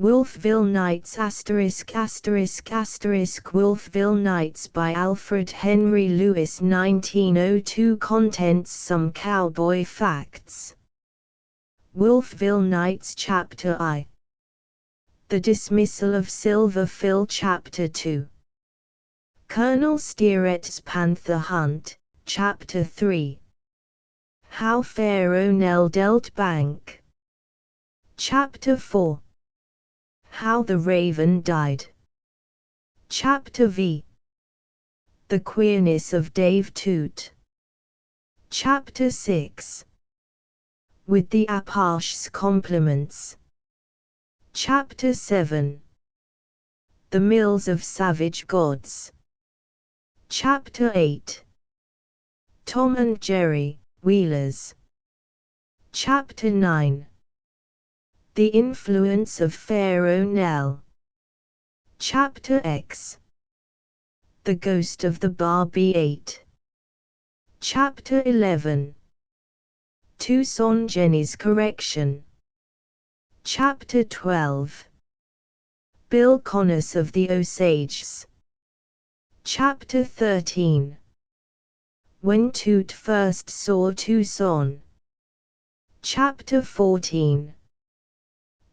Wolfville Nights ***** Wolfville Nights by Alfred Henry Lewis 1902 Contents Some cowboy facts. Wolfville Nights Chapter I. The Dismissal of Silver Phil Chapter 2. Colonel Steerett's Panther Hunt Chapter 3. How Pharaoh Nell Dealt Bank Chapter 4. How the Raven Died Chapter V. The Queerness of Dave Toot Chapter 6. With the Apache's Compliments Chapter 7. The Mills of Savage Gods Chapter 8. Tom and Jerry, Wheelers Chapter 9. The Influence of Pharaoh Nell Chapter X. The Ghost of the Barbie 8 Chapter 11. Tucson Jenny's Correction Chapter 12. Bill Connors of the Osages Chapter 13. When Toot First Saw Tucson Chapter 14.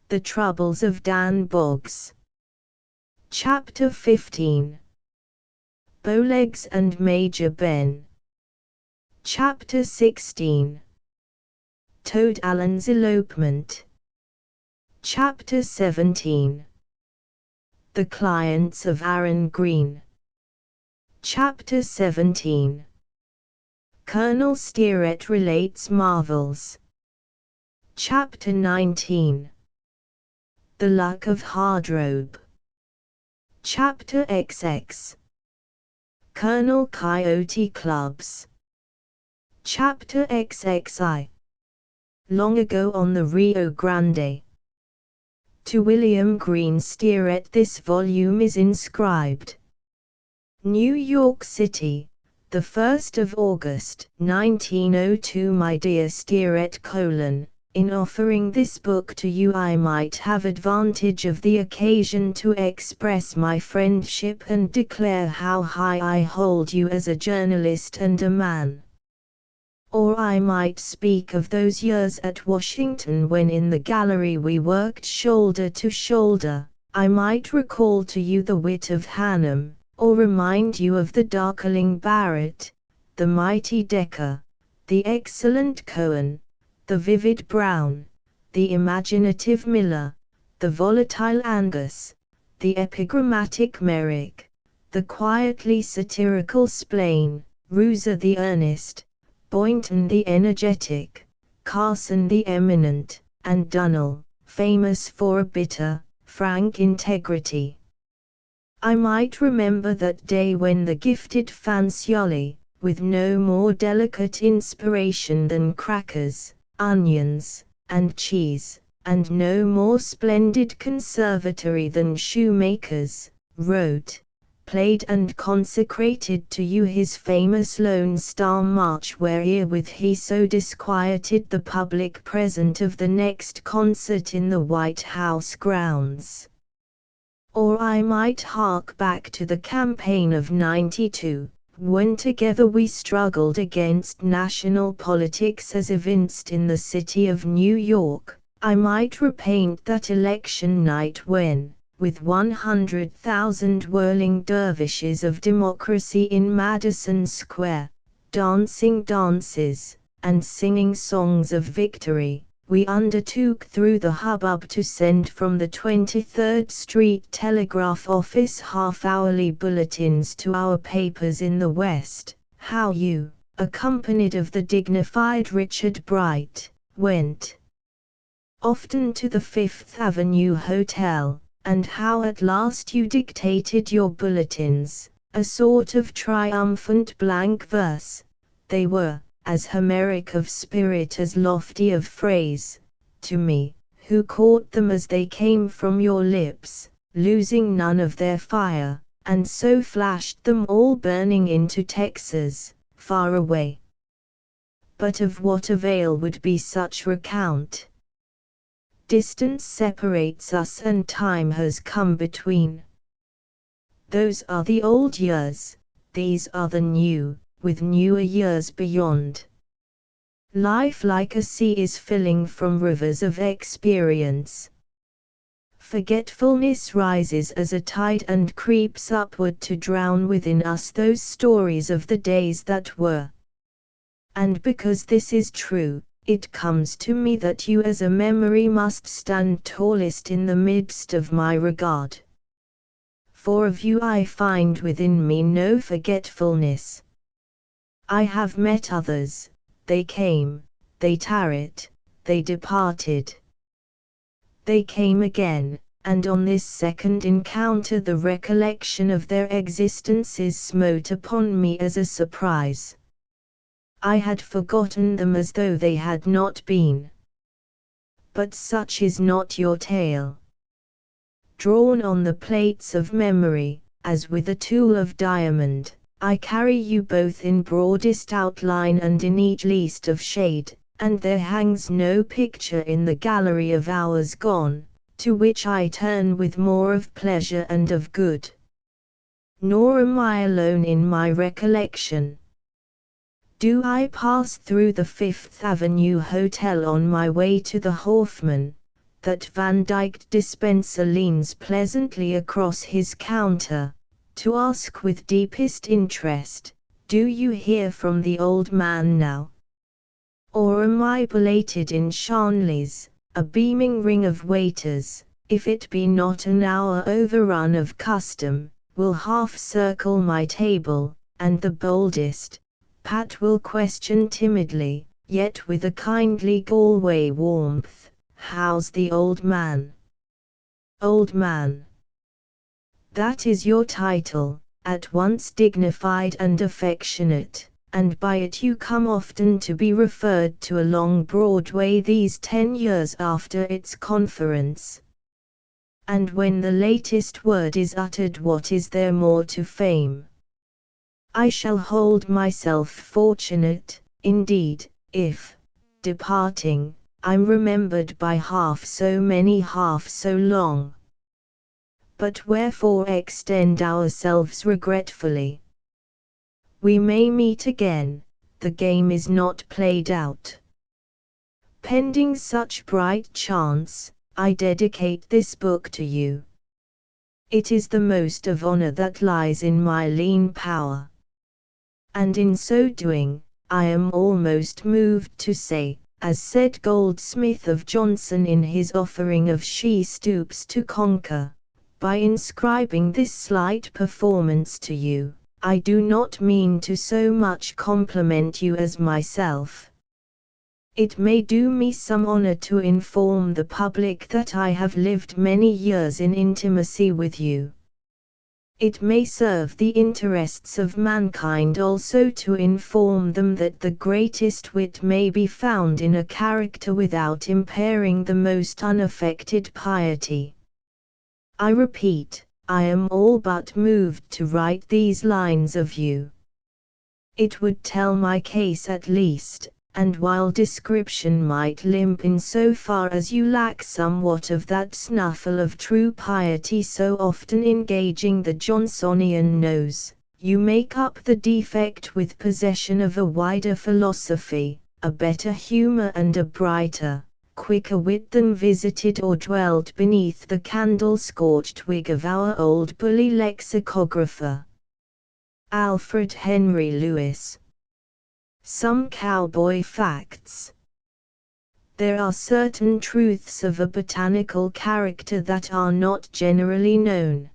The Troubles of Dan Boggs Chapter 15. Bowlegs and Major Ben Chapter 16. Toad Allen's Elopement Chapter 17. The Clients of Aaron Green Chapter 17. Colonel Steerett Relates Marvels Chapter 19. The Luck of Hardrobe Chapter XX. Colonel Coyote Clubs Chapter XXI. Long ago on the Rio Grande. To William Green Steerett this volume is inscribed. New York City, the 1st of August, 1902. My dear Steerett: in offering this book to you I might have advantage of the occasion to express my friendship and declare how high I hold you as a journalist and a man. Or I might speak of those years at Washington when in the gallery we worked shoulder to shoulder. I might recall to you the wit of Hannum, or remind you of the darkling Barrett, the mighty Decker, the excellent Cohen, the vivid Brown, the imaginative Miller, the volatile Angus, the epigrammatic Merrick, the quietly satirical Splain, Rooser the earnest, Boynton the energetic, Carson the eminent, and Dunnell, famous for a bitter, frank integrity. I might remember that day when the gifted Fanciulli, with no more delicate inspiration than crackers, onions, and cheese, and no more splendid conservatory than shoemakers, wrote, played and consecrated to you his famous Lone Star March, wherewith he so disquieted the public present of the next concert in the White House grounds. Or I might hark back to the campaign of '92, when together we struggled against national politics as evinced in the city of New York. I might repaint that election night when, with 100,000 whirling dervishes of democracy in Madison Square, dancing dances, and singing songs of victory, we undertook through the hubbub to send from the 23rd Street Telegraph Office half-hourly bulletins to our papers in the West. How you, accompanied of the dignified Richard Bright, went often to the Fifth Avenue Hotel, and how at last you dictated your bulletins, a sort of triumphant blank verse. They were as Homeric of spirit as lofty of phrase, to me, who caught them as they came from your lips, losing none of their fire, and so flashed them all burning into Texas, far away. But of what avail would be such recount? Distance separates us and time has come between. Those are the old years, these are the new, with newer years beyond. Life like a sea is filling from rivers of experience. Forgetfulness rises as a tide and creeps upward to drown within us those stories of the days that were. And because this is true, it comes to me that you as a memory must stand tallest in the midst of my regard. For of you I find within me no forgetfulness. I have met others, they came, they tarried, they departed. They came again, and on this second encounter the recollection of their existences smote upon me as a surprise. I had forgotten them as though they had not been. But such is not your tale. Drawn on the plates of memory, as with a tool of diamond, I carry you both in broadest outline and in each least of shade, and there hangs no picture in the gallery of hours gone, to which I turn with more of pleasure and of good. Nor am I alone in my recollection. Do I pass through the Fifth Avenue Hotel on my way to the Hoffman, that Van-dyked dispenser leans pleasantly across his counter, to ask with deepest interest, "Do you hear from the old man now?" Or am I belated in Shanley's, a beaming ring of waiters, if it be not an hour overrun of custom, will half circle my table, and the boldest Pat will question timidly, yet with a kindly Galway warmth, "How's the old man?" Old man. That is your title, at once dignified and affectionate, and by it you come often to be referred to along Broadway these 10 years after its conference. And when the latest word is uttered, what is there more to fame? I shall hold myself fortunate, indeed, if, departing, I'm remembered by half so many half so long. But wherefore extend ourselves regretfully? We may meet again, the game is not played out. Pending such bright chance, I dedicate this book to you. It is the most of honor that lies in my lean power. And in so doing, I am almost moved to say, as said Goldsmith of Johnson in his offering of She Stoops to Conquer, by inscribing this slight performance to you, I do not mean to so much compliment you as myself. It may do me some honor to inform the public that I have lived many years in intimacy with you. It may serve the interests of mankind also to inform them that the greatest wit may be found in a character without impairing the most unaffected piety. I repeat, I am all but moved to write these lines of you. It would tell my case at least, and while description might limp in so far as you lack somewhat of that snuffle of true piety so often engaging the Johnsonian nose, you make up the defect with possession of a wider philosophy, a better humor and a brighter, quicker wit than visited or dwelt beneath the candle-scorched wig of our old bully lexicographer. Alfred Henry Lewis. Some cowboy facts. There are certain truths of a botanical character that are not generally known.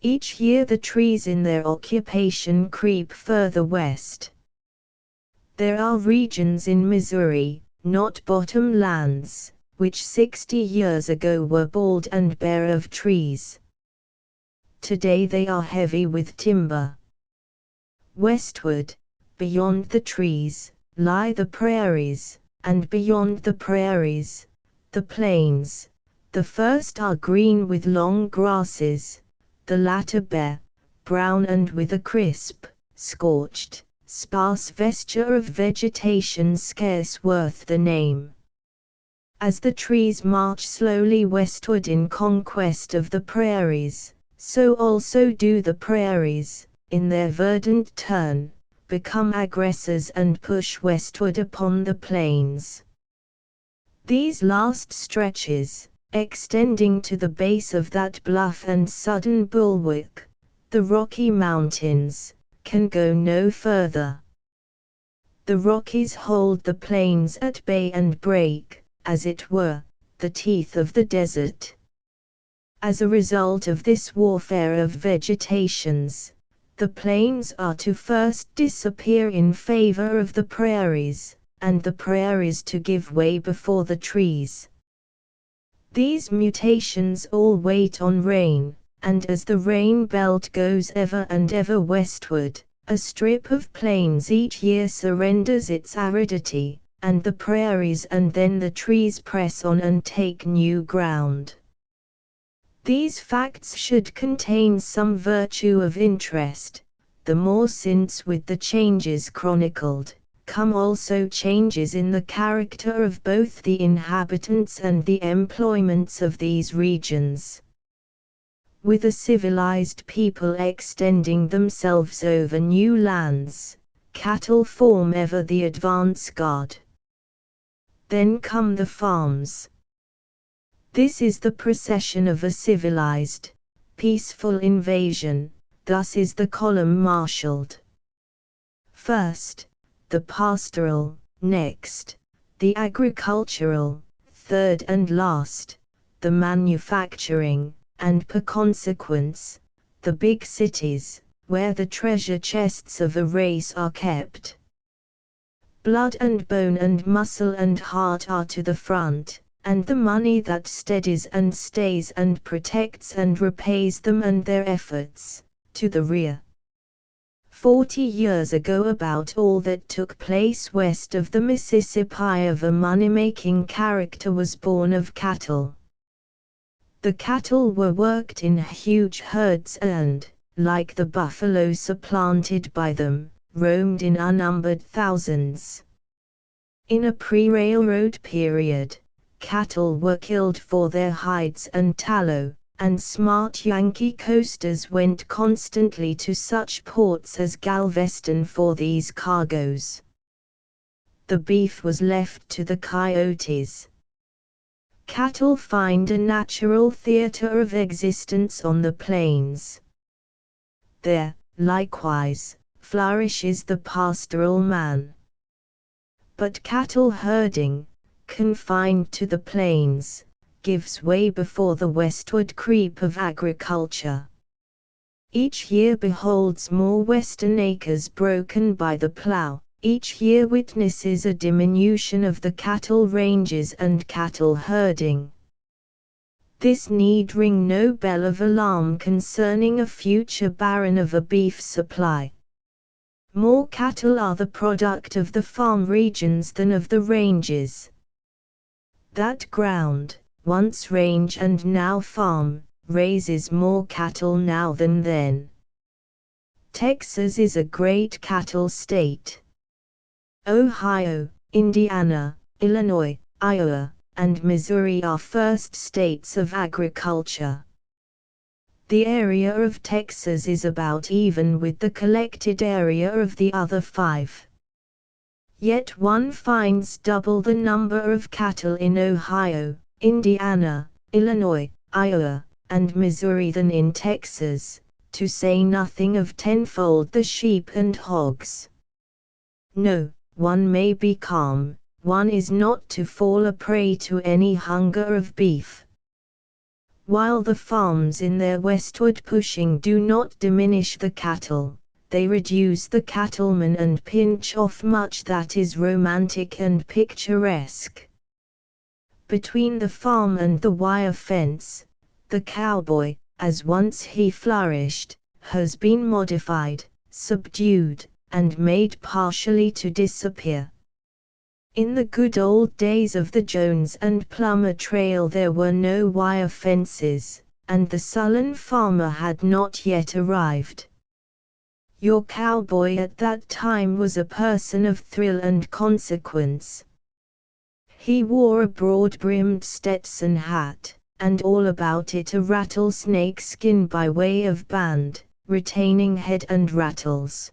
Each year the trees in their occupation creep further west. There are regions in Missouri, not bottom lands, which 60 years ago were bald and bare of trees. Today they are heavy with timber. Westward, beyond the trees, lie the prairies, and beyond the prairies, the plains. The first are green with long grasses, the latter bare, brown and with a crisp, scorched, sparse vesture of vegetation scarce worth the name. As the trees march slowly westward in conquest of the prairies, so also do the prairies, in their verdant turn, become aggressors and push westward upon the plains. These last stretches, extending to the base of that bluff and sudden bulwark, the Rocky Mountains, can go no further. The Rockies hold the plains at bay and break, as it were, the teeth of the desert. As a result of this warfare of vegetations, the plains are to first disappear in favor of the prairies, and the prairies to give way before the trees. These mutations all wait on rain, and as the rain belt goes ever and ever westward, a strip of plains each year surrenders its aridity, and the prairies and then the trees press on and take new ground. These facts should contain some virtue of interest, the more since with the changes chronicled, come also changes in the character of both the inhabitants and the employments of these regions. With a civilized people extending themselves over new lands, cattle form ever the advance guard. Then come the farms. This is the procession of a civilized, peaceful invasion, thus is the column marshaled. First, the pastoral, next, the agricultural, third and last, the manufacturing, and per consequence, the big cities, where the treasure chests of a race are kept. Blood and bone and muscle and heart are to the front, and the money that steadies and stays and protects and repays them and their efforts, to the rear. 40 years ago about all that took place west of the Mississippi of a money-making character was born of cattle. The cattle were worked in huge herds and, like the buffalo supplanted by them, roamed in unnumbered thousands. In a pre-railroad period, cattle were killed for their hides and tallow, and smart Yankee coasters went constantly to such ports as Galveston for these cargoes. The beef was left to the coyotes. Cattle find a natural theater of existence on the plains. There, likewise, flourishes the pastoral man. But cattle herding, confined to the plains, gives way before the westward creep of agriculture. Each year beholds more western acres broken by the plough, each year witnesses a diminution of the cattle ranges and cattle herding. This need ring no bell of alarm concerning a future barren of a beef supply. More cattle are the product of the farm regions than of the ranges. That ground, once range and now farm, raises more cattle now than then. Texas is a great cattle state. Ohio, Indiana, Illinois, Iowa, and Missouri are first states of agriculture. The area of Texas is about even with the collected area of the other 5. Yet one finds double the number of cattle in Ohio, Indiana, Illinois, Iowa, and Missouri than in Texas, to say nothing of tenfold the sheep and hogs. No, one may be calm, one is not to fall a prey to any hunger of beef. While the farms in their westward pushing do not diminish the cattle, they reduce the cattleman and pinch off much that is romantic and picturesque. Between the farm and the wire fence, the cowboy, as once he flourished, has been modified, subdued, and made partially to disappear. In the good old days of the Jones and Plummer Trail there were no wire fences, and the sullen farmer had not yet arrived. Your cowboy at that time was a person of thrill and consequence. He wore a broad-brimmed Stetson hat, and all about it a rattlesnake skin by way of band, retaining head and rattles.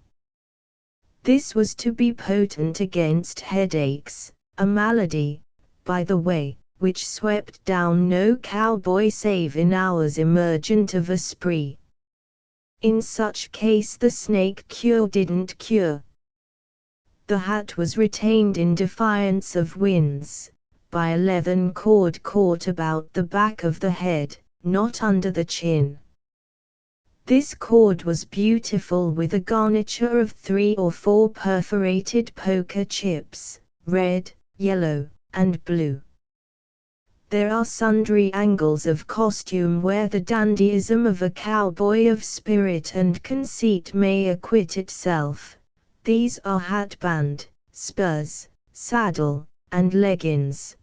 This was to be potent against headaches, a malady, by the way, which swept down no cowboy save in hours emergent of a spree. In such case the snake cure didn't cure. The hat was retained in defiance of winds, by a leathern cord caught about the back of the head, not under the chin. This cord was beautiful with a garniture of 3 or 4 perforated poker chips, red, yellow, and blue. There are sundry angles of costume where the dandyism of a cowboy of spirit and conceit may acquit itself. These are hatband, spurs, saddle, and leggings.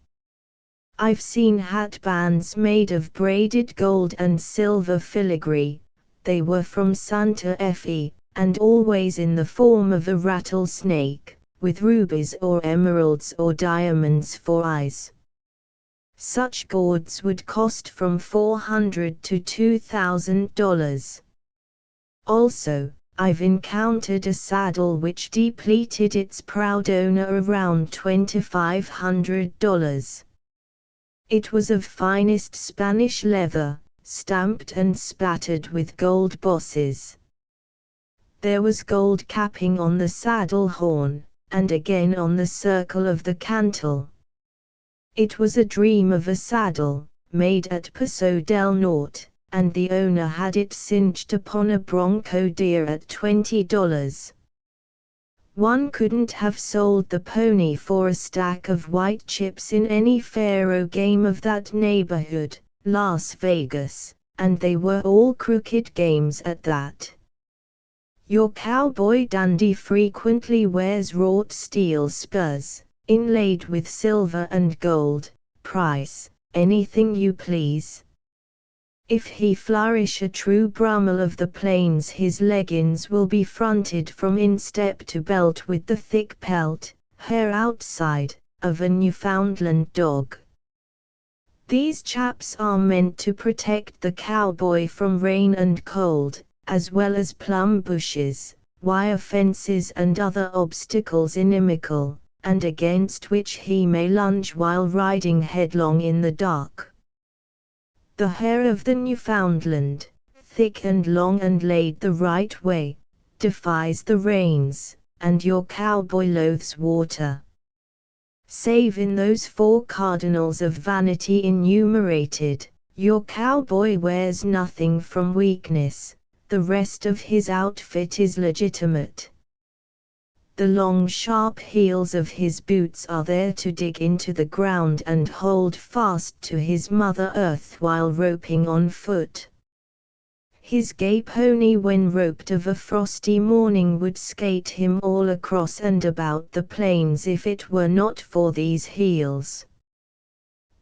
I've seen hatbands made of braided gold and silver filigree. They were from Santa Fe, and always in the form of a rattlesnake, with rubies or emeralds or diamonds for eyes. Such gauds would cost from $400 to $2,000. Also, I've encountered a saddle which depleted its proud owner around $2,500. It was of finest Spanish leather, stamped and spattered with gold bosses. There was gold capping on the saddle horn, and again on the circle of the cantle. It was a dream of a saddle, made at Paso del Norte, and the owner had it cinched upon a bronco deer at $20. One couldn't have sold the pony for a stack of white chips in any faro game of that neighborhood, Las Vegas, and they were all crooked games at that. Your cowboy dandy frequently wears wrought steel spurs, inlaid with silver and gold, price, anything you please. If he flourish a true Brummel of the plains, his leggings will be fronted from instep to belt with the thick pelt, hair outside, of a Newfoundland dog. These chaps are meant to protect the cowboy from rain and cold, as well as plum bushes, wire fences and other obstacles inimical, and against which he may lunge while riding headlong in the dark. The hair of the Newfoundland, thick and long and laid the right way, defies the rains, and your cowboy loathes water. Save in those 4 cardinals of vanity enumerated, your cowboy wears nothing from weakness, the rest of his outfit is legitimate. The long sharp heels of his boots are there to dig into the ground and hold fast to his Mother Earth while roping on foot. His gay pony when roped of a frosty morning would skate him all across and about the plains if it were not for these heels.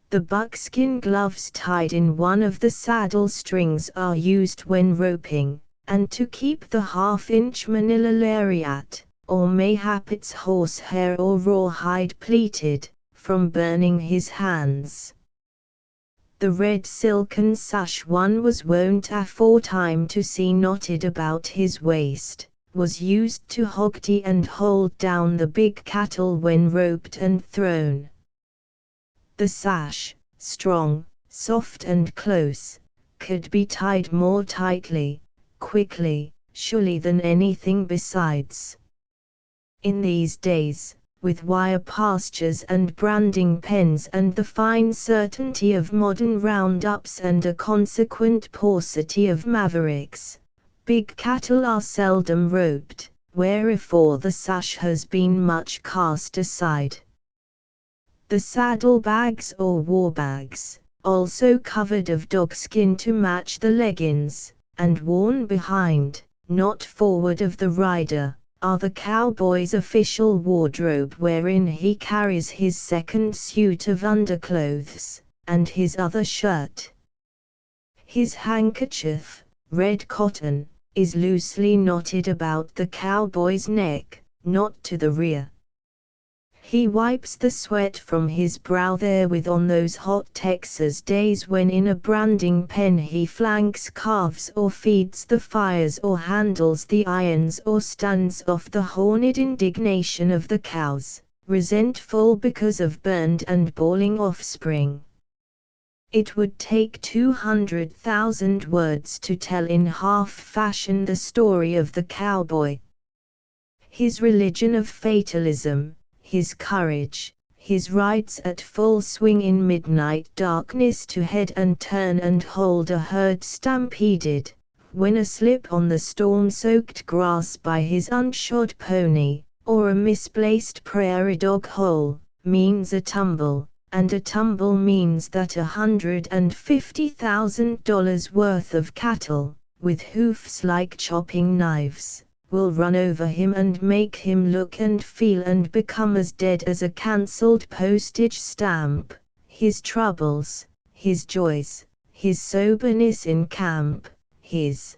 The buckskin gloves tied in one of the saddle strings are used when roping, and to keep the half-inch manila lariat, or mayhap its horsehair or rawhide pleated, from burning his hands. The red silken sash one was wont aforetime to see knotted about his waist, was used to hogtie and hold down the big cattle when roped and thrown. The sash, strong, soft and close, could be tied more tightly, quickly, surely than anything besides. In these days, with wire pastures and branding pens and the fine certainty of modern roundups and a consequent paucity of mavericks, big cattle are seldom roped, wherefore the sash has been much cast aside. The saddlebags or warbags, also covered of dogskin to match the leggings, and worn behind, not forward of the rider, are the cowboy's official wardrobe wherein he carries his second suit of underclothes, and his other shirt. His handkerchief, red cotton, is loosely knotted about the cowboy's neck, not to the rear. He wipes the sweat from his brow therewith on those hot Texas days when in a branding pen he flanks calves or feeds the fires or handles the irons or stands off the horned indignation of the cows, resentful because of burned and bawling offspring. It would take 200,000 words to tell in half fashion the story of the cowboy. His religion of fatalism, his courage, his rides at full swing in midnight darkness to head and turn and hold a herd stampeded, when a slip on the storm-soaked grass by his unshod pony, or a misplaced prairie dog hole, means a tumble, and a tumble means that $150,000 worth of cattle, with hoofs like chopping knives, will run over him and make him look and feel and become as dead as a cancelled postage stamp. His troubles, his joys, his soberness in camp, his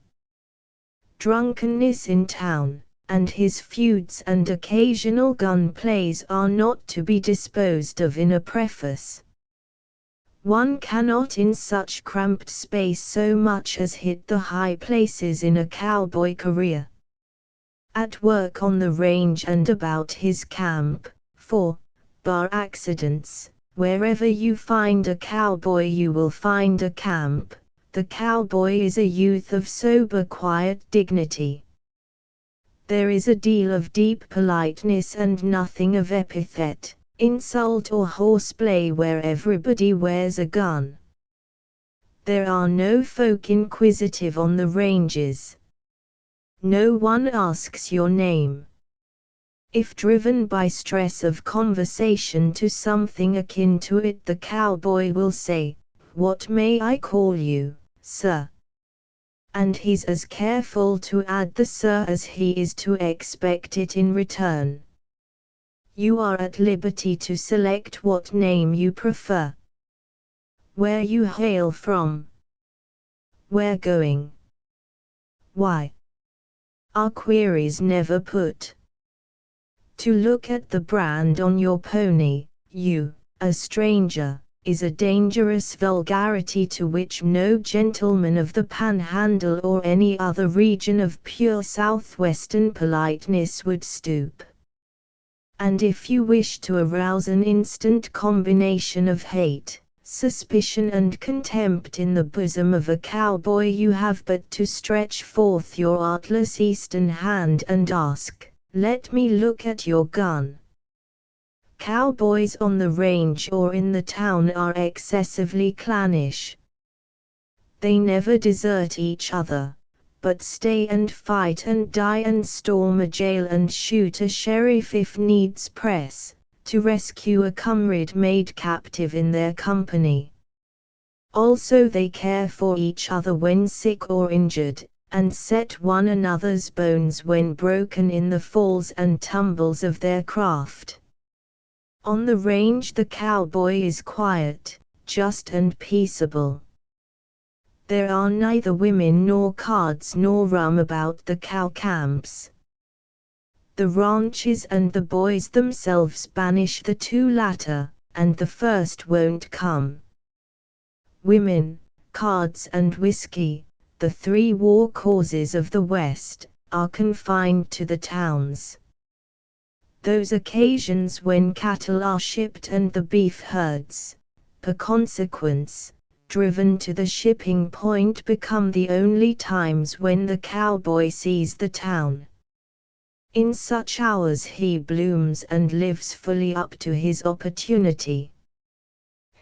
drunkenness in town, and his feuds and occasional gun plays are not to be disposed of in a preface. One cannot in such cramped space so much as hit the high places in a cowboy career. At work on the range and about his camp, for, bar accidents, wherever you find a cowboy you will find a camp. The cowboy is a youth of sober quiet dignity. There is a deal of deep politeness and nothing of epithet, insult or horseplay where everybody wears a gun. There are no folk inquisitive on the ranges. No one asks your name. If driven by stress of conversation to something akin to it, the cowboy will say, "What may I call you, sir?" And he's as careful to add the sir as he is to expect it in return. You are at liberty to select what name you prefer. Where you hail from? Where going? Why? Are queries never put? To look at the brand on your pony, you, a stranger, is a dangerous vulgarity to which no gentleman of the Panhandle or any other region of pure southwestern politeness would stoop. And if you wish to arouse an instant combination of hate, suspicion and contempt in the bosom of a cowboy, you have but to stretch forth your artless eastern hand and ask, "Let me look at your gun." Cowboys on the range or in the town are excessively clannish. They never desert each other, but stay and fight and die and storm a jail and shoot a sheriff if needs press, to rescue a comrade made captive in their company. Also they care for each other when sick or injured, and set one another's bones when broken in the falls and tumbles of their craft. On the range the cowboy is quiet, just and peaceable. There are neither women nor cards nor rum about the cow camps. The ranches and the boys themselves banish the two latter, and the first won't come. Women, cards and whiskey, the three war causes of the West, are confined to the towns. Those occasions when cattle are shipped and the beef herds, per consequence, driven to the shipping point, become the only times when the cowboy sees the town. In such hours he blooms and lives fully up to his opportunity.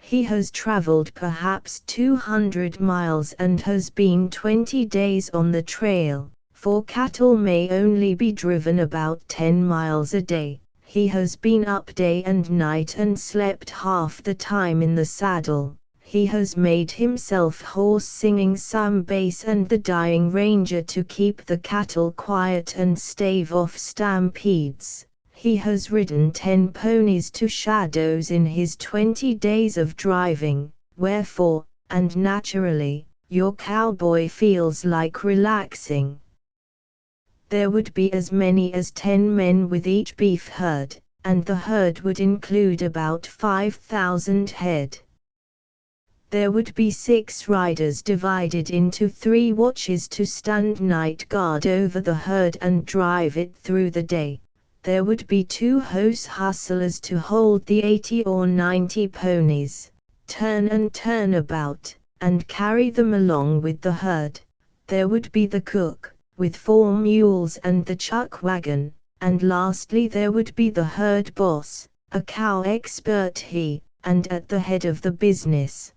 He has traveled perhaps 200 miles and has been 20 days on the trail, for cattle may only be driven about 10 miles a day. He has been up day and night and slept half the time in the saddle. He has made himself hoarse singing some bass and the dying ranger to keep the cattle quiet and stave off stampedes. He has ridden 10 ponies to shadows in his 20 days of driving, wherefore, and naturally, your cowboy feels like relaxing. There would be as many as 10 men with each beef herd, and the herd would include about 5,000 head. There would be 6 riders divided into 3 watches to stand night guard over the herd and drive it through the day. There would be 2 horse hustlers to hold the 80 or 90 ponies, turn and turn about, and carry them along with the herd. There would be the cook, with 4 mules and the chuck wagon, and lastly there would be the herd boss, a cow expert and at the head of the business.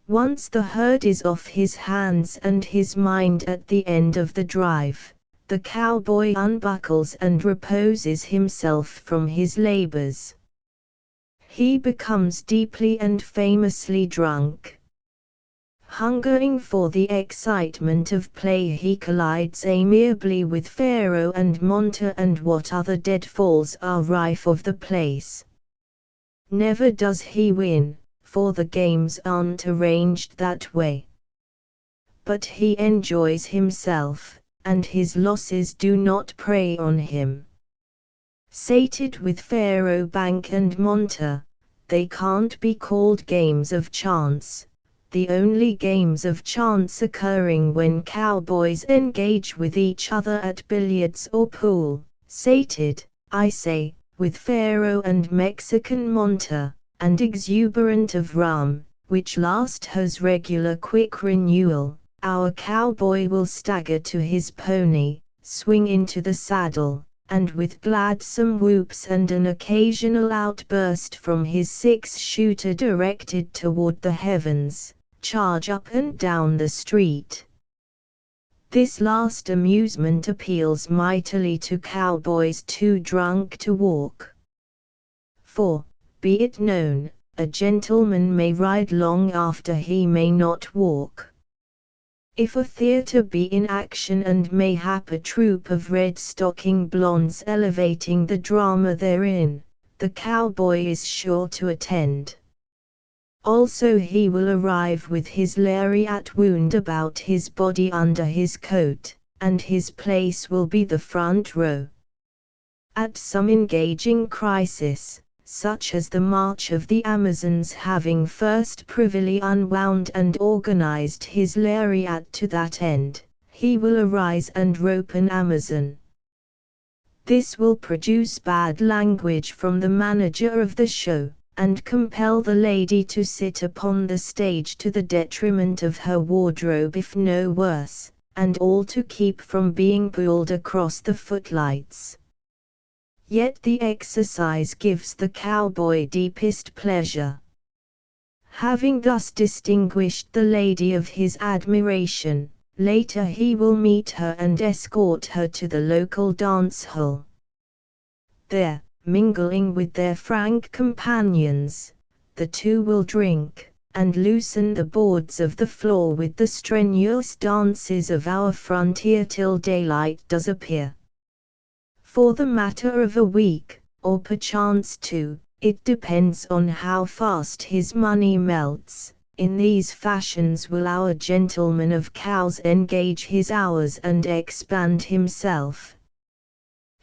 Once the herd is off his hands and his mind at the end of the drive, the cowboy unbuckles and reposes himself from his labors. He becomes deeply and famously drunk. Hungering for the excitement of play, he collides amiably with Pharaoh and Monta and what other deadfalls are rife of the place. Never does he win, for the games aren't arranged that way. But he enjoys himself, and his losses do not prey on him. Sated with Pharaoh, Bank and Monta, they can't be called games of chance, the only games of chance occurring when cowboys engage with each other at billiards or pool. Sated, I say, with Pharaoh and Mexican Monta, and exuberant of rum, which last has regular quick renewal, our cowboy will stagger to his pony, swing into the saddle, and with gladsome whoops and an occasional outburst from his 6-shooter directed toward the heavens, charge up and down the street. This last amusement appeals mightily to cowboys too drunk to walk. For, be it known, a gentleman may ride long after he may not walk. If a theatre be in action and mayhap a troupe of red-stocking blondes elevating the drama therein, the cowboy is sure to attend. Also he will arrive with his lariat wound about his body under his coat, and his place will be the front row. At some engaging crisis, such as the March of the Amazons, having first privily unwound and organized his lariat to that end, he will arise and rope an Amazon. This will produce bad language from the manager of the show, and compel the lady to sit upon the stage to the detriment of her wardrobe if no worse, and all to keep from being pulled across the footlights. Yet the exercise gives the cowboy deepest pleasure. Having thus distinguished the lady of his admiration, later he will meet her and escort her to the local dance hall. There, mingling with their frank companions, the two will drink, and loosen the boards of the floor with the strenuous dances of our frontier till daylight does appear. For the matter of a week, or perchance 2, it depends on how fast his money melts. In these fashions will our gentleman of cows engage his hours and expand himself.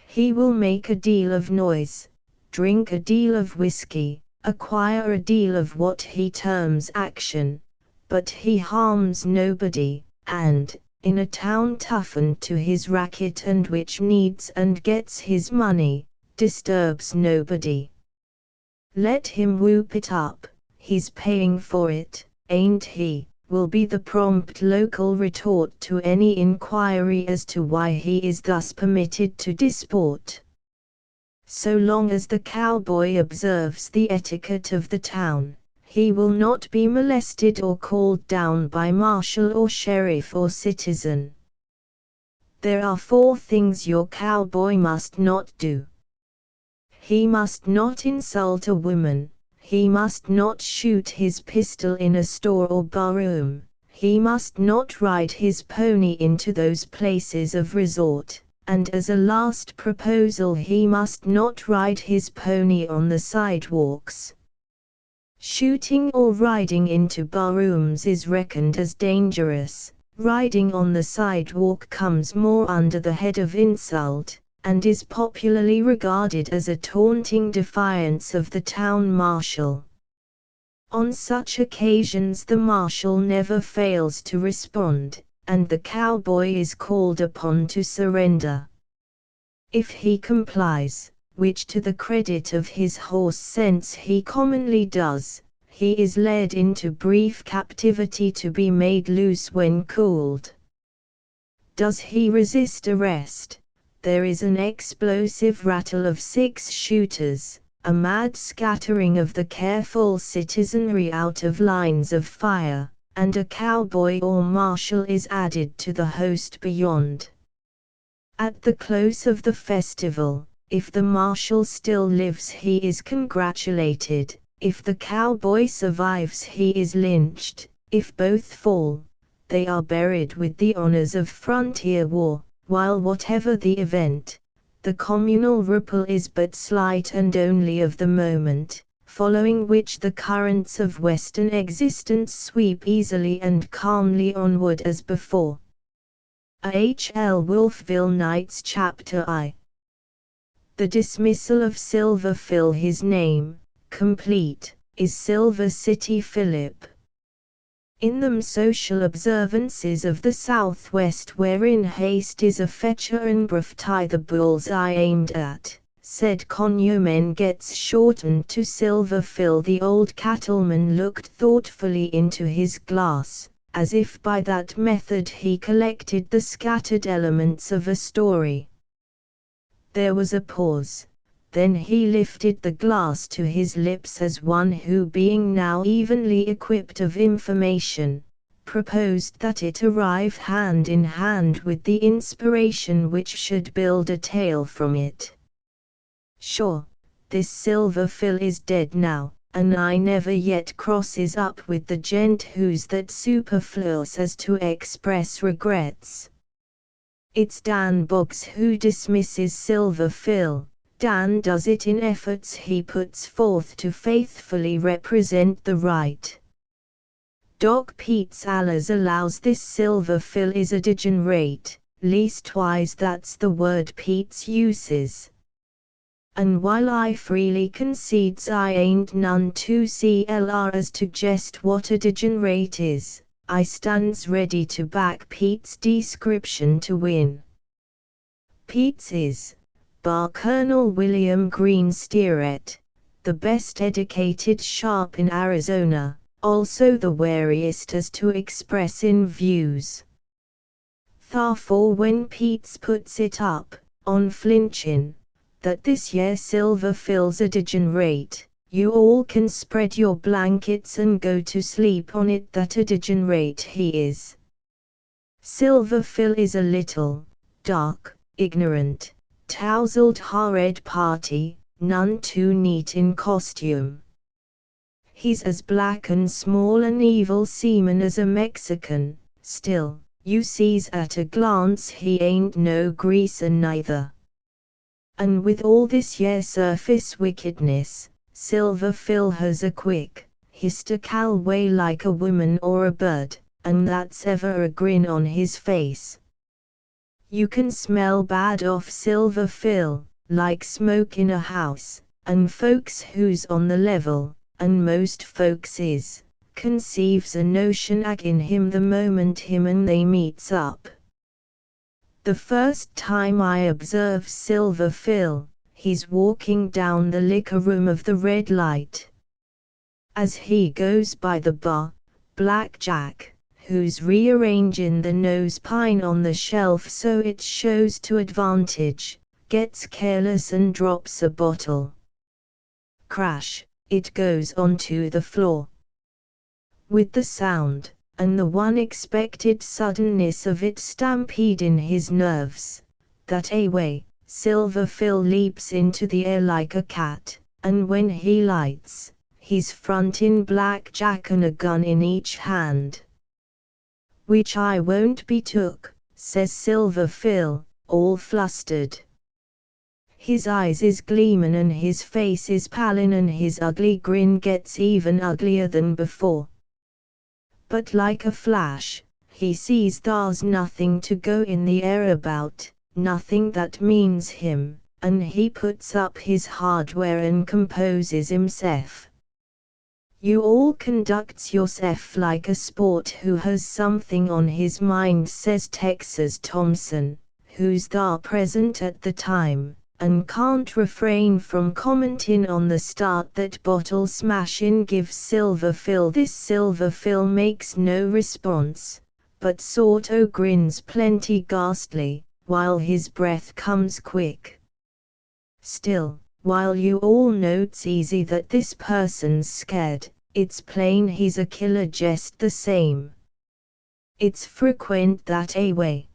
He will make a deal of noise, drink a deal of whiskey, acquire a deal of what he terms action, but he harms nobody, and, in a town toughened to his racket and which needs and gets his money, disturbs nobody. Let him whoop it up, he's paying for it, ain't he, will be the prompt local retort to any inquiry as to why he is thus permitted to disport. So long as the cowboy observes the etiquette of the town, he will not be molested or called down by marshal or sheriff or citizen. There are 4 things your cowboy must not do. He must not insult a woman, he must not shoot his pistol in a store or barroom, he must not ride his pony into those places of resort, and as a last proposal he must not ride his pony on the sidewalks. Shooting or riding into barrooms is reckoned as dangerous. Riding on the sidewalk comes more under the head of insult, and is popularly regarded as a taunting defiance of the town marshal. On such occasions the marshal never fails to respond, and the cowboy is called upon to surrender. If he complies, which to the credit of his horse sense he commonly does, he is led into brief captivity to be made loose when cooled. Does he resist arrest, there is an explosive rattle of 6-shooters, a mad scattering of the careful citizenry out of lines of fire, and a cowboy or marshal is added to the host beyond. At the close of the festival, if the marshal still lives he is congratulated, if the cowboy survives he is lynched, if both fall, they are buried with the honors of frontier war, while whatever the event, the communal ripple is but slight and only of the moment, following which the currents of Western existence sweep easily and calmly onward as before. A.H.L. Wolfville Nights Chapter I. The dismissal of Silver Phil. His name, complete, is Silver City Philip. In them social observances of the Southwest wherein haste is a fetcher and breath the bull's eye aimed at, said cognomen gets shortened to Silver Phil. The old cattleman looked thoughtfully into his glass, as if by that method he collected the scattered elements of a story. There was a pause. Then he lifted the glass to his lips as one who, being now evenly equipped of information, proposed that it arrive hand in hand with the inspiration which should build a tale from it. Sure, this Silver Phil is dead now, and I never yet crosses up with the gent who's that superfluous as to express regrets. It's Dan Boggs who dismisses Silver Phil. Dan does it in efforts he puts forth to faithfully represent the right. Doc Pete's allers allows this Silver Phil is a degenerate, leastwise that's the word Pete's uses. And while I freely concedes I ain't none too clear as to jest what a degenerate is, I stands ready to back Pete's description to win. Pete's is, bar Colonel William Green Steeret, the best educated sharp in Arizona, also the wariest as to express in views. Therefore when Pete's puts it up, on flinchin', that this year Silver Phil's a degenerate, you all can spread your blankets and go to sleep on it that a degenerate he is. Silver Phil is a little, dark, ignorant, tousled hard party, none too neat in costume. He's as black and small an evil seaman as a Mexican, still, you sees at a glance he ain't no greaser neither. And with all this yer surface wickedness, Silver Phil has a quick, hysterical way like a woman or a bird, and that's ever a grin on his face. You can smell bad off Silver Phil, like smoke in a house, and folks who's on the level, and most folks is, conceives a notion agin him the moment him and they meets up. The first time I observe Silver Phil, he's walking down the liquor room of the Red Light. As he goes by the bar, Black Jack, who's rearranging the nose pine on the shelf so it shows to advantage, gets careless and drops a bottle. Crash, it goes onto the floor. With the sound, and the unexpected suddenness of it stampeding his nerves, that away, Silver Phil leaps into the air like a cat, and when he lights, he's frontin' Black Jack and a gun in each hand. Which I won't be took, says Silver Phil, all flustered. His eyes is gleamin' and his face is pallin' and his ugly grin gets even uglier than before. But like a flash, he sees there's nothing to go in the air about, nothing that means him, and he puts up his hardware and composes himself. You all conducts yourself like a sport who has something on his mind, says Texas Thompson, who's there present at the time, and can't refrain from commenting on the start that bottle smashing gives Silver Phil. This Silver Phil makes no response, but sorto grins plenty ghastly, while his breath comes quick. Still, while you all note's easy that this person's scared, it's plain he's a killer just the same. It's frequent that a way.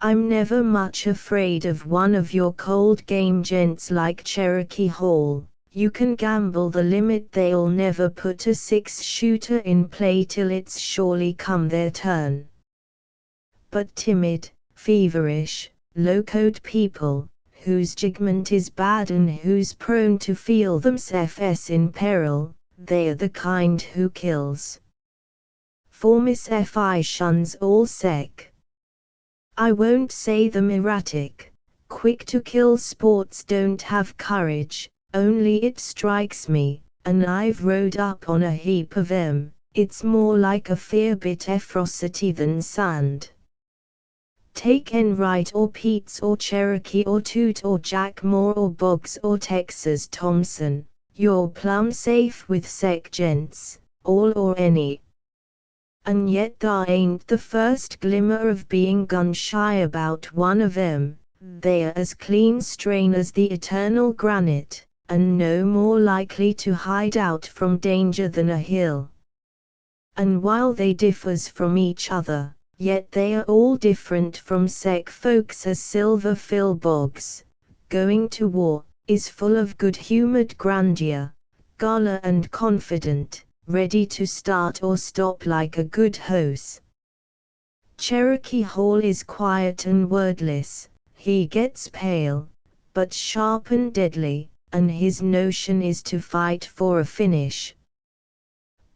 I'm never much afraid of one of your cold game gents like Cherokee Hall. You can gamble the limit they'll never put a 6-shooter in play till it's surely come their turn. But timid, feverish, locoed people, whose judgment is bad and who's prone to feel themselves in peril, they're the kind who kills. For Miss F.I. shuns all sec. I won't say them erratic, quick to kill sports don't have courage, only it strikes me, and I've rode up on a heap of 'em, it's more like a fair bit ferocity than sand. Take Enright or Pete's or Cherokee or Toot or Jack Moore or Boggs or Texas Thompson, you're plumb safe with sec gents, all or any. And yet there ain't the first glimmer of being gun-shy about one of 'em, they're as clean strain as the eternal granite, and no more likely to hide out from danger than a hill. And while they differs from each other, yet they are all different from sec folks, as Silver Phil Boggs, going to war, is full of good-humored grandeur, gala and confident, ready to start or stop like a good hose. Cherokee Hall is quiet and wordless, he gets pale, but sharp and deadly, and his notion is to fight for a finish.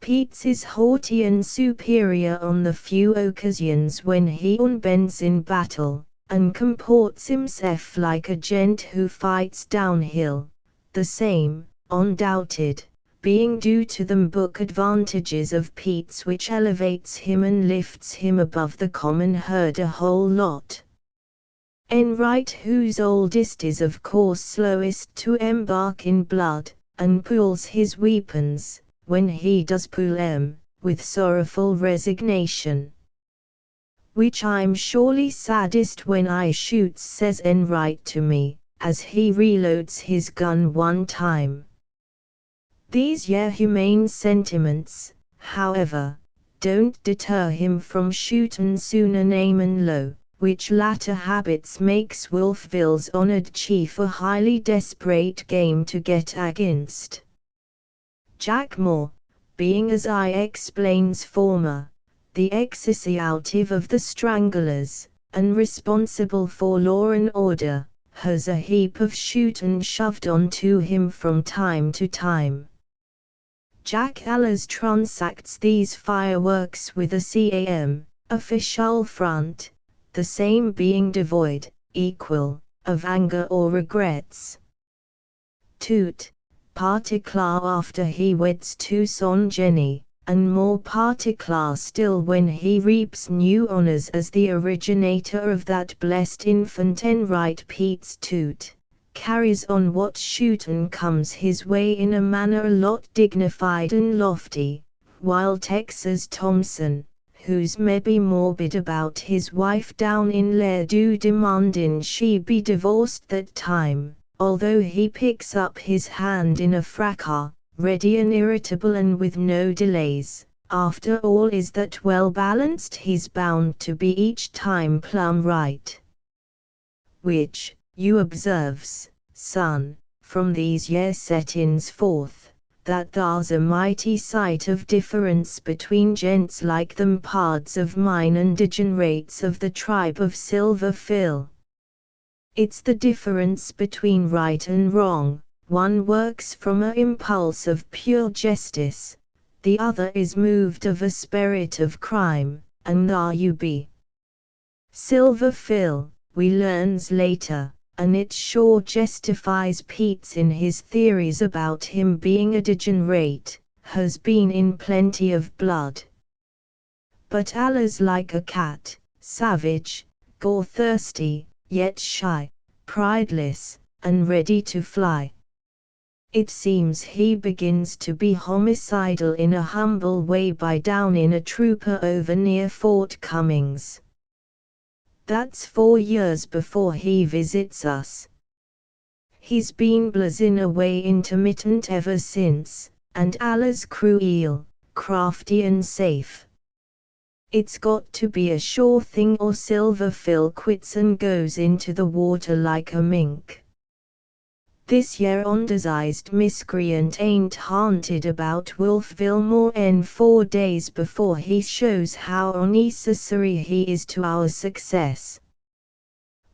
Pete's is haughty and superior on the few occasions when he unbends in battle, and comports himself like a gent who fights downhill, the same, undoubted, being due to them book advantages of Pete's which elevates him and lifts him above the common herd a whole lot. Enright, whose oldest, is of course slowest to embark in blood, and pulls his weapons, when he does pull 'em, with sorrowful resignation. Which I'm surely saddest when I shoots, says Enright to me, as he reloads his gun one time. These yer humane sentiments, however, don't deter him from shootin' soon and aimin' low, which latter habits makes Wolfville's honored chief a highly desperate game to get against. Jack Moore, being as I explains former, the executive of the Stranglers, and responsible for law and order, has a heap of shootin' shoved on to him from time to time. Jack allers transacts these fireworks with a calm, official front, the same being devoid, equal, of anger or regrets. Toot, particular after he weds to son Jenny, and more particular still when he reaps new honors as the originator of that blessed infant Enright. Pete's Toot carries on what shootin' comes his way in a manner a lot dignified and lofty, while Texas Thompson, who's maybe morbid about his wife down in Lair do demandin' she be divorced that time, although he picks up his hand in a fracas, ready and irritable and with no delays, after all is that well balanced he's bound to be each time plumb right. Which, you observes, son, from these yer settings forth, that thar's a mighty sight of difference between gents like them pards of mine and degenerates of the tribe of Silver Phil. It's the difference between right and wrong, one works from a impulse of pure justice, the other is moved of a spirit of crime, and there you be. Silver Phil, we learns later, and it sure justifies Pete's in his theories about him being a degenerate, has been in plenty of blood. But Allah's like a cat, savage, gore-thirsty, yet shy, prideless, and ready to fly. It seems he begins to be homicidal in a humble way by downing a trooper over near Fort Cummings. That's 4 years before he visits us. He's been blazing away intermittent ever since, and Allah's cruel, crafty and safe. It's got to be a sure thing or Silver Phil quits and goes into the water like a mink. This year undersized miscreant ain't haunted about Wolfville more 'n 4 days before he shows how unnecessary he is to our success.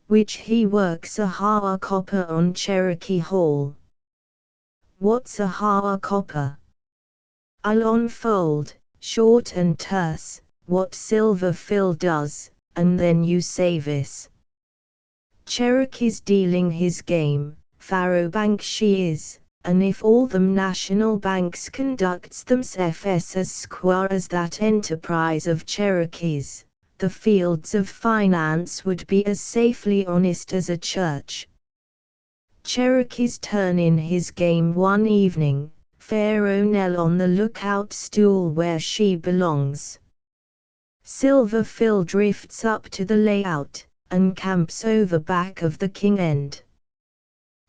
Which he works a hawa copper on Cherokee Hall. What's a hawa copper? I'll unfold, short and terse, what Silver Phil does, and then you save us. Cherokee's dealing his game. Faro Bank she is, and if all them national banks conducts themselves as square as that enterprise of Cherokee's, the fields of finance would be as safely honest as a church. Cherokee's turn in his game one evening, Pharaoh Nell on the lookout stool where she belongs. Silver Phil drifts up to the layout, and camps over back of the king end.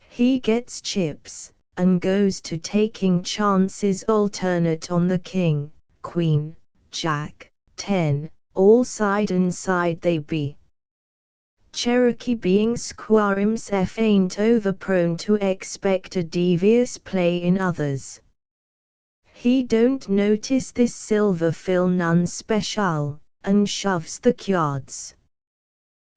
He gets chips, and goes to taking chances alternate on the king, queen, jack, 10, all side and side they be. Cherokee being square himself ain't over prone to expect a devious play in others. He don't notice this Silver Phil none special, and shoves the cards.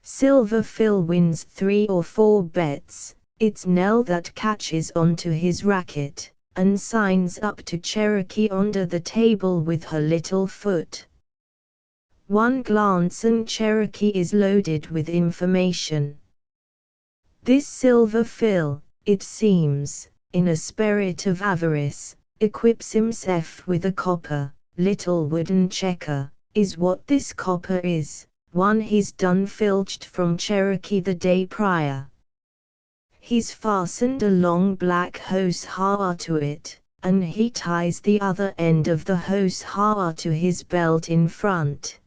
Silver Phil wins 3 or 4 bets. It's Nell that catches onto his racket, and signs up to Cherokee under the table with her little foot. One glance and Cherokee is loaded with information. This Silver Phil, it seems, in a spirit of avarice, equips himself with a copper, little wooden checker, is what this copper is, one he's done filched from Cherokee the day prior. He's fastened a long black hose hawa to it, and he ties the other end of the hose hawa to his belt in front.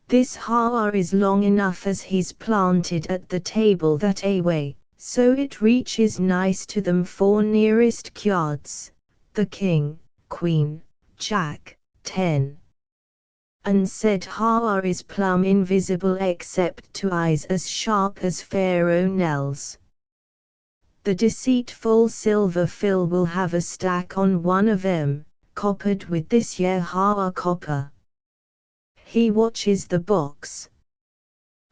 This hawa is long enough as he's planted at the table that way, so it reaches nice to them 4 nearest cards, the king, queen, jack, 10. And said hawa is plumb invisible except to eyes as sharp as Pharaoh Nell's. The deceitful Silver Phil will have a stack on one of 'em, coppered with this year hawa copper. He watches the box.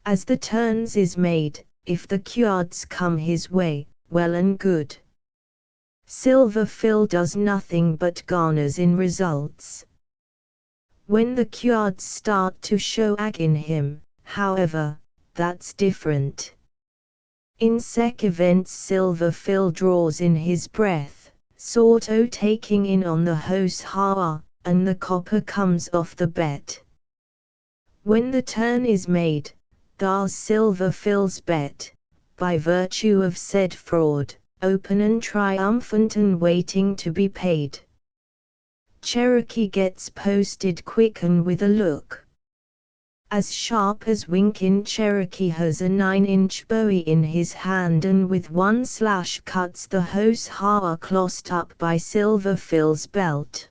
As the turns is made, if the cards come his way, well and good. Silver Phil does nothing but garners in results. When the cards start to show agin him, however, that's different. In sec events Silver Phil draws in his breath, sort-o taking in on the hose hawa, and the copper comes off the bet. When the turn is made, there's Silver Phil's bet, by virtue of said fraud, open and triumphant and waiting to be paid. Cherokee gets posted quick and with a look. As sharp as winking Cherokee has a 9-inch bowie in his hand and with one slash cuts the hose hawa clossed up by Silver Phil's belt.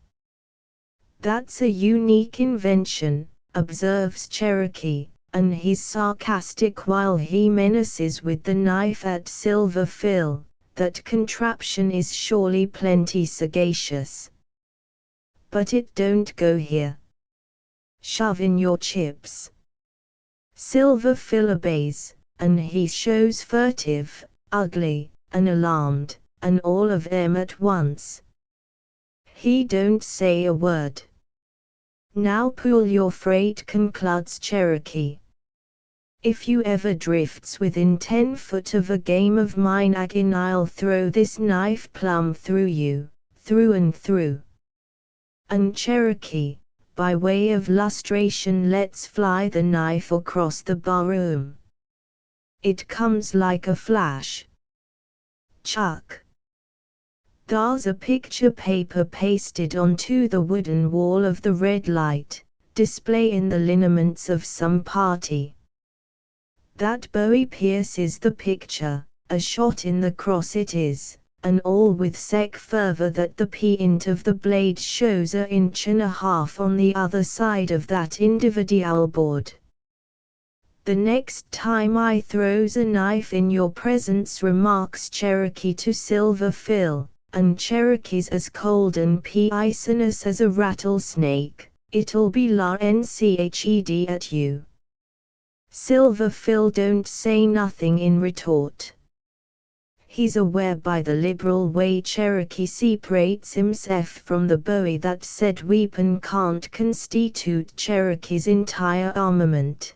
That's a unique invention, observes Cherokee, and he's sarcastic while he menaces with the knife at Silver Phil. That contraption is surely plenty sagacious. But it don't go here. Shove in your chips. Silver Phil obeys, and he shows furtive, ugly, and alarmed, and all of 'em at once. He don't say a word. Now pull your freight, concludes Cherokee. If you ever drifts within 10 foot of a game of mine agin, I'll throw this knife plumb through you, through and through. And Cherokee, by way of lustration, lets fly the knife across the barroom. It comes like a flash. Chuck. There's a picture paper pasted onto the wooden wall of the red light, displaying the lineaments of some party. That bowie pierces the picture, a shot in the cross it is, and all with sec fervor that the point of the blade shows a inch and a half on the other side of that individual board. The next time I throws a knife in your presence, remarks Cherokee to Silver Phil, and Cherokee's as cold and poisonous as a rattlesnake, it'll be la-nched at you. Silver Phil don't say nothing in retort. He's aware by the liberal way Cherokee separates himself from the bowie that said weapon can't constitute Cherokee's entire armament.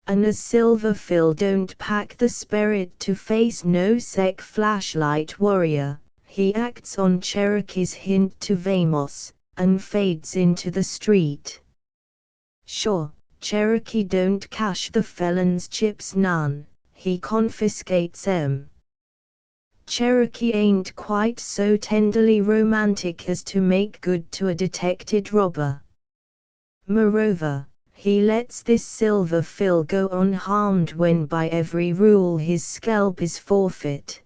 And as Silver Phil don't pack the spirit to face no sec flashlight warrior, he acts on Cherokee's hint to vamos, and fades into the street. Sure, Cherokee don't cash the felon's chips none, he confiscates 'em. Cherokee ain't quite so tenderly romantic as to make good to a detected robber. Moreover, he lets this Silver Phil go unharmed when by every rule his scalp is forfeit.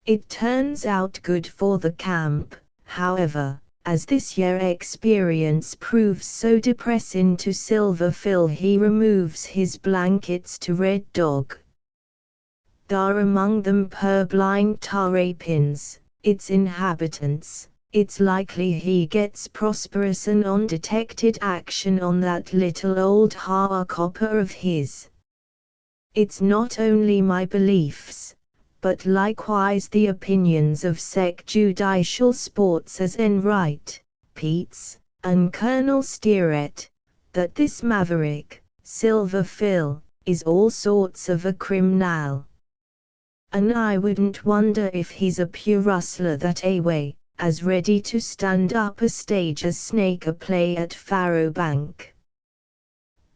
It turns out good for the camp, however, as this year experience proves so depressing to Silver Phil, he removes his blankets to Red Dog. There among them purblind tarrapins, its inhabitants. It's likely he gets prosperous and undetected action on that little old copper of his. It's not only my beliefs, but likewise the opinions of sec judicial sports as Enright, Peets, and Colonel Steeret, that this maverick, Silver Phil, is all sorts of a criminal. And I wouldn't wonder if he's a pure rustler that away, as ready to stand up a stage as snake a play at Faro Bank.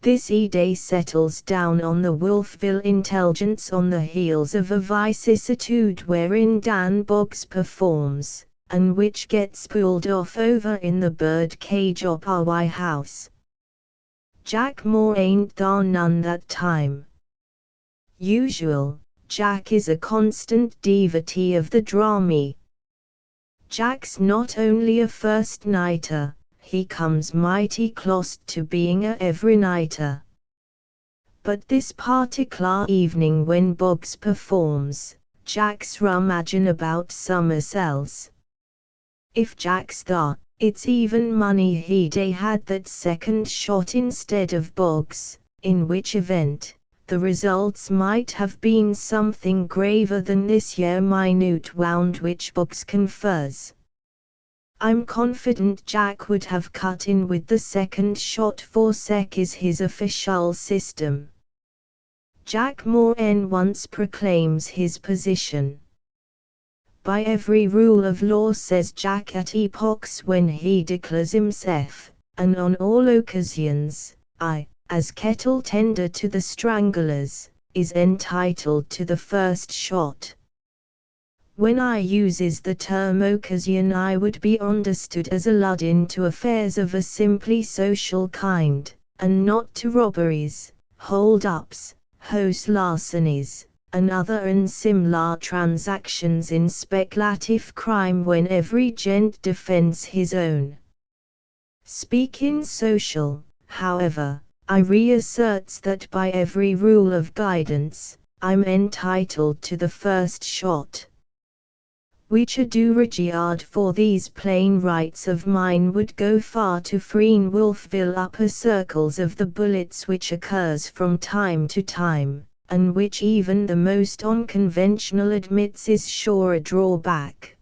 This E-Day settles down on the Wolfville intelligence on the heels of a vicissitude wherein Dan Boggs performs, and which gets pulled off over in the bird cage op our house. Jack Moore ain't there none that time. Usual, Jack is a constant devotee of the drama. Jack's not only a first nighter, he comes mighty close to being a every nighter. But this particular evening when Boggs performs, Jack's rummaging about somewhere else. If Jack's there, it's even money he'd had that second shot instead of Boggs, in which event, the results might have been something graver than this year minute wound which Boggs confers. I'm confident Jack would have cut in with the second shot, for sec is his official system. Jack Moore once proclaims his position. By every rule of law, says Jack, at epochs when he declares himself, and on all occasions, I, as kettle tender to the stranglers, is entitled to the first shot. When I uses the term occasion, I would be understood as alluding to affairs of a simply social kind, and not to robberies, hold-ups, house larcenies, and other and similar transactions in speculative crime when every gent defends his own. Speaking social, however, I reasserts that by every rule of guidance, I'm entitled to the first shot. Which a due regard for these plain rights of mine would go far to freeing Wolfville upper circles of the bullets which occurs from time to time, and which even the most unconventional admits is sure a drawback.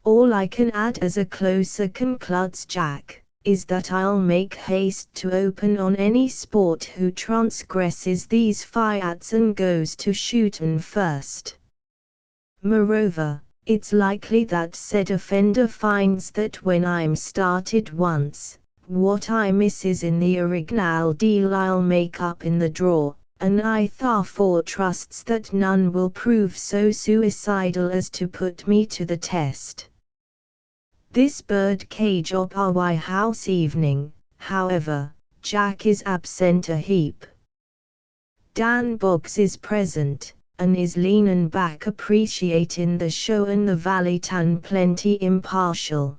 All I can add as a closer concludes Jack, is that I'll make haste to open on any sport who transgresses these fiats and goes to shootin' first. Moreover, it's likely that said offender finds that when I'm started once, what I misses in the original deal I'll make up in the draw, and I therefore trusts that none will prove so suicidal as to put me to the test. This bird cage op our house evening, however, Jack is absent a heap. Dan Boggs is present, and is leanin' back appreciatin' the show and the valley tan plenty impartial.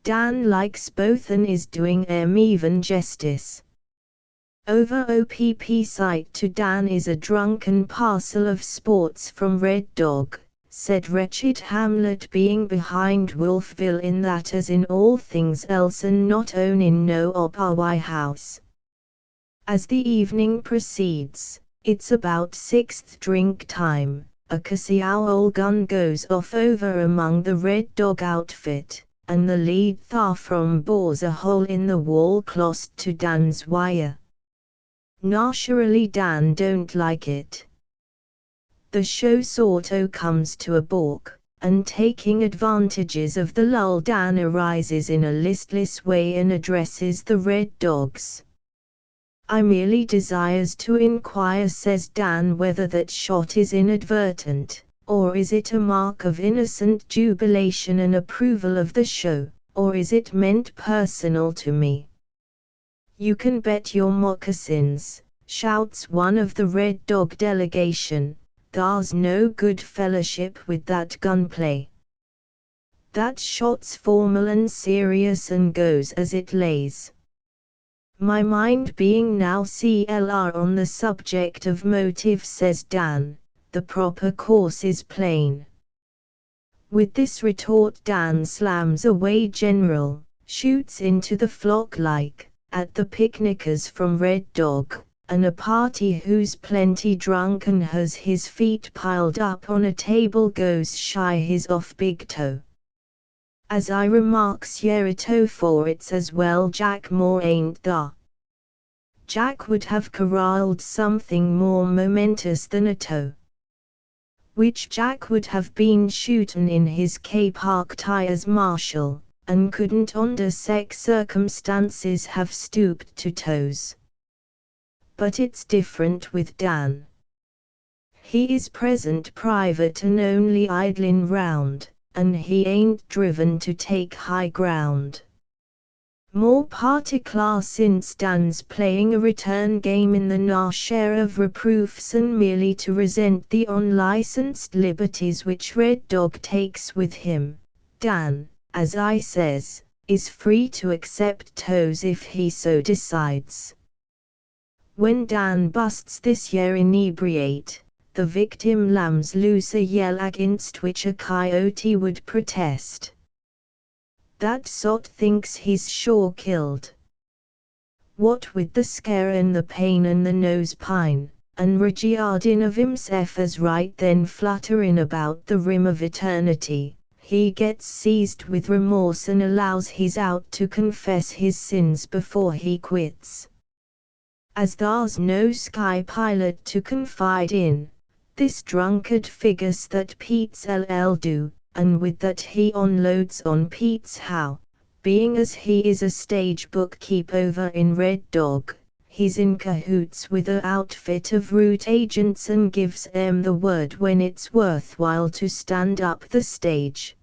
Dan likes both and is doing even justice. Over OPP sight to Dan is a drunken parcel of sports from Red Dog, said wretched Hamlet, being behind Wolfville in that as in all things else and not ownin' no op our house. As the evening proceeds, it's about sixth drink time, a Cassiowl gun goes off over among the Red Dog outfit, and the lead therefrom bores a hole in the wall close to Dan's wire. Naturally Dan don't like it. The show sorto comes to a balk, and taking advantages of the lull Dan arises in a listless way and addresses the Red Dogs. I merely desires to inquire, says Dan, whether that shot is inadvertent, or is it a mark of innocent jubilation and approval of the show, or is it meant personal to me? You can bet your moccasins, shouts one of the Red Dog delegation, there's no good fellowship with that gunplay. That shot's formal and serious and goes as it lays. My mind being now clear on the subject of motive, says Dan, the proper course is plain. With this retort Dan slams away general, shoots into the flock like, at the picnickers from Red Dog, and a party who's plenty drunk and has his feet piled up on a table goes shy his off big toe. As I remarks yerito, for it's as well Jack Moore ain't there. Jack would have corralled something more momentous than a toe. Which Jack would have been shootin' in his K-Park tie as marshal, and couldn't under sex circumstances have stooped to toes. But it's different with Dan. He is present private and only idlin' round, and he ain't driven to take high ground. More particular since Dan's playing a return game in the nar share of reproofs and merely to resent the unlicensed liberties which Red Dog takes with him. Dan, as I says, is free to accept toes if he so decides. When Dan busts this year inebriate, the victim lambs loose a yell against which a coyote would protest. That sot thinks he's sure killed. What with the scare and the pain and the nose pine, and regarding of himself as right then fluttering about the rim of eternity, he gets seized with remorse and allows he's out to confess his sins before he quits. As there's no sky pilot to confide in, this drunkard figures that Pete's LL do, and with that he unloads on Pete's how, being as he is a stage bookkeep over in Red Dog, he's in cahoots with a outfit of route agents and gives 'em the word when it's worthwhile to stand up the stage.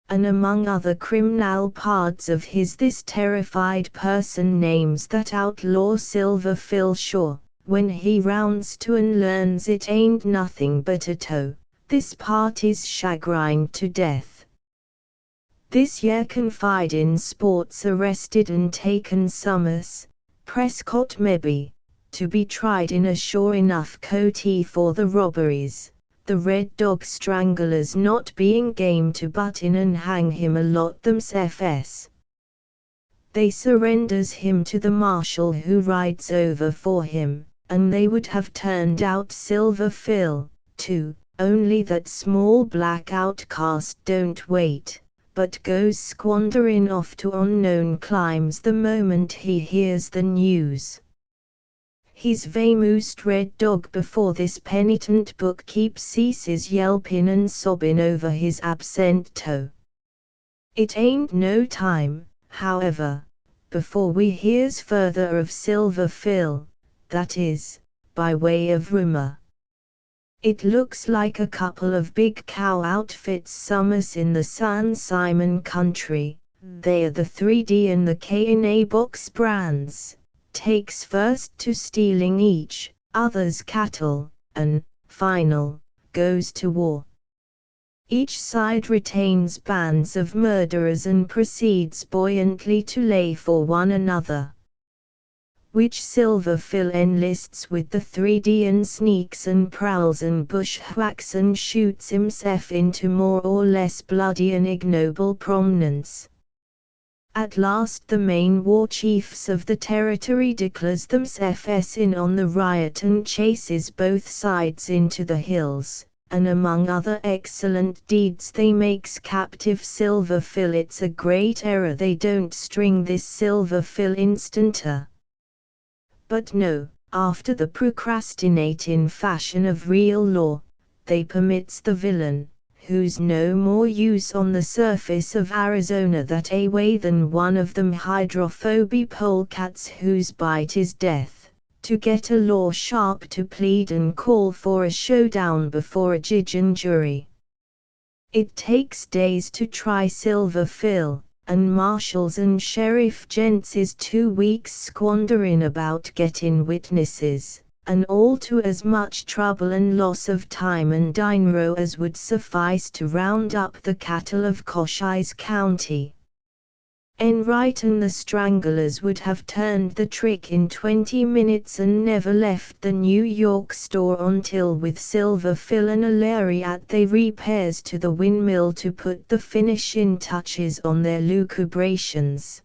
And among other criminal parts of his, this terrified person names that outlaw Silver Phil Shaw. When he rounds to and learns it ain't nothing but a toe, this party's chagrined to death. This year confidin' sports arrested and taken Summers, Prescott maybe, to be tried in a sure enough county for the robberies, the Red Dog stranglers not being game to butt in and hang him a lot themselves. They surrenders him to the marshal who rides over for him, and they would have turned out Silver Phil, too, only that small black outcast don't wait, but goes squandering off to unknown climes the moment he hears the news. His vamoosed red dog before this penitent bookkeep ceases yelping and sobbing over his absent toe. It ain't no time, however, before we hears further of Silver Phil, that is, by way of rumor. It looks like a couple of big cow outfits summers in the San Simon country, they are the 3D and the K&A box brands, takes first to stealing each other's cattle, and, final, goes to war. Each side retains bands of murderers and proceeds buoyantly to lay for one another. Which Silver Phil enlists with the 3D and sneaks and prowls and bushwhacks and shoots himself into more or less bloody and ignoble prominence. At last the main war chiefs of the territory declares themselves in on the riot and chases both sides into the hills, and among other excellent deeds they makes captive Silver Phil. It's a great error they don't string this Silver Phil instanter. But no, after the procrastinating fashion of real law, they permits the villain, who's no more use on the surface of Arizona that a way than one of them hydrophobe polecats whose bite is death, to get a law sharp to plead and call for a showdown before a judge and jury. It takes days to try Silver Phil, and marshals and sheriff gents is 2 weeks squandering about getting witnesses, and all to as much trouble and loss of time and dinero as would suffice to round up the cattle of Cochise County. Enright and the Stranglers would have turned the trick in 20 minutes and never left the New York store until with Silver Phil and a lariat they repairs to the windmill to put the finishing touches on their lucubrations.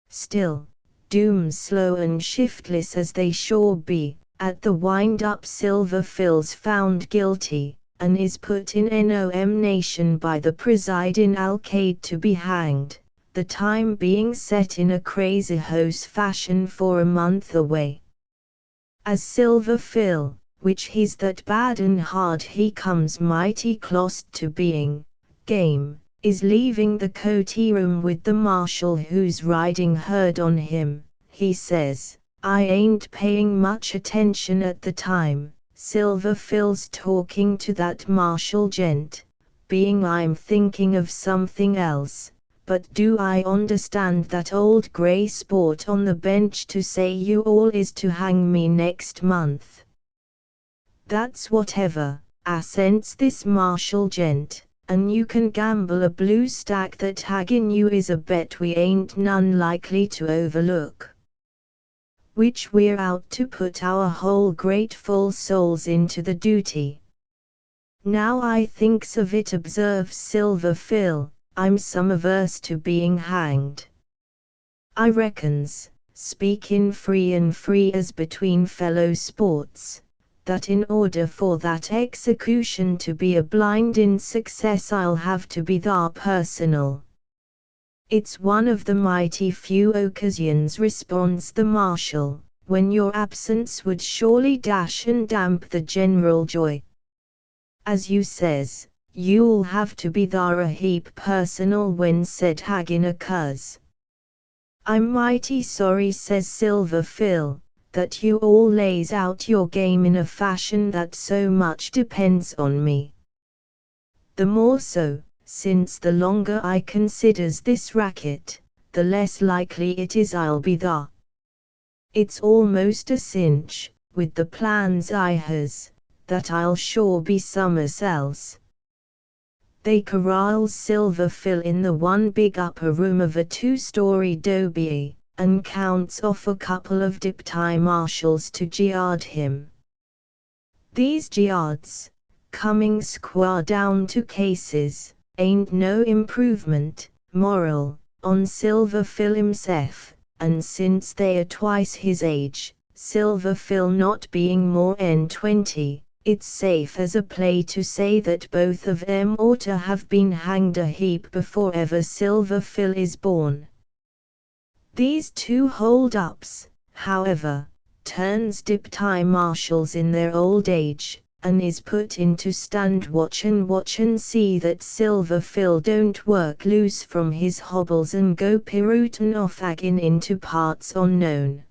Still, doomed slow and shiftless as they sure be, at the wind-up Silver Phil's found guilty, and is put in nomination by the presiding alcalde to be hanged, the time being set in a crazy house fashion for a month away. As Silver Phil, which he's that bad and hard he comes mighty close to being, game, is leaving the coty room with the marshal who's riding herd on him, he says, "I ain't paying much attention at the time, Silver Phil's talking to that marshal gent, being I'm thinking of something else. But do I understand that old grey sport on the bench to say you all is to hang me next month?" "That's whatever," assents this marshal gent, "and you can gamble a blue stack that hanging you is a bet we ain't none likely to overlook. Which we're out to put our whole grateful souls into the duty." "Now I thinks of it," observes Silver Phil, "I'm some averse to being hanged. I reckons, speaking free and free as between fellow sports, that in order for that execution to be a blinding success I'll have to be thar personal." "It's one of the mighty few occasions," responds the marshal, "when your absence would surely dash and damp the general joy. As you says, you'll have to be thar a heap personal when said haggin' occurs." "I'm mighty sorry," says Silver Phil, "that you all lays out your game in a fashion that so much depends on me. The more so, since the longer I considers this racket, the less likely it is I'll be thar. It's almost a cinch, with the plans I has, that I'll sure be some'ers else." They corrals Silver Phil in the one big upper room of a 2-story dobe, and counts off a couple of deputy marshals to guard him. These guards, coming square down to cases, ain't no improvement, moral, on Silver Phil himself, and since they are twice his age, Silver Phil not being more 'n 20, It's safe as a play to say that both of them ought to have been hanged a heap before ever Silver Phil is born. These two hold-ups, however, turns deputy marshals in their old age, and is put into stand watch and see that Silver Phil don't work loose from his hobbles and go pirootin' off agin into parts unknown.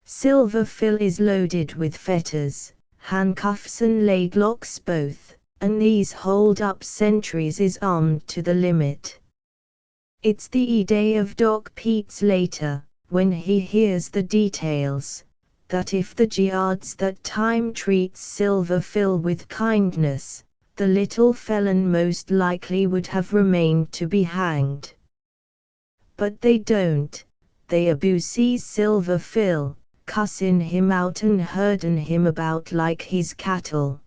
Silver Phil is loaded with fetters, handcuffs and leg locks both, and these hold-up sentries is armed to the limit. It's the E-day of Doc Pete's later, when he hears the details, that if the Giards that time treats Silver Phil with kindness, the little felon most likely would have remained to be hanged. But they don't, they abuses Silver Phil, cussin' him out and herdin' him about like his cattle.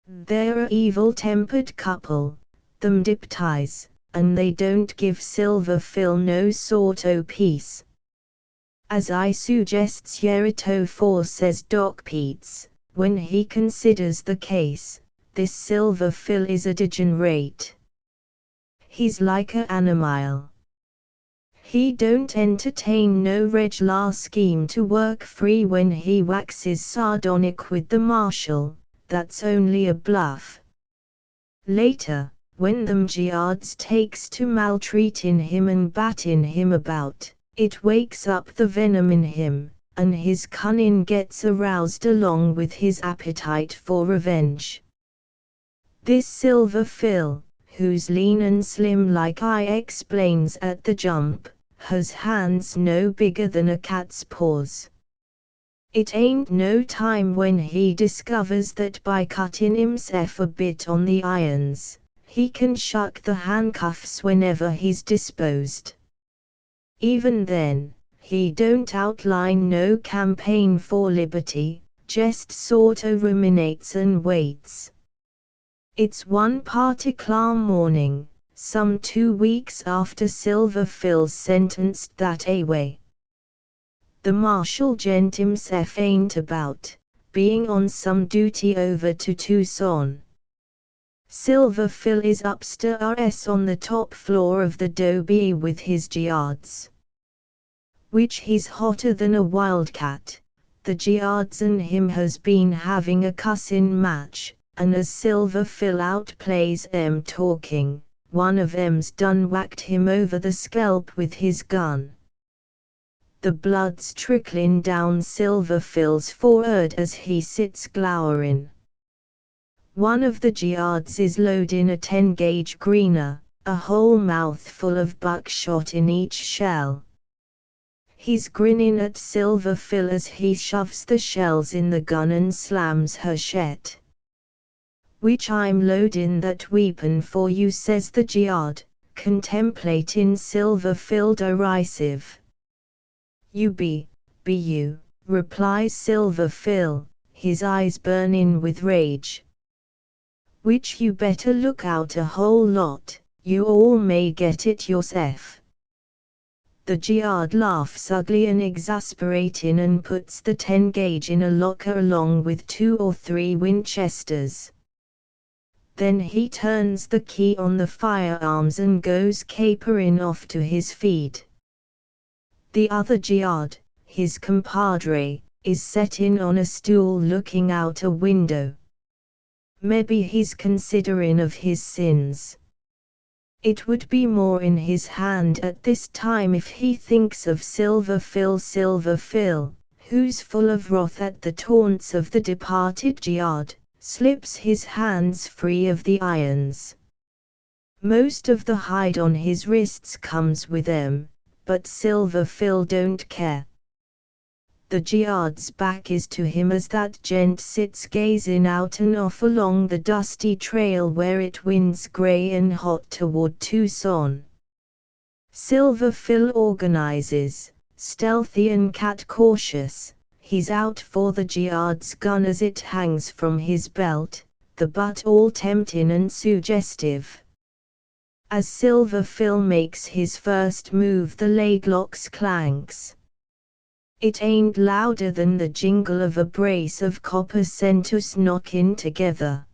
They're a evil-tempered couple, them deputies, and they don't give Silver Phil no sort o' peace. As I suggests heretofore, says Doc Peets, when he considers the case, this Silver Phil is a degenerate. He's like a animile. He don't entertain no reg'lar scheme to work free when he waxes sardonic with the marshal, that's only a bluff. Later, when them Giards takes to maltreatin' him and battin' him about, it wakes up the venom in him, and his cunning gets aroused along with his appetite for revenge. This Silver Phil, who's lean and slim like I explains at the jump, has hands no bigger than a cat's paws. It ain't no time when he discovers that by cutting himself a bit on the irons, he can shuck the handcuffs whenever he's disposed. Even then, he don't outline no campaign for liberty, just sorta ruminates and waits. It's one particular morning, some 2 weeks after Silver Phil's sentenced that away. The marshal gent himself ain't about, being on some duty over to Tucson. Silver Phil is upstairs on the top floor of the dobe with his Giards. Which he's hotter than a wildcat. The Giards and him has been having a cussin' match, and as Silver Phil outplays em talking, one of em's done whacked him over the scalp with his gun. The blood's tricklin' down Silver Phil's forehead as he sits glowerin'. One of the Giards is loadin' a 10-gauge greener, a whole mouthful of buckshot in each shell. He's grinnin' at Silver Phil as he shoves the shells in the gun and slams her shet. Which I'm loadin' that weapon for you, says the Giard, contemplatin' Silver Phil derisive. You be you, replies Silver Phil, his eyes burnin' with rage. Which you better look out a whole lot, you all may get it yourself. The Giard laughs ugly and exasperatin' and puts the 10-gauge in a locker along with 2 or 3 Winchesters. Then he turns the key on the firearms and goes caperin' off to his feet. The other Giard, his compadre, is settin' on a stool looking out a window. Maybe he's considerin' of his sins. It would be more in his hand at this time if he thinks of Silver Phil, who's full of wrath at the taunts of the departed Giard, slips his hands free of the irons. Most of the hide on his wrists comes with em, but Silver Phil don't care. The Giard's back is to him as that gent sits gazin' out and off along the dusty trail where it winds grey and hot toward Tucson. Silver Phil organizes, stealthy and cat-cautious, he's out for the Giard's gun as it hangs from his belt, the butt all temptin' and suggestive. As Silver Phil makes his first move, the leg locks clanks. It ain't louder than the jingle of a brace of copper centers knocking together.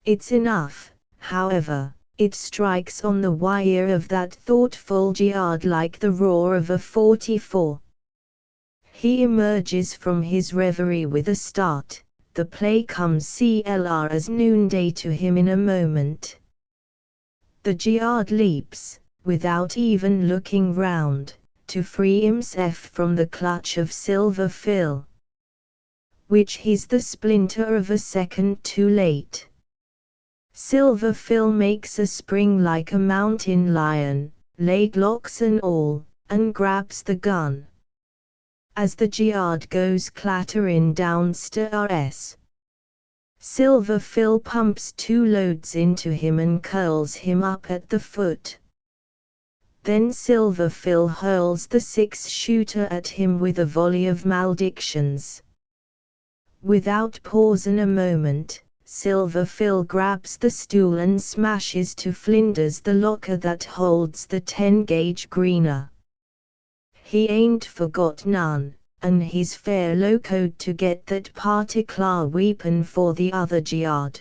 It's enough, however, it strikes on the wire of that thoughtful Giard like the roar of a 44. He emerges from his reverie with a start, the play comes clr as noonday to him in a moment. The Giard leaps, without even looking round, to free himself from the clutch of Silver Phil. Which he's the splinter of a second too late. Silver Phil makes a spring like a mountain lion, leg locks and all, and grabs the gun. As the Giard goes clattering downstairs, Silver Phil pumps 2 loads into him and curls him up at the foot. Then Silver Phil hurls the 6-shooter at him with a volley of maledictions. Without pausing a moment, Silver Phil grabs the stool and smashes to flinders the locker that holds the 10-gauge greener. He ain't forgot none, and he's fair locoed to get that particular weapon for the other Giard.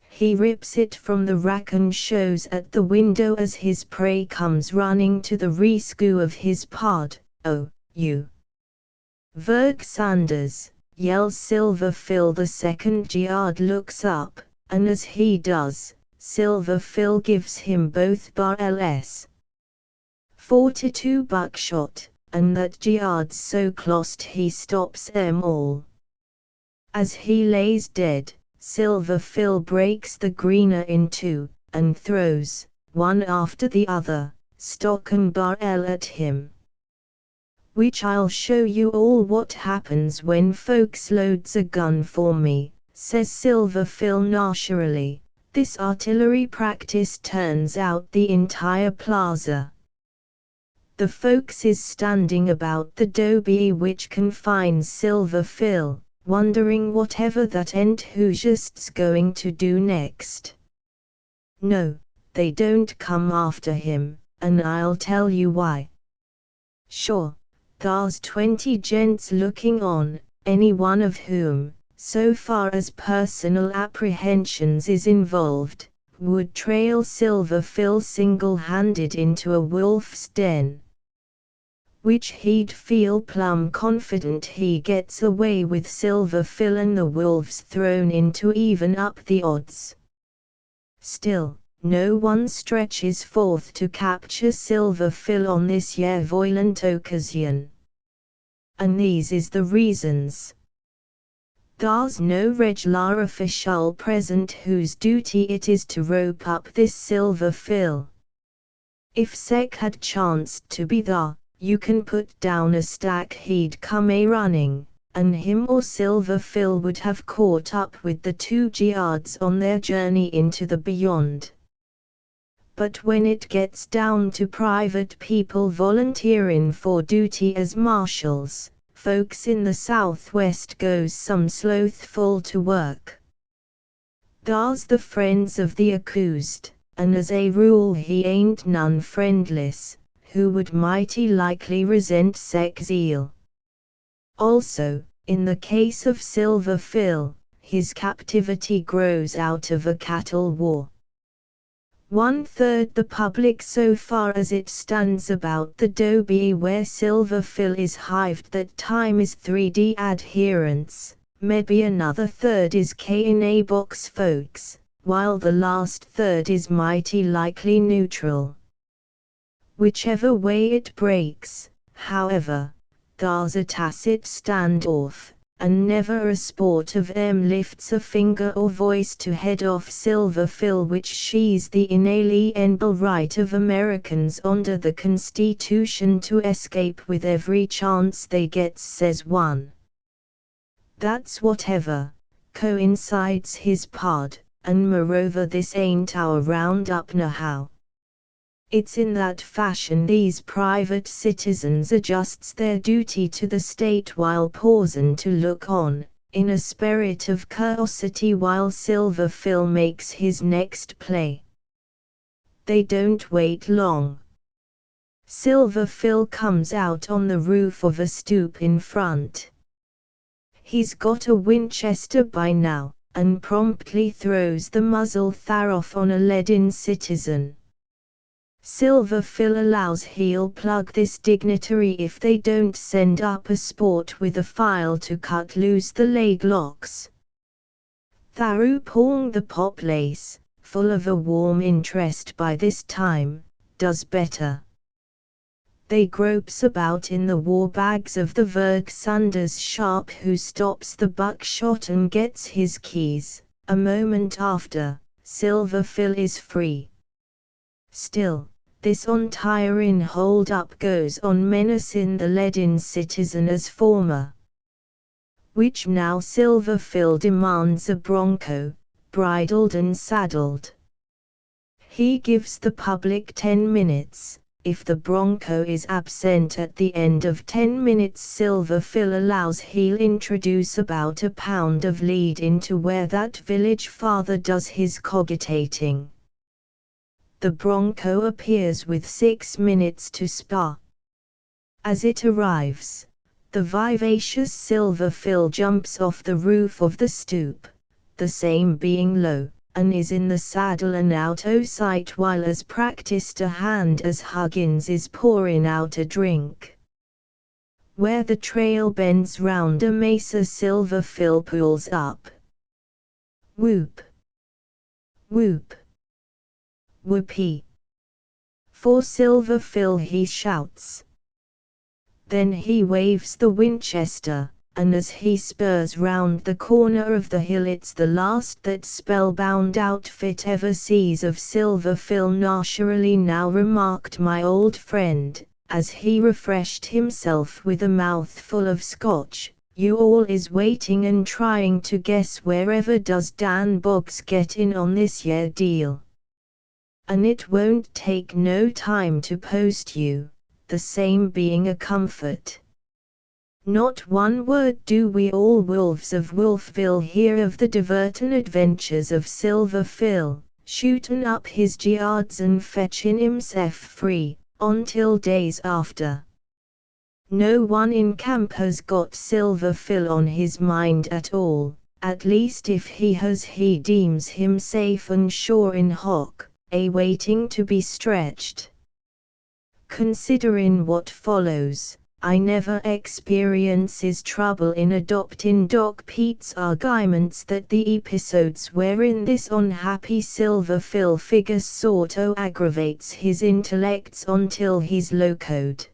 He rips it from the rack and shows at the window as his prey comes running to the rescue of his pod. "Oh, you Virg Sanders!" yells Silver Phil. The second Giard looks up, and as he does, Silver Phil gives him both barrels. 42 buckshot, and that Giard's so close he stops 'em all. As he lays dead, Silver Phil breaks the greener in 2, and throws, one after the other, stock and barrel at him. "Which I'll show you all what happens when folks loads a gun for me," says Silver Phil naturally. This artillery practice turns out the entire plaza. The folks is standing about the doby which confines Silver Phil, wondering whatever that enthusiast's going to do next. No, they don't come after him, and I'll tell you why. Sure, there's 20 gents looking on, any one of whom, so far as personal apprehensions is involved, would trail Silver Phil single-handed into a wolf's den. Which he'd feel plumb confident he gets away with Silver Phil and the wolves thrown in to even up the odds. Still, no one stretches forth to capture Silver Phil on this year violent occasion. And these is the reasons. There's no regular official present whose duty it is to rope up this Silver Phil. If Sec had chanced to be there, you can put down a stack he'd come a-running, and him or Silver Phil would have caught up with the 2 Giards on their journey into the beyond. But when it gets down to private people volunteering for duty as marshals, folks in the Southwest goes some slothful to work. There's the friends of the accused, and as a rule he ain't none friendless, who would mighty likely resent Sec zeal. Also, in the case of Silver Phil, his captivity grows out of a cattle war. 1/3 the public so far as it stands about the doby where Silver Phil is hived that time is 3D adherents, maybe another third is K&A box folks, while the last third is mighty likely neutral. Whichever way it breaks, however, there's a tacit standoff, and never a sport of 'em lifts a finger or voice to head off Silver Phil, which she's the inalienable right of Americans under the Constitution to escape with every chance they get, says one. That's whatever coincides his pod, and moreover this ain't our roundup nohow. It's in that fashion these private citizens adjusts their duty to the state while pausing to look on, in a spirit of curiosity while Silver Phil makes his next play. They don't wait long. Silver Phil comes out on the roof of a stoop in front. He's got a Winchester by now, and promptly throws the muzzle thereof on a leaden citizen. Silver Phil allows he'll plug this dignitary if they don't send up a sport with a file to cut loose the leg locks. Tharu pulling the pop lace, full of a warm interest by this time, does better. They gropes about in the war bags of the Vergsunders sharp, who stops the buckshot and gets his keys. A moment after, Silver Phil is free. Still, this untiring hold-up goes on menacing the leaden citizen as former. Which now Silver Phil demands a bronco, bridled and saddled. He gives the public 10 minutes. If the bronco is absent at the end of 10 minutes, Silver Phil allows he'll introduce about a pound of lead into where that village father does his cogitating. The bronco appears with 6 minutes to spare. As it arrives, the vivacious Silver Phil jumps off the roof of the stoop, the same being low, and is in the saddle and out o' sight while as practised a hand as Huggins is pouring out a drink. Where the trail bends round a mesa, Silver Phil pulls up. Whoop! Whoop! Whoopee! For Silver Phil he shouts. Then he waves the Winchester, and as he spurs round the corner of the hill, it's the last that spellbound outfit ever sees of Silver Phil. Naturally now, remarked my old friend, as he refreshed himself with a mouthful of scotch, you all is waiting and trying to guess wherever does Dan Boggs get in on this year deal. And it won't take no time to post you, the same being a comfort. Not one word do we all wolves of Wolfville hear of the divertin' adventures of Silver Phil, shootin' up his yards and fetchin' himself free, until days after. No one in camp has got Silver Phil on his mind at all, at least if he has, he deems him safe and sure in hock, waiting to be stretched. Considering what follows, I never experiences trouble in adopting Doc Pete's arguments that the episodes wherein this unhappy Silver Phil figure sorto aggravates his intellects until he's locoed.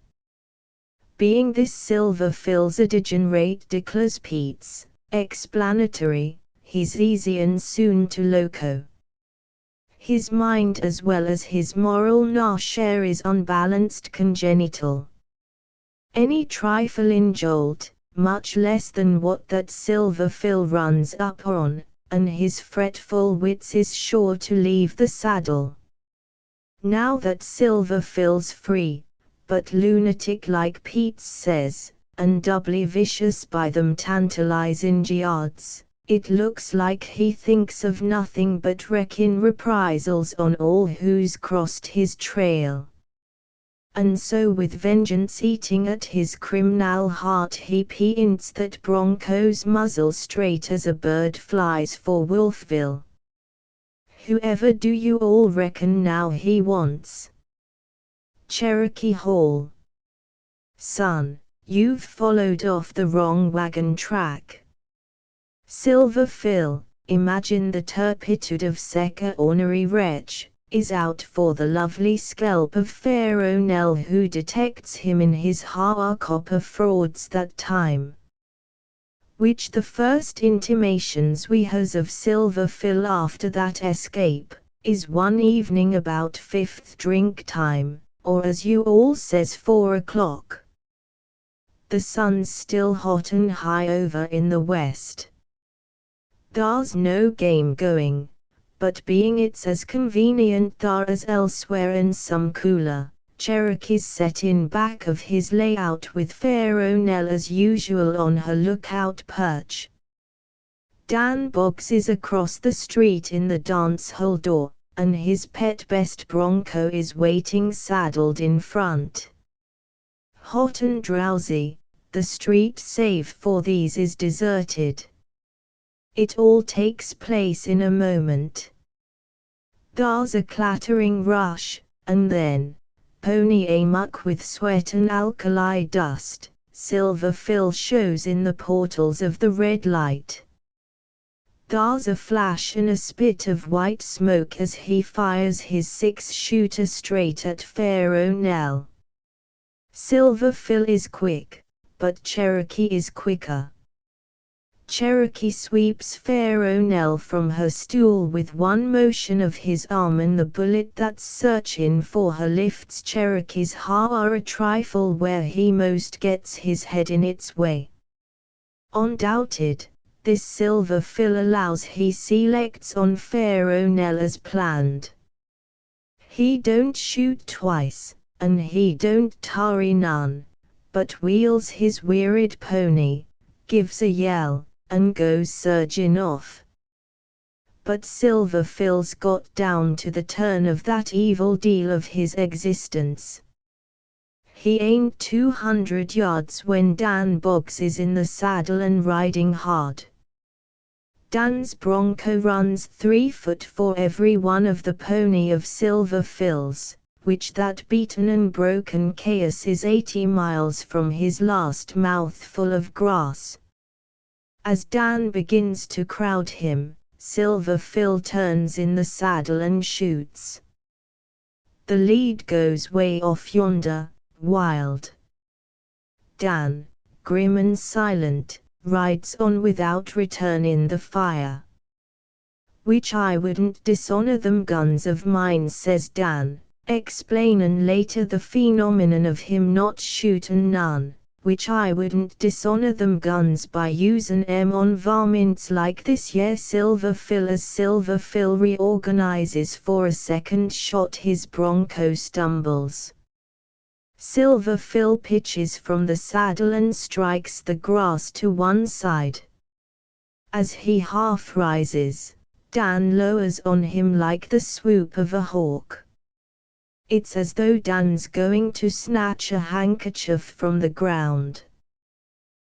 Being this Silver Phil's a degenerate declares Pete's explanatory, he's easy and soon to loco. His mind as well as his moral nature is unbalanced congenital. Any trifling jolt, much less than what that Silver Phil runs up on, and his fretful wits is sure to leave the saddle. Now that Silver Phil's free, but lunatic like Pete says, and doubly vicious by them tantalizing yards, it looks like he thinks of nothing but wreaking reprisals on all who's crossed his trail. And so with vengeance eating at his criminal heart, he paints that bronco's muzzle straight as a bird flies for Wolfville. Whoever do you all reckon now he wants? Cherokee Hall. Son, you've followed off the wrong wagon track. Silver Phil, imagine the turpitude of Seca ornery wretch, is out for the lovely scalp of Pharaoh Nell, who detects him in his hawa copper frauds that time. Which the first intimations we has of Silver Phil after that escape, is one evening about 5th drink time, or as you all says 4 o'clock. The sun's still hot and high over in the west. There's no game going, but being it's as convenient there as elsewhere and some cooler, Cherokee's set in back of his layout with Pharaoh Nell as usual on her lookout perch. Dan Boggs is across the street in the dance hall door, and his pet best bronco is waiting saddled in front. Hot and drowsy, the street save for these is deserted. It all takes place in a moment. There's a clattering rush, and then, pony amuck with sweat and alkali dust, Silver Phil shows in the portals of the red light. There's a flash and a spit of white smoke as he fires his 6-shooter straight at Pharaoh Nell. Silver Phil is quick, but Cherokee is quicker. Cherokee sweeps Pharaoh Nell from her stool with one motion of his arm, and the bullet that's searching for her lifts Cherokee's haw a trifle where he most gets his head in its way. Undoubted, this Silver Phil allows he selects on Pharaoh Nell as planned. He don't shoot twice, and he don't tarry none, but wheels his wearied pony, gives a yell, and goes surging off. But Silver Phil's got down to the turn of that evil deal of his existence. He ain't 200 yards when Dan Boggs is in the saddle and riding hard. Dan's bronco runs 3 foot for every one of the pony of Silver Phil's, which that beaten and broken chaos is 80 miles from his last mouthful of grass. As Dan begins to crowd him, Silver Phil turns in the saddle and shoots. The lead goes way off yonder, wild. Dan, grim and silent, rides on without returning the fire. Which I wouldn't dishonor them guns of mine, says Dan, explainin' later the phenomenon of him not shootin' none. Which I wouldn't dishonor them guns by usin' 'em on varmints like this yere Silver Phil. As Silver Phil reorganizes for a second shot, his bronco stumbles. Silver Phil pitches from the saddle and strikes the grass to one side. As he half rises, Dan lowers on him like the swoop of a hawk. It's as though Dan's going to snatch a handkerchief from the ground.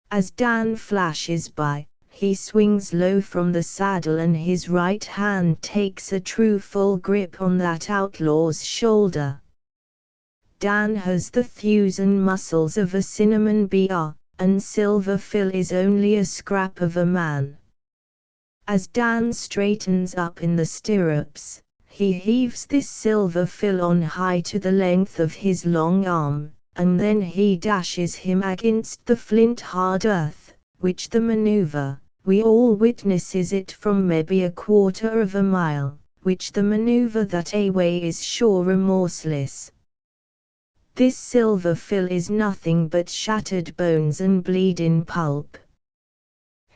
As Dan flashes by, he swings low from the saddle and his right hand takes a true full grip on that outlaw's shoulder. Dan has the thews and muscles of a cinnamon bear, and Silver Phil is only a scrap of a man. As Dan straightens up in the stirrups, he heaves this Silver Phil on high to the length of his long arm, and then he dashes him against the flint-hard earth, which the maneuver, we all witnesses it from maybe a quarter of a mile, which the maneuver that way is sure remorseless. This Silver Phil is nothing but shattered bones and bleeding pulp.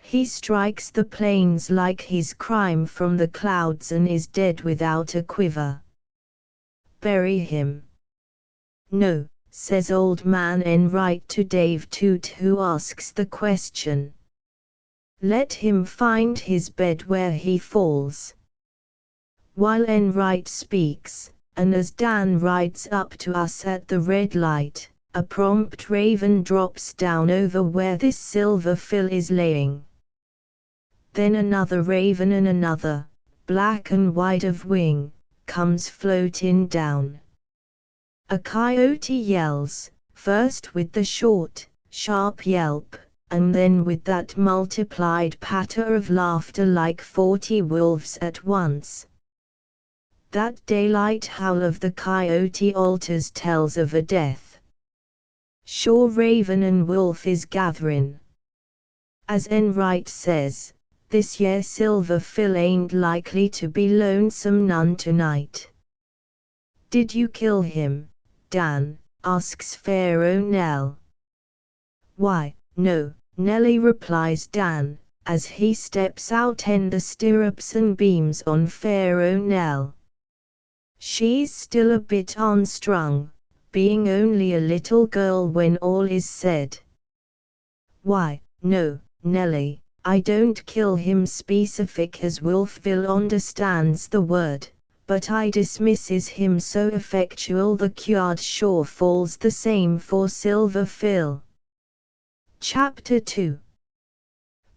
He strikes the plains like he's crime from the clouds and is dead without a quiver. Bury him. No, says old man Enright to Dave Toot, who asks the question. Let him find his bed where he falls. While Enright speaks, and as Dan rides up to us at the red light, a prompt raven drops down over where this Silver Phil is laying. Then another raven and another, black and white of wing, comes floating down. A coyote yells, first with the short, sharp yelp, and then with that multiplied patter of laughter like 40 wolves at once. That daylight howl of the coyote alters tells of a death. Sure raven and wolf is gathering. As Enright says, this yere Silver Phil ain't likely to be lonesome none tonight. Did you kill him, Dan? Asks Pharaoh Nell. Why, no, Nellie, replies Dan, as he steps out in the stirrups and beams on Pharaoh Nell. She's still a bit unstrung, being only a little girl when all is said. Why, no, Nellie, I don't kill him specific as Wolfville understands the word, but I dismisses him so effectual the cured sure falls the same for silver fill. Chapter 2.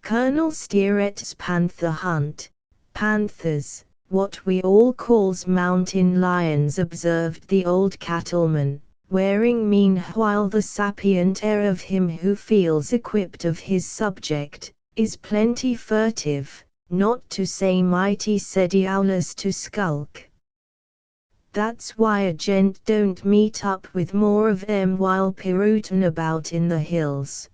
Colonel Steeret's Panther Hunt. Panthers, what we all calls mountain lions, observed the old cattleman, wearing meanwhile the sapient air of him who feels equipped of his subject, is plenty furtive, not to say mighty sedulous to skulk. That's why a gent don't meet up with more of 'em while pirootin' about in the hills.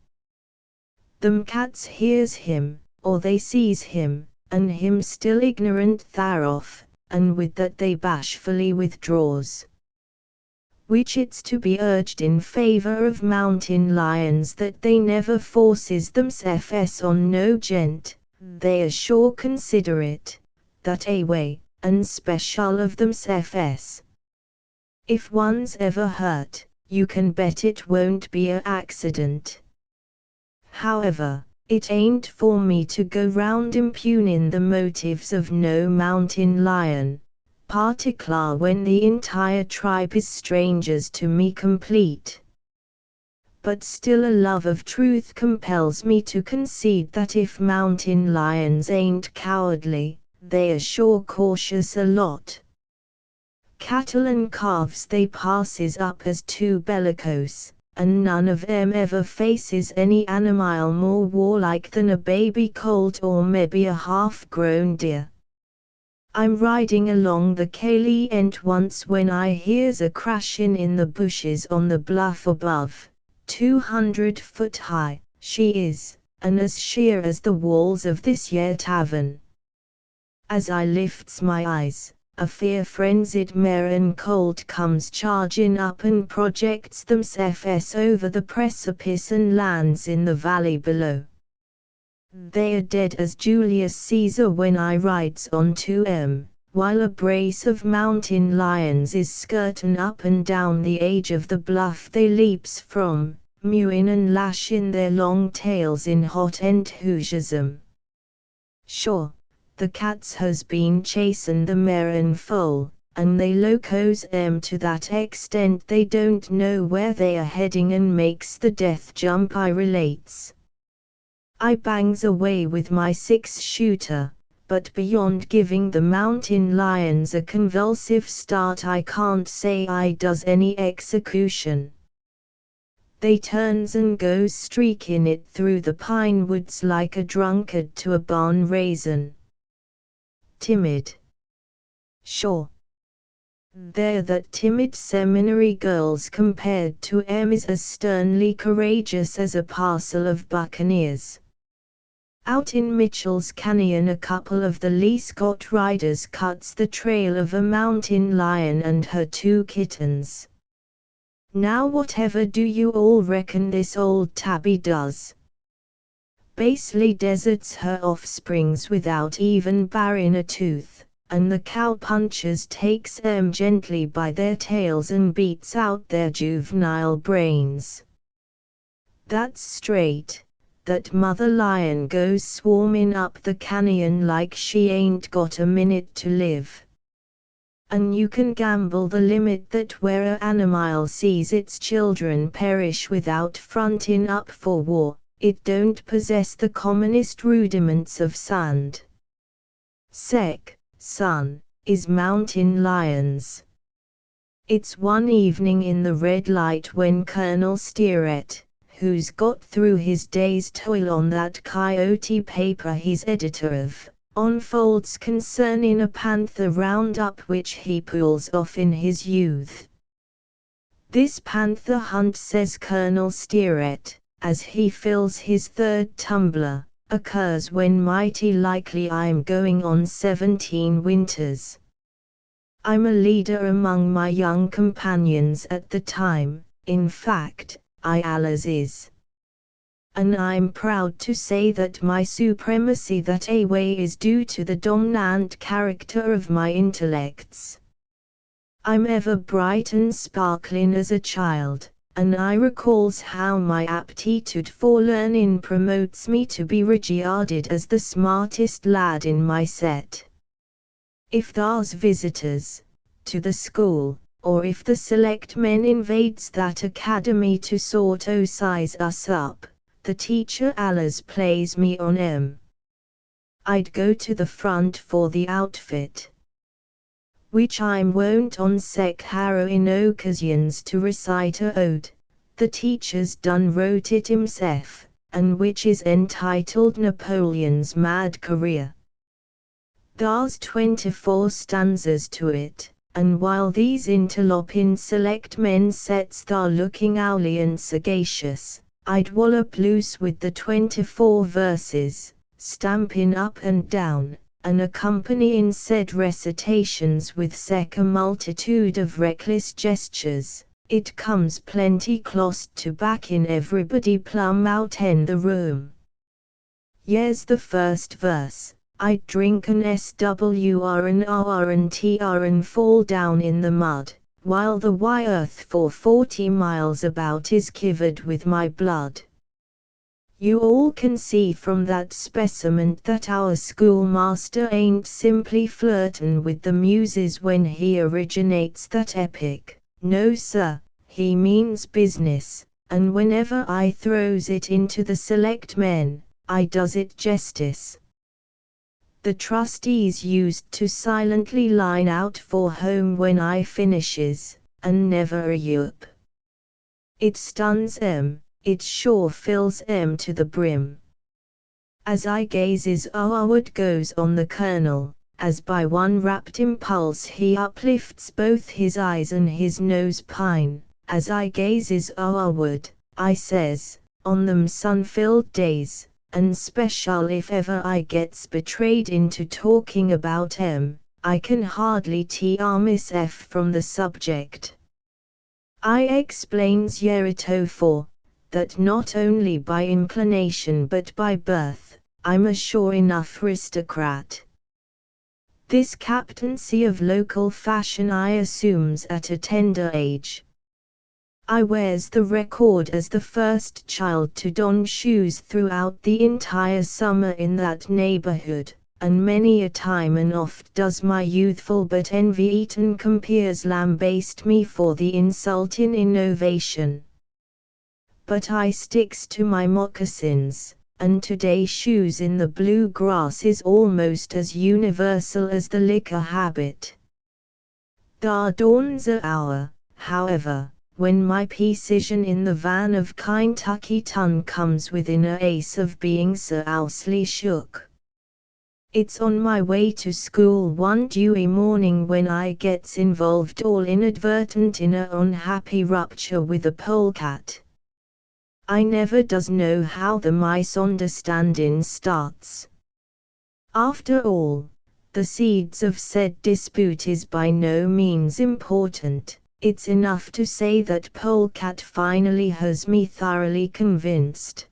Them cats hears him, or they sees him, and him still ignorant thereof, and with that they bashfully withdraws. Which it's to be urged in favour of mountain lions that they never forces themselves on no gent, they are sure considerate, that a way, and special of themselves. If one's ever hurt, you can bet it won't be a accident. However, it ain't for me to go round impugning the motives of no mountain lion, particular when the entire tribe is strangers to me complete. But still a love of truth compels me to concede that if mountain lions ain't cowardly, they are sure cautious a lot. Cattle and calves they passes up as too bellicose, and none of 'em ever faces any animal more warlike than a baby colt or maybe a half-grown deer. I'm riding along the Cayley end once when I hears a crashin' in the bushes on the bluff above, 200 foot high, she is, and as sheer as the walls of this yere tavern. As I lifts my eyes, a fear-frenzied mare and colt comes charging up and projects themselves over the precipice and lands in the valley below. They are dead as Julius Caesar when I rides on to 'em, while a brace of mountain lions is skirtin' up and down the edge of the bluff they leaps from, mewing and lashing their long tails in hot enthusiasm. Sure, the cats has been chasin' the mare and foal, and they locos 'em to that extent they don't know where they are heading and makes the death jump I relates. I bangs away with my 6-shooter, but beyond giving the mountain lions a convulsive start I can't say I does any execution. They turns and goes streaking it through the pine woods like a drunkard to a barn raisin. Timid. Sure. They're that timid seminary girls compared to 'em is as sternly courageous as a parcel of buccaneers. Out in Mitchell's Canyon a couple of the Lee Scott riders cuts the trail of a mountain lion and her 2 kittens. Now whatever do you all reckon this old tabby does? Basely deserts her offsprings without even baring a tooth, and the cowpunchers takes 'em gently by their tails and beats out their juvenile brains. That's straight, that mother lion goes swarming up the canyon like she ain't got a minute to live. And you can gamble the limit that where a animal sees its children perish without fronting up for war, it don't possess the commonest rudiments of sand. Son, is mountain lions. It's one evening in the red light when Colonel Steeret, who's got through his day's toil on that coyote paper he's editor of, unfolds concerning a panther roundup which he pulls off in his youth. This panther hunt, says Colonel Steeret, as he fills his 3rd tumbler, occurs when mighty likely I'm going on 17 winters. I'm a leader among my young companions at the time, in fact, I allers is. And I'm proud to say that my supremacy that a way is due to the dominant character of my intellects. I'm ever bright and sparkling as a child, and I recalls how my aptitude for learning promotes me to be regarded as the smartest lad in my set. If there's visitors to the school, or if the select men invades that academy to sort o size us up, the teacher allers plays me on 'em. I'd go to the front for the outfit, which I'm wont on sec harrowin' occasions to recite a ode, the teacher's done wrote it himself, and which is entitled Napoleon's Mad Career. There's 24 stanzas to it, and while these interlopin' select men sets thar looking owly and sagacious, I'd wallop loose with the 24 verses, stampin' up and down, and accompanying said recitations with a multitude of reckless gestures. It comes plenty close to backin' everybody plumb out in the room. Here's the first verse. I'd drink an SWR and RR and TR and fall down in the mud, while the earth for 40 miles about is kivered with my blood. You all can see from that specimen that our schoolmaster ain't simply flirtin' with the muses when he originates that epic. No sir, he means business, and whenever I throws it into the select men, I does it justice. The trustees used to silently line out for home when I finishes, and never a yup. It stuns 'em. It sure fills 'em to the brim. As I gazes o'erward goes on the colonel, as by one rapt impulse he uplifts both his eyes and his nose pine. As I gazes o'erward, I says, on them sun-filled days, and special if ever I gets betrayed into talking about 'em, I can hardly tear myself from the subject. I explains heretofore, that not only by inclination but by birth, I'm a sure enough aristocrat. This captaincy of local fashion I assumes at a tender age. I wears the record as the first child to don shoes throughout the entire summer in that neighborhood, and many a time and oft does my youthful but envy-eaten compeers lambaste me for the insulting innovation. But I sticks to my moccasins, and today shoes in the blue grass is almost as universal as the liquor habit. There dawns a hour, however, when my precision in the van of Kentucky ton comes within a ace of being so ousely shook. It's on my way to school one dewy morning when I gets involved all inadvertent in a unhappy rupture with a polecat. I never does know how the misunderstanding starts. After all, the seeds of said dispute is by no means important. It's enough to say that polecat finally has me thoroughly convinced.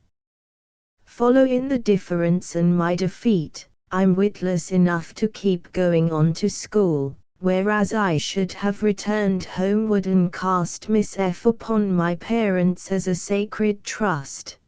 Following the difference and my defeat, I'm witless enough to keep going on to school, whereas I should have returned homeward and cast myself upon my parents as a sacred trust.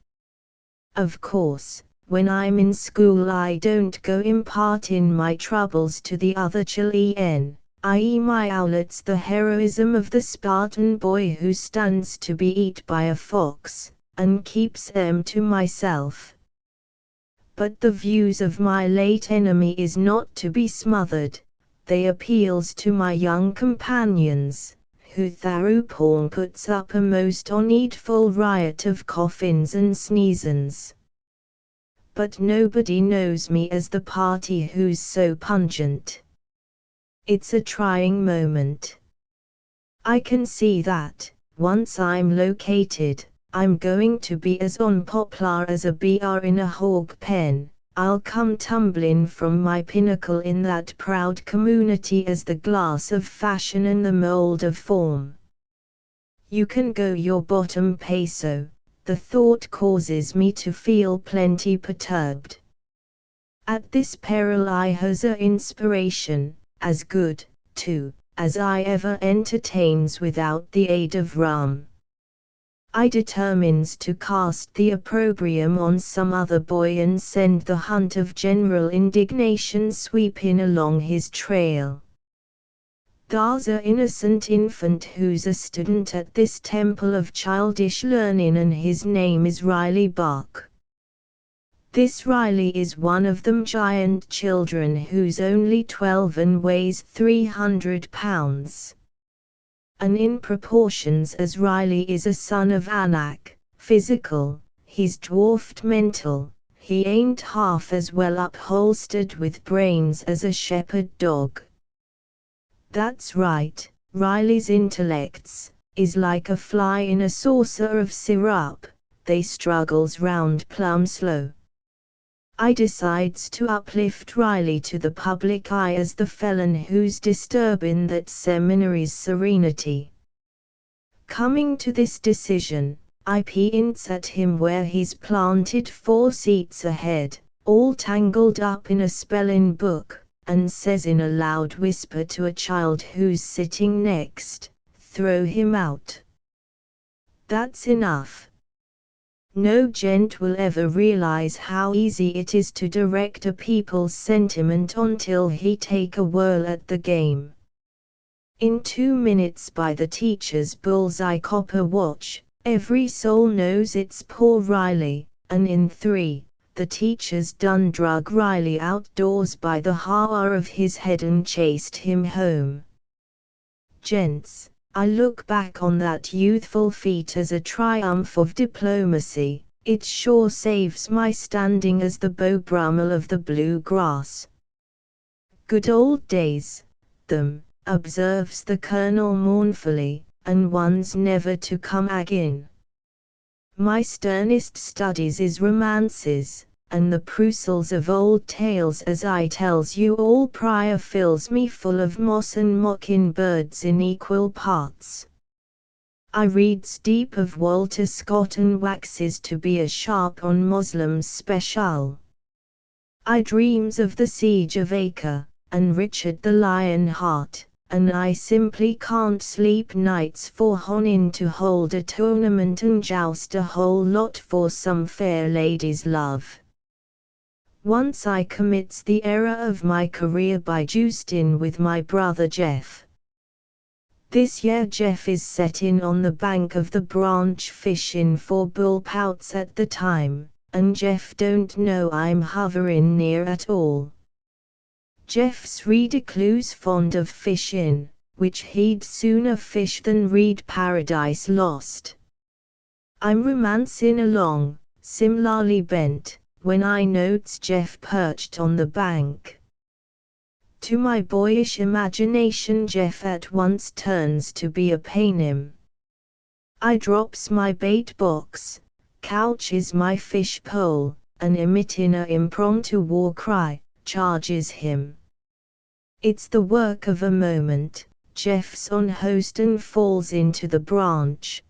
Of course, when I'm in school I don't go imparting my troubles to the other children, i.e. my owlets, the heroism of the Spartan boy who stands to be eat by a fox, and keeps them to myself. But the views of my late enemy is not to be smothered. They appeals to my young companions, who thereupon puts up a most unneedful riot of coffins and sneezins. But nobody knows me as the party who's so pungent. It's a trying moment. I can see that, once I'm located, I'm going to be as unpopular as a bear in a hog pen. I'll come tumbling from my pinnacle in that proud community as the glass of fashion and the mold of form. You can go your bottom peso. The thought causes me to feel plenty perturbed. At this peril I has a inspiration, as good, too, as I ever entertains without the aid of rum. I determines to cast the opprobrium on some other boy and send the hunt of general indignation sweeping along his trail. There's a innocent infant who's a student at this temple of childish learning, and his name is Riley Buck. This Riley is one of them giant children who's only 12 and weighs 300 pounds. And in proportions as Riley is a son of Anak, physical, he's dwarfed mental. He ain't half as well upholstered with brains as a shepherd dog. That's right, Riley's intellects is like a fly in a saucer of syrup, they struggles round plumb slow. I decides to uplift Riley to the public eye as the felon who's disturbing that seminary's serenity. Coming to this decision, I peeints at him where he's planted 4 seats ahead, all tangled up in a spelling book, and says in a loud whisper to a child who's sitting next, "Throw him out." That's enough. No gent will ever realize how easy it is to direct a people's sentiment until he take a whirl at the game. In 2 minutes by the teacher's bullseye copper watch, every soul knows it's poor Riley, and in 3, the teacher's done drug Riley outdoors by the hair of his head and chased him home. Gents, I look back on that youthful feat as a triumph of diplomacy. It sure saves my standing as the Beau Brummel of the bluegrass. Good old days, them, observes the colonel mournfully, and one's never to come again. My sternest studies is romances, and the prusels of old tales as I tells you all prior fills me full of moss and mockingbirds in equal parts. I reads deep of Walter Scott and waxes to be a sharp on Moslem's special. I dreams of the Siege of Acre, and Richard the Lionheart, and I simply can't sleep nights for honin to hold a tournament and joust a whole lot for some fair lady's love. Once I commits the error of my career by jousting with my brother Jeff. This year Jeff is setting on the bank of the branch fishing for bullpouts at the time, and Jeff don't know I'm hovering near at all. Jeff's ridiculous fond of fishin', which he'd sooner fish than read Paradise Lost. I'm romancing along, similarly bent, when I notes Jeff perched on the bank. To my boyish imagination Jeff at once turns to be a painim. I drops my bait box, couches my fish pole, and emitting a impromptu war cry, charges him. It's the work of a moment, Jeff's on host and falls into the branch.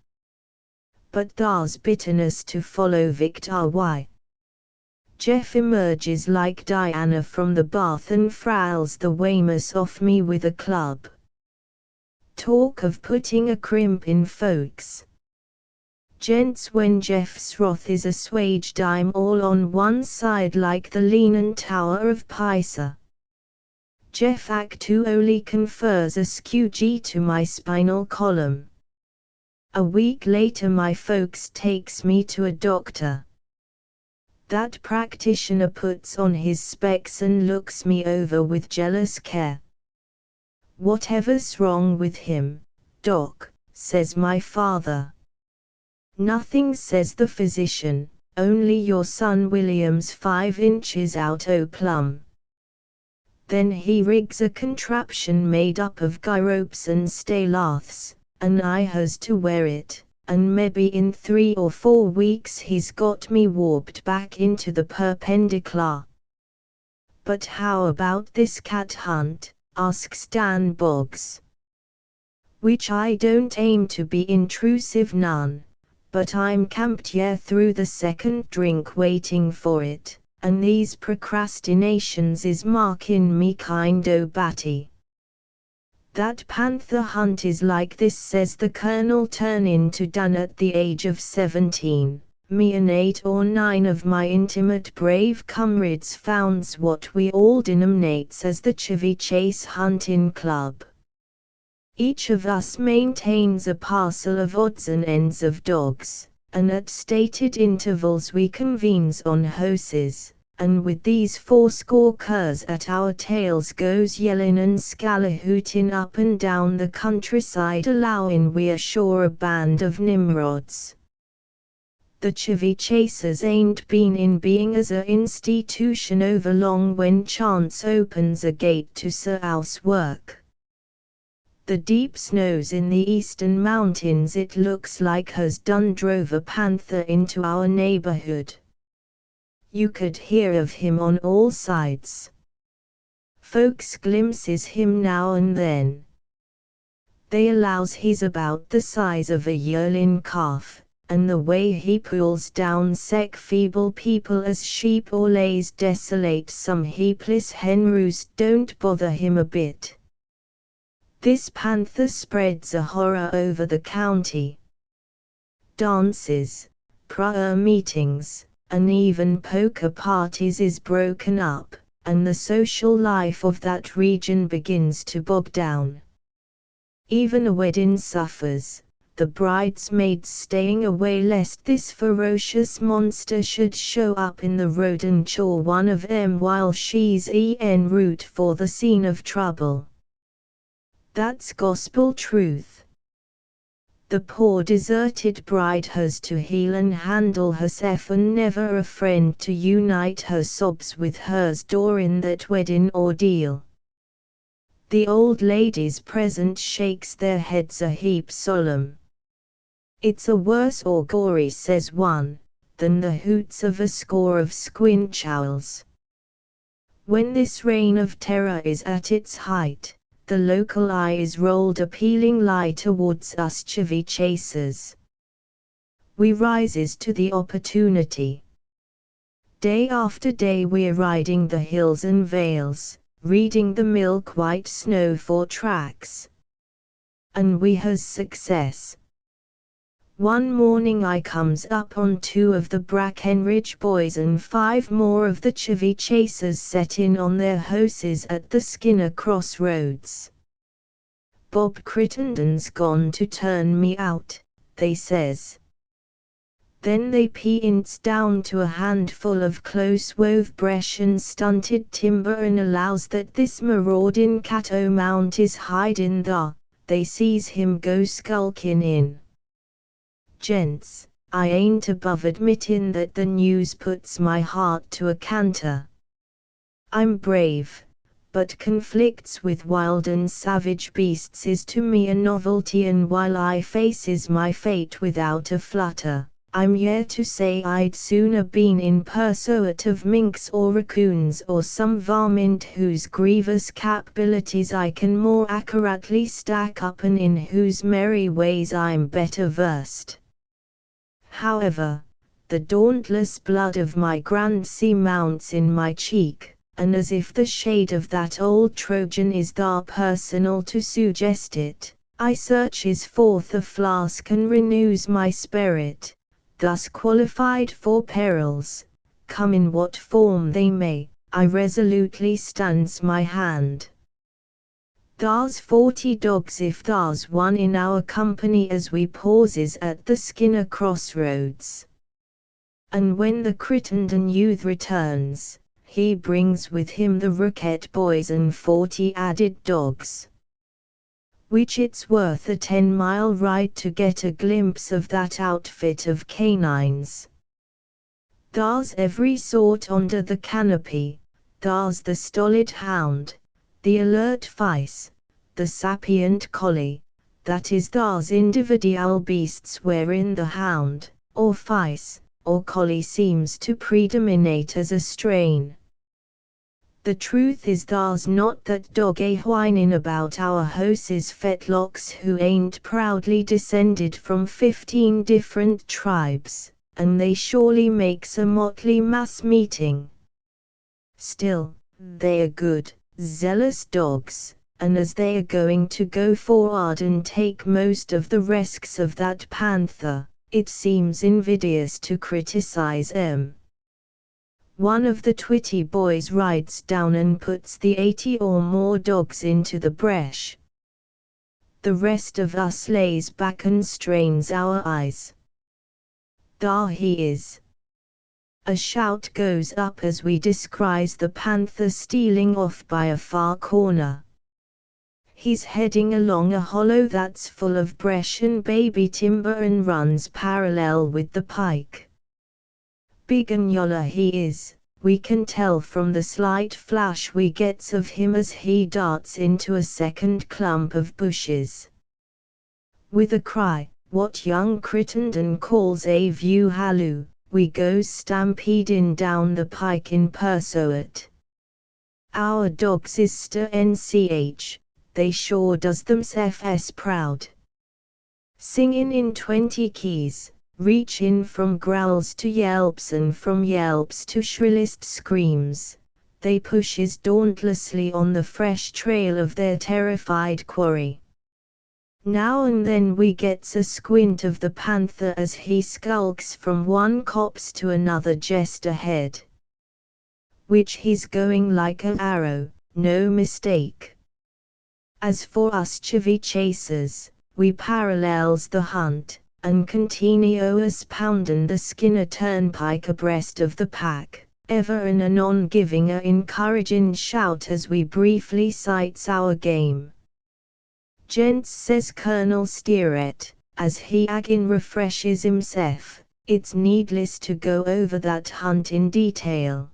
But there's bitterness to follow Victor Y. Jeff emerges like Diana from the bath and frowls the Weymouth off me with a club. Talk of putting a crimp in folks. Gents, when Jeff's wrath is assuaged I'm all on one side like the Leanan Tower of Pisa. Jeff actually confers a skew to my spinal column. A week later my folks takes me to a doctor. That practitioner puts on his specs and looks me over with jealous care. "Whatever's wrong with him, Doc?" says my father. "Nothing," says the physician, "only your son William's 5 inches out o' plumb." Then he rigs a contraption made up of guy ropes and stay laths, and I has to wear it, and maybe in 3 or 4 weeks he's got me warped back into the perpendicular. "But how about this cat hunt?" asks Dan Boggs. "Which I don't aim to be intrusive none, but I'm camped here through the second drink waiting for it, and these procrastinations is marking me kind o' batty." That panther hunt is like this, says the colonel, turning to Dan. At the age of 17, me and 8 or 9 of my intimate brave comrades founds what we all denominates as the Chivy Chase Hunting Club. Each of us maintains a parcel of odds and ends of dogs, and at stated intervals we convenes on hosses, and with these 80 curs at our tails goes yelling and scalahooting up and down the countryside, allowing we are sure a band of Nimrods. The Chivy Chasers ain't been in being as a institution over long when chance opens a gate to Sir Al's work. The deep snows in the eastern mountains, it looks like, has done drove a panther into our neighborhood. You could hear of him on all sides. Folks glimpses him now and then. They allows he's about the size of a yearling calf, and the way he pulls down sick feeble people as sheep or lays desolate some heapless hen roost don't bother him a bit. This panther spreads a horror over the county. Dances, prayer meetings, and even poker parties is broken up, and the social life of that region begins to bog down. Even a wedding suffers, the bridesmaids staying away lest this ferocious monster should show up in the road and chaw one of them while she's en route for the scene of trouble. That's gospel truth. The poor deserted bride has to heal and handle herself, and never a friend to unite her sobs with hers during that wedding ordeal. The old ladies present shakes their heads a heap solemn. It's a worse augury, says one, than the hoots of a score of squinchowls. When this reign of terror is at its height, the local eye is rolled appealingly towards us Chivy Chasers. We rises to the opportunity. Day after day we're riding the hills and vales, reading the milk-white snow for tracks. And we has success. One morning I comes up on 2 of the Brackenridge boys and 5 more of the Chivy Chasers setting on their hosses at the Skinner Crossroads. Bob Crittenden's gone to turn me out, they says. Then they pints down to a handful of close-wove brush and stunted timber and allows that this marauding catamount is hiding there. They sees him go skulking in. Gents, I ain't above admitting that the news puts my heart to a canter. I'm brave, but conflicts with wild and savage beasts is to me a novelty, and while I faces my fate without a flutter, I'm here to say I'd sooner been in pursuit of minks or raccoons or some varmint whose grievous capabilities I can more accurately stack up and in whose merry ways I'm better versed. However, the dauntless blood of my grandsire mounts in my cheek, and as if the shade of that old Trojan is there personal to suggest it, I searches forth a flask and renews my spirit, thus qualified for perils, come in what form they may, I resolutely stands my hand. There's 40 dogs if there's one in our company as we pauses at the Skinner Crossroads. And when the Crittenden youth returns, he brings with him the Roquette boys and 40 added dogs. Which it's worth a 10-mile ride to get a glimpse of that outfit of canines. There's every sort under the canopy. There's the stolid hound, the alert Fice, the sapient collie, that is there's individual beasts wherein the hound, or Fice, or collie seems to predominate as a strain. The truth is there's not that dog a whining about our hosses fetlocks who ain't proudly descended from 15 different tribes, and they surely makes a motley mass meeting. Still, they are good, zealous dogs, and as they are going to go forward and take most of the risks of that panther, it seems invidious to criticize them. One of the twitty boys rides down and puts the 80 or more dogs into the bresh. The rest of us lays back and strains our eyes. There he is! A shout goes up as we descries the panther stealing off by a far corner. He's heading along a hollow that's full of bresh and baby timber and runs parallel with the pike. Big and yaller he is, we can tell from the slight flash we gets of him as he darts into a second clump of bushes. With a cry, what young Crittenden calls a view halloo, we goes stampeding down the pike in pursuit. Our dogs is stir nch, they sure does themselves proud. Singing in 20 keys, reaching from growls to yelps and from yelps to shrillest screams, they pushes dauntlessly on the fresh trail of their terrified quarry. Now and then we gets a squint of the panther as he skulks from one copse to another just ahead. Which he's going like an arrow, no mistake. As for us chivvy chasers, we parallels the hunt, and continuous poundin' the Skinner Turnpike abreast of the pack, ever and anon giving a encouraging shout as we briefly sights our game. Gents, says Colonel Steeret, as he agin refreshes himself, it's needless to go over that hunt in detail.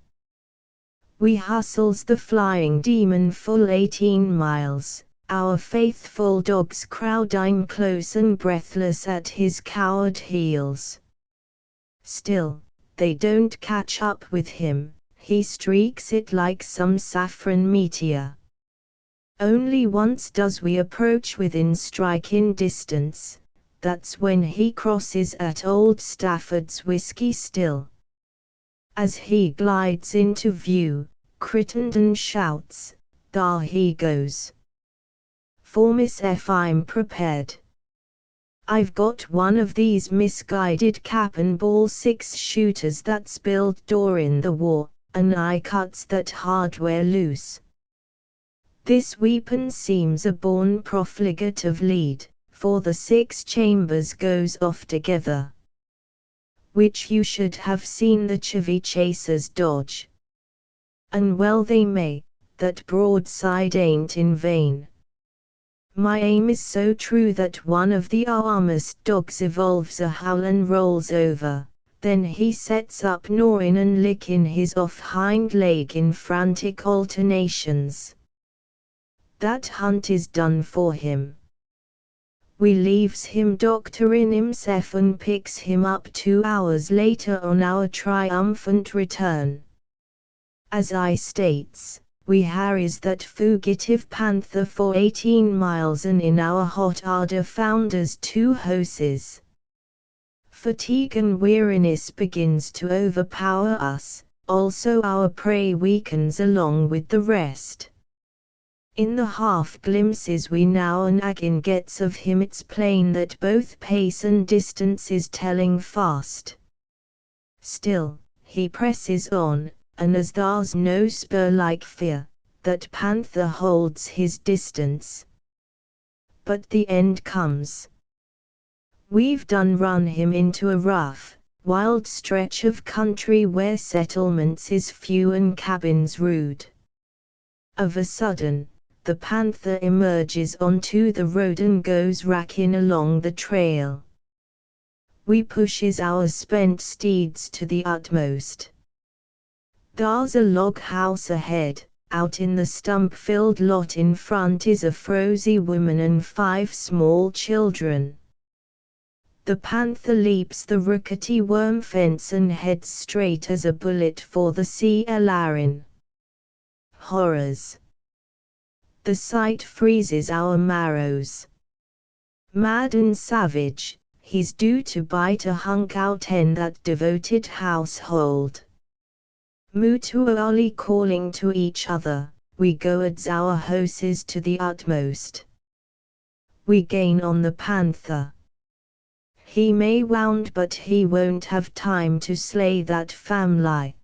We hustles the flying demon full 18 miles. Our faithful dogs crowding close and breathless at his coward heels. Still, they don't catch up with him, he streaks it like some saffron meteor. Only once does we approach within striking distance, that's when he crosses at Old Stafford's whiskey still. As he glides into view, Crittenden shouts, "There he goes! For Miss F I'm prepared. I've got one of these misguided cap and ball 6-shooters that's built during the war, and I cuts that hardware loose. This weapon seems a born profligate of lead, for the 6 chambers goes off together. Which you should have seen the chivvy chasers dodge. And well they may, that broadside ain't in vain. My aim is so true that one of the armest dogs evolves a howl and rolls over, then he sets up gnawing and licking his off hind leg in frantic alternations. That hunt is done for him. We leaves him doctoring himself and picks him up 2 hours later on our triumphant return. As I states, we harries that fugitive panther for 18 miles and in our hot ardor found us 2 horses. Fatigue and weariness begins to overpower us, also our prey weakens along with the rest. In the half glimpses we now and again gets of him it's plain that both pace and distance is telling fast. Still, he presses on, and as there's no spur like fear, that panther holds his distance. But the end comes. We've done run him into a rough, wild stretch of country where settlements is few and cabins rude. Of a sudden, the panther emerges onto the road and goes racking along the trail. We pushes our spent steeds to the utmost. There's a log house ahead, out in the stump-filled lot in front is a frowsy woman and 5 small children. The panther leaps the rickety worm fence and heads straight as a bullet for the CLRN. Horrors! The sight freezes our marrows. Mad and savage, he's due to bite a hunk out in that devoted household. Mutually calling to each other, we goads our horses to the utmost. We gain on the panther. He may wound, but he won't have time to slay that family.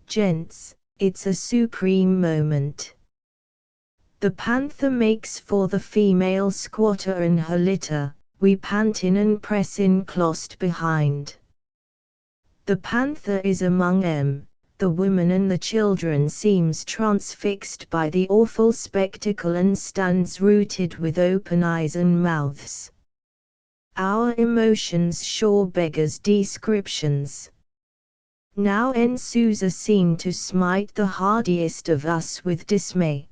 Gents, it's a supreme moment. The panther makes for the female squatter and her litter, we pant in and press in close behind. The panther is among 'em, the women and the children seems transfixed by the awful spectacle and stands rooted with open eyes and mouths. Our emotions sure beggars descriptions. Now ensues a scene to smite the hardiest of us with dismay.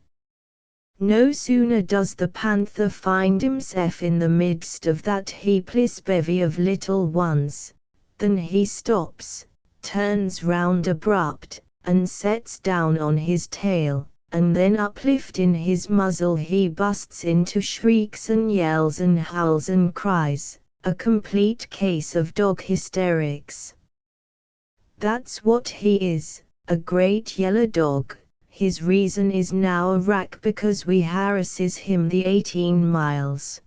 No sooner does the panther find himself in the midst of that heapless bevy of little ones, than he stops, turns round abrupt, and sets down on his tail, and then uplifting his muzzle he busts into shrieks and yells and howls and cries, a complete case of dog hysterics. That's what he is, a great yellow dog. His reason is now a rack because we harasses him the 18 miles.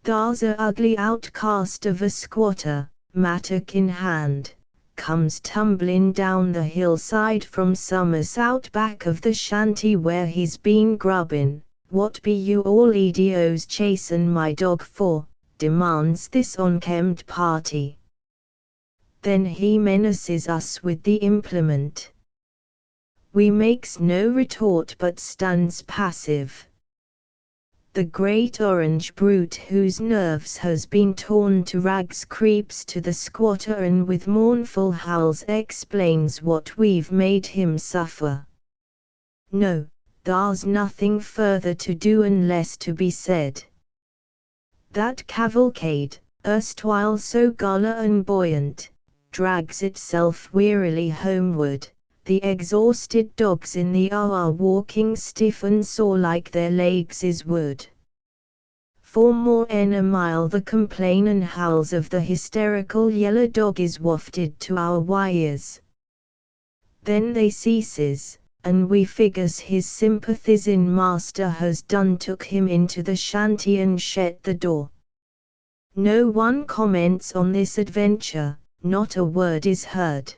Thar's a ugly outcast of a squatter, mattock in hand, comes tumbling down the hillside from summers out back of the shanty where he's been grubbing. What be you all idiots chasin' my dog for? Demands this unkempt party. Then he menaces us with the implement. We makes no retort but stands passive. The great orange brute whose nerves has been torn to rags creeps to the squatter and with mournful howls explains what we've made him suffer. No, thar's nothing further to do unless to be said. That cavalcade, erstwhile so gala and buoyant, drags itself wearily homeward. The exhausted dogs in the are walking stiff and sore like their legs is wood. For more 'n a mile the complain and howls of the hysterical yellow dog is wafted to our ears. Then they ceases, and we figures his sympathizing master has done took him into the shanty and shet the door. No one comments on this adventure, not a word is heard.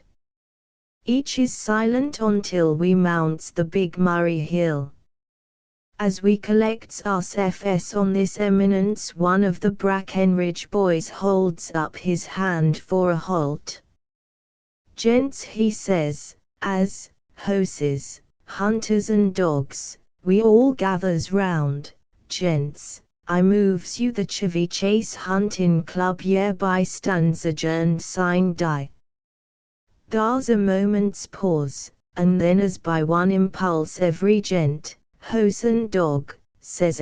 Each is silent until we mounts the Big Murray Hill. As we collects ourselves on this eminence, one of the Brackenridge boys holds up his hand for a halt. Gents, he says, as, horses, hunters and dogs, we all gathers round. Gents, I moves you the Chevy Chase Hunting Club hereby stands adjourned signed die. Thar's a moment's pause, and then as by one impulse every gent, hose and dog, says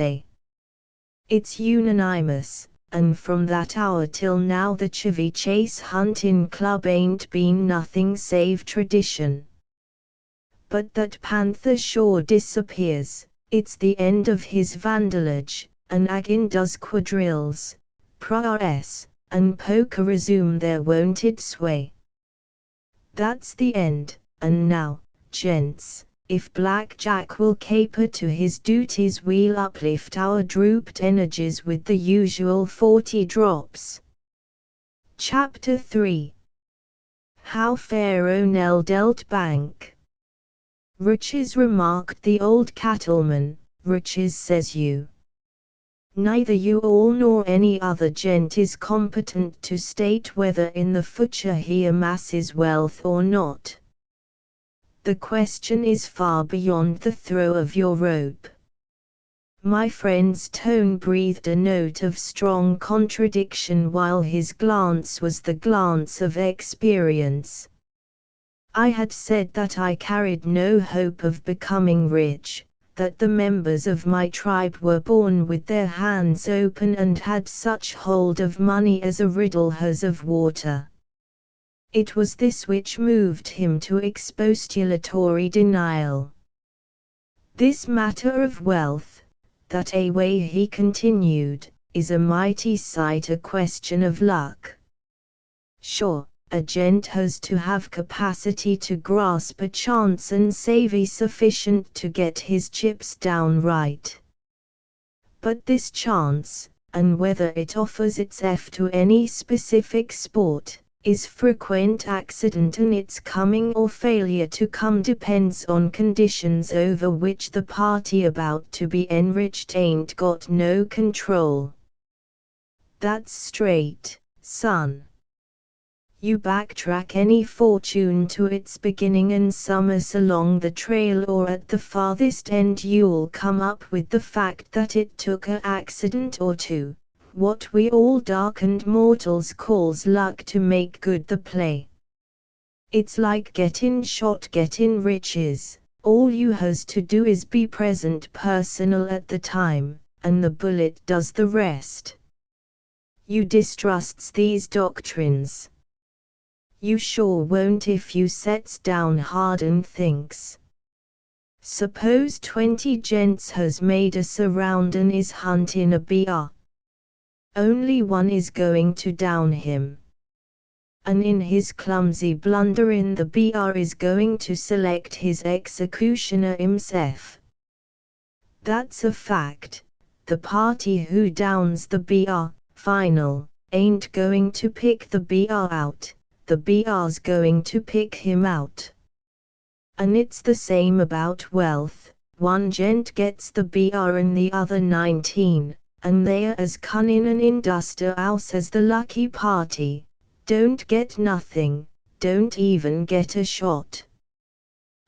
it's unanimous, and from that hour till now the Chevy Chase Hunting Club ain't been nothing save tradition. But that panther sure disappears, it's the end of his vandalage, and agin does quadrilles, prowess, and poker resume their wonted sway. That's the end, and now, gents, if Black Jack will caper to his duties we'll uplift our drooped energies with the usual 40 drops. Chapter 3. How Pharaoh Nell dealt bank. Riches, remarked the old cattleman, riches says you. Neither you all nor any other gent is competent to state whether in the future he amasses wealth or not. The question is far beyond the throw of your rope. My friend's tone breathed a note of strong contradiction while his glance was the glance of experience. I had said that I carried no hope of becoming rich, that the members of my tribe were born with their hands open and had such hold of money as a riddle has of water. It was this which moved him to expostulatory denial. This matter of wealth, that a way he continued, is a mighty sight a question of luck. Sure, a gent has to have capacity to grasp a chance and savvy sufficient to get his chips down right. But this chance, and whether it offers its F to any specific sport, is frequent accident, and its coming or failure to come depends on conditions over which the party about to be enriched ain't got no control. That's straight, son. You backtrack any fortune to its beginning and summers along the trail, or at the farthest end you'll come up with the fact that it took a accident or two, what we all darkened mortals calls luck, to make good the play. It's like gettin' shot, gettin' riches. All you has to do is be present personal at the time, and the bullet does the rest. You distrusts these doctrines. You sure won't if you sets down hard and thinks. Suppose 20 gents has made us around and is huntin' a bear. Only one is going to down him. And in his clumsy blunderin' the bear is going to select his executioner himself. That's a fact. The party who downs the bear, final, ain't going to pick the bear out. The bear's going to pick him out. And it's the same about wealth. One gent gets the bear and the other 19, and they're as cunning and industrious as the lucky party. Don't get nothing, don't even get a shot.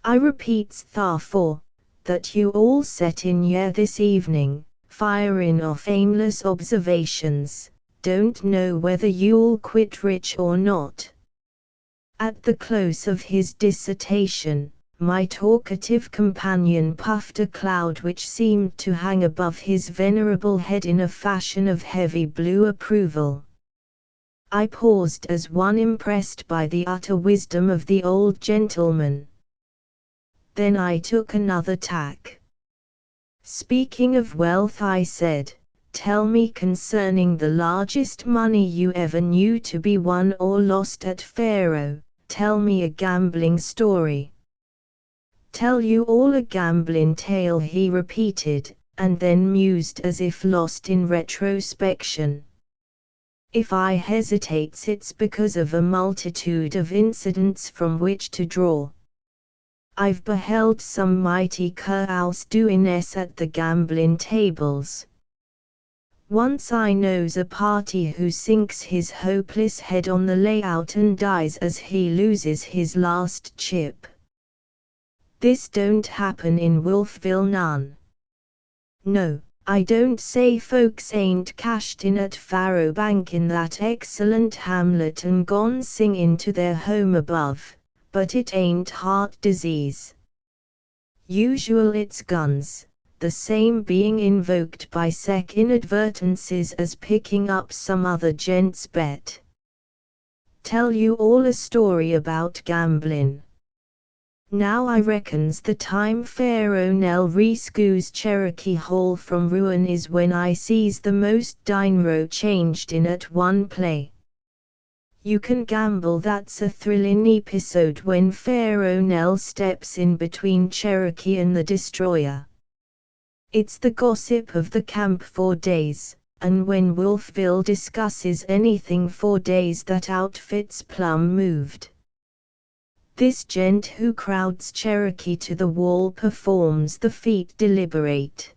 I repeats therefore, that you all set in here this evening, firing off aimless observations, don't know whether you'll quit rich or not. At the close of his dissertation, my talkative companion puffed a cloud which seemed to hang above his venerable head in a fashion of heavy blue approval. I paused as one impressed by the utter wisdom of the old gentleman. Then I took another tack. Speaking of wealth, I said, tell me concerning the largest money you ever knew to be won or lost at faro. Tell me a gambling story. Tell you all a gambling tale, he repeated, and then mused as if lost in retrospection. If I hesitates, it's because of a multitude of incidents from which to draw. I've beheld some mighty curs doiness at the gambling tables. Once I knows a party who sinks his hopeless head on the layout and dies as he loses his last chip. This don't happen in Wolfville none. No, I don't say folks ain't cashed in at Faro Bank in that excellent hamlet and gone singin' to their home above, but it ain't heart disease. Usual it's guns. The same being invoked by sec inadvertences as picking up some other gent's bet. Tell you all a story about gambling. Now I reckons the time Pharaoh Nell rescues Cherokee Hall from ruin is when I sees the most dinero changed in at one play. You can gamble that's a thrilling episode when Pharaoh Nell steps in between Cherokee and the destroyer. It's the gossip of the camp for days, and when Wolfville discusses anything for days that outfit's plumb moved. This gent who crowds Cherokee to the wall performs the feat deliberate.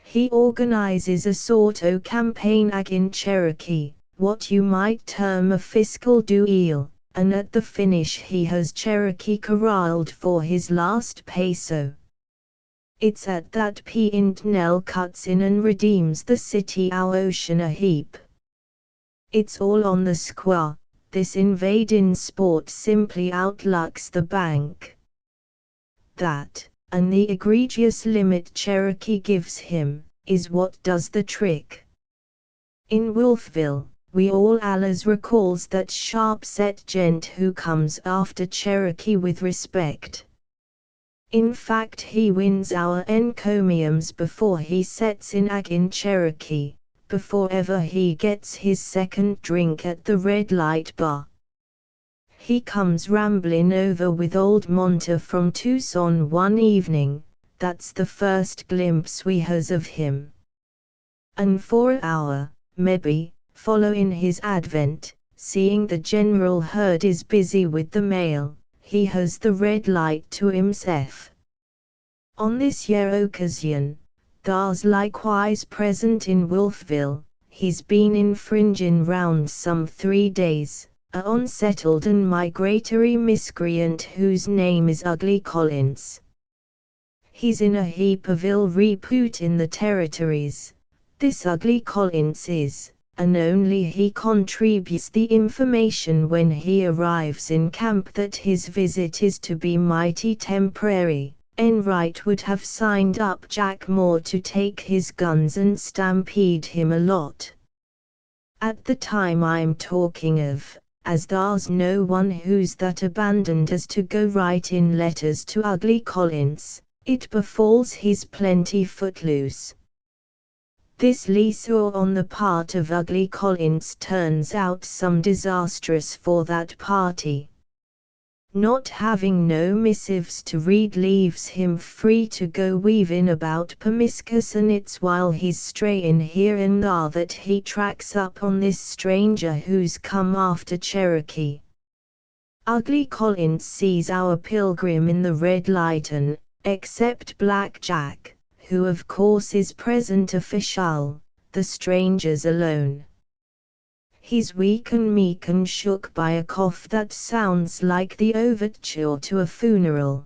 He organizes a sort o' campaign agin Cherokee, what you might term a fiscal duel, and at the finish he has Cherokee corralled for his last peso. It's at that point Nell cuts in and redeems the city our ocean a heap. It's all on the square. This invading sport simply outlucks the bank. That, and the egregious limit Cherokee gives him, is what does the trick. In Wolfville, we all allers recalls that sharp-set gent who comes after Cherokee with respect. In fact, he wins our encomiums before he sets in agin Cherokee, before ever he gets his second drink at the red light bar. He comes ramblin' over with old Monta from Tucson one evening, that's the first glimpse we has of him. And for an hour, maybe, followin' his advent, seeing the general herd is busy with the mail, he has the red light to himself. On this year occasion, thar's likewise present in Wolfville, he's been infringin' round some 3 days, a unsettled and migratory miscreant whose name is Ugly Collins. He's in a heap of ill repute in the territories, this Ugly Collins is, and only he contributes the information when he arrives in camp that his visit is to be mighty temporary. Enright would have signed up Jack Moore to take his guns and stampede him a lot. At the time I'm talking of, as thar's no one who's that abandoned as to go writin' letters to Ugly Collins, it befalls he's plenty footloose. This leesure on the part of Ugly Collins turns out some disastrous for that party. Not having no missives to read leaves him free to go weavin' about promiscuous, and it's while he's strayin' here and thar that he tracks up on this stranger who's come after Cherokee. Ugly Collins sees our pilgrim in the red light and, except Black Jack, who of course is present official, the stranger's alone. He's weak and meek and shook by a cough that sounds like the overture to a funeral.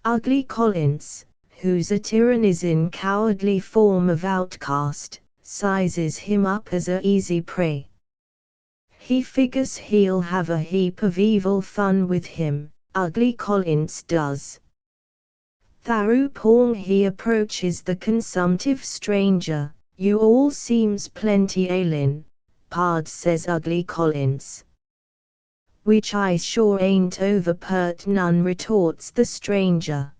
Ugly Collins, whose a tyrannizing cowardly form of outcast, sizes him up as a easy prey. He figures he'll have a heap of evil fun with him, Ugly Collins does. Thereupon he approaches the consumptive stranger. You all seems plenty ailin', pard, says Ugly Collins. Which I sure ain't overpert none, retorts the stranger.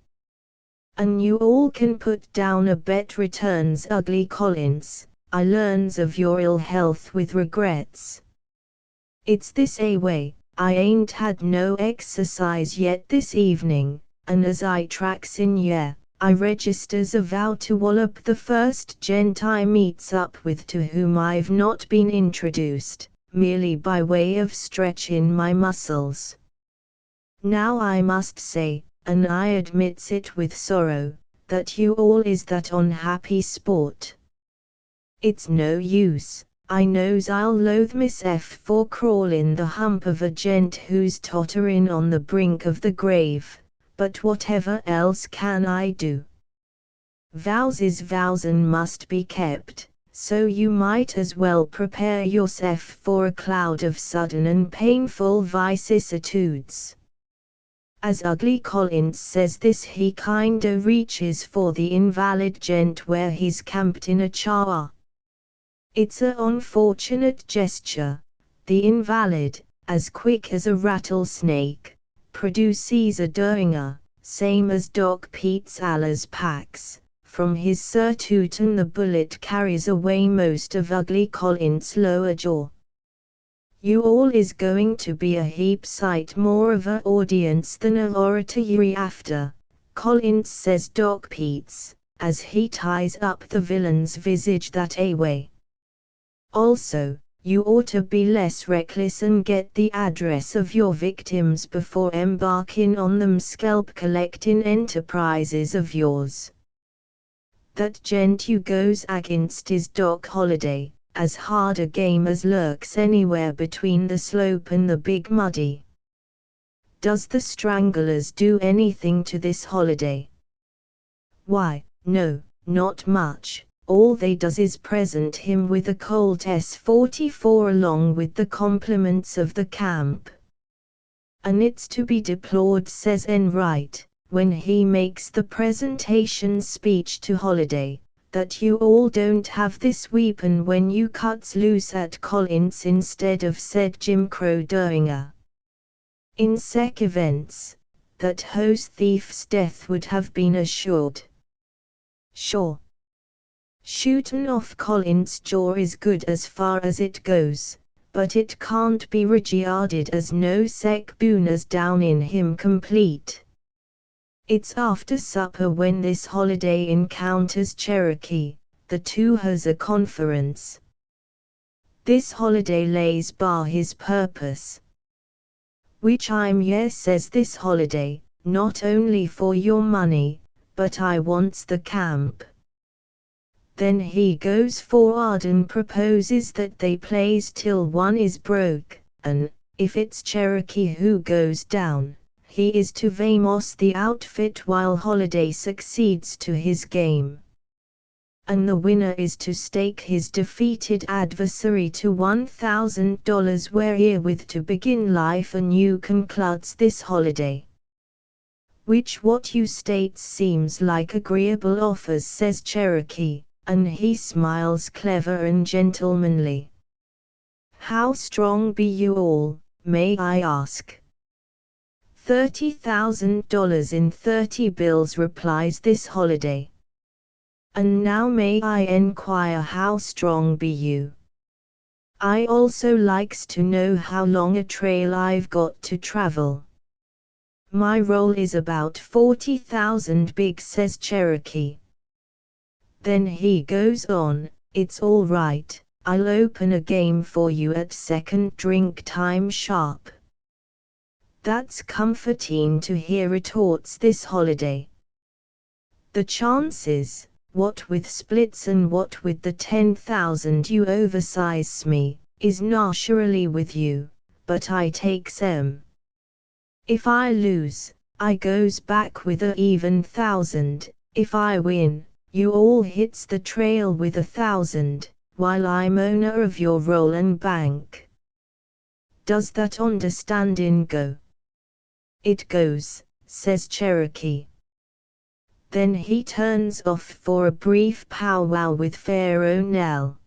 And you all can put down a bet, returns Ugly Collins, I learns of your ill health with regrets. It's this a way, I ain't had no exercise yet this evening, and as I tracks in yer, I registers a vow to wallop the first gent I meets up with to whom I've not been introduced, merely by way of stretchin' my muscles. Now I must say, and I admits it with sorrow, that you all is that unhappy sport. It's no use, I knows I'll loathe myself for crawlin' the hump of a gent who's totterin' on the brink of the grave. But whatever else can I do? Vows is vows and must be kept, so you might as well prepare yourself for a cloud of sudden and painful vicissitudes. As Ugly Collins says this, he kinda reaches for the invalid gent where he's camped in a chawa. It's a unfortunate gesture. The invalid, as quick as a rattlesnake, produces a doinger, same as Doc Pete's Allah's packs, from his surtout, and the bullet carries away most of Ugly Collins' lower jaw. You all is going to be a heap sight more of a audience than a orator year after, Collins, says Doc Pete's, as he ties up the villain's visage that a way. Also, you ought to be less reckless and get the address of your victims before embarking on them scalp collectin' enterprises of yours. That gent you goes against is Doc Holliday, as hard a game as lurks anywhere between the slope and the Big Muddy. Does the Stranglers do anything to this Holiday? Why, no, not much. All they does is present him with a Colt S44 along with the compliments of the camp. And it's to be deplored, says Enright, when he makes the presentation speech to Holiday, that you all don't have this weapon when you cuts loose at Collins instead of said Jim Crow doinger. In sec events, that hose thief's death would have been assured. Sure. Shootin' off Collins' jaw is good as far as it goes, but it can't be regarded as no sec boonas down in him complete. It's after supper when this holiday encounters Cherokee, the two has a conference. This holiday lays bare his purpose. Which I'm yes says this holiday, not only for your money, but I wants the camp. Then he goes forward and proposes that they plays till one is broke, and, if it's Cherokee who goes down, he is to vamos the outfit while Holiday succeeds to his game. And the winner is to stake his defeated adversary to $1,000 wherewith to begin life anew concludes this holiday. Which what you states seems like agreeable offers, says Cherokee, and he smiles clever and gentlemanly. How strong be you all, may I ask? $30,000 in 30 bills, replies this holiday. And now may I enquire how strong be you? I also likes to know how long a trail I've got to travel. My roll is about 40,000 big, says Cherokee. Then he goes on, it's all right, I'll open a game for you at second drink time sharp. That's comforting to hear, retorts this holiday. The chances, what with splits and what with the 10,000 you oversize me, is naturally with you, but I takes 'em. If I lose, I goes back with a even 1,000, if I win, you all hits the trail with 1,000, while I'm owner of your roll and bank. Does that understanding go? It goes, says Cherokee. Then he turns off for a brief powwow with Pharaoh Nell.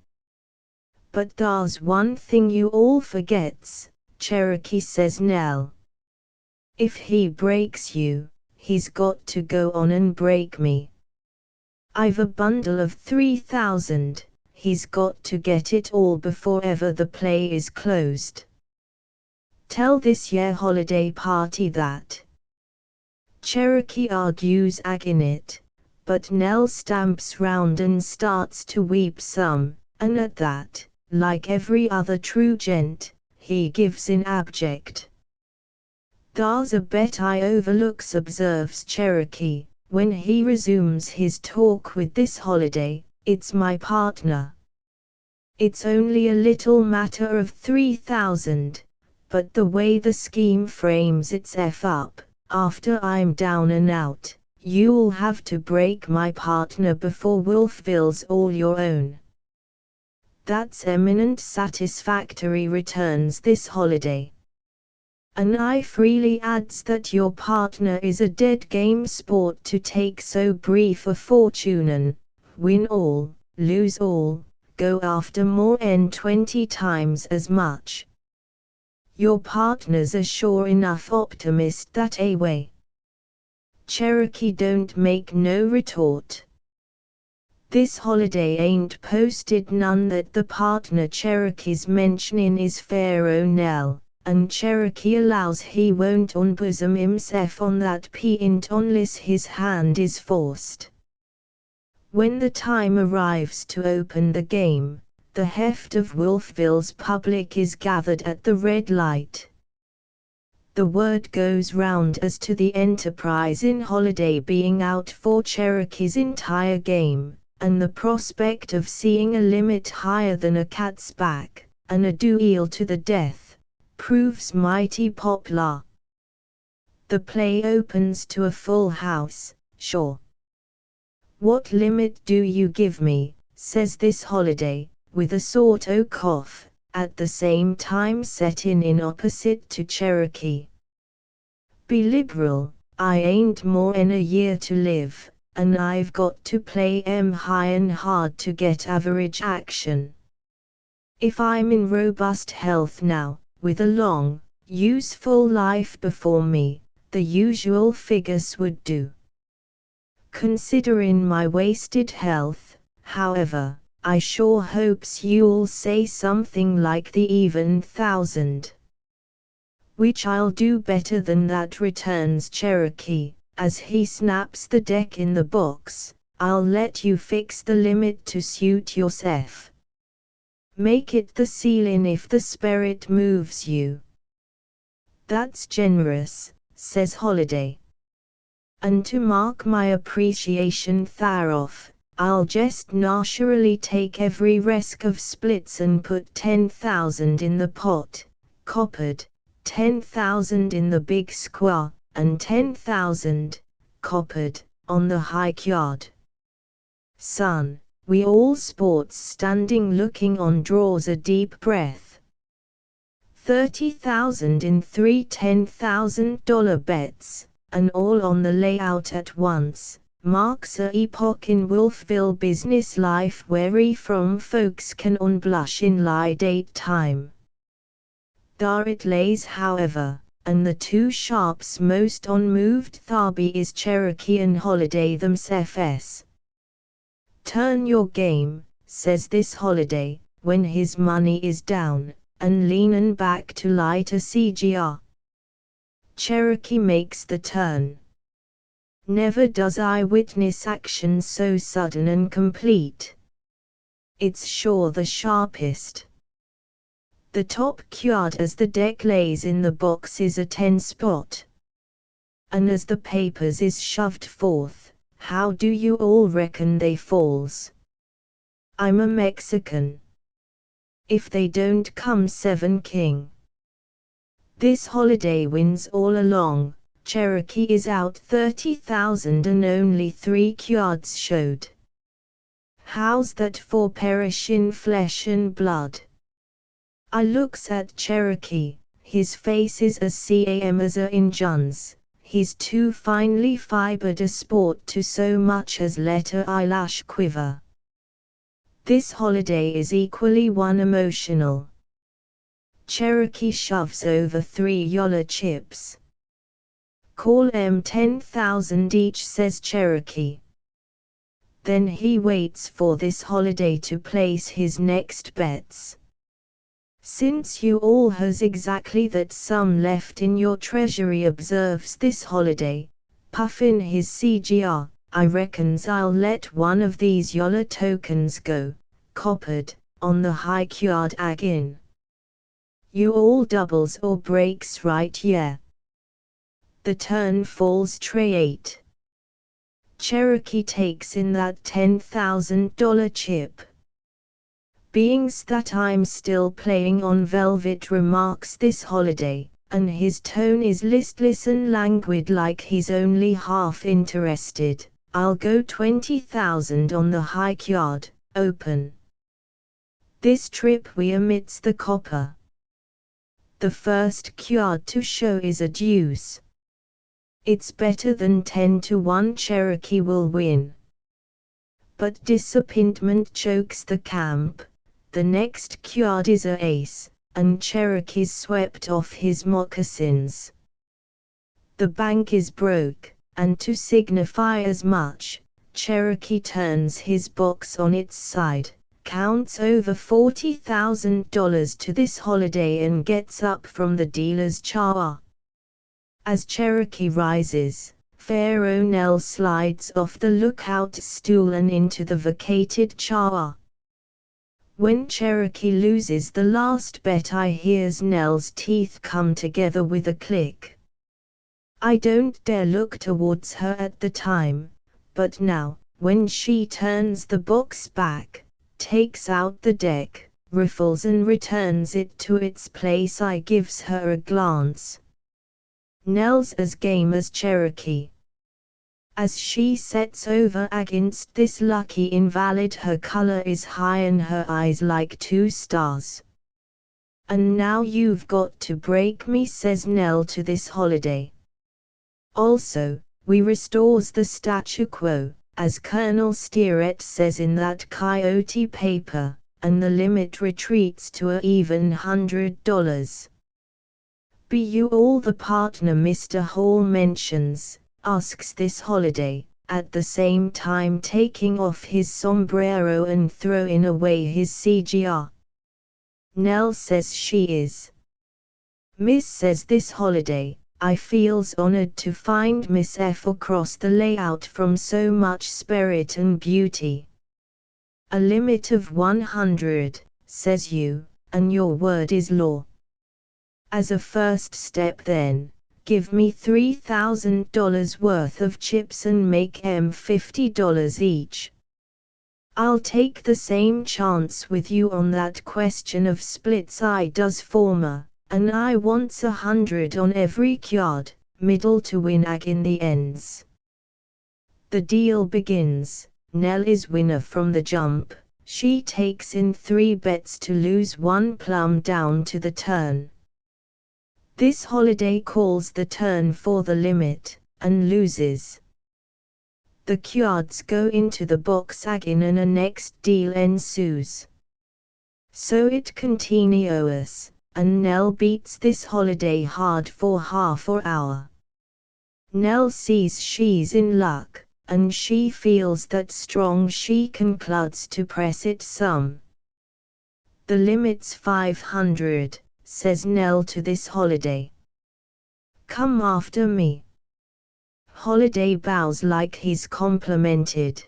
But there's one thing you all forgets, Cherokee, says Nell. If he breaks you, he's got to go on and break me. I've a bundle of 3,000, he's got to get it all before ever the play is closed. Tell this year holiday party that. Cherokee argues agin it, but Nell stamps round and starts to weep some, and at that, like every other true gent, he gives in abject. There's a bet I overlooks, observes Cherokee, when he resumes his talk with this holiday, it's my partner. It's only a little matter of 3,000, but the way the scheme frames itself up, after I'm down and out, you'll have to break my partner before Wolfville's all your own. That's eminent satisfactory, returns this holiday. And I freely adds that your partner is a dead game sport to take so brief a fortune and win all, lose all, go after more n 20 times as much. Your partner's a sure enough optimist that a way. Cherokee don't make no retort. This holiday ain't posted none that the partner Cherokee's mentionin' is Pharaoh Nell, and Cherokee allows he won't unbosom himself on that p'int unless his hand is forced. When the time arrives to open the game, the heft of Wolfville's public is gathered at the red light. The word goes round as to the enterprise in holiday being out for Cherokee's entire game, and the prospect of seeing a limit higher than a cat's back, and a duel to the death, proves mighty popular. The play opens to a full house, sure. What limit do you give me, says this holiday, with a sort o' cough, at the same time setting in opposite to Cherokee. Be liberal, I ain't more 'n a year to live, and I've got to play 'em high and hard to get average action. If I'm in robust health now, with a long, useful life before me, the usual figures would do. Considering my wasted health, however, I sure hopes you'll say something like the even thousand. Which I'll do better than that, returns Cherokee, as he snaps the deck in the box. I'll let you fix the limit to suit yourself. Make it the ceiling if the spirit moves you. That's generous, says Holiday. And to mark my appreciation thereof, I'll just naturally take every risk of splits and put 10,000 in the pot, coppered, 10,000 in the big square, and 10,000, coppered, on the high yard. Son, we all sports standing looking on draws a deep breath. 30,000 in three $10,000 bets, and all on the layout at once, marks a epoch in Wolfville business life where from folks can unblush in lie date time. Dar it lays however, and the two sharps most unmoved tharby is Cherokee and Holiday themselves. Turn your game, says this Holiday, when his money is down, and leanin' back to light a CGR. Cherokee makes the turn. Never does I witness action so sudden and complete. It's sure the sharpest. The top card as the deck lays in the box is a 10 spot. And as the papers is shoved forth, how do you all reckon they falls? I'm a Mexican. If they don't come 7 king. This Holiday wins all along. Cherokee is out 30,000 and only 3 cards showed. How's that for perish in flesh and blood? I looks at Cherokee, his face is as calm as a Injun's, he's too finely fibered a sport to so much as let a eyelash quiver. This Holiday is equally one emotional. Cherokee shoves over 3 $3 chips. Call 'em 10,000 each, says Cherokee. Then he waits for this Holiday to place his next bets. Since you all has exactly that sum left in your treasury, observes this Holiday, puffin' his CGR, I reckons I'll let one of these $1 tokens go, coppered, on the high card agin. You all doubles or breaks, right? Yeah. The turn falls tray 8. Cherokee takes in that $10,000 chip. Beings that I'm still playing on velvet, remarks this Holiday, and his tone is listless and languid like he's only half interested. I'll go 20,000 on the high card, open. This trip we omits the copper. The first card to show is a deuce. It's better than 10-1 Cherokee will win. But disappointment chokes the camp. The next card is a ace, and Cherokee's swept off his moccasins. The bank is broke, and to signify as much, Cherokee turns his box on its side, counts over $40,000 to this Holiday and gets up from the dealer's chair. As Cherokee rises, Pharaoh Nell slides off the lookout stool and into the vacated chair. When Cherokee loses the last bet, I hears Nell's teeth come together with a click. I don't dare look towards her at the time, but now, when she turns the box back, takes out the deck, riffles and returns it to its place, I gives her a glance. Nell's as game as Cherokee. As she sets over against this lucky invalid, her color is high and her eyes like 2 stars. And now you've got to break me, says Nell to this Holiday. Also, we restores the statu quo, as Colonel Steerett says in that coyote paper, and the limit retreats to a even $100. Be you all the partner Mr. Hall mentions, asks this Holiday, at the same time taking off his sombrero and throwing away his cigar. Nell says she is. Miss says this holiday, I feels honored to find Miss F across the layout from so much spirit and beauty. A limit of 100, says you, and your word is law. As a first step then, give me $3,000 worth of chips and make 'em $50 each. I'll take the same chance with you on that question of splits I does former, and I wants 100 on every card, middle to win ag in the ends. The deal begins. Nell is winner from the jump, she takes in 3 bets to lose 1 plumb down to the turn. This holiday calls the turn for the limit, and loses. The cards go into the box again and a next deal ensues. So it continues, and Nell beats this holiday hard for half an hour. Nell sees she's in luck, and she feels that strong she concludes to press it some. The limit's 500, says Nell to this holiday. Come after me. Holiday bows like he's complimented.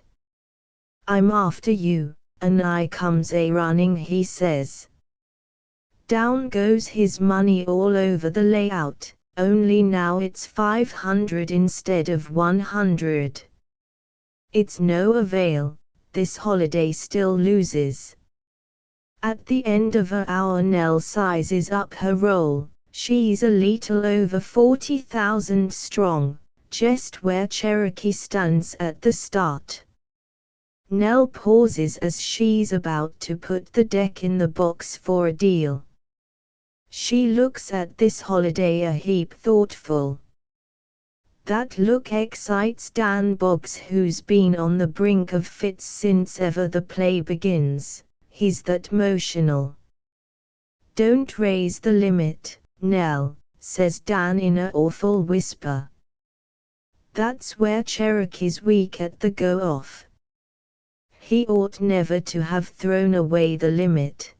I'm after you, and I comes a-running, he says. Down goes his money all over the layout, only now it's 500 instead of 100. It's no avail, this holiday still loses. At the end of an hour Nell sizes up her roll, she's a little over 40,000 strong, just where Cherokee stands at the start. Nell pauses as she's about to put the deck in the box for a deal. She looks at this holiday a heap thoughtful. That look excites Dan Boggs, who's been on the brink of fits since ever the play begins, he's that motional. Don't raise the limit, Nell, says Dan in a awful whisper. That's where Cherokee's weak at the go-off. He ought never to have thrown away the limit.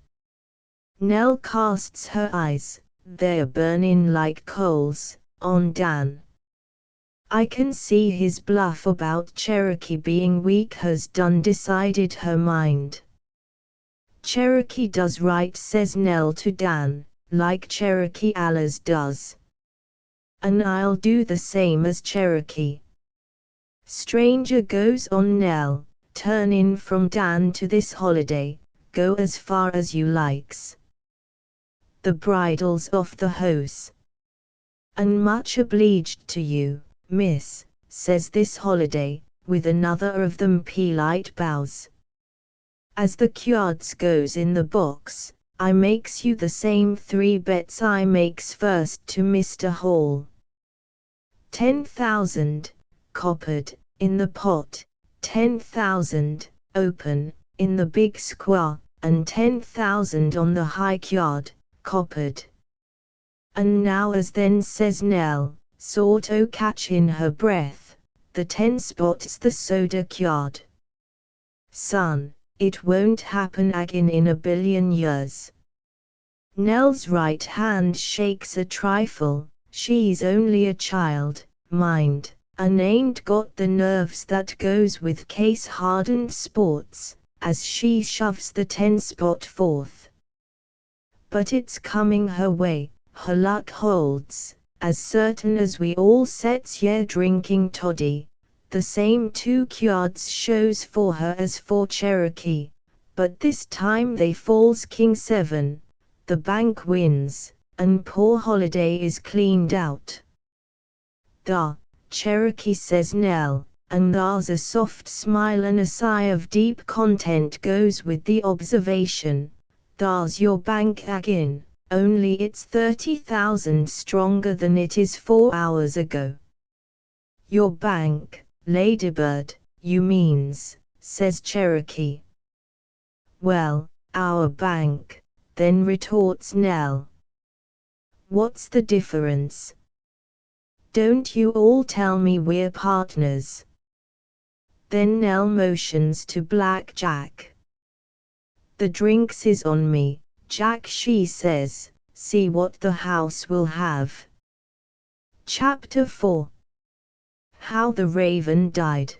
Nell casts her eyes, they're burning like coals, on Dan. I can see his bluff about Cherokee being weak has done decided her mind. Cherokee does right, says Nell to Dan, like Cherokee allers does. And I'll do the same as Cherokee. Stranger goes on Nell, turning from Dan to this holiday, go as far as you likes. The bridle's off the hose. And much obliged to you, miss, says this holiday, with another of them polite bows. As the cards goes in the box, I makes you the same 3 bets I makes first to Mr. Hall. 10,000, coppered, in the pot, 10,000, open, in the big square, and 10,000 on the high card, coppered. And now as then, says Nell, sort o' catching her breath, the 10 spot's the soda card. Son, it won't happen again in a billion years. Nell's right hand shakes a trifle, she's only a child, mind, and ain't got the nerves that goes with case-hardened sports, as she shoves the 10 spot forth. But it's coming her way, her luck holds, as certain as we all sets here drinking toddy. The same 2 cards shows for her as for Cherokee, but this time they falls King 7, the bank wins, and poor holiday is cleaned out. Da, Cherokee, says Nell, and thar's a soft smile and a sigh of deep content goes with the observation. Thar's your bank agin, only it's 30,000 stronger than it is 4 hours ago. Your bank, Ladybird, you means, says Cherokee. Well, our bank, then, retorts Nell. What's the difference? Don't you all tell me we're partners. Then Nell motions to Black Jack. The drinks is on me, Jack, she says, see what the house will have. Chapter 4. How the Raven Died.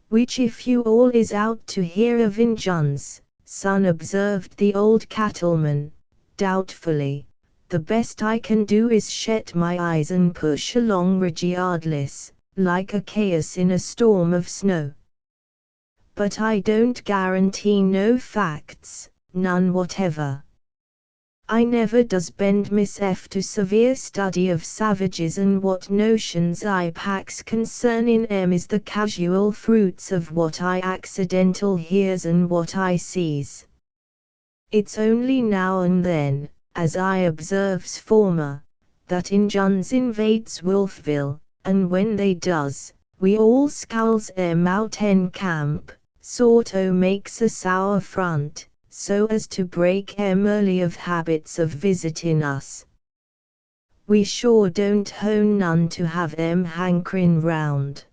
Which if you all is out to hear of Injuns, son, observed the old cattleman, doubtfully, the best I can do is shet my eyes and push along regardless, like a chaos in a storm of snow. But I don't guarantee no facts, none whatever. I never does bend myself to severe study of savages, and what notions I packs concerning 'em is the casual fruits of what I accidental hears and what I sees. It's only now and then, as I observes former, that Injuns invades Wolfville, and when they does, we all scowls 'em out en camp, sort o' makes a sour front, so as to break 'em early of habits of visitin' us. We sure don't hone none to have 'em hankerin' round.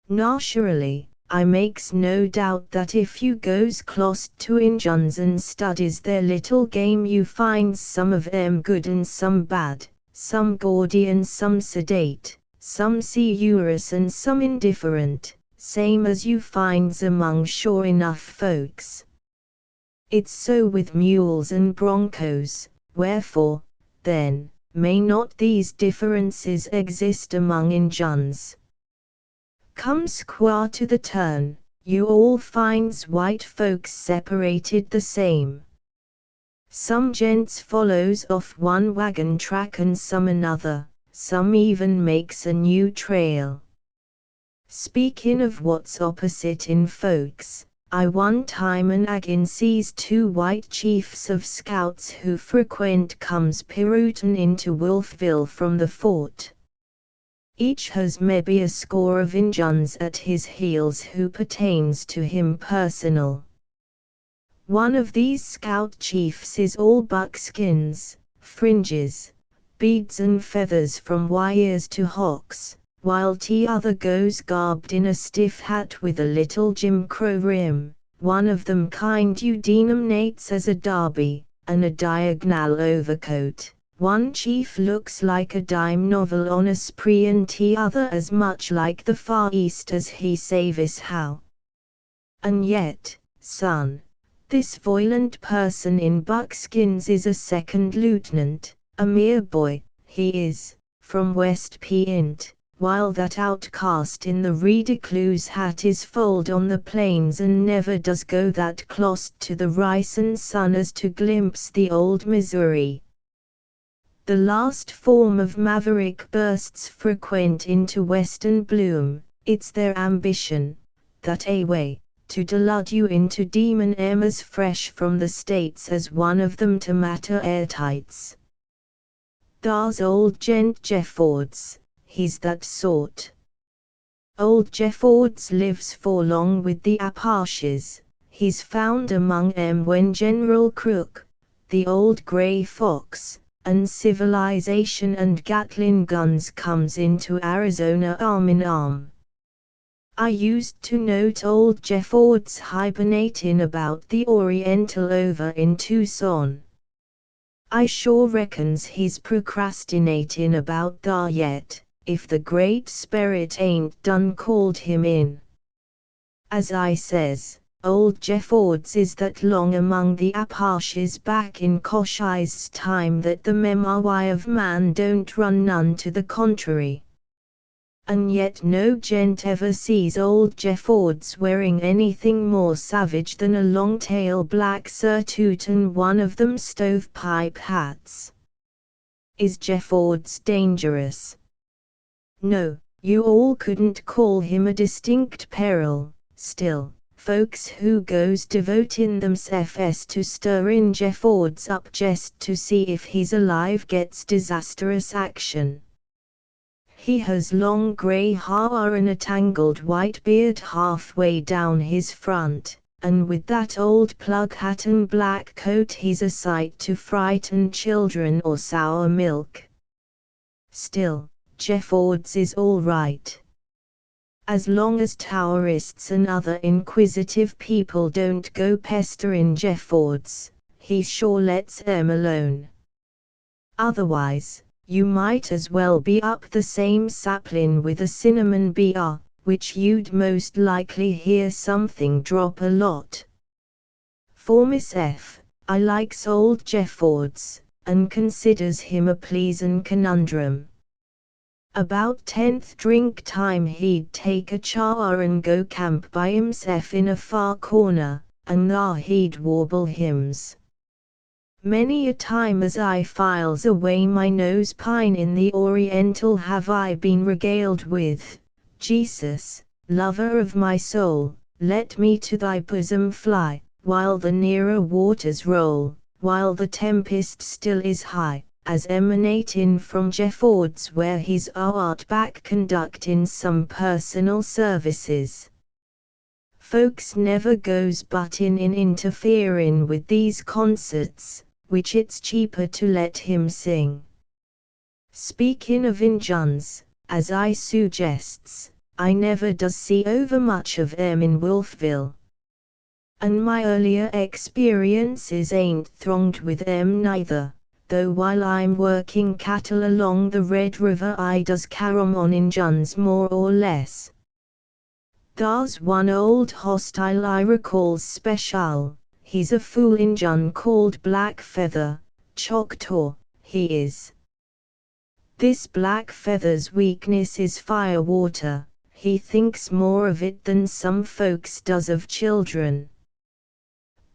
Naturally, I makes no doubt that if you goes close to Injuns and studies their little game, you finds some of 'em good and some bad, some gaudy and some sedate, some serious and some indifferent, same as you finds among sure enough folks. It's so with mules and broncos, wherefore, then, may not these differences exist among Injuns? Come square to the turn, you all finds white folks separated the same. Some gents follows off one wagon track and some another, some even makes a new trail. Speaking of what's opposite in folks, I one time and agin sees two white chiefs of scouts who frequent comes pirootin' into Wolfville from the fort. Each has maybe a score of Injuns at his heels who pertains to him personal. One of these scout chiefs is all buckskins, fringes, beads and feathers from ears to hocks, while t'other goes garbed in a stiff hat with a little Jim Crow rim, one of them kind you denominates as a derby, and a diagonal overcoat. One chief looks like a dime novel on a spree, and t'other as much like the Far East as he savis how. And yet, son, this violent person in buckskins is a second lieutenant, a mere boy, he is, from West P'int, while that outcast in the recluse hat is foaled on the plains and never does go that close to the rising sun as to glimpse the old Missouri. The last form of maverick bursts frequent into western bloom. It's their ambition, that a way, to delude you into demon 'em as fresh from the States as one of them to matter airtights. Thar's old gent Jeffords, he's that sort. Old Jeffords lives for long with the Apaches. He's found among 'em when General Crook, the old gray fox, and civilization and Gatling guns comes into Arizona arm in arm. I used to note old Jeffords hibernating about the Oriental over in Tucson. I sure reckons he's procrastinating about thar yet, if the Great Spirit ain't done called him in. As I says, old Jeffords is that long among the Apaches back in Cochise time that the memoir of man don't run none to the contrary. And yet no gent ever sees old Jeffords wearing anything more savage than a long-tail black surtout and one of them stovepipe hats. Is Jeffords dangerous? No, you all couldn't call him a distinct peril. Still, folks who goes devoting themselves to stirring Jeffords up just to see if he's alive gets disastrous action. He has long grey hair and a tangled white beard halfway down his front, and with that old plug hat and black coat he's a sight to frighten children or sour milk. Still, Jeffords is all right. As long as tourists and other inquisitive people don't go pesterin' Jeffords, he sure lets 'em alone. Otherwise, you might as well be up the same saplin' with a cinnamon bee, which you'd most likely hear something drop a lot. For Miss F, I likes old Jeffords, and considers him a pleasin' conundrum. About 10th drink time he'd take a chaw and go camp by himself in a far corner, and thar he'd warble hymns. Many a time as I files away my nose pine in the Oriental have I been regaled with, Jesus, lover of my soul, let me to thy bosom fly, while the nearer waters roll, while the tempest still is high, as emanating from Jeffords where he's art back conducting some personal services. Folks never goes buttin' in interferin' with these concerts, which it's cheaper to let him sing. Speakin' of Injuns, as I suggests, I never does see over much of 'em in Wolfville. And my earlier experiences ain't thronged with 'em neither, though while I'm working cattle along the Red River I does carrom on Injuns more or less. Thar's one old hostile I recalls special, he's a fool Injun called Black Feather, Choctaw, he is. This Black Feather's weakness is firewater, he thinks more of it than some folks does of children.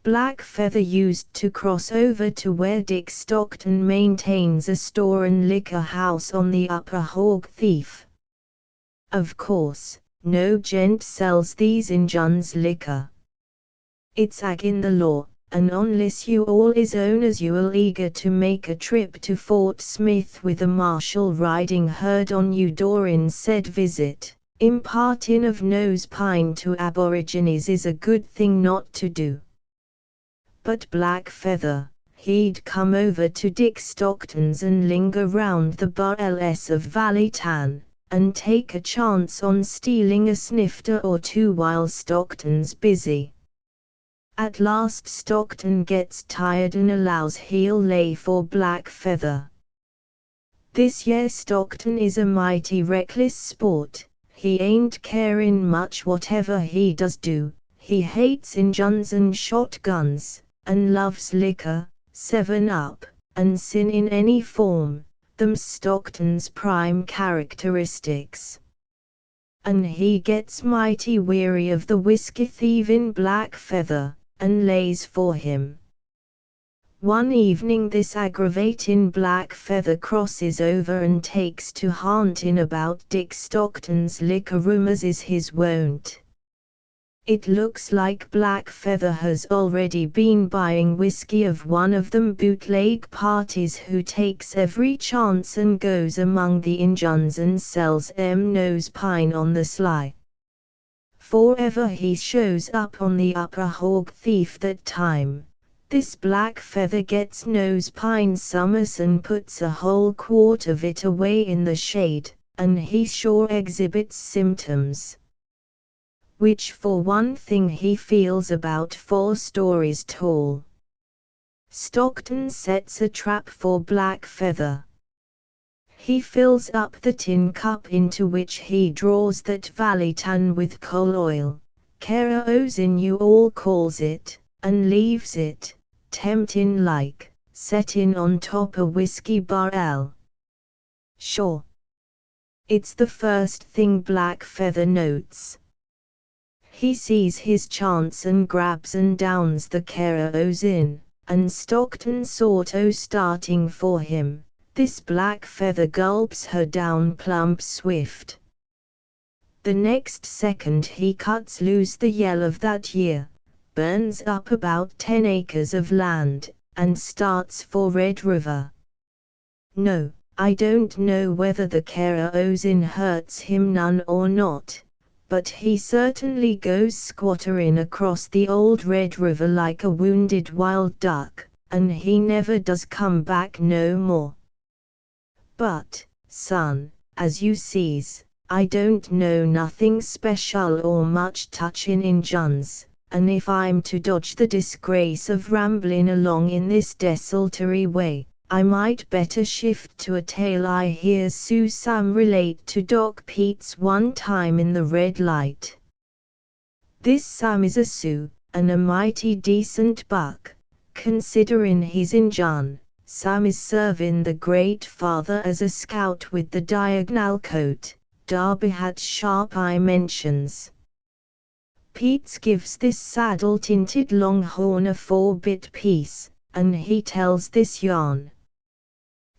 Black Feather used to cross over to where Dick Stockton maintains a store and liquor house on the Upper Hog Thief. Of course, no gent sells these Injuns liquor. It's agin the law, and unless you all is owners you'll eager to make a trip to Fort Smith with a marshal riding herd on you durin' said visit, impartin' of nose pine to aborigines is a good thing not to do. But Black Feather, he'd come over to Dick Stockton's and linger round the bar-ls of Valley Tan, and take a chance on stealing a snifter or two while Stockton's busy. At last Stockton gets tired and allows he'll lay for Black Feather. This year Stockton is a mighty reckless sport, he ain't carin' much whatever he does do, he hates Injuns and shotguns, and loves liquor, 7-Up, and sin in any form, them's Stockton's prime characteristics. And he gets mighty weary of the whiskey-thievin' Black Feather, and lays for him. One evening this aggravatin' Black Feather crosses over and takes to hauntin' about Dick Stockton's liquor room as is his wont. It looks like Black Feather has already been buying whiskey of one of them bootleg parties who takes every chance and goes among the Injuns and sells 'em nose pine on the sly. Forever he shows up on the Upper Hog Thief that time, this Black Feather gets nose pine summers and puts a whole quart of it away in the shade, and he sure exhibits symptoms. Which for one thing he feels about 4 stories tall. Stockton sets a trap for Black Feather. He fills up the tin cup into which he draws that Valley Tan with coal oil, kerosene you all calls it, and leaves it, temptin' like, settin' on top a whiskey barrel. Sure. It's the first thing Black Feather notes. He sees his chance and grabs and downs the kerosene, and Stockton sort-o starting for him. This Black Feather gulps her down plump swift. The next second he cuts loose the yell of that year, burns up about 10 acres of land, and starts for Red River. No, I don't know whether the kerosene hurts him none or not, but he certainly goes squatterin' across the old Red River like a wounded wild duck, and he never does come back no more. But, son, as you sees, I don't know nothing special or much touchin' in Juns, and if I'm to dodge the disgrace of ramblin' along in this desultory way, I might better shift to a tale I hear Sue Sam relate to Doc Pete's one time in the red light. This Sam is a Sioux, and a mighty decent buck, considerin' he's Injun. Sam is servin' the Great Father as a scout with the diagonal coat, Darby hat sharp eye mentions. Pete's gives this saddle-tinted longhorn a 4-bit piece, and he tells this yarn.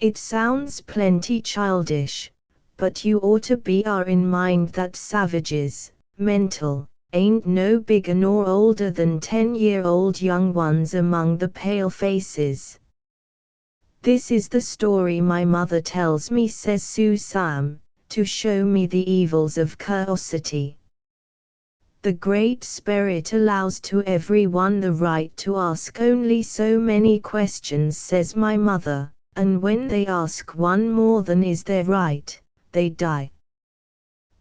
It sounds plenty childish, but you oughta bear in mind that savages, mental, ain't no bigger nor older than 10-year-old young ones among the pale faces. This is the story my mother tells me, says Sue Sam, to show me the evils of curiosity. The Great Spirit allows to everyone the right to ask only so many questions, says my mother, and when they ask one more than is their right, they die.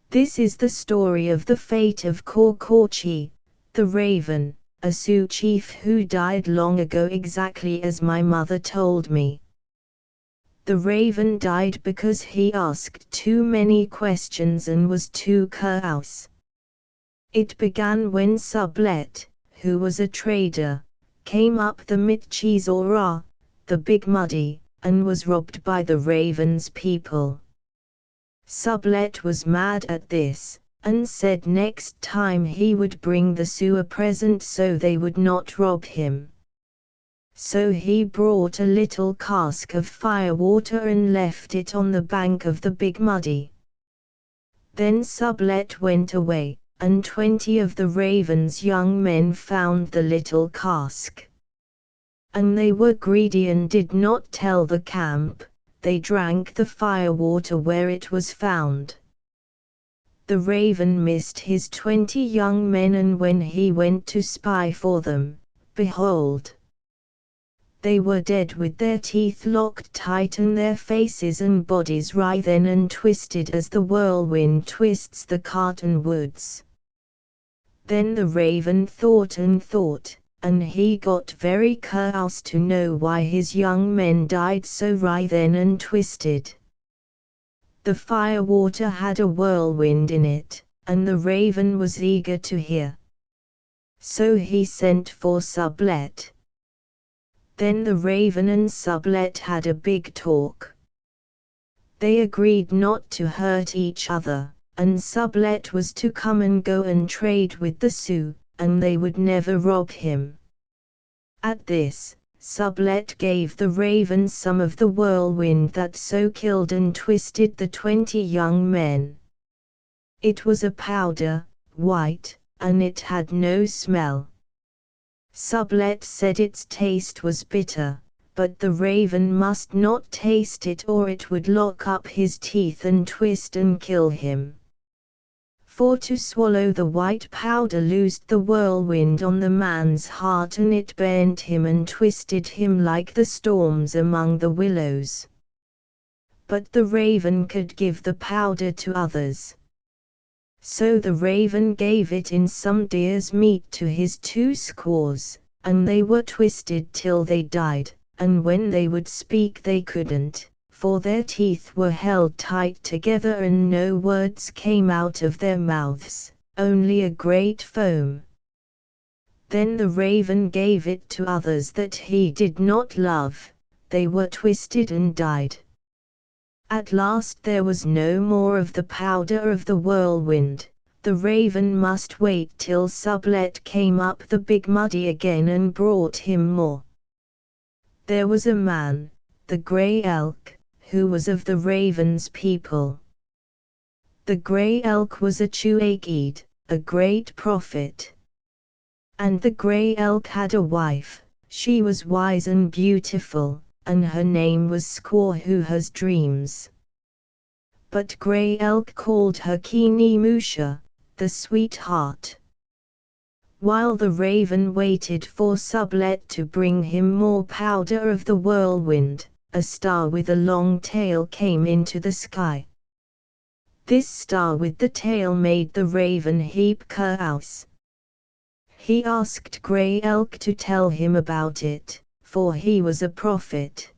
This is the story of the fate of Corcorchi, the Raven, a Sioux chief who died long ago exactly as my mother told me. The Raven died because he asked too many questions and was too curious. It began when Sublet, who was a trader, came up the Mitchie, the Big Muddy, and was robbed by the Raven's people. Sublet was mad at this, and said next time he would bring the Sioux a present so they would not rob him. So he brought a little cask of firewater and left it on the bank of the Big Muddy. Then Sublet went away, and 20 of the Raven's young men found the little cask. And they were greedy and did not tell the camp. They drank the firewater where it was found. The Raven missed his 20 young men, and when he went to spy for them, behold, they were dead with their teeth locked tight and their faces and bodies writhen and twisted as the whirlwind twists the cottonwoods. Then the Raven thought and thought, and he got very curious to know why his young men died so writhen and twisted. The firewater had a whirlwind in it, and the Raven was eager to hear. So he sent for Sublet. Then the Raven and Sublet had a big talk. They agreed not to hurt each other, and Sublet was to come and go and trade with the Sioux, and they would never rob him. At this, Sublet gave the Raven some of the whirlwind that so killed and twisted the 20 young men. It was a powder, white, and it had no smell. Sublet said its taste was bitter, but the Raven must not taste it or it would lock up his teeth and twist and kill him. For to swallow the white powder loosed the whirlwind on the man's heart, and it bent him and twisted him like the storms among the willows. But the Raven could give the powder to others. So the Raven gave it in some deer's meat to his 2 squaws, and they were twisted till they died, and when they would speak they couldn't, for their teeth were held tight together and no words came out of their mouths, only a great foam. Then the Raven gave it to others that he did not love, they were twisted and died. At last there was no more of the powder of the whirlwind. The Raven must wait till Sublet came up the Big Muddy again and brought him more. There was a man, the Grey Elk, who was of the Raven's people. The Grey Elk was a Chuakid, a great prophet. And the Grey Elk had a wife, she was wise and beautiful, and her name was Squaw who has dreams. But Grey Elk called her Keene Musha, the sweetheart. While the Raven waited for Sublet to bring him more powder of the whirlwind, a star with a long tail came into the sky. This star with the tail made the raven heap chaos. He asked Grey Elk to tell him about it, for he was a prophet.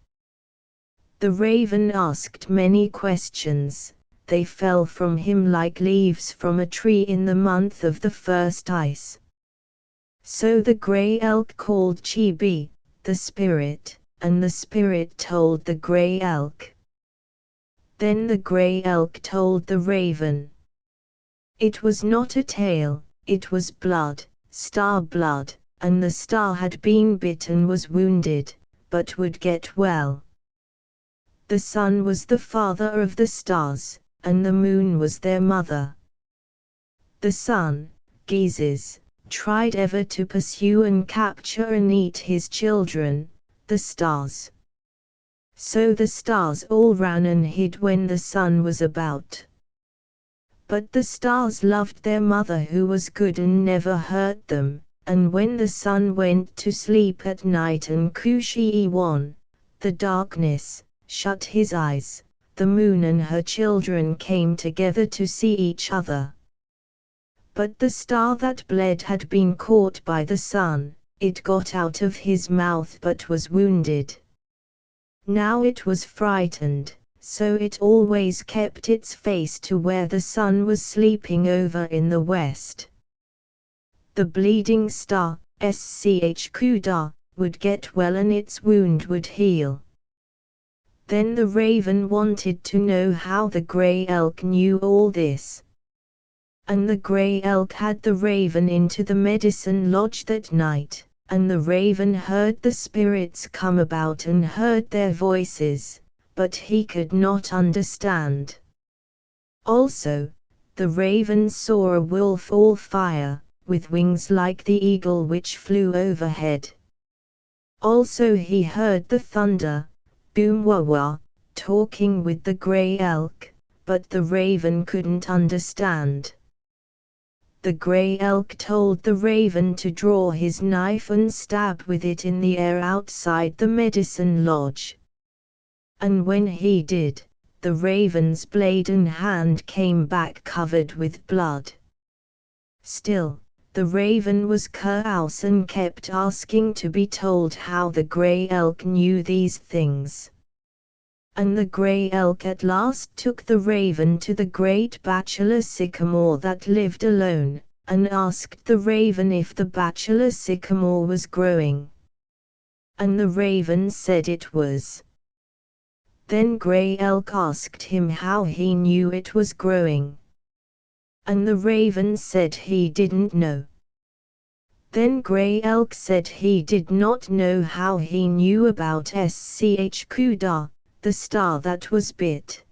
The raven asked many questions. They fell from him like leaves from a tree in the month of the first ice. So the Grey Elk called Chibi, the spirit, and the spirit told the Grey Elk. Then the Grey Elk told the raven. It was not a tail, it was blood, star blood, and the star had been bitten, was wounded, but would get well. The sun was the father of the stars, and the moon was their mother. The sun, Gizes, tried ever to pursue and capture and eat his children, the stars. So the stars all ran and hid when the sun was about. But the stars loved their mother who was good and never hurt them, and when the sun went to sleep at night and Kushi-Iwan, the darkness, shut his eyes, the moon and her children came together to see each other. But the star that bled had been caught by the sun, it got out of his mouth but was wounded. Now it was frightened, so it always kept its face to where the sun was sleeping over in the west. The bleeding star, Kuda, would get well and its wound would heal. Then the raven wanted to know how the Grey Elk knew all this. And the Grey Elk had the raven into the medicine lodge that night, and the raven heard the spirits come about and heard their voices, but he could not understand. Also, the raven saw a wolf all fire, with wings like the eagle which flew overhead. Also he heard the thunder, boom-wah-wah, talking with the Grey Elk, but the raven couldn't understand. The Grey Elk told the raven to draw his knife and stab with it in the air outside the medicine lodge. And when he did, the raven's blade and hand came back covered with blood. Still, the raven was curious and kept asking to be told how the Grey Elk knew these things. And the Grey Elk at last took the raven to the great bachelor sycamore that lived alone, and asked the raven if the bachelor sycamore was growing. And the raven said it was. Then Grey Elk asked him how he knew it was growing. And the raven said he didn't know. Then Grey Elk said he did not know how he knew about Kuda, the star that was bit.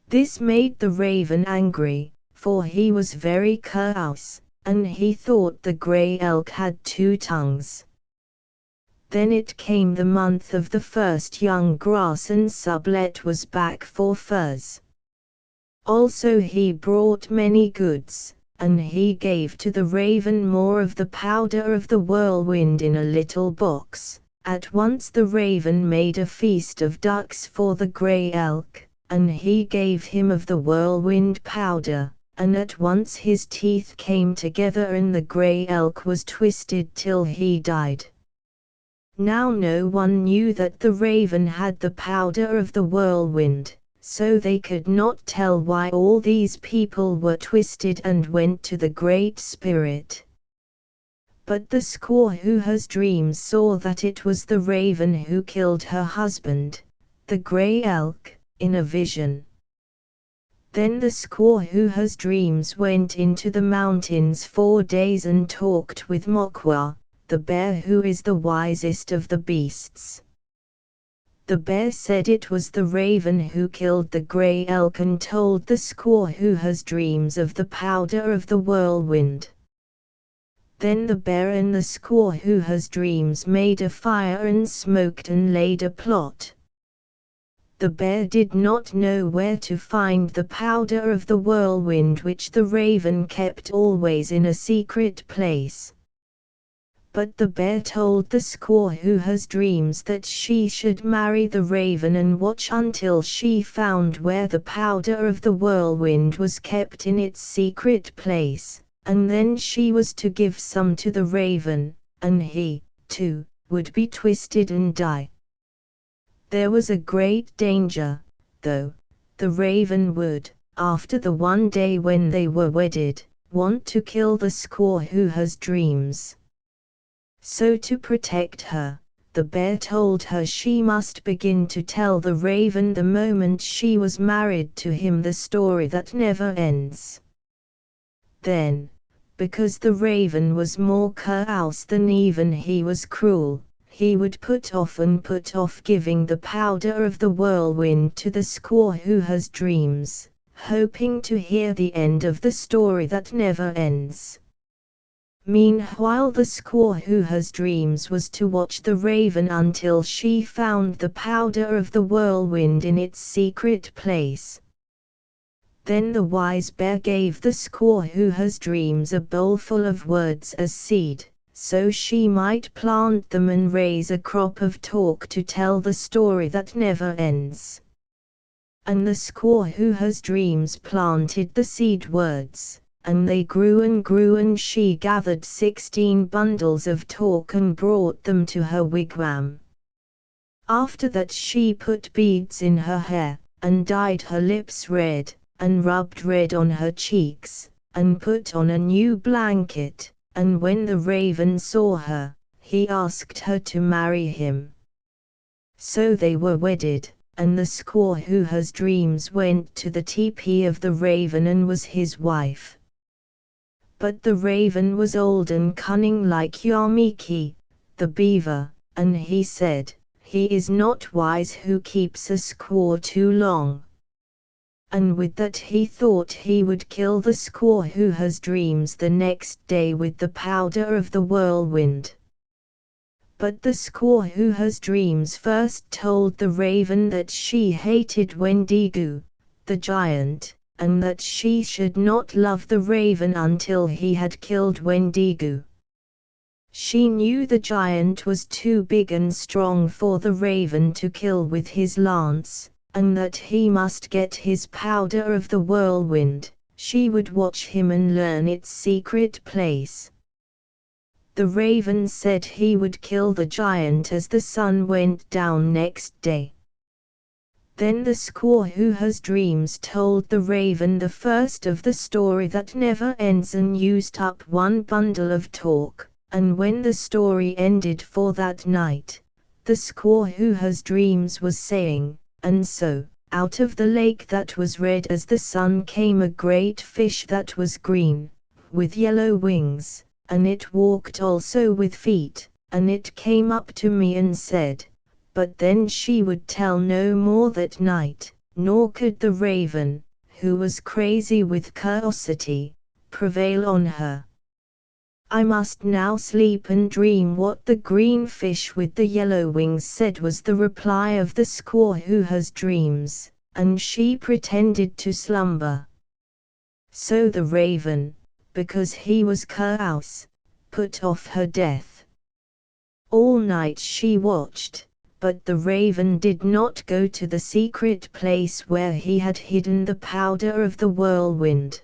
This made the raven angry, for he was very curious, and he thought the Grey Elk had 2 tongues. Then it came the month of the first young grass and Sublet was back for furs. Also he brought many goods, and he gave to the raven more of the powder of the whirlwind in a little box. At once the raven made a feast of ducks for the Grey Elk, and he gave him of the whirlwind powder, and at once his teeth came together and the Grey Elk was twisted till he died. Now no one knew that the raven had the powder of the whirlwind, so they could not tell why all these people were twisted and went to the Great Spirit. But the squaw who has dreams saw that it was the raven who killed her husband, the Grey Elk, in a vision. Then the squaw who has dreams went into the mountains 4 days and talked with Mokwa, the bear who is the wisest of the beasts. The bear said it was the raven who killed the Grey Elk and told the squaw who has dreams of the powder of the whirlwind. Then the bear and the squaw who has dreams made a fire and smoked and laid a plot. The bear did not know where to find the powder of the whirlwind which the raven kept always in a secret place. But the bear told the squaw who has dreams that she should marry the raven and watch until she found where the powder of the whirlwind was kept in its secret place, and then she was to give some to the raven, and he, too, would be twisted and die. There was a great danger, though. The raven would, after the one day when they were wedded, want to kill the squaw who has dreams. So to protect her, the bear told her she must begin to tell the raven the moment she was married to him the story that never ends. Then, because the raven was more curious than even he was cruel, he would put off giving the powder of the whirlwind to the squaw who has dreams, hoping to hear the end of the story that never ends. Meanwhile the squaw who has dreams was to watch the raven until she found the powder of the whirlwind in its secret place. Then the wise bear gave the squaw who has dreams a bowl full of words as seed, so she might plant them and raise a crop of talk to tell the story that never ends. And the squaw who has dreams planted the seed words, and they grew, and she gathered 16 bundles of talk and brought them to her wigwam. After that she put beads in her hair, and dyed her lips red, and rubbed red on her cheeks, and put on a new blanket, and when the raven saw her, he asked her to marry him. So they were wedded, and the squaw who has dreams went to the teepee of the raven and was his wife. But the raven was old and cunning like Yamiki, the beaver, and he said, "He is not wise who keeps a squaw too long." And with that he thought he would kill the squaw who has dreams the next day with the powder of the whirlwind. But the squaw who has dreams first told the raven that she hated Wendigo, the giant, and that she should not love the raven until he had killed Wendigo. She knew the giant was too big and strong for the raven to kill with his lance, and that he must get his powder of the whirlwind. She would watch him and learn its secret place. The raven said he would kill the giant as the sun went down next day. Then the squaw who has dreams told the raven the first of the story that never ends and used up one bundle of talk, and when the story ended for that night, the squaw who has dreams was saying, "And so, out of the lake that was red as the sun came a great fish that was green, with yellow wings, and it walked also with feet, and it came up to me and said," but then she would tell no more that night, nor could the raven, who was crazy with curiosity, prevail on her. "I must now sleep and dream what the green fish with the yellow wings said," was the reply of the squaw who has dreams, and she pretended to slumber. So the raven, because he was curious, put off her death. All night she watched, but the raven did not go to the secret place where he had hidden the powder of the whirlwind.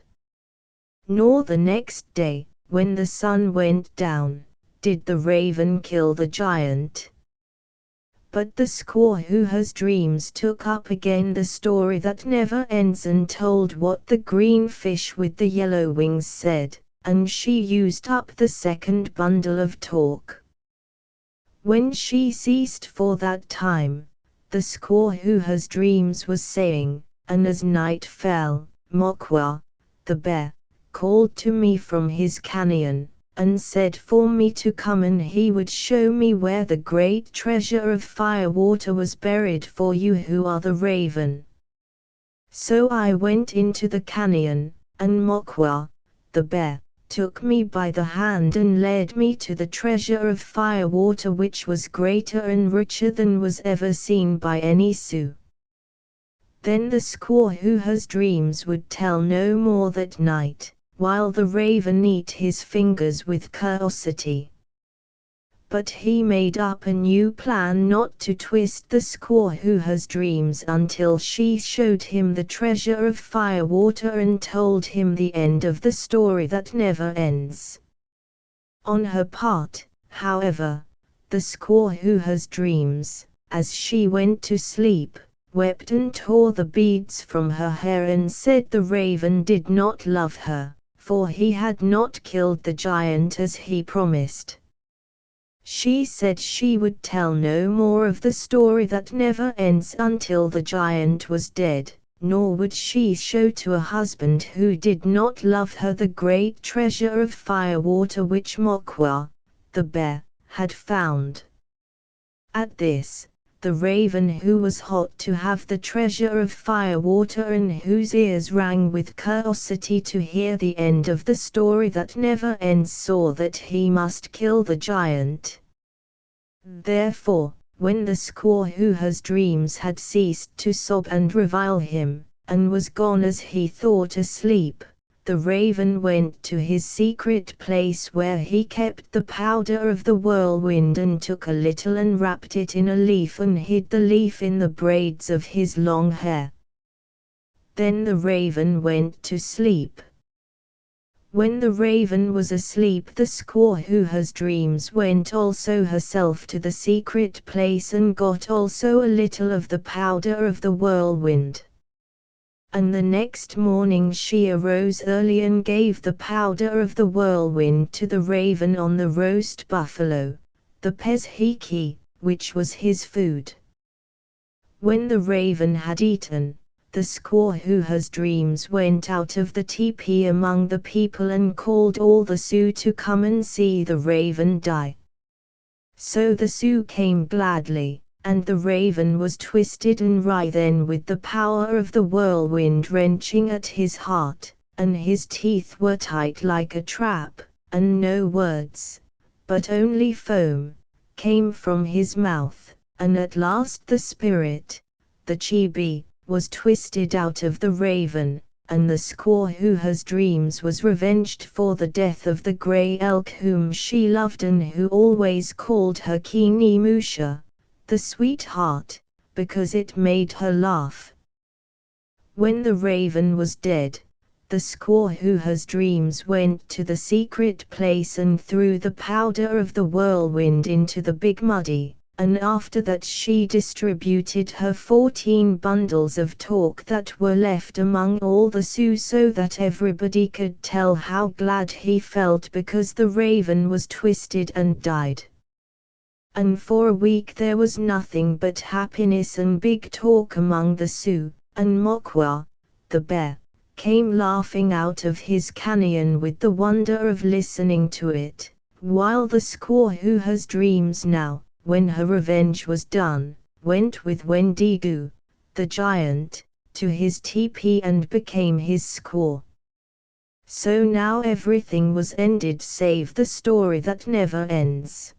Nor the next day, when the sun went down, did the raven kill the giant. But the squaw who has dreams took up again the story that never ends and told what the green fish with the yellow wings said, and she used up the second bundle of talk. When she ceased for that time, the squaw who has dreams was saying, and as night fell, Mokwa, the bear, called to me from his canyon, and said for me to come and he would show me where the great treasure of fire water was buried for you who are the raven. So I went into the canyon, and Mokwa, the bear, took me by the hand and led me to the treasure of fire water which was greater and richer than was ever seen by any Sioux. Then the squaw who has dreams would tell no more that night, while the raven ate his fingers with curiosity. but he made up a new plan not to twist the squaw who has dreams until she showed him the treasure of firewater and told him the end of the story that never ends. On her part, however, the squaw who has dreams, as she went to sleep, wept and tore the beads from her hair and said the raven did not love her, for he had not killed the giant as he promised. She said she would tell no more of the story that never ends until the giant was dead, nor would she show to a husband who did not love her the great treasure of firewater which Mokwa, the bear, had found. At this, the raven, who was hot to have the treasure of firewater and whose ears rang with curiosity to hear the end of the story that never ends, saw that he must kill the giant. Therefore, when the squaw who has dreams had ceased to sob and revile him, and was gone as he thought asleep, the raven went to his secret place where he kept the powder of the whirlwind and took a little and wrapped it in a leaf and hid the leaf in the braids of his long hair. Then the raven went to sleep. When the raven was asleep, the squaw who has dreams went also herself to the secret place and got also a little of the powder of the whirlwind. And the next morning she arose early and gave the powder of the whirlwind to the raven on the roast buffalo, the pezhiki, which was his food. When the raven had eaten, the squaw who has dreams went out of the teepee among the people and called all the Sioux to come and see the raven die. So the Sioux came gladly, and the raven was twisted and writhen with the power of the whirlwind wrenching at his heart, and his teeth were tight like a trap, and no words, but only foam, came from his mouth, and at last the spirit, the chibi, was twisted out of the raven, and the squaw who has dreams was revenged for the death of the grey elk whom she loved and who always called her Kini Musha, the sweetheart, because it made her laugh. When the raven was dead, the squaw who has dreams went to the secret place and threw the powder of the whirlwind into the big muddy, and after that she distributed her 14 bundles of talk that were left among all the Sioux so that everybody could tell how glad he felt because the raven was twisted and died. And for a week there was nothing but happiness and big talk among the Sioux, and Mokwa, the bear, came laughing out of his canyon with the wonder of listening to it, while the squaw who has dreams now, when her revenge was done, went with Wendigo, the giant, to his teepee and became his squaw. So now everything was ended save the story that never ends.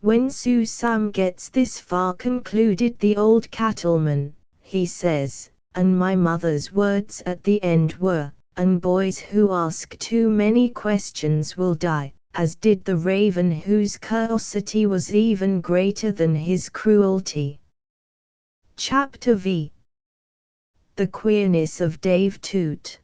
When Sioux Sam gets this far, concluded the old cattleman, he says, and my mother's words at the end were, and boys who ask too many questions will die, as did the raven whose curiosity was even greater than his cruelty. Chapter V. The Queerness of Dave Toot.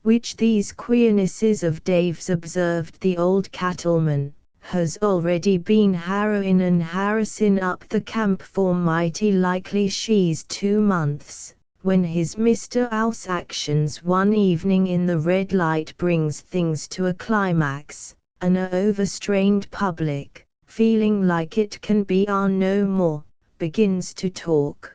Which these queernesses of Dave's observed the old cattleman, has already been harrowing and harassing up the camp for mighty likely she's 2 months, when his Mr. Owl's actions one evening in the red light brings things to a climax, and a overstrained public, feeling like it can be on no more, begins to talk.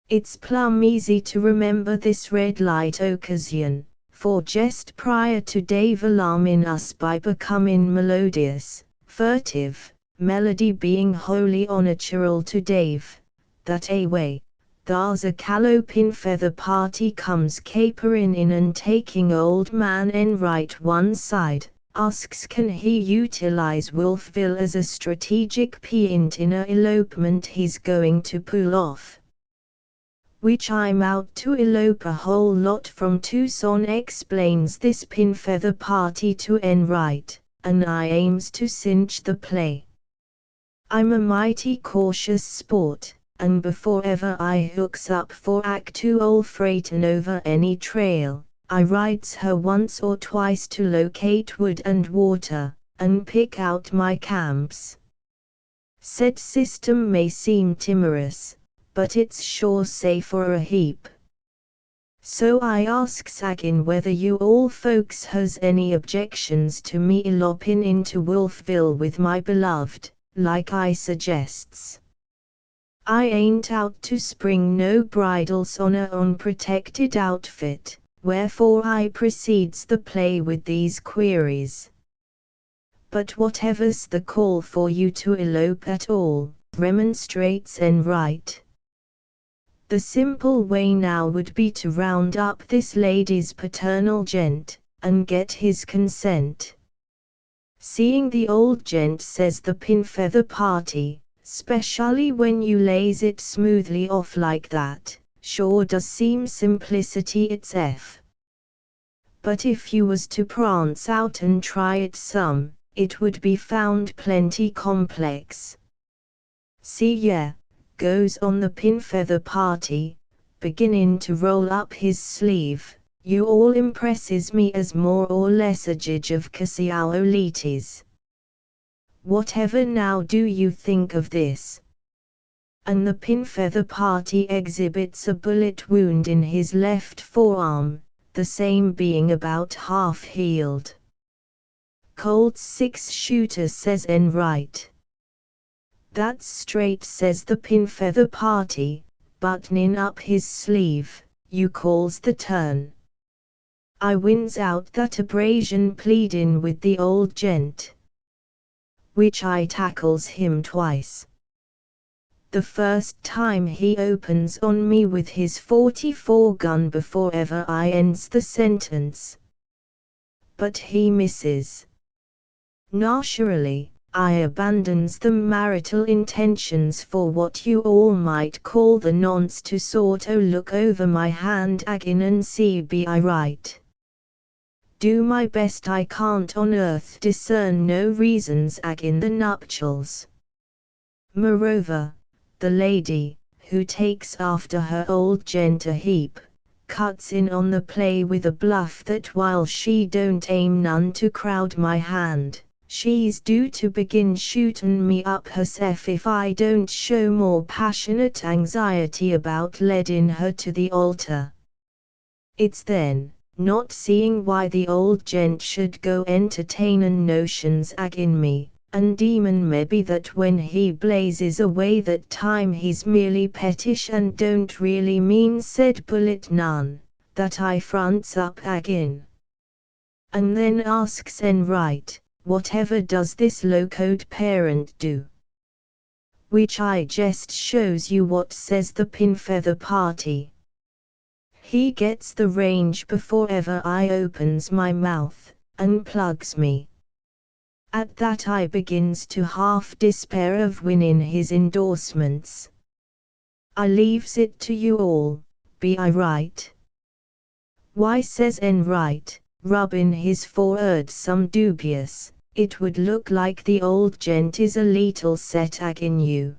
It's plumb easy to remember this red light occasion, for just prior to Dave alarming us by becoming melodious, furtive, melody being wholly unnatural to Dave, that away, there's a callopin feather party comes capering in and taking old man N right one side, asks can he utilize Wolfville as a strategic point in a elopement he's going to pull off. Which I'm out to elope a whole lot from Tucson, explains this pin feather party to N right, and I aims to cinch the play. I'm a mighty cautious sport, and before ever I hooks up for Act 2 old freightin' over any trail, I rides her once or twice to locate wood and water, and pick out my camps. Said system may seem timorous, but it's sure safer a heap. So I asks agin whether you all folks has any objections to me elopin' into Wolfville with my beloved, like I suggests. I ain't out to spring no bridles on a unprotected outfit, wherefore I proceeds the play with these queries. But whatever's the call for you to elope at all, remonstrates Enright. The simple way now would be to round up this lady's paternal gent, and get his consent. Seeing the old gent says the pin-feather party, specially when you lays it smoothly off like that, sure does seem simplicity itself. But if you was to prance out and try it some, it would be found plenty complex. See yeah, goes on the pin-feather party, beginning to roll up his sleeve, you all impresses me as more or less a judge of Cassiolitis. Whatever now do you think of this? And the pin-feather party exhibits a bullet wound in his left forearm, the same being about half healed. Colt's 6-shooter, says Enright. That's straight, says the pin-feather party, buttoning up his sleeve, you calls the turn. I wins out that abrasion pleadin' with the old gent, which I tackles him twice. The first time he opens on me with his 44 gun before ever I ends the sentence. But he misses. Naturally, I abandons the marital intentions for what you all might call the nonce to sort o' look over my hand agin and see be I right. Do my best, I can't on earth discern no reasons agin the nuptials. Moreover, the lady, who takes after her old gent a heap, cuts in on the play with a bluff that while she don't aim none to crowd my hand, she's due to begin shootin' me up herself if I don't show more passionate anxiety about leadin' her to the altar. It's then, not seeing why the old gent should go entertainin' notions agin me, and deemin' maybe that when he blazes away that time he's merely pettish and don't really mean said bullet none, that I fronts up agin. And then asks Enright, whatever does this locoed parent do? Which I jest shows you what, says the pin-feather party. He gets the range before ever I opens my mouth, and plugs me. At that I begins to half despair of winning his endorsements. I leaves it to you all, be I right? Why, says Enright, rubbing his forehead some dubious, it would look like the old gent is a leetle set agin you.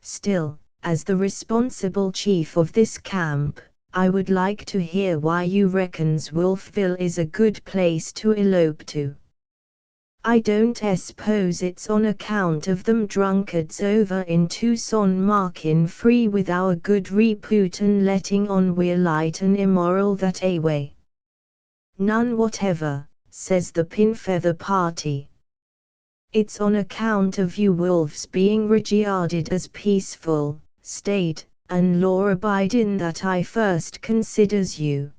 Still, as the responsible chief of this camp, I would like to hear why you reckons Wolfville is a good place to elope to. I don't suppose it's on account of them drunkards over in Tucson markin' free with our good repute and letting on we're light and immoral that a way. None whatever, says the pin-feather party. It's on account of you wolves being regarded as peaceful, staid, and law-abiding that I first considers you.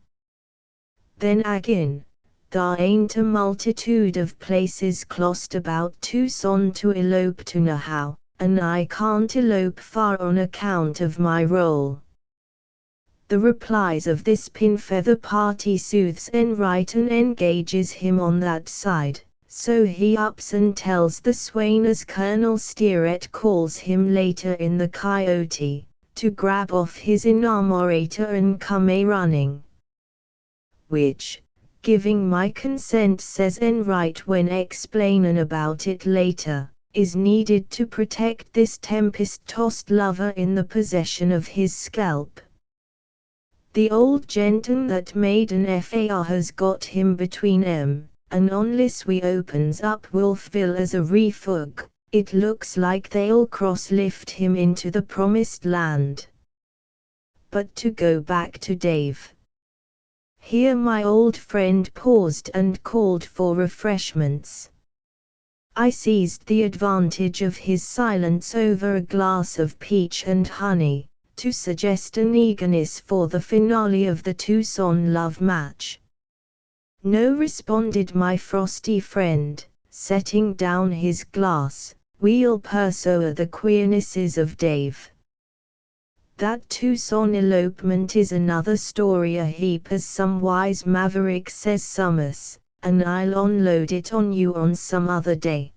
Then agin, there ain't a multitude of places clost about Tucson to elope to nohow, and I can't elope far on account of my role. The replies of this pin-feather party soothes Enright and engages him on that side, so he ups and tells the swain as Colonel Steerett calls him later in the Coyote, to grab off his inamorator and come a-running. Which, giving my consent says en right when explainin' about it later, is needed to protect this tempest-tossed lover in the possession of his scalp. The old gentleman that made an FAR has got him between 'em, and unless we opens up Wolfville as a refug, it looks like they'll cross-lift him into the promised land. But to go back to Dave. Here my old friend paused and called for refreshments. I seized the advantage of his silence over a glass of peach and honey, to suggest an eagerness for the finale of the Tucson love match. No, responded my frosty friend, setting down his glass, we'll pursue the queernesses of Dave. That Tucson elopement is another story a heap, as some wise maverick says summers, and I'll unload it on you on some other day.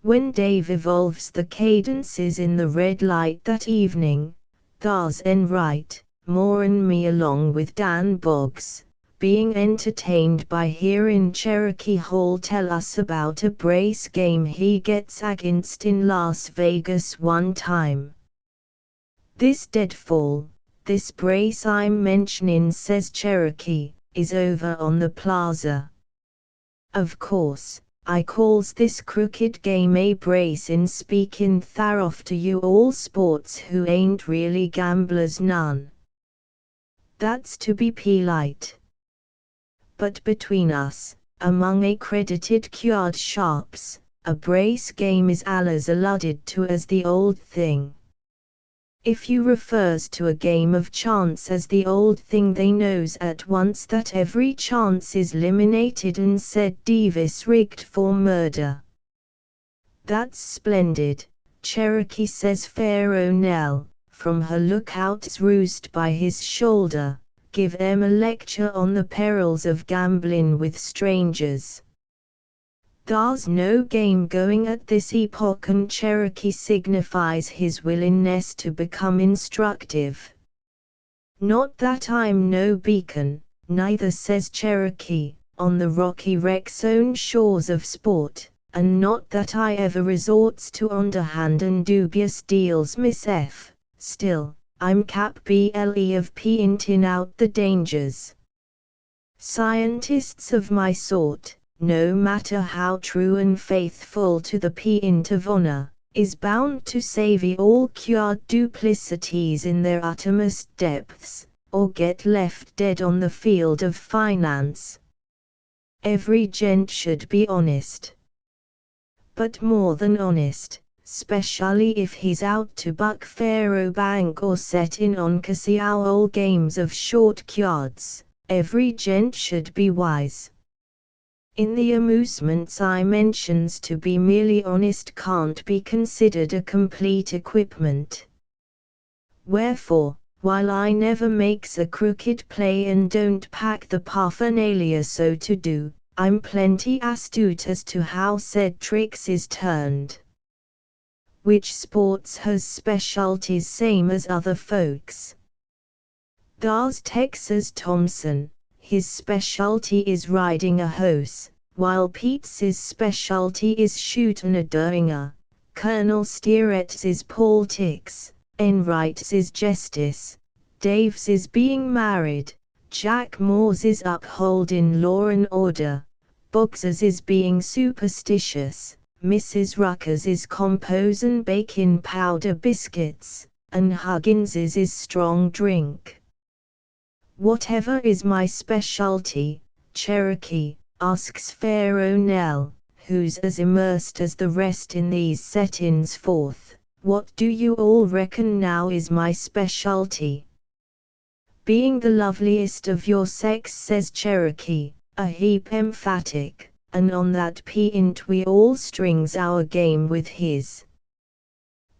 When Dave evolves the cadences in the red light that evening, thar's en right, more'n me along with Dan Boggs, being entertained by hearin' Cherokee Hall tell us about a brace game he gets against in Las Vegas one time. This deadfall, this brace I'm mentionin', says Cherokee, is over on the plaza. Of course, I calls this crooked game a brace in speakin' tharoff to you all sports who ain't really gamblers none. That's to be polite. But between us, among accredited cured sharps, a brace game is allers alluded to as the old thing. If you refers to a game of chance as the old thing, they knows at once that every chance is eliminated and said Davis rigged for murder. That's splendid, Cherokee, says Fair O'Neill, from her lookout's roost by his shoulder, give 'em a lecture on the perils of gamblin' with strangers. Thar's no game going at this epoch, and Cherokee signifies his willingness to become instructive. Not that I'm no beacon, neither, says Cherokee, on the rocky Rexone shores of sport, and not that I ever resorts to underhand and dubious deals, Miss F. Still, I'm capable of pinting out the dangers. Scientists of my sort, no matter how true and faithful to the pint of honor, is bound to savvy all cured duplicities in their uttermost depths, or get left dead on the field of finance. Every gent should be honest. But more than honest, specially if he's out to buck faro bank or set in on casino games of short cards, every gent should be wise. In the amusements I mentions, to be merely honest can't be considered a complete equipment. Wherefore, while I never makes a crooked play and don't pack the paraphernalia so to do, I'm plenty astute as to how said tricks is turned. Which sports has specialties same as other folks. Thar's Texas Thompson, his specialty is riding a hose, while Pete's specialty is shootin' a doinger, Colonel Steerett's is politics, Enright's is justice, Dave's is being married, Jack Moore's is upholding law and order, Boggs's is being superstitious, Mrs. Rucker's is composin' baking powder biscuits, and Huggins's is strong drink. Whatever is my specialty, Cherokee, asks Fair O'Neill, who's as immersed as the rest in these settings forth. What do you all reckon now is my specialty? Being the loveliest of your sex, says Cherokee, a heap emphatic, and on that pint we all strings our game with his.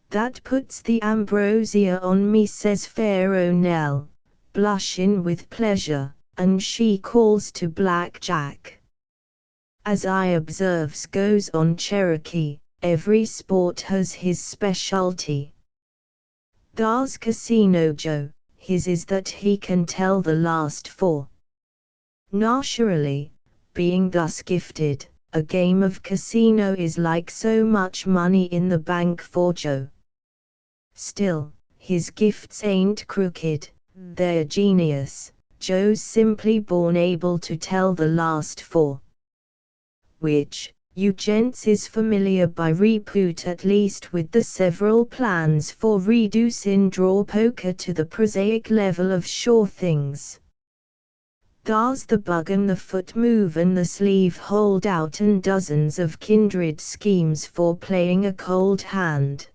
That puts the ambrosia on me, says Fair O'Neill, blushin' with pleasure, and she calls to Black Jack. As I observes, goes on Cherokee, every sport has his specialty. Thar's Casino Joe, his is that he can tell the last four. Naturally, being thus gifted, a game of casino is like so much money in the bank for Joe. Still, his gifts ain't crooked, they're genius. Joe's simply born able to tell the last four. Which, you gents is familiar by repute at least with the several plans for reducing draw poker to the prosaic level of sure things. There's the bug and the foot move and the sleeve hold out and dozens of kindred schemes for playing a cold hand.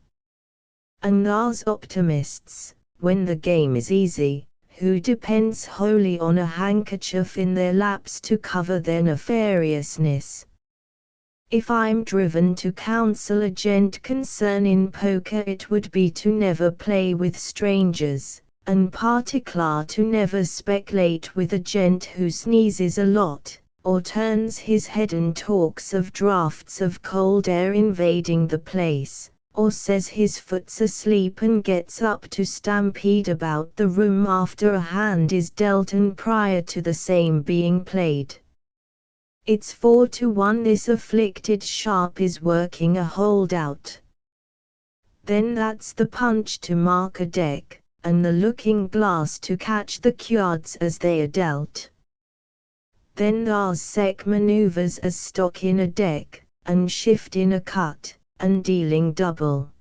And there's optimists, when the game is easy, who depends wholly on a handkerchief in their laps to cover their nefariousness. If I'm driven to counsel a gent concerning poker, it would be to never play with strangers, and particular to never speculate with a gent who sneezes a lot, or turns his head and talks of drafts of cold air invading the place, or says his foot's asleep and gets up to stampede about the room after a hand is dealt and prior to the same being played. It's 4-1 this afflicted sharp is working a holdout. Then that's the punch to mark a deck, and the looking glass to catch the cards as they are dealt. Then there's sec maneuvers as stock in a deck, and shift in a cut, and dealing double.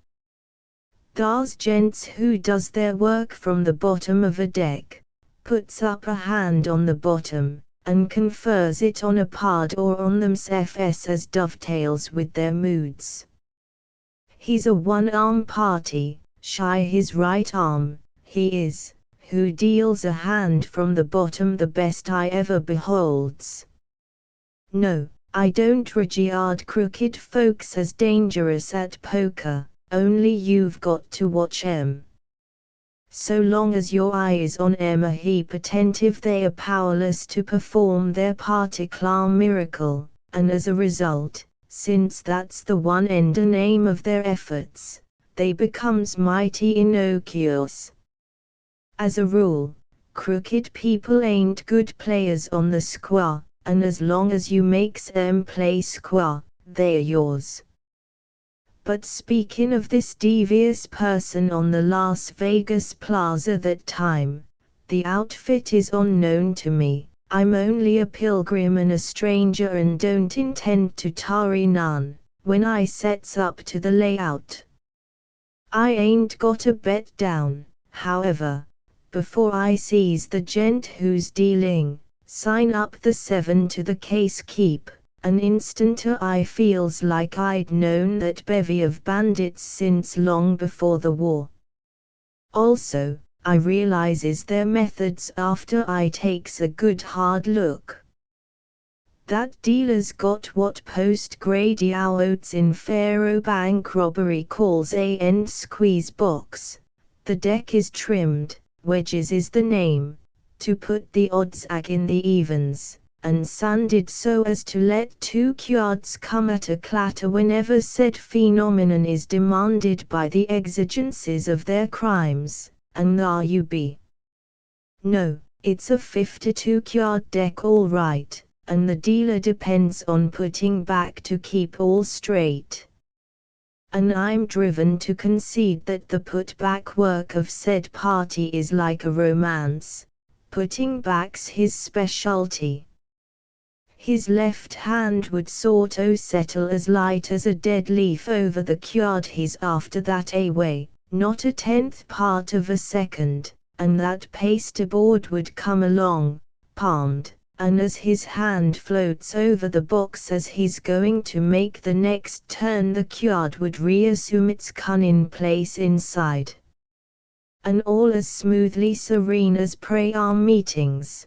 There's gents who does their work from the bottom of a deck, puts up a hand on the bottom, and confers it on a pard or on themselves as dovetails with their moods. He's a one-arm party, shy his right arm, he is, who deals a hand from the bottom the best I ever beholds. No, I don't regard crooked folks as dangerous at poker, only you've got to watch 'em. So long as your eye is on 'em a heap attentive, they are powerless to perform their particular miracle, and as a result, since that's the one end and aim of their efforts, they becomes mighty innocuous. As a rule, crooked people ain't good players on the square, and as long as you makes 'em play square, they're yours. But speaking of this devious person on the Las Vegas Plaza that time, the outfit is unknown to me. I'm only a pilgrim and a stranger and don't intend to tarry none, when I sets up to the layout. I ain't got a bet down, however, before I sees the gent who's dealing, sign up the 7 to the case keep. An instanter I feels like I'd known that bevy of bandits since long before the war. Also, I realizes their methods after I takes a good hard look. That dealer's got what post-graduates in Faro bank robbery calls a end squeeze box. The deck is trimmed, wedges is the name, to put the odds ag in the evens, and sanded so as to let 2 cards come at a clatter whenever said phenomenon is demanded by the exigencies of their crimes, and there you be. No, it's a 52 card deck all right, and the dealer depends on putting back to keep all straight. And I'm driven to concede that the put-back work of said party is like a romance. Putting back's his specialty. His left hand would sort-o settle as light as a dead leaf over the card he's after that away, not a 10th part of a second, and that pasteboard would come along, palmed, and as his hand floats over the box as he's going to make the next turn, the card would reassume its cunning place inside. And all as smoothly serene as prayer meetings.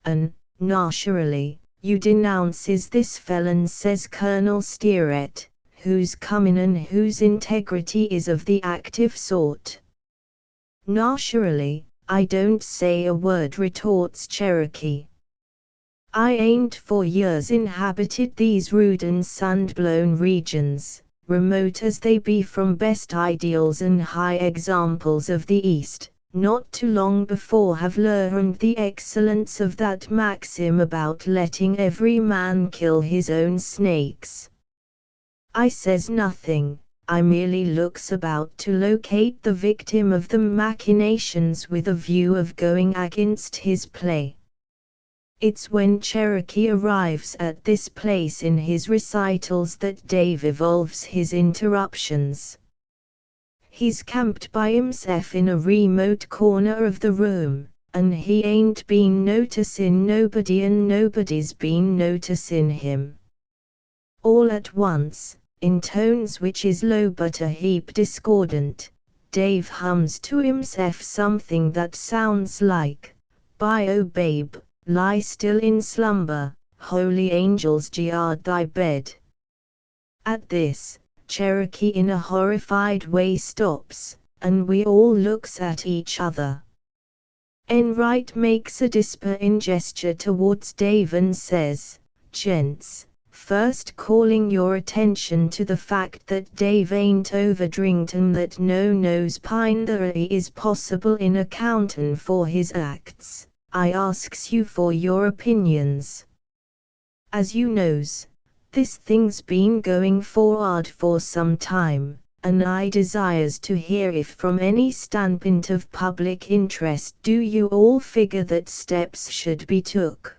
And, naturally, you denounces this felon, says Colonel Steeret, who's comin' and whose integrity is of the active sort. Naturally, I don't say a word, retorts Cherokee. I ain't for years inhabited these rude and sand-blown regions, remote as they be from best ideals and high examples of the East, not too long before have learned the excellence of that maxim about letting every man kill his own snakes. I says nothing, I merely looks about to locate the victim of the machinations with a view of going against his play. It's when Cherokee arrives at this place in his recitals that Dave evolves his interruptions. He's camped by himself in a remote corner of the room, and he ain't been noticing nobody and nobody's been noticing him. All at once, in tones which is low but a heap discordant, Dave hums to himself something that sounds like, "By oh babe, lie still in slumber, holy angels guard thy bed." At this, Cherokee in a horrified way stops, and we all looks at each other. Enright makes a despairing gesture towards Dave and says, "Gents, first calling your attention to the fact that Dave ain't overdrinked and that no nose pine there is possible in accountin' for his acts, I asks you for your opinions. As you knows, this thing's been going forward for some time, and I desires to hear if from any standpoint of public interest do you all figure that steps should be took.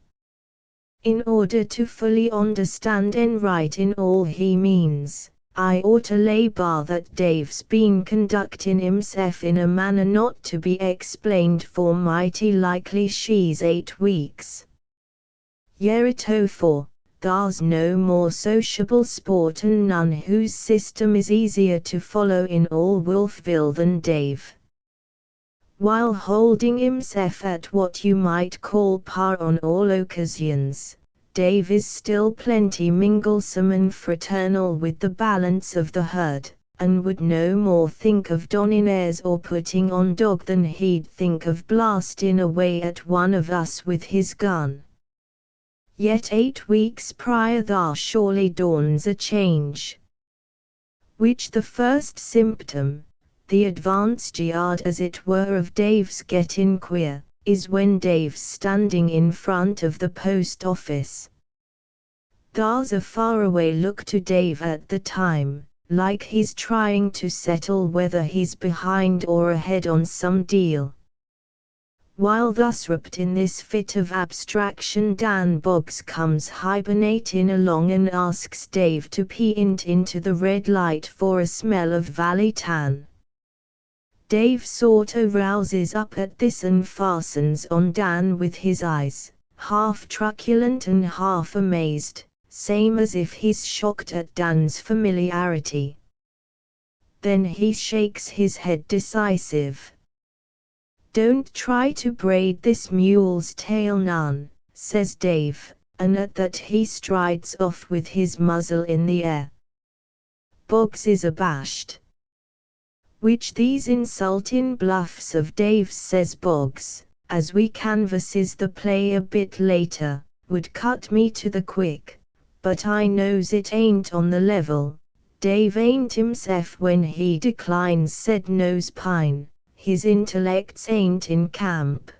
In order to fully understand Enright in all he means, I ought to lay bar that Dave's been conducting himself in a manner not to be explained for mighty likely she's 8 weeks. Heretofore, there's no more sociable sport and none whose system is easier to follow in all Wolfville than Dave. While holding himself at what you might call par on all occasions, Dave is still plenty minglesome and fraternal with the balance of the herd, and would no more think of donning airs or putting on dog than he'd think of blasting away at one of us with his gun. Yet 8 weeks prior there surely dawns a change. Which the first symptom, the advance yard as it were of Dave's getting queer, is when Dave's standing in front of the post office. There's a faraway look to Dave at the time, like he's trying to settle whether he's behind or ahead on some deal. While thus wrapped in this fit of abstraction, Dan Boggs comes hibernating along and asks Dave to peent into the red light for a smell of valley tan. Dave sorta rouses up at this and fastens on Dan with his eyes, half truculent and half amazed, same as if he's shocked at Dan's familiarity. Then he shakes his head decisive. "Don't try to braid this mule's tail none," says Dave, and at that he strides off with his muzzle in the air. Boggs is abashed. "Which these insulting bluffs of Dave's," says Boggs, "as we canvasses the play a bit later, would cut me to the quick, but I knows it ain't on the level. Dave ain't himself when he declines said nose pine. His intellects ain't in camp."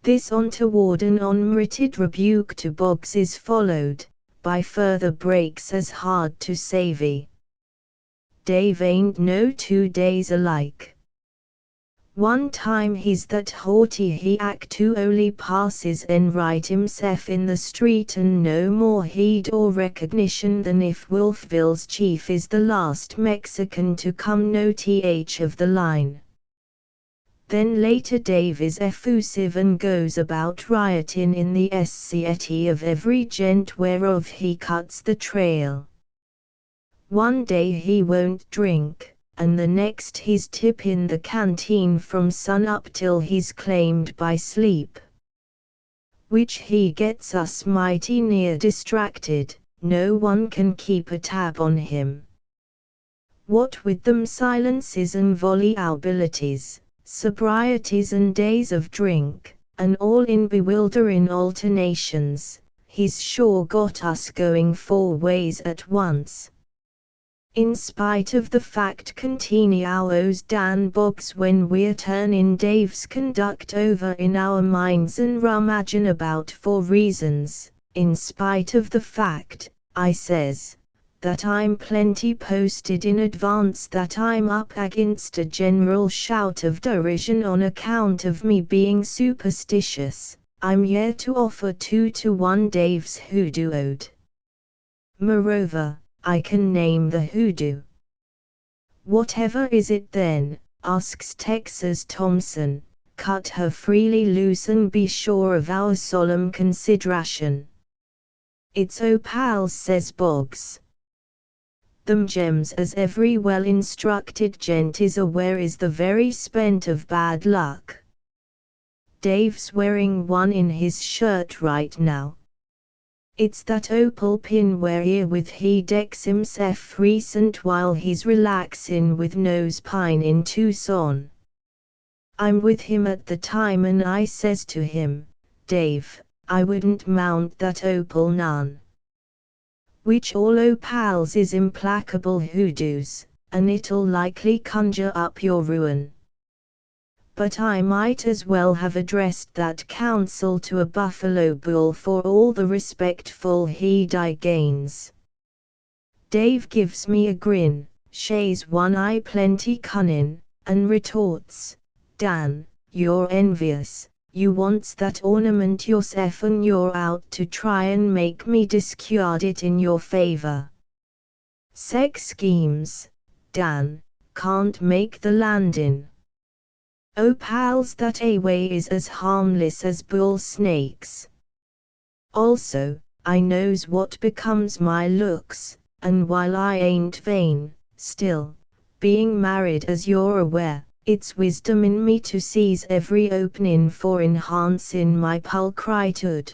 This untoward and unmerited rebuke to Boggs is followed by further breaks as hard to savvy. Dave ain't no 2 days alike. One time he's that haughty he actually passes Enright himself in the street and no more heed or recognition than if Wolfville's chief is the last Mexican to come no th of the line. Then later Dave is effusive and goes about rioting in the society of every gent whereof he cuts the trail. One day he won't drink, and the next he's tipping the canteen from sun up till he's claimed by sleep. Which he gets us mighty near distracted, no one can keep a tab on him. What with them silences and volubilities, sobrieties and days of drink, and all in bewildering alternations, he's sure got us going 4 ways at once. In spite of the fact continuos Dan books when we're turning Dave's conduct over in our minds and rummaging about for reasons, in spite of the fact, I says, that I'm plenty posted in advance that I'm up against a general shout of derision on account of me being superstitious, I'm here to offer 2-to-1 Dave's hoodoo ode. Moreover, I can name the hoodoo. Whatever is it then? Asks Texas Thompson. Cut her freely loose and be sure of our solemn consideration. It's opals, says Boggs. Them gems, as every well-instructed gent is aware, is the very spent of bad luck. Dave's wearing one in his shirt right now. It's that opal pin wherewith he decks himself recent while he's relaxin' with nose pine in Tucson. I'm with him at the time and I says to him, Dave, I wouldn't mount that opal none. Which all opals is implacable hoodoos, and it'll likely conjure up your ruin. But I might as well have addressed that counsel to a buffalo bull for all the respectful heed I gains. Dave gives me a grin, shays one eye plenty cunning, and retorts, Dan, you're envious, you wants that ornament yourself and you're out to try and make me discard it in your favor. Sex schemes, Dan, can't make the landing. Opals that away is as harmless as bull snakes. Also, I knows what becomes my looks, and while I ain't vain, still, being married as you're aware, it's wisdom in me to seize every opening for enhancing my pulchritude.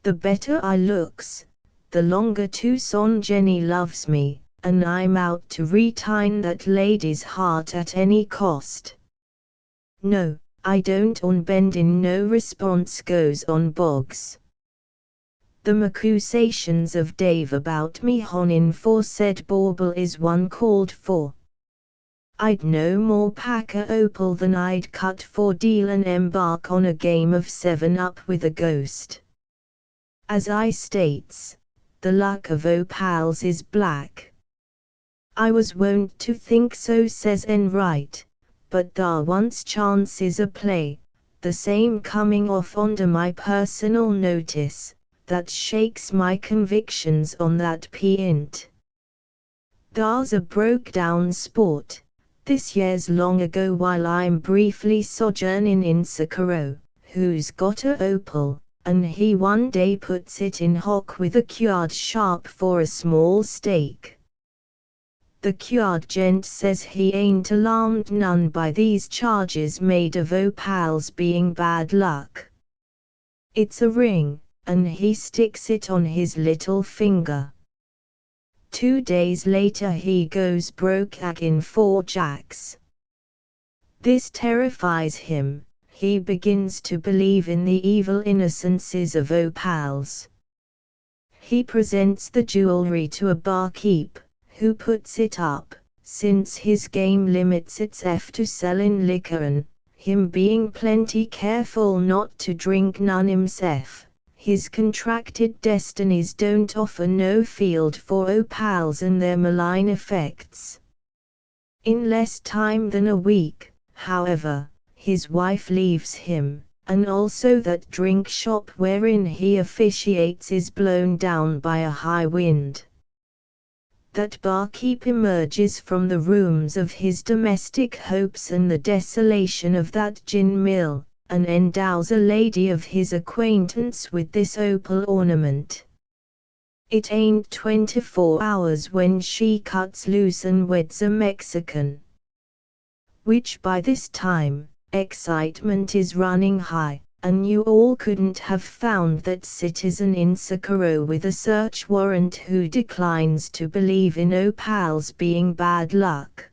The better I looks, the longer Tucson Jenny loves me, and I'm out to retain that lady's heart at any cost. No, I don't on bending, no response goes on Boggs. The accusations of Dave about me honin' for said bauble is one called for. I'd no more pack a opal than I'd cut for deal and embark on a game of 7-up with a ghost. As I states, the luck of opals is black. I was wont to think so, says Enright. But thar once chances a play, the same coming off under my personal notice, that shakes my convictions on that p'int. Thar's a broke down sport, this year's long ago while I'm briefly sojourning in Socorro, who's got a opal, and he one day puts it in hock with a cured sharp for a small stake. The cured gent says he ain't alarmed none by these charges made of opals being bad luck. It's a ring, and he sticks it on his little finger. 2 days later he goes broke again 4 jacks. This terrifies him, he begins to believe in the evil innocences of opals. He presents the jewelry to a barkeep, who puts it up, since his game limits itself to selling liquor and, him being plenty careful not to drink none himself, his contracted destinies don't offer no field for opals and their malign effects. In less time than a week, however, his wife leaves him, and also that drink shop wherein he officiates is blown down by a high wind. That barkeep emerges from the rooms of his domestic hopes and the desolation of that gin mill, and endows a lady of his acquaintance with this opal ornament. It ain't 24 hours when she cuts loose and weds a Mexican. Which by this time, excitement is running high, and you all couldn't have found that citizen in Socorro with a search warrant who declines to believe in opals being bad luck.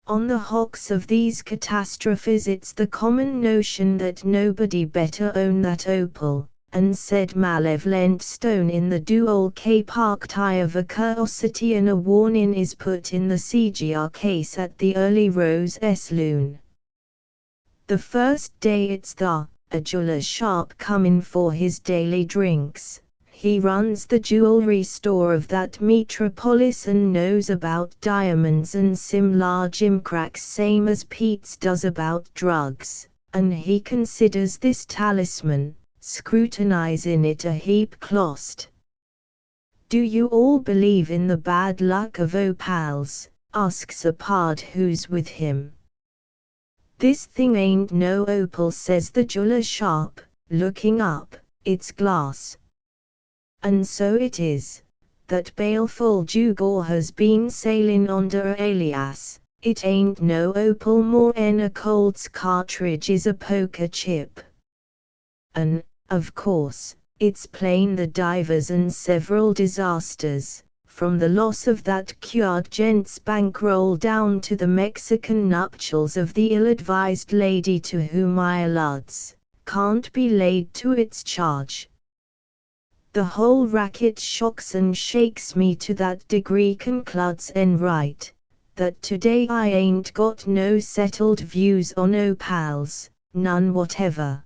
On the hocks of these catastrophes it's the common notion that nobody better own that opal, and said Malev lent stone in the dual K parked eye of a curiosity and a warning is put in the CGR case at the early Rose S. Loon. The first day it's a jeweler sharp comin' for his daily drinks. He runs the jewelry store of that metropolis and knows about diamonds and sim large imcracks same as Pete's does about drugs, and he considers this talisman, scrutinizing it a heap clost. Do you all believe in the bad luck of opals? Asks a pard who's with him. This thing ain't no opal, says the jeweler sharp, looking up, it's glass. And so it is. That baleful Jugor has been sailing under a alias. It ain't no opal more 'en a Colt's cartridge is a poker chip. And, of course, it's plain the divers and several disasters, from the loss of that cured gent's bankroll down to the Mexican nuptials of the ill-advised lady to whom I alludes, can't be laid to its charge. The whole racket shocks and shakes me to that degree, concludes Enright, that today I ain't got no settled views on opals, none whatever.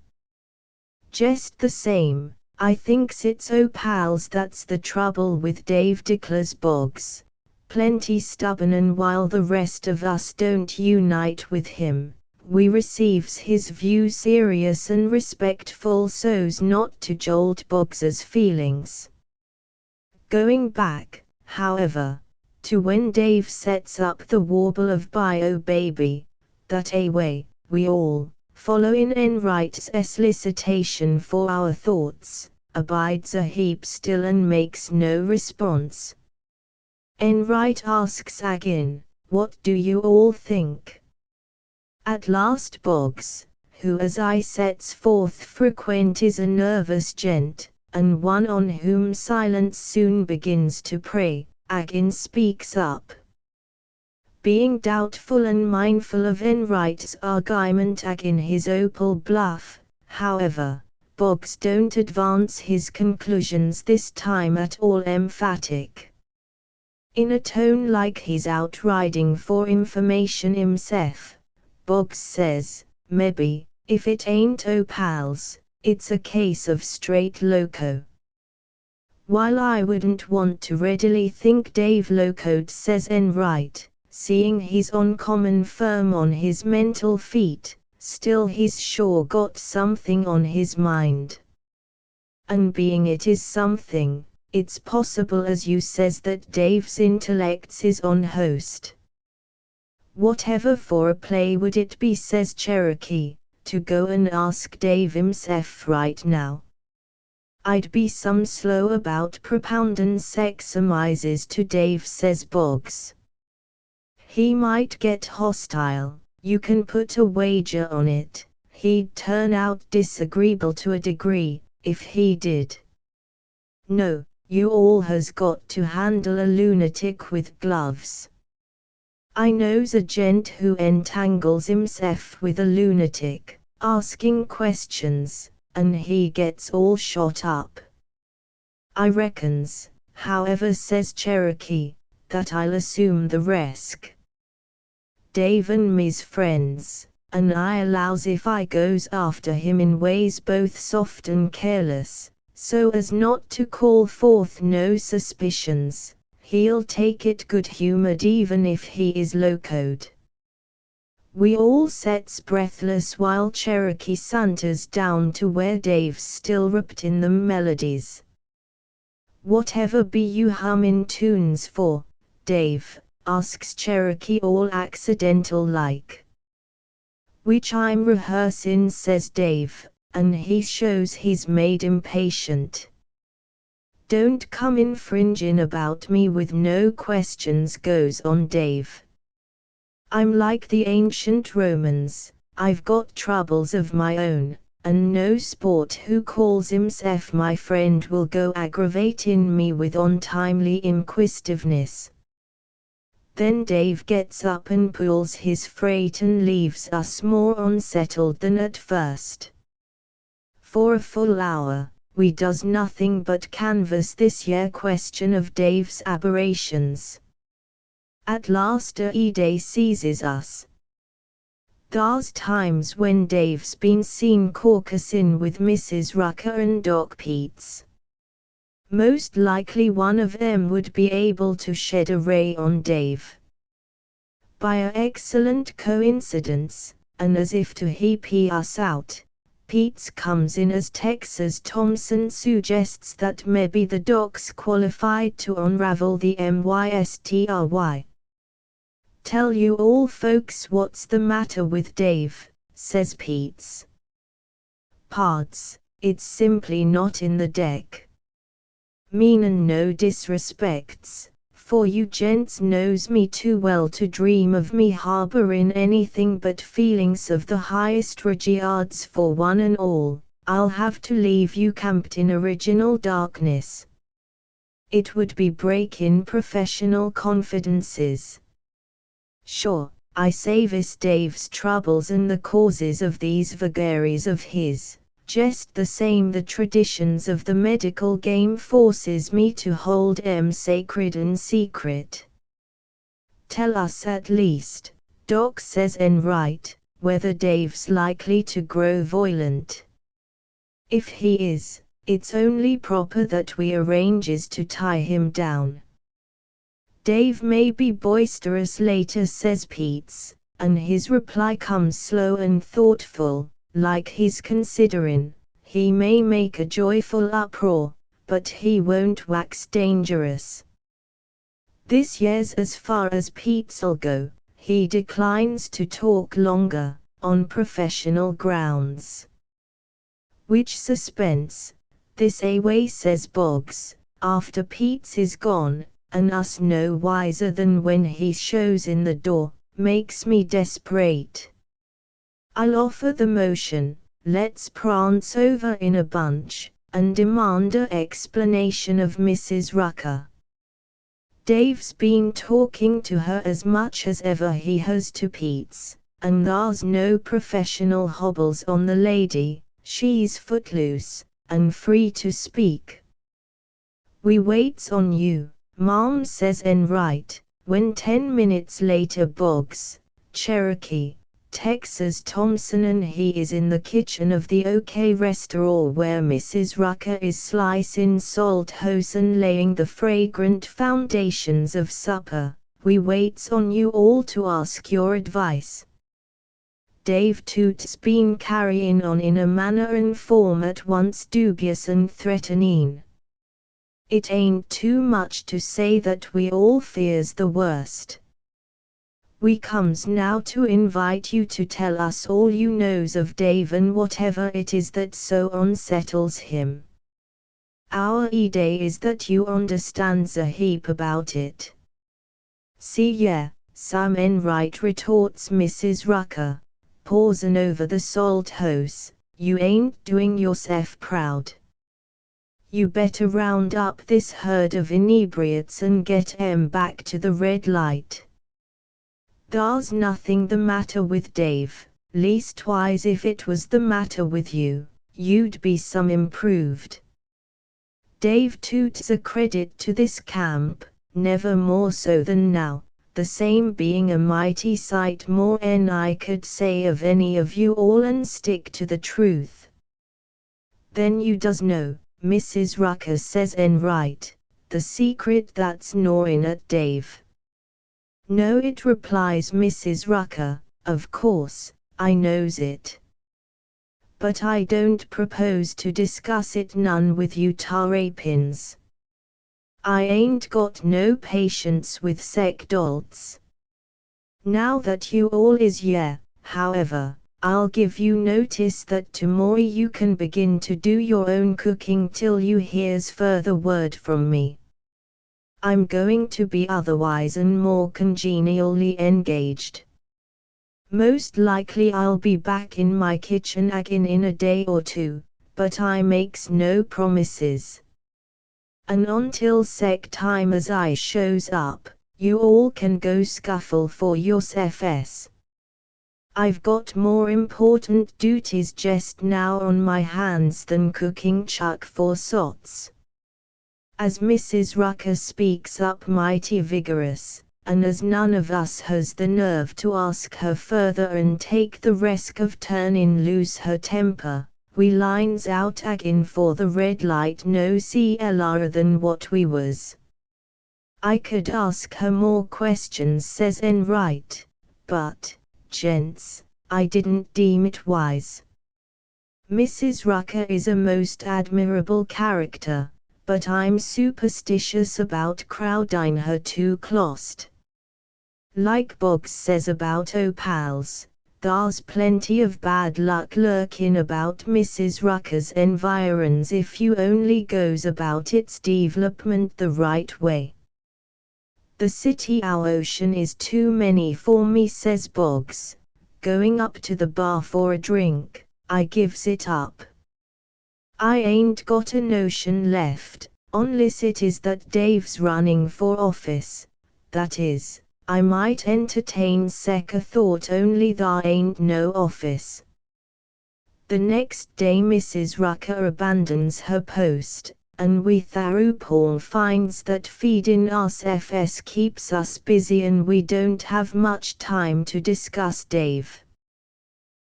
Just the same, I thinks it's opals that's the trouble with Dave declares Boggs, plenty stubborn, and while the rest of us don't unite with him, we receives his view serious and respectful so's not to jolt Boggs's feelings. Going back, however, to when Dave sets up the warble of Bio Baby, that a way, we all, following Enright's solicitation for our thoughts, abides a heap still and makes no response. Enright asks again, what do you all think? At last Boggs, who as I sets forth frequent is a nervous gent, and one on whom silence soon begins to prey, again speaks up. Being doubtful and mindful of Enright's argument agin his opal bluff, however, Boggs don't advance his conclusions this time at all emphatic. In a tone like he's out riding for information himself, Boggs says, "Mebbe, if it ain't opals, it's a case of straight loco." While I wouldn't want to readily think Dave locoed, says Enright, seeing he's uncommon firm on his mental feet, still he's sure got something on his mind. And being it is something, it's possible as you says that Dave's intellects is on host. Whatever for a play would it be, says Cherokee, to go and ask Dave himself right now? I'd be some slow about propoundin' sex surmises to Dave, says Boggs. He might get hostile, you can put a wager on it. He'd turn out disagreeable to a degree, if he did. No, you all has got to handle a lunatic with gloves. I knows a gent who entangles himself with a lunatic, asking questions, and he gets all shot up. I reckons, however, says Cherokee, that I'll assume the risk. Dave and me's friends, and I allows if I goes after him in ways both soft and careless, so as not to call forth no suspicions, he'll take it good-humored even if he is locoed. We all sets breathless while Cherokee saunters down to where Dave's still wrapped in the melodies. Whatever be you hummin' tunes for, Dave? Asks Cherokee all accidental like. Which I'm rehearsin', says Dave, and he shows he's made impatient. Don't come infringin' about me with no questions, goes on Dave. I'm like the ancient Romans, I've got troubles of my own, and no sport who calls himself my friend will go aggravatin' me with untimely inquisitiveness. Then Dave gets up and pulls his freight and leaves us more unsettled than at first. For a full hour, we does nothing but canvass this year question of Dave's aberrations. At last a day seizes us. Thar's times when Dave's been seen caucusin with Mrs. Rucker and Doc Peets. Most likely one of them would be able to shed a ray on Dave. By a excellent coincidence, and as if to help us out, Peets comes in as Texas Thompson suggests that maybe the doc's qualified to unravel the mystery. Tell you all folks what's the matter with Dave, says Peets. Pards, it's simply not in the deck. Meanin' no disrespects, for you gents knows me too well to dream of me harborin' anything but feelings of the highest regards for one and all. I'll have to leave you camped in original darkness. It would be breakin' professional confidences. Sure, I savis Dave's troubles and the causes of these vagaries of his. Just the same the traditions of the medical game forces me to hold 'em sacred and secret. Tell us at least, Doc says and right, whether Dave's likely to grow violent. If he is, it's only proper that we arranges to tie him down. Dave may be boisterous later, says Peets, and his reply comes slow and thoughtful. Like he's considerin', he may make a joyful uproar, but he won't wax dangerous. This year's as far as Peets'll go. He declines to talk longer, on professional grounds. Which suspense, this away, says Boggs, after Peets is gone, and us no wiser than when he shows in the door, makes me desperate. I'll offer the motion, let's prance over in a bunch, and demand a explanation of Mrs. Rucker. Dave's been talking to her as much as ever he has to Peets, and thar's no professional hobbles on the lady, she's footloose, and free to speak. We waits on you, Mom says en right, when 10 minutes later Boggs, Cherokee, Texas Thompson and he is in the kitchen of the OK restaurant where Mrs. Rucker is slicing salt hose and laying the fragrant foundations of supper. We waits on you all to ask your advice. Dave Toots been carrying on in a manner and form at once dubious and threatening. It ain't too much to say that we all fears the worst. We comes now to invite you to tell us all you knows of Dave and whatever it is that so unsettles him. Our idea is that you understands a heap about it. See yeah, Sam en right, retorts Mrs. Rucker, pausin' over the salt hose, you ain't doing yourself proud. You better round up this herd of inebriates and get 'em back to the red light. Thar's nothing the matter with Dave, leastwise if it was the matter with you, you'd be some improved. Dave Toots a credit to this camp, never more so than now, the same being a mighty sight more 'en I could say of any of you all and stick to the truth. Then you does know, Mrs. Rucker says en right, the secret that's gnawin' at Dave. No, it replies Mrs. Rucker, of course, I knows it. But I don't propose to discuss it none with you tarrapins. I ain't got no patience with sec dolts. Now that you all is here, however, I'll give you notice that tomorrow you can begin to do your own cooking till you hears further word from me. I'm going to be otherwise and more congenially engaged. Most likely I'll be back in my kitchen again in a day or two, but I makes no promises. And until sec time as I shows up, you all can go scuffle for yourselves. I've got more important duties just now on my hands than cooking chuck for sots. As Mrs. Rucker speaks up mighty vigorous, and as none of us has the nerve to ask her further and take the risk of turning loose her temper, we lines out agin for the red light no clearer than what we was. I could ask her more questions says Enright, but, gents, I didn't deem it wise. Mrs. Rucker is a most admirable character, but I'm superstitious about crowding her too close. Like Boggs says about opals, there's plenty of bad luck lurking about Mrs. Rucker's environs if you only goes about its development the right way. The city ocean is too many for me says Boggs, going up to the bar for a drink, I gives it up. I ain't got a notion left, unless it is that Dave's running for office, that is, I might entertain second thought only there ain't no office. The next day Mrs. Rucker abandons her post, and we Paul finds that feeding us FS keeps us busy and we don't have much time to discuss Dave.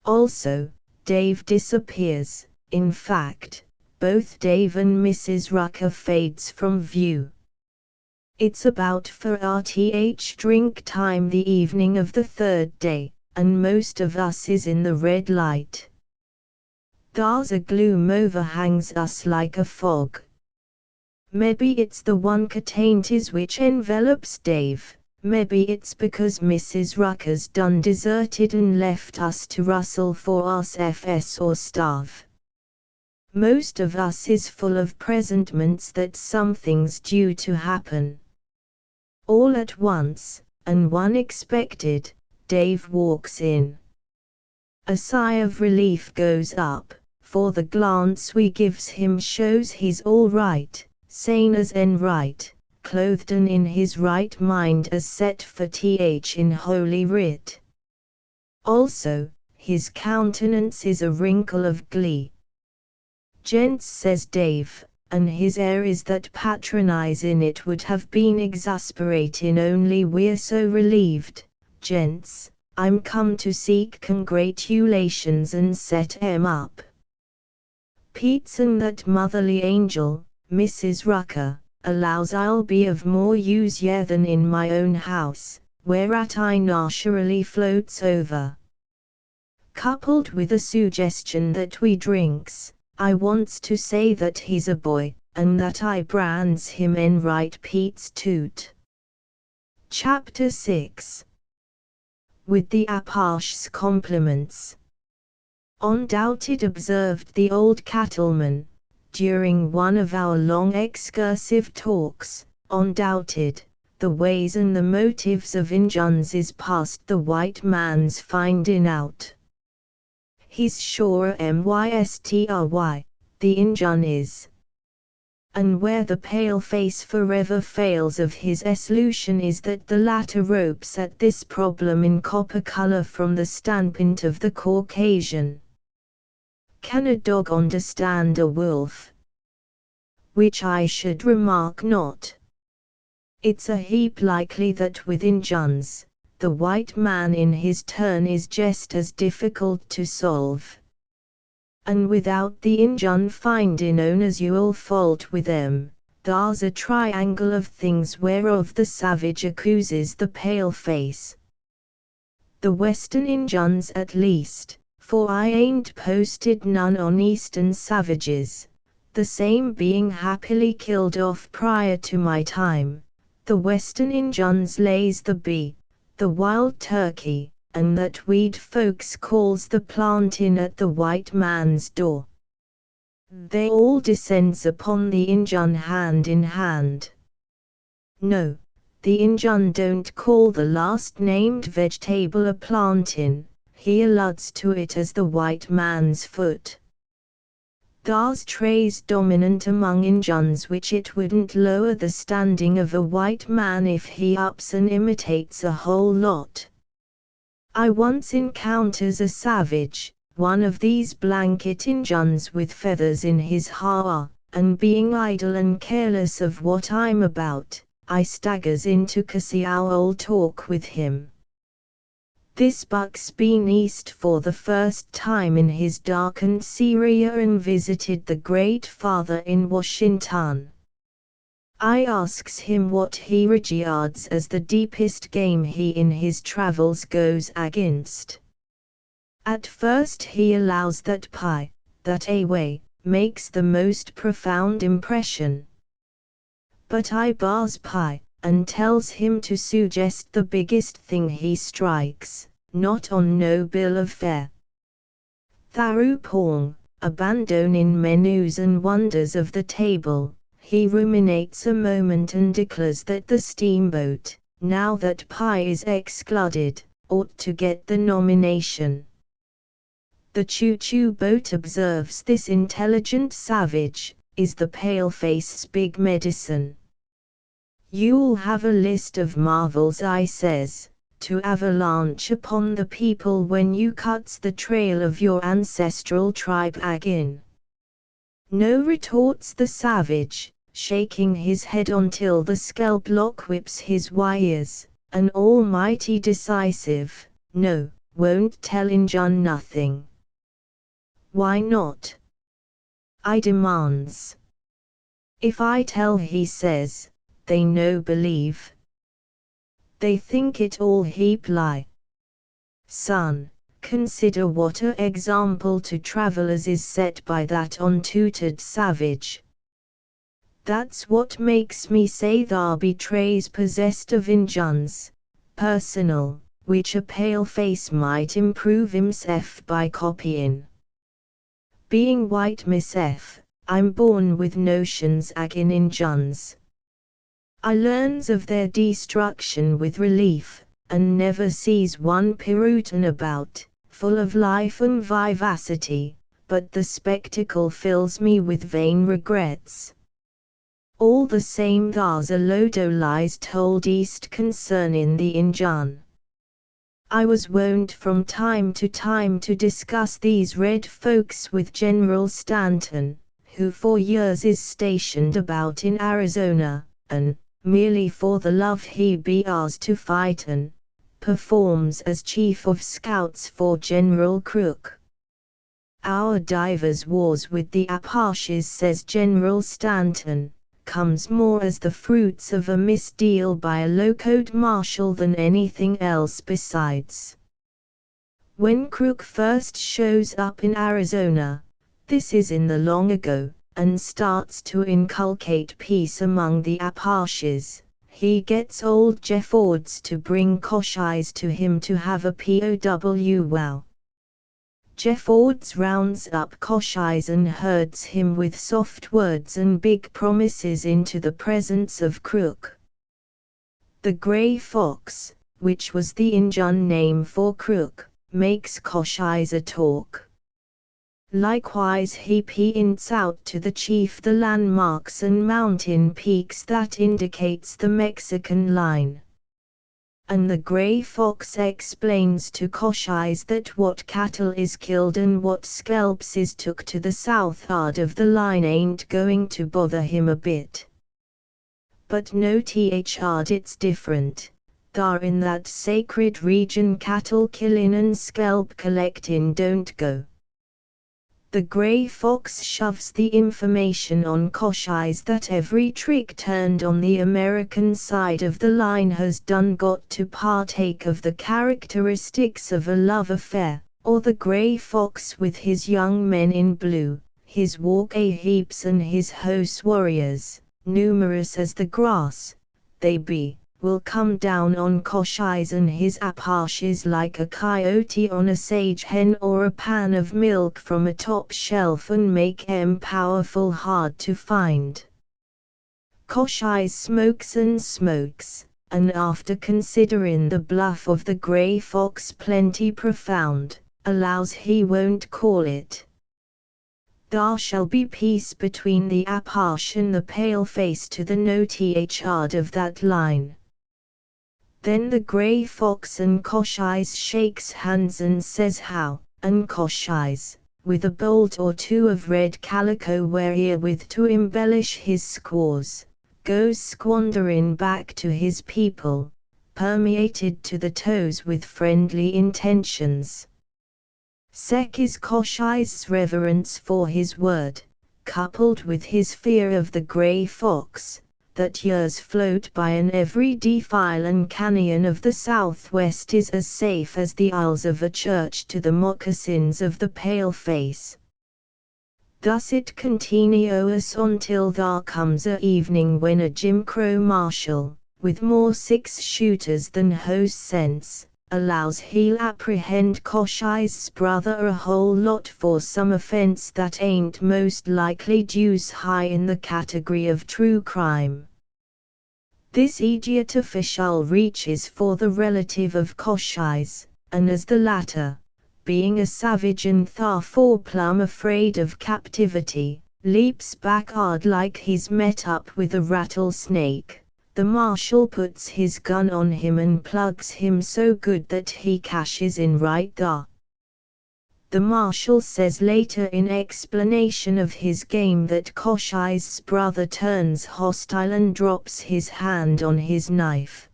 Also, Dave disappears, in fact, both Dave and Mrs. Rucker fades from view. It's about 4th drink time the evening of the third day, and most of us is in the red light. There's a gloom overhangs us like a fog. Maybe it's the one contained which envelops Dave, maybe it's because Mrs. Rucker's done deserted and left us to rustle for us FS or starve. Most of us is full of presentiments that something's due to happen. All at once, and unexpected, Dave walks in. A sigh of relief goes up, for the glance we gives him shows he's all right, sane as Enright, clothed and in his right mind as set for in Holy Writ. Also, his countenance is a wrinkle of glee. Gents says Dave, and his air is that patronizing it would have been exasperating only we're so relieved. Gents, I'm come to seek congratulations and set 'em up. Pete's and that motherly angel, Mrs. Rucker, allows I'll be of more use ye than in my own house, whereat I naturally floats over. Coupled with a suggestion that we drinks, I wants to say that he's a boy, and that I brands him Enright Pete's toot. Chapter 6. With the Apash's compliments. Undoubted observed the old cattleman, during one of our long excursive talks, undoubted, the ways and the motives of Injuns is past the white man's finding out. He's sure mystry, the Injun is. And where the pale face forever fails of his solution is that the latter ropes at this problem in copper color from the standpoint of the Caucasian. Can a dog understand a wolf? Which I should remark not. It's a heap likely that with Injuns, the white man in his turn is just as difficult to solve. And without the Injun finding owners you'll fault with them, there's a triangle of things whereof the savage accuses the pale face. The western Injuns at least, for I ain't posted none on eastern savages, the same being happily killed off prior to my time, the western Injuns lays the bee, the wild turkey, and that weed folks calls the plantin at the white man's door. They all descends upon the Injun hand in hand. No, the Injun don't call the last named vegetable a plantin, he alludes to it as the white man's foot. There's traits dominant among Injuns which it wouldn't lower the standing of a white man if he ups and imitates a whole lot. I once encounters a savage, one of these blanket Injuns with feathers in his hair, and being idle and careless of what I'm about, I staggers into casual talk with him. This buck's been east for the first time in his darkened Syria and visited the Great Father in Washington. I asks him what he regards as the deepest game he in his travels goes against. At first he allows that pie, that away, makes the most profound impression. But I bars pie, and tells him to suggest the biggest thing he strikes, not on no bill of fare. Thereupon, abandoning menus and wonders of the table, he ruminates a moment and declares that the steamboat, now that pie is excluded, ought to get the nomination. The choo-choo boat, observes this intelligent savage, is the paleface's big medicine. You'll have a list of marvels, I says, to avalanche upon the people when you cuts the trail of your ancestral tribe again. No, retorts the savage, shaking his head until the scalp lock whips his wires, an almighty decisive, no, won't tell Injun nothing. Why not? I demands. If I tell, he says, they no believe. They think it all heap lie. Son, consider what a example to travelers is set by that untutored savage. That's what makes me say thar betrays possessed of Injuns, personal, which a paleface might improve himself by copying. Being white myself, I'm born with notions agin Injuns. I learns of their destruction with relief, and never sees one Puritan about, full of life and vivacity, but the spectacle fills me with vain regrets. All the same, thar's a load o' lies told east concerning the Injun. I was wont from time to time to discuss these red folks with General Stanton, who for years is stationed about in Arizona, and, merely for the love he bears to fightin', performs as chief of scouts for General Crook. Our divers wars with the Apaches, says General Stanton, comes more as the fruits of a misdeal by a locoed marshal than anything else besides. When Crook first shows up in Arizona, this is in the long ago, and starts to inculcate peace among the Apaches, he gets old Jeffords to bring Cochise to him to have a powwow. Jeffords rounds up Cochise and herds him with soft words and big promises into the presence of Crook. The Grey Fox, which was the Injun name for Crook, makes Cochise a talk. Likewise he points out to the chief the landmarks and mountain peaks that indicates the Mexican line. And the Grey Fox explains to Cochise that what cattle is killed and what scalps is took to the southward of the line ain't going to bother him a bit. But no thard, it's different. Thar in that sacred region cattle killin' and scalp collectin' don't go. The Grey Fox shoves the information on Cochise that every trick turned on the American side of the line has done got to partake of the characteristics of a love affair, or the Grey Fox with his young men in blue, his war-heaps and his host warriors, numerous as the grass, they be, will come down on Cochise and his Apaches like a coyote on a sage hen or a pan of milk from a top shelf and make 'em powerful hard to find. Cochise smokes, and after considering the bluff of the Grey Fox plenty profound, allows he won't call it. There shall be peace between the Apache and the paleface to the northward of that line. Then the grey fox and Koshais shakes hands and says how, and Koshais, with a bolt or two of red calico wherewith to embellish his squaws, goes squandering back to his people, permeated to the toes with friendly intentions. Sek is Koshai's reverence for his word, coupled with his fear of the grey fox, that years float by and every defile and canyon of the southwest is as safe as the aisles of a church to the moccasins of the paleface. Thus it continues until there comes a evening when a Jim Crow marshal, with more six-shooters than host sense, allows he'll apprehend Koshai's brother a whole lot for some offense that ain't most likely deuce high in the category of true crime. This idiot official reaches for the relative of Koshai's, and as the latter, being a savage and therefore plumb afraid of captivity, leaps backward like he's met up with a rattlesnake, the marshal puts his gun on him and plugs him so good that he cashes in right there. The marshal says later in explanation of his game that Koshai's brother turns hostile and drops his hand on his knife.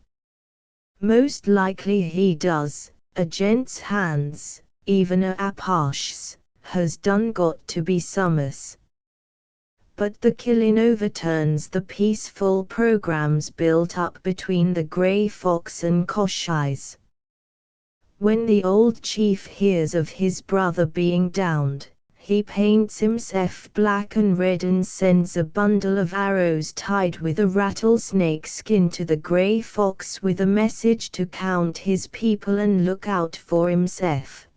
Most likely he does. A gent's hands, even a Apash's, has done got to be summus. But the killing overturns the peaceful programs built up between the grey fox and Koshai's. When the old chief hears of his brother being downed, he paints himself black and red and sends a bundle of arrows tied with a rattlesnake skin to the grey fox with a message to count his people and look out for himself.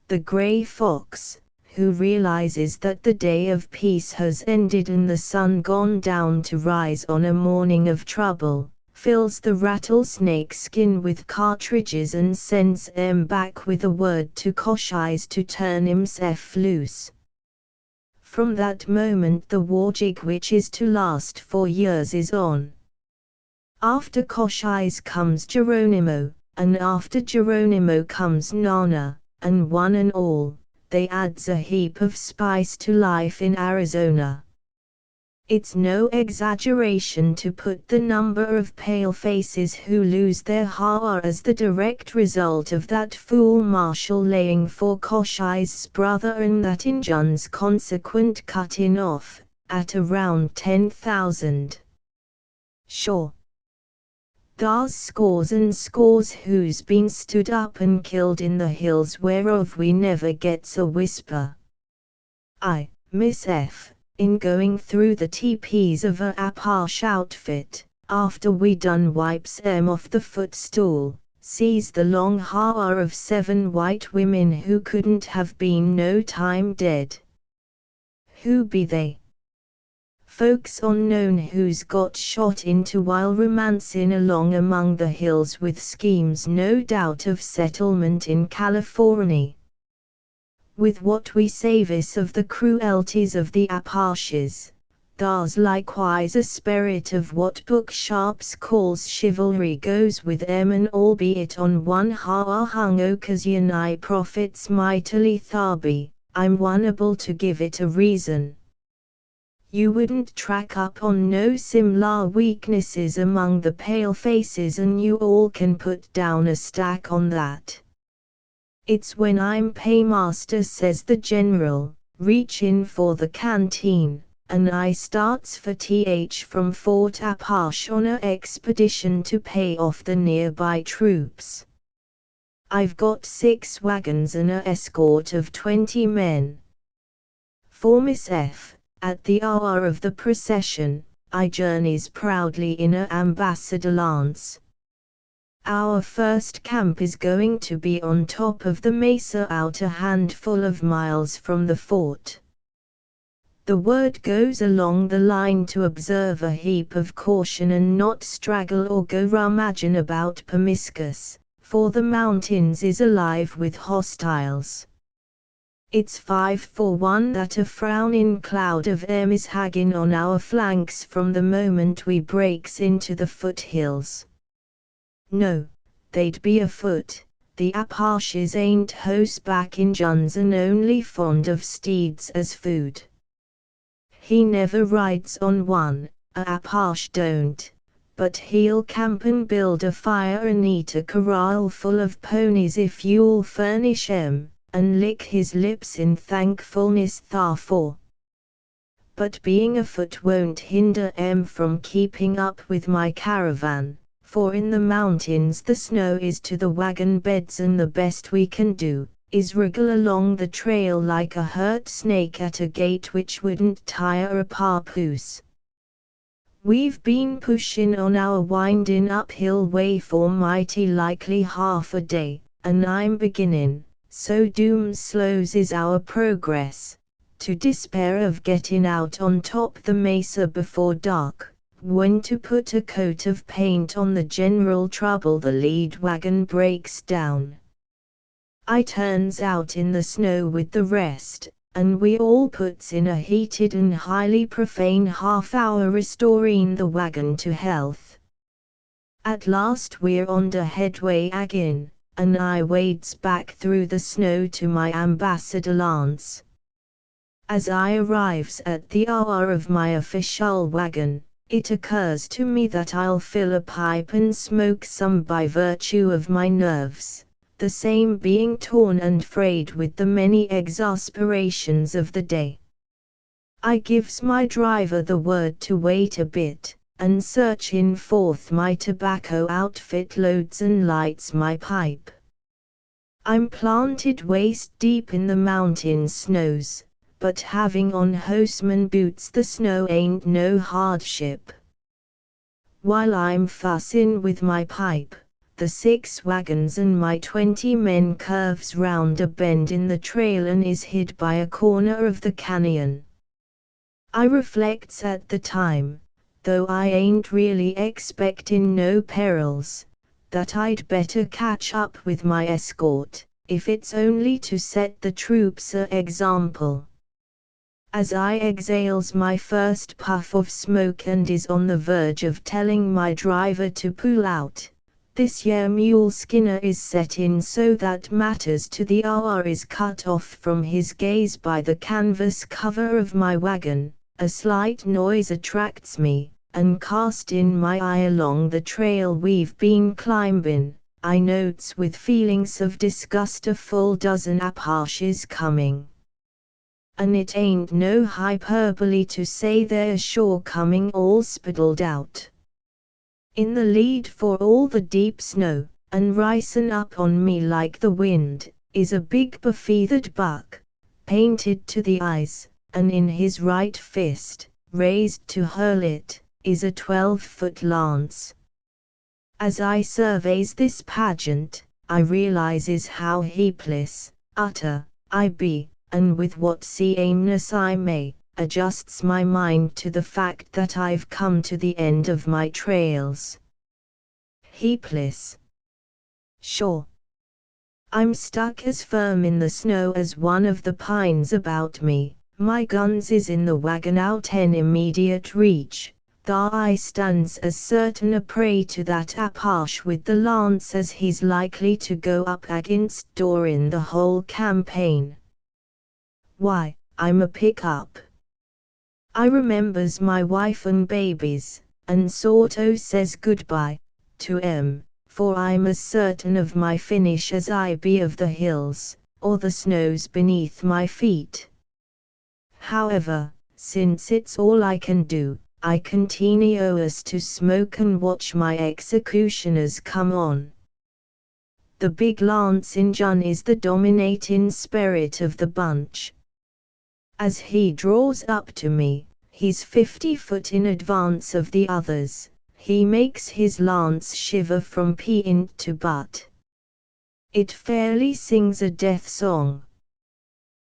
The grey fox, who realizes that the day of peace has ended and the sun gone down to rise on a morning of trouble, fills the rattlesnake skin with cartridges and sends them back with a word to Koshai's to turn himself loose. From that moment the warjig which is to last for years is on. After Koshai's comes Geronimo, and after Geronimo comes Nana, and one and all, they adds a heap of spice to life in Arizona. It's no exaggeration to put the number of palefaces who lose their hair as the direct result of that fool marshal laying for Koshai's brother and that Injun's consequent cutting off, at around 10,000. Sure. There's scores and scores who's been stood up and killed in the hills whereof we never gets a whisper. I, Miss F., in going through the teepees of a Apache outfit, after we done wipes em off the footstool, sees the long hair of 7 white women who couldn't have been no time dead. Who be they? Folks unknown who's got shot into while romancing along among the hills with schemes no doubt of settlement in California. With what we savis of the cruelties of the Apaches, there's likewise a spirit of what book sharps calls chivalry goes with em, and albeit on one hung occasion I profits mightily tharby, I'm unable to give it a reason. You wouldn't track up on no similar weaknesses among the palefaces, and you all can put down a stack on that. It's when I'm paymaster, says the general, reachin' for the canteen, and I starts for th from Fort Apache on a expedition to pay off the nearby troops. I've got 6 wagons and a escort of 20 men. For Miss F., at the hour of the procession, I journeys proudly in a ambassador lance. Our first camp is going to be on top of the mesa out a handful of miles from the fort. The word goes along the line to observe a heap of caution and not straggle or go rummaging about promiscuous, for the mountains is alive with hostiles. It's 5-for-1 that a frowning cloud of em is hanging on our flanks from the moment we breaks into the foothills. No, they'd be afoot. The Apaches ain't horseback in Juns and only fond of steeds as food. He never rides on one, a Apache don't, but he'll camp and build a fire and eat a corral full of ponies if you'll furnish 'em, and lick his lips in thankfulness tharfor. But being afoot won't hinder 'em from keeping up with my caravan, for in the mountains the snow is to the wagon beds and the best we can do is wriggle along the trail like a hurt snake at a gait which wouldn't tire a papoose. We've been pushin' on our windin' uphill way for mighty likely half a day, and I'm beginnin', so doom slows is our progress, to despair of gettin' out on top the mesa before dark, when to put a coat of paint on the general trouble the lead wagon breaks down. I turns out in the snow with the rest, and we all puts in a heated and highly profane half-hour restoring the wagon to health. At last we're on the headway agin, and I wades back through the snow to my ambassador lance. As I arrives at the hour of my official wagon, it occurs to me that I'll fill a pipe and smoke some by virtue of my nerves, the same being torn and frayed with the many exasperations of the day. I gives my driver the word to wait a bit, and searching forth my tobacco outfit loads and lights my pipe. I'm planted waist deep in the mountain snows, but having on horseman boots the snow ain't no hardship. While I'm fussin' with my pipe, the 6 wagons and my 20 men curves round a bend in the trail and is hid by a corner of the canyon. I reflects at the time, though I ain't really expectin' no perils, that I'd better catch up with my escort, if it's only to set the troops a example. As I exhales my first puff of smoke and is on the verge of telling my driver to pull out, this yer mule Skinner is set in so that matters to the hour is cut off from his gaze by the canvas cover of my wagon. A slight noise attracts me, and casting my eye along the trail we've been climbin', I notes with feelings of disgust a full dozen Apaches coming. And it ain't no hyperbole to say they're sure coming all spiddled out. In the lead for all the deep snow, and risin' up on me like the wind, is a big befeathered buck, painted to the eyes, and in his right fist, raised to hurl it, is a 12-foot lance. As I surveys this pageant, I realizes how heapless, utter, I be, and with what sameness I may, adjusts my mind to the fact that I've come to the end of my trails. Heapless. Sure. I'm stuck as firm in the snow as one of the pines about me, my guns is in the wagon out in immediate reach, thar I stands as certain a prey to that Apache with the lance as he's likely to go up against durin' the whole campaign. Why, I'm a pick-up. I remembers my wife and babies, and sort-o says goodbye to 'em, for I'm as certain of my finish as I be of the hills, or the snows beneath my feet. However, since it's all I can do, I continues to smoke and watch my executioners come on. The big lance Injun is the dominating spirit of the bunch. As he draws up to me, he's 50 foot in advance of the others. He makes his lance shiver from point to butt. It fairly sings a death song.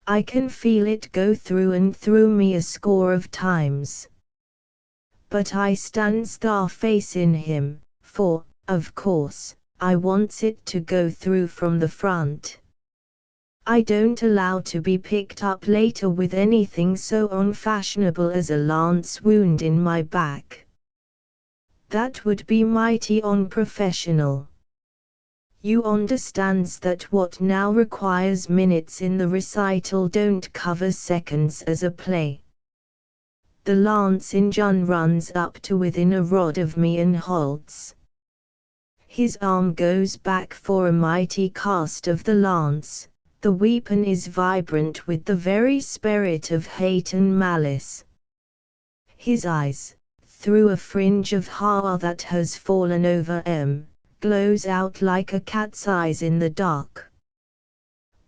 I can feel it go through and through me a score of times. But I stands thar facing him, for, of course, I wants it to go through from the front. I don't allow to be picked up later with anything so unfashionable as a lance wound in my back. That would be mighty unprofessional. You understands that what now requires minutes in the recital don't cover seconds as a play. The lance in Jun runs up to within a rod of me and holds. His arm goes back for a mighty cast of the lance. The weapon is vibrant with the very spirit of hate and malice. His eyes, through a fringe of hair that has fallen over glows out like a cat's eyes in the dark.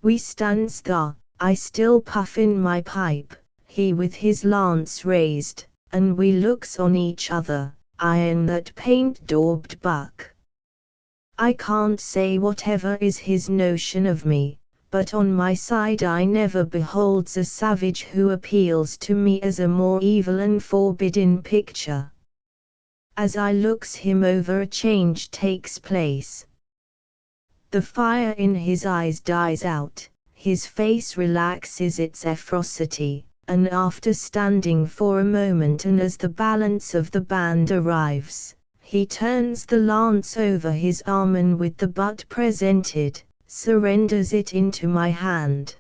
We stands there, I still puffin my pipe, he with his lance raised, and we looks on each other, I in that paint-daubed buck. I can't say whatever is his notion of me, but on my side I never beholds a savage who appeals to me as a more evil and forbidding picture. As I looks him over, a change takes place. The fire in his eyes dies out, his face relaxes its ferocity, and after standing for a moment and as the balance of the band arrives, he turns the lance over his arm and with the butt presented, surrenders it into my hand.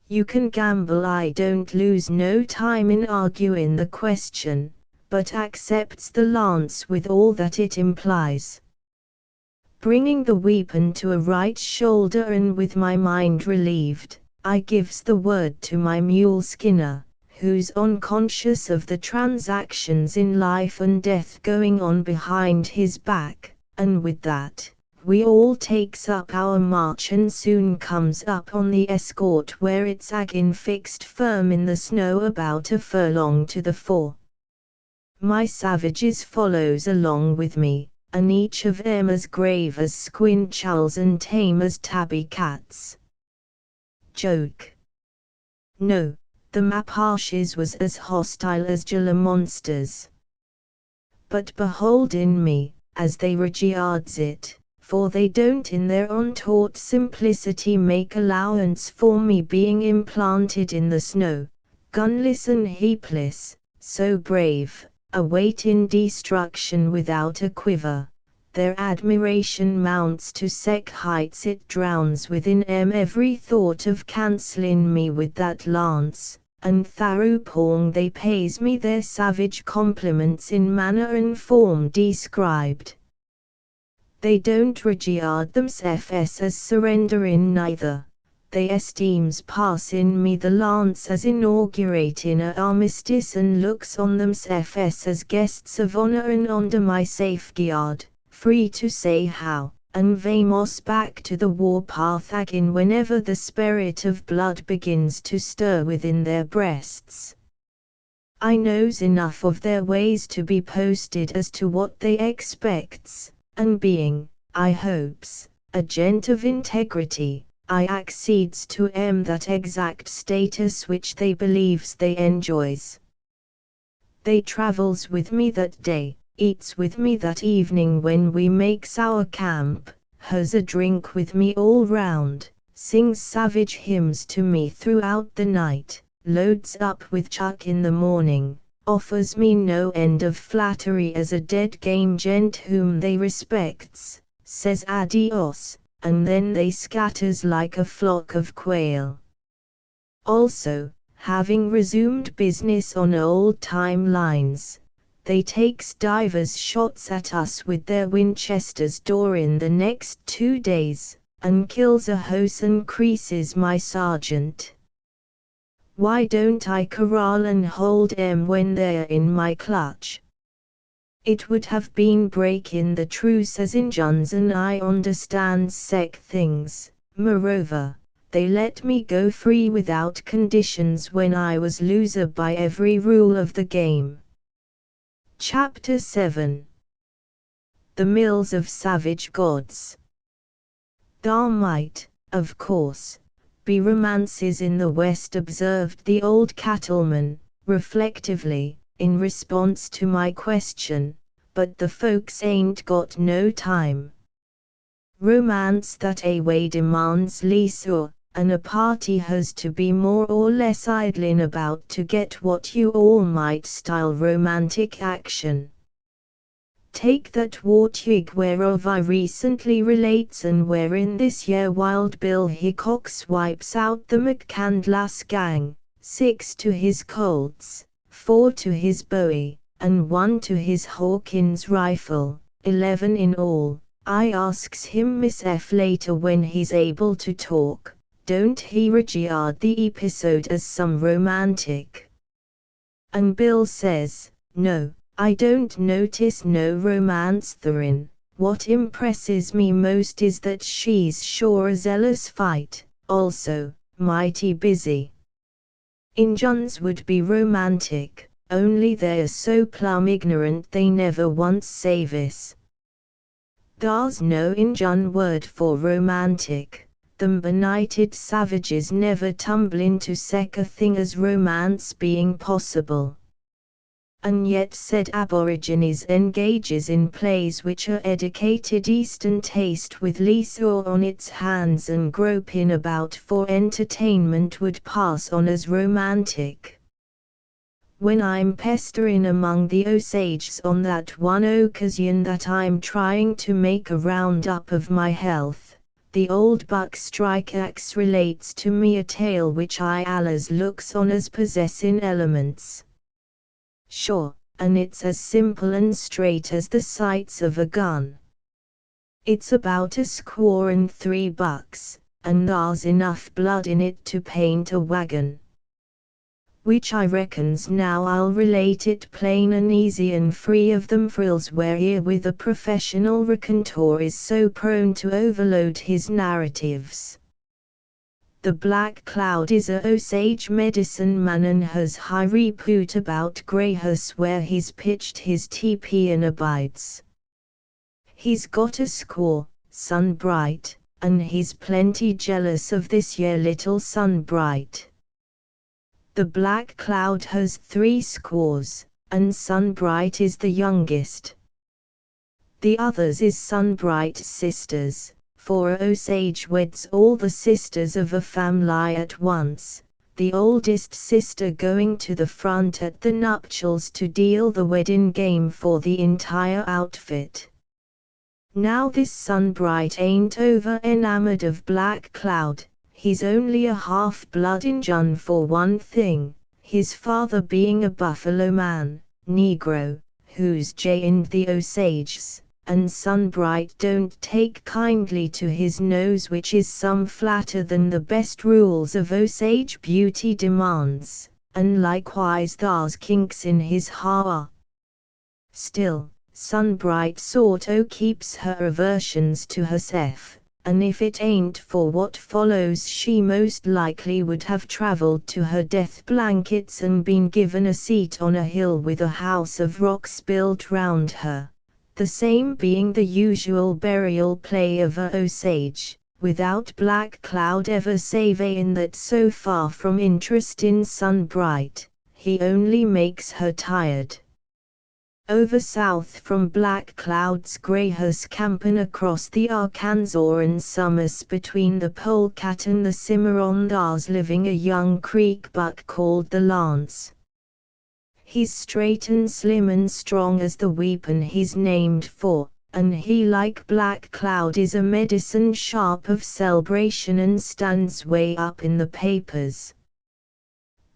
You can gamble I don't lose no time in arguing the question, but accepts the lance with all that it implies. Bringing the weapon to a right shoulder and with my mind relieved, I gives the word to my mule Skinner, who's unconscious of the transactions in life and death going on behind his back, and with that, we all takes up our march and soon comes up on the escort where it's agin fixed firm in the snow about a furlong to the fore. My savages follows along with me, and each of 'em as grave as squinchals and tame as tabby cats. Joke. No, the Mapaches was as hostile as Gila monsters. But behold in me, as they regards it, for they don't in their untaught simplicity make allowance for me being implanted in the snow, gunless and heapless, so brave, awaiting destruction without a quiver. Their admiration mounts to sec heights, it drowns within every thought of cancelling me with that lance, and thereupon they pays me their savage compliments in manner and form described. They don't regard themselves as surrendering neither. They esteems passing me the lance as inaugurating a armistice and looks on themselves as guests of honor and under my safeguard, free to say how, and vamos back to the war path again whenever the spirit of blood begins to stir within their breasts. I knows enough of their ways to be posted as to what they expects, and being, I hopes, a gent of integrity, I accedes to that exact status which they believes they enjoys. They travels with me that day, eats with me that evening when we makes our camp, has a drink with me all round, sings savage hymns to me throughout the night, loads up with chuck in the morning, offers me no end of flattery as a dead game gent whom they respects, says adios, and then they scatters like a flock of quail. Also, having resumed business on old-time lines, they takes divers shots at us with their Winchesters during the next 2 days, and kills a host and creases my sergeant. Why don't I corral and hold 'em when they're in my clutch? It would have been breaking the truce as Injuns and I understands sec things. Moreover, they let me go free without conditions when I was loser by every rule of the game. Chapter 7. The Mills of Savage Gods. There might, of course, be romances in the West, observed the old cattleman, reflectively, in response to my question, but the folks ain't got no time. Romance that way demands leisure, and a party has to be more or less idling about to get what you all might style romantic action. Take that warthog whereof I recently relates, and wherein this year Wild Bill Hickox wipes out the McCandless gang, 6 to his Colts, 4 to his Bowie, and 1 to his Hawkins rifle, 11 in all. I asks him Miss F later when he's able to talk, don't he regard the episode as some romantic? And Bill says, no, I don't notice no romance therein. What impresses me most is that she's sure a zealous fight, also, mighty busy. Injuns would be romantic, only they're so plumb ignorant they never once savis. Thar's no Injun word for romantic. Them benighted savages never tumble into such a thing as romance being possible. And yet said aborigines engages in plays which are educated Eastern taste with leisure on its hands and groping about for entertainment would pass on as romantic. When I'm pestering among the Osages on that one occasion that I'm trying to make a roundup of my health, the old buck Strikeaxe relates to me a tale which I allers looks on as possessing elements. Sure, and it's as simple and straight as the sights of a gun. It's about a squaw and 3 bucks, and thar's enough blood in it to paint a wagon. Which I reckons now I'll relate it plain and easy and free of them frills wherewith a professional raconteur is so prone to overload his narratives. The Black Cloud is a Osage medicine man and has high repute about Greyhouse where he's pitched his teepee and abides. He's got a squaw, Sunbright, and he's plenty jealous of this year little Sunbright. The Black Cloud has 3 squaws, and Sunbright is the youngest. The others is Sunbright's sisters, for a Osage weds all the sisters of a family at once, the oldest sister going to the front at the nuptials to deal the wedding game for the entire outfit. Now this Sunbright ain't over enamored of Black Cloud. He's only a half-blood Injun for one thing, his father being a Buffalo man, Negro, who's joined the Osages, and Sunbright don't take kindly to his nose which is some flatter than the best rules of Osage beauty demands, and likewise thar's kinks in his hair. Still, Sunbright sorto keeps her aversions to herself. And if it ain't for what follows she most likely would have traveled to her death blankets and been given a seat on a hill with a house of rocks built round her, the same being the usual burial play of a Osage, without Black Cloud ever saying that so far from interest in Sunbright, he only makes her tired. Over south from Black Cloud's Greyhouse campin' across the Arkansas and summers between the Polecat and the Cimarron thar's living a young creek buck called the Lance. He's straight and slim and strong as the weapon he's named for, and he like Black Cloud is a medicine sharp of celebration and stands way up in the papers.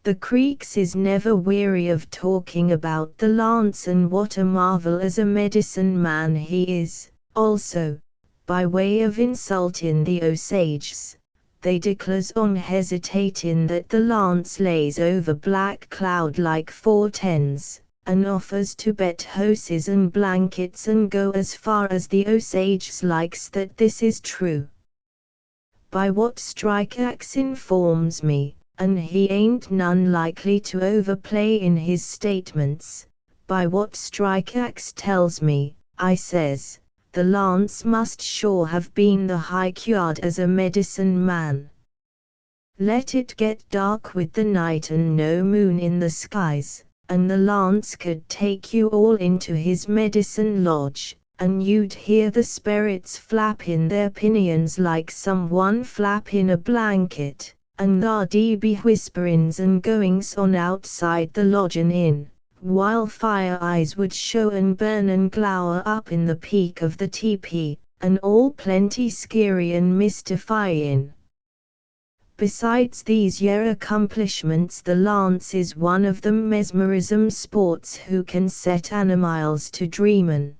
The Creeks is never weary of talking about the Lance and what a marvel as a medicine man he is. Also, by way of insulting the Osages, they declares unhesitating that the Lance lays over Black Cloud like 410s, and offers to bet hoses and blankets and go as far as the Osages likes that this is true. By what Strikeaxe informs me, and he ain't none likely to overplay in his statements, by what Strikeaxe tells me, I says, the Lance must sure have been the high cured as a medicine man. Let it get dark with the night and no moon in the skies, and the Lance could take you all into his medicine lodge, and you'd hear the spirits flapping their pinions like someone flapping a blanket. And there'd be whisperings and goings on outside the lodge and in, while fire eyes would show and burn and glower up in the peak of the teepee, and all plenty scary and mystifying. Besides these year accomplishments, the lance is one of them mesmerism sports who can set animals to dreamin'.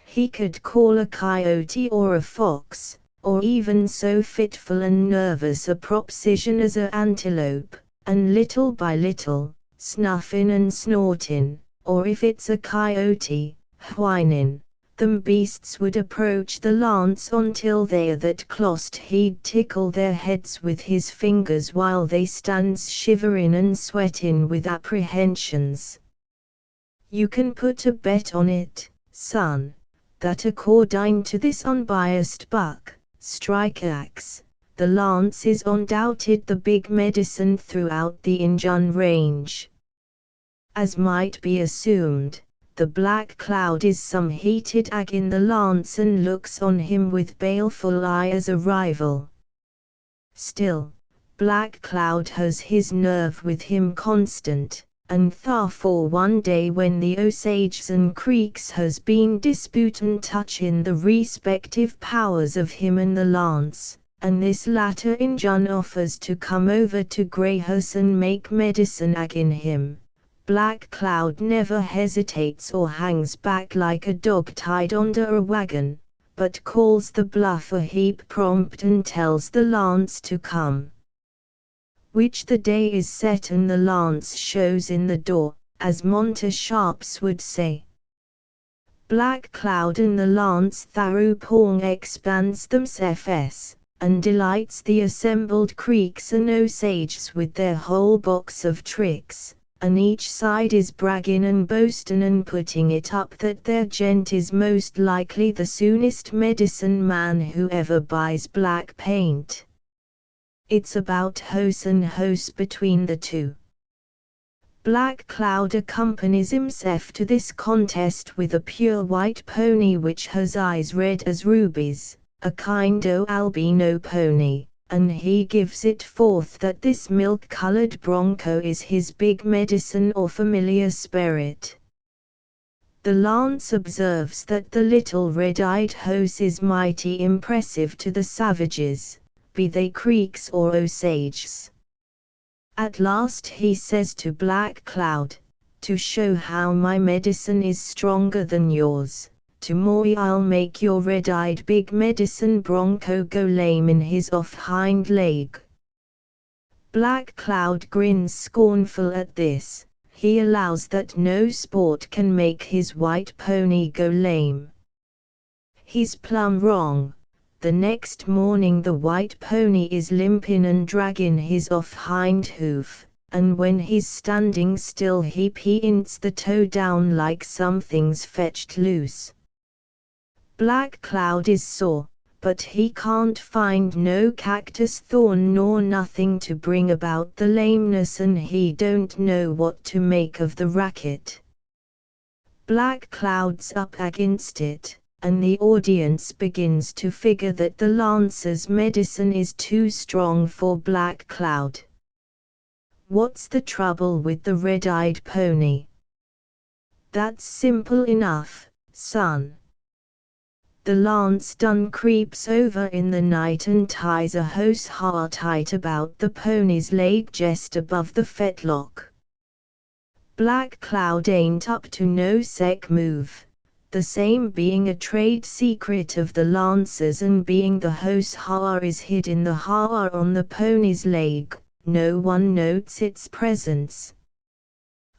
He could call a coyote or a fox, or even so fitful and nervous a proposition as a antelope, and little by little, snuffin' and snortin', or if it's a coyote, whinin', them beasts would approach the lance until they that clost he'd tickle their heads with his fingers while they stands shiverin' and sweatin' with apprehensions. You can put a bet on it, son, that according to this unbiased buck, strikeaxe, the lance is undoubted the big medicine throughout the Injun range. As might be assumed, the black cloud is some heated agin the lance and looks on him with baleful eye as a rival. Still, black cloud has his nerve with him constant, and therefore one day when the Osages and Creeks has been disputin' touchin' the respective powers of him and the lance, and this latter Injun offers to come over to Greyhouse and make medicine agin him, black cloud never hesitates or hangs back like a dog tied under a wagon, but calls the bluff a heap prompt and tells the lance to come. Which the day is set and the lance shows in the door, as Monta Sharps would say. Black cloud and the lance tharupong expands themselves, and delights the assembled Creeks and Osages with their whole box of tricks, and each side is braggin' and boastin' and putting it up that their gent is most likely the soonest medicine man who ever buys black paint. It's about hose and hose between the two. Black Cloud accompanies himself to this contest with a pure white pony which has eyes red as rubies, a kind o' albino pony, and he gives it forth that this milk-colored bronco is his big medicine or familiar spirit. The lance observes that the little red-eyed hose is mighty impressive to the savages, be they Creeks or Osages. At last he says to Black Cloud, "To show how my medicine is stronger than yours, tomorrow I'll make your red-eyed big medicine bronco go lame in his off hind leg." Black Cloud grins scornful at this. He allows that no sport can make his white pony go lame. He's plumb wrong. The next morning the white pony is limpin' and draggin' his off hind hoof, and when he's standing still he peints the toe down like something's fetched loose. Black Cloud is sore, but he can't find no cactus thorn nor nothing to bring about the lameness, and he don't know what to make of the racket. Black Cloud's up against it, and the audience begins to figure that the lancer's medicine is too strong for Black Cloud. What's the trouble with the red-eyed pony? That's simple enough, son. The lance done creeps over in the night and ties a hose hard tight about the pony's leg just above the fetlock. Black Cloud ain't up to no sec move, the same being a trade secret of the lancers, and being the hose har is hid in the har on the pony's leg, no one notes its presence.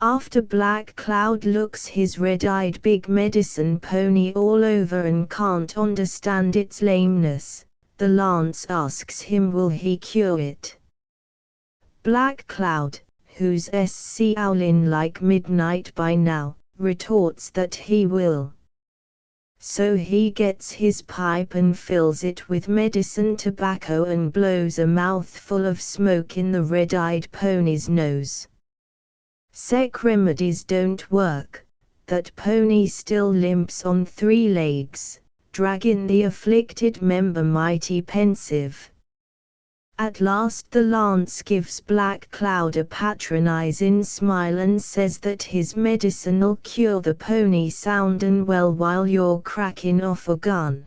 After Black Cloud looks his red-eyed big medicine pony all over and can't understand its lameness, the lance asks him will he cure it. Black Cloud, who's owlin' like midnight by now, retorts that he will. So he gets his pipe and fills it with medicine tobacco and blows a mouthful of smoke in the red-eyed pony's nose. Sec remedies don't work. That pony still limps on 3 legs, dragging the afflicted member mighty pensive. At last the lance gives Black Cloud a patronizing smile and says that his medicine'll cure the pony sound and well while you're cracking off a gun.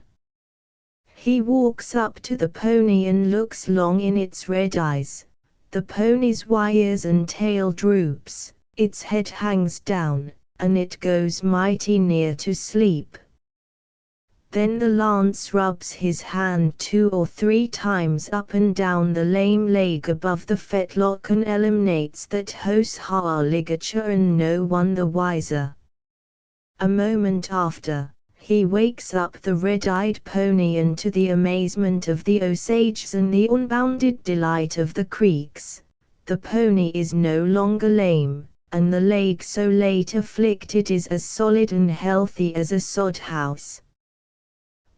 He walks up to the pony and looks long in its red eyes. The pony's ears and tail droops, its head hangs down, and it goes mighty near to sleep. Then the lance rubs his hand 2 or 3 times up and down the lame leg above the fetlock and eliminates that hos ha ligature and no one the wiser. A moment after, he wakes up the red-eyed pony and to the amazement of the Osages and the unbounded delight of the Creeks, the pony is no longer lame, and the leg so late afflicted is as solid and healthy as a sod house.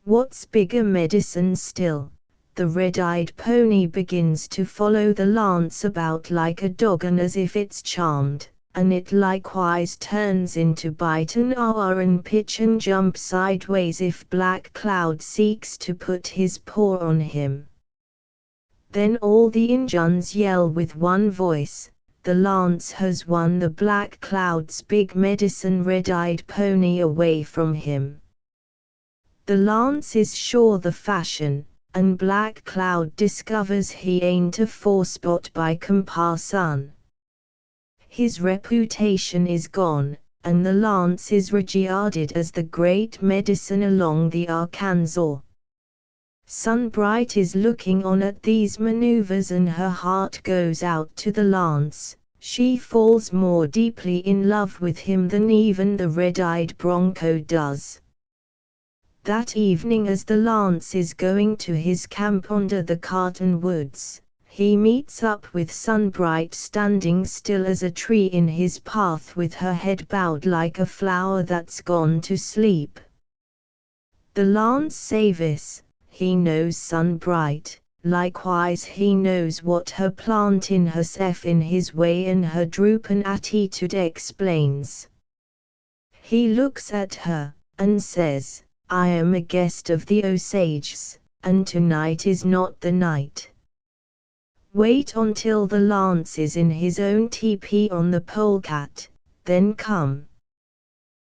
What's bigger medicine still, the red-eyed pony begins to follow the lance about like a dog and as if it's charmed, and it likewise turns into bite and hour and pitch and jump sideways if Black Cloud seeks to put his paw on him. Then all the Injuns yell with one voice, the lance has won the Black Cloud's big medicine red-eyed pony away from him. The lance is sure the fashion, and Black Cloud discovers he ain't a four-spot by comparison. His reputation is gone, and the lance is regarded as the great medicine along the Arkansas. Sunbright is looking on at these maneuvers and her heart goes out to the lance. She falls more deeply in love with him than even the red-eyed bronco does. That evening as the lance is going to his camp under the cottonwoods, he meets up with Sunbright standing still as a tree in his path with her head bowed like a flower that's gone to sleep. The lance savis, he knows Sunbright, likewise he knows what her plant in herself in his way and her droop and attitude explains. He looks at her, and says, I am a guest of the Osages, and tonight is not the night. Wait until the lance is in his own teepee on the polecat, then come.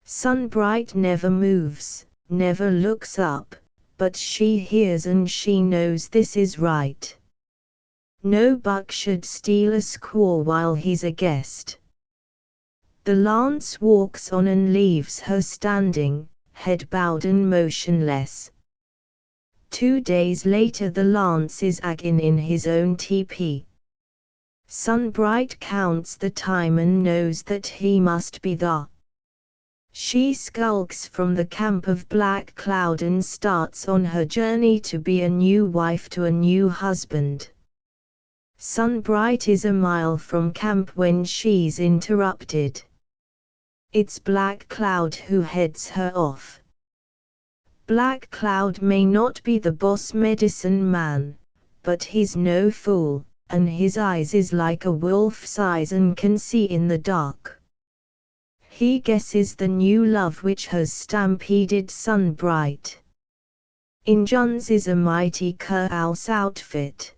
Sunbright never moves, never looks up, but she hears and she knows this is right. No buck should steal a squaw while he's a guest. The lance walks on and leaves her standing, head bowed and motionless. 2 days later the lance is again in his own teepee. Sunbright counts the time and knows that he must be there. She skulks from the camp of Black Cloud and starts on her journey to be a new wife to a new husband. Sunbright is a mile from camp when she's interrupted. It's Black Cloud who heads her off. Black Cloud may not be the boss medicine man, but he's no fool, and his eyes is like a wolf's eyes and can see in the dark. He guesses the new love which has stampeded Sunbright. Injuns is a mighty curhouse outfit.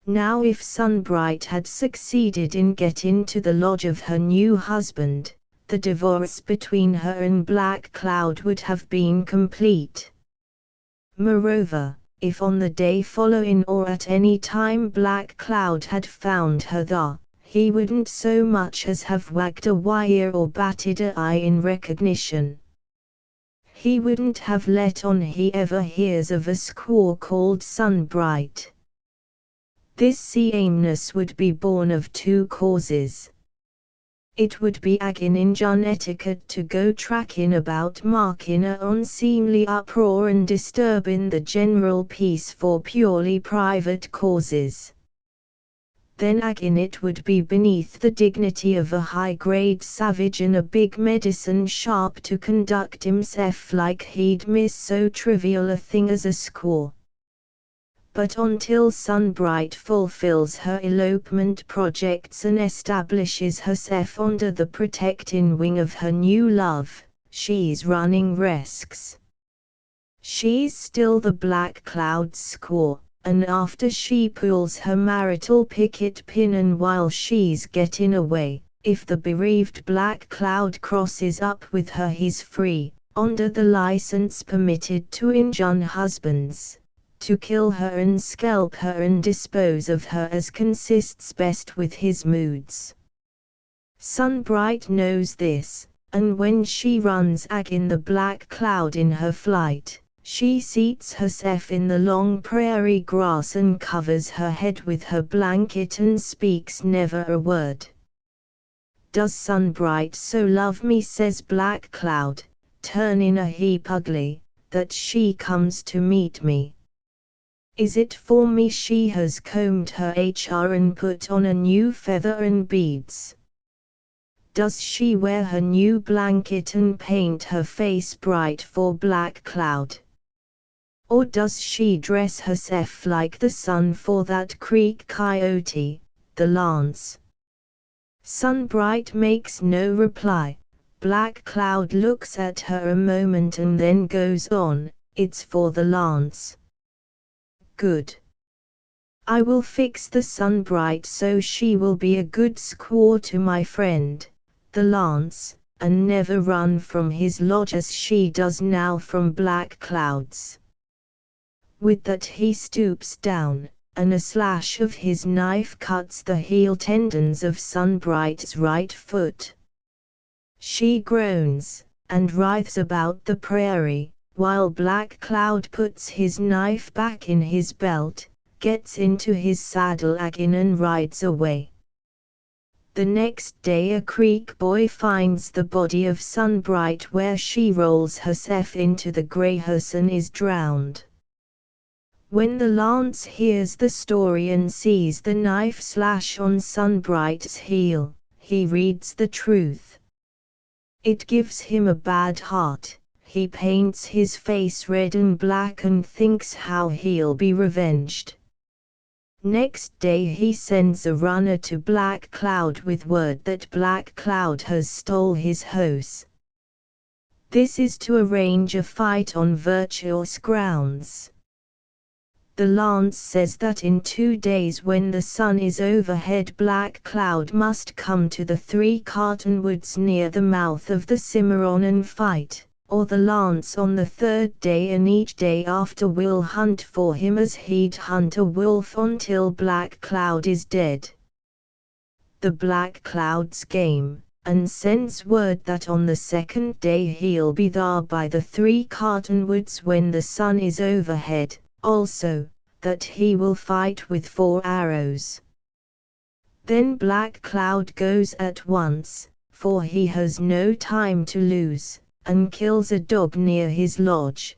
Now if Sunbright had succeeded in getting to the lodge of her new husband, the divorce between her and Black Cloud would have been complete. Moreover, if on the day following or at any time Black Cloud had found her there, he wouldn't so much as have wagged a wire or batted an eye in recognition. He wouldn't have let on he ever hears of a squaw called Sunbright. This sameness would be born of 2 causes. It would be agin Injun etiquette to go tracking about marking a unseemly uproar and disturbing the general peace for purely private causes. Then agin it would be beneath the dignity of a high-grade savage and a big medicine sharp to conduct himself like he'd miss so trivial a thing as a squaw. But until Sunbright fulfills her elopement projects and establishes herself under the protecting wing of her new love, she's running risks. She's still the Black Cloud's squaw, and after she pulls her marital picket pin and while she's getting away, if the bereaved black cloud crosses up with her he's free, under the license permitted to injure husbands, to kill her and scalp her and dispose of her as consists best with his moods. Sunbright knows this, and when she runs agin the black cloud in her flight, she seats herself in the long prairie grass and covers her head with her blanket and speaks never a word. Does Sunbright so love me, says Black Cloud, turning a heap ugly, that she comes to meet me? Is it for me she has combed her HR and put on a new feather and beads? Does she wear her new blanket and paint her face bright for Black Cloud? Or does she dress herself like the sun for that creek coyote, the lance? Sunbright makes no reply. Black Cloud looks at her a moment and then goes on, it's for the lance. Good. I will fix the Sunbright so she will be a good squaw to my friend, the lance, and never run from his lodge as she does now from Black Cloud's. With that he stoops down, and a slash of his knife cuts the heel tendons of Sunbright's right foot. She groans, and writhes about the prairie, while Black Cloud puts his knife back in his belt, gets into his saddle again and rides away. The next day a creek boy finds the body of Sunbright where she rolls herself into the grey hearse and is drowned. When the lance hears the story and sees the knife slash on Sunbright's heel, he reads the truth. It gives him a bad heart. He paints his face red and black and thinks how he'll be revenged. Next day he sends a runner to Black Cloud with word that Black Cloud has stole his horse. This is to arrange a fight on virtuous grounds. The lance says that in 2 days when the sun is overhead Black Cloud must come to the 3 cottonwoods near the mouth of the Cimarron and fight, or the lance on the 3rd day and each day after will hunt for him as he'd hunt a wolf until Black Cloud is dead. The Black Cloud's game, and sends word that on the 2nd day he'll be there by the 3 cottonwoods when the sun is overhead. Also, that he will fight with 4 arrows. Then Black Cloud goes at once, for he has no time to lose, and kills a dog near his lodge.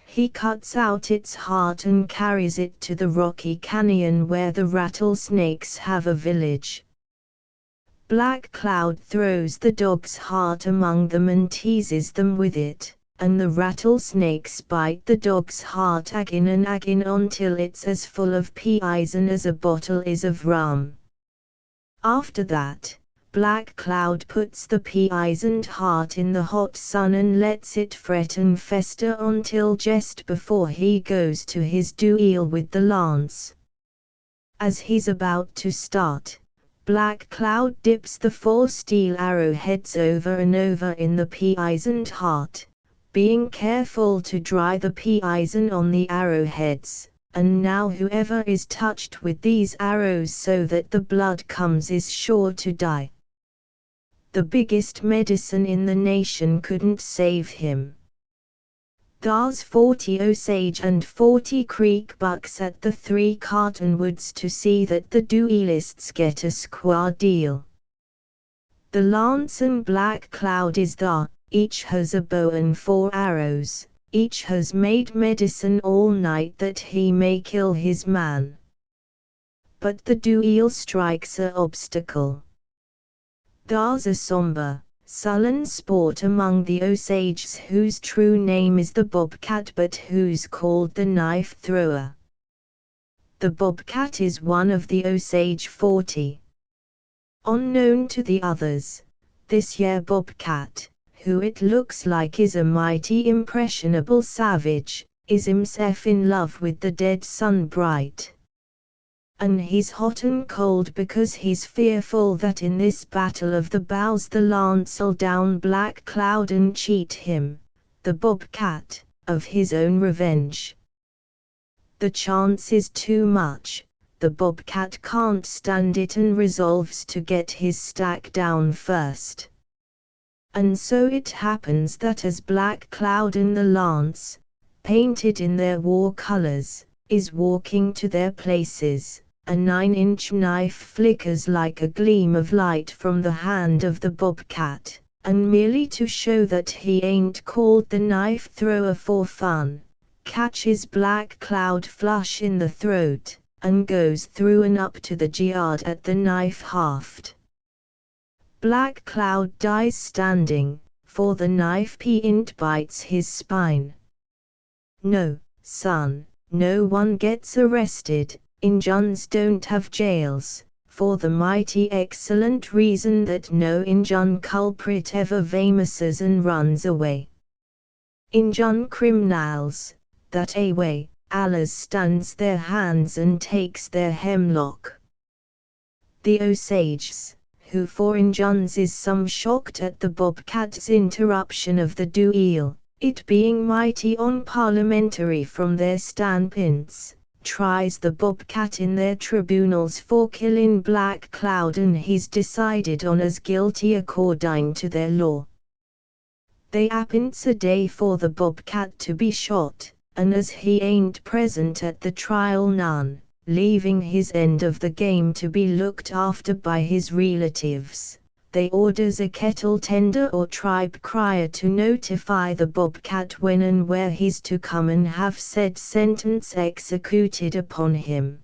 He cuts out its heart and carries it to the rocky canyon where the rattlesnakes have a village. Black Cloud throws the dog's heart among them and teases them with it, and the rattlesnakes bite the dog's heart again and again until it's as full of poison as a bottle is of rum. After that, Black Cloud puts the poisoned heart in the hot sun and lets it fret and fester until just before he goes to his duel with the lance. As he's about to start, Black Cloud dips the 4 steel arrowheads over and over in the poisoned heart, being careful to dry the poison on the arrowheads, and now whoever is touched with these arrows so that the blood comes is sure to die. The biggest medicine in the nation couldn't save him. There's 40 Osage and 40 creek bucks at the 3 cottonwoods to see that the duelists get a square deal. The lance and Black Cloud is there. Each has a bow and 4 arrows, each has made medicine all night that he may kill his man. But the duel strikes a obstacle. There's a somber, sullen sport among the Osages whose true name is the bobcat but who's called the knife thrower. The bobcat is one of the Osage 40. Unknown to the others, this year bobcat, who it looks like is a mighty impressionable savage, is himself in love with the dead sun bright. And he's hot and cold because he's fearful that in this battle of the boughs the lance'll down black cloud and cheat him, the bobcat, of his own revenge. The chance is too much, the bobcat can't stand it and resolves to get his stack down first. And so it happens that as Black Cloud and the lance, painted in their war colors, is walking to their places, a 9-inch knife flickers like a gleam of light from the hand of the bobcat, and merely to show that he ain't called the knife thrower for fun, catches Black Cloud flush in the throat, and goes through and up to the yard at the knife haft. Black Cloud dies standing, for the knife point bites his spine. No, son, no one gets arrested. Injuns don't have jails, for the mighty excellent reason that no Injun culprit ever vamooses and runs away. Injun criminals, that away, allers stands their hands and takes their hemlock. The Osages, who for Injuns is some shocked at the bobcat's interruption of the duel, it being mighty unparliamentary from their standpoints, tries the bobcat in their tribunals for killing Black Cloud and he's decided on as guilty according to their law. They appoints a day for the bobcat to be shot, and as he ain't present at the trial none, leaving his end of the game to be looked after by his relatives, they orders a kettle tender or tribe crier to notify the bobcat when and where he's to come and have said sentence executed upon him.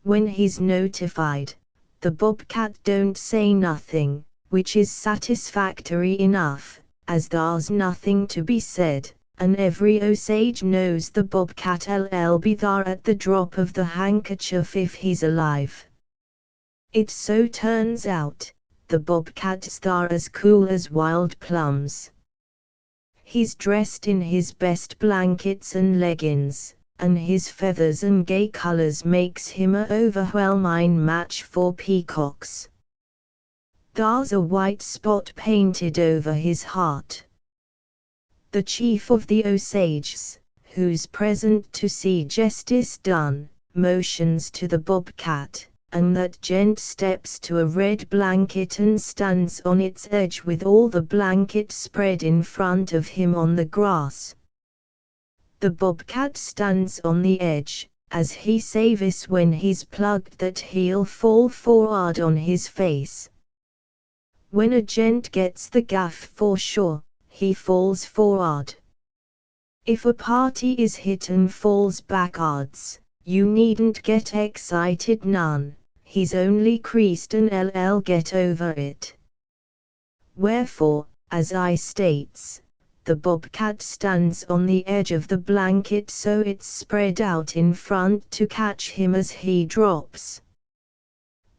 When he's notified, the bobcat don't say nothing, which is satisfactory enough, as there's nothing to be said, and every Osage knows the bobcat'll be there at the drop of the handkerchief if he's alive. It so turns out, the bobcat's there as cool as wild plums. He's dressed in his best blankets and leggings, and his feathers and gay colors makes him a overwhelming match for peacocks. There's a white spot painted over his heart. The chief of the Osages, who's present to see justice done, motions to the bobcat, and that gent steps to a red blanket and stands on its edge with all the blanket spread in front of him on the grass. The bobcat stands on the edge, as he saves when he's plugged that he'll fall forward on his face. When a gent gets the gaff for sure, he falls forward. If a party is hit and falls backwards, you needn't get excited none. He's only creased and LL get over it. Wherefore, as I states, the bobcat stands on the edge of the blanket so it's spread out in front to catch him as he drops.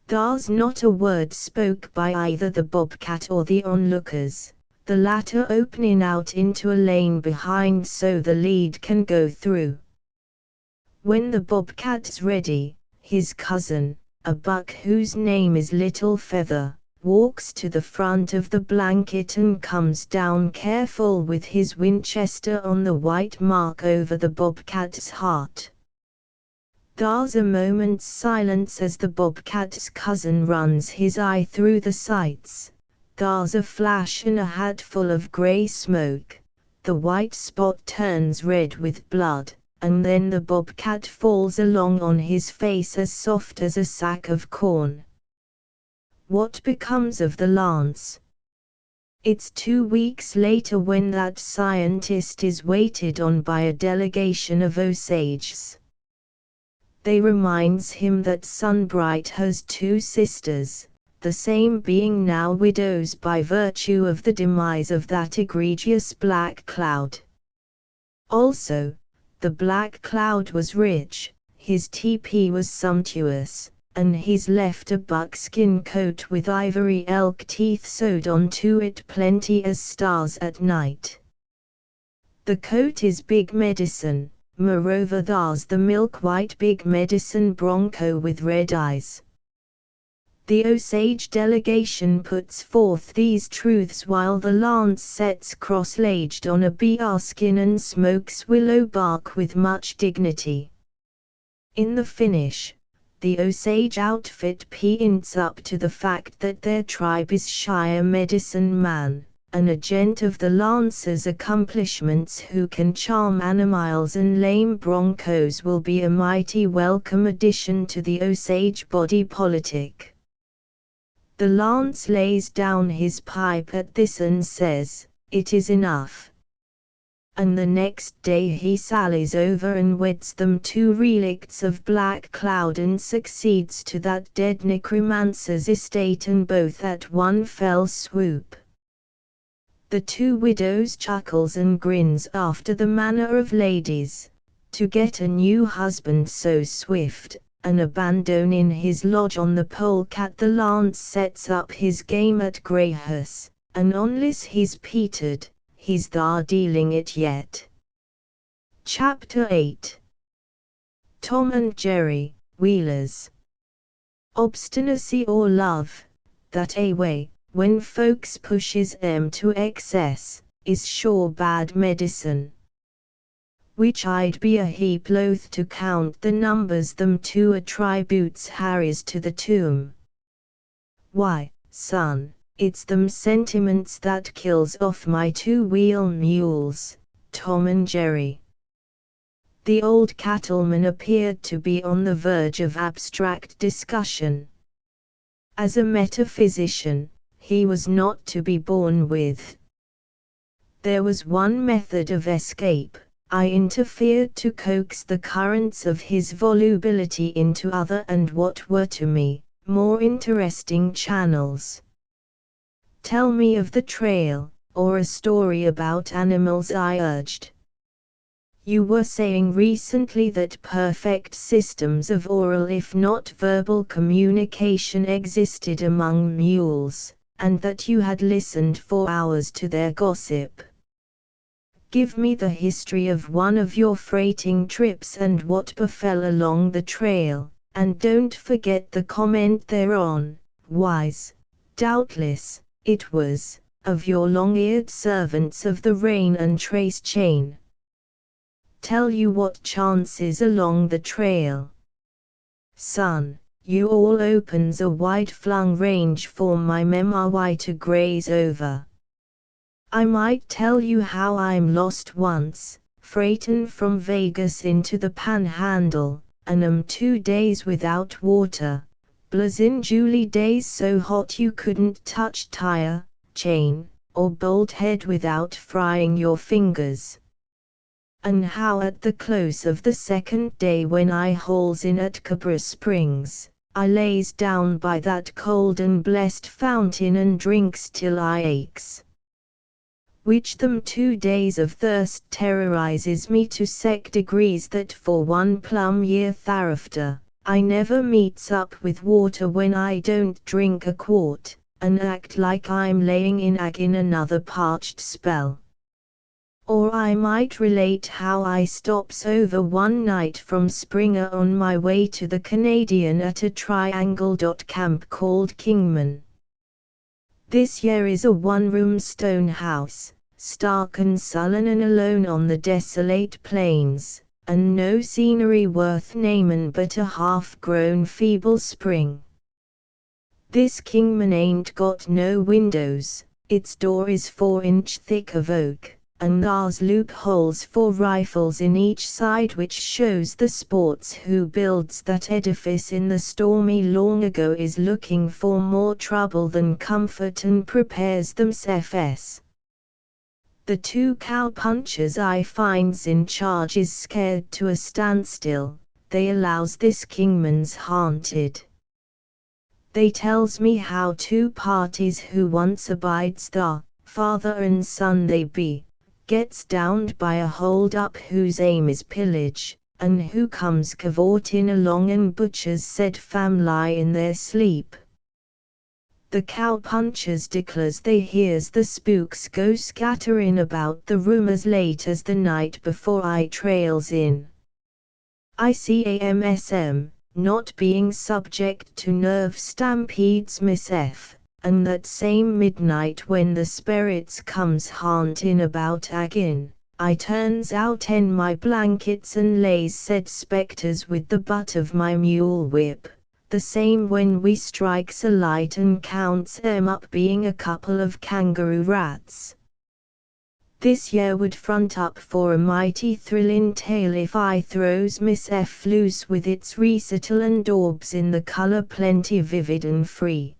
There's not a word spoke by either the bobcat or the onlookers, the latter opening out into a lane behind so the lead can go through. When the bobcat's ready, his cousin, a buck whose name is Little Feather, walks to the front of the blanket and comes down careful with his Winchester on the white mark over the bobcat's heart. There's a moment's silence as the bobcat's cousin runs his eye through the sights. There's a flash and a hatful of grey smoke, the white spot turns red with blood, and then the bobcat falls along on his face as soft as a sack of corn. What becomes of the lance? It's 2 weeks later when that scientist is waited on by a delegation of Osages. They reminds him that Sunbright has 2 sisters, the same being now widows by virtue of the demise of that egregious Black Cloud. Also, the Black Cloud was rich, his teepee was sumptuous, and he's left a buckskin coat with ivory elk teeth sewed onto it plenty as stars at night. The coat is big medicine, moreover thar's the milk-white big medicine bronco with red eyes. The Osage delegation puts forth these truths while the lance sets cross-legged on a bearskin and smokes willow bark with much dignity. In the finish, the Osage outfit pins up to the fact that their tribe is Shire medicine man, an agent of the lancer's accomplishments who can charm animals and lame broncos will be a mighty welcome addition to the Osage body politic. The lance lays down his pipe at this and says, "It is enough." And the next day he sallies over and weds them 2 relicts of Black Cloud and succeeds to that dead necromancer's estate, and both at one fell swoop. The 2 widows chuckles and grins after the manner of ladies, to get a new husband so swift, and abandon in his lodge on the polecat the lance sets up his game at Greyhouse, and unless he's petered, he's thar dealing it yet. Chapter 8. Tom and Jerry, Wheelers. Obstinacy or love, that a way, when folks pushes 'em to excess, is sure bad medicine. Which I'd be a heap loath to count the numbers them 2 attributes harries to the tomb. Why, son, it's them sentiments that kills off my 2-wheel mules, Tom and Jerry. The old cattleman appeared to be on the verge of abstract discussion. As a metaphysician, he was not to be borne with. There was one method of escape. I interfered to coax the currents of his volubility into other and what were to me, more interesting channels. Tell me of the trail, or a story about animals, I urged. You were saying recently that perfect systems of oral if not verbal communication existed among mules, and that you had listened for hours to their gossip. Give me the history of one of your freighting trips and what befell along the trail, and don't forget the comment thereon, wise, doubtless, it was, of your long-eared servants of the rein and trace chain. Tell you what chances along the trail. Son, you all opens a wide-flung range for my memoir to graze over. I might tell you how I'm lost once, freightin' from Vegas into the Panhandle, and 2 days without water, blazin' July days so hot you couldn't touch tire, chain, or bolt head without frying your fingers. And how at the close of the 2nd day when I hauls in at Cabra Springs, I lays down by that cold and blessed fountain and drinks till I aches. Which them 2 days of thirst terrorizes me to sec degrees that for 1 plum year thereafter, I never meets up with water when I don't drink a quart, and act like I'm laying in agin another parched spell. Or I might relate how I stops over one night from Springer on my way to the Canadian at a triangle camp called Kingman. This year is a 1-room stone house, stark and sullen and alone on the desolate plains, and no scenery worth namin' but a half-grown feeble spring. This Kingman ain't got no windows, its door is 4-inch thick of oak, and thar's loopholes for rifles in each side, which shows the sports who builds that edifice in the stormy long ago is looking for more trouble than comfort and prepares themselves. The 2 cowpunchers I finds in charge is scared to a standstill, they allows this Kingman's haunted. They tells me how 2 parties who once abides thar, father and son they be, gets downed by a hold-up whose aim is pillage, and who comes cavortin' along and butchers said family in their sleep. The cowpunchers declares they hears the spooks go scattering about the room as late as the night before I trails in. ICAMSM, not being subject to nerve stampedes myself, and that same midnight when the spirits comes haunting about agin, I turns out in my blankets and lays said spectres with the butt of my mule whip, the same when we strikes a light and counts 'em up being a couple of kangaroo rats. This year would front up for a mighty thrilling tale if I throws Miss F loose with its recital and daubs in the colour plenty vivid and free.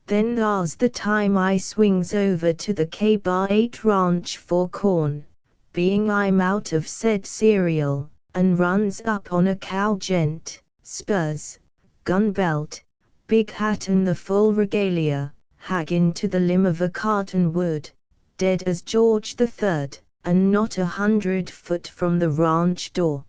Then thar's the time I swings over to the K-8 ranch for corn, being I'm out of said cereal, and runs up on a cow gent, spurs, gun belt, big hat and the full regalia, hagging to the limb of a cottonwood, dead as George III, and not 100 foot from the ranch door.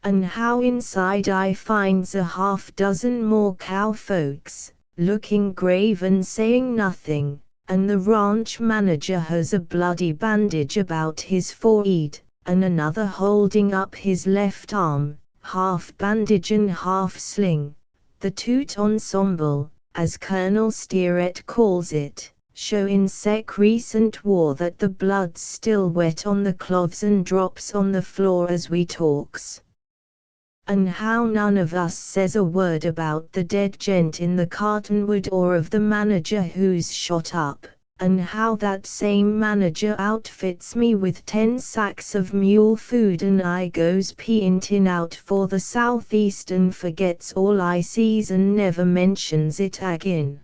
And how inside I finds a half-dozen more cow folks, looking grave and saying nothing, and the ranch manager has a bloody bandage about his forehead, and another holding up his left arm, half bandage and half sling, the tout ensemble, as Colonel Steerett calls it, showing sec recent war that the blood's still wet on the cloths and drops on the floor as we talks. And how none of us says a word about the dead gent in the cottonwood or of the manager who's shot up, and how that same manager outfits me with 10 sacks of mule food and I goes peentin' out for the southeast and forgets all I sees and never mentions it agin.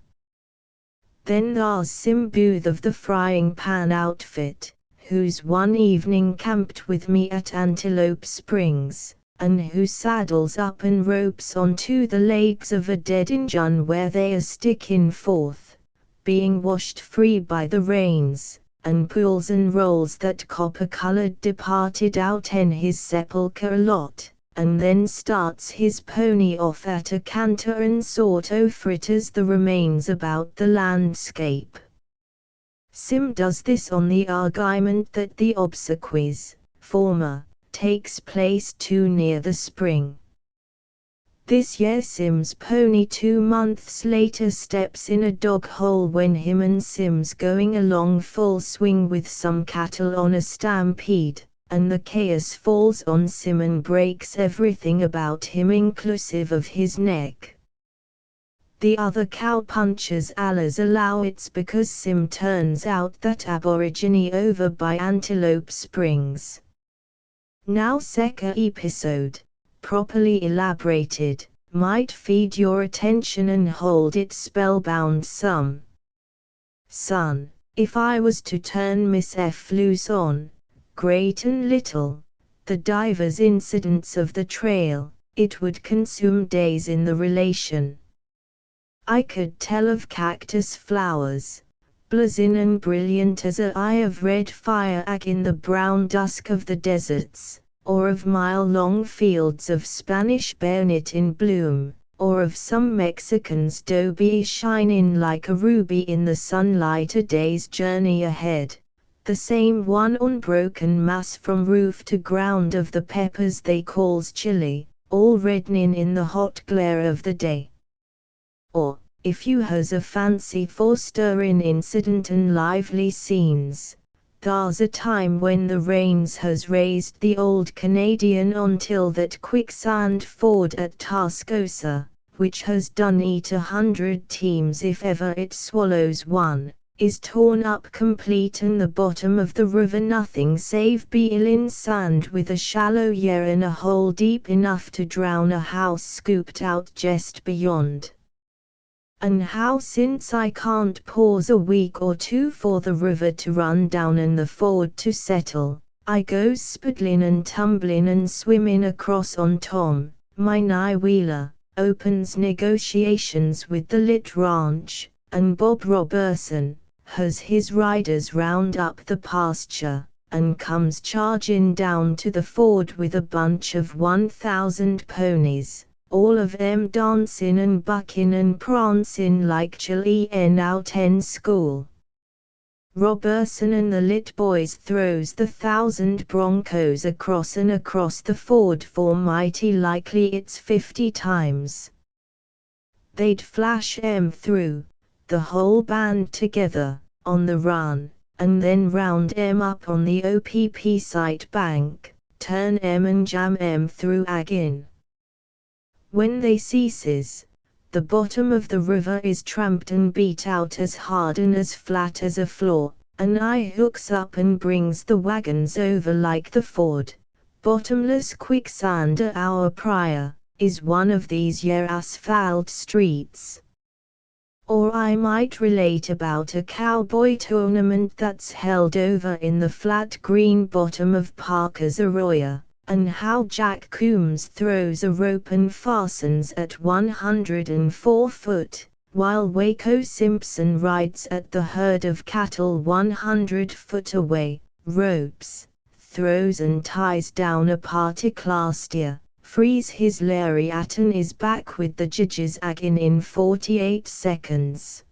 Then thar's Sim Booth of the frying pan outfit, who's one evening camped with me at Antelope Springs, and who saddles up and ropes onto the legs of a dead Injun where they are sticking forth, being washed free by the rains, and pulls and rolls that copper-colored departed out in his sepulchre lot, and then starts his pony off at a canter and sort o' fritters the remains about the landscape. Sim does this on the argument that the obsequies, former, takes place too near the spring. This year Sim's pony 2 months later steps in a dog hole when him and Sim's going along full swing with some cattle on a stampede, and the chaos falls on Sim and breaks everything about him inclusive of his neck. The other cowpunchers allers allow it's because Sim turns out that aborigine over by Antelope Springs. Now second episode, properly elaborated, might feed your attention and hold it spellbound some. Son, if I was to turn Miss F loose on, great and little, the divers incidents of the trail, it would consume days in the relation. I could tell of cactus flowers, blazing and brilliant as a eye of red fire in the brown dusk of the deserts, or of mile-long fields of Spanish bayonet in bloom, or of some Mexican's dobie shining like a ruby in the sunlight a day's journey ahead, the same one unbroken mass from roof to ground of the peppers they calls chili, all reddening in the hot glare of the day. Or, if you has a fancy for stirring incident and lively scenes, thar's a time when the rains has raised the old Canadian until that quicksand ford at Tascosa, which has done eat 100 teams if ever it swallows one, is torn up complete and the bottom of the river nothing save beelin sand with a shallow year and a hole deep enough to drown a house scooped out just beyond. And how since I can't pause a week or two for the river to run down and the ford to settle, I goes spuddling and tumbling and swimming across on Tom, my nigh-wheeler, opens negotiations with the Lit Ranch, and Bob Robertson has his riders round up the pasture, and comes charging down to the ford with a bunch of 1,000 ponies, all of 'em dancin' and buckin' and prancin' like chillin' out in school. Robertson and the lit boys throws the 1,000 Broncos across the ford for mighty likely it's 50 times. They'd flash 'em through, the whole band together, on the run, and then round 'em up on the OPP site bank, turn 'em and jam 'em through agin. When they ceases, the bottom of the river is tramped and beat out as hard and as flat as a floor, and I hooks up and brings the wagons over like the ford. Bottomless quicksand a hour prior, is one of these yer asphalt streets. Or I might relate about a cowboy tournament that's held over in the flat green bottom of Parker's Arroyo, and how Jack Coombs throws a rope and fastens at 104 foot, while Waco Simpson rides at the herd of cattle 100 foot away, ropes, throws and ties down a particular steer, frees his lariat and is back with the judges agin in 48 seconds.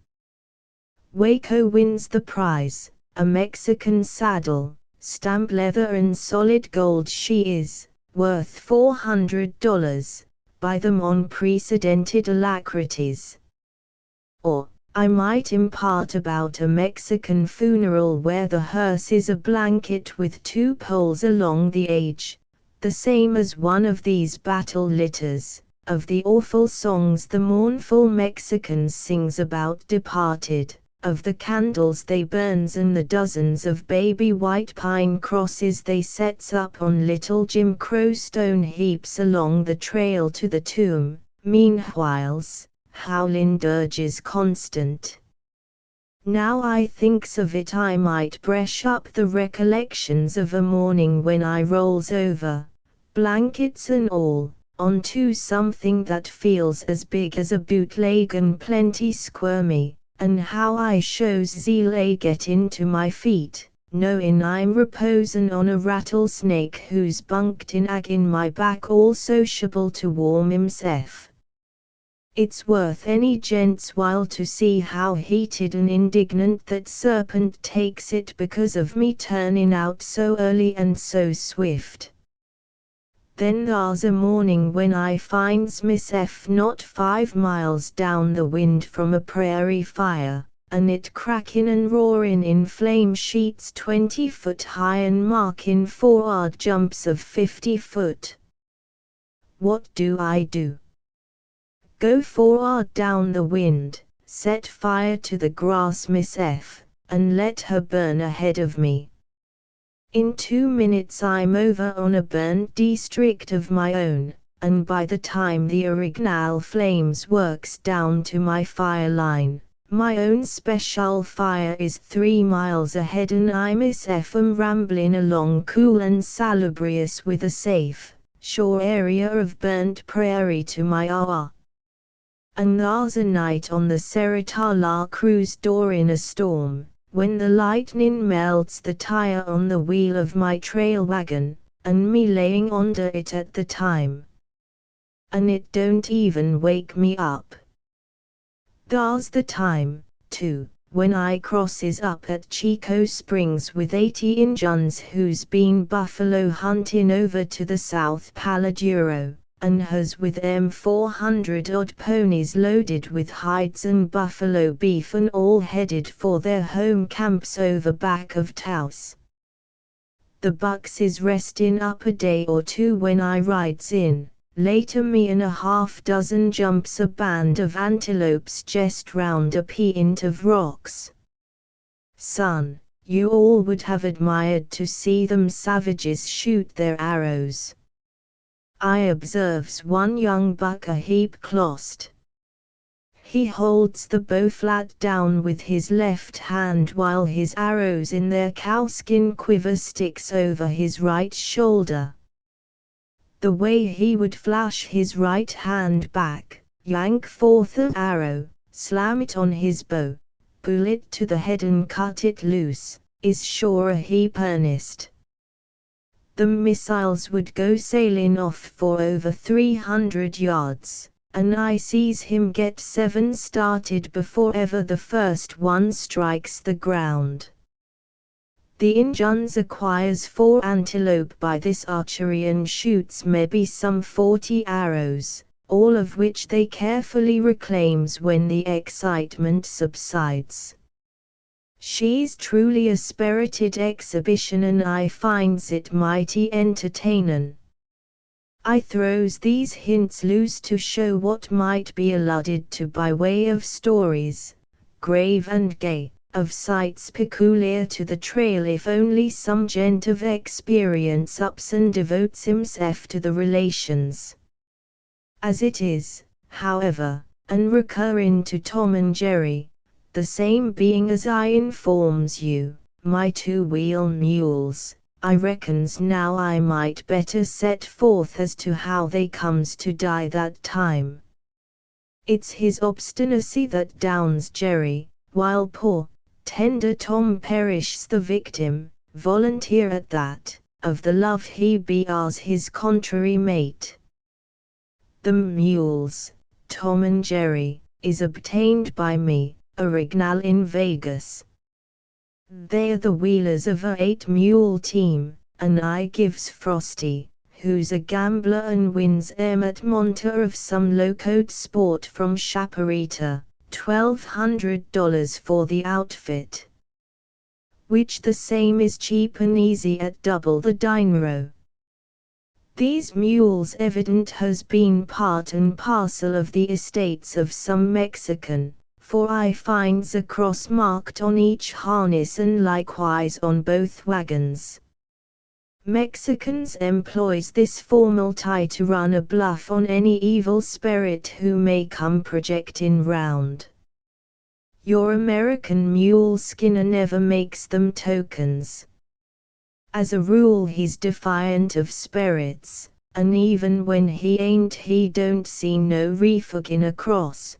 Waco wins the prize, a Mexican saddle, stamp leather and solid gold. She is worth $400, buy them on precedented alacrities. Or, I might impart about a Mexican funeral where the hearse is a blanket with 2 poles along the edge, the same as one of these battle litters, of the awful songs the mournful Mexicans sings about departed, of the candles they burns and the dozens of baby white pine crosses they sets up on little Jim Crow stone heaps along the trail to the tomb. Meanwhiles, howlin' dirges constant. Now I thinks of it, I might bresh up the recollections of a morning when I rolls over, blankets and all, onto something that feels as big as a bootleg and plenty squirmy, and how I shows zeal get into my feet, knowin' I'm reposin' on a rattlesnake who's bunked in agin my back all sociable to warm himself. It's worth any gent's while to see how heated and indignant that serpent takes it because of me turnin' out so early and so swift. Then thar's a morning when I finds myself not 5 miles down the wind from a prairie fire, and it crackin' and roarin' in flame sheets 20 foot high and markin' forward jumps of 50 foot. What do? Go forward down the wind, set fire to the grass myself, and let her burn ahead of me. In 2 minutes I'm over on a burnt district of my own, and by the time the original flames works down to my fire line, my own special fire is 3 miles ahead and I myself am ramblin' along cool and salubrious with a safe, sure area of burnt prairie to my hour. And thar's a night on the Cerrita La Cruz door in a storm, when the lightnin' melts the tire on the wheel of my trail wagon, and me laying under it at the time. And it don't even wake me up. Thar's the time, too, when I crosses up at Chico Springs with 80 Injuns who's been buffalo huntin' over to the South Paladuro, and has with them 400-odd ponies loaded with hides and buffalo beef and all headed for their home camps over back of Taos. The bucks is restin' up a day or 2 when I rides in. Later me and a half-dozen jumps a band of antelopes jest round a p'int of rocks. Son, you all would have admired to see them savages shoot their arrows. I observes one young buck a heap clost. He holds the bow flat down with his left hand while his arrows in their cowskin quiver sticks over his right shoulder. The way he would flash his right hand back, yank forth an arrow, slam it on his bow, pull it to the head and cut it loose, is sure a heap earnest. The missiles would go sailing off for over 300 yards, and I sees him get 7 started before ever the first one strikes the ground. The Injuns acquires 4 antelope by this archery and shoots maybe some 40 arrows, all of which they carefully reclaims when the excitement subsides. She's truly a spirited exhibition and I finds it mighty entertainin'. I throws these hints loose to show what might be alluded to by way of stories, grave and gay, of sights peculiar to the trail if only some gent of experience ups and devotes himself to the relations. As it is, however, and recurring to Tom and Jerry, the same being as I informs you, my 2-wheel mules, I reckons now I might better set forth as to how they comes to die that time. It's his obstinacy that downs Jerry, while poor, tender Tom perishes the victim, volunteer at that, of the love he bears his contrary mate. The mules, Tom and Jerry, is obtained by me, original in Vegas. They're the wheelers of a 8-mule team, and I gives Frosty, who's a gambler and wins at monta of some locoed sport from Chaparita, $1,200 for the outfit. Which the same is cheap and easy at double the dinero. These mules evident has been part and parcel of the estates of some Mexican, for I finds a cross marked on each harness and likewise on both wagons. Mexicans employs this formal tie to run a bluff on any evil spirit who may come projecting round. Your American mule skinner never makes them tokens. As a rule he's defiant of spirits, and even when he ain't he don't see no refugging across.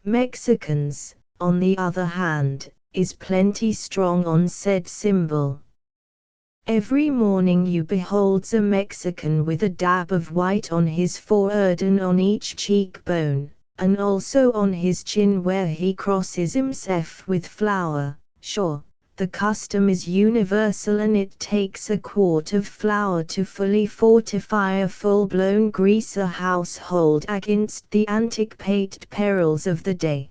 Mexicans, on the other hand, is plenty strong on said symbol. Every morning you beholds a Mexican with a dab of white on his forehead and on each cheekbone, and also on his chin where he crosses himself with flour. Sure, the custom is universal and it takes a quart of flour to fully fortify a full-blown greaser household against the anticipated perils of the day.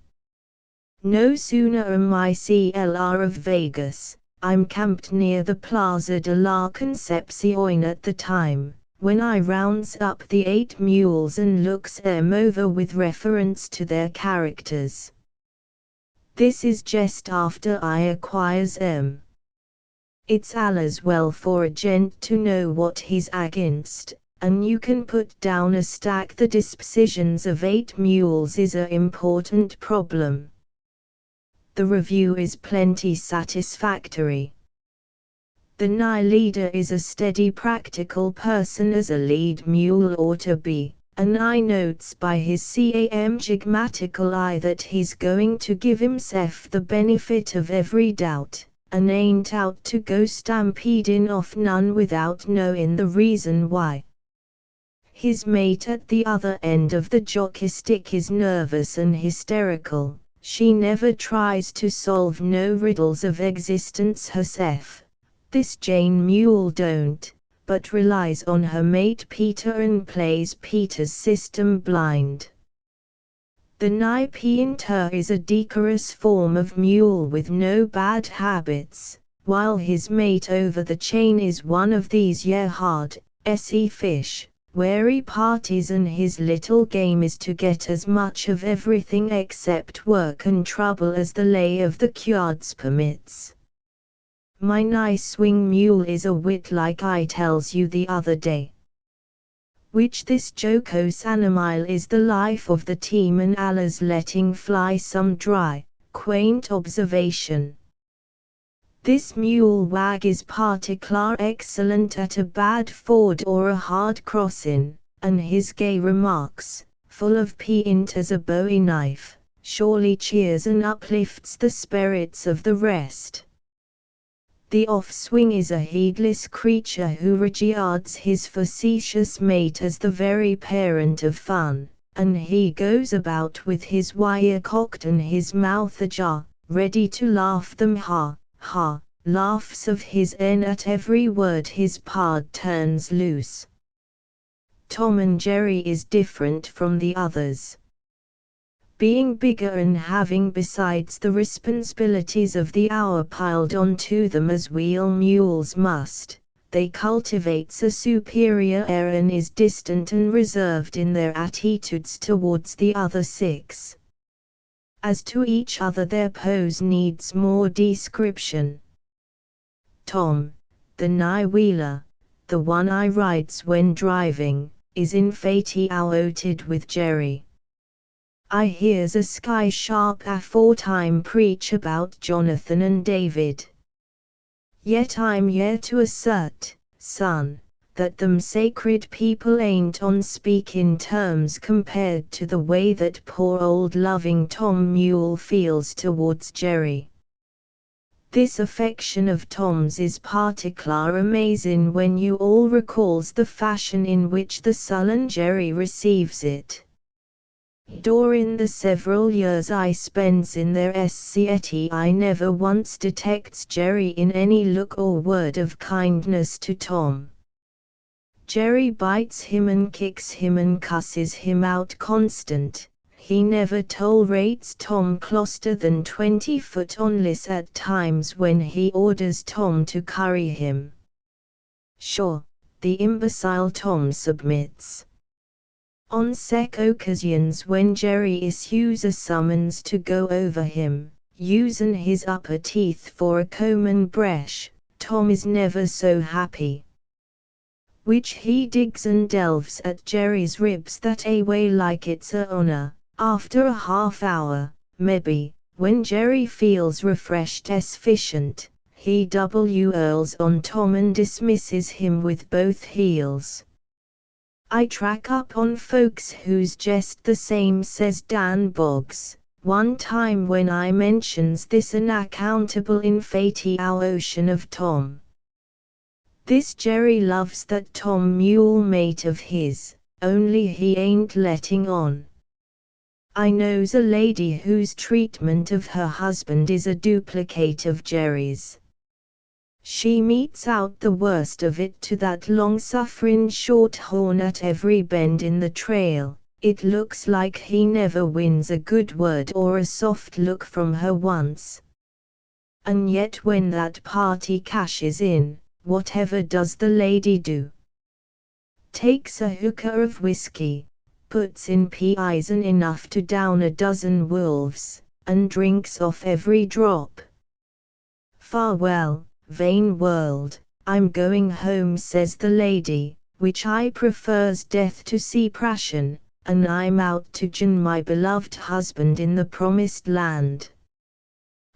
No sooner am I CLR of Vegas, I'm camped near the Plaza de la Concepcion at the time, when I rounds up the 8 mules and looks 'em over with reference to their characters. This is just after I acquires 'em. It's allers well for a gent to know what he's against, and you can put down a stack. The dispositions of 8 mules is a important problem. The review is plenty satisfactory. The nye leader is a steady practical person as a lead mule ought to be, and I notes by his camgmatical eye that he's going to give himself the benefit of every doubt, and ain't out to go stampeding off none without knowing the reason why. His mate at the other end of the jockey stick is nervous and hysterical. She never tries to solve no riddles of existence herself. This Jane mule don't, but relies on her mate Peter and plays Peter's system blind. The nye painter is a decorous form of mule with no bad habits, while his mate over the chain is one of these hard, fish, wary parties, and his little game is to get as much of everything except work and trouble as the lay of the cards permits. My nice swing mule is a wit like I tells you the other day. Which this jocose animal is the life of the team and allers letting fly some dry, quaint observation. This mule wag is particular excellent at a bad ford or a hard crossing, and his gay remarks, full of pint as a bowie knife, surely cheers and uplifts the spirits of the rest. The offswing is a heedless creature who regards his facetious mate as the very parent of fun, and he goes about with his wire cocked and his mouth ajar, ready to laugh them ha, laughs of his own at every word his pard turns loose. Tom and Jerry is different from the others. Being bigger and having besides the responsibilities of the hour piled onto them as wheel mules must, they cultivates a superior air and is distant and reserved in their attitudes towards the other six. As to each other their pose needs more description. Tom, the nigh-wheeler, the one I rides when driving, is infatuated with Jerry. I hears a sky-sharp aforetime preach about Jonathan and David. Yet I'm yet to assert, son, that them sacred people ain't on speaking terms compared to the way that poor old loving Tom Mule feels towards Jerry. This affection of Tom's is particular amazing when you all recalls the fashion in which the sullen Jerry receives it. During the several years I spends in their society I never once detects Jerry in any look or word of kindness to Tom. Jerry bites him and kicks him and cusses him out constant. He never tolerates Tom closer than 20 foot unless at times when he orders Tom to carry him. Sure, the imbecile Tom submits. On such occasions when Jerry issues a summons to go over him, using his upper teeth for a comb and brush, Tom is never so happy. Which he digs and delves at Jerry's ribs that away like it's a honor. After a half hour, maybe, when Jerry feels refreshed sufficient, he whirls on Tom and dismisses him with both heels. I track up on folks who's just the same, says Dan Boggs, one time when I mentions this unaccountable infatuation of Tom. This Jerry loves that Tom Mule mate of his, only he ain't letting on. I knows a lady whose treatment of her husband is a duplicate of Jerry's. She meets out the worst of it to that long-suffering shorthorn at every bend in the trail. It looks like he never wins a good word or a soft look from her once. And yet when that party cashes in, whatever does the lady do? Takes a hooker of whiskey, puts in poison enough to down a dozen wolves, and drinks off every drop. Farewell, vain world, I'm going home, says the lady, which I prefers death to separation, and I'm out to join my beloved husband in the promised land.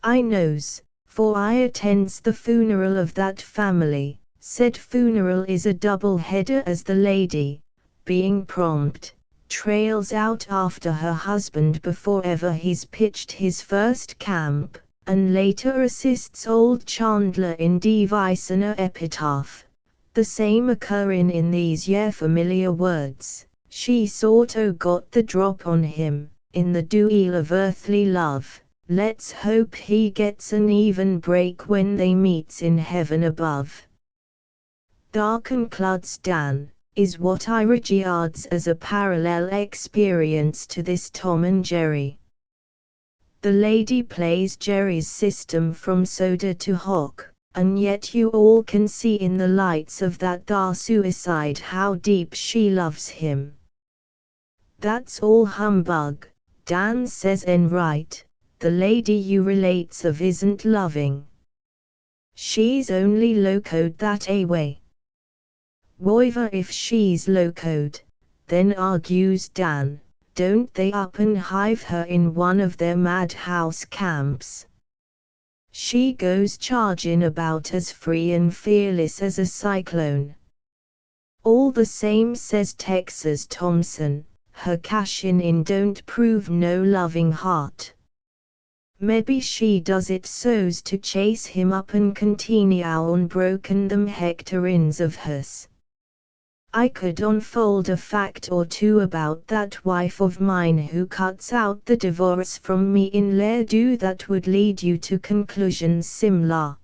I knows, for I attends the funeral of that family. Said funeral is a double-header as the lady, being prompt, trails out after her husband before ever he's pitched his first camp, and later assists old Chandler in devising a epitaph, the same occurring in these familiar words: she sorto got the drop on him, in the duel of earthly love, let's hope he gets an even break when they meets in heaven above. Dark and Cluds Dan, is what I regards as a parallel experience to this Tom and Jerry. The lady plays Jerry's system from soda to hock, and yet you all can see in the lights of that there suicide how deep she loves him. That's all humbug, Dan says, and right, the lady you relates of isn't loving. She's only locoed that way. Whoever if she's locoed, then argues Dan, don't they up and hive her in one of their madhouse camps? She goes charging about as free and fearless as a cyclone. All the same, says Texas Thompson, her cashin' in don't prove no loving heart. Maybe she does it so's to chase him up and continue on broken them hectorins of hers. I could unfold a fact or two about that wife of mine who cuts out the divorce from me in Lerdu that would lead you to conclusions similar.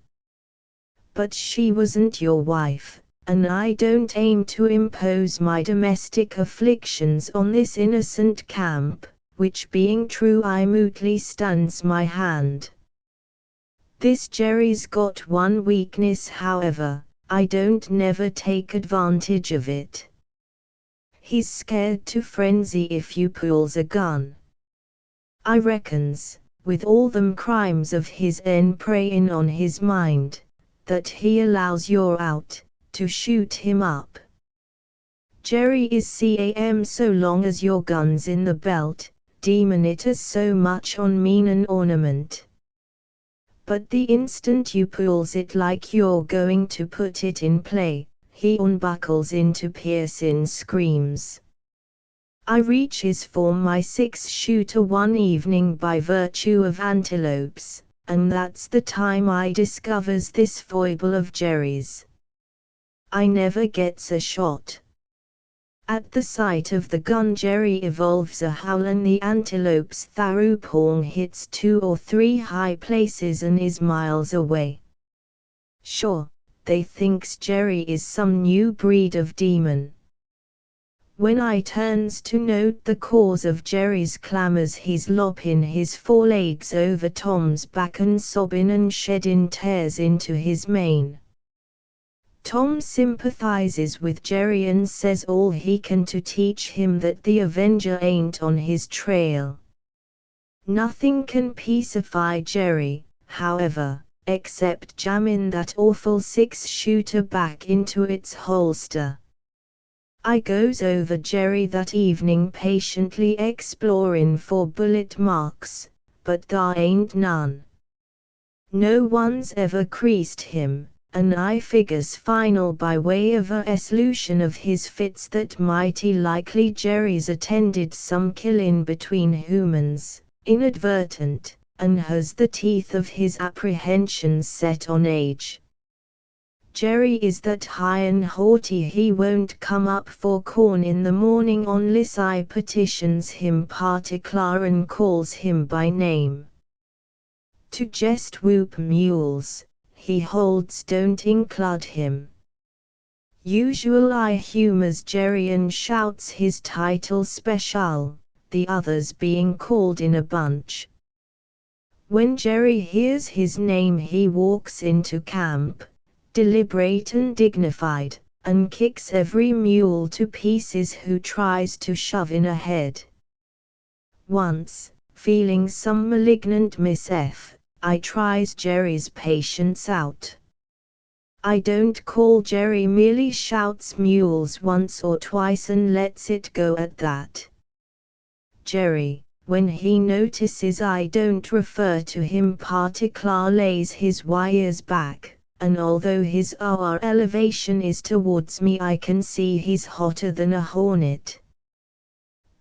But she wasn't your wife, and I don't aim to impose my domestic afflictions on this innocent camp, which being true I mutely stands my hand. This Jerry's got one weakness however, I don't never take advantage of it. He's scared to frenzy if you pulls a gun. I reckons, with all them crimes of his preyin' on his mind, that he allows you're out, to shoot him up. Jerry is Cam so long as your gun's in the belt, demon it is so much on mean an ornament. But the instant you pulls it like you're going to put it in play, he unbuckles into piercing screams. I reaches for my 6-shooter one evening by virtue of antelopes, and that's the time I discovers this foible of Jerry's. I never gets a shot. At the sight of the gun Jerry evolves a howl and the antelope's tharupong hits 2 or 3 high places and is miles away. Sure, they thinks Jerry is some new breed of demon. When I turns to note the cause of Jerry's clamors he's lopping his forelegs over Tom's back and sobbing and shedding tears into his mane. Tom sympathizes with Jerry and says all he can to teach him that the Avenger ain't on his trail. Nothing can pacify Jerry, however, except jamming that awful 6-shooter back into its holster. I goes over Jerry that evening patiently exploring for bullet marks, but there ain't none. No one's ever creased him. And I figures final by way of a solution of his fits that mighty likely Jerry's attended some killing between humans, inadvertent, and has the teeth of his apprehensions set on age. Jerry is that high and haughty he won't come up for corn in the morning unless I petitions him particular and calls him by name. To jest whoop mules, he holds don't include him. Usual I humors Jerry and shouts his title special, the others being called in a bunch. When Jerry hears his name he walks into camp, deliberate and dignified, and kicks every mule to pieces who tries to shove in ahead. Once, feeling some malignant misf, I tries Jerry's patience out. I don't call Jerry, merely shouts mules once or twice and lets it go at that. Jerry, when he notices I don't refer to him particular, lays his wires back, and although his elevation is towards me I can see he's hotter than a hornet.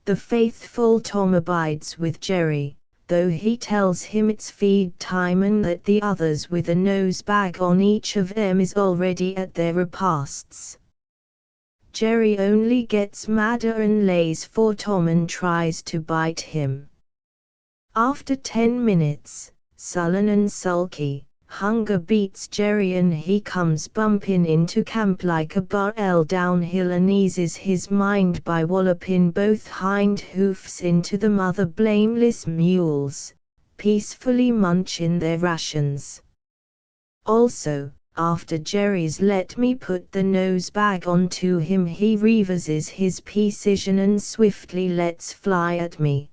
The faithful Tom abides with Jerry, though he tells him it's feed time and that the others with a nose bag on each of them is already at their repasts. Jerry only gets madder and lays for Tom and tries to bite him. After 10 minutes, sullen and sulky, hunger beats Jerry and he comes bumping into camp like a barrel downhill and eases his mind by walloping both hind hoofs into the mother blameless mules, peacefully munching their rations. Also, after Jerry's let me put the nose bag onto him he reverses his precision and swiftly lets fly at me.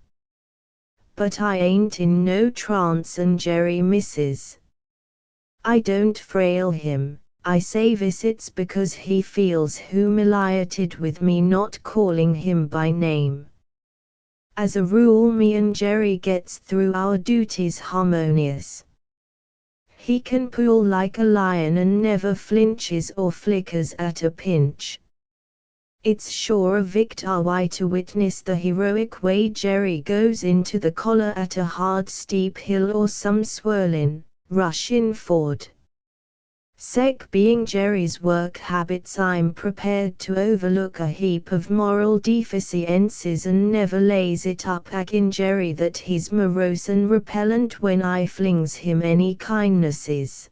But I ain't in no trance and Jerry misses. I don't frail him, I say this it's because he feels humiliated with me not calling him by name. As a rule me and Jerry gets through our duties harmonious. He can pull like a lion and never flinches or flickers at a pinch. It's sure a victory to witness the heroic way Jerry goes into the collar at a hard steep hill or some swirling, rushing ford. Sec being Jerry's work habits, I'm prepared to overlook a heap of moral deficiencies and never lays it up agin Jerry that he's morose and repellent when I flings him any kindnesses.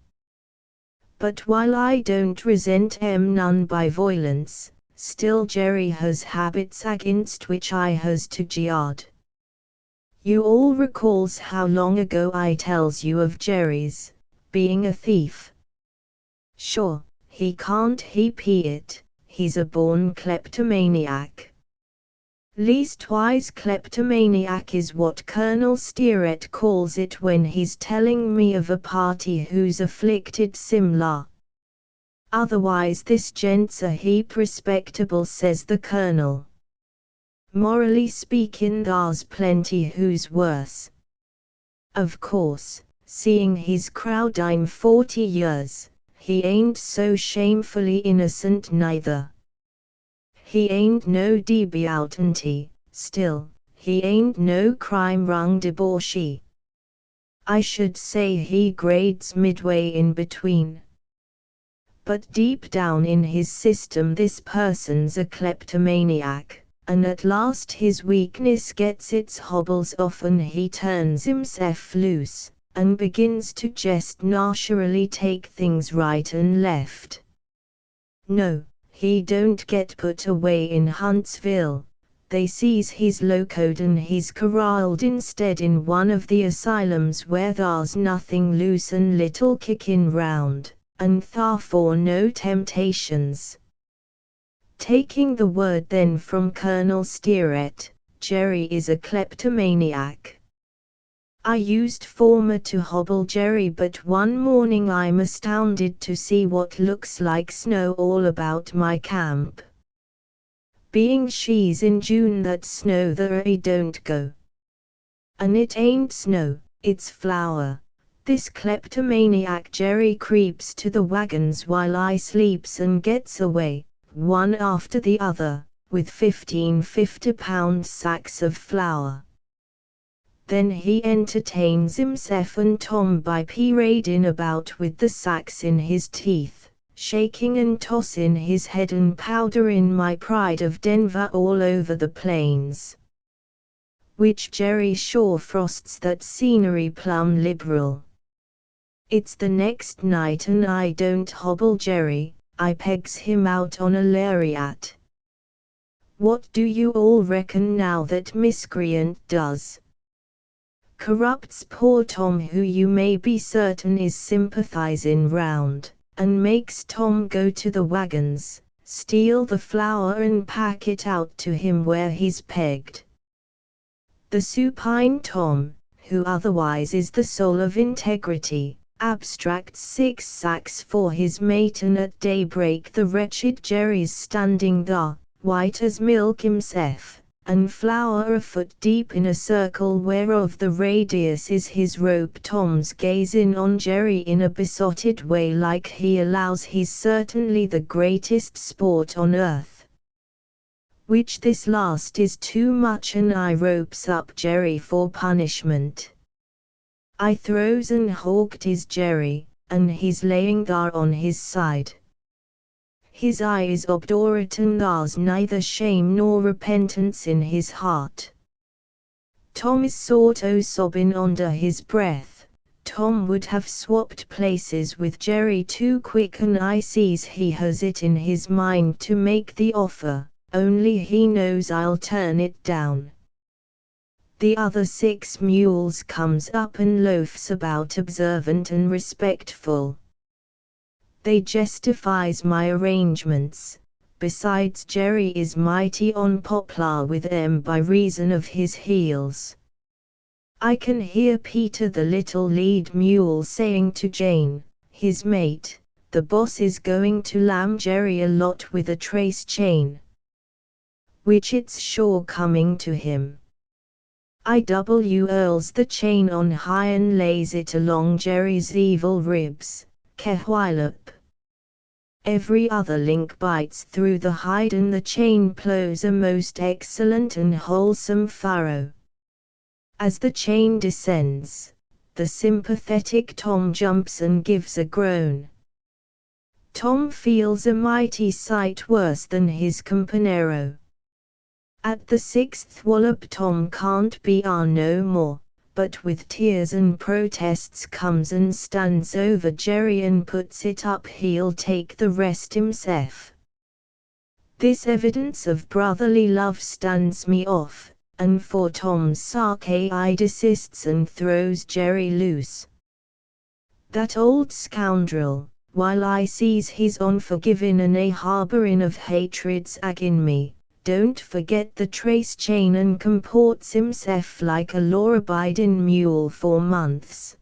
But while I don't resent none by violence, still Jerry has habits against which I has to guard. You all recalls how long ago I tells you of Jerry's being a thief. Sure, he can't help it, he's a born kleptomaniac. Leastwise kleptomaniac is what Colonel Steerett calls it when he's telling me of a party who's afflicted simla. Otherwise this gent's a heap respectable, says the Colonel. Morally speaking there's plenty who's worse. Of course, seeing his crowdine 40 years, he ain't so shamefully innocent neither. He ain't no devianty, still, he ain't no crime-wrung debauchee. I should say he grades midway in between. But deep down in his system this person's a kleptomaniac, and at last his weakness gets its hobbles off and he turns himself loose, and begins to just naturally take things right and left. No, he don't get put away in Huntsville, they sees he's locoed and he's corralled instead in one of the asylums where there's nothing loose and little kicking round, and therefore no temptations. Taking the word then from Colonel Steerett, Jerry is a kleptomaniac. I used former to hobble Jerry, but one morning I'm astounded to see what looks like snow all about my camp. Being she's in June that snow there don't go. And it ain't snow, it's flour. This kleptomaniac Jerry creeps to the wagons while I sleeps and gets away, one after the other, with 15 50-pound sacks of flour. Then he entertains himself and Tom by parading about with the sacks in his teeth, shaking and tossing his head and powdering my pride of Denver all over the plains. Which Jerry sure frosts that scenery plumb liberal. It's the next night and I don't hobble Jerry, I pegs him out on a lariat. What do you all reckon now that miscreant does? Corrupts poor Tom, who you may be certain is sympathizing round, and makes Tom go to the wagons, steal the flour and pack it out to him where he's pegged. The supine Tom, who otherwise is the soul of integrity, abstracts 6 sacks for his mate, and at daybreak the wretched Jerry's standing there, white as milk himself, and flour a foot deep in a circle whereof the radius is his rope. Tom's gazing on Jerry in a besotted way, like he allows he's certainly the greatest sport on earth. Which this last is too much, and I ropes up Jerry for punishment. I throws and hawked his Jerry, and he's laying there on his side. His eye is obdurate and there's neither shame nor repentance in his heart. Tom is sort o' sobbing under his breath. Tom would have swapped places with Jerry too quick, and I sees he has it in his mind to make the offer, only he knows I'll turn it down. The other 6 mules comes up and loafs about observant and respectful. They justifies my arrangements. Besides, Jerry is mighty unpopular with them by reason of his heels. I can hear Peter the little lead mule saying to Jane, his mate, the boss is going to lam Jerry a lot with a trace chain. Which it's sure coming to him. I.W. Earls the chain on high and lays it along Jerry's evil ribs, kehwilip. Every other link bites through the hide and the chain plows a most excellent and wholesome furrow. As the chain descends, the sympathetic Tom jumps and gives a groan. Tom feels a mighty sight worse than his companero. At the sixth wallop Tom can't bear no more, but with tears and protests comes and stands over Jerry and puts it up he'll take the rest himself. This evidence of brotherly love stands me off, and for Tom's sake I desists and throws Jerry loose. That old scoundrel, while I sees he's unforgivin' and a harbourin' of hatreds agin me, don't forget the trace chain and comports himself like a law-abiding mule for months.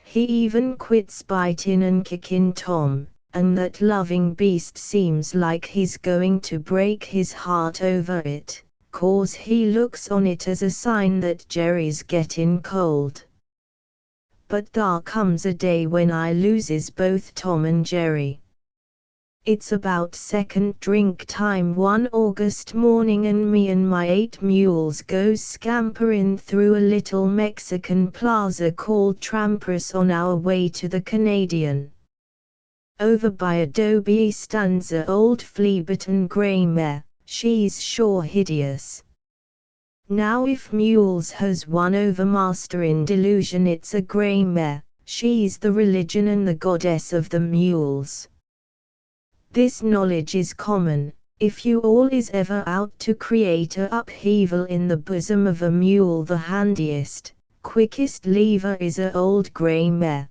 He even quits bitin' and kickin' Tom, and that loving beast seems like he's going to break his heart over it, 'cause he looks on it as a sign that Jerry's gettin' cold. But there comes a day when I loses both Tom and Jerry. It's about second drink time one August morning and me and my 8 mules goes scamperin' through a little Mexican plaza called Trampas on our way to the Canadian. Over by Adobe stands a old flea-bitten grey mare, she's sure hideous. Now if mules has one overmasterin' delusion it's a grey mare, she's the religion and the goddess of the mules. This knowledge is common, if you all is ever out to create a upheaval in the bosom of a mule the handiest, quickest lever is a old grey mare.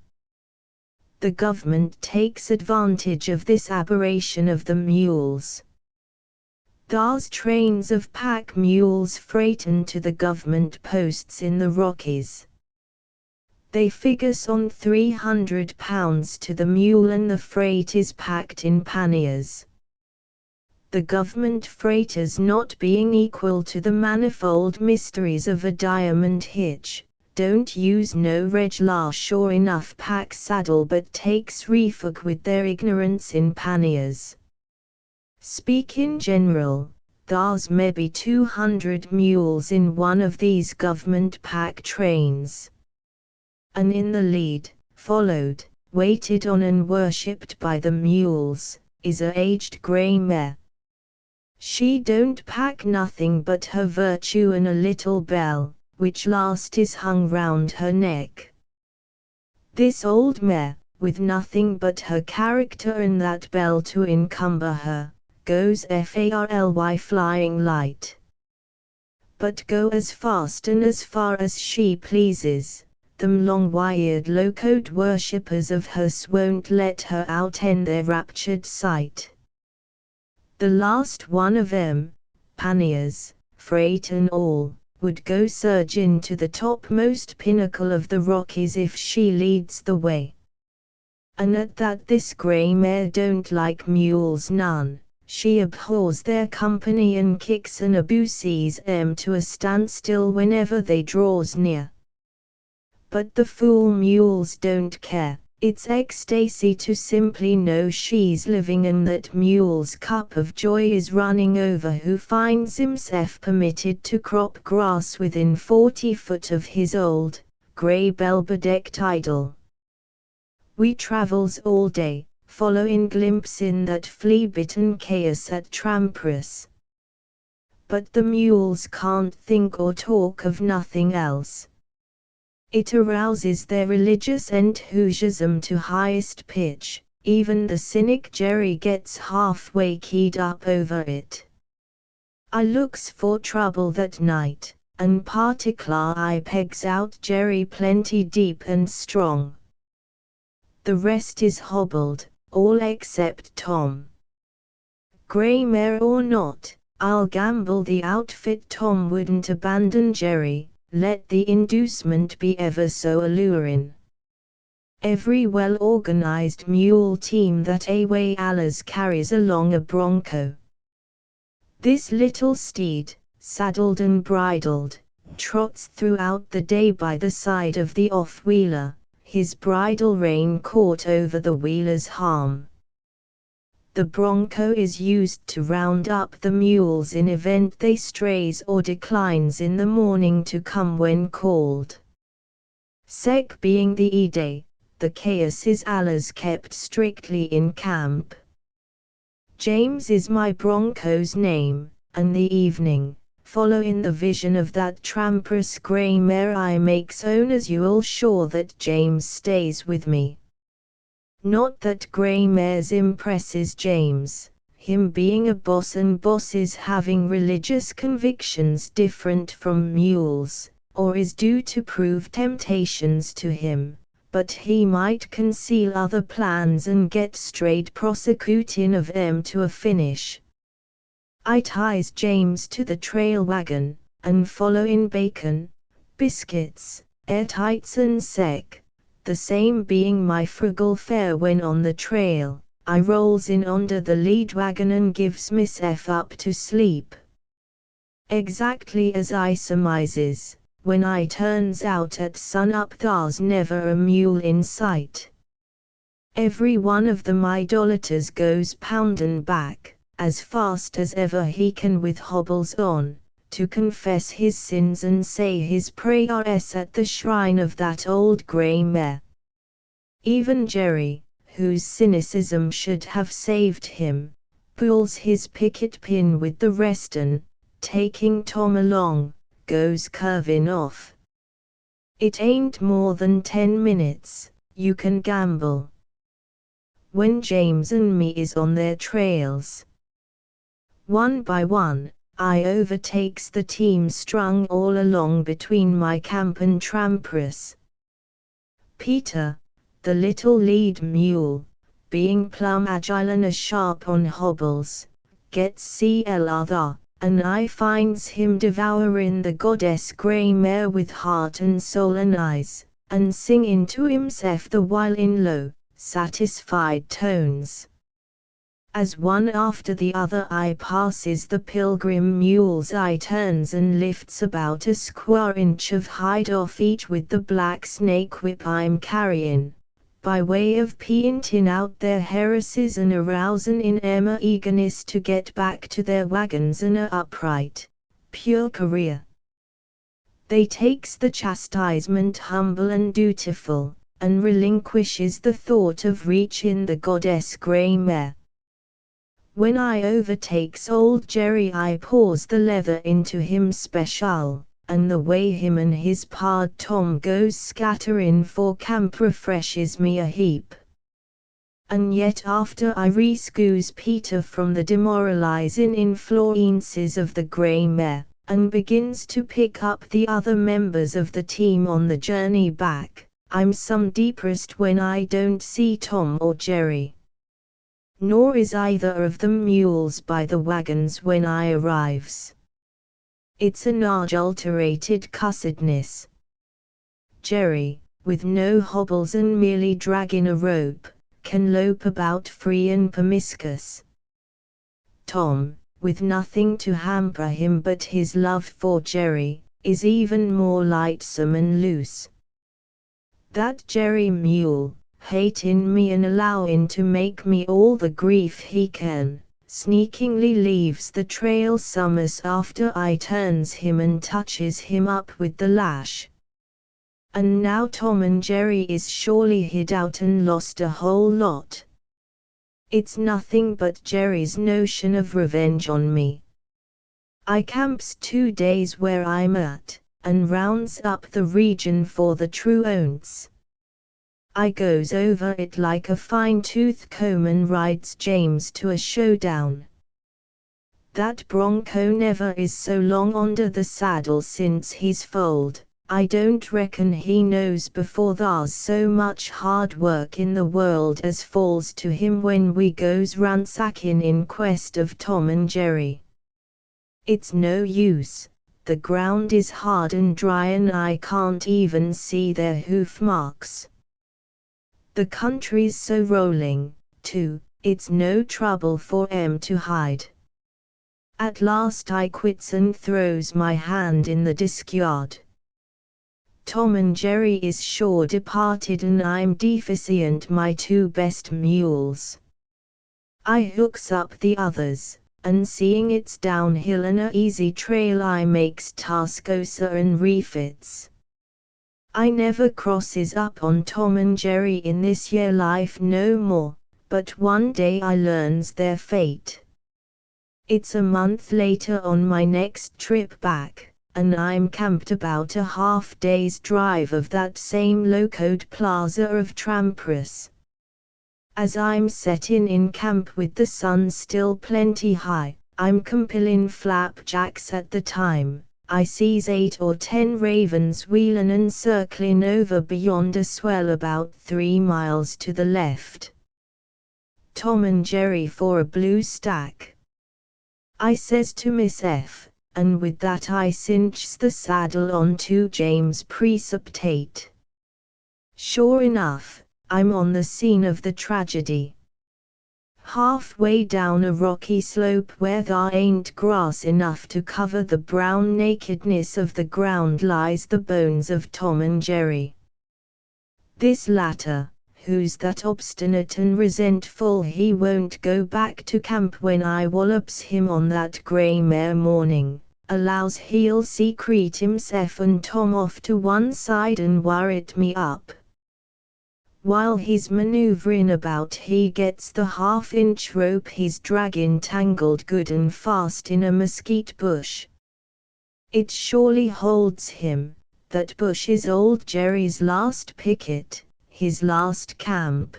The government takes advantage of this aberration of the mules. There's trains of pack mules freightin' to the government posts in the Rockies. They figures on £300 to the mule and the freight is packed in panniers. The government freighters not being equal to the manifold mysteries of a diamond hitch, don't use no regular sure enough pack saddle but takes refug with their ignorance in panniers. Speaking general, there's maybe 200 mules in one of these government pack trains. And in the lead, followed, waited on and worshipped by the mules, is a aged grey mare. She don't pack nothing but her virtue and a little bell, which last is hung round her neck. This old mare, with nothing but her character and that bell to encumber her, goes farly flying light. But go as fast and as far as she pleases. Them long-wired locoed worshippers of hers won't let her out in their raptured sight. The last one of 'em, panniers, freight and all, would go surging to the topmost pinnacle of the Rockies if she leads the way. And at that this grey mare don't like mules none, she abhors their company and kicks and abuses 'em to a standstill whenever they draws near. But the fool mules don't care, it's ecstasy to simply know she's living and that mule's cup of joy is running over who finds himself permitted to crop grass within 40 foot of his old, grey bell-bedecked idol. We travels all day, following glimpsing that flea-bitten chaos at Trampas. But the mules can't think or talk of nothing else. It arouses their religious enthusiasm to highest pitch, even the cynic Jerry gets halfway keyed up over it. I looks for trouble that night, and particular I pegs out Jerry plenty deep and strong. The rest is hobbled, all except Tom. Grey mare or not, I'll gamble the outfit Tom wouldn't abandon Jerry, let the inducement be ever so alluring. Every well-organized mule team that away allers carries along a bronco. This little steed, saddled and bridled, trots throughout the day by the side of the off-wheeler, his bridle rein caught over the wheeler's arm. The bronco is used to round up the mules in event they strays or declines in the morning to come when called. Sec being the E-day, the chaos is allers kept strictly in camp. James is my bronco's name, and the evening, following the vision of that trampress grey mare I makes own as you'll sure that James stays with me. Not that grey mares impresses James, him being a boss and bosses having religious convictions different from mules, or is due to prove temptations to him, but he might conceal other plans and get straight prosecuting of them to a finish. I ties James to the trail wagon, and follow in bacon, biscuits, airtights and sec. The same being my frugal fare when on the trail, I rolls in under the lead wagon and gives myself up to sleep. Exactly as I surmises, when I turns out at sun-up thar's never a mule in sight. Every one of them idolaters goes poundin' back, as fast as ever he can with hobbles on, to confess his sins and say his prayers at the shrine of that old grey mare. Even Jerry, whose cynicism should have saved him, pulls his picket pin with the rest and, taking Tom along, goes curvin' off. It ain't more than 10 minutes, you can gamble, when James and me is on their trails. One by one, I overtakes the team strung all along between my camp and trampress. Peter, the little lead mule, being plumb agile and sharp on hobbles, gets CL, and I finds him devouring the goddess grey mare with heart and soul and eyes, and singing to himself the while in low, satisfied tones. As one after the other I passes the pilgrim mules I turns and lifts about a square inch of hide off each with the black snake whip I'm carryin', by way of p'inting out their heresies and arousin' in 'em a eagerness to get back to their wagons and a upright, pure career. They takes the chastisement humble and dutiful, and relinquishes the thought of reachin' the goddess grey mare. When I overtakes old Jerry I pours the leather into him special, and the way him and his pard Tom goes scatterin' for camp refreshes me a heap. And yet after I rescues Peter from the demoralizing influences of the grey mare, and begins to pick up the other members of the team on the journey back, I'm some depressed when I don't see Tom or Jerry. Nor is either of them mules by the wagons when I arrives. It's an adulterated cussedness. Jerry, with no hobbles and merely dragging a rope, can lope about free and promiscuous. Tom, with nothing to hamper him but his love for Jerry, is even more lightsome and loose. That Jerry mule, hatin' me and allowin' to make me all the grief he can, sneakingly leaves the trail summers after I turns him and touches him up with the lash. And now Tom and Jerry is surely hid out and lost a whole lot. It's nothing but Jerry's notion of revenge on me. I camps 2 days where I'm at, and rounds up the region for the true ounce. I goes over it like a fine-tooth comb and rides James to a showdown. That bronco never is so long under the saddle since he's foaled. I don't reckon he knows before thar's so much hard work in the world as falls to him when we goes ransacking in quest of Tom and Jerry. It's no use, the ground is hard and dry and I can't even see their hoof marks. The country's so rolling, too, it's no trouble for 'em to hide. At last I quits and throws my hand in the diskyard. Tom and Jerry is sure departed and I'm deficient my 2 best mules. I hooks up the others, and seeing it's downhill and a easy trail I makes Tascosa and refits. I never crosses up on Tom and Jerry in this year life no more, but one day I learns their fate. It's a month later on my next trip back, and I'm camped about a half-day's drive of that same low-code plaza of Trampress. As I'm settin' in camp with the sun still plenty high, I'm compillin' flapjacks at the time, I sees 8 or 10 ravens wheelin' and circlin' over beyond a swell about 3 miles to the left. Tom and Jerry for a blue stack. I says to Miss F, and with that I cinches the saddle on to James precipitate. Sure enough, I'm on the scene of the tragedy. Halfway down a rocky slope where there ain't grass enough to cover the brown nakedness of the ground lies the bones of Tom and Jerry. This latter, who's that obstinate and resentful he won't go back to camp when I wallops him on that grey mare morning, allows he'll secrete himself and Tom off to one side and worrit me up. While he's manoeuvrin' about he gets the half-inch rope he's draggin' tangled good and fast in a mesquite bush. It surely holds him, that bush is old Jerry's last picket, his last camp.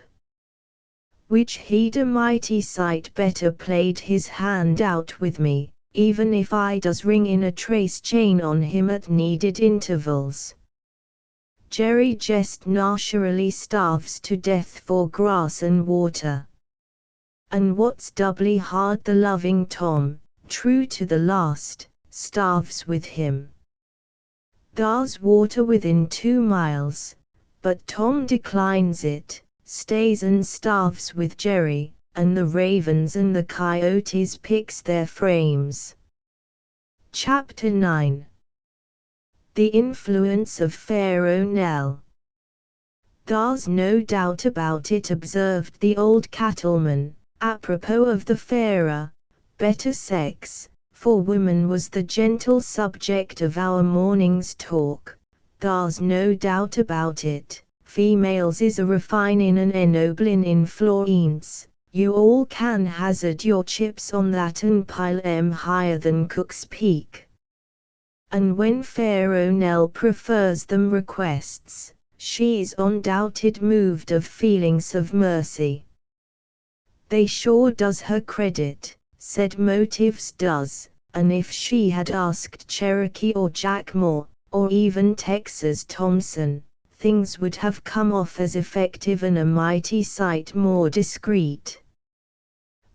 Which he'd a mighty sight better played his hand out with me, even if I does ring in a trace chain on him at needed intervals. Jerry jest naturally starves to death for grass and water. And what's doubly hard, the loving Tom, true to the last, starves with him. There's water within 2 miles, but Tom declines it, stays and starves with Jerry, and the ravens and the coyotes picks their frames. Chapter 9. The influence of Pharaoh Nell. There's no doubt about it, observed the old cattleman, apropos of the fairer, better sex, for woman was the gentle subject of our morning's talk. There's no doubt about it, females is a refinin' and ennoblin' influence. You all can hazard your chips on that and pile 'em higher than Cook's Peak. And when Pharaoh Nell prefers them requests, she's undoubted moved of feelings of mercy. They sure does her credit, said Motives does, and if she had asked Cherokee or Jack Moore, or even Texas Thompson, things would have come off as effective and a mighty sight more discreet.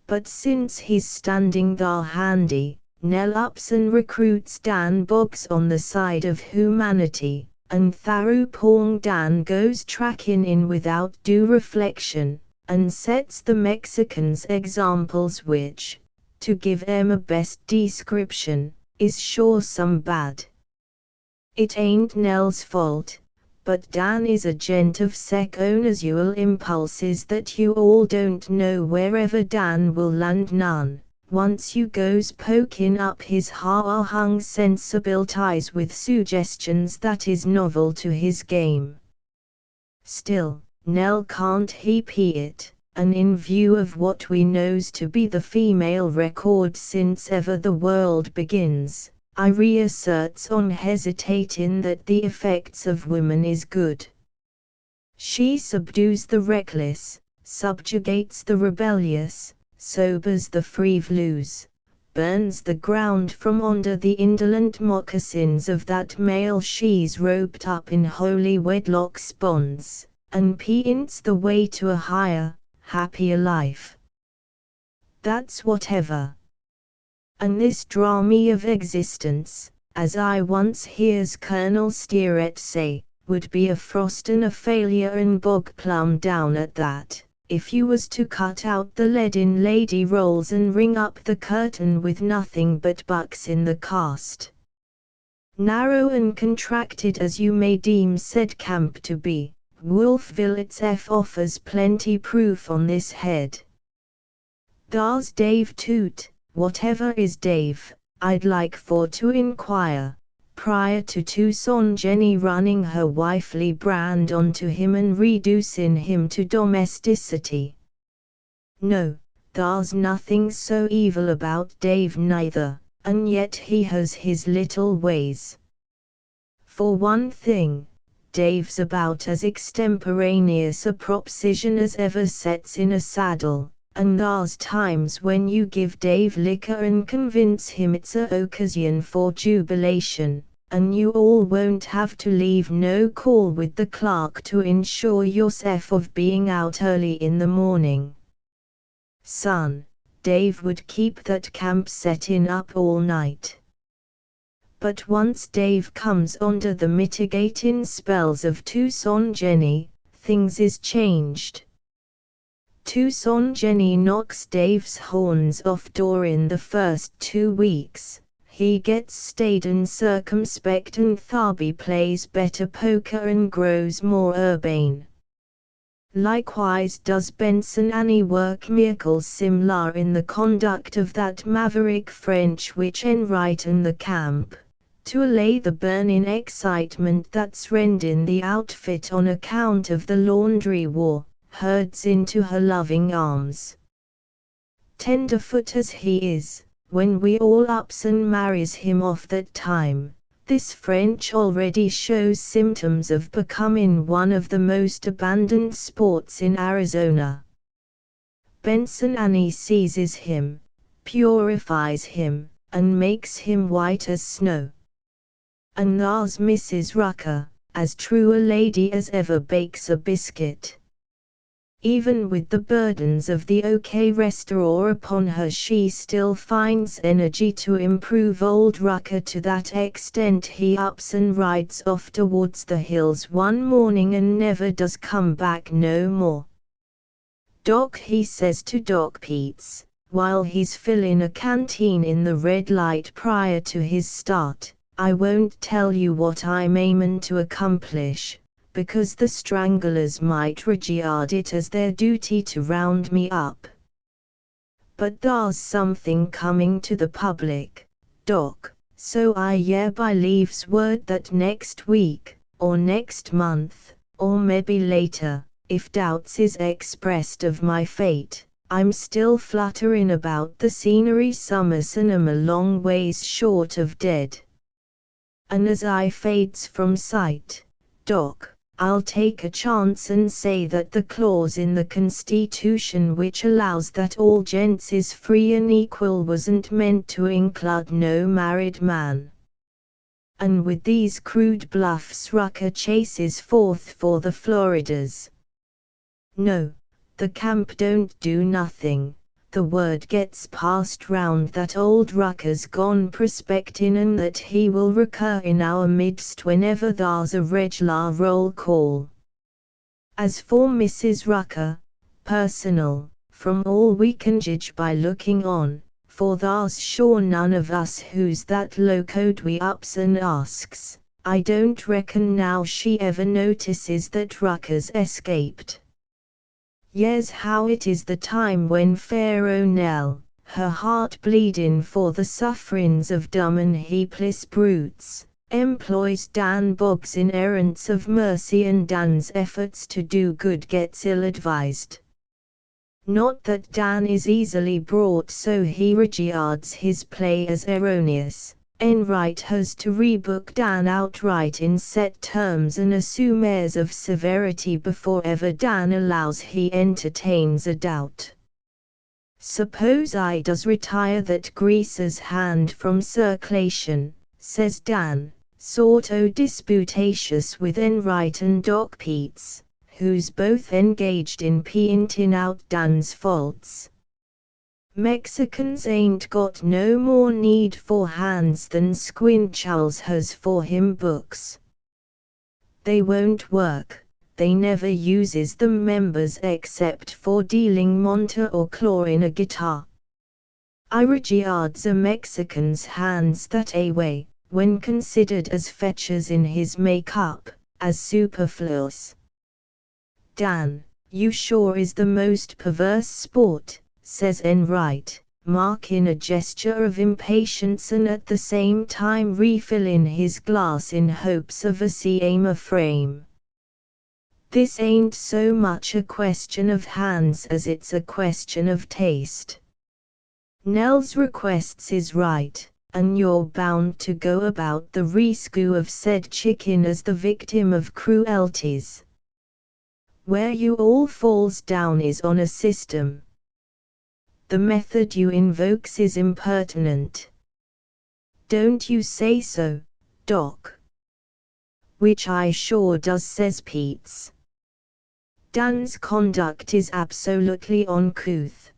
But since he's standing there handy, Nell ups and recruits Dan Boggs on the side of humanity, and Tharupong Dan goes tracking in without due reflection, and sets the Mexicans examples which, to give 'em a best description, is sure some bad. It ain't Nell's fault, but Dan is a gent of unusual impulses that you all don't know wherever Dan will land none. Once you goes pokin' up his hung sensibilities with suggestions that is novel to his game. Still, Nell can't heap it, and in view of what we knows to be the female record since ever the world begins, I reasserts unhesitatin' that the effects of woman is good. She subdues the reckless, subjugates the rebellious, sobers the frivolous, burns the ground from under the indolent moccasins of that male she's roped up in holy wedlock's bonds, and paints the way to a higher, happier life. That's whatever. And this drama of existence, as I once hears Colonel Steeret say, would be a frost and a failure and bog plumb down at that, if you was to cut out the leaden lady rolls and ring up the curtain with nothing but bucks in the cast. Narrow and contracted as you may deem said camp to be, Wolfville itself offers plenty proof on this head. Dar's Dave toot, whatever is Dave, I'd like for to inquire, prior to Tucson Jenny running her wifely brand onto him and reducing him to domesticity. No, dar's nothing so evil about Dave neither, and yet he has his little ways. For one thing, Dave's about as extemporaneous a proposition as ever sets in a saddle, and thar's times when you give Dave liquor and convince him it's a occasion for jubilation, and you all won't have to leave no call with the clerk to ensure yourself of being out early in the morning. Son, Dave would keep that camp settin' up all night. But once Dave comes under the mitigatin' spells of Tucson Jenny, things is changed. Tucson Jenny knocks Dave's horns off durin' the first 2 weeks, he gets staid and circumspect and Tharby plays better poker and grows more urbane. Likewise does Benson Annie work miracles similar in the conduct of that maverick French which enrighten the camp, to allay the burning excitement that's rending the outfit on account of the laundry war, herds into her loving arms. Tenderfoot as he is, when we all ups and marries him off that time, this French already shows symptoms of becoming one of the most abandoned sports in Arizona. Benson Annie seizes him, purifies him, and makes him white as snow. And thar's Mrs. Rucker, as true a lady as ever bakes a biscuit. Even with the burdens of the OK restaurant upon her, she still finds energy to improve old Rucker to that extent he ups and rides off towards the hills one morning and never does come back no more. Doc, he says to Doc Peets, while he's filling a canteen in the red light prior to his start, I won't tell you what I'm aimin' to accomplish, because the stranglers might regard it as their duty to round me up. But thar's something coming to the public, Doc, so I hereby leaves word that next week, or next month, or maybe later, if doubts is expressed of my fate, I'm still flutterin' about the scenery some'as and am a long ways short of dead. And as I fades from sight, Doc, I'll take a chance and say that the clause in the Constitution which allows that all gents is free and equal wasn't meant to include no married man. And with these crude bluffs Rucker chases forth for the Floridas. No, the camp don't do nothing. The word gets passed round that old Rucker's gone prospectin' and that he will recur in our midst whenever thar's a reg'lar roll call. As for Mrs. Rucker, personal, from all we can judge by looking on, for thar's sure none of us who's that locoed we ups and asks, I don't reckon now she ever notices that Rucker's escaped. Yes, how it is the time when Pharaoh Nell, her heart bleedin' for the sufferings of dumb and heapless brutes, employs Dan Boggs in errands of mercy and Dan's efforts to do good gets ill-advised. Not that Dan is easily brought so he regards his play as erroneous, Enright has to rebook Dan outright in set terms and assume airs of severity before ever Dan allows he entertains a doubt. Suppose I does retire that greaser's hand from circulation, says Dan, sort o' disputatious with Enright and Doc Peets, who's both engaged in p'inting out Dan's faults. Mexicans ain't got no more need for hands than Squinchals has for him books. They won't work, they never uses them members except for dealing monta or clawing a guitar. I regards a Mexican's hands that a way, when considered as fetchers in his make-up, as superfluous. Dan, you sure is the most perverse sport, says en right, Mark in a gesture of impatience and at the same time refilling his glass in hopes of a seeing a frame. This ain't so much a question of hands as it's a question of taste. Nell's requests is right, and you're bound to go about the rescue of said chicken as the victim of cruelties. Where you all falls down is on a system. The method you invokes is impertinent. Don't you say so, Doc? Which I sure does, says Pete's. Dan's conduct is absolutely uncouth.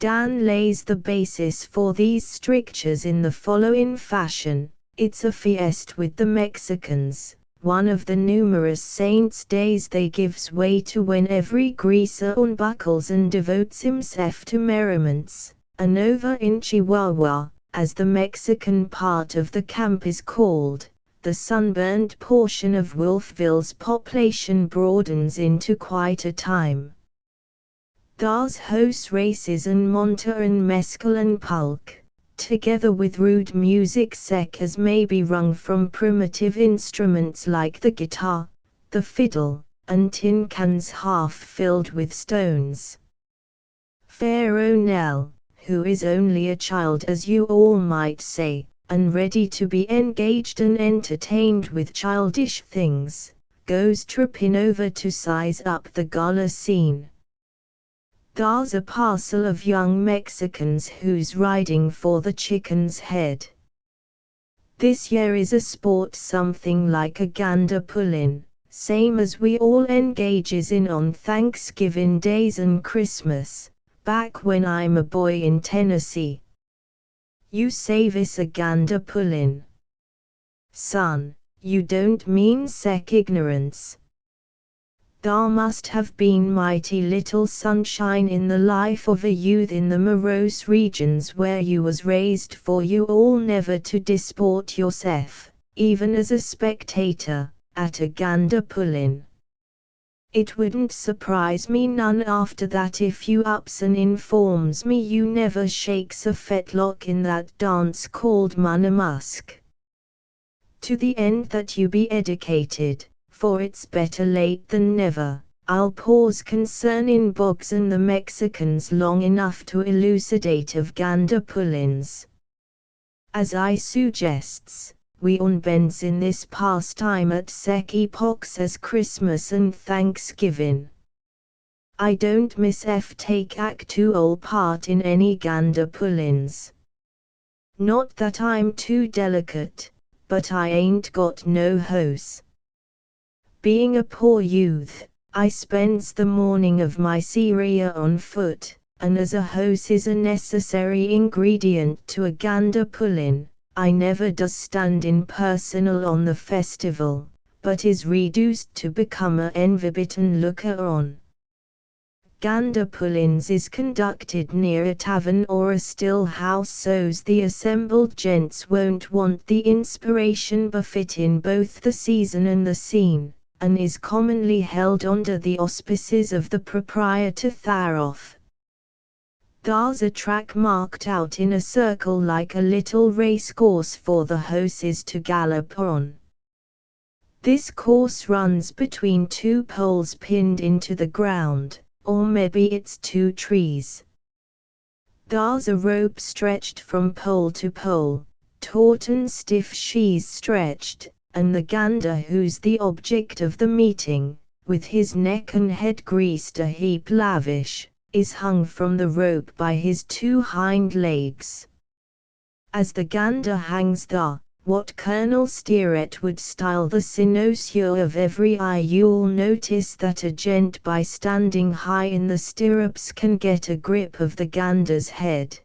Dan lays the basis for these strictures in the following fashion: it's a fiest with the Mexicans, one of the numerous saints' days they gives way to when every greaser unbuckles and devotes himself to merriments, and over in Chihuahua, as the Mexican part of the camp is called, the sunburnt portion of Wolfville's population broadens into quite a time. Thar's horse races and monta and mescal and pulk, together with rude music sec as may be wrung from primitive instruments like the guitar, the fiddle, and tin cans half filled with stones. Fair Nell, who is only a child as you all might say, and ready to be engaged and entertained with childish things, goes tripping over to size up the gala scene. Thar's a parcel of young Mexicans who's riding for the chicken's head. This year is a sport something like a gander pullin', same as we all engages in on Thanksgiving days and Christmas, back when I'm a boy in Tennessee. You say this a gander pullin'? Son, you don't mean sec ignorance. Thar must have been mighty little sunshine in the life of a youth in the morose regions where you was raised for you all never to disport yourself, even as a spectator, at a gander pullin'. It wouldn't surprise me none after that if you ups and informs me you never shakes a fetlock in that dance called Munamusk. To the end that you be educated, for it's better late than never, I'll pause concerning Boggs and the Mexicans long enough to elucidate of gander pullins. As I suggests, we unbends in this pastime at sec epochs as Christmas and Thanksgiving. I don't take actual part in any gander pullins. Not that I'm too delicate, but I ain't got no hose. Being a poor youth, I spends the morning of my career on foot, and as a hose is a necessary ingredient to a gander pullin', I never does stand in personal on the festival, but is reduced to become a envibitten looker on. Gander pullins is conducted near a tavern or a still house so's the assembled gents won't want the inspiration befitting both the season and the scene, and is commonly held under the auspices of the proprietor thereof. Thar's a track marked out in a circle like a little race course for the horses to gallop on. This course runs between two poles pinned into the ground, or maybe it's two trees. Thar's a rope stretched from pole to pole, taut and stiff she's stretched, and the gander who's the object of the meeting, with his neck and head greased a heap lavish, is hung from the rope by his two hind legs. As the gander hangs there, what Colonel Steeret would style the cynosure of every eye, you'll notice that a gent by standing high in the stirrups can get a grip of the gander's head.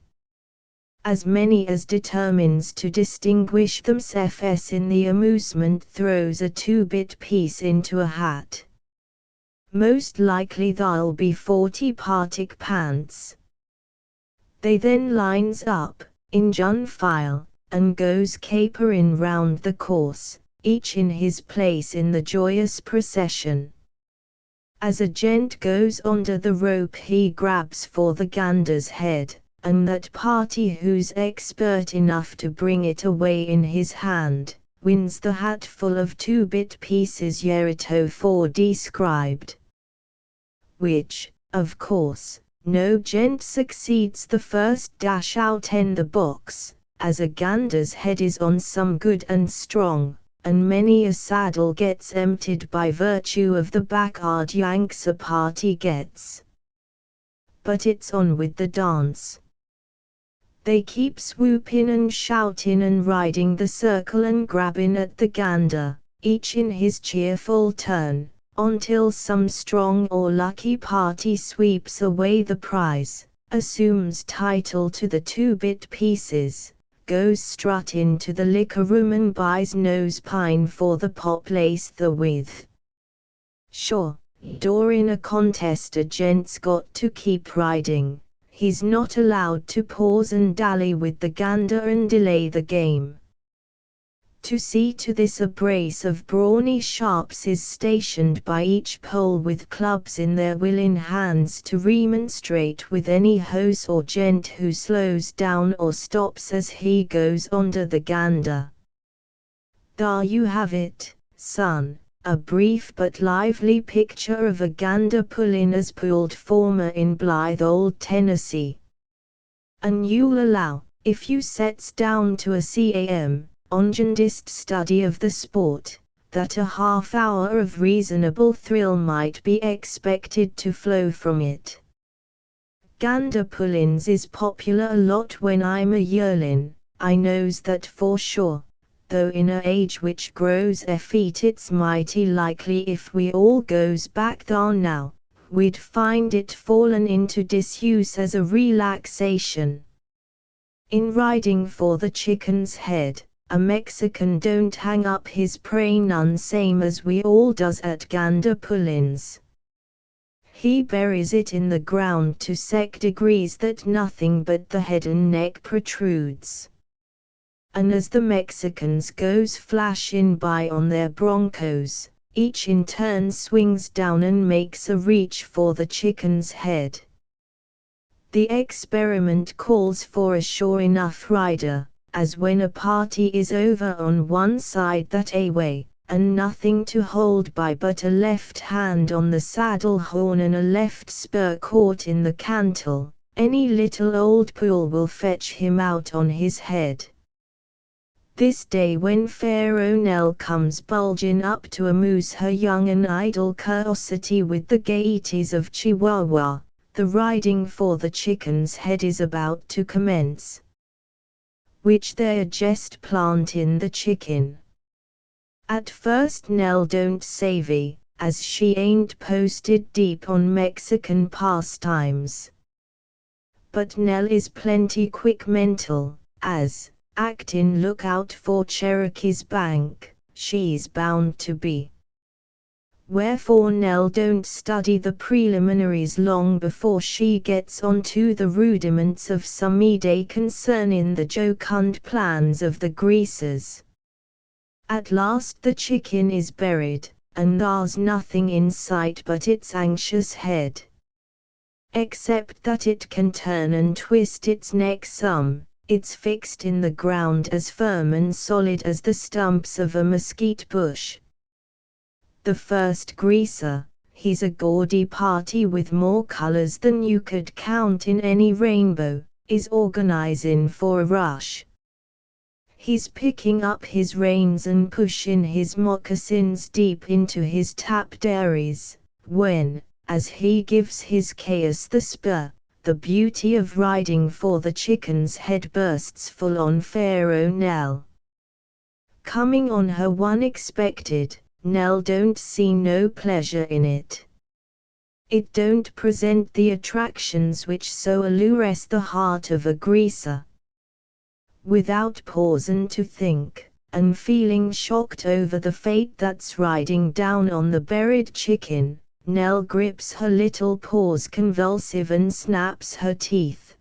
As many as determines to distinguish themselves in the amusement throws a 2-bit piece into a hat. Most likely there'll be 40 partic pants. They then lines up, in Jun file, and goes capering round the course, each in his place in the joyous procession. As a gent goes under the rope he grabs for the gander's head, and that party who's expert enough to bring it away in his hand, wins the hatful of 2-bit pieces heretofore described. Which, of course, no gent succeeds the first dash out in the box, as a gander's head is on some good and strong, and many a saddle gets emptied by virtue of the backard yanks a party gets. But it's on with the dance. They keep swooping and shouting and riding the circle and grabbing at the gander, each in his cheerful turn, until some strong or lucky party sweeps away the prize, assumes title to the 2-bit pieces, goes strutting to the liquor room and buys nose pine for the pop lace with. Sure, during a contest a gent's got to keep riding. He's not allowed to pause and dally with the gander and delay the game. To see to this a brace of brawny sharps is stationed by each pole with clubs in their willing hands to remonstrate with any hose or gent who slows down or stops as he goes under the gander. There you have it, son, a brief but lively picture of a gander pullin' as pulled former in blithe old Tennessee. And you'll allow, if you sets down to a CAM, ongendist study of the sport, that a half-hour of reasonable thrill might be expected to flow from it. Gander pullins is popular a lot when I'm a yearlin', I knows that for sure. Though in a age which grows effete it's mighty likely if we all goes back there now, we'd find it fallen into disuse as a relaxation. In riding for the chicken's head, a Mexican don't hang up his prey none same as we all does at gander pullins. He buries it in the ground to sec degrees that nothing but the head and neck protrudes. And as the Mexicans goes flashing by on their broncos, each in turn swings down and makes a reach for the chicken's head. The experiment calls for a sure enough rider, as when a party is over on one side that way, and nothing to hold by but a left hand on the saddle horn and a left spur caught in the cantle, any little old pool will fetch him out on his head. This day when Pharaoh Nell comes bulging up to amuse her young and idle curiosity with the gaieties of Chihuahua, the riding for the chicken's head is about to commence. Which they're jest plantin' the chicken. At first Nell don't savvy, as she ain't posted deep on Mexican pastimes. But Nell is plenty quick mental, as, actin' lookout for Cherokee's bank, she's bound to be. Wherefore Nell don't study the preliminaries long before she gets onto the rudiments of some idea concerning the jocund plans of the greasers. At last the chicken is buried, and there's nothing in sight but its anxious head. Except that it can turn and twist its neck some, it's fixed in the ground as firm and solid as the stumps of a mesquite bush. The first greaser, he's a gaudy party with more colors than you could count in any rainbow, is organizing for a rush. He's picking up his reins and pushing his moccasins deep into his tap dairies, when, as he gives his cayuse the spur, the beauty of riding for the chicken's head bursts full on Pharaoh Nell. Coming on her unexpected, Nell don't see no pleasure in it. It don't present the attractions which so allures the heart of a greaser. Without pausing to think, and feeling shocked over the fate that's riding down on the buried chicken, Nell grips her little paws convulsive and snaps her teeth.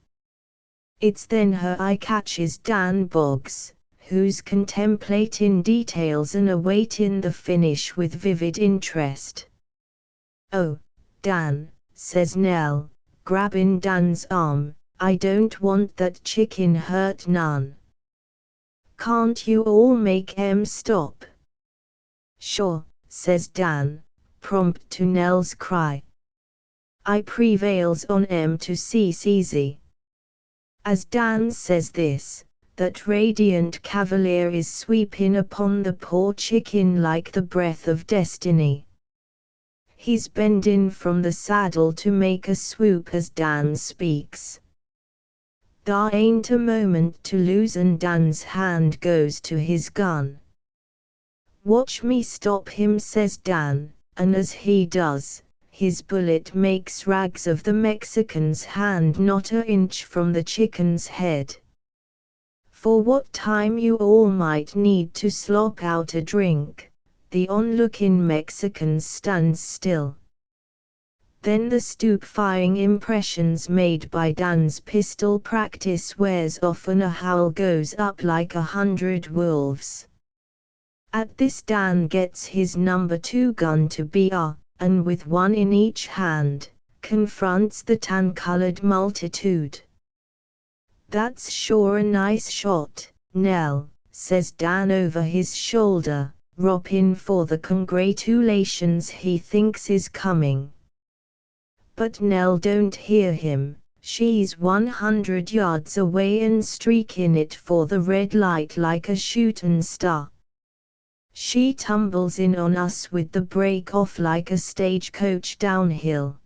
It's then her eye catches Dan Boggs, who's contemplating details and awaiting the finish with vivid interest. Oh, Dan," says Nell, grabbing Dan's arm, "I don't want that chicken hurt none. Can't you all make 'em stop?" "Sure," says Dan, prompt to Nell's cry. "I prevails on 'em to cease easy." As Dan says this, that radiant cavalier is sweeping upon the poor chicken like the breath of destiny. He's bending from the saddle to make a swoop as Dan speaks. There ain't a moment to lose and Dan's hand goes to his gun. "Watch me stop him," says Dan, and as he does, his bullet makes rags of the Mexican's hand not an inch from the chicken's head. For what time you all might need to slop out a drink, the onlooking Mexican stands still. Then the stupefying impressions made by Dan's pistol practice wears off and a howl goes up like 100 wolves. At this Dan gets his number 2 gun to bear, and with one in each hand, confronts the tan-colored multitude. "That's sure a nice shot, Nell," says Dan over his shoulder, roping for the congratulations he thinks is coming. But Nell don't hear him, she's 100 yards away and streaking it for the red light like a shooting star. She tumbles in on us with the brake off like a stagecoach downhill.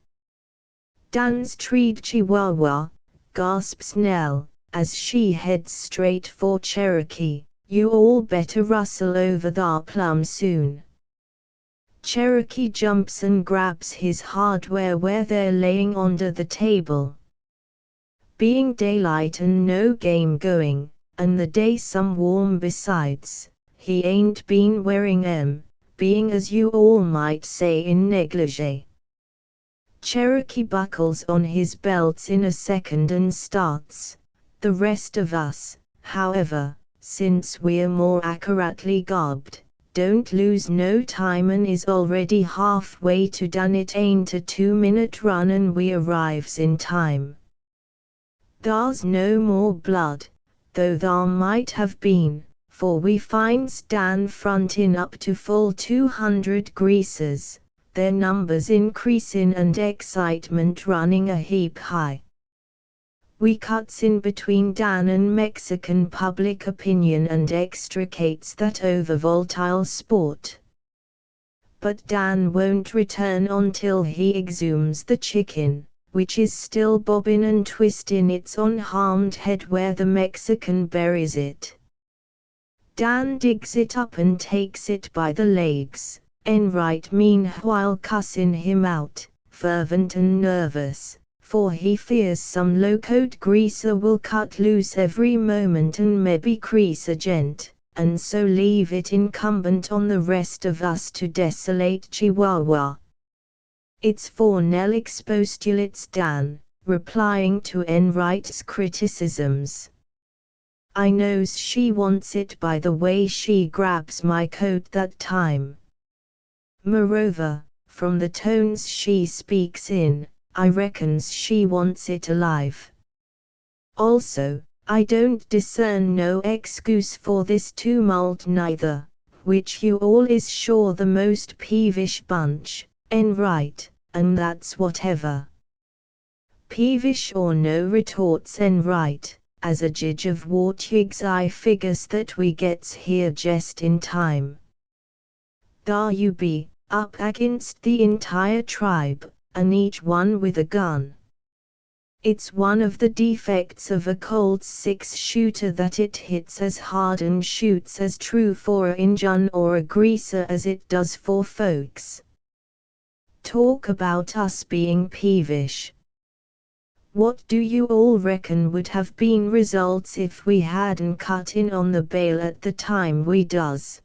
"Dan's treed Chihuahua," gasps Nell, as she heads straight for Cherokee. "You all better rustle over thar plumb soon." Cherokee jumps and grabs his hardware where they're laying under the table. Being daylight and no game going, and the day some warm besides, he ain't been wearing 'em, being as you all might say in negligee. Cherokee buckles on his belts in a second and starts. The rest of us, however, since we're more accurately garbed, don't lose no time and is already halfway to done. It ain't a 2-minute run and we arrives in time. Thar's no more blood, though thar might have been, for we finds Dan frontin' up to full 200 greasers, their numbers increasing and excitement running a heap high. We cuts in between Dan and Mexican public opinion and extricates that over volatile sport. But Dan won't return until he exhumes the chicken, which is still bobbing and twisting its unharmed head where the Mexican buries it. Dan digs it up and takes it by the legs, Enright meanwhile cussing him out, fervent and nervous, for he fears some locoed greaser will cut loose every moment and maybe crease a gent, and so leave it incumbent on the rest of us to desolate Chihuahua. "It's for Nell," expostulates Dan, replying to Enright's criticisms. "I knows she wants it by the way she grabs my coat that time. Moreover, from the tones she speaks in, I reckons she wants it alive. Also, I don't discern no excuse for this tumult neither, which you all is sure the most peevish bunch, Enright, and that's whatever." "Peevish or no," retorts Enright, "as a judge of wartwigs I figures that we gets here just in time. Thar you be, up against the entire tribe, and each one with a gun. It's one of the defects of a Colt's 6-shooter that it hits as hard and shoots as true for a Injun or a greaser as it does for folks. Talk about us being peevish. What do you all reckon would have been results if we hadn't cut in on the bail at the time we does?"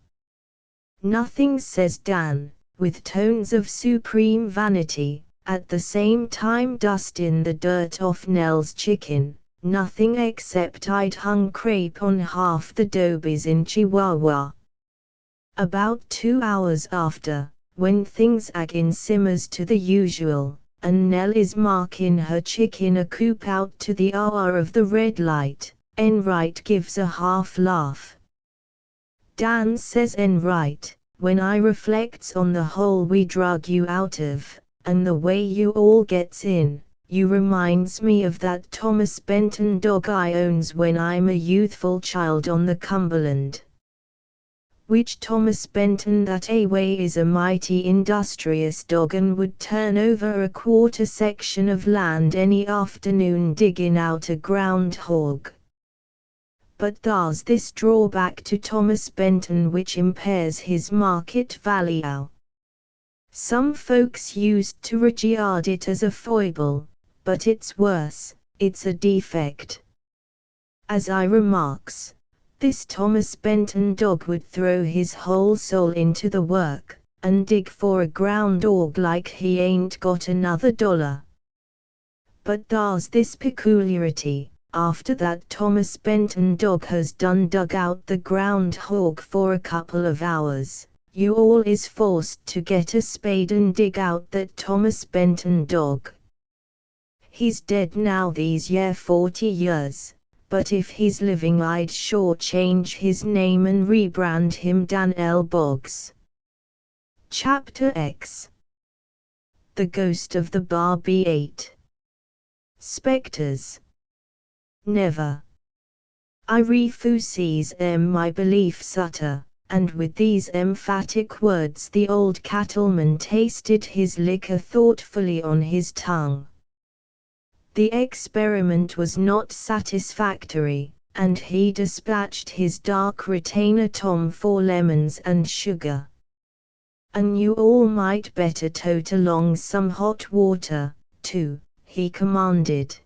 "Nothing," says Dan, with tones of supreme vanity, at the same time dusting the dirt off Nell's chicken, "nothing except I'd hung crepe on half the dobies in Chihuahua." About 2 hours after, when things agin simmers to the usual, and Nell is marking her chicken a coop out to the hour of the red light. Enright gives a half laugh. Dan, says Enright, when I reflects on the hole we drug you out of, and the way you all gets in, you reminds me of that Thomas Benton dog I owns when I'm a youthful child on the Cumberland. Which Thomas Benton that away is a mighty industrious dog and would turn over a quarter section of land any afternoon digging out a groundhog. But there's this drawback to Thomas Benton which impairs his market value. Some folks used to regard it as a foible, but it's worse, it's a defect. As I remarks, this Thomas Benton dog would throw his whole soul into the work, and dig for a groundhog like he ain't got another dollar. But there's this peculiarity. After that Thomas Benton dog has dug out the groundhog for a couple of hours, you all is forced to get a spade and dig out that Thomas Benton dog. He's dead now these 40 years, but if he's living I'd sure change his name and rebrand him Dan L. Boggs. Chapter X. The Ghost of the Barbie 8. Spectres. Never. I refuses my belief sutter, and with these emphatic words the old cattleman tasted his liquor thoughtfully on his tongue. The experiment was not satisfactory, and he dispatched his dark retainer Tom for lemons and sugar. And you all might better tote along some hot water, too, he commanded.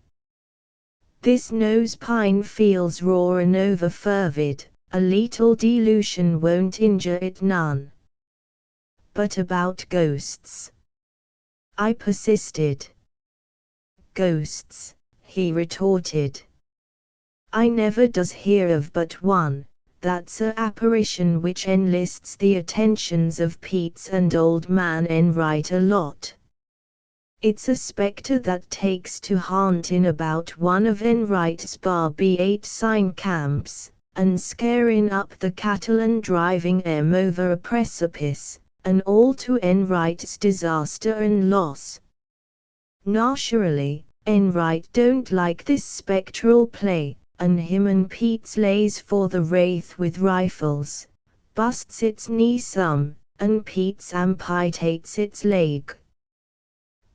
This nose pine feels raw and over-fervid, a little dilution won't injure it none. But about ghosts? I persisted. Ghosts, he retorted. I never does hear of but one, that's a apparition which enlists the attentions of Pete's and old man Enright a lot. It's a spectre that takes to haunting about one of Enright's Barbie 8 sign camps, and scaring up the cattle and driving 'em over a precipice, and all to Enright's disaster and loss. Naturally, Enright don't like this spectral play, and him and Pete's lays for the wraith with rifles, busts its knee some, and Pete's amputates its leg.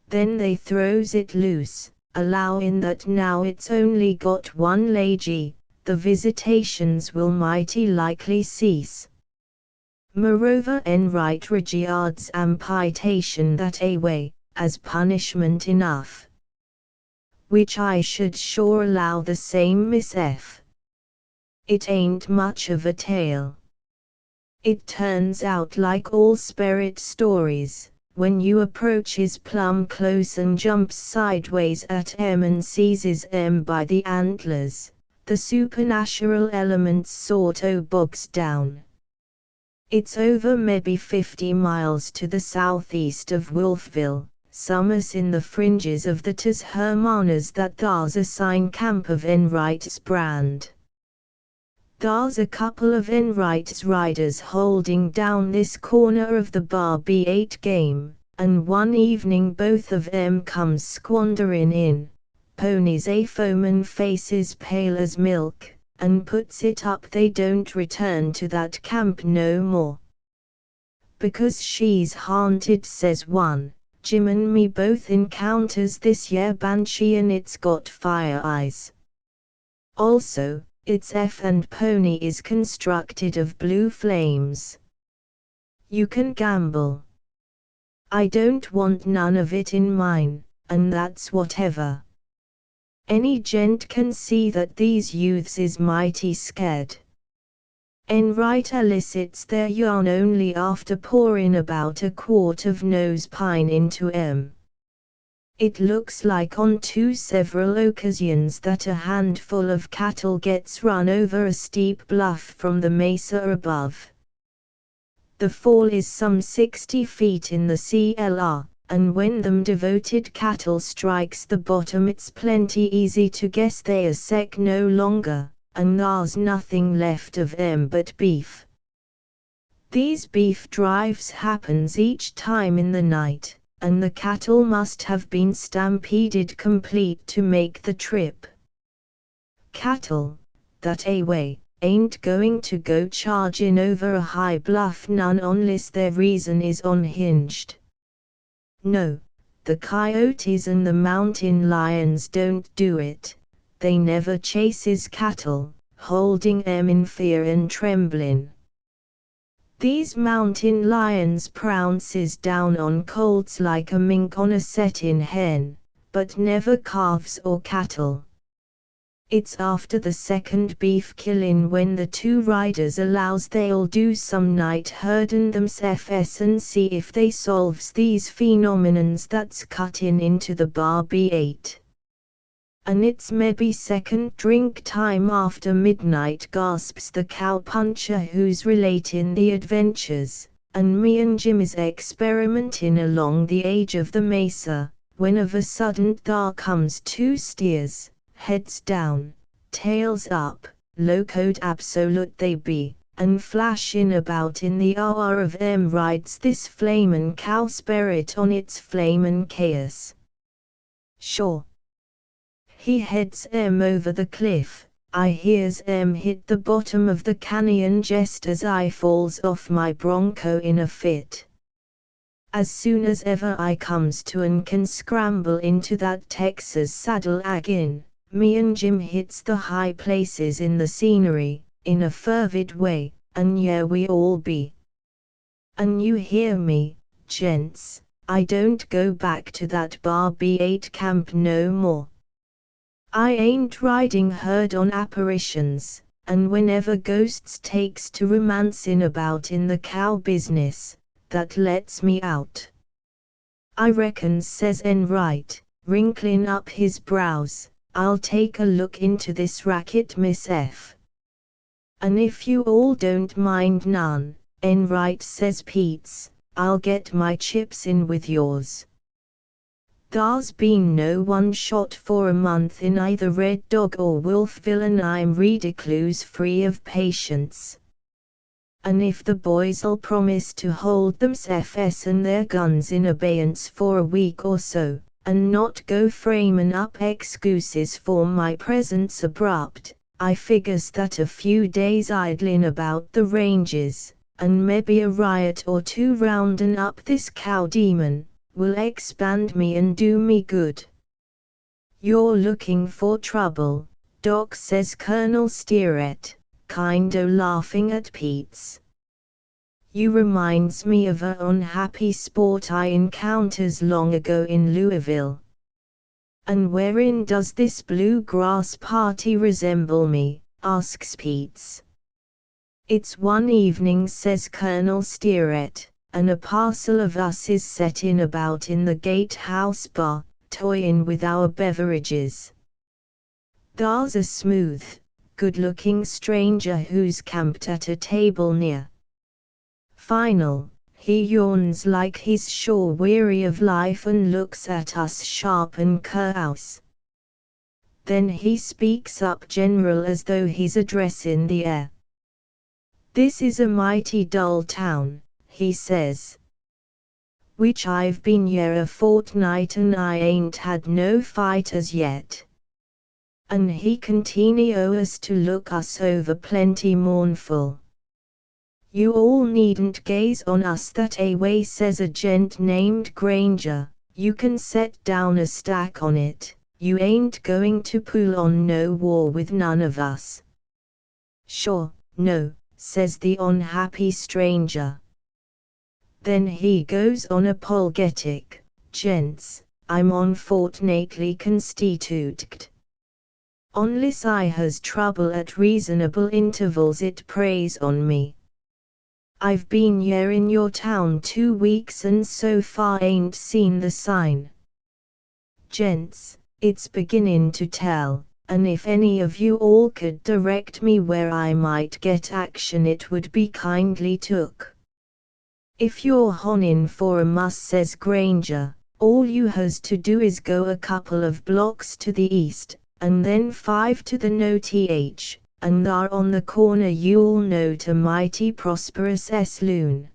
Then they throws it loose, allowing that now it's only got one leg, the visitations will mighty likely cease. Moreover, Enright regards amputation that away, as punishment enough. Which I should sure allow the same Miss F. It ain't much of a tale. It turns out like all spirit stories. When you approaches plumb close and jumps sideways at 'em and seizes 'em by the antlers, the supernatural elements sort o' bogs down. It's over maybe 50 miles to the southeast of Wolfville, some'er's in the fringes of the Tes Hermanas that thar's a sign camp of Enright's brand. Thar's a couple of Enright's riders holding down this corner of the Barbie 8 game, and one evening both of 'em comes squandering in, ponies a foam and faces pale as milk, and puts it up they don't return to that camp no more. Because she's haunted, says one. Jim and me both encounters this year banshee and it's got fire eyes. Also, its F and pony is constructed of blue flames. You can gamble. I don't want none of it in mine, and that's whatever. Any gent can see that these youths is mighty scared. Enright elicits their yarn only after pouring about a quart of nose pine into 'em. It looks like on several occasions that a handful of cattle gets run over a steep bluff from the mesa above. The fall is some 60 feet in the CLR, and when them devoted cattle strikes the bottom it's plenty easy to guess they are sec no longer, and thar's nothing left of 'em but beef. These beef drives happens each time in the night, and the cattle must have been stampeded complete to make the trip. Cattle, that way, ain't going to go charging over a high bluff none unless their reason is unhinged. No, the coyotes and the mountain lions don't do it, they never chases cattle, holding 'em in fear and trembling. These mountain lions prounces down on colts like a mink on a settin' hen, but never calves or cattle. It's after the second beef killin' when the two riders allows they'll do some night herdin' themselves and see if they solves these phenomenons that's cuttin' into the barb-8. And it's maybe second drink time after midnight, gasps the cowpuncher who's relatin' the adventures, and me and Jim is experimentin' along the edge of the mesa, when of a sudden thar comes two steers, heads down, tails up, locoed absolute they be, and flashin' about in the hour of 'em rides this flamin' cow spirit on its flamin' chaos. Sure. He heads 'em over the cliff, I hears 'em hit the bottom of the canyon just as I falls off my bronco in a fit. As soon as ever I comes to and can scramble into that Texas saddle agin, me and Jim hits the high places in the scenery, in a fervid way, and yeah we all be. And you hear me, gents, I don't go back to that barb-8 camp no more. I ain't riding herd on apparitions, and whenever ghosts takes to romancing about in the cow business, that lets me out. I reckon, says Enright, wrinkling up his brows, I'll take a look into this racket myself. And if you all don't mind none, Enright, says Pete's, I'll get my chips in with yours. Thar's been no one shot for a month in either Red Dog or Wolfville and I'm redicluse free of patience. And if the boys'll promise to hold themselves and their guns in abeyance for a week or so, and not go framin' up excuses for my presence abrupt, I figures that a few days idling about the ranges, and maybe a riot or two roundin' up this cow demon, will expand me and do me good. You're looking for trouble, Doc, says Colonel Steerett, kinda laughing at Pete's. You reminds me of a unhappy sport I encounters long ago in Louisville. And wherein does this bluegrass party resemble me, asks Pete's. It's one evening, says Colonel Steerett, and a parcel of us is settin' about in the gatehouse bar, toyin' with our beverages. Thar's a smooth, good-looking stranger who's camped at a table near. Final, he yawns like he's sure weary of life and looks at us sharp and curous. Then he speaks up general as though he's addressin' the air. This is a mighty dull town, he says. Which I've been here a fortnight and I ain't had no fight as yet. And he continues to look us over plenty mournful. You all needn't gaze on us that way, says a gent named Granger, you can set down a stack on it, you ain't going to pull on no war with none of us. Sure, no, says the unhappy stranger. Then he goes on apologetic, gents, I'm unfortunately constituted. Unless I has trouble at reasonable intervals it preys on me. I've been here in your town 2 weeks and so far ain't seen the sign. Gents, it's beginning to tell, and if any of you all could direct me where I might get action it would be kindly took. If you're honin' for a muss, says Granger, All you has to do is go a couple of blocks to the east, and then 5 to the no th, and thar on the corner you'll note a mighty prosperous saloon.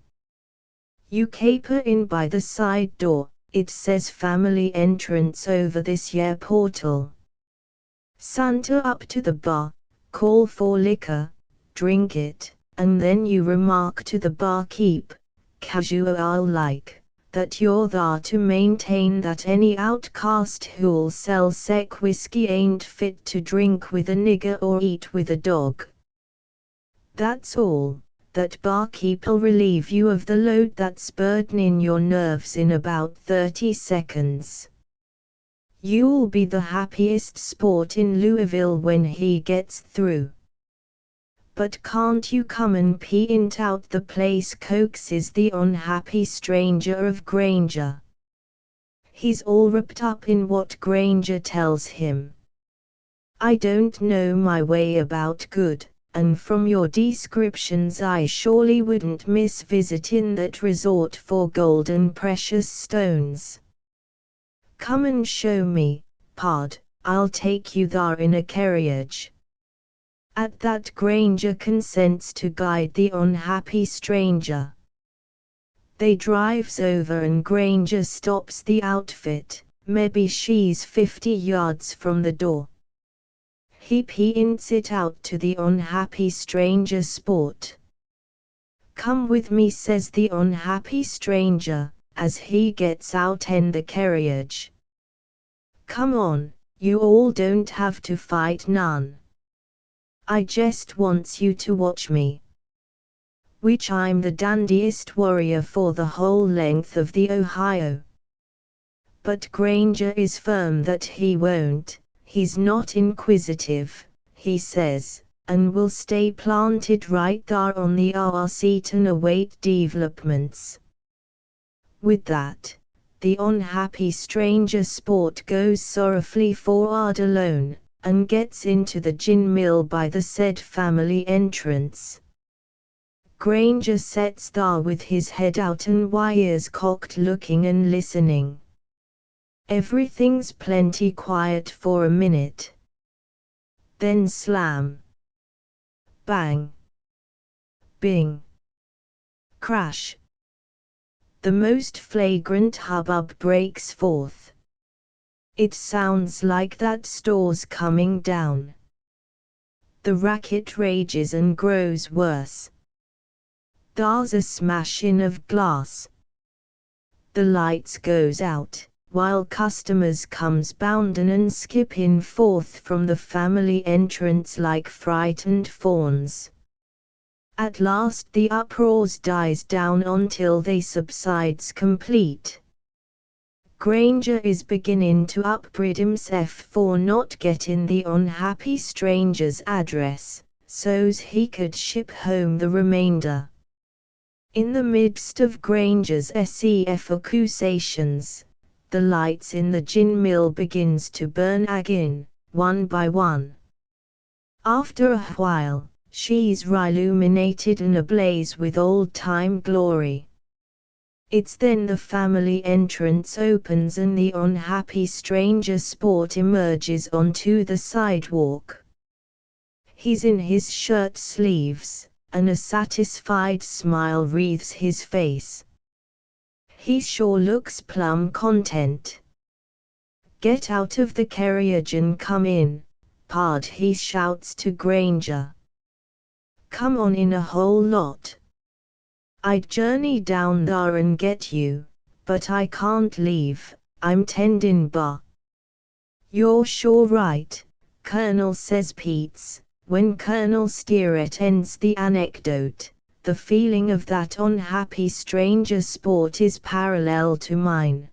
You caper in by the side door, it says family entrance over this yer portal. Saunter up to the bar, call for liquor, drink it, and then you remark to the barkeep, casual like, that you're thar to maintain that any outcast who'll sell sec whiskey ain't fit to drink with a nigger or eat with a dog. That's all. That barkeep'll relieve you of the load that's burdening your nerves in about 30 seconds. You'll be the happiest sport in Louisville when he gets through. But can't you come and peint out the place, coaxes the unhappy stranger of Granger. He's all wrapped up in what Granger tells him. I don't know my way about good, and from your descriptions I surely wouldn't miss visiting that resort for gold and precious stones. Come and show me, pard, I'll take you thar in a carriage. At that Granger consents to guide the unhappy stranger. They drives over and Granger stops the outfit, maybe she's 50 yards from the door. He peints it out to the unhappy stranger sport. Come with me, says the unhappy stranger, as he gets out in the carriage. Come on, you all don't have to fight none. I just wants you to watch me. Which I'm the dandiest warrior for the whole length of the Ohio. But Granger is firm that he won't, he's not inquisitive, he says, and will stay planted right there on the seat and await developments. With that, the unhappy stranger sport goes sorrowfully forward alone, and gets into the gin mill by the said family entrance. Granger sits there with his head out and ears cocked, looking and listening. Everything's plenty quiet for a minute. Then slam, bang, bing, crash. The most flagrant hubbub breaks forth. It sounds like that store's coming down. The racket rages and grows worse. There's a smashing of glass. The lights goes out, while customers comes bounding and skipping forth from the family entrance like frightened fawns. At last the uproars dies down until they subsides complete. Granger is beginning to upbraid himself for not getting the unhappy stranger's address, so's he could ship home the remainder. In the midst of Granger's sef accusations, the lights in the gin mill begins to burn again, one by one. After a while, she's illuminated and ablaze with old-time glory. It's then the family entrance opens and the unhappy stranger sport emerges onto the sidewalk. He's in his shirt sleeves, and a satisfied smile wreathes his face. He sure looks plumb content. Get out of the carriage and come in, pard, he shouts to Granger. Come on in a whole lot. I'd journey down there and get you, but I can't leave, I'm tending bar. You're sure right, Colonel, says Pete's. When Colonel Steerett ends the anecdote, the feeling of that unhappy stranger sport is parallel to mine.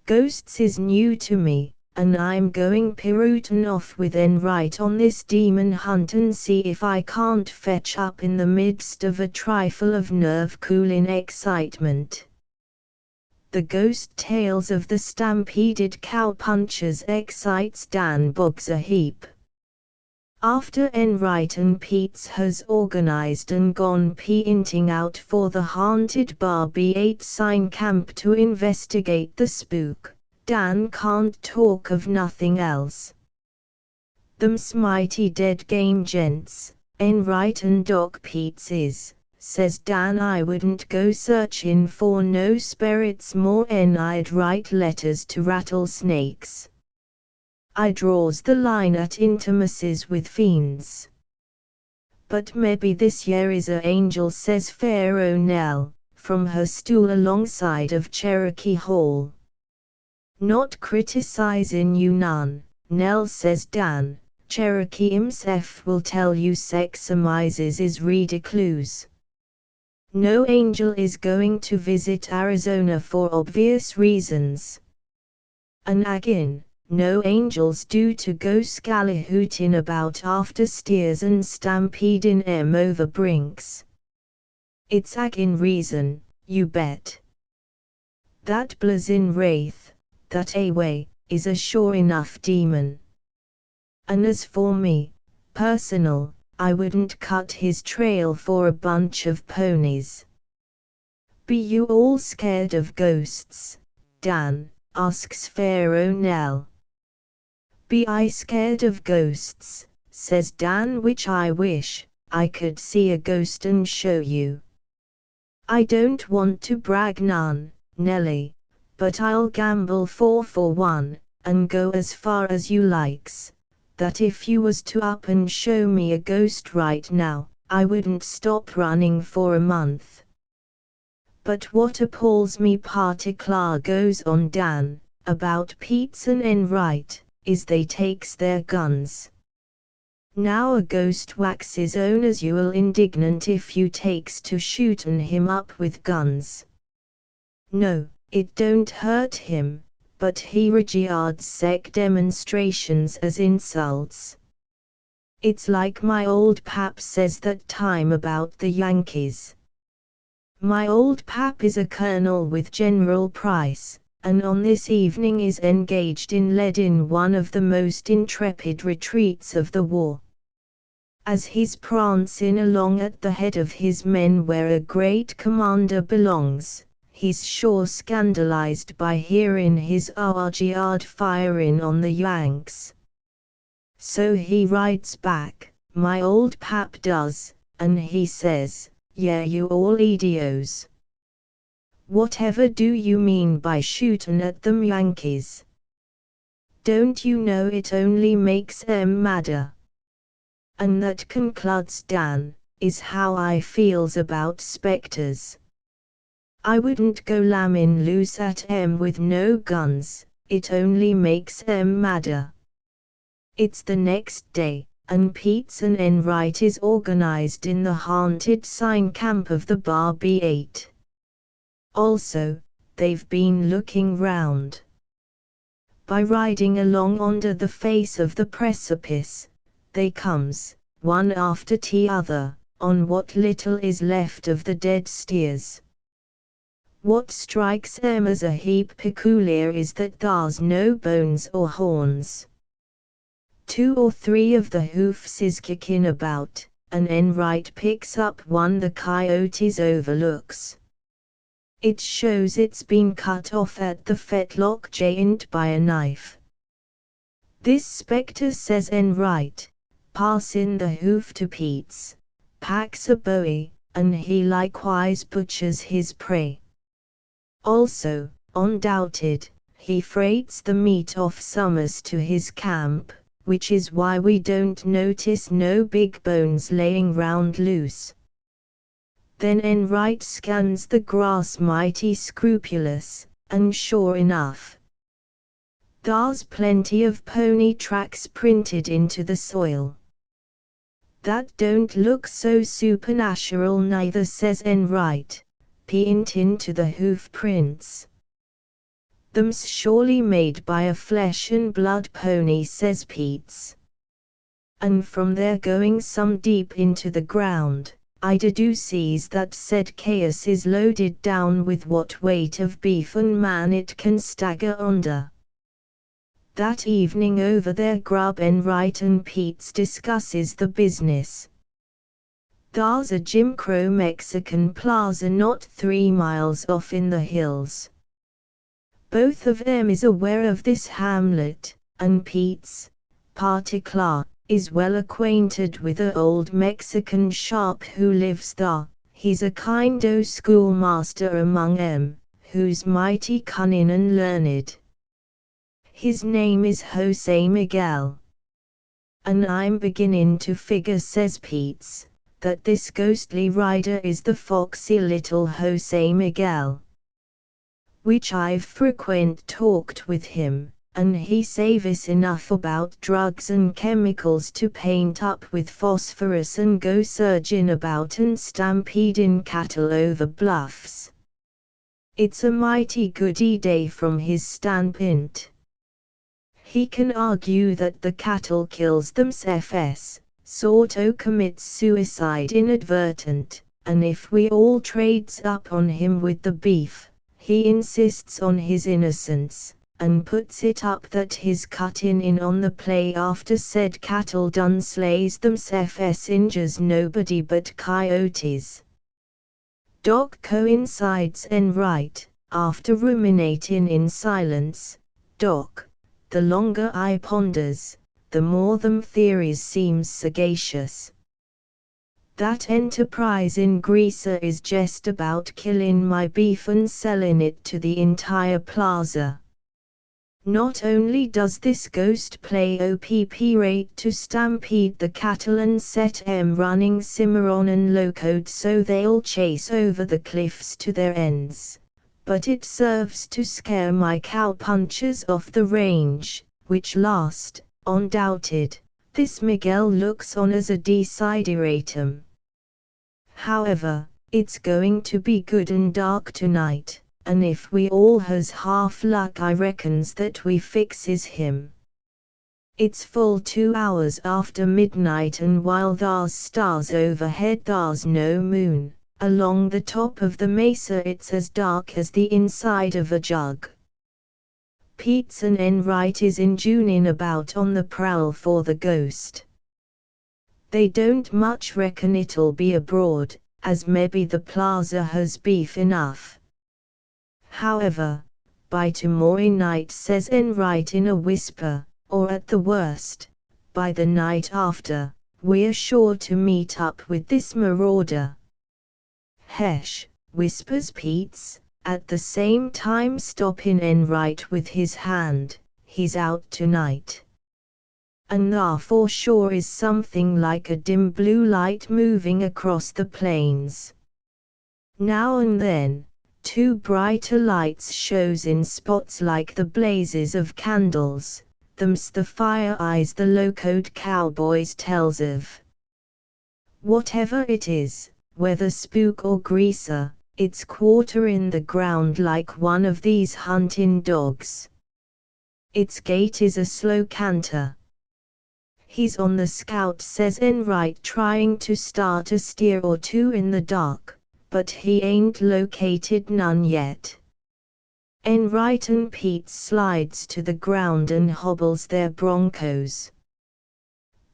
Ghosts is new to me, and I'm going pirootin' off with en right on this demon hunt and see if I can't fetch up in the midst of a trifle of nerve-cooling excitement. The ghost tales of the stampeded cowpunchers excites Dan Boggs a heap. After Enright and Pete's has organized and gone peinting out for the haunted Barbie 8 sign camp to investigate the spook, Dan can't talk of nothing else. "Them's mighty dead game, gents, Enright and Doc Pete's is," says Dan. "I wouldn't go searchin' for no sperrits more'n I'd write letters to rattlesnakes. I draws the line at intimacies with fiends." "But mebbe this yer is a angel," says Pharaoh Nell, from her stool alongside of Cherokee Hall. "Not criticizin' you none, Nell," says Dan. "Cherokee himself will tell you sexamizes is ridiculous. No angel is going to visit Arizona for obvious reasons. And agin, no angels do to go scallahootin' about after steers and stampedin' 'em over brinks. It's agin reason, you bet. That blazin' wraith, that away, is a sure enough demon. And as for me, personal, I wouldn't cut his trail for a bunch of ponies." "Be you all scared of ghosts, Dan?" asks Pharaoh Nell. "Be I scared of ghosts?" says Dan. "Which I wish I could see a ghost and show you. I don't want to brag none, Nelly, but I'll gamble 4 for 1, and go as far as you likes, that if you was to up and show me a ghost right now, I wouldn't stop running for a month. But what appalls me particlar," goes on Dan, "about Pete's and Enright, is they takes their guns. Now a ghost waxes own as you'll indignant if you takes to shootin' him up with guns. No, it don't hurt him, but he regards sec demonstrations as insults. It's like my old pap says that time about the Yankees. My old pap is a colonel with General Price, and on this evening is engaged in leading one of the most intrepid retreats of the war. As he's prancing along at the head of his men where a great commander belongs, he's sure scandalized by hearing his RGR firing on the Yanks. So he rides back, my old pap does, and he says, 'Yeah, you all idiots. Whatever do you mean by shootin' at them Yankees? Don't you know it only makes 'em madder?' And that," concludes Dan, "is how I feels about specters. I wouldn't go lammin' loose at 'em with no guns, it only makes 'em madder." It's the next day, and Pete's and Enright is organized in the haunted sign camp of the Barbie 8. Also, they've been looking round. By riding along under the face of the precipice, they comes, one after t'other, on what little is left of the dead steers. What strikes 'em as a heap peculiar is that thar's no bones or horns. 2 or 3 of the hoofs is kicking about, and Enright picks up one the coyotes overlooks. It shows it's been cut off at the fetlock joint by a knife. "This spectre," says Enright, passing the hoof to Pete's, "packs a bowie, and he likewise butchers his prey. Also, undoubted, he freights the meat off summers to his camp, which is why we don't notice no big bones laying round loose." Then Enright scans the grass mighty scrupulous, and sure enough, thar's plenty of pony tracks printed into the soil. "That don't look so supernatural neither," says Enright, peeinting to the hoof prints. "Them's surely made by a flesh and blood pony," says Pete's. "And from there going some deep into the ground, I deduces that said cayuse is loaded down with what weight of beef and man it can stagger under. That evening over their grub Enright and Pete's discusses the business. There's a Jim Crow Mexican plaza not 3 miles off in the hills. Both of them is aware of this hamlet, and Pete's, particular, is well acquainted with a old Mexican sharp who lives there. He's a kind o' schoolmaster among 'em, who's mighty cunning and learned. His name is Jose Miguel. And I'm beginning to figure, says Pete's, that this ghostly rider is the foxy little Jose Miguel. Which I've frequent talked with him, and he saves enough about drugs and chemicals to paint up with phosphorus and go surging about and stampeding cattle over bluffs. It's a mighty goody day from his standpoint. He can argue that the cattle kills themselves, sort o' commits suicide inadvertent, and if we all trades up on him with the beef, he insists on his innocence, and puts it up that his cutting in on the play after said cattle done slays themselves injures nobody but coyotes. Doc coincides Enright, after ruminating in silence. Doc, the longer I ponders, the more them theories seems sagacious. That enterprise in Greaser is just about killing my beef and selling it to the entire plaza. Not only does this ghost play OPP rate to stampede the cattle and set 'em running Cimarron and locoed so they'll chase over the cliffs to their ends, but it serves to scare my cowpunchers off the range, which last, undoubted, this Miguel looks on as a desideratum. However, it's going to be good and dark tonight, and if we all has half luck I reckons that we fixes him. It's full 2 hours after midnight and while there's stars overhead there's no moon. Along the top of the mesa it's as dark as the inside of a jug. Pete's and Enright is in Junin about on the prowl for the ghost. They don't much reckon it'll be abroad, as maybe the plaza has beef enough. However, by tomorrow night, says Enright in a whisper, or at the worst, by the night after, we're sure to meet up with this marauder. Hesh, whispers Pete's, at the same time stopping Enright with his hand, he's out tonight. And there for sure is something like a dim blue light moving across the plains. Now and then, 2 brighter lights shows in spots like the blazes of candles, them's the fire eyes the locoed cowboys tells of. Whatever it is, whether spook or greaser, it's quartering the ground like one of these hunting dogs. Its gait is a slow canter. He's on the scout, says Enright, trying to start a steer or two in the dark, but he ain't located none yet. Enright and Pete slides to the ground and hobbles their broncos.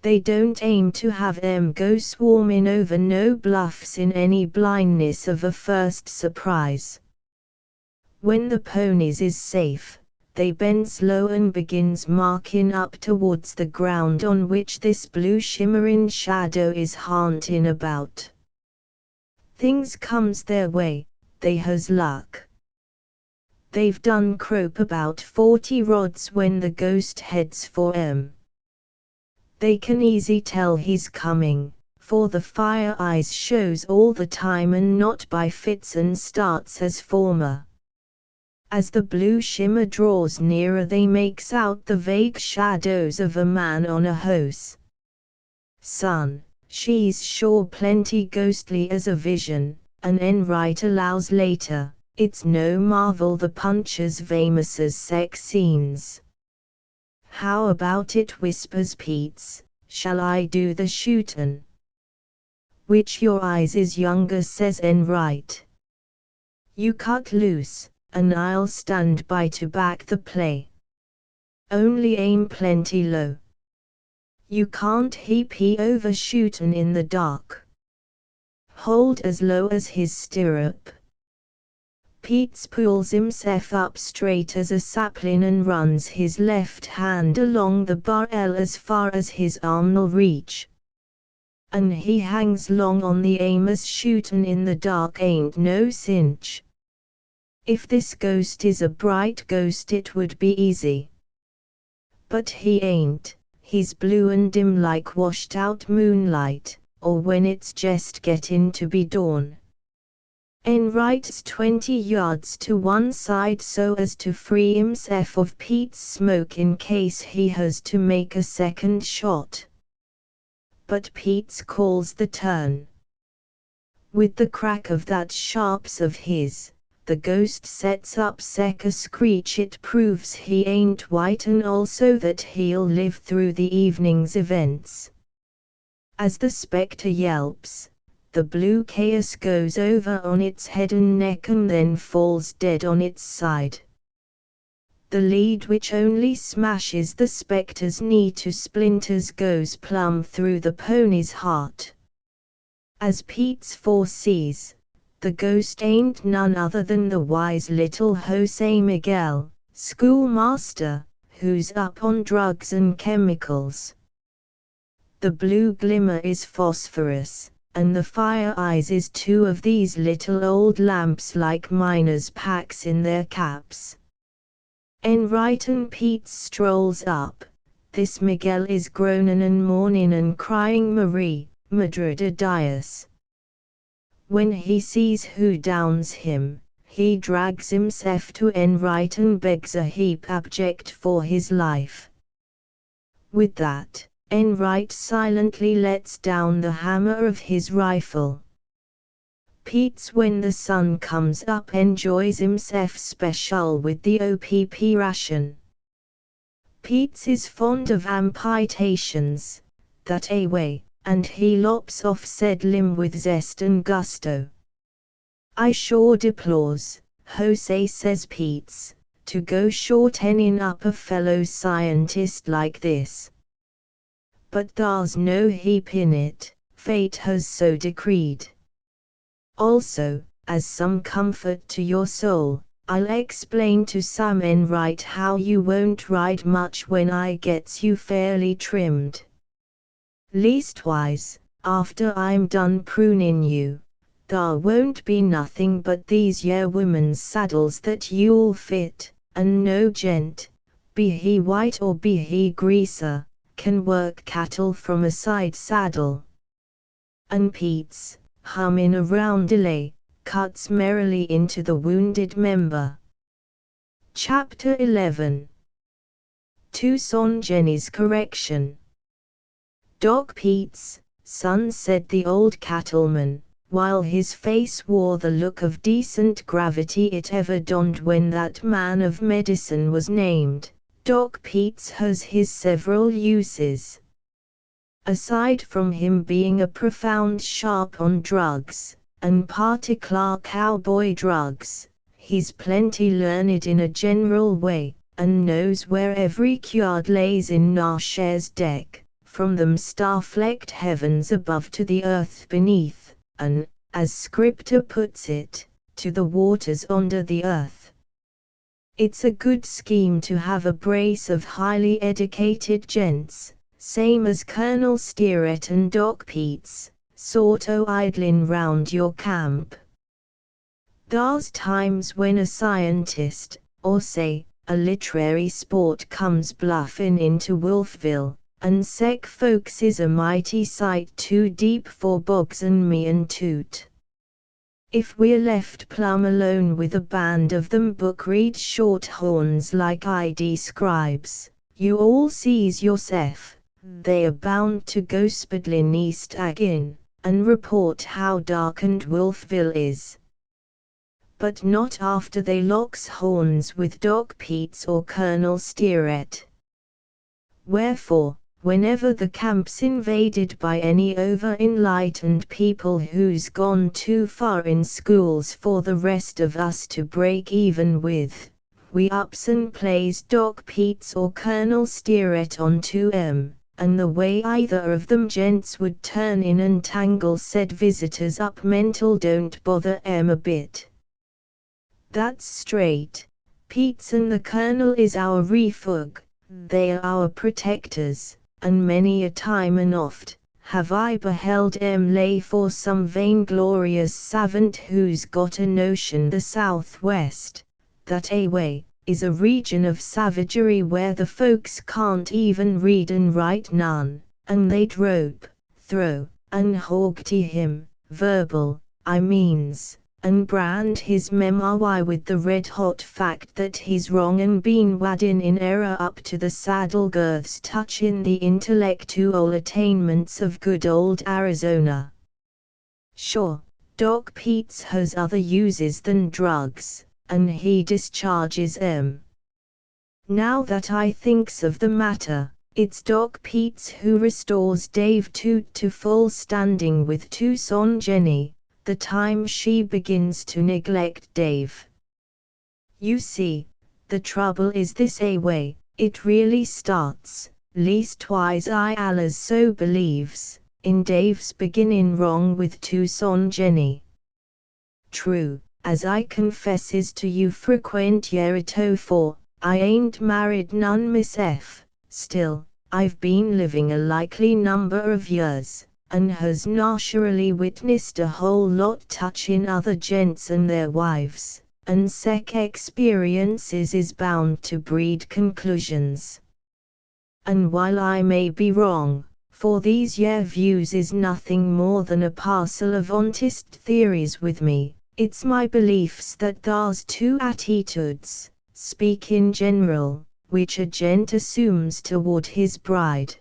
They don't aim to have 'em go swarming over no bluffs in any blindness of a first surprise. When the ponies is safe, they bends low and begins marking up towards the ground on which this blue shimmering shadow is haunting about. Things comes their way, they has luck. They've done crope about 40 rods when the ghost heads for 'em. They can easy tell he's coming, for the fire eyes shows all the time and not by fits and starts as former. As the blue shimmer draws nearer they makes out the vague shadows of a man on a horse. Son, she's sure plenty ghostly as a vision, and Enright allows later, it's no marvel the punchers vamous's sex scenes. How about it, whispers Pete's, shall I do the shootin'? Which your eyes is younger, says Enright. You cut loose, and I'll stand by to back the play. only aim plenty low. You can't heap he overshootin' in the dark. Hold as low as his stirrup. Pete pulls himself up straight as a sapling and runs his left hand along the barrel as far as his arm'll reach. And he hangs long on the aim as shootin' in the dark ain't no cinch. If this ghost is a bright ghost it would be easy. But he ain't, he's blue and dim like washed out moonlight, or when it's just gettin' to be dawn. Enright's 20 yards to one side so as to free himself of Pete's smoke in case he has to make a second shot. But Pete's calls the turn. With the crack of that sharps of his, the ghost sets up a screech. It proves he ain't white and also that he'll live through the evening's events. As the spectre yelps, the blue chaos goes over on its head and neck and then falls dead on its side. The lead, which only smashes the spectre's knee to splinters, goes plumb through the pony's heart. As Pete's foresees, the ghost ain't none other than the wise little Jose Miguel, schoolmaster, who's up on drugs and chemicals. The blue glimmer is phosphorus, and the fire eyes is two of these little old lamps like miners' packs in their caps. Enright and Pete strolls up. This Miguel is groanin' and mournin' and crying Marie, Madre de Dios. When he sees who downs him, he drags himself to Enright and begs a heap abject for his life. With that, Enright silently lets down the hammer of his rifle. Pete's, when the sun comes up, enjoys himself special with the OPP ration. Pete's is fond of amputations, that a way, and he lops off said limb with zest and gusto. I sure deplores, Jose says Pete's, to go shortening up a fellow scientist like this. But there's no heap in it, fate has so decreed. Also, as some comfort to your soul, I'll explain to Sam Enright how you won't ride much when I gets you fairly trimmed. Leastwise, after I'm done prunin' you, there won't be nothing but these yer women's saddles that you'll fit, and no gent, be he white or be he greaser, can work cattle from a side saddle. And Pete's, humming a roundelay, cuts merrily into the wounded member. Chapter 11. Tucson Jenny's correction. Dog Pete's, son, said the old cattleman, while his face wore the look of decent gravity it ever donned when that man of medicine was named. Doc Pete's has his several uses. Aside from him being a profound sharp on drugs, and particular cowboy drugs, he's plenty learned in a general way, and knows where every card lays in Nasher's deck, from them star-flecked heavens above to the earth beneath, and, as Scripture puts it, to the waters under the earth. It's a good scheme to have a brace of highly educated gents, same as Colonel Steerett and Doc Pete's, sort-o idlin' round your camp. There's times when a scientist, or say, a literary sport comes bluffin' into Wolfville, and sec folks is a mighty sight too deep for Boggs and me and Toot. If we're left plumb alone with a band of them book-read shorthorns like I describes, you all sees yourself, they are bound to go spidlin' east agin, and report how darkened Wolfville is. But not after they locks horns with Doc Pete's or Colonel Steerett. Wherefore, whenever the camp's invaded by any over-enlightened people who's gone too far in schools for the rest of us to break even with, we ups and plays Doc Peets or Colonel Steeret on to 'em, and the way either of them gents would turn in and tangle said visitors up mental don't bother 'em a bit. That's straight. Peets and the Colonel is our refug, they are our protectors, and many a time and oft have I beheld 'em lay for some vainglorious savant who's got a notion the southwest, that way, is a region of savagery where the folks can't even read and write none, and they'd rope, throw, and hogtie him, verbal, I means, and brand his memoir with the red-hot fact that he's wrong and been waddin' in error up to the saddle girths touchin' the intellectual attainments of good old Arizona. Sure, Doc Peets has other uses than drugs, and he discharges 'em. Now that I thinks of the matter, it's Doc Peets who restores Dave to full standing with Tucson Jenny, the time she begins to neglect Dave. You see, the trouble is this way, it really starts, leastwise I allers so believes, in Dave's beginning wrong with Tucson Jenny. True, as I confesses to you frequent yeritofore, I ain't married none myself, still, I've been living a likely number of years, and has naturally witnessed a whole lot touchin' other gents and their wives, and sec experiences is bound to breed conclusions. And while I may be wrong, for these yer views is nothing more than a parcel of honest theories with me, it's my beliefs that thar's two attitudes, speak in general, which a gent assumes toward his bride.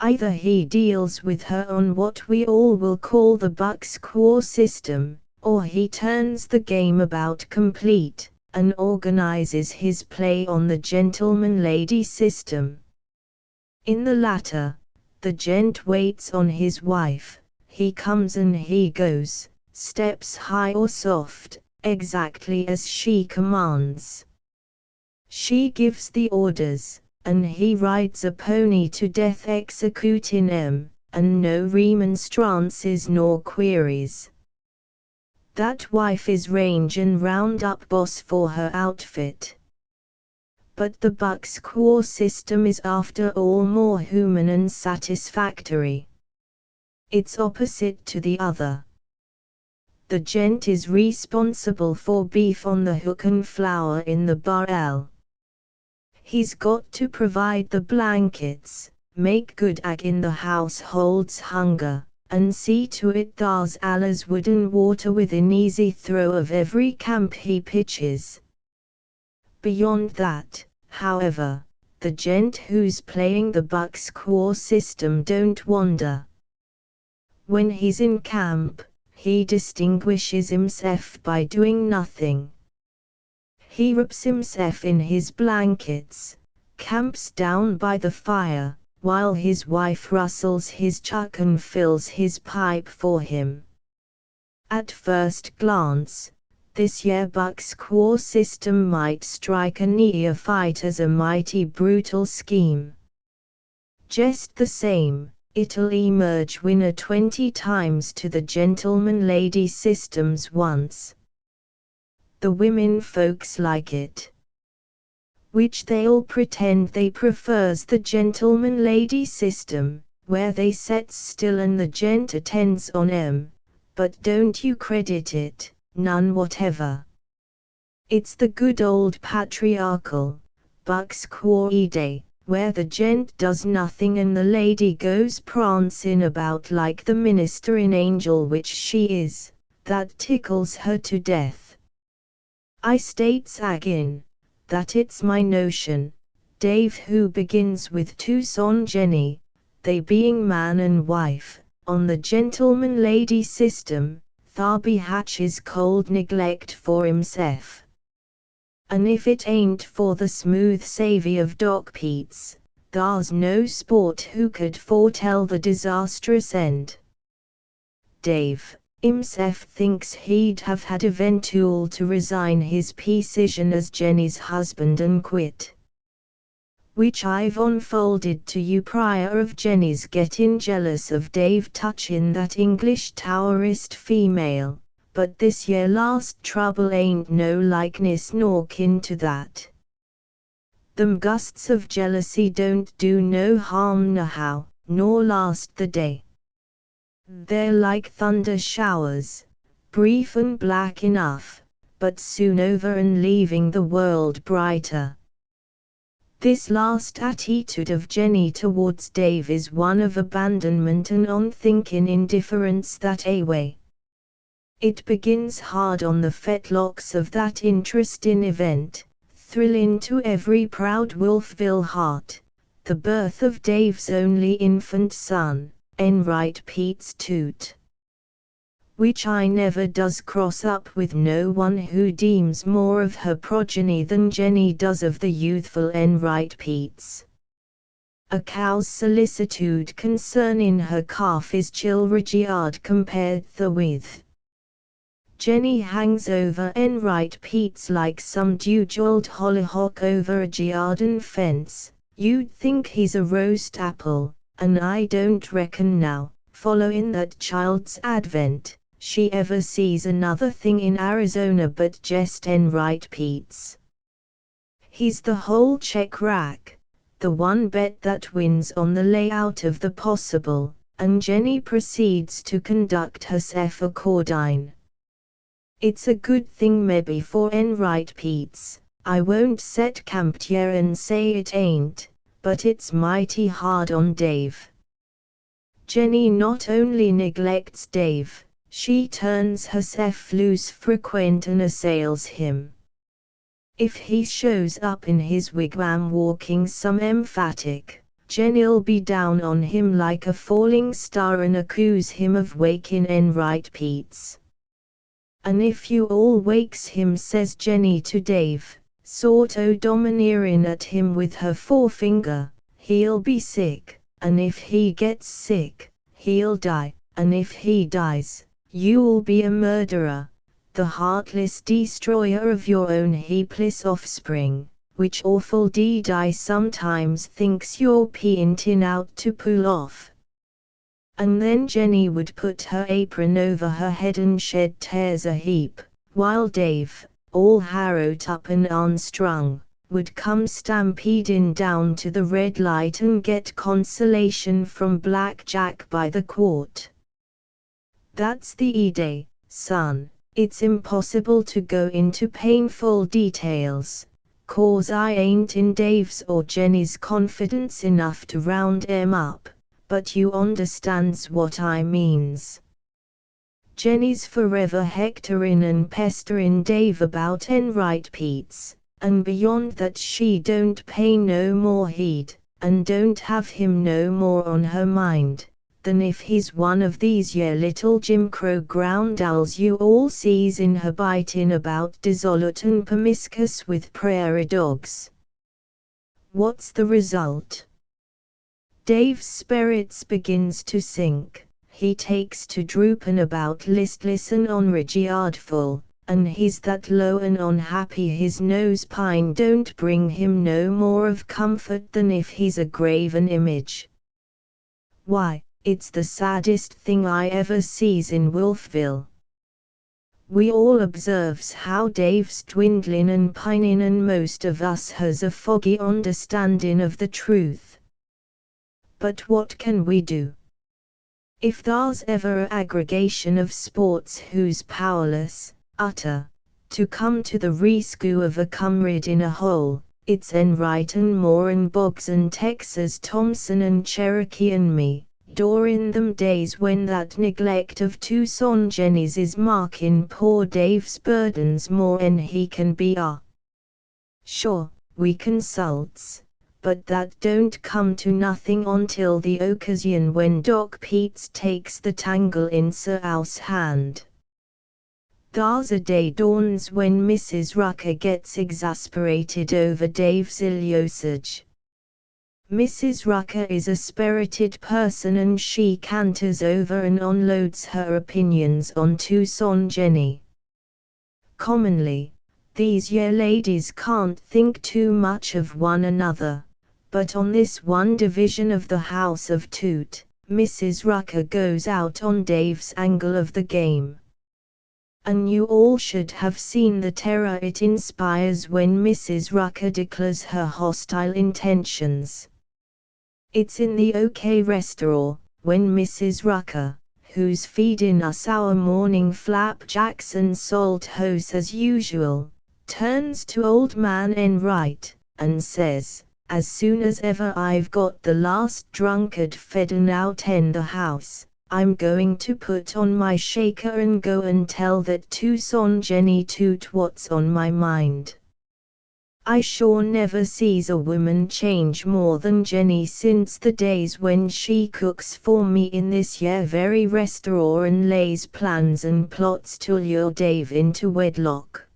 Either he deals with her on what we all will call the buck-squaw system, or he turns the game about complete, and organizes his play on the gentleman-lady system. In the latter, the gent waits on his wife, he comes and he goes, steps high or soft, exactly as she commands. She gives the orders, and he rides a pony to death executing 'em, and no remonstrances nor queries. That wife is range and round-up boss for her outfit. But the buck-squaw system is after all more human and satisfactory. It's opposite to the other. The gent is responsible for beef on the hook and flour in the barrel. He's got to provide the blankets, make good in the household's hunger, and see to it thar's allers wood and water within easy throw of every camp he pitches. Beyond that, however, the gent who's playing the buck-squaw system don't wander. When he's in camp, he distinguishes himself by doing nothing. He wraps himself in his blankets, camps down by the fire, while his wife rustles his chuck and fills his pipe for him. At first glance, this yer buck-squaw system might strike a neophyte as a mighty brutal scheme. Just the same, it'll emerge winner 20 times to the gentleman-lady systems once. The women folks like it. Which they'll pretend they prefers the gentleman-lady system, where they sets still and the gent attends on 'em, but don't you credit it, none whatever. It's the good old patriarchal, buck-squaw day, where the gent does nothing and the lady goes prancing about like the ministering angel which she is, that tickles her to death. I states agin, that it's my notion, Dave who begins with Tucson Jenny, they being man and wife, on the gentleman-lady system, Tharby hatches cold neglect for himself. And if it ain't for the smooth savvy of Doc Peets, thar's no sport who could foretell the disastrous end. Dave, Himself thinks he'd have had eventual to resign his position as Jenny's husband and quit. Which I've unfolded to you prior of Jenny's getting jealous of Dave touching that English tourist female, but this year last trouble ain't no likeness nor kin to that. Them gusts of jealousy don't do no harm nohow, nor last the day. They're like thunder showers, brief and black enough, but soon over and leaving the world brighter. This last attitude of Jenny towards Dave is one of abandonment and unthinking indifference that away. It begins hard on the fetlocks of that interesting event, thrilling to every proud Wolfville heart, the birth of Dave's only infant son, Enright Pete's toot. Which I never does cross up with no one who deems more of her progeny than Jenny does of the youthful Enright Pete's. A cow's solicitude concerning her calf is chill regard compared with. Jenny hangs over Enright Pete's like some dewjeweled hollyhock over a garden fence. You'd think he's a roast apple, and I don't reckon now, following that child's advent, she ever sees another thing in Arizona but just Enright Pete's. He's the whole check rack, the one bet that wins on the layout of the possible, and Jenny proceeds to conduct herself according. It's a good thing maybe for Enright Pete's, I won't set camp here and say it ain't, but it's mighty hard on Dave. Jenny not only neglects Dave, she turns herself loose frequent and assails him. If he shows up in his wigwam walking some emphatic, Jenny'll be down on him like a falling star and accuse him of waking Enright Pete's. And if you all wakes him, says Jenny to Dave, sort o' domineering at him with her forefinger, he'll be sick, and if he gets sick, he'll die, and if he dies, you'll be a murderer, the heartless destroyer of your own helpless offspring, which awful deed I sometimes thinks you're p'inting out to pull off. And then Jenny would put her apron over her head and shed tears a heap, while Dave, all harrowed up and unstrung, would come stampeding down to the red light and get consolation from Black Jack by the quart. That's the E-day, son. It's impossible to go into painful details, 'cause I ain't in Dave's or Jenny's confidence enough to round 'em up, but you understands what I means. Jenny's forever hectoring and pestering Dave about Enright Pete's, and beyond that she don't pay no more heed, and don't have him no more on her mind, than if he's one of these yer little Jim Crow ground owls you all sees in her biting about desolate and promiscuous with prairie dogs. What's the result? Dave's spirits begins to sink, he takes to drooping about listless and unregardful, and he's that low and unhappy his nose pine don't bring him no more of comfort than if he's a graven image. Why, it's the saddest thing I ever sees in Wolfville. We all observes how Dave's dwindling and pining, and most of us has a foggy understanding of the truth. But what can we do? If there's ever a aggregation of sports who's powerless, to come to the rescue of a comrade in a hole, it's Enright and Moore and Boggs and Texas Thompson and Cherokee and me, during them days when that neglect of Tucson Jenny's is marking poor Dave's burdens more 'en he can bear. Sure, we consults, but that don't come to nothing until the occasion when Doc Pete's takes the tangle in Sir Al's hand. There's a day dawns when Mrs. Rucker gets exasperated over Dave's ill usage. Mrs. Rucker is a spirited person and she canters over and unloads her opinions on Tucson Jenny. Commonly, these ye ladies can't think too much of one another, but on this one division of the house of Toot, Mrs. Rucker goes out on Dave's angle of the game. And you all should have seen the terror it inspires when Mrs. Rucker declares her hostile intentions. It's in the OK restaurant, when Mrs. Rucker, who's feeding us our morning flapjacks and salt hose as usual, turns to old man Enright, and says, as soon as ever I've got the last drunkard fedden out in the house, I'm going to put on my shaker and go and tell that Tucson Jenny Toot what's on my mind. I sure never sees a woman change more than Jenny since the days when she cooks for me in this here very restaurant and lays plans and plots to lure Dave into wedlock.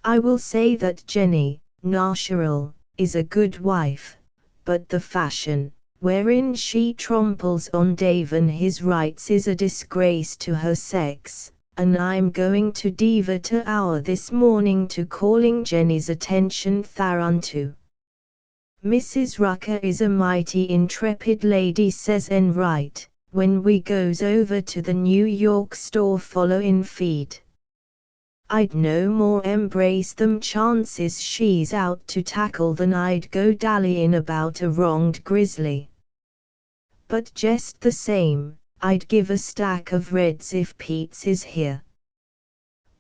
I will say that Jenny, natural, is a good wife, but the fashion, wherein she tramples on Dave and his rights is a disgrace to her sex. And I'm going to devote an hour this morning to calling Jenny's attention thereunto. Mrs. Rucker is a mighty intrepid lady, says Enright, when we goes over to the New York store following feed. I'd no more embrace them chances she's out to tackle than I'd go dallying about a wronged grizzly. But just the same, I'd give a stack of reds if Pete's is here.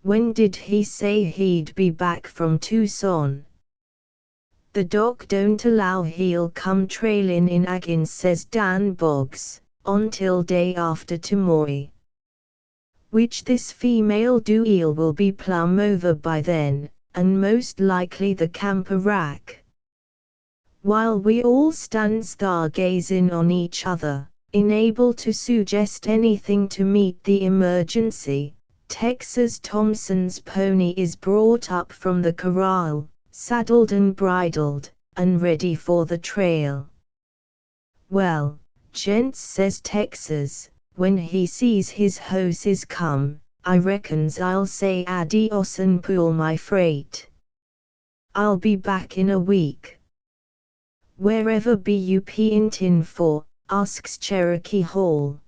When did he say he'd be back from Tucson? The doc don't allow he'll come trailin' in agin, says Dan Boggs, until day after tomorrow. Which this female do will be plumb over by then, and most likely the camper rack. While we all stand stargazing on each other, unable to suggest anything to meet the emergency, Texas Thompson's pony is brought up from the corral, saddled and bridled, and ready for the trail. Well, gents, says Texas, when he sees his horses come, I reckons I'll say adios and pull my freight. I'll be back in a week. Wherever be you p'intin' for? Asks Cherokee Hall.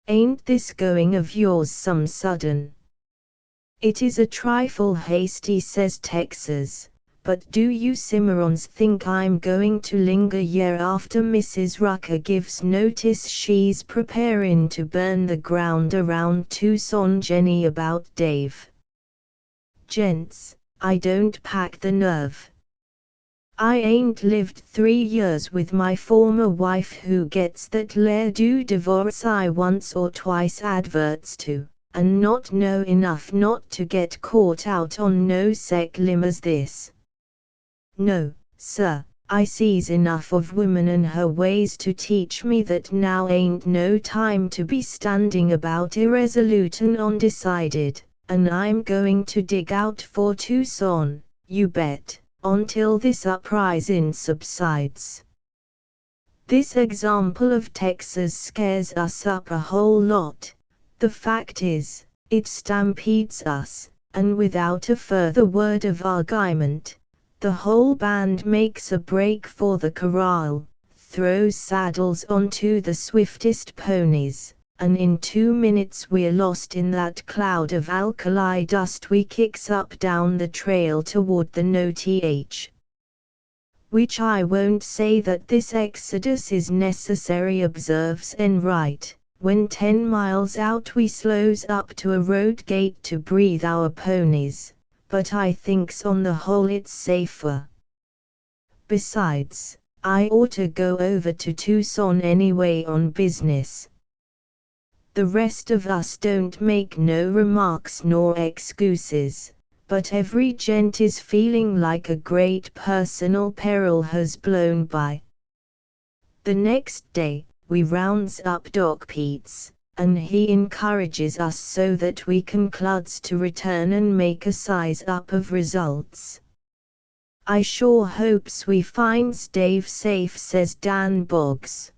Ain't this going of yours some sudden? It is a trifle hasty, says Texas, but do you Cimarrons think I'm going to linger year after Mrs. Rucker gives notice she's preparing to burn the ground around Tucson Jenny about Dave? Gents, I don't pack the nerve. I ain't lived 3 years with my former wife who gets that do divorce I once or twice adverts to, and not know enough not to get caught out on no sec limb as this. No, sir, I sees enough of women and her ways to teach me that now ain't no time to be standing about irresolute and undecided, and I'm going to dig out for Tucson, you bet, until this uprising subsides. This example of Texas scares us up a whole lot. The fact is, it stampedes us, and without a further word of argument, the whole band makes a break for the corral, throws saddles onto the swiftest ponies, and in 2 minutes we're lost in that cloud of alkali dust we kicks up down the trail toward the no th. Which I won't say that this exodus is necessary, observes Enright, when 10 miles out we slows up to a road gate to breathe our ponies, but I thinks on the whole it's safer. Besides, I oughta go over to Tucson anyway on business. The rest of us don't make no remarks nor excuses, but every gent is feeling like a great personal peril has blown by. The next day, we rounds up Doc Pete's, and he encourages us so that we concludes to return and make a size up of results. I sure hopes we finds Dave safe, says Dan Boggs.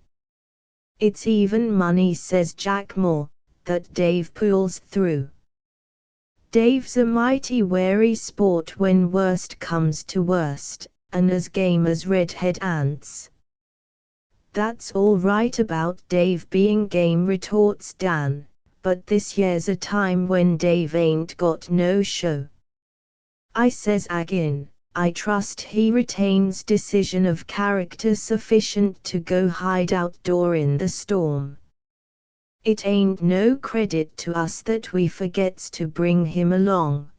It's even money, says Jack Moore, that Dave pulls through. Dave's a mighty wary sport when worst comes to worst, and as game as redhead ants. That's all right about Dave being game, retorts Dan, but this year's a time when Dave ain't got no show. I says agin, I trust he retains decision of character sufficient to go hide outdoor in the storm. It ain't no credit to us that we forgets to bring him along.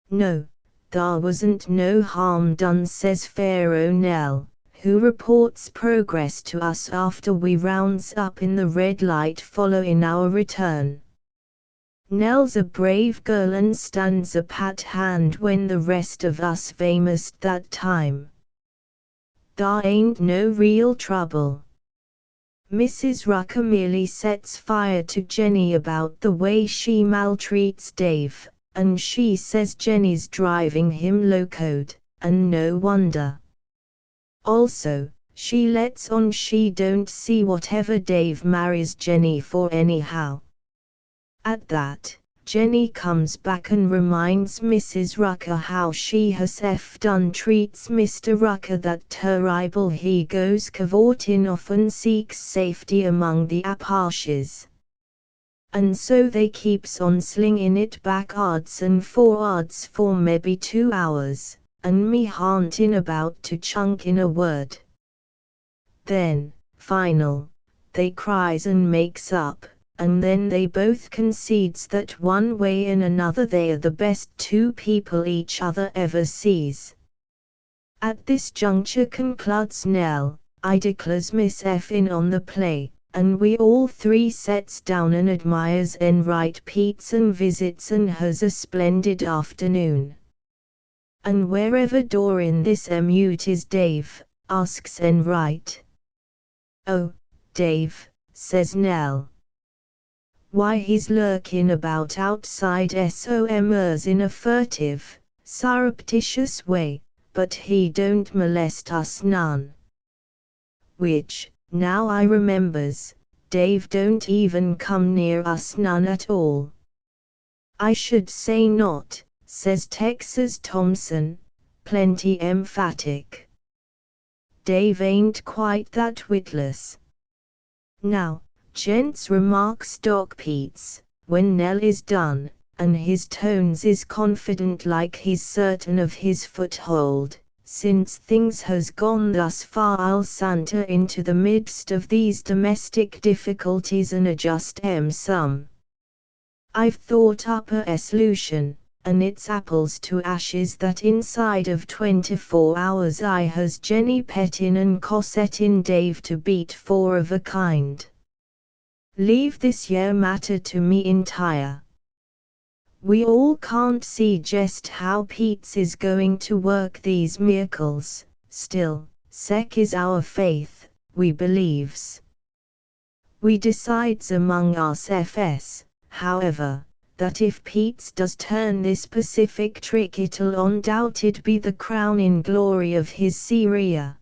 No, thar wasn't no harm done, says Pharaoh Nell, who reports progress to us after we rounds up in the red light following our return. Nell's a brave girl and stands a pat hand when the rest of us vamoused that time. Thar ain't no real trouble. Mrs. Rucker merely sets fire to Jenny about the way she maltreats Dave, and she says Jenny's driving him locoed, and no wonder. Also, she lets on she don't see whatever Dave marries Jenny for anyhow. At that, Jenny comes back and reminds Mrs. Rucker how she herself done treats Mr. Rucker that terrible he goes cavorting off and seeks safety among the Apaches. And so they keeps on slinging it backwards and forwards for maybe 2 hours, and me haunting about to chunk in a word. Then, final, they cries and makes up. And then they both concedes that one way and another they are the best two people each other ever sees. At this juncture, concludes Nell, I declares Miss F in on the play, and we all three sets down and admires Enright Pete's and visits and has a splendid afternoon. And wherever door in this mute is Dave, asks Enright. Oh, Dave, says Nell. Why, he's lurking about outside SOMers in a furtive, surreptitious way, but he don't molest us none. Which, now I remembers, Dave don't even come near us none at all. I should say not, says Texas Thompson, plenty emphatic. Dave ain't quite that witless. Now, gents, remarks Doc Peets, when Nell is done, and his tones is confident like he's certain of his foothold, since things has gone thus far I'll saunter into the midst of these domestic difficulties and adjust some. I've thought up a solution, and it's apples to ashes that inside of 24 hours I has Jenny pettin' and cossettin' Dave to beat 4 of a kind. Leave this year matter to me entire. We all can't see just how Pete's is going to work these miracles, still, sec is our faith, we believes. We decides among us FS, however, that if Pete's does turn this Pacific trick it'll undoubted be the crowning glory of his career.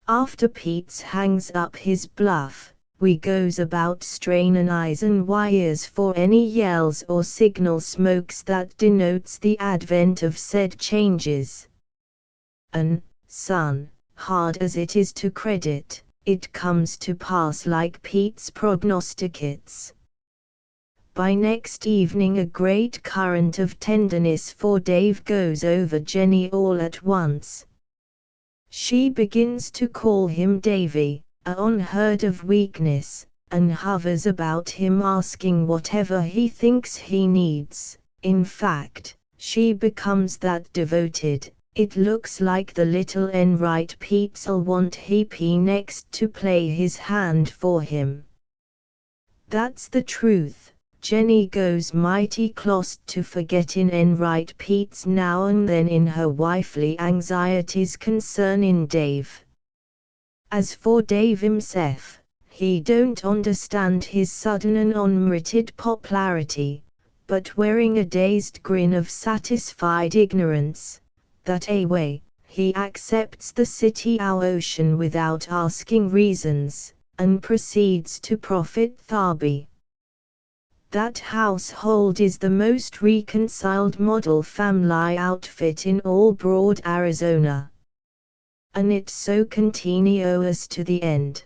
After Pete's hangs up his bluff, we goes about strainin' eyes and wires for any yells or signal smokes that denotes the advent of said changes. And, son, hard as it is to credit, it comes to pass like Pete's prognosticates. By next evening a great current of tenderness for Dave goes over Jenny all at once. She begins to call him Davy, a unheard of weakness, and hovers about him asking whatever he thinks he needs. In fact, she becomes that devoted, it looks like the little Enright Pete'll want he next to play his hand for him. That's the truth. Jenny goes mighty close to forgetting Enright Pete's now and then in her wifely anxieties concerning Dave. As for Dave himself, he don't understand his sudden and unmerited popularity, but wearing a dazed grin of satisfied ignorance, that away, he accepts the city our ocean without asking reasons, and proceeds to profit thereby. That household is the most reconciled model family outfit in all broad Arizona. And it so continuous to the end.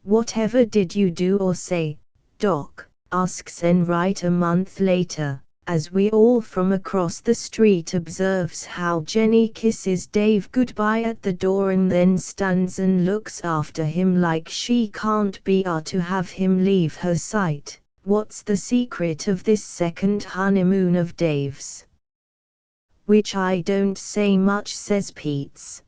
"Whatever did you do or say, Doc?" asks Enright a month later, as we all from across the street observes how Jenny kisses Dave goodbye at the door and then stands and looks after him like she can't bear to have him leave her sight. "What's the secret of this second honeymoon of Dave's?" "Which I don't say much," says Pete's.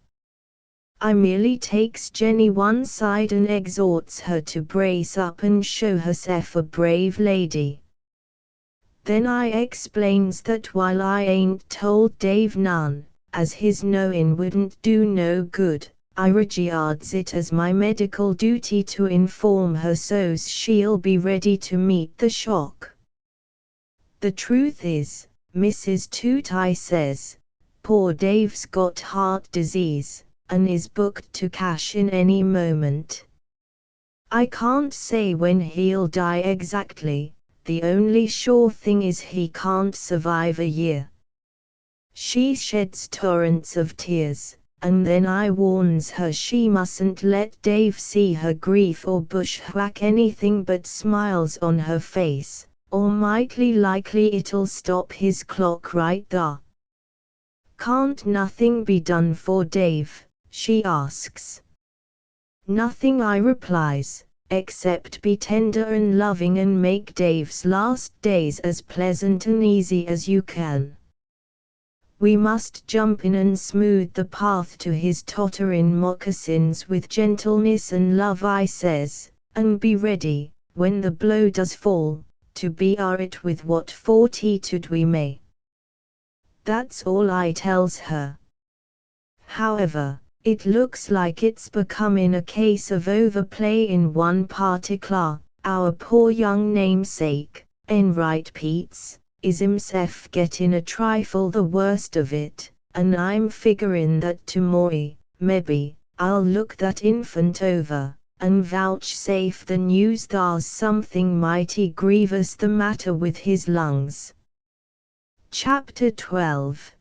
"I merely takes Jenny one side and exhorts her to brace up and show herself a brave lady. Then I explains that while I ain't told Dave none, as his knowin' wouldn't do no good, I regards it as my medical duty to inform her so's she'll be ready to meet the shock. The truth is, Mrs. Toot," I says, "poor Dave's got heart disease, and is booked to cash in any moment. I can't say when he'll die exactly. The only sure thing is he can't survive a year." She sheds torrents of tears, and then I warns her she mustn't let Dave see her grief or bushwhack anything but smiles on her face, or mightly likely it'll stop his clock right there. "Can't nothing be done for Dave?" she asks. "Nothing," I replies, "except be tender and loving and make Dave's last days as pleasant and easy as you can. We must jump in and smooth the path to his totterin' moccasins with gentleness and love," I says, "and be ready, when the blow does fall, to bear it with what fortitude we may." That's all I tells her. However, it looks like it's becoming a case of overplay in one particular. Our poor young namesake, Enright Pete's, is himself getting a trifle the worst of it, and I'm figuring that tomorrow, maybe, I'll look that infant over, and vouchsafe the news there's something mighty grievous the matter with his lungs. Chapter 12.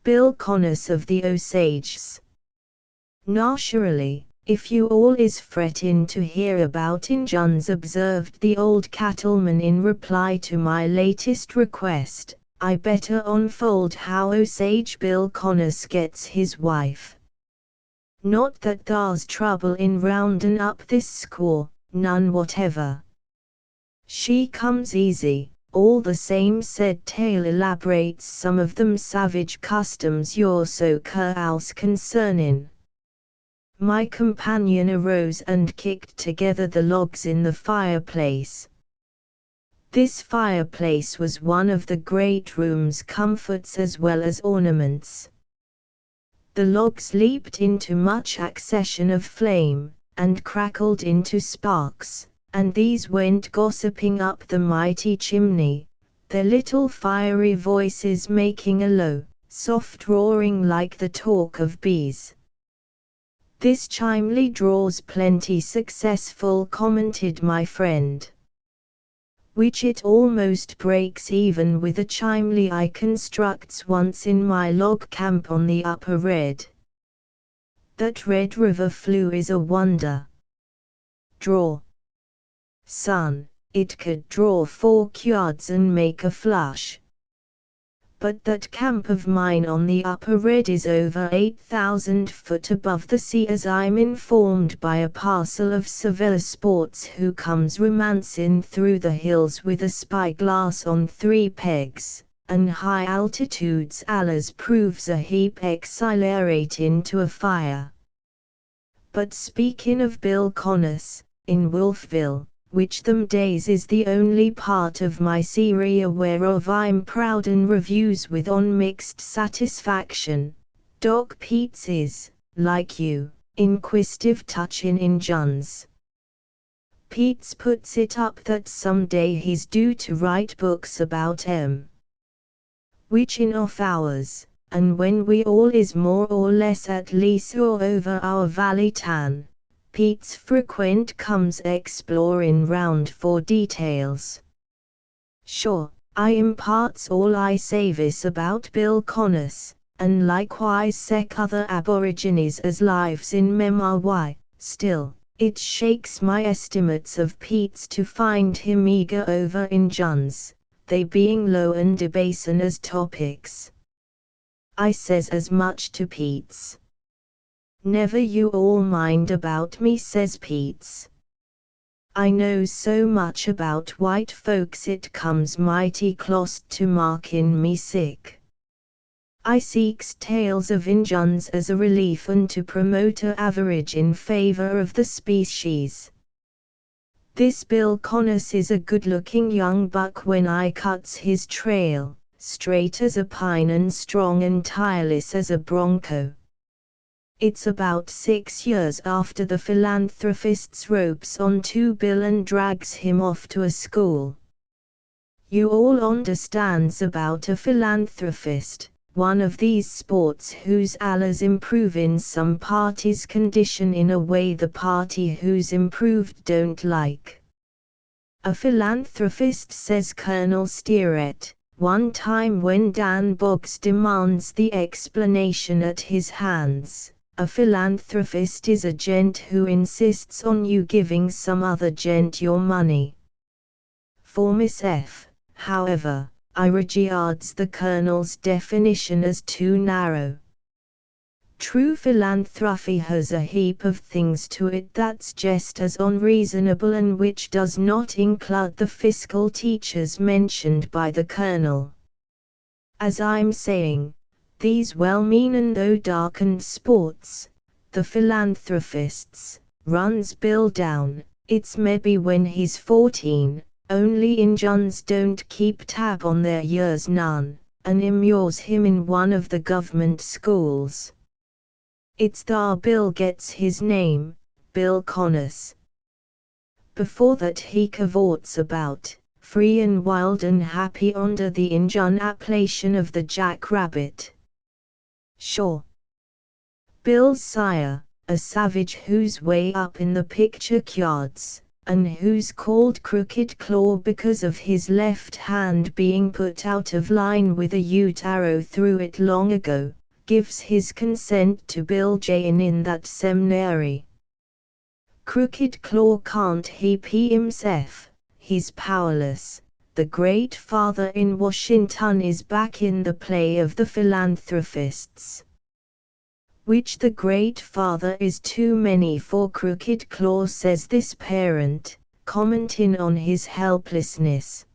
Bill Connors of the Osages. "Naturally, if you all is frettin' to hear about Injuns," observed the old cattleman in reply to my latest request, "I better unfold how Osage Bill Connors gets his wife. Not that there's trouble in roundin' up this squaw, none whatever. She comes easy, all the same," said Tale elaborates some of them savage customs you're so curious concernin'. My companion arose and kicked together the logs in the fireplace. This fireplace was one of the great room's comforts as well as ornaments. The logs leaped into much accession of flame, and crackled into sparks, and these went gossiping up the mighty chimney, their little fiery voices making a low, soft roaring like the talk of bees. "This chimney draws plenty successful," commented my friend. "Which it almost breaks even with a chimney I constructs once in my log camp on the Upper Red. That Red River flue is a wonder. Draw. Son, it could draw 4 yards and make a flush. But that camp of mine on the Upper Red is over 8,000 foot above the sea, as I'm informed by a parcel of Seville sports who comes romancing through the hills with a spyglass on 3 pegs, and high altitudes allers proves a heap exhilarating to a fire. But speaking of Bill Connors, in Wolfville, which them days is the only part of my area whereof I'm proud and reviews with unmixed satisfaction, Doc Pete's is, like you, inquisitive touchin' Injuns. Pete's puts it up that someday he's due to write books about 'em. Which in off hours, and when we all is more or less at lease or over our valley tan, Pete's frequent comes exploring round for details. Sure, I imparts all I savis about Bill Connors, and likewise sec other aborigines as lives in memoir. Still, it shakes my estimates of Pete's to find him eager over Injuns, they being low and debasing as topics. I says as much to Pete's. Never you all mind about me, says Pete's. I know so much about white folks it comes mighty close to marking me sick. I seeks tales of Injuns as a relief and to promote a average in favor of the species. This Bill Connors is a good-looking young buck when I cuts his trail, straight as a pine and strong and tireless as a bronco. It's about 6 years after the philanthropist's ropes onto Bill and drags him off to a school. You all understands about a philanthropist, one of these sports whose allers improvin' some party's condition in a way the party who's improved don't like. A philanthropist, says Colonel Steerett, one time when Dan Boggs demands the explanation at his hands. A philanthropist is a gent who insists on you giving some other gent your money. For Miss F, however, I regards the Colonel's definition as too narrow. True philanthropy has a heap of things to it that's just as unreasonable and which does not include the fiscal teachers mentioned by the Colonel. As I'm saying, these well-meaning though darkened sports, the philanthropists, runs Bill down, it's maybe when he's 14, only Injuns don't keep tab on their years none, and immures him in one of the government schools. It's thar Bill gets his name, Bill Connors. Before that he cavorts about, free and wild and happy under the Injun appellation of the Jackrabbit. Sure. Bill's sire, a savage who's way up in the picture cards, and who's called Crooked Claw because of his left hand being put out of line with a Ute arrow through it long ago, gives his consent to Bill Jain in that seminary. Crooked Claw can't he pee himself, he's powerless. The Great Father in Washington is back in the play of the philanthropists. Which the Great Father is too many for Crooked Claw, says this parent, commenting on his helplessness.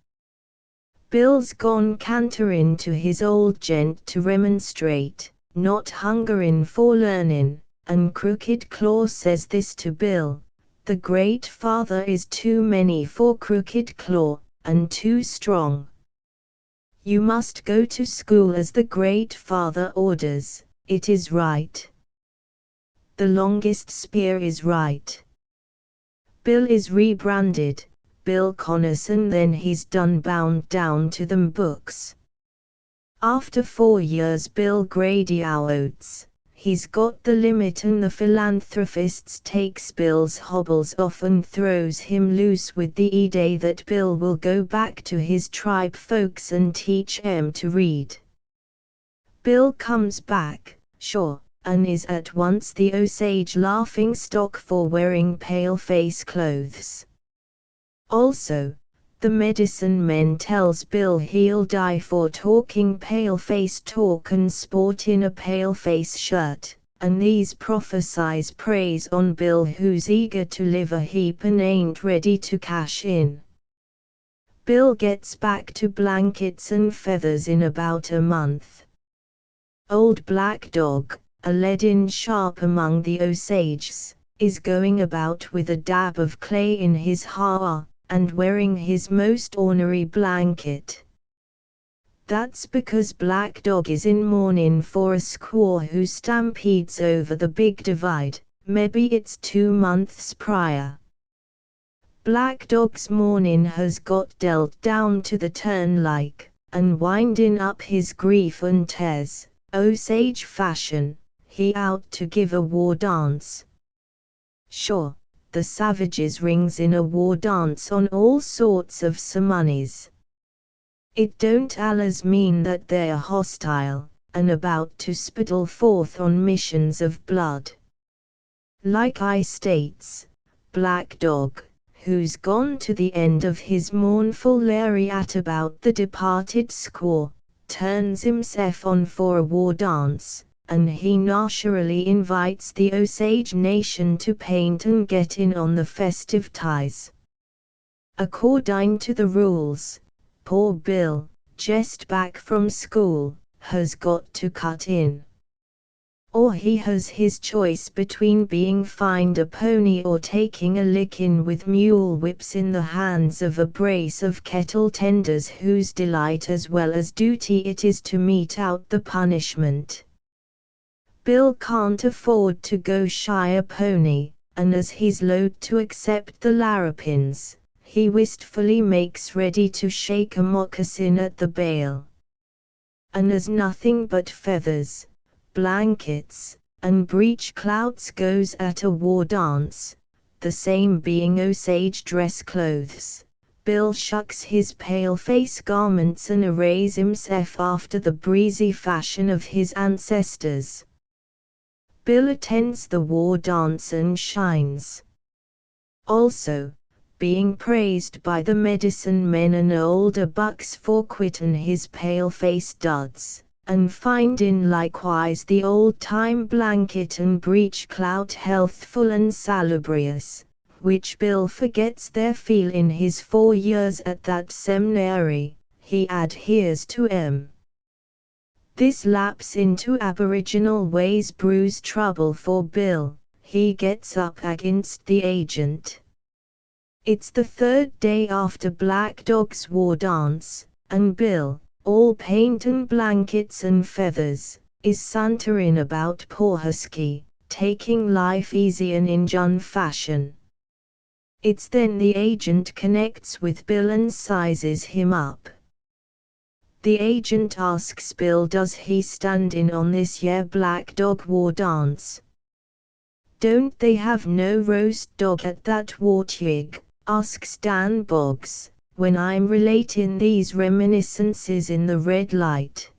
Bill's gone canterin' to his old gent to remonstrate, not hungerin' for learnin', and Crooked Claw says this to Bill, the Great Father is too many for Crooked Claw, and too strong. You must go to school as the Great Father orders, it is right. The longest spear is right. Bill is rebranded, Bill Connors, and then he's done bound down to them books. After 4 years Bill Grady outs, he's got the limit and the philanthropists takes Bill's hobbles off and throws him loose with the idea that Bill will go back to his tribe folks and teach 'em to read. Bill comes back, sure, and is at once the Osage laughing stock for wearing pale-face clothes. Also, the medicine men tells Bill he'll die for talking pale-face talk and sporting a pale-face shirt, and these prophesies praise on Bill who's eager to live a heap and ain't ready to cash in. Bill gets back to blankets and feathers in about a month. Old Black Dog, a leaden sharp among the Osages, is going about with a dab of clay in his hawa, and wearing his most ornery blanket. That's because Black Dog is in mourning for a squaw who stampedes over the Big Divide, maybe it's 2 months prior. Black Dog's mourning has got dealt down to the turn like, and winding up his grief and tears, Osage fashion, he out to give a war dance. Sure, the savages rings in a war dance on all sorts of ceremonies. It don't allers mean that they're hostile, and about to spittle forth on missions of blood. Like I states, Black Dog, who's gone to the end of his mournful lariat about the departed squaw, turns himself on for a war dance, and he naturally invites the Osage nation to paint and get in on the festive ties. According to the rules, poor Bill, just back from school, has got to cut in. Or he has his choice between being fined a pony or taking a licking with mule whips in the hands of a brace of kettle tenders whose delight as well as duty it is to mete out the punishment. Bill can't afford to go shy a pony, and as he's loath to accept the larrapins, he wistfully makes ready to shake a moccasin at the bale. And as nothing but feathers, blankets, and breech clouts goes at a war dance, the same being Osage dress clothes, Bill shucks his pale-face garments and arrays himself after the breezy fashion of his ancestors. Bill attends the war dance and shines. Also, being praised by the medicine men and older bucks for quittin' his pale-face duds, and findin' likewise the old-time blanket and breech clout healthful and salubrious, which Bill forgets their feel in his 4 years at that seminary, he adheres to 'em. This lapse into aboriginal ways brews trouble for Bill. He gets up against the agent. It's the 3rd day after Black Dog's war dance, and Bill, all paint and blankets and feathers, is santering about poor Husky, taking life easy and Injun fashion. It's then the agent connects with Bill and sizes him up. The agent asks Bill does he stand in on this year Black Dog war dance. Don't they have no roast dog at that war twig, asks Dan Boggs, when I'm relating these reminiscences in the red light.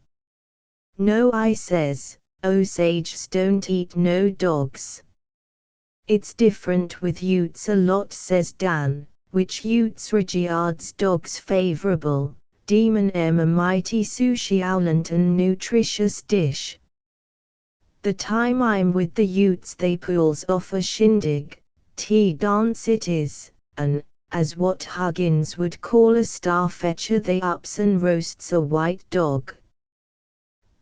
No, I says, Osages don't eat no dogs. It's different with Utes a lot, says Dan, which Utes regards dogs favorable. Demon a mighty succulent and nutritious dish. The time I'm with the Utes they pulls off a shindig, tea dance it is, and, as what Huggins would call a star-fetcher, they ups and roasts a white dog.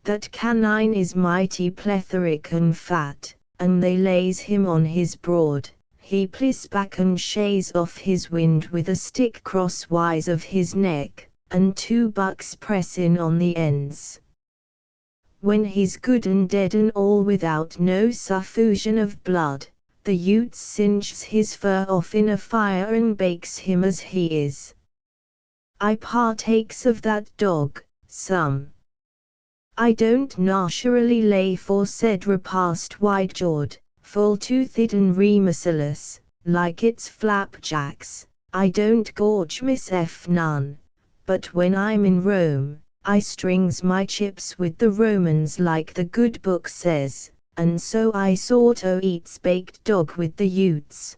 That canine is mighty plethoric and fat, and they lays him on his broad, he pliss back and shays off his wind with a stick crosswise of his neck, and 2 bucks pressin' on the ends. When he's good and dead and all without no suffusion of blood, the Utes singes his fur off in a fire and bakes him as he is. I partakes of that dog, some. I don't naturally lay for said repast wide-jawed, full-toothed and remerciless, like its flapjacks. I don't gorge myself none. But when I'm in Rome, I strings my chips with the Romans like the good book says, and so I sorto eats baked dog with the Utes.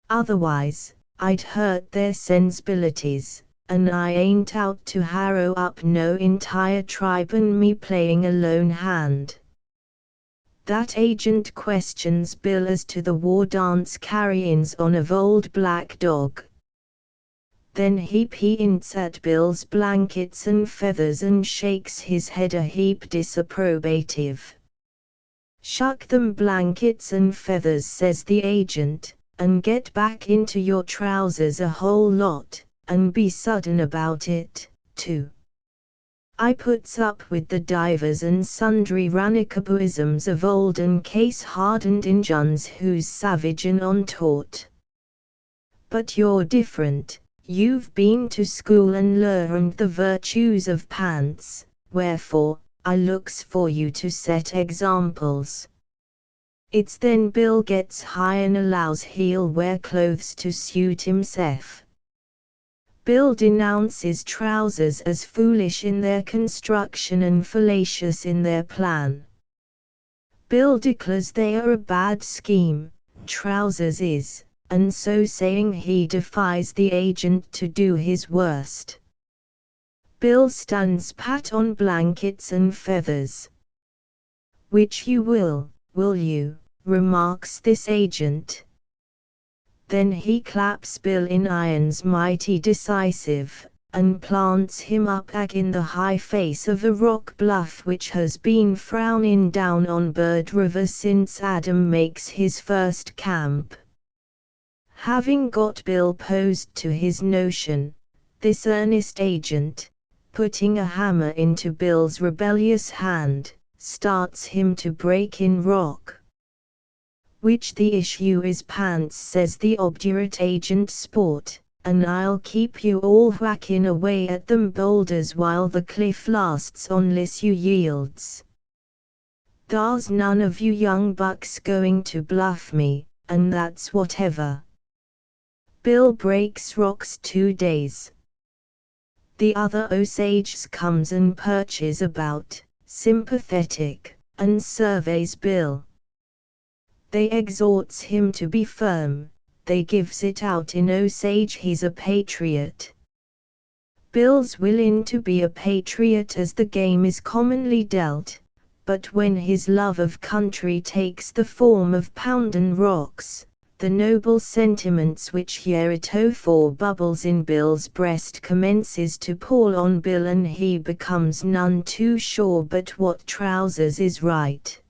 Otherwise, I'd hurt their sensibilities, and I ain't out to harrow up no entire tribe and me playing a lone hand. That agent questions Bill as to the war dance carry-ins on of old Black Dog. Then he peents at Bill's blankets and feathers and shakes his head a heap disapprobative. Shuck them blankets and feathers, says the agent, and get back into your trousers a whole lot, and be sudden about it, too. I puts up with the divers and sundry rannicaboisms of old and case-hardened Injuns who's savage and untaught. But you're different. You've been to school and learned the virtues of pants, wherefore, I looks for you to set examples. It's then Bill gets high and allows he'll wear clothes to suit himself. Bill denounces trousers as foolish in their construction and fallacious in their plan. Bill declares they are a bad scheme, trousers is, and so saying he defies the agent to do his worst. Bill stands pat on blankets and feathers. Which you will you, remarks this agent. Then he claps Bill in irons mighty decisive, and plants him up ag in the high face of a rock bluff which has been frowning down on Bird River since Adam makes his first camp. Having got Bill posed to his notion, this earnest agent, putting a hammer into Bill's rebellious hand, starts him to break in rock. Which the issue is pants, says the obdurate agent sport, and I'll keep you all whacking away at them boulders while the cliff lasts unless you yields. Thar's none of you young bucks going to bluff me, and that's whatever. Bill breaks rocks 2 days. The other Osages comes and perches about, sympathetic, and surveys Bill. They exhorts him to be firm, they gives it out in Osage he's a patriot. Bill's willing to be a patriot as the game is commonly dealt, but when his love of country takes the form of poundin' rocks, the noble sentiments which heretofore bubbles in Bill's breast commences to pall on Bill, and he becomes none too sure but what trousers is right.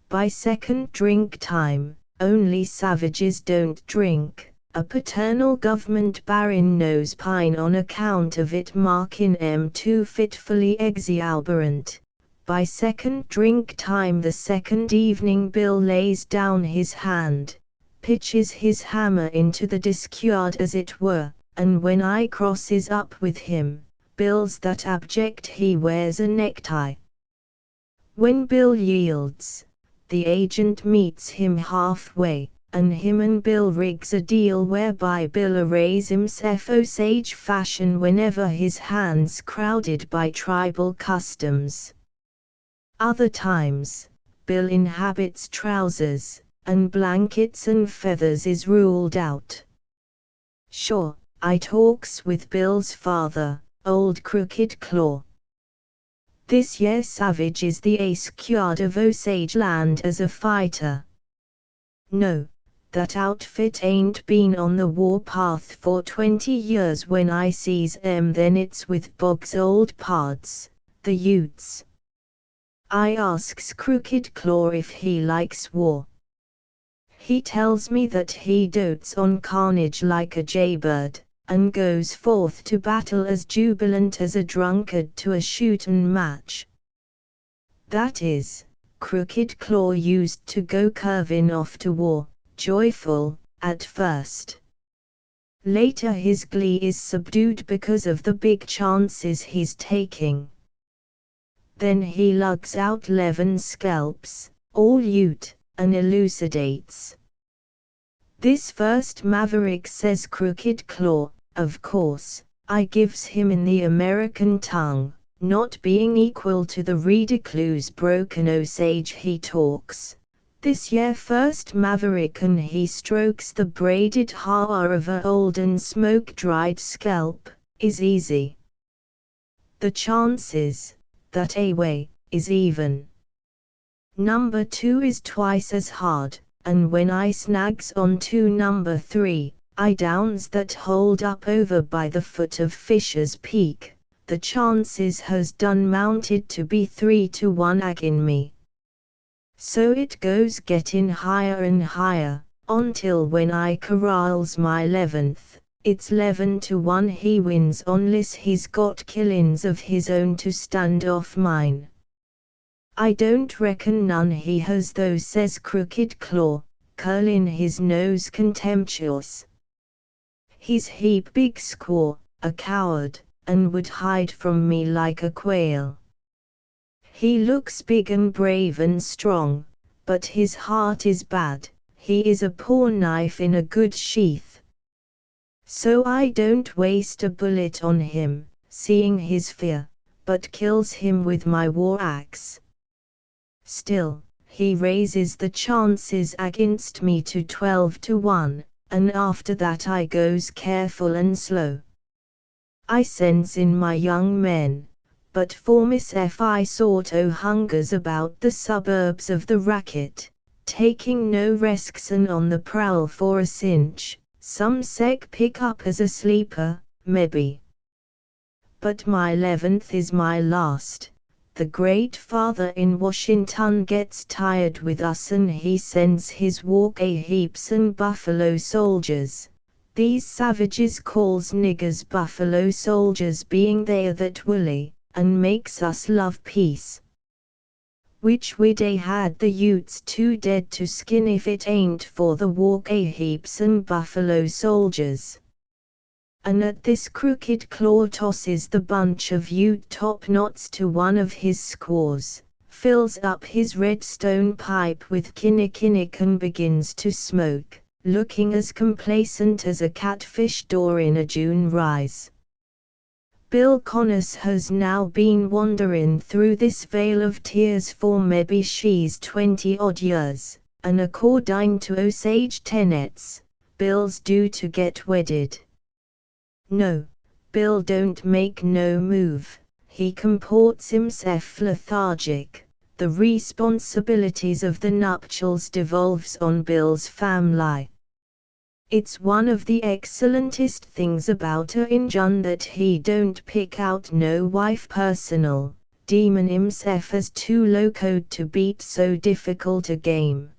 By second drink time, only savages don't drink, a paternal government barren knows pine on account of it marking too fitfully exuberant. By second drink time the second evening Bill lays down his hand, pitches his hammer into the discard as it were, and when I crosses up with him, Bill's that abject he wears a necktie. When Bill yields, the agent meets him halfway, and him and Bill rigs a deal whereby Bill arrays himself Osage fashion whenever his hand's crowded by tribal customs. Other times, Bill inhabits trousers, and blankets and feathers is ruled out. Sure, I talks with Bill's father, old Crooked Claw. This year savage is the ace cured of Osage land as a fighter. No, that outfit ain't been on the war path for 20 years. When I sees then it's with Bog's old pards, the Utes. I asks Crooked Claw if he likes war. He tells me that he dotes on carnage like a jaybird, and goes forth to battle as jubilant as a drunkard to a shootin' match. That is, Crooked Claw used to go curvin' off to war, joyful, at first. Later his glee is subdued because of the big chances he's taking. Then he lugs out 11 scalps, all Ute, and elucidates. This first maverick, says Crooked Claw, of course, I gives him in the American tongue, not being equal to the ridiculous broken Osage he talks. This year first maverick, and he strokes the braided hair of a old and smoke-dried scalp, is easy. The chances, that a way, is even. Number 2 is twice as hard, and when I snags on to number 3, I downs that hold up over by the foot of Fisher's Peak, the chances has done mounted to be 3-1 agin me. So it goes getting higher and higher, until when I corrals my 11th, it's 11-1 he wins unless he's got killings of his own to stand off mine. I don't reckon none he has though, says Crooked Claw, curling his nose contemptuous. He's heap big squaw, a coward, and would hide from me like a quail. He looks big and brave and strong, but his heart is bad. He is a poor knife in a good sheath. So I don't waste a bullet on him, seeing his fear, but kills him with my war axe. Still, he raises the chances against me to 12-1, and after that I goes careful and slow. I sends in my young men, but for myself I sort o' hungers about the suburbs of the racket, taking no risks and on the prowl for a cinch. Some sec pick up as a sleeper, maybe. But my 11th is my last. The great father in Washington gets tired with us and he sends his war-gay heaps and buffalo soldiers. These savages calls niggers buffalo soldiers being they are that woolly, and makes us love peace. Which we dey had the Utes too dead to skin if it ain't for the war-gay heaps and buffalo soldiers. And at this crooked claw tosses the bunch of Ute top knots to one of his squaws, fills up his redstone pipe with kinnikinnick and begins to smoke, looking as complacent as a catfish door in a June rise. Bill Connors has now been wandering through this vale of tears for maybe she's 20-odd years, and according to Osage tenets, Bill's due to get wedded. No, Bill don't make no move, he comports himself lethargic, the responsibilities of the nuptials devolves on Bill's family. It's one of the excellentest things about a Injun that he don't pick out no wife personal, demon himself as too locoed to beat so difficult a game.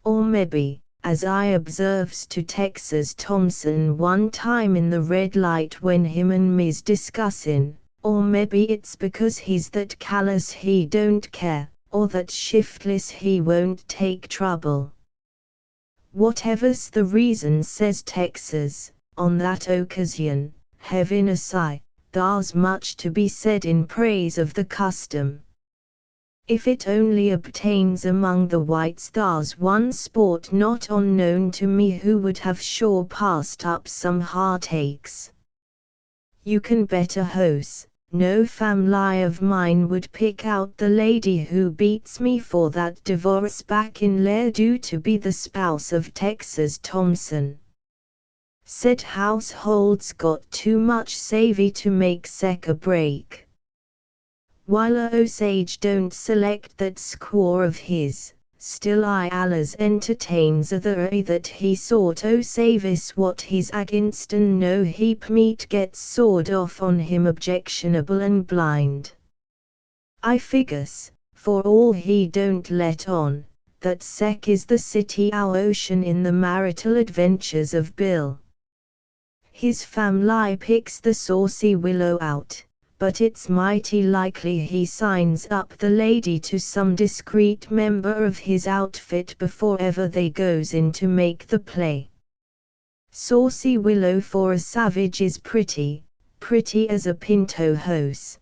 Or maybe, as I observes to Texas Thompson one time in the red light when him and me's discussin', or maybe it's because he's that callous he don't care, or that shiftless he won't take trouble. Whatever's the reason, says Texas, on that occasion, heaven aside, thar's much to be said in praise of the custom. If it only obtains among the whites, thar's one sport not unknown to me who would have sure passed up some heartaches. You can bet a hoss, no family of mine would pick out the lady who beats me for that divorce back in lair due to be the spouse of Texas Thompson. Said households got too much savvy to make sec a break. While a Osage don't select that squaw of his, still I allers entertains other that he sort o' savis what he's against and no heap meat gets sawed off on him objectionable and blind. I figures, for all he don't let on, that sec is the city our ocean in the marital adventures of Bill. His family picks the saucy willow out, but it's mighty likely he signs up the lady to some discreet member of his outfit before ever they goes in to make the play. Saucy willow for a savage is pretty as a pinto horse.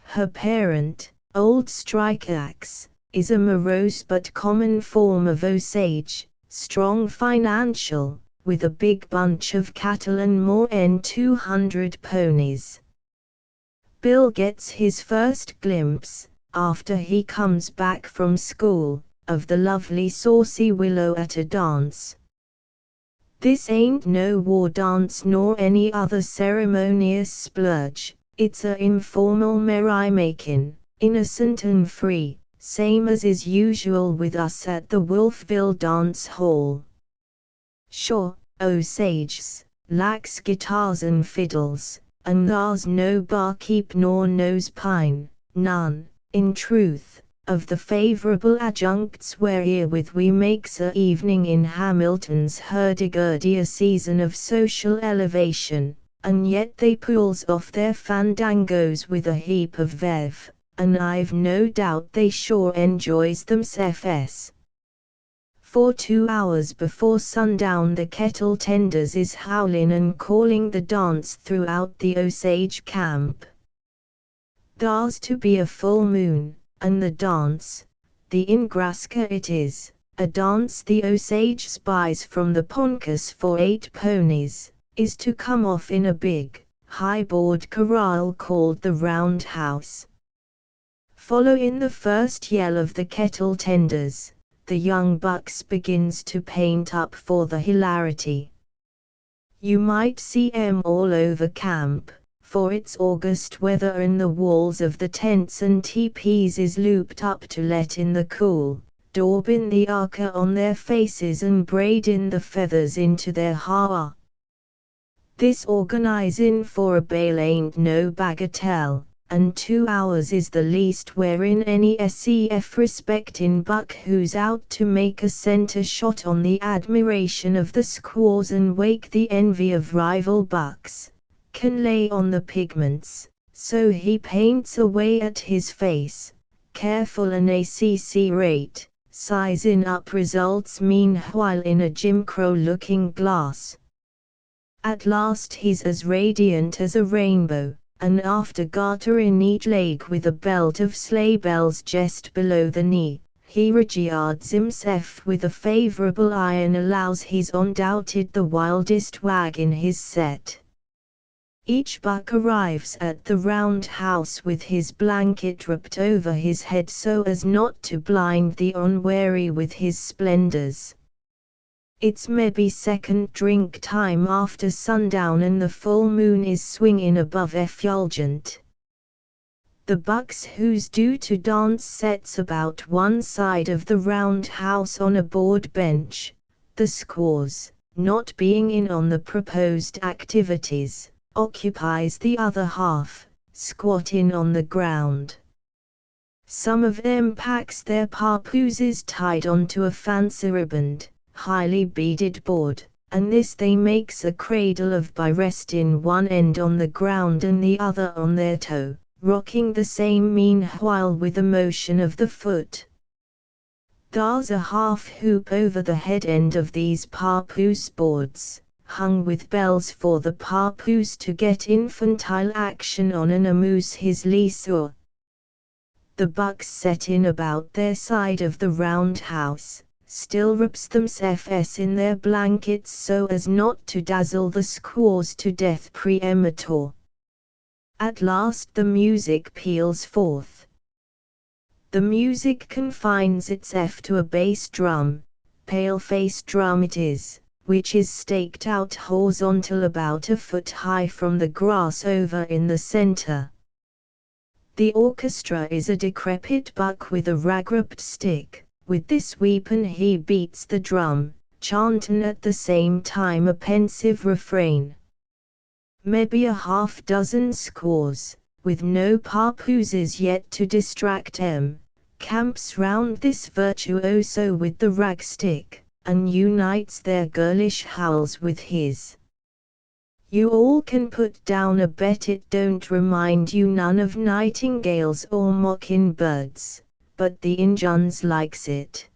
Her parent, Old Strikeaxe, is a morose but common form of Osage, strong financial, with a big bunch of cattle and more than 200 ponies. Bill gets his first glimpse, after he comes back from school, of the lovely saucy willow at a dance. This ain't no war dance nor any other ceremonious splurge, it's a informal merrymaking, innocent and free, same as is usual with us at the Wolfville dance hall. Sure, Osages lacks guitars and fiddles, and thar's no barkeep nor nose pine, none, in truth, of the favorable adjuncts wherewith we makes a evening in Hamilton's hurdy-gurdy a season of social elevation, and yet they pulls off their fandangos with a heap of verve, and I've no doubt they sure enjoys themselves. For 2 hours before sundown the kettle tenders is howling and calling the dance throughout the Osage camp. There's to be a full moon, and the dance, the Ingraska it is, a dance the Osage spies from the Poncas for 8 ponies, is to come off in a big, high-board corral called the Round House. Follow in the first yell of the kettle tenders, the young bucks begins to paint up for the hilarity. You might see 'em all over camp, for it's August weather and the walls of the tents and teepees is looped up to let in the cool, daubin' the arca on their faces and braidin' the feathers into their hair. This organizin' for a bale ain't no bagatelle, and 2 hours is the least wherein any SEF respectin' buck who's out to make a center shot on the admiration of the squaws and wake the envy of rival bucks, can lay on the pigments, so he paints away at his face, careful an ACC rate, sizing up results meanwhile in a Jim Crow looking glass. At last he's as radiant as a rainbow, and after gartering each leg with a belt of sleigh bells just below the knee, he regards himself with a favorable eye and allows he's undoubted the wildest wag in his set. Each buck arrives at the Round House with his blanket wrapped over his head so as not to blind the unwary with his splendors. It's maybe second drink time after sundown and the full moon is swinging above effulgent. The bucks who's due to dance sets about one side of the Round House on a board bench, the squaws, not being in on the proposed activities, occupies the other half, squatting on the ground. Some of them packs their papooses tied onto a fancy ribboned, highly beaded board, and this they makes a cradle of by resting one end on the ground and the other on their toe, rocking the same meanwhile with a motion of the foot. There's a half hoop over the head end of these papoose boards, hung with bells for the papoose to get infantile action on and amuse his leesure. The bucks set in about their side of the Round House, still wraps themselves in their blankets so as not to dazzle the squaws to death premature. At last the music peals forth. The music confines itself to a bass drum, pale-face drum it is, which is staked out horizontal about a foot high from the grass over in the center. The orchestra is a decrepit buck with a rag-wrapped stick. With this weapon he beats the drum, chanting at the same time a pensive refrain. Maybe a half-dozen squaws, with no papooses yet to distract 'em, camps round this virtuoso with the ragstick, and unites their girlish howls with his. You all can put down a bet it don't remind you none of nightingales or mockingbirds, but the Injuns likes it,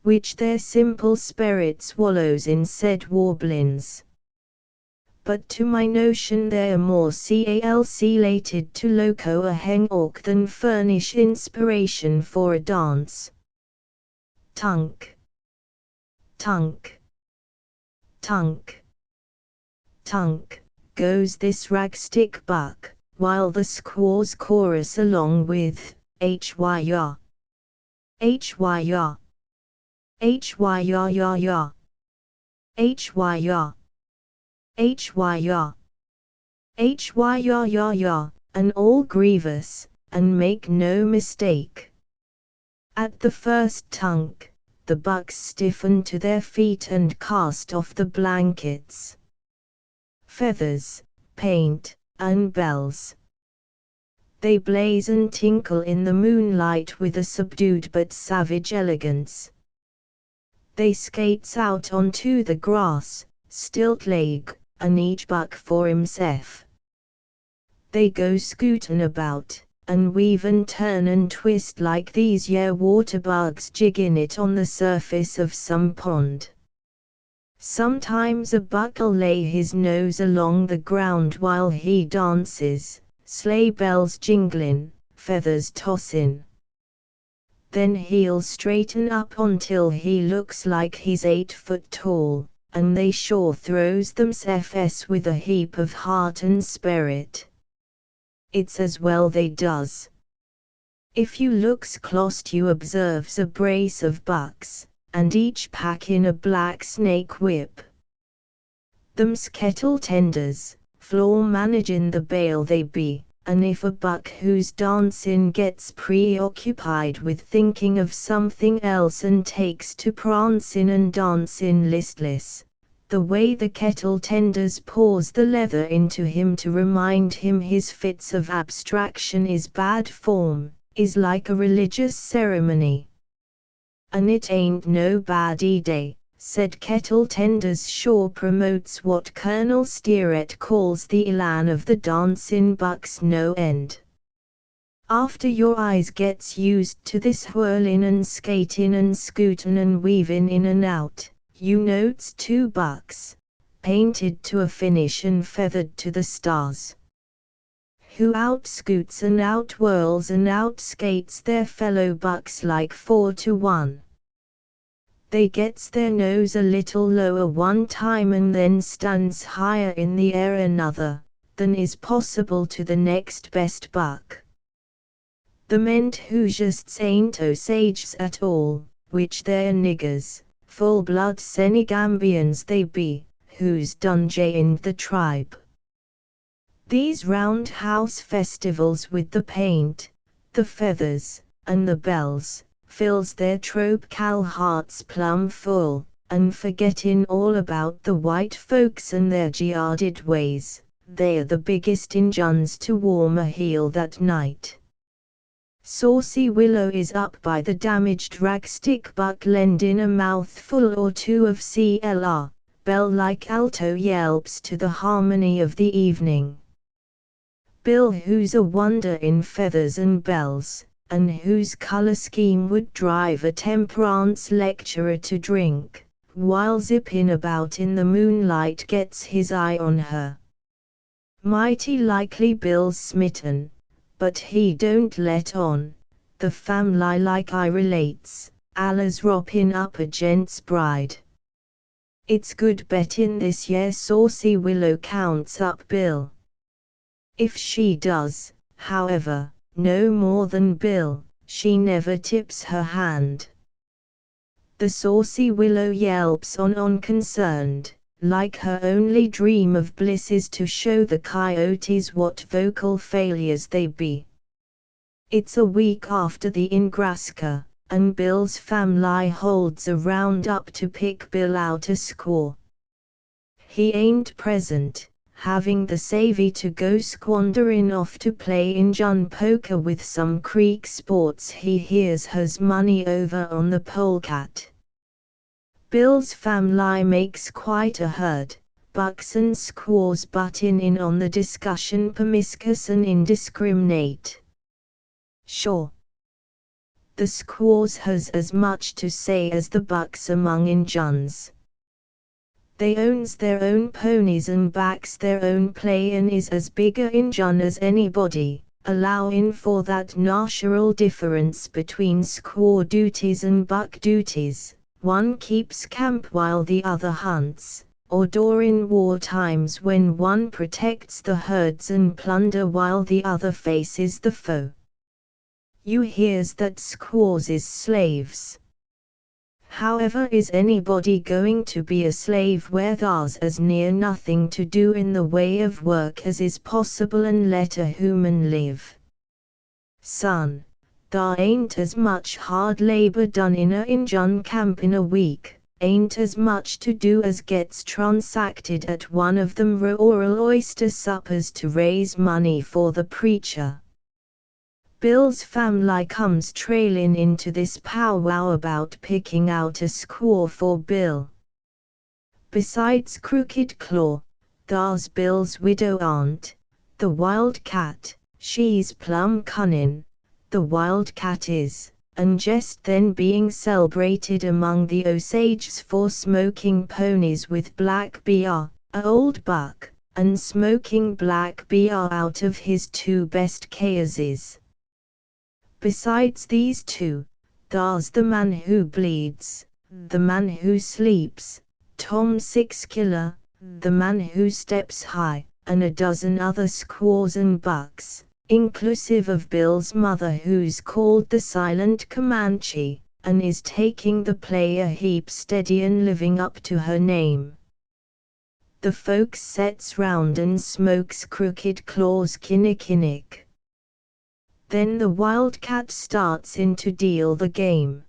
which their simple spirit swallows in said warblins. But to my notion they're more calculated to loco a hang-awk than furnish inspiration for a dance. Tunk, tunk, tunk, tunk, goes this ragstick buck, while the squaws chorus along with H-Y-ya, H-Y-ya, H-Y-ya-ya-ya, H-Y-ya, H-Y-ya, H-Y-ya-ya-ya, and all grievous, and make no mistake. At the first tunk, the bucks stiffen to their feet and cast off the blankets. Feathers, paint, and bells. They blaze and tinkle in the moonlight with a subdued but savage elegance. They skates out onto the grass, stilt-leg, and each buck for himself. They go scootin' about, and weave and turn and twist like these yer water bugs jiggin' it on the surface of some pond. Sometimes a buck'll lay his nose along the ground while he dances, sleigh bells jinglin', feathers tossin'. Then he'll straighten up until he looks like he's 8 foot tall, and they sure throws themselves with a heap of heart and spirit. It's as well they does. If you looks clost you observes a brace of bucks, and each packin' a black snake whip. Them's kettle tenders, floor managin' the bail they be, and if a buck who's dancin' gets preoccupied with thinking of something else and takes to prancin' and dancin' listless, the way the kettle tenders pours the leather into him to remind him his fits of abstraction is bad form, is like a religious ceremony. And it ain't no bad idea, said kettle tenders, sure promotes what Colonel Steeret calls the elan of the dancin' bucks no end. After your eyes gets used to this whirlin' and skatin' and scootin' and weavin' in and out, you notes 2 bucks, painted to a finish and feathered to the stars, who outscoots and outwhirls and outskates their fellow bucks like 4 to 1. They gets their nose a little lower one time and then stands higher in the air another, than is possible to the next best buck. The men who just ain't Osages at all, which they're niggers, full-blood Senegambians they be, who's done joined the tribe. These roundhouse festivals with the paint, the feathers, and the bells, fills their tropical hearts plumb full, and forgettin' all about the white folks and their gearded ways, they're the biggest Injuns to warm a heel that night. Saucy Willow is up by the damaged ragstick buck lendin' a mouthful or 2 of CLR, bell-like alto yelps to the harmony of the evening. Bill, who's a wonder in feathers and bells, and whose color scheme would drive a temperance lecturer to drink, while zipping about in the moonlight gets his eye on her. Mighty likely Bill's smitten, but he don't let on. The family like I relates, allers roppin' up a gent's bride. It's good bettin' this year Saucy Willow counts up Bill. If she does, however, no more than Bill, she never tips her hand. The Saucy Willow yelps on unconcerned, like her only dream of bliss is to show the coyotes what vocal failures they be. It's a week after the Ingraska, and Bill's family holds a round-up to pick Bill out a score. He ain't present, having the savvy to go squanderin' off to play Injun poker with some creek sports he hears has money over on the polecat. Bill's family makes quite a herd, bucks and squaws buttin' in on the discussion promiscuous and indiscriminate. Sure. The squaws has as much to say as the bucks among Injuns. They owns their own ponies and backs their own play and is as big a Injun as anybody, allowin' for that natural difference between squaw duties and buck duties. One keeps camp while the other hunts, or during war times when one protects the herds and plunder while the other faces the foe. You hears that squaws is slaves. However, is anybody going to be a slave where thar's as near nothing to do in the way of work as is possible and let a human live? Son, thar ain't as much hard labor done in a Injun camp in a week, ain't as much to do as gets transacted at one of them rural oyster suppers to raise money for the preacher. Bill's family comes trailin' into this powwow about picking out a squaw for Bill. Besides Crooked Claw, thar's Bill's widow aunt, the Wildcat. She's plumb cunnin', the Wildcat is, and just then being celebrated among the Osages for smoking ponies with black bear, a old buck, and smoking black beer out of his 2 best cases. Besides these 2, there's the man who bleeds, the man who sleeps, Tom 6 Killer, the man who steps high, and a dozen other squaws and bucks, inclusive of Bill's mother, who's called the Silent Comanche, and is taking the play a heap steady and living up to her name. The folks sets round and smokes Crooked Claw's kinnikinnick. Then the wildcat starts in to deal the game.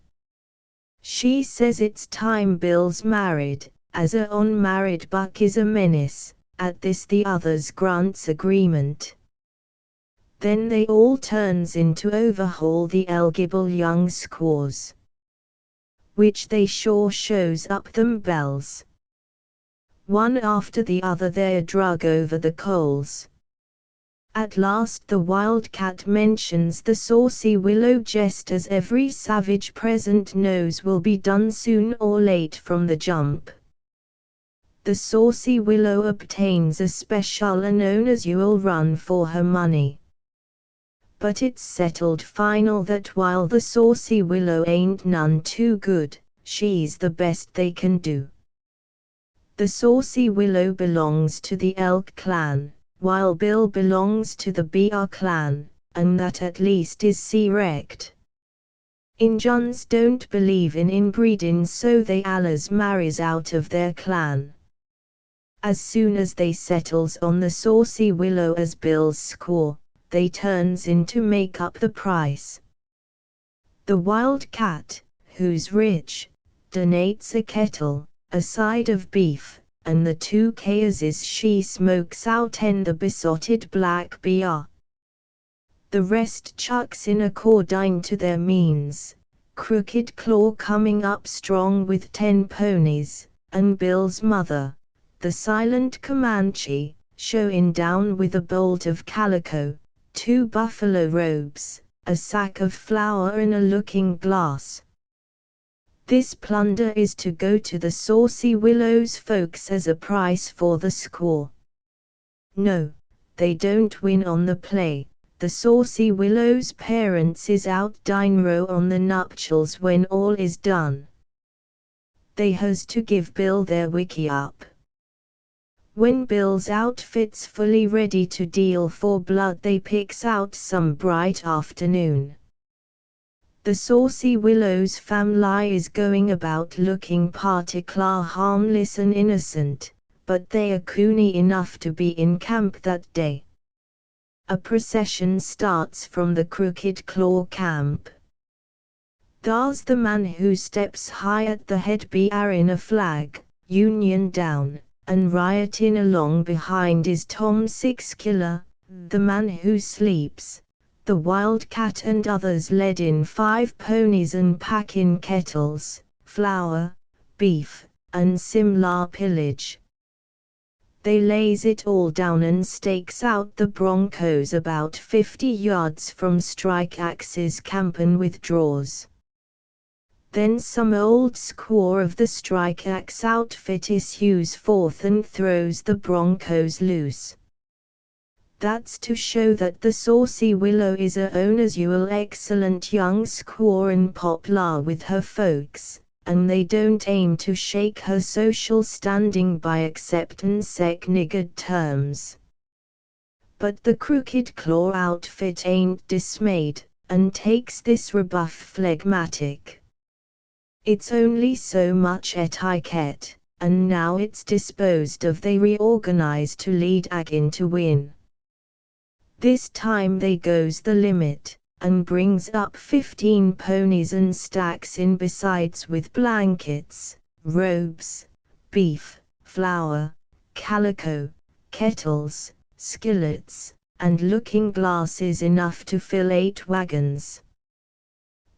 She says it's time Bill's married, as a unmarried buck is a menace. At this the others grants agreement. Then they all turns in to overhaul the eligible young squaws, which they sure shows up them bells. One after the other they're drug over the coals. At last the wildcat mentions the saucy willow, just as every savage present knows will be done soon or late from the jump. The saucy willow obtains a special and known as you'll run for her money. But it's settled final that while the saucy willow ain't none too good, she's the best they can do. The saucy willow belongs to the Elk clan, while Bill belongs to the Bear clan, and that at least is correct. Injuns don't believe in inbreeding, so they allers marries out of their clan. As soon as they settles on the saucy willow as Bill's squaw, they turns in to make up the price. The wildcat, who's rich, donates a kettle, a side of beef, and the 2 cases she smokes out and the besotted black beer. The rest chucks in according to their means, Crooked Claw coming up strong with 10 ponies, and Bill's mother, the Silent Comanche, showing down with a bolt of calico, 2 buffalo robes, a sack of flour and a looking glass. This plunder is to go to the saucy willow's folks as a price for the squaw. No, they don't win on the play. The saucy willow's parents is out dinero on the nuptials when all is done. They has to give Bill their wiki up. When Bill's outfit's fully ready to deal for blood, they picks out some bright afternoon. The saucy willow's family is going about looking particular harmless and innocent, but they are coony enough to be in camp that day. A procession starts from the Crooked Claw camp. There's the man who steps high at the head, bearing a flag, Union down, and rioting along behind is Tom 6 Killer, the man who sleeps, the wildcat and others led in 5 ponies and packing kettles, flour, beef, and similar pillage. They lays it all down and stakes out the broncos about 50 yards from Strike Axe's camp and withdraws. Then some old squaw of the Strike Axe outfit issues forth and throws the broncos loose. That's to show that the saucy willow is a own as usual excellent young squaw and poplar with her folks, and they don't aim to shake her social standing by accepting niggard terms. But the Crooked Claw outfit ain't dismayed, and takes this rebuff phlegmatic. It's only so much etiquette, and now it's disposed of they reorganize to lead agin to win. This time they goes the limit, and brings up 15 ponies and stacks in besides with blankets, robes, beef, flour, calico, kettles, skillets, and looking glasses enough to fill 8 wagons.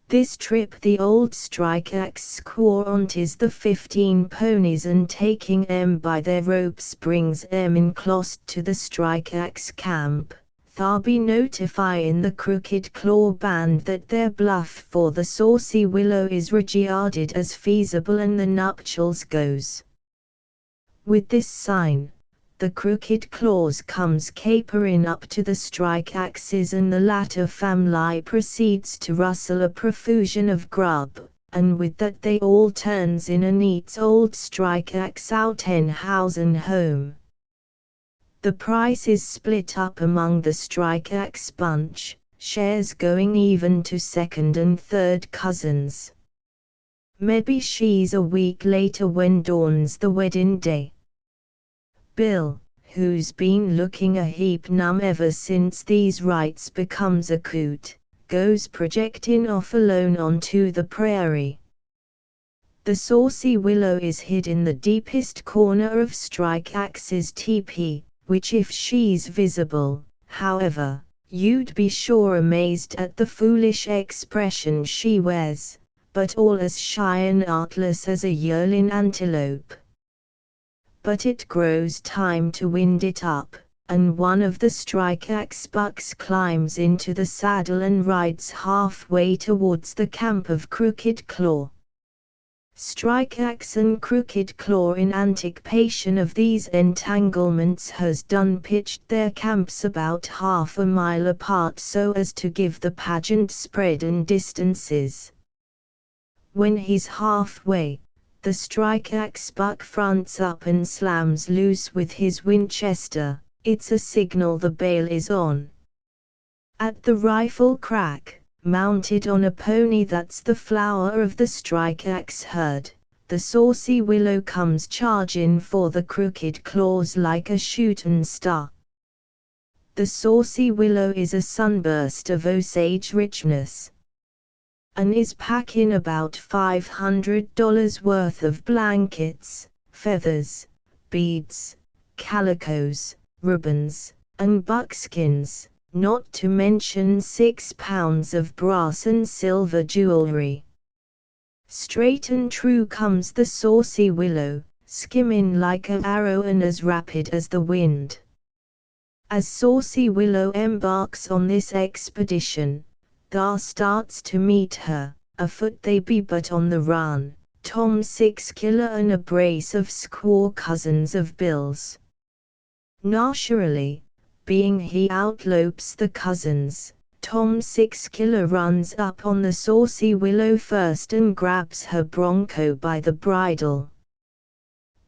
This trip the old Strike Axe squaw ontis the 15 ponies and taking em by their ropes brings em in close to the Strike Axe camp. Tharby notifying the Crooked Claw band that their bluff for the saucy willow is regarded as feasible and the nuptials goes. With this sign, the crooked claws comes capering up to the strike axes, and the latter family proceeds to rustle a profusion of grub, and with that they all turns in and eats old strike axe out en housen home. The price is split up among the strike axe bunch, shares going even to second and third cousins. Maybe she's a week later when dawns the wedding day. Bill, who's been looking a heap numb ever since these rites becomes acute, goes projecting off alone onto the prairie. The saucy willow is hid in the deepest corner of Strike Axe's teepee, which if she's visible, however, you'd be sure amazed at the foolish expression she wears, but all as shy and artless as a yearling antelope. But it grows time to wind it up, and one of the Strike Axe bucks climbs into the saddle and rides halfway towards the camp of Crooked Claw. Strike Axe and Crooked Claw in anticipation of these entanglements has done pitched their camps about half a mile apart so as to give the pageant spread and distances. When he's halfway, the Strike Axe buck fronts up and slams loose with his Winchester. It's a signal the bail is on. At the rifle crack, mounted on a pony that's the flower of the Strike Axe herd, the saucy willow comes charging for the Crooked Claws like a shooting star. The saucy willow is a sunburst of Osage richness, and is packing about $500 worth of blankets, feathers, beads, calicos, ribbons, and buckskins, not to mention 6 pounds of brass and silver jewelry. Straight and true comes the saucy willow, skimming like an arrow and as rapid as the wind. As saucy willow embarks on this expedition, Thar starts to meet her, afoot they be but on the run, Tom 6 Killer and a brace of squaw cousins of Bill's. Naturally, being he outlopes the cousins, Tom 6 Killer runs up on the saucy willow first and grabs her bronco by the bridle.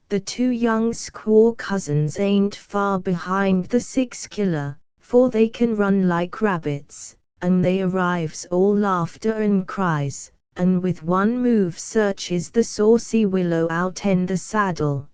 The two young squaw cousins ain't far behind the 6 Killer, for they can run like rabbits, and they arrives all laughter and cries, and with one move searches the saucy willow out in the saddle.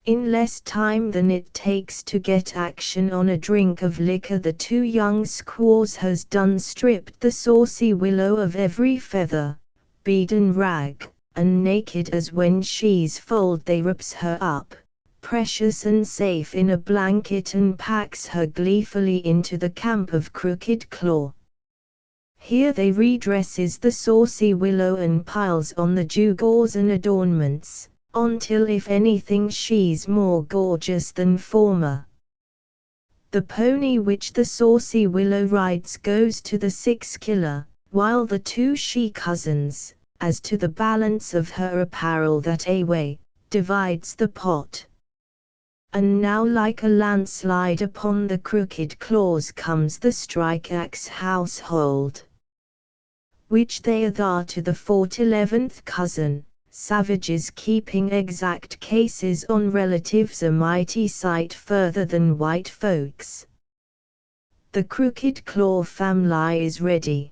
In less time than it takes to get action on a drink of liquor, the two young squaws has done stripped the saucy willow of every feather, bead and rag, and naked as when she's foaled they wraps her up, precious and safe in a blanket, and packs her gleefully into the camp of Crooked Claw. Here they redresses the saucy willow and piles on the gewgaws and adornments, until if anything she's more gorgeous than former. The pony which the saucy willow rides goes to the 6 Killer, while the two she cousins, as to the balance of her apparel that away, divides the pot. And now like a landslide upon the Crooked Claws comes the Strike Axe household, which they are to the 11th cousin, savages keeping exact cases on relatives a mighty sight further than white folks. The Crooked Claw family is ready.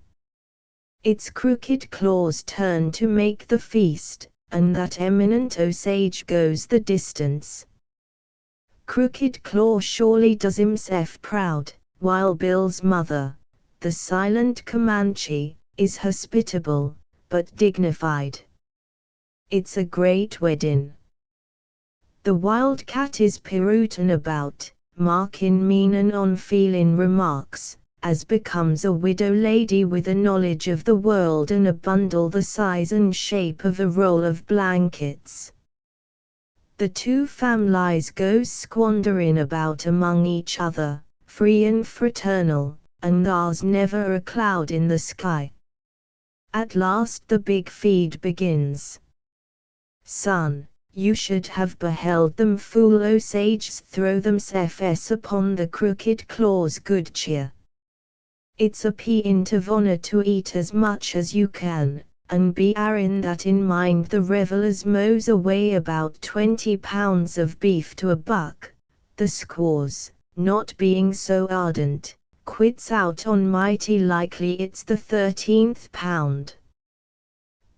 It's Crooked Claw's turn to make the feast, and that eminent Osage goes the distance. Crooked Claw surely does himself proud, while Bill's mother, the silent Comanche, is hospitable, but dignified. It's a great wedding. The wildcat is pirootin' about, marking mean and unfeeling remarks, as becomes a widow lady with a knowledge of the world and a bundle the size and shape of a roll of blankets. The two families goes squandering about among each other, free and fraternal, and thar's never a cloud in the sky. At last the big feed begins. "Son, you should have beheld them fool Osages throw themselves upon the crooked claws good cheer. It's a pint of honour to eat as much as you can, and bearing that in mind the revellers mows away about 20 pounds of beef to a buck, the squaws, not being so ardent, quits out on mighty likely it's the 13th pound.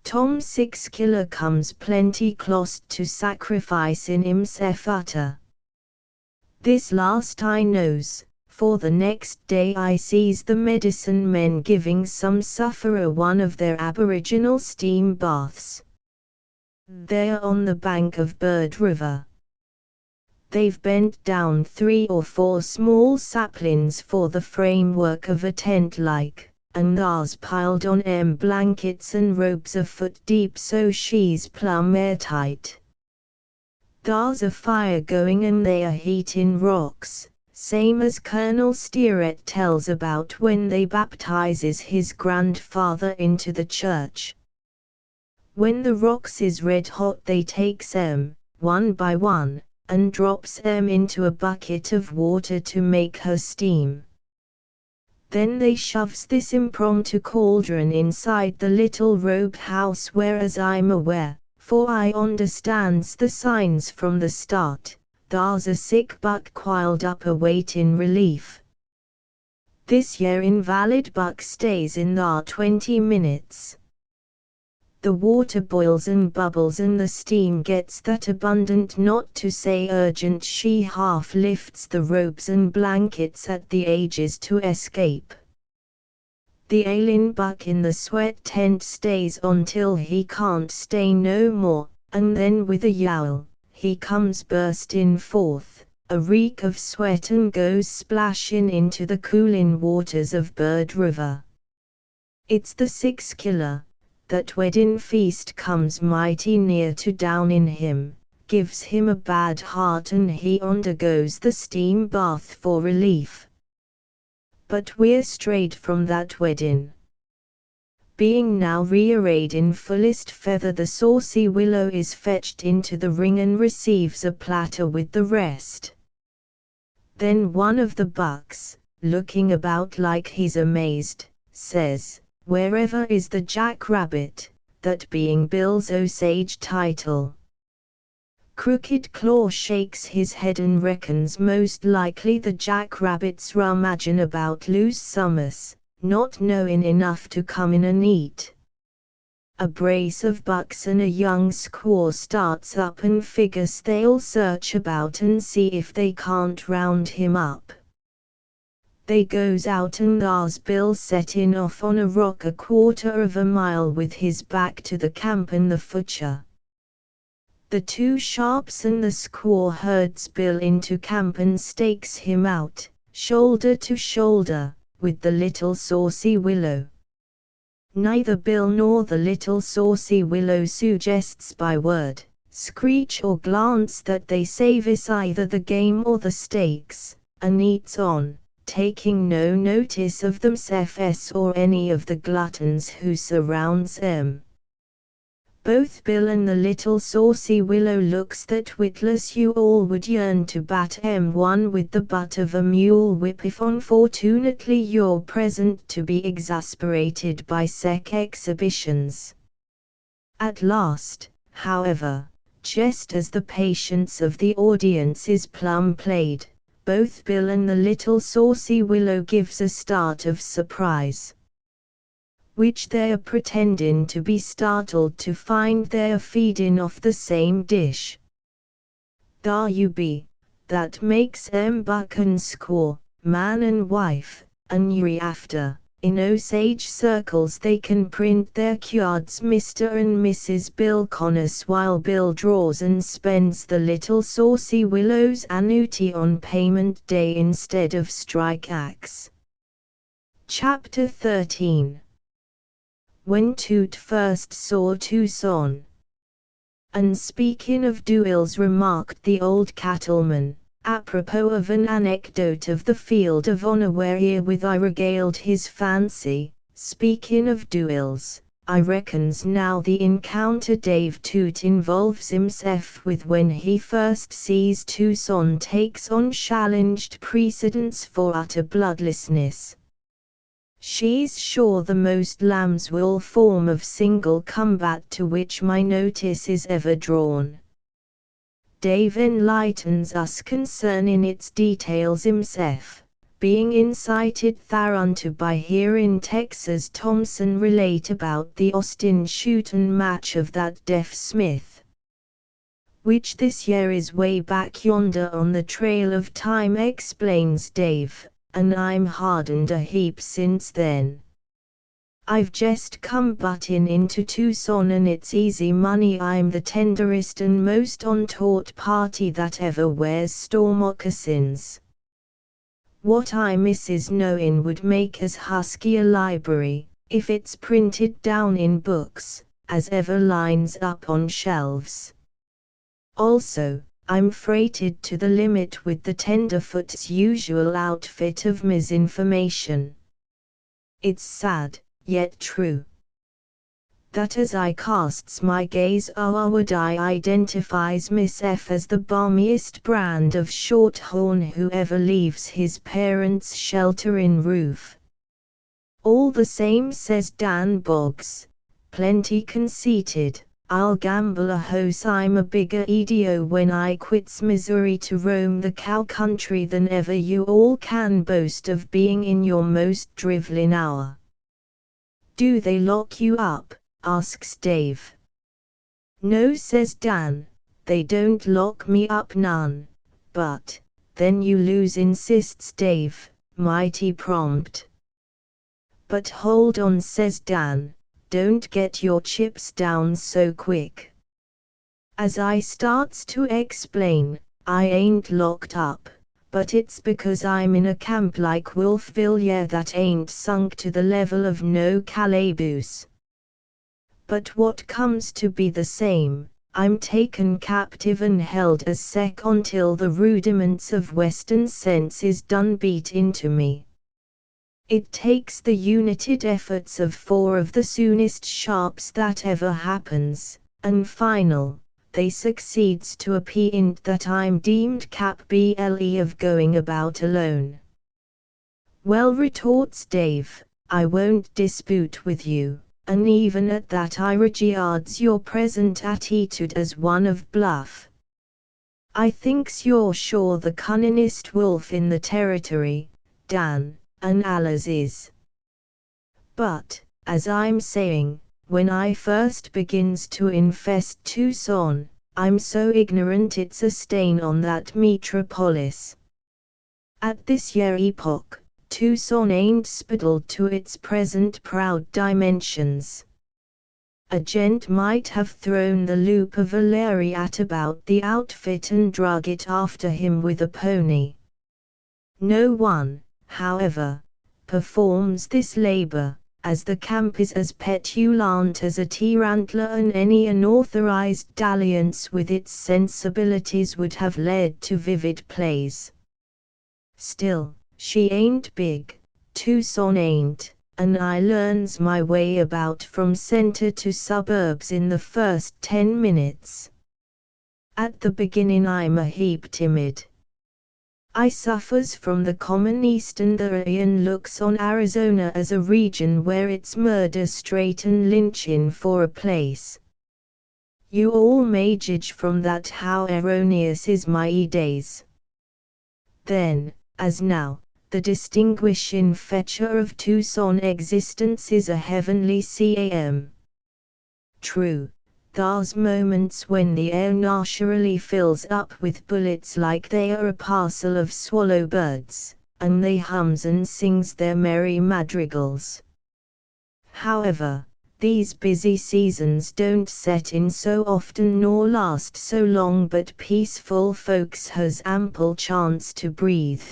Tom 6 killer comes plenty close to sacrifice in himself utter. This last I knows, for the next day I sees the medicine men giving some sufferer one of their aboriginal steam baths. They're on the bank of Bird River. They've bent down 3 or 4 small saplings for the framework of a tent like, and thar's piled on blankets and robes a foot deep so she's plumb airtight. Thar's a fire going and they are heating rocks, same as Colonel Steeret tells about when they baptizes his grandfather into the church. When the rocks is red hot they takes one by one, and drops into a bucket of water to make her steam. Then they shoves this impromptu cauldron inside the little robe house where, as I'm aware, for I understands the signs from the start, thar's a sick buck coiled up awaiting relief. This year invalid buck stays in thar 20 minutes. The water boils and bubbles and the steam gets that abundant not to say urgent she half lifts the robes and blankets at the edges to escape. The ailing buck in the sweat tent stays on till he can't stay no more, and then with a yowl, he comes bursting forth, a reek of sweat and goes splashing into the cooling waters of Bird River. It's the 6 killer. That wedding feast comes mighty near to downing him, gives him a bad heart and he undergoes the steam bath for relief. But we're strayed from that wedding. Being now rearrayed in fullest feather the saucy willow is fetched into the ring and receives a platter with the rest. Then one of the bucks, looking about like he's amazed, says, "Wherever is the jackrabbit?" that being Bill's Osage title. Crooked Claw shakes his head and reckons most likely the jackrabbit's rummagin' about loose summers, not knowing enough to come in and eat. A brace of bucks and a young squaw starts up and figures they'll search about and see if they can't round him up. They goes out and thar's Bill setting off on a rock a quarter of a mile with his back to the camp and the futcher. The 2 sharps and the squaw herds Bill into camp and stakes him out, shoulder to shoulder, with the little saucy willow. Neither Bill nor the little saucy willow suggests by word, screech or glance that they savis either the game or the stakes, and eats on, taking no notice of themselves or any of the gluttons who surrounds them. Both Bill and the little saucy willow looks that witless you all would yearn to bat one with the butt of a mule whip if unfortunately you're present to be exasperated by sec exhibitions. At last, however, just as the patience of the audience is plumb played, both Bill and the little saucy willow gives a start of surprise, which they're pretending to be startled to find they're feeding off the same dish. Thar you be, that makes buck and squaw, man and wife, and year after, in Osage circles they can print their cards Mr. and Mrs. Bill Connors while Bill draws and spends the little saucy willow's annuity on payment day instead of strike axe. Chapter 13. When Toot first saw Tucson. And speaking of duels, remarked the old cattleman, apropos of an anecdote of the field of honor wherewith I regaled his fancy, speaking of duels, I reckons now the encounter Dave Toot involves himself with when he first sees Tucson takes on challenged precedence for utter bloodlessness. She's sure the most lambswool form of single combat to which my notice is ever drawn. Dave enlightens us concerning its details himself, being incited thereunto by hearing Texas Thompson relate about the Austin shootin' match of that deaf Smith, which this year is way back yonder on the trail of time, explains Dave, and I'm hardened a heap since then. I've just come buttin' into Tucson and it's easy money I'm the tenderest and most untaught party that ever wears store moccasins. What I misses knowin' would make as husky a library, if it's printed down in books, as ever lines up on shelves. Also, I'm freighted to the limit with the tenderfoot's usual outfit of misinformation. It's sad, yet true, that as I casts my gaze o'erward I identifies myself as the balmiest brand of shorthorn who ever leaves his parents' shelterin' roof. All the same, says Dan Boggs, plenty conceited, I'll gamble a hose I'm a bigger idiot when I quits Missouri to roam the cow country than ever you all can boast of being in your most drivelin' hour. Do they lock you up? Asks Dave. No, says Dan, they don't lock me up none, but, then you lose, insists Dave, mighty prompt. But hold on, says Dan, don't get your chips down so quick. As I starts to explain, I ain't locked up, but it's because I'm in a camp like Wolfville, yeah, that ain't sunk to the level of no calaboose. But what comes to be the same, I'm taken captive and held as sec until the rudiments of Western sense is done beat into me. It takes the united efforts of 4 of the soonest sharps that ever happens, and final, they succeeds to a p'int that I'm deemed cap-ble of going about alone. Well, retorts Dave, I won't dispute with you, and even at that I regards your present attitude as one of bluff. I thinks you're sure the cunningest wolf in the territory, Dan, and allers is. But, as I'm saying, when I first begins to infest Tucson, I'm so ignorant it's a stain on that metropolis. At this year epoch, Tucson ain't spiddled to its present proud dimensions. A gent might have thrown the loop of a lariat about the outfit and drug it after him with a pony. No one, however, performs this labor, as the camp is as petulant as a tarantula, and any unauthorized dalliance with its sensibilities would have led to vivid plays. Still, she ain't big, Tucson ain't, and I learns my way about from center to suburbs in the first 10 minutes. At the beginning I'm a heap timid. I suffers from the common Easternerian looks on Arizona as a region where it's murder straight and lynchin' for a place. You all may judge from that how erroneous is my days. Then, as now, the distinguishing feature of Tucson existence is a heavenly calm. True, thar's moments when the air naturally fills up with bullets like they are a parcel of swallow birds, and they hums and sings their merry madrigals. However, these busy seasons don't set in so often nor last so long, but peaceful folks has ample chance to breathe.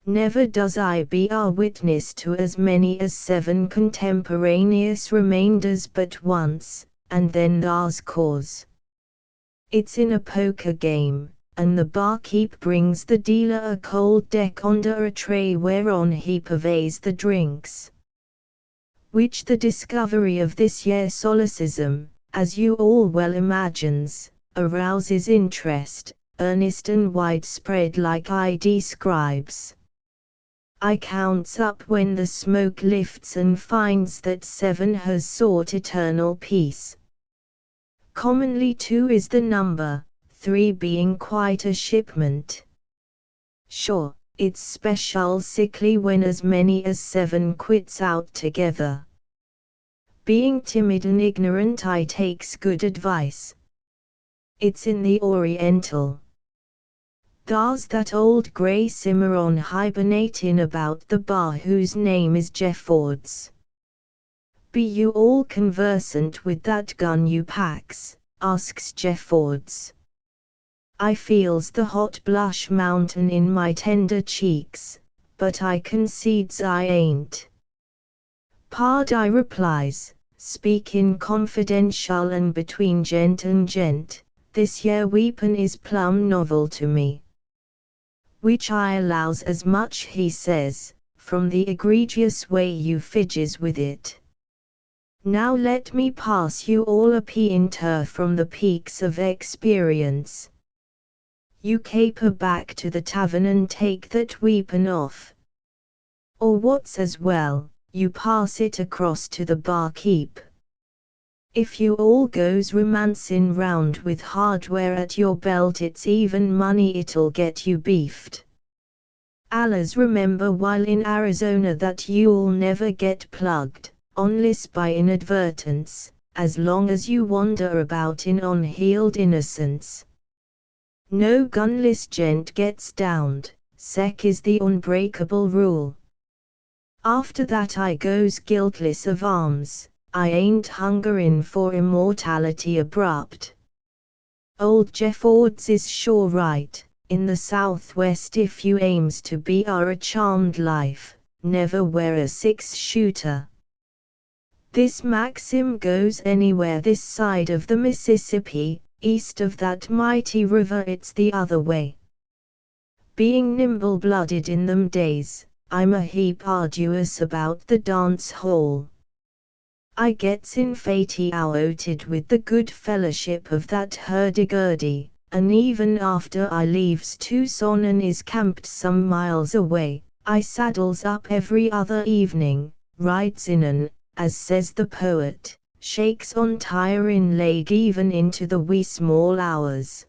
Never does I bear witness to as many as 7 contemporaneous remainders but once, and then thar's cause. It's in a poker game, and the barkeep brings the dealer a cold deck under a tray whereon he purveys the drinks. which the discovery of this year solecism, as you all well imagines, arouses interest, earnest and widespread like I describes. I counts up when the smoke lifts and finds that 7 has sought eternal peace. Commonly 2 is the number, 3 being quite a shipment. Sure, it's special sickly when as many as 7 quits out together. Being timid and ignorant I takes good advice. It's in the Oriental. There's that old grey Cimarron hibernatin' about the bar whose name is Jeffords. Be you all conversant with that gun you packs? Asks Jeffords. I feels the hot blush mountain in my tender cheeks, but I concedes I ain't. Pard, I replies, speakin' confidential and between gent and gent, this yer weepon is plumb novel to me. Which I allows as much, he says, from the egregious way you fidges with it. Now let me pass you all a p'inter from the peaks of experience. You caper back to the tavern and take that weepon off. Or what's as well, you pass it across to the barkeep. If you all goes romancing round with hardware at your belt, it's even money it'll get you beefed. Allers remember while in Arizona that you'll never get plugged, unless by inadvertence, as long as you wander about in unhealed innocence. No gunless gent gets downed, sec is the unbreakable rule. After that I goes guiltless of arms, I ain't hungerin' for immortality abrupt. Old Jeffords is sure right, in the Southwest if you aims to be a charmed life, never wear a 6-shooter. This maxim goes anywhere this side of the Mississippi, east of that mighty river it's the other way. Being nimble-blooded in them days, I'm a heap arduous about the dance hall. I gets infatuated with the good fellowship of that hurdy-gurdy, and even after I leaves Tucson and is camped some miles away, I saddles up every other evening, rides in and, as says the poet, shakes on tirin' leg even into the wee small hours.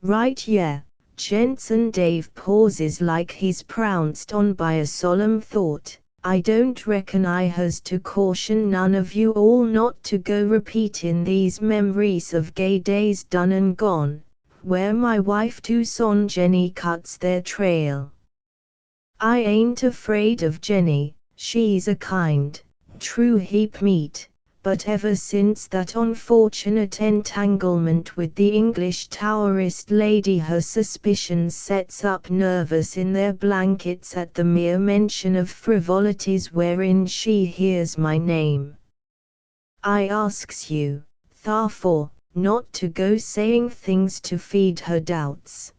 Right, yeah, gents, and Dave pauses like he's pounced on by a solemn thought. I don't reckon I has to caution none of you all not to go repeatin' these memories of gay days done and gone, where my wife Tucson Jenny cuts their trail. I ain't afraid of Jenny, she's a kind, true heap meat, but ever since that unfortunate entanglement with the English tourist lady her suspicions sets up nervous in their blankets at the mere mention of frivolities wherein she hears my name. I asks you, therefore, not to go saying things to feed her doubts.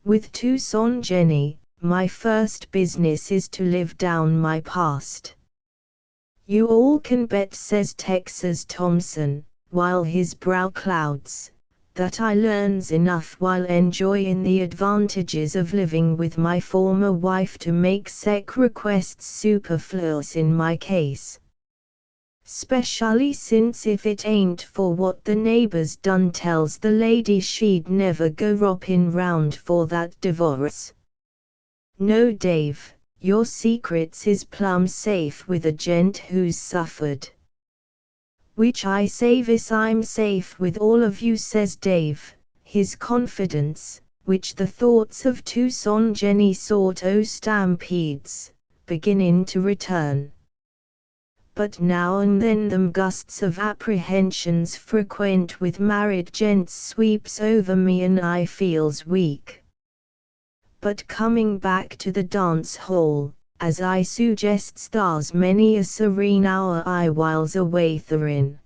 With Tucson Jenny, my first business is to live down my past. You all can bet, says Texas Thompson, while his brow clouds, that I learns enough while enjoyin' the advantages of living with my former wife to make sec requests superfluous in my case. Specially since if it ain't for what the neighbors done tells the lady she'd never go ropin' round for that divorce. No, Dave, your secrets is plumb safe with a gent who's suffered. Which I savis I'm safe with all of you, says Dave, his confidence, which the thoughts of Tucson Jenny sort o' stampedes, beginning to return. But now and then them gusts of apprehensions frequent with married gents sweeps over me and I feels weak. But coming back to the dance hall, as I suggests, there's many a serene hour I whiles away therein.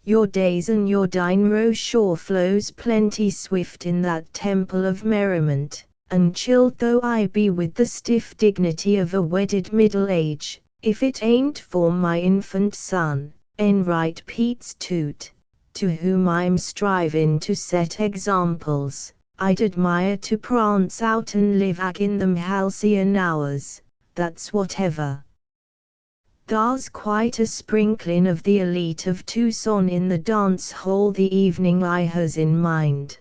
Your days and your dinero sure flows plenty swift in that temple of merriment, and chilled though I be with the stiff dignity of a wedded middle age, If it ain't for my infant son, Enright Pete's toot, to whom I'm striving to set examples, I'd admire to prance out and live in them halcyon hours, that's whatever. Thar's quite a sprinkling of the elite of Tucson in the dance hall the evening I has in mind.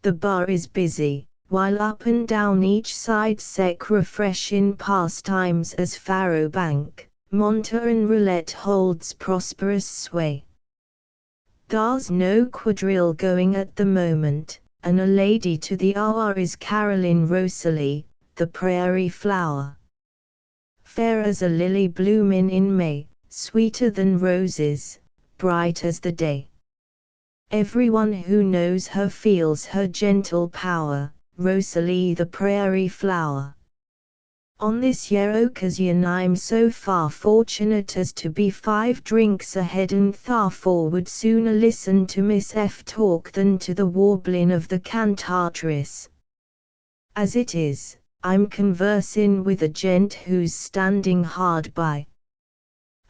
The bar is busy, while up and down each side sec refreshing pastimes as faro bank, monte and roulette holds prosperous sway. Thar's no quadrille going at the moment, and a lady to the hour is Caroline Rosalie, the prairie flower. Fair as a lily blooming in May, sweeter than roses, bright as the day. Everyone who knows her feels her gentle power, Rosalie the prairie flower. On this year occasion I'm so far fortunate as to be 5 drinks ahead and therefore would sooner listen to Miss F talk than to the warbling of the cantatrice. As it is, I'm conversing with a gent who's standing hard by.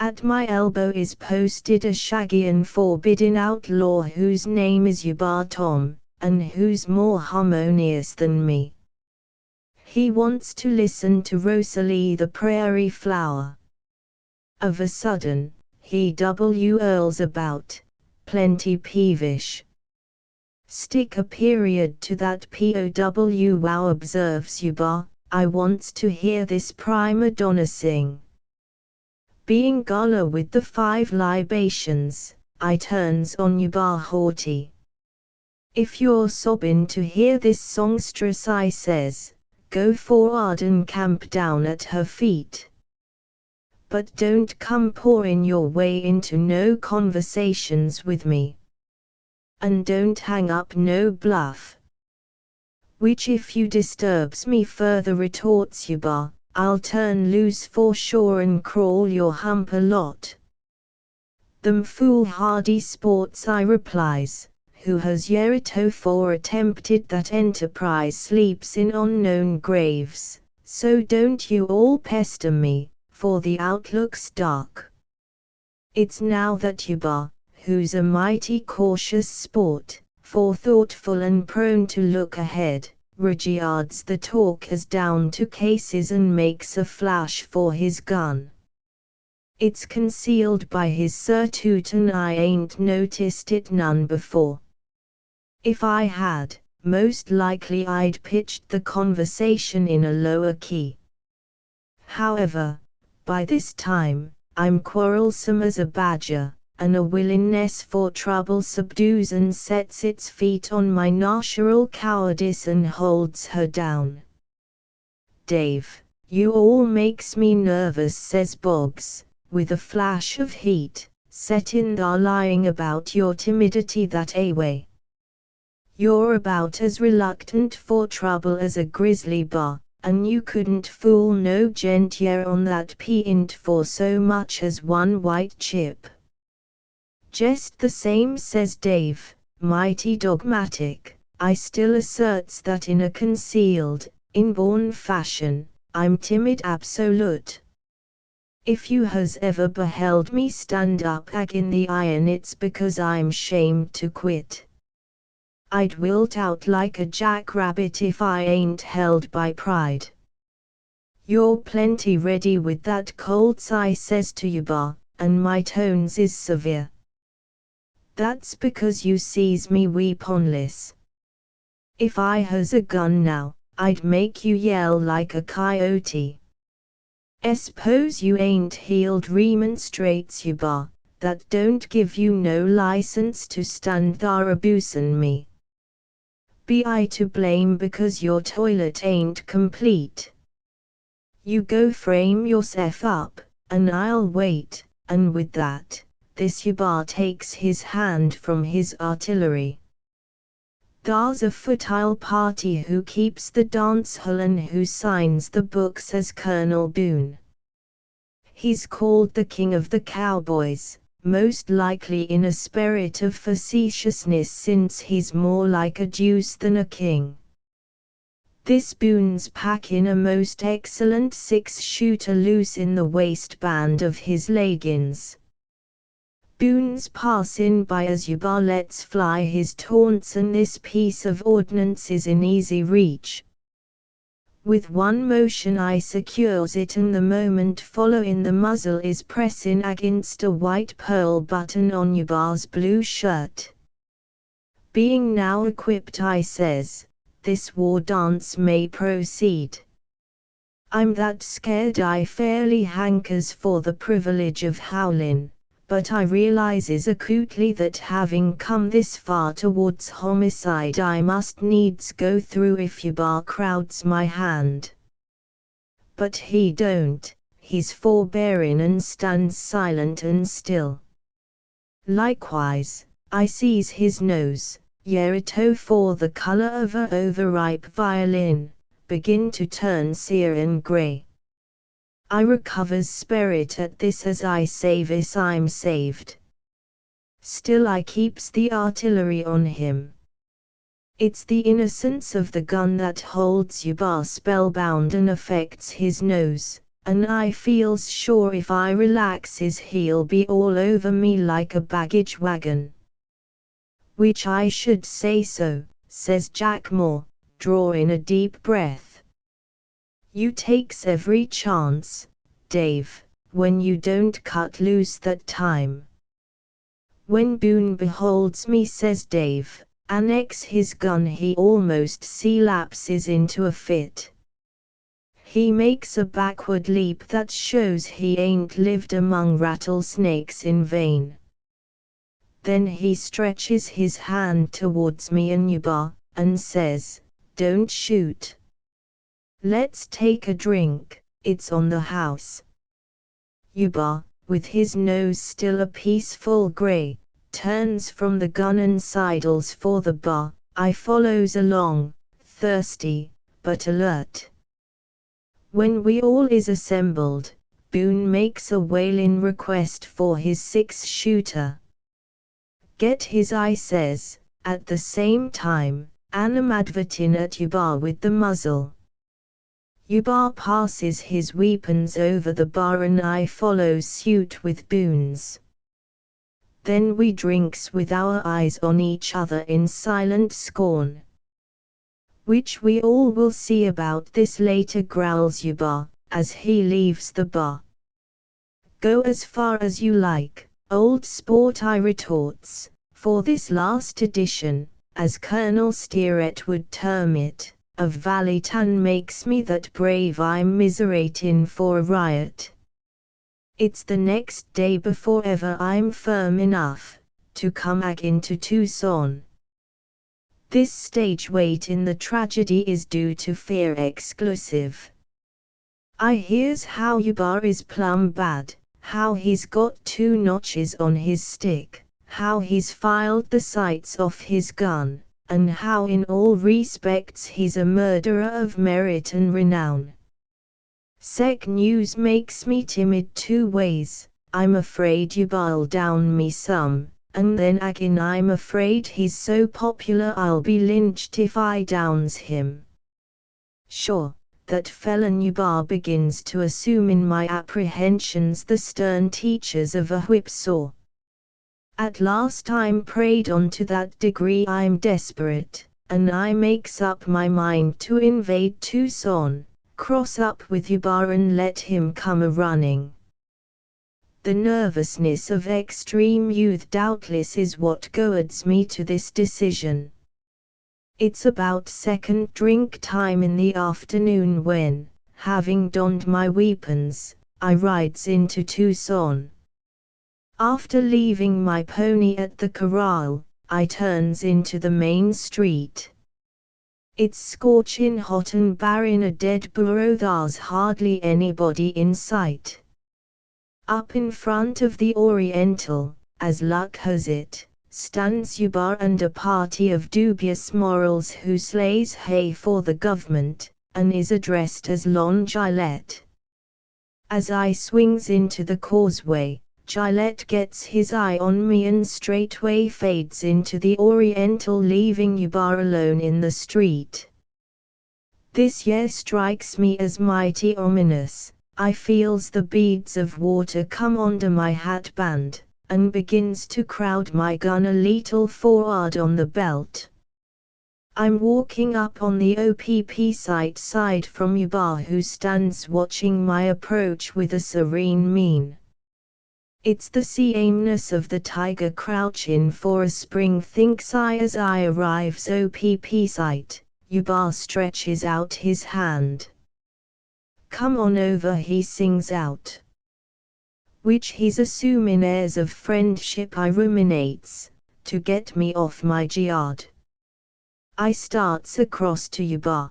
At my elbow is posted a shaggy and forbidding outlaw whose name is Yuba Tom, and who's more harmonious than me. He wants to listen to Rosalie the prairie flower. Of a sudden, he whirls about, plenty peevish. Stick a period to that POW wow, observes Yuba, I wants to hear this prima donna sing. Being gala with the 5 libations, I turns on Yuba haughty. If you're sobbing to hear this songstress, I says, go forward and camp down at her feet. But don't come pouring your way into no conversations with me. And don't hang up no bluff. Which if you disturbs me further, retorts Yuba, I'll turn loose for sure and crawl your hump a lot. Them foolhardy sports, I replies, who has yeretofore attempted that enterprise sleeps in unknown graves, so don't you all pester me, for the outlook's dark. It's now that Yuba, who's a mighty cautious sport, forethoughtful and prone to look ahead, regards the talk as down to cases and makes a flash for his gun. It's concealed by his surtout and I ain't noticed it none before. If I had, most likely I'd pitched the conversation in a lower key. However, by this time, I'm quarrelsome as a badger, and a willingness for trouble subdues and sets its feet on my natural cowardice and holds her down. Dave, you all makes me nervous, says Boggs, with a flash of heat, settin' thar lying about your timidity that way. You're about as reluctant for trouble as a grizzly bear, and you couldn't fool no gent here on that p'int for so much as one white chip. Just the same, says Dave, mighty dogmatic, I still asserts that in a concealed, inborn fashion, I'm timid absolute. If you has ever beheld me stand up agin the iron, it's because I'm shamed to quit. I'd wilt out like a jackrabbit if I ain't held by pride. You're plenty ready with that colts, I says to Yuba, and my tones is severe. That's because you sees me weaponless. If I has a gun now, I'd make you yell like a coyote. S'pose you ain't healed, remonstrates Yuba, that don't give you no license to stand thar abusin' me. Be I to blame because your toilet ain't complete? You go frame yourself up, and I'll wait, and with that, this Yuba takes his hand from his artillery. Thar's a futile party who keeps the dance hall and who signs the books as Colonel Boone. He's called the King of the Cowboys, most likely in a spirit of facetiousness since he's more like a deuce than a king. This Boone's pack in a most excellent 6-shooter loose in the waistband of his leggings. Boone's passin' by as Yuba lets fly his taunts, and this piece of ordnance is in easy reach. With one motion I secures it, and the moment following the muzzle is pressin' against a white pearl button on Yuba's blue shirt. Being now equipped, I says, this war dance may proceed. I'm that scared I fairly hankers for the privilege of howlin', but I realizes acutely that having come this far towards homicide I must needs go through if Yuba crowds my hand. But he don't, he's forbearin' and stands silent and still. Likewise, I sees his nose, yerito for the color of a overripe violin, begin to turn sere and grey. I recovers spirit at this as I saves I'm saved. Still I keeps the artillery on him. It's the innocence of the gun that holds Yuba spellbound and affects his nose, and I feels sure if I relaxes he'll be all over me like a baggage wagon. Which I should say so, says Jack Moore, drawing a deep breath. You takes every chance, Dave, when you don't cut loose that time. When Boone beholds me, says Dave, annex his gun, he almost lapses into a fit. He makes a backward leap that shows he ain't lived among rattlesnakes in vain. Then he stretches his hand towards me and Yuba, and says, "Don't shoot. Let's take a drink, it's on the house." Yuba, with his nose still a peaceful grey, turns from the gun and sidles for the bar. I follows along, thirsty, but alert. When we all is assembled, Boone makes a wailin' request for his 6-shooter. "Get his," I says, at the same time, animadvertin' at Yuba with the muzzle. Yuba passes his weapons over the bar and I follows suit with Boone's. Then we drinks with our eyes on each other in silent scorn. "Which we all will see about this later," growls Yuba, as he leaves the bar. "Go as far as you like, old sport," I retorts, for this last edition, as Colonel Steeret would term it, of Valitan makes me that brave I'm miseratin' for a riot. It's the next day before ever I'm firm enough to come again to Tucson. This stage wait in the tragedy is due to fear exclusive. I hears how Yuba is plumb bad, how he's got 2 notches on his stick, how he's filed the sights off his gun, and how in all respects he's a murderer of merit and renown. Sec news makes me timid 2 ways. I'm afraid Yuba'll down me some, and then again I'm afraid he's so popular I'll be lynched if I downs him. Sure, that felon Yuba begins to assume in my apprehensions the stern teachers of a whipsaw. At last I'm preyed on to that degree I'm desperate, and I makes up my mind to invade Tucson, cross up with Yuba and let him come a-running. The nervousness of extreme youth doubtless is what goads me to this decision. It's about second drink time in the afternoon when, having donned my weapons, I rides into Tucson. After leaving my pony at the corral, I turns into the main street. It's scorchin' hot and barrin' a dead burro, thar's hardly anybody in sight. Up in front of the Oriental, as luck has it, stands Yuba and a party of dubious morals who slays hay for the government, and is addressed as Lon Gillette. As I swings into the causeway, Gillette gets his eye on me and straightway fades into the Oriental, leaving Yuba alone in the street. This year strikes me as mighty ominous. I feels the beads of water come under my hatband, and begins to crowd my gun a little forward on the belt. I'm walking up on the OPP side from Yuba, who stands watching my approach with a serene mien. It's the sameness of the tiger crouching for a spring, thinks I as I arrives OPP site. Yuba stretches out his hand. Come on over, he sings out. Which he's assuming airs of friendship, I ruminates, to get me off my guard. I starts across to Yuba.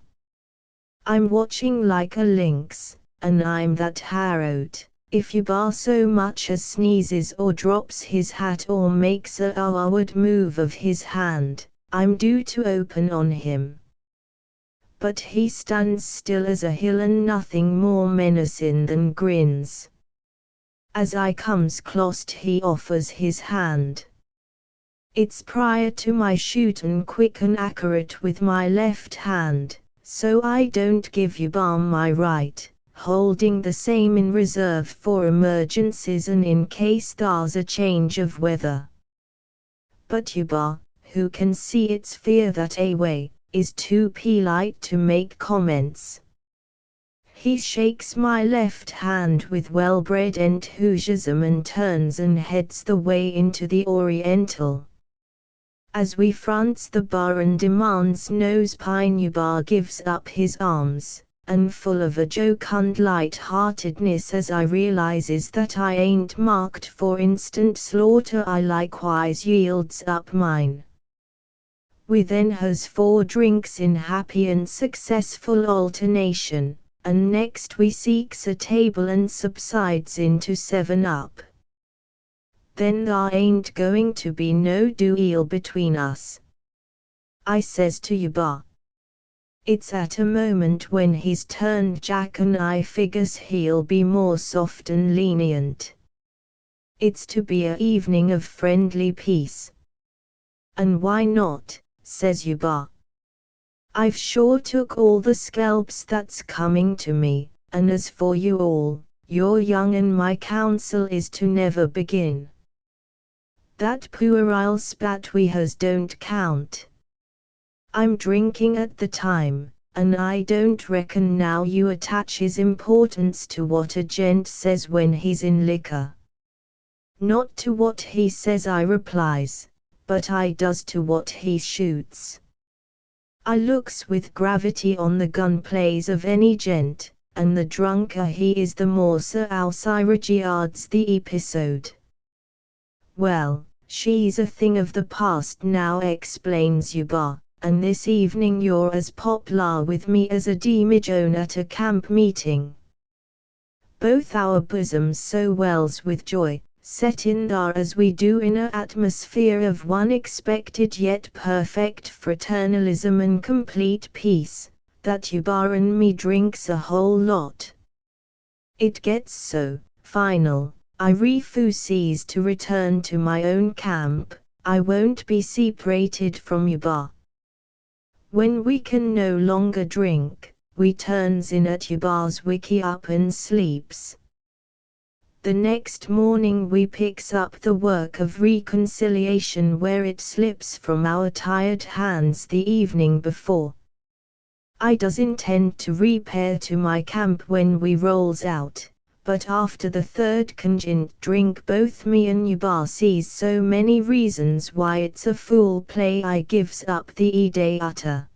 I'm watching like a lynx, and I'm that harrowed. If Yuba so much as sneezes or drops his hat or makes a awkward move of his hand, I'm due to open on him. But he stands still as a hill and nothing more menacing than grins. As I comes clost, he offers his hand. It's prior to my shootin' quick and accurate with my left hand, so I don't give Yuba my right, holding the same in reserve for emergencies and in case there's a change of weather. But Yuba, who can see its fear that away, is too polite to make comments. He shakes my left hand with well-bred enthusiasm and turns and heads the way into the Oriental. As we fronts the bar and demands nose pine, Yuba gives up his arms, and full of a joke and light-heartedness as I realizes that I ain't marked for instant slaughter, I likewise yields up mine. We then has 4 drinks in happy and successful alternation, and next we seeks a table and subsides into 7-Up. Then there ain't going to be no duel between us, I says to Yuba. It's at a moment when he's turned Jack and I figures he'll be more soft and lenient. It's to be a evening of friendly peace. And why not, says Yuba. I've sure took all the scalps that's coming to me, and as for you all, you're young and my counsel is to never begin. That puerile spat we has don't count. I'm drinking at the time, and I don't reckon now you attaches importance to what a gent says when he's in liquor. Not to what he says, I replies, but I does to what he shoots. I looks with gravity on the gunplays of any gent, and the drunker he is the more so else I regards the episode. Well, she's a thing of the past now, explains Yuba, and this evening you're as popular with me as a demijohn at a camp meeting. Both our bosoms so wells with joy, set in there as we do in a atmosphere of unexpected yet perfect fraternalism and complete peace, that Yuba and me drinks a whole lot. It gets so final, I refuses to return to my own camp. I won't be separated from Yuba. When we can no longer drink, we turns in at Yuba's wiki up and sleeps. The next morning we picks up the work of reconciliation where it slips from our tired hands the evening before. I does intend to repair to my camp when we rolls out, but after the third conjunct drink both me and Yuba sees so many reasons why it's a fool play I gives up the day utter.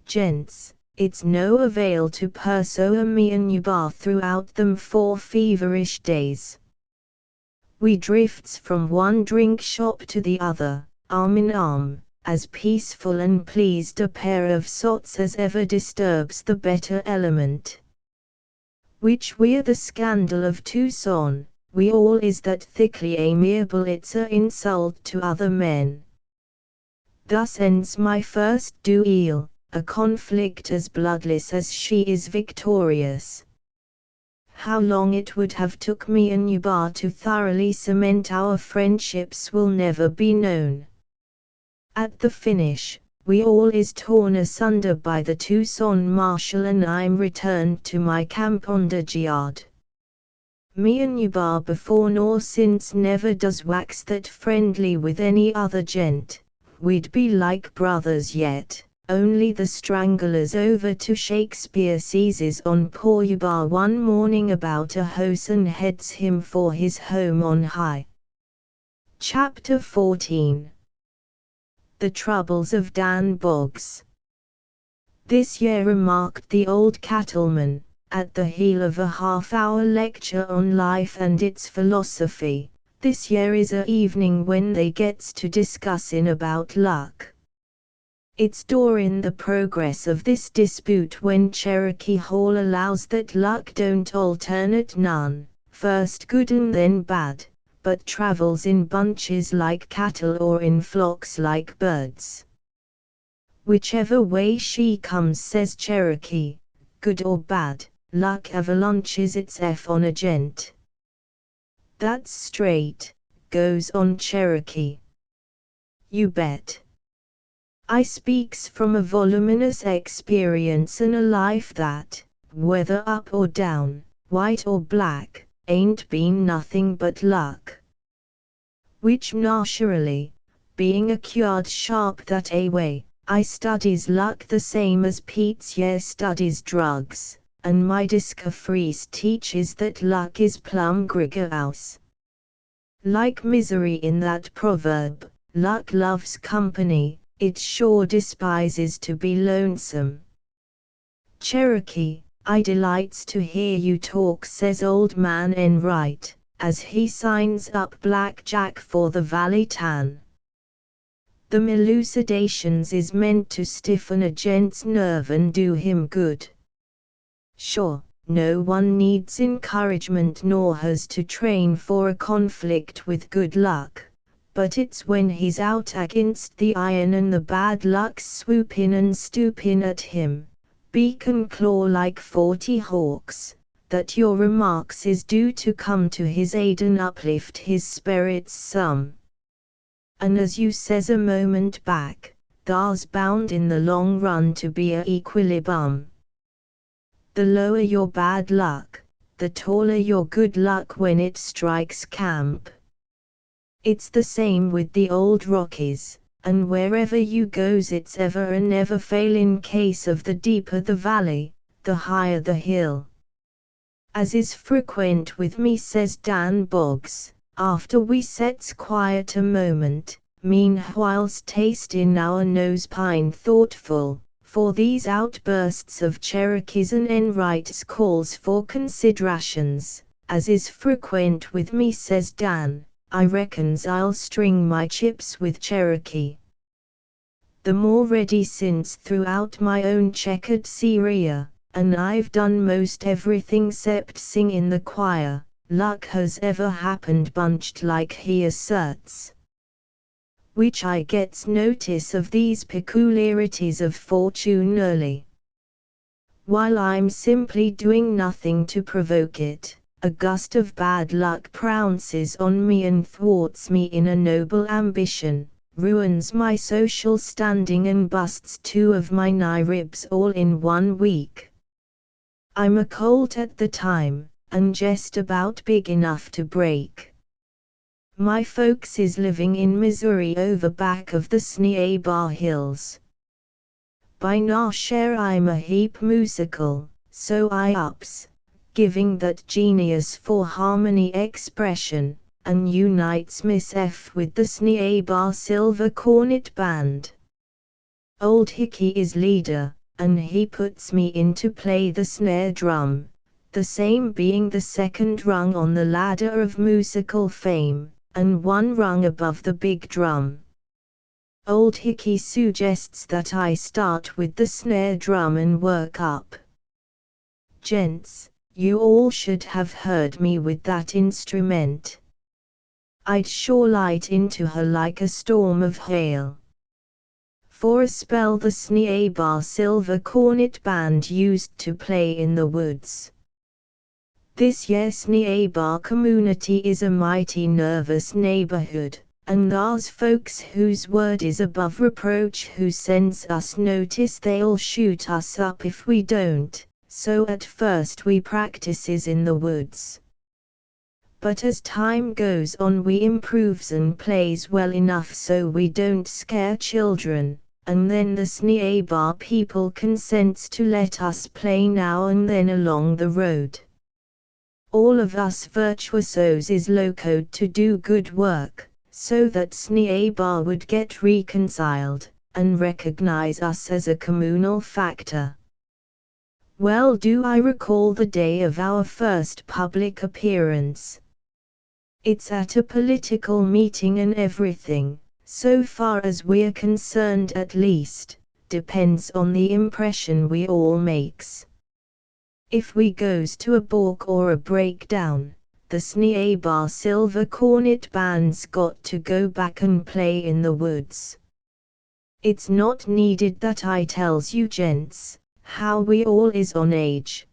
Gents, it's no avail to pursue me and Yuba throughout them 4 feverish days. We drifts from one drink shop to the other, arm in arm, as peaceful and pleased a pair of sots as ever disturbs the better element. Which we're the scandal of Tucson, we all is that thickly amiable it's a insult to other men. Thus ends my first duel, a conflict as bloodless as she is victorious. How long it would have took me and Yuba to thoroughly cement our friendships will never be known. At the finish, we all is torn asunder by the Tucson marshal and I'm returned to my camp on the yard. Me and you bar before nor since never does wax that friendly with any other gent, we'd be like brothers yet, only the stranglers over to Shakespeare seizes on poor Yubar one morning about a hose and heads him for his home on high. Chapter 14. The Troubles of Dan Boggs. This year, remarked the old cattleman, at the heel of a half-hour lecture on life and its philosophy, this year is a evening when they gets to discussin' about luck. It's durin' the progress of this dispute when Cherokee Hall allows that luck don't alternate none, first good and then bad, but travels in bunches like cattle or in flocks like birds. Whichever way she comes, says Cherokee, good or bad, luck avalanches itself on a gent. That's straight, goes on Cherokee. You bet. I speaks from a voluminous experience and a life that, whether up or down, white or black, ain't been nothing but luck. Which naturally, being a cured sharp that a way, I studies luck the same as Pete's year studies drugs, and my discoveries teaches that luck is plumb gregarious. Like misery in that proverb, luck loves company, it sure despises to be lonesome. Cherokee, I delights to hear you talk, says old man Enright, as he signs up blackjack for the Valley Tan. Them elucidations is meant to stiffen a gent's nerve and do him good. Sure, no one needs encouragement nor has to train for a conflict with good luck, but it's when he's out against the iron and the bad luck's swoop in and stoop in at him, beak and claw like 40 hawks, that your remarks is due to come to his aid and uplift his spirits some. And as you says a moment back, thar's bound in the long run to be a equilibrium. The lower your bad luck, the taller your good luck when it strikes camp. It's the same with the old Rockies, and wherever you goes it's ever and never fail in case of the deeper the valley, the higher the hill. As is frequent with me, says Dan Boggs, after we sets quiet a moment, meanwhiles tastin' our nose pine thoughtful, for these outbursts of Cherokees and Enrights calls for considerations, as is frequent with me, says Dan, I reckons I'll string my chips with Cherokee. The more ready since throughout my own checkered career, and I've done most everything 'cept sing in the choir, luck has ever happened bunched like he asserts. Which I gets notice of these peculiarities of fortune early. While I'm simply doing nothing to provoke it, a gust of bad luck pounces on me and thwarts me in a noble ambition, ruins my social standing and busts 2 of my nigh ribs all in 1 week. I'm a colt at the time, and just about big enough to break. My folks is living in Missouri over back of the Sneabar Hills. By nah share I'm a heap musical, so I ups, giving that genius for harmony expression, and unites Miss F with the Sneabar Silver Cornet Band. Old Hickey is leader, and he puts me in to play the snare drum, the same being the second rung on the ladder of musical fame, and 1 rung above the big drum. Old Hickey suggests that I start with the snare drum and work up. Gents, you all should have heard me with that instrument. I'd sure light into her like a storm of hail. For a spell the Sneabar Silver Cornet Band used to play in the woods. This year Sneabar community is a mighty nervous neighborhood, And thar's folks whose word is above reproach who sends us notice they'll shoot us up if we don't, so at first we practices in the woods. But as time goes on we improves and plays well enough so we don't scare children, and then the Sneabar people consents to let us play now and then along the road. All of us virtuosos is locoed to do good work, so that Sneabar would get reconciled, and recognize us as a communal factor. Well do I recall the day of our first public appearance. It's at a political meeting and everything, so far as we're concerned at least, depends on the impression we all makes. If we goes to a balk or a breakdown, the Sneabar Silver Cornet band's got to go back and play in the woods. It's not needed that I tells you gents, how we all is on age.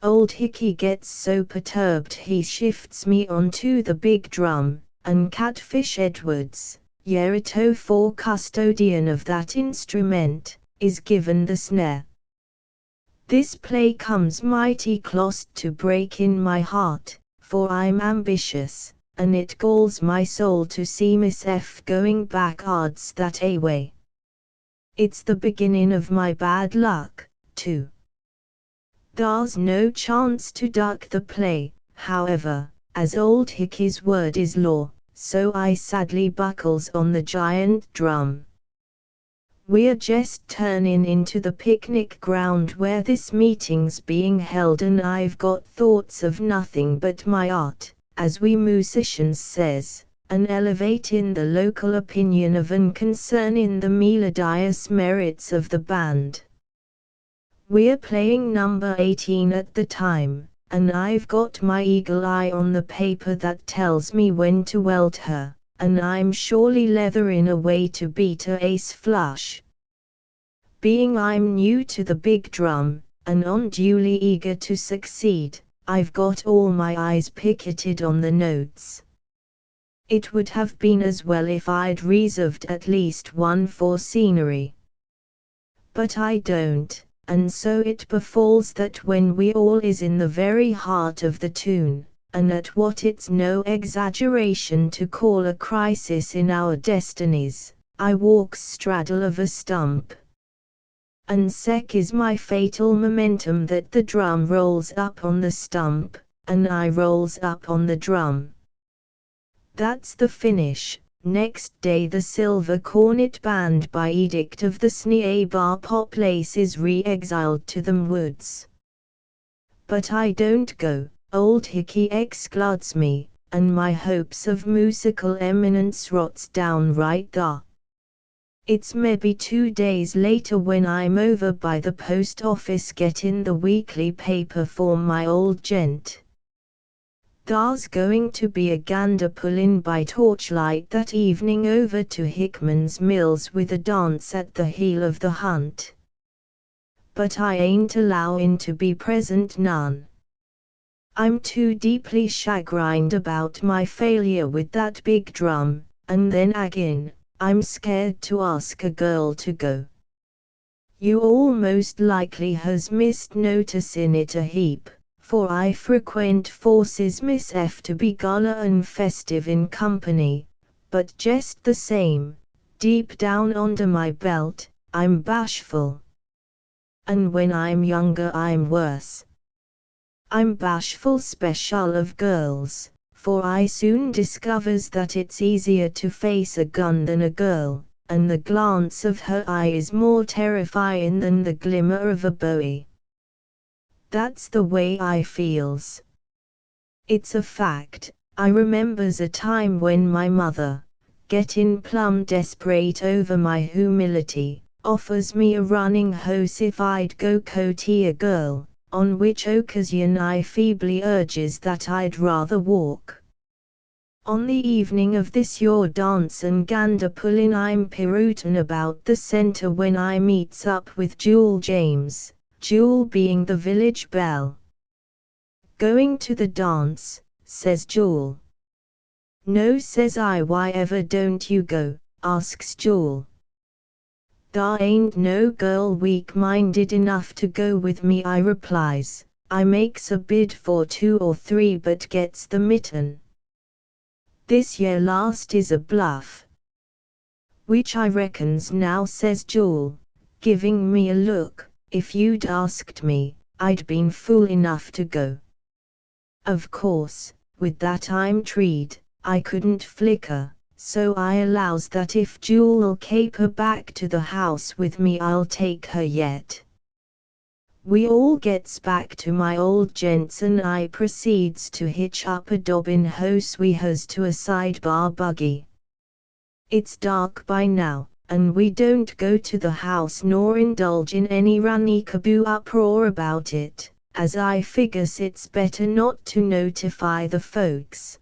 Old Hickey gets so perturbed he shifts me onto the big drum, and Catfish Edwards, Yerito custodian of that instrument, is given the snare. This play comes mighty close to break in my heart, for I'm ambitious, and it galls my soul to see Miss F going backwards that a way. It's the beginning of my bad luck, too. There's no chance to duck the play, however, as old Hickey's word is law, so I sadly buckles on the giant drum. We're just turning into the picnic ground where this meeting's being held and I've got thoughts of nothing but my art, as we musicians says, and elevating the local opinion of and concerning the melodious merits of the band. We're playing number 18 at the time, and I've got my eagle eye on the paper that tells me when to welt her, and I'm surely leathering away to beat a ace flush. Being I'm new to the big drum, and unduly eager to succeed, I've got all my eyes picketed on the notes. It would have been as well if I'd reserved at least one for scenery. But I don't. And so it befalls that when we all is in the very heart of the tune, and at what it's no exaggeration to call a crisis in our destinies, I walks straddle of a stump. And sec is my fatal momentum that the drum rolls up on the stump, and I rolls up on the drum. That's the finish. Next day the Silver Cornet Band by edict of the Sneabar populace is re-exiled to them woods. But I don't go, old Hickey excludes me, and my hopes of musical eminence rots down right there. It's maybe 2 days later when I'm over by the post office getting the weekly paper for my old gent. There's going to be a gander pull-in by torchlight that evening over to Hickman's Mills with a dance at the heel of the hunt. But I ain't allowing to be present none. I'm too deeply chagrined about my failure with that big drum, and then again, I'm scared to ask a girl to go. You all most likely has missed noticing it a heap. For I frequent forces Miss F to be gala and festive in company, but just the same, deep down under my belt, I'm bashful. And when I'm younger I'm worse. I'm bashful special of girls, for I soon discovers that it's easier to face a gun than a girl, and the glance of her eye is more terrifying than the glimmer of a bowie. That's the way I feels. It's a fact. I remembers a time when my mother, getting plumb desperate over my humility, offers me a running hose if I'd go courtesy a girl, on which occasion I feebly urges that I'd rather walk. On the evening of this your dance and gander pullin' I'm pirootin' about the centre when I meets up with Jewel James. Jewel being the village belle. Going to the dance, says Jewel. No, says I. Why ever don't you go? Asks Jewel. There ain't no girl weak-minded enough to go with me, I replies. I makes a bid for 2 or 3 but gets the mitten. This year last is a bluff. Which I reckons now, says Jewel, giving me a look. If you'd asked me, I'd been fool enough to go. Of course, with that I'm treed, I couldn't flicker, so I allows that if Jewel'll caper back to the house with me I'll take her yet. We all gets back to my old gents and I proceeds to hitch up a Dobbin hose we has to a sidebar buggy. It's dark by now, and we don't go to the house nor indulge in any runny-caboo uproar about it, as I figures it's better not to notify the folks.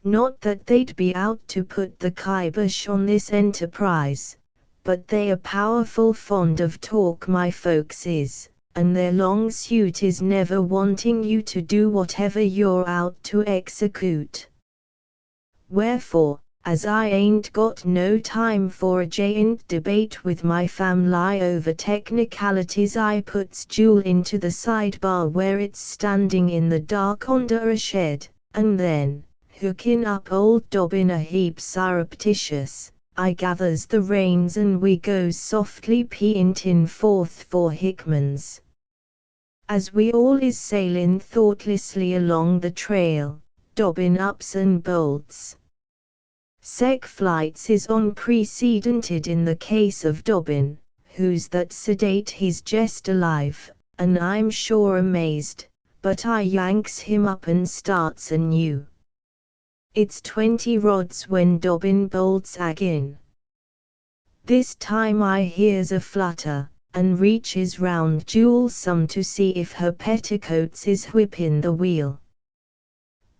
Not that they'd be out to put the kibosh on this enterprise, but they are powerful fond of talk, my folks is, and their long suit is never wanting you to do whatever you're out to execute. Wherefore, as I ain't got no time for a giant debate with my family over technicalities, I puts Jewel into the sidebar where it's standing in the dark under a shed, and then, hooking up old Dobbin a heap surreptitious, I gathers the reins and we goes softly peeintin' forth for Hickman's. As we all is sailin' thoughtlessly along the trail, Dobbin ups and bolts. Sec flights is unprecedented in the case of Dobbin, who's that sedate he's jest alive, and I'm sure amazed, but I yanks him up and starts anew. It's 20 rods when Dobbin bolts agin. This time I hears a flutter, and reaches round Jewel some to see if her petticoats is whippin' the wheel.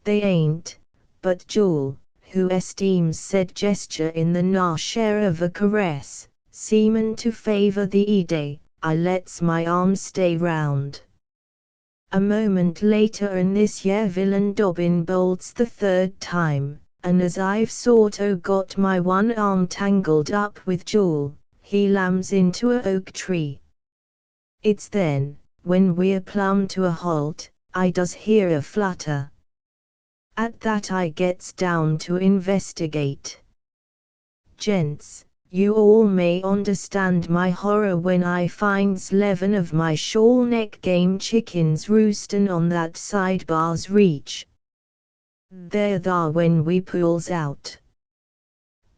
They ain't, but Jewel, who esteems said gesture in the nature of a caress, seemin' to favour the idee, I lets my arm stay round. A moment later and this yer villain Dobbin bolts the 3rd time, and as I've sorto got my one arm tangled up with Jewel, he lams into a oak tree. It's then, when we're plumb to a halt, I does hear a flutter. At that I gets down to investigate. Gents, you all may understand my horror when I finds 11 of my shawl-neck game chickens roostin' on that sidebar's reach. They're thar when we pulls out.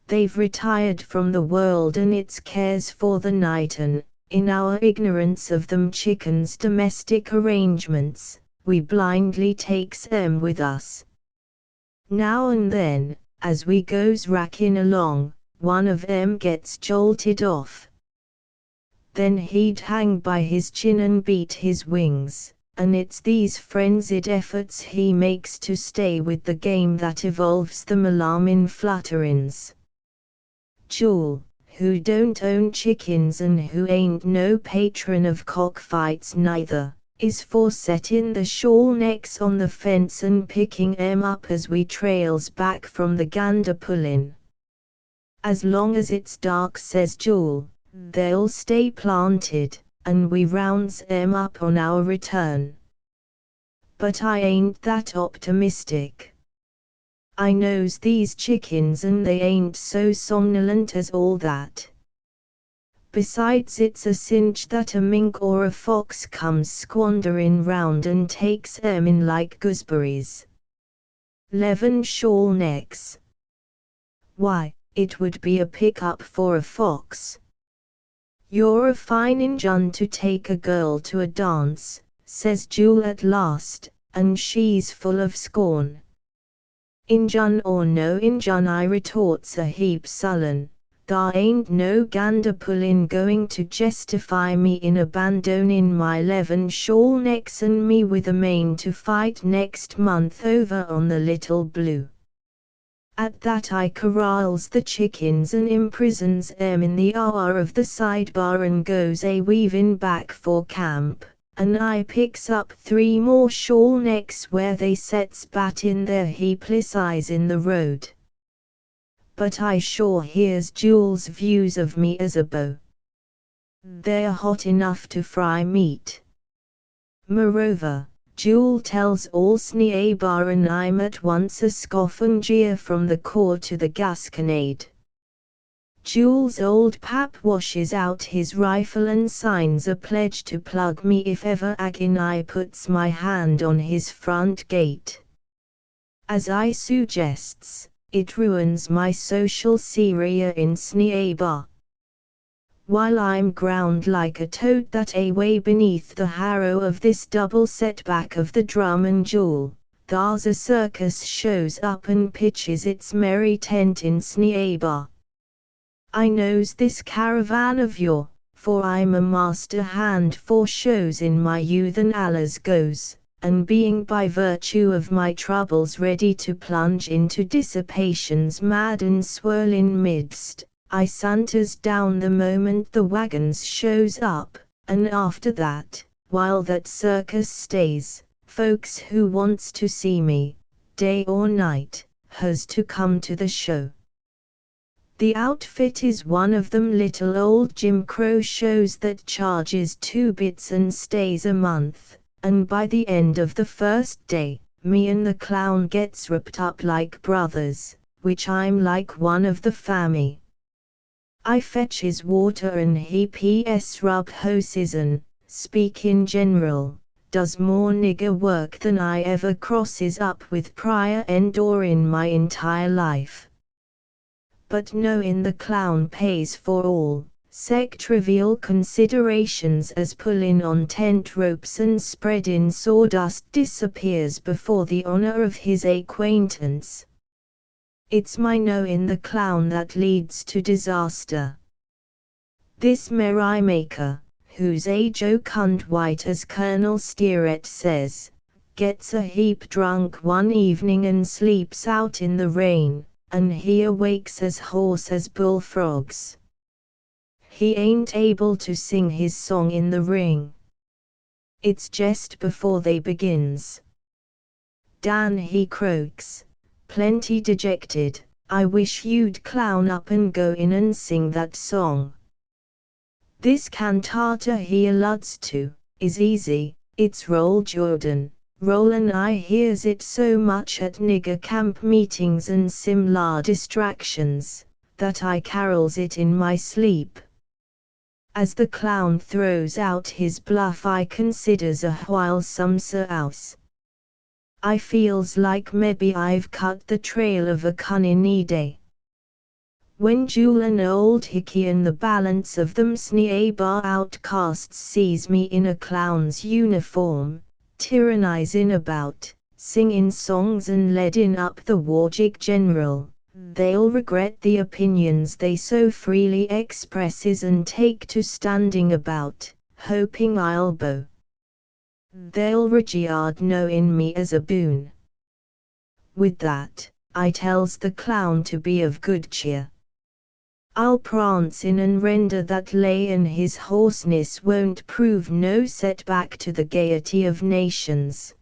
They've retired from the world and its cares for the night, and, in our ignorance of them chickens' domestic arrangements, we blindly takes 'em with us. Now and then, as we goes rackin' along, one of 'em gets jolted off. Then he'd hang by his chin and beat his wings, and it's these frenzied efforts he makes to stay with the game that evolves them alarmin' flutterins. Jewel, who don't own chickens and who ain't no patron of cockfights neither, is for settin' the shawl necks on the fence and picking 'em up as we trails back from the gander pullin'. As long as it's dark, says Jewel, they'll stay planted, and we rounds 'em up on our return. But I ain't that optimistic. I knows these chickens and they ain't so somnolent as all that. Besides, it's a cinch that a mink or a fox comes squanderin' round and takes 'em in like gooseberries. 11 shawl necks. Why, it would be a pick-up for a fox. You're a fine Injun to take a girl to a dance, says Jewel at last, and she's full of scorn. Injun or no Injun, I retorts a heap sullen. There ain't no gander pullin' going to justify me in abandonin' my 11 shawl necks and me with a mane to fight next month over on the Little Blue. At that I corrals the chickens and imprisons 'em in the hour of the sidebar and goes a weavin' back for camp, and I picks up 3 more shawl necks where they sets bat in their heapless eyes in the road. But I sure hears Jules' views of me as a beau. They're hot enough to fry meat. Moreover, Jule tells all Sneabar and I'm at once a scoff and jeer from the core to the Gasconade. Jules' old pap washes out his rifle and signs a pledge to plug me if ever agin I puts my hand on his front gate. As I suggests, it ruins my social career in Sneabar. While I'm ground like a toad that away beneath the harrow of this double setback of the drum and Jule, there's a circus shows up and pitches its merry tent in Sneabar. I knows this caravan of your, for I'm a master hand for shows in my youth and allers goes, and being by virtue of my troubles ready to plunge into dissipation's mad and swirling midst, I santers down the moment the wagons shows up, and after that, while that circus stays, folks who wants to see me, day or night, has to come to the show. The outfit is one of them little old Jim Crow shows that charges 2 bits and stays a month, and by the end of the first day, me and the clown gets wrapped up like brothers, which I'm like one of the family. I fetches water and he ps rub hoses and, speak in general, does more nigger work than I ever crosses up with prior and or in my entire life. But knowin' the clown pays for all, sec trivial considerations as pullin' on tent ropes and spreadin' sawdust disappears before the honor of his acquaintance. It's my knowin' the clown that leads to disaster. This merrymaker, whose age cunt white as Colonel Steeret says, gets a heap drunk one evening and sleeps out in the rain, and he awakes as hoarse as bullfrogs. He ain't able to sing his song in the ring. It's just before they begins. Dan he croaks, plenty dejected, I wish you'd clown up and go in and sing that song. This cantata he alludes to, is easy, it's Roll Jordan. Roll and I hears it so much at nigger camp meetings and similar distractions, that I carols it in my sleep. As the clown throws out his bluff I considers a while some souse. I feels like maybe I've cut the trail of a cunning day. When Jule and old Hickey and the balance of them Sneabar outcasts sees me in a clown's uniform, tyrannizing about, singing songs and leading up the warjig general, they'll regret the opinions they so freely expresses and take to standing about, hoping I'll bow. They'll regard knowing me as a boon. With that, I tells the clown to be of good cheer. I'll prance in and render that lay and his hoarseness won't prove no setback to the gaiety of nations.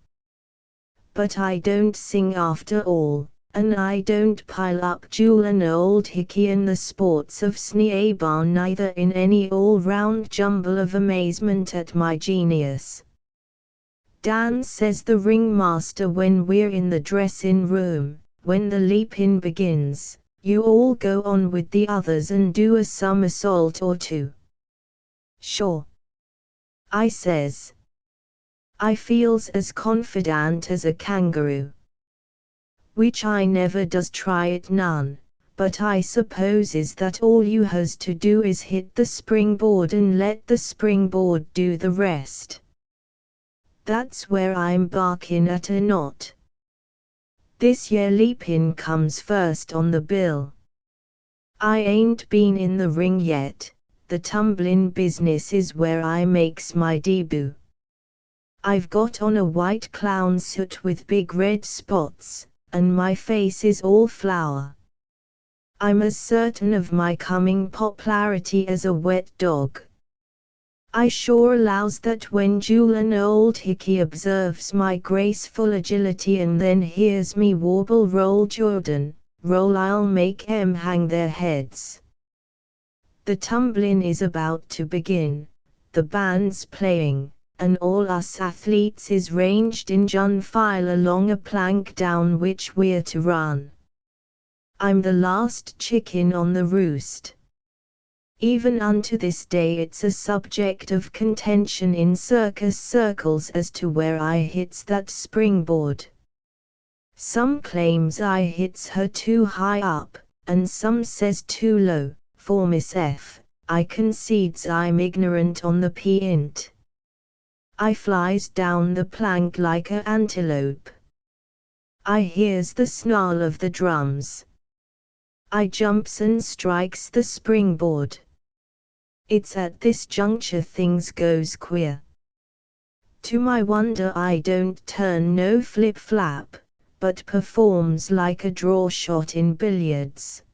But I don't sing after all, and I don't pile up Jule and old Hickey and the sports of Sneabar neither in any all-round jumble of amazement at my genius. Dan says the ringmaster when we're in the dressing room, when the leap-in begins, you all go on with the others and do a somersault or 2. Sure. I says. I feels as confident as a kangaroo. Which I never does try it none, but I supposes that all you has to do is hit the springboard and let the springboard do the rest. That's where I'm barking at a knot. This year leap-in comes first on the bill. I ain't been in the ring yet, the tumblin' business is where I makes my debut. I've got on a white clown suit with big red spots, and my face is all flour. I'm as certain of my coming popularity as a wet dog. I sure allows that when Julian old Hickey observes my graceful agility and then hears me warble roll Jordan, roll I'll make 'em hang their heads. The tumblin' is about to begin, the band's playing, and all us athletes is ranged in jun file along a plank down which we're to run. I'm the last chicken on the roost. Even unto this day it's a subject of contention in circus circles as to where I hits that springboard. Some claims I hits her too high up, and some says too low. For Miss F, I concedes I'm ignorant on the p'int. I flies down the plank like a antelope. I hears the snarl of the drums. I jumps and strikes the springboard. It's at this juncture things goes queer. To my wonder I don't turn no flip-flap, but performs like a draw shot in billiards.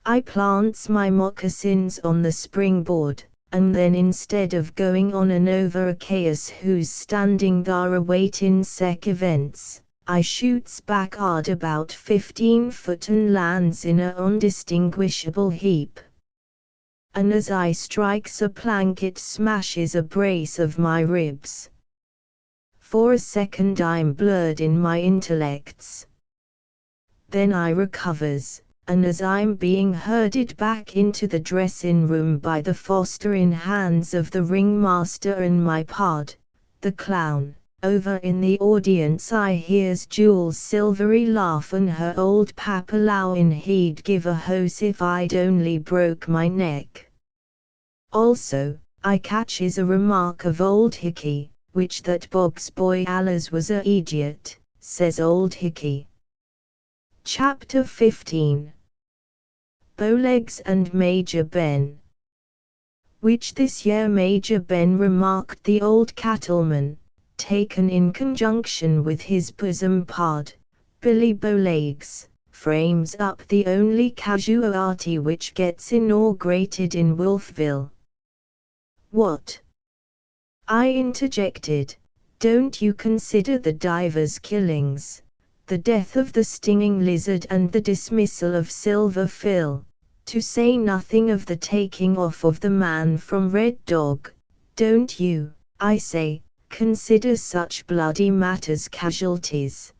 I plants my moccasins on the springboard, and then instead of going on and over a chaos who's standing there awaitin' sec events, I shoots back'ard about 15 foot and lands in a undistinguishable heap. And as I strikes a plank it smashes a brace of my ribs. For a second I'm blurred in my intellects. Then I recovers, and as I'm being herded back into the dressin' room by the fosterin' hands of the ringmaster and my pard, the clown, over in the audience I hears Jules' silvery laugh and her old pap allowin' he'd give a hose if I'd only broke my neck. Also, I catches a remark of old Hickey, which that Bog's boy allers was a idiot, says old Hickey. Chapter 15 Bowlegs and Major Ben. Which this year Major Ben remarked the old cattleman, taken in conjunction with his bosom pard, Billy Bowlegs, frames up the only casualty which gets inaugurated in Wolfville. What? I interjected, don't you consider the divers' killings, the death of the stinging lizard and the dismissal of Silver Phil, to say nothing of the taking off of the man from Red Dog, don't you, I say, consider such bloody matters casualties?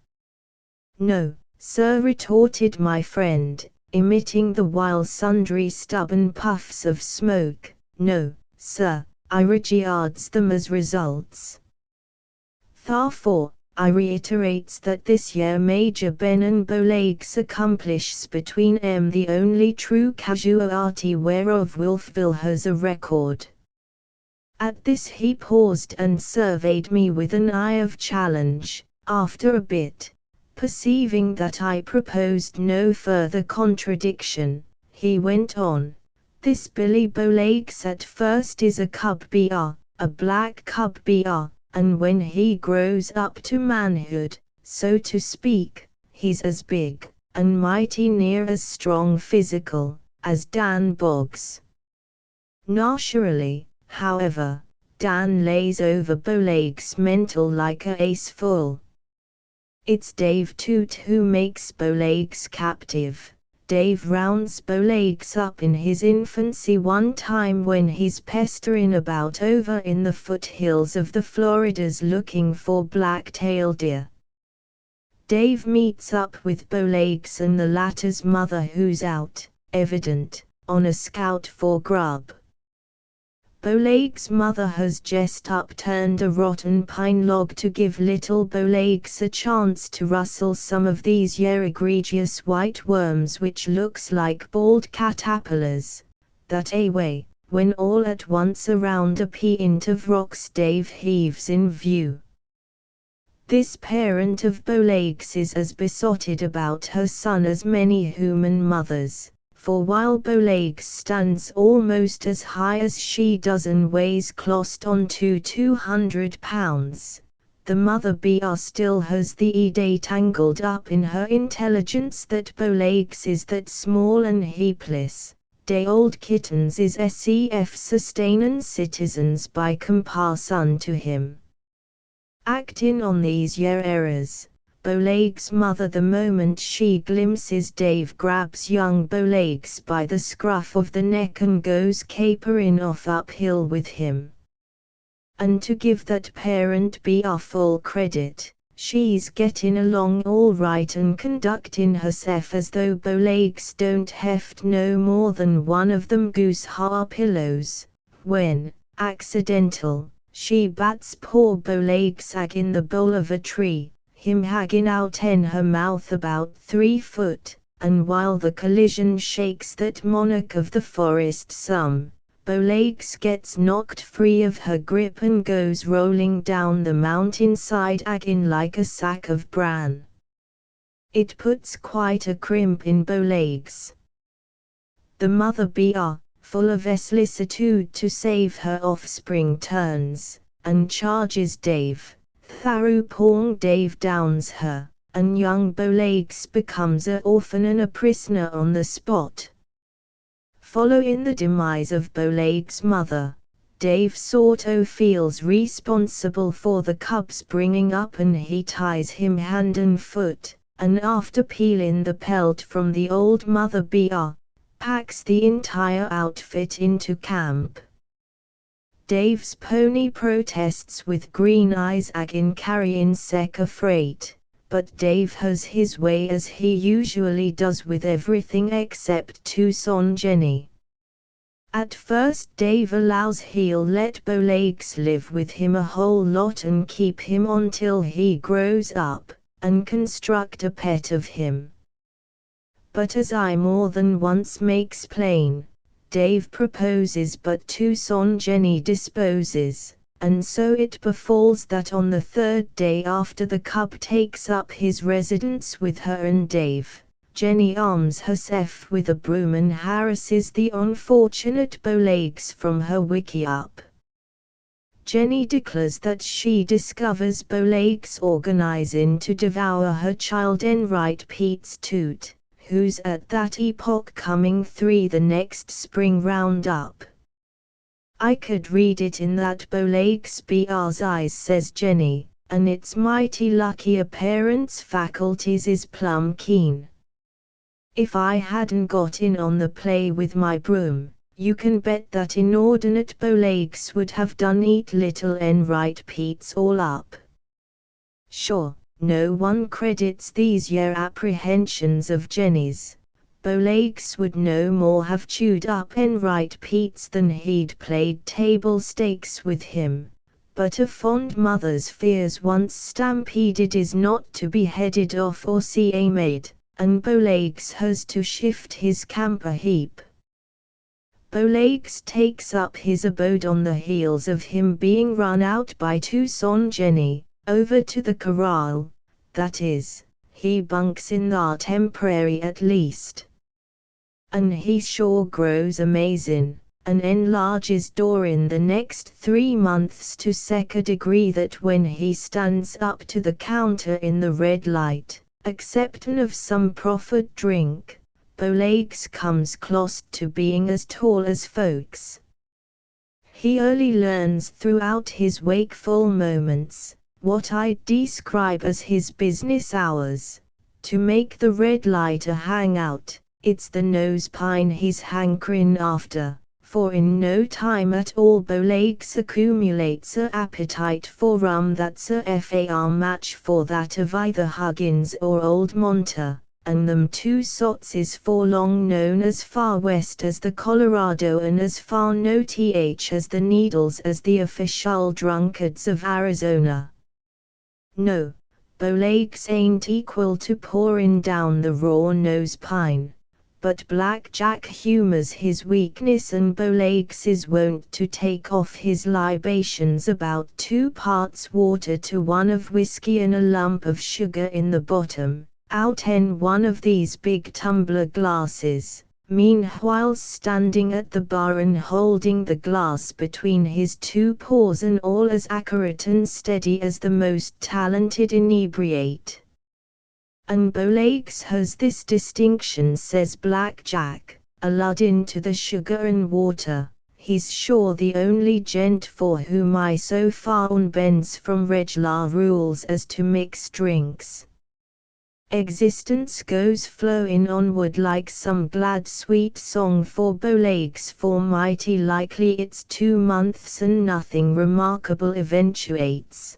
No, sir, retorted my friend, emitting the while sundry stubborn puffs of smoke, no, sir, I regards them as results. Therefore, I reiterates that this year Major Ben and Bowlegs accomplishes between them the only true casualty whereof Wolfville has a record. At this he paused and surveyed me with an eye of challenge. After a bit, perceiving that I proposed no further contradiction, he went on, this Billy Bowlegs at first is a cub bear, a black cub bear, and when he grows up to manhood, so to speak, he's as big, and mighty near as strong physical, as Dan Boggs. Naturally, however, Dan lays over Bowlegs mental like a ace full. It's Dave Toot who makes Bowlegs captive. Dave rounds Bowlegs up in his infancy one time when he's pesterin' about over in the foothills of the Floridas looking for black-tailed deer. Dave meets up with Bowlegs and the latter's mother who's out, evident, on a scout for grub. Bowlegs' mother has just upturned a rotten pine log to give little Bowlegs a chance to rustle some of these yer egregious white worms which looks like bald caterpillars, that away, when all at once around a p'int of rocks Dave heaves in view. This parent of Bowlegs is as besotted about her son as many human mothers. For while Bowlegs stands almost as high as she does and weighs close on to 200 pounds, the mother bear still has the idea tangled up in her intelligence that Bowlegs is that small and helpless, de old kittens is sef sustainen citizens by compass unto him. Acting on these yer errors, Bowleg's mother the moment she glimpses Dave grabs young Bowlegs by the scruff of the neck and goes capering off uphill with him. And to give that parent be full credit, she's getting along all right and conducting herself as though Bowlegs don't heft no more than one of them goose hair pillows, when, accidental, she bats poor Bowlegs in the bole of a tree, him hagging out in her mouth about 3 foot, and while the collision shakes that monarch of the forest some, Bowlegs gets knocked free of her grip and goes rolling down the mountainside agging like a sack of bran. It puts quite a crimp in Bowlegs. The mother bear, full of solicitude to save her offspring turns, and charges Dave, tharupong Dave downs her, and young Bowlegs becomes a orphan and a prisoner on the spot. Following the demise of Bowleg's mother, Dave sorto feels responsible for the cub's bringing up and he ties him hand and foot, and after peeling the pelt from the old mother bear, packs the entire outfit into camp. Dave's pony protests with green eyes in carrying a freight, but Dave has his way as he usually does with everything except Tucson Jenny. At first Dave allows he'll let Bowlegs live with him a whole lot and keep him until he grows up, and construct a pet of him. But as I more than once makes plain, Dave proposes but Tucson Jenny disposes, and so it befalls that on the 3rd day after the cub takes up his residence with her and Dave, Jenny arms herself with a broom and harasses the unfortunate Bowlegs from her wickiup. Jenny declares that she discovers Bowlegs organizing to devour her child Enright Pete's toot, who's at that epoch coming 3 the next spring roundup. I could read it in that Bowlegs bear's eyes, says Jenny, and it's mighty lucky a parent's faculties is plumb keen. If I hadn't got in on the play with my broom, you can bet that inordinate Bowlegs would have done eat little Enright Pete's all up. Sure, no one credits these yer apprehensions of Jenny's. Bowlegs would no more have chewed up Enright Pete's than he'd played table stakes with him, but a fond mother's fears once stampeded is not to be headed off or made, and Bowlegs has to shift his camp a heap. Bowlegs takes up his abode on the heels of him being run out by Tucson Jenny, over to the corral, that is, he bunks in there temporary at least. And he sure grows amazing, and enlarges during the next 3 months to such a degree that when he stands up to the counter in the red light, accepting of some proffered drink, Bowlegs comes close to being as tall as folks. He early learns throughout his wakeful moments, what I'd describe as his business hours, to make the red light a hangout. It's the nose pine he's hankering after, for in no time at all Bowlegs accumulates a appetite for rum that's a far match for that of either Huggins or Old Monta, and them two sots is for long known as far west as the Colorado and as far north as the Needles as the official drunkards of Arizona. No, Bowlegs ain't equal to pouring down the raw nose pine. But Black Jack humors his weakness and Bowlegs is wont to take off his libations about 2 parts water to 1 of whiskey and a lump of sugar in the bottom, out in one of these big tumbler glasses, meanwhile standing at the bar and holding the glass between his 2 paws and all as accurate and steady as the most talented inebriate. And Bowlegs has this distinction, says Black Jack, a lud into the sugar and water. He's sure the only gent for whom I so far unbends from reg'lar rules as to mix drinks. Existence goes flowing onward like some glad sweet song for bowlegs, for mighty likely it's 2 months and nothing remarkable eventuates.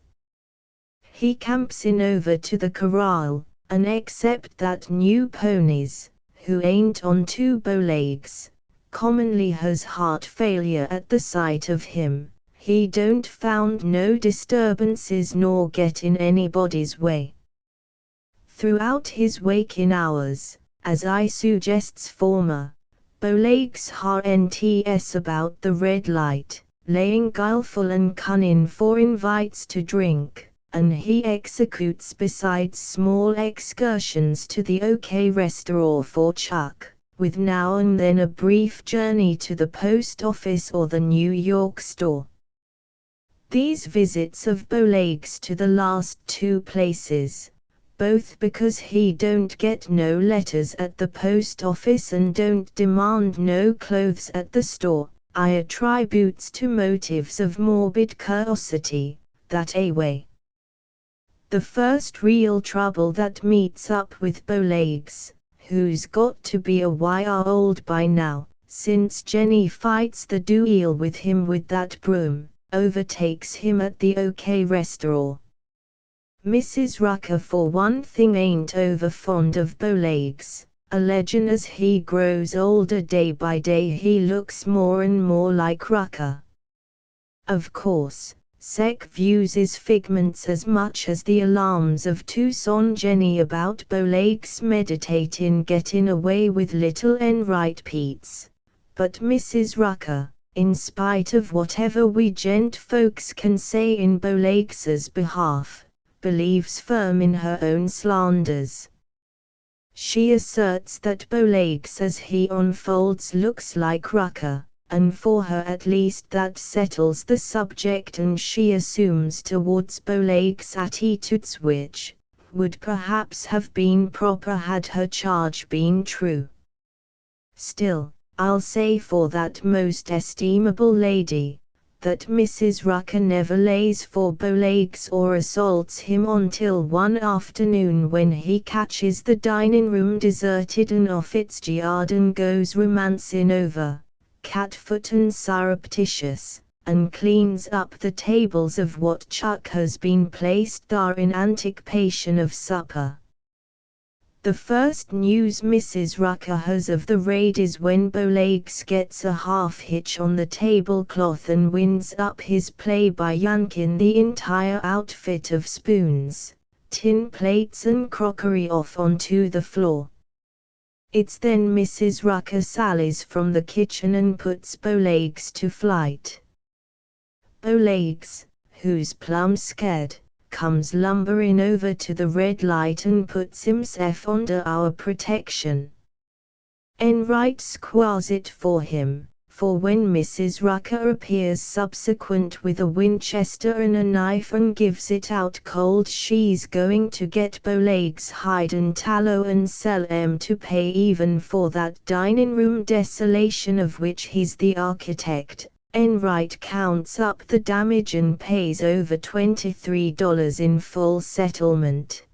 He camps in over to the corral, and except that new ponies, who ain't on 2 bowlegs, commonly has heart failure at the sight of him, he don't found no disturbances nor get in anybody's way. Throughout his waking hours, as I suggests former, bowlegs HNTS about the red light, laying guileful and cunning for invites to drink, and he executes besides small excursions to the OK restaurant for chuck, with now and then a brief journey to the post office or the New York store. These visits of bowlegs to the last 2 places, both because he don't get no letters at the post office and don't demand no clothes at the store, I attributes to motives of morbid curiosity, that way. The first real trouble that meets up with bowlegs, who's got to be a while old by now, since Jenny fights the duel with him with that broom, overtakes him at the OK restaurant. Mrs. Rucker for one thing ain't over fond of bowlegs, alleging as he grows older day by day he looks more and more like Rucker. Of course, Sec views his figments as much as the alarms of Tucson Jenny about bowlegs meditating getting away with little Enright Pete's, but Mrs. Rucker, in spite of whatever we gent folks can say in bowlegs's behalf, believes firm in her own slanders. She asserts that bowlegs as he unfolds looks like Rucker, and for her at least that settles the subject, and she assumes towards bowlegs attitudes which would perhaps have been proper had her charge been true. Still, I'll say for that most estimable lady, that Mrs. Rucker never lays for bowlegs or assaults him until one afternoon when he catches the dining room deserted and off its yard and goes romancing over, catfoot and surreptitious, and cleans up the tables of what chuck has been placed there in anticipation of supper. The first news Mrs. Rucker has of the raid is when bowlegs gets a half hitch on the tablecloth and winds up his play by yanking the entire outfit of spoons, tin plates and crockery off onto the floor. It's then Mrs. Rucker sallies from the kitchen and puts bowlegs to flight. Bowlegs, who's plumb scared, comes lumbering over to the red light and puts himself under our protection. Enright squaws it for him, for when Mrs. Rucker appears subsequent with a Winchester and a knife and gives it out cold she's going to get bowlegs hide and tallow and sell 'em to pay even for that dining room desolation of which he's the architect, Enright counts up the damage and pays over $23 in full settlement.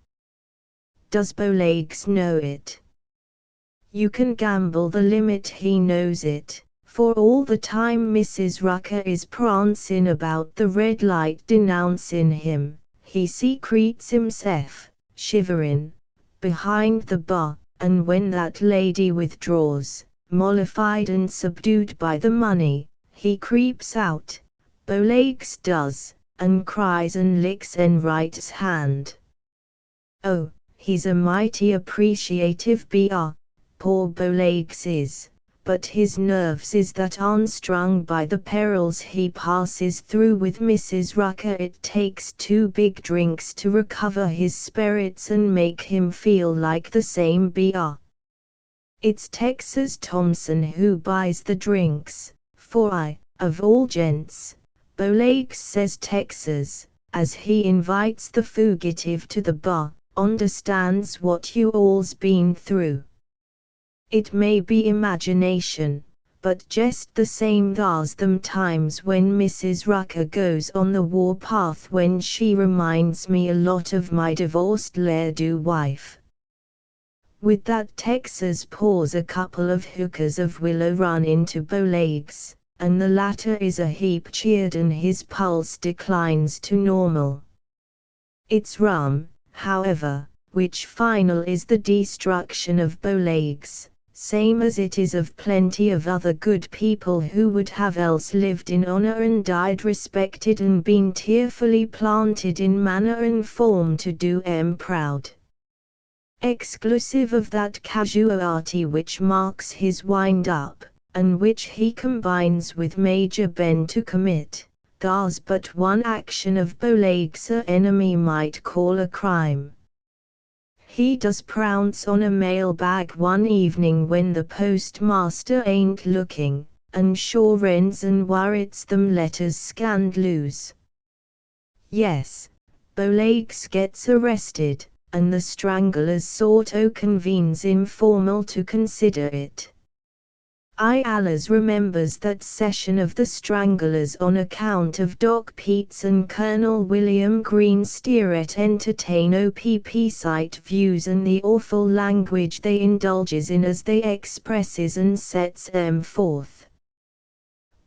Does bowlegs know it? You can gamble the limit he knows it, for all the time Mrs. Rucker is prancing about the red light denouncing him, he secretes himself, shivering, behind the bar, and when that lady withdraws, mollified and subdued by the money, he creeps out, bowlegs does, and cries and licks Enright's hand. Oh, he's a mighty appreciative br, poor bowlegs is, but his nerves is that unstrung by the perils he passes through with Mrs. Rucker. It takes 2 big drinks to recover his spirits and make him feel like the same br. It's Texas Thompson who buys the drinks. For I, of all gents, bowlegs says Texas, as he invites the fugitive to the bar, understands what you all's been through. It may be imagination, but just the same there's them times when Mrs. Rucker goes on the warpath when she reminds me a lot of my divorced lairdo wife. With that Texas pause a couple of hookers of Willow run into Bowlegs, and the latter is a heap cheered and his pulse declines to normal. It's rum, however, which final is the destruction of Bowlegs, same as it is of plenty of other good people who would have else lived in honor and died respected and been tearfully planted in manner and form to do 'em proud. Exclusive of that casualty which marks his wind-up, and which he combines with Major Ben to commit, there's but one action of Bowlegs a enemy might call a crime. He does prounce on a mailbag one evening when the postmaster ain't looking, and sure rends and worrits them letters scanned loose. Yes, Bowlegs gets arrested, and the Stranglers sort o' convenes informal to consider it. I allers remembers that session of the Stranglers on account of Doc Peets and Colonel William Green Steeret entertain OPP sight views and the awful language they indulges in as they expresses and sets 'em forth.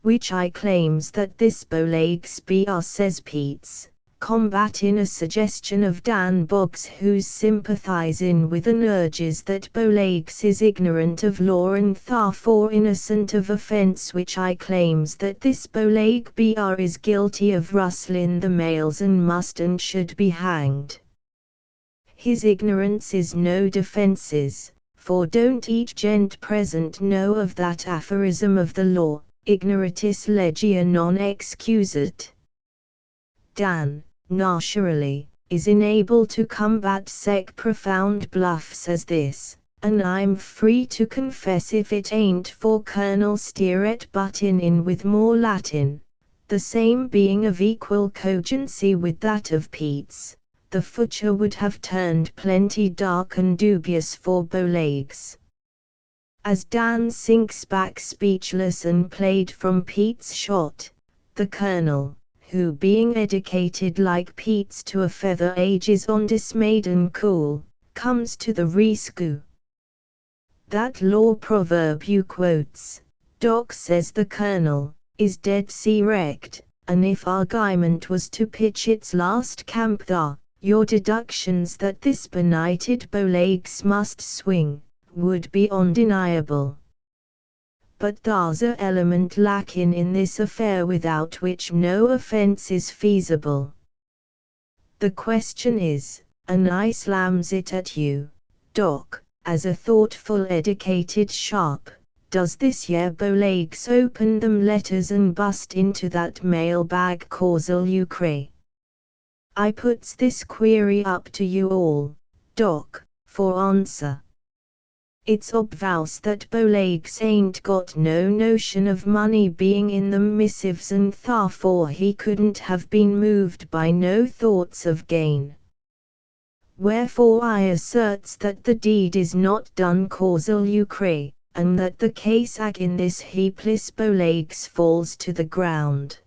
Which I claims that this Bowlegs BR says Peets, combatin' a suggestion of Dan Boggs who's sympathizin' with and urges that Bowlegs is ignorant of law and tharfore innocent of offense, which I claims that this Bowleg BR is guilty of rustlin' the mails and must and should be hanged. His ignorance is no defenses, for don't each gent present know of that aphorism of the law, ignoratis legia non excusat. Dan, naturally, is enabled to combat sec profound bluffs as this, and I'm free to confess if it ain't for Colonel Steeret buttin' in with more Latin, the same being of equal cogency with that of Peets, the future would have turned plenty dark and dubious for Bowlegs. As Dan sinks back speechless and played from Peets' shot, the Colonel, who being educated like Peets to a feather ages undismayed and cool, comes to the rescue. That law proverb you quotes, Doc, says the Colonel, is dead correct, and if argument was to pitch its last camp there, your deductions that this benighted Bowlegs must swing, would be undeniable. But there's a element lacking in this affair without which no offense is feasible. The question is, and I slams it at you, Doc, as a thoughtful educated sharp, does this yer Bowlegs open them letters and bust into that mailbag causal Ukraine? I puts this query up to you all, Doc, for answer. It's obvious that Bowlegs ain't got no notion of money being in them missives and tharfore he couldn't have been moved by no thoughts of gain. Wherefore I asserts that the deed is not done causal Ukraine, and that the case agin this heapless Bowlegs falls to the ground.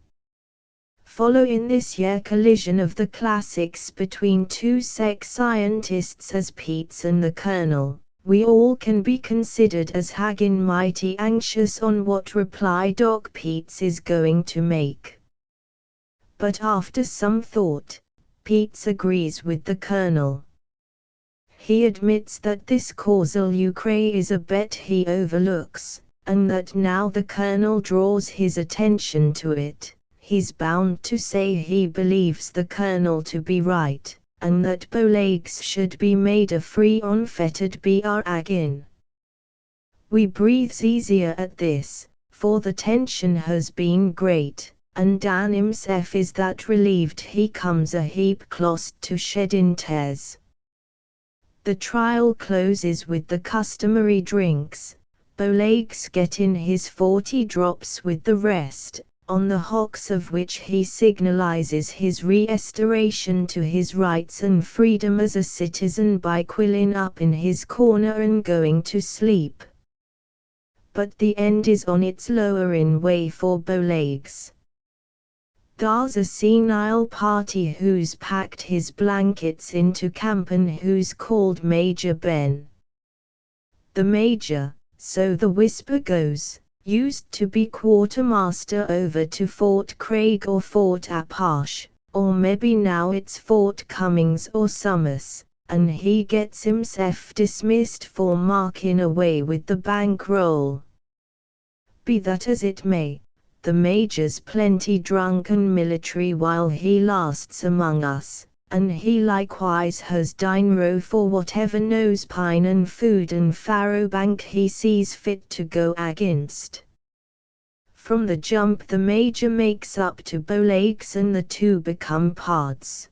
Following this year collision of the classics between two sex scientists as Peets and the Colonel, we all can be considered as haggin' mighty anxious on what reply Doc Peets is going to make. But after some thought, Peets agrees with the Colonel. He admits that this causal Ukraine is a bet he overlooks, and that now the Colonel draws his attention to it, he's bound to say he believes the Colonel to be right, and that Bowlegs should be made a free unfettered BR agin. We breathes easier at this, for the tension has been great, and Dan himself is that relieved he comes a heap close to shedding tears. The trial closes with the customary drinks, Bowlegs getting his 40 drops with the rest, on the hocks of which he signalizes his restoration to his rights and freedom as a citizen by quilling up in his corner and going to sleep, but the end is on its lowering way for Bowlegs. There's a senile party who's packed his blankets into camp and who's called Major Ben. The Major, so the whisper goes, used to be quartermaster over to Fort Craig or Fort Apache, or maybe now it's Fort Cummings or Summers, and he gets himself dismissed for marking away with the bankroll. Be that as it may, the Major's plenty drunk and military while he lasts among us, and he likewise has dinero for whatever nose pine and food and farrow bank he sees fit to go against. From the jump the Major makes up to Bowlegs and the two become pards.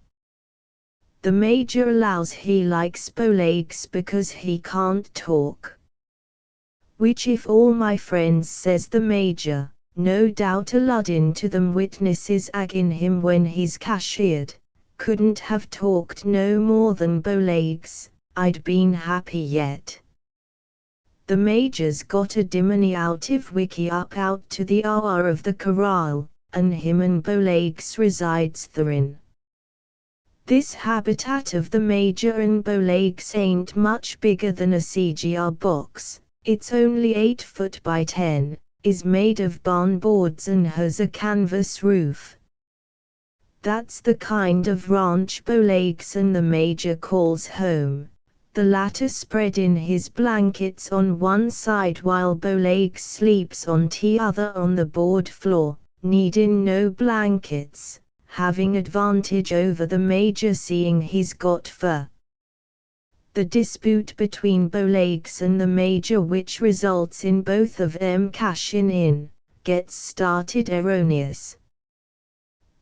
The Major allows he likes Bowlegs because he can't talk. Which if all my friends, says the Major, no doubt a lot into them witnesses agin him when he's cashiered, couldn't have talked no more than Bowlegs, I'd been happy yet. The Major's got a dimony out of wiki up out to the hour of the corral, and him and Bowlegs resides therein. This habitat of the Major and Bowlegs ain't much bigger than a CGR box, it's only 8 foot by 10, is made of barn boards and has a canvas roof. That's the kind of ranch Bowlegs and the Major calls home, the latter spreading his blankets on one side while Bowlegs sleeps on t'other on the board floor, needing no blankets, having advantage over the Major seeing he's got fur. The dispute between Bowlegs and the Major, which results in both of them cashing in, gets started erroneous.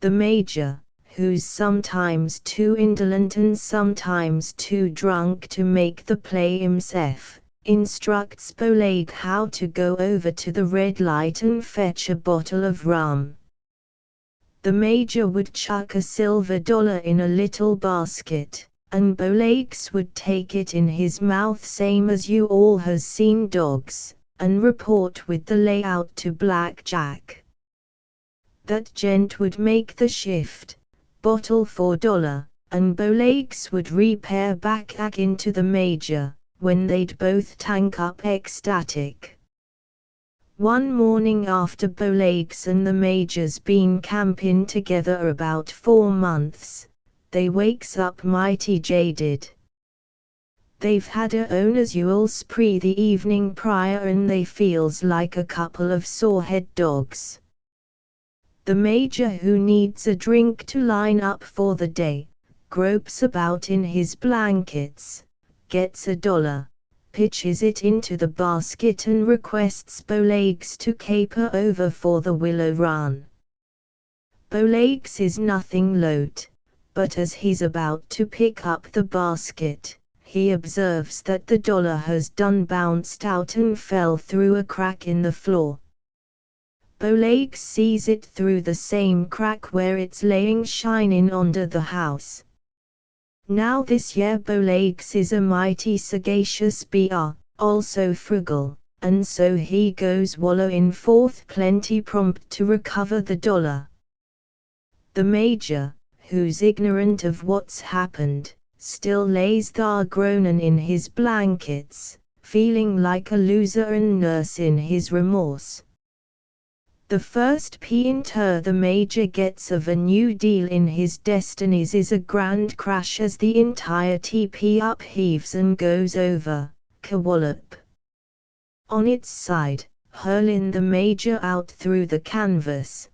The Major, who's sometimes too indolent and sometimes too drunk to make the play himself, instructs Bowleg how to go over to the red light and fetch a bottle of rum. The Major would chuck a silver dollar in a little basket, and Bowlegs would take it in his mouth same as you all has seen dogs, and report with the layout to Black Jack. That gent would make the shift, bottle for dollar, and Bowlegs would repair back again to the Major, when they'd both tank up ecstatic. One morning after Bowlegs and the Major's been camping together about 4 months, they wakes up mighty jaded. They've had a owner's usual spree the evening prior and they feels like a couple of sorehead dogs. The Major, who needs a drink to line up for the day, gropes about in his blankets, gets a dollar, pitches it into the basket and requests Bowlegs to caper over for the Willow Run. Bowlegs is nothing loath, but as he's about to pick up the basket, he observes that the dollar has done bounced out and fell through a crack in the floor. Bowlegs sees it through the same crack where it's laying shining under the house. Now this year Bowlegs is a mighty sagacious br, also frugal, and so he goes wallowing forth plenty prompt to recover the dollar. The Major, who's ignorant of what's happened, still lays there groaning in his blankets, feeling like a loser and nursing his remorse. The first painter the Major gets of a new deal in his destinies is a grand crash as the entire teepee upheaves and goes over, kawallop. On its side, hurling the Major out through the canvas.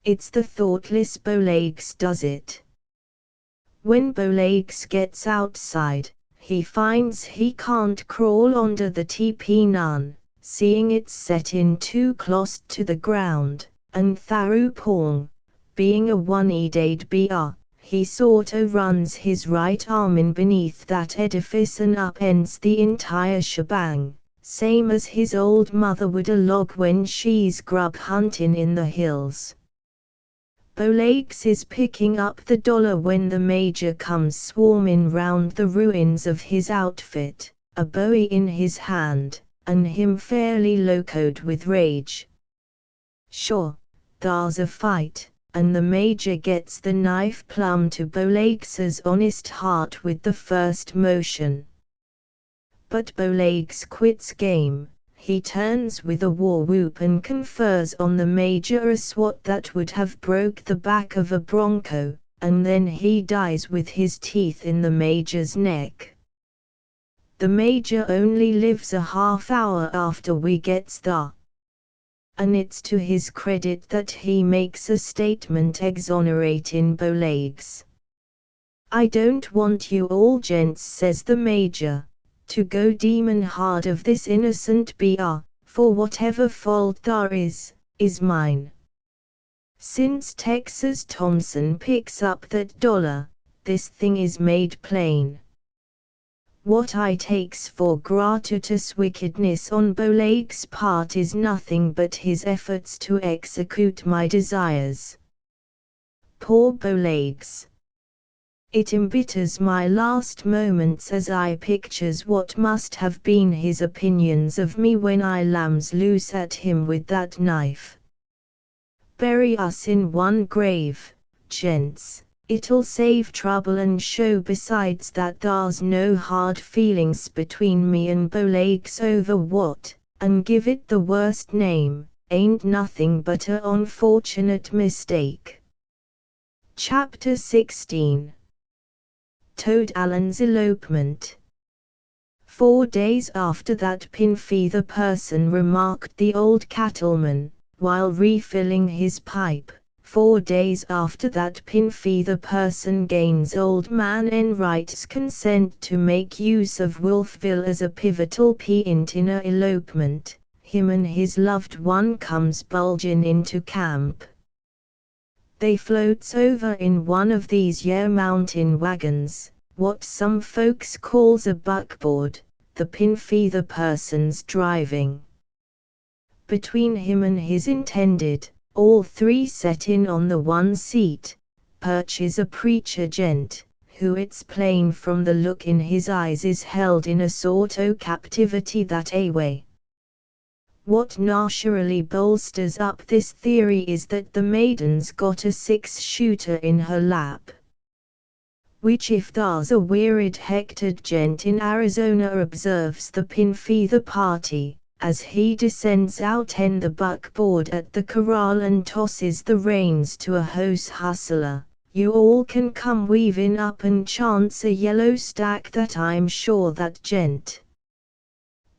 It's the thoughtless Bowlegs does it. When Bowlegs gets outside, he finds he can't crawl under the teepee none, seeing it's set in too close to the ground, and Tharu Pong, being a one-eyed br, he sorta runs his right arm in beneath that edifice and upends the entire shebang, same as his old mother would a log when she's grub hunting in the hills. Bowlegs is picking up the dollar when the Major comes swarming round the ruins of his outfit, a bowie in his hand, and him fairly locoed with rage. Sure, thar's a fight, and the major gets the knife plumb to Bowlegs's honest heart with the first motion. But Bowlegs quits game. He turns with a war whoop and confers on the major a swat that would have broke the back of a bronco, and then he dies with his teeth in the major's neck. The major only lives a half hour after we gets thar. And it's to his credit that he makes a statement exonerating Bowlegs. I don't want you all gents, says the major, to go demon hard of this innocent BR, for whatever fault there is mine. Since Texas Thompson picks up that dollar, this thing is made plain. What I takes for gratuitous wickedness on Bowlegs' part is nothing but his efforts to execute my desires. Poor Bowlegs. It embitters my last moments as I pictures what must have been his opinions of me when I lambs loose at him with that knife. Bury us in one grave, gents, it'll save trouble and show besides that thar's no hard feelings between me and Bowlegs over what, and give it the worst name, ain't nothing but a unfortunate mistake. Chapter 16. Toad Allen's elopement. 4 days after that Pinfee the person, remarked the old cattleman, while refilling his pipe. 4 days after that Pinfee the person gains old man Enright's consent to make use of Wolfville as a pivotal point in a elopement. Him and his loved one comes bulging into camp. They floats over in one of these yer mountain wagons, what some folks calls a buckboard, the Pinfee the person's driving. Between him and his intended, all three set in on the one seat, perches a preacher gent, who it's plain from the look in his eyes is held in a sort o' captivity that way. What naturally bolsters up this theory is that the maiden's got a 6-shooter in her lap. Which if thar's a wearied hectored gent in Arizona, observes the Pinfee the party, as he descends out in the buckboard at the corral and tosses the reins to a hose hustler, you all can come weaving up and chance a yellow stack that I'm sure that gent.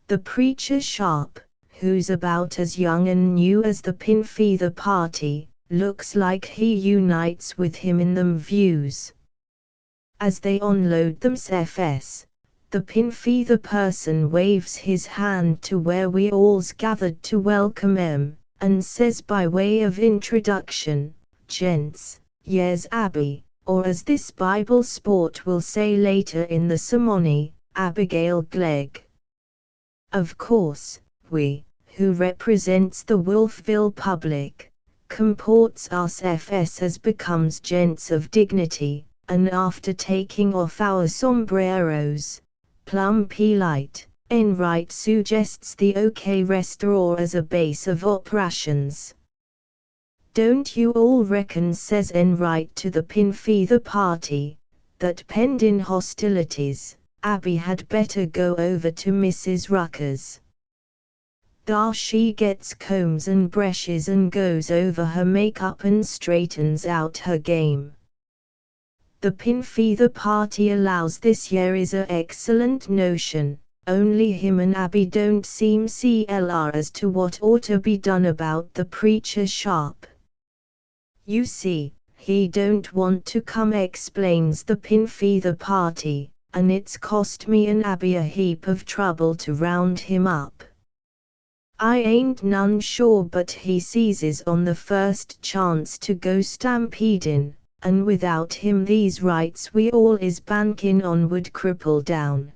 The preacher sharp, who's about as young and new as the Pinfee the party, looks like he unites with him in them views. As they unload themselves, the Pinfee the person waves his hand to where we all's gathered to welcome 'em, and says by way of introduction, gents, yere's Abby, or as this Bible sport will say later in the sermony, Abigail Glegg. Of course, we, who represents the Wolfville public, comports ourselves as becomes gents of dignity, and after taking off our sombreros, plumb polite, Enright suggests the OK restaurant as a base of operations. Don't you all reckon, says Enright to the Pinfee the party, that pending hostilities, Abby had better go over to Mrs. Rucker's. There she gets combs and brushes and goes over her makeup and straightens out her game. The Pinfee the party allows this year is a excellent notion, only him and Abby don't seem clear as to what ought to be done about the preacher sharp. You see, he don't want to come, explains the Pinfee the party, and it's cost me and Abby a heap of trouble to round him up. I ain't none sure but he seizes on the first chance to go stampedin', and without him these rights we all is bankin' on would cripple down.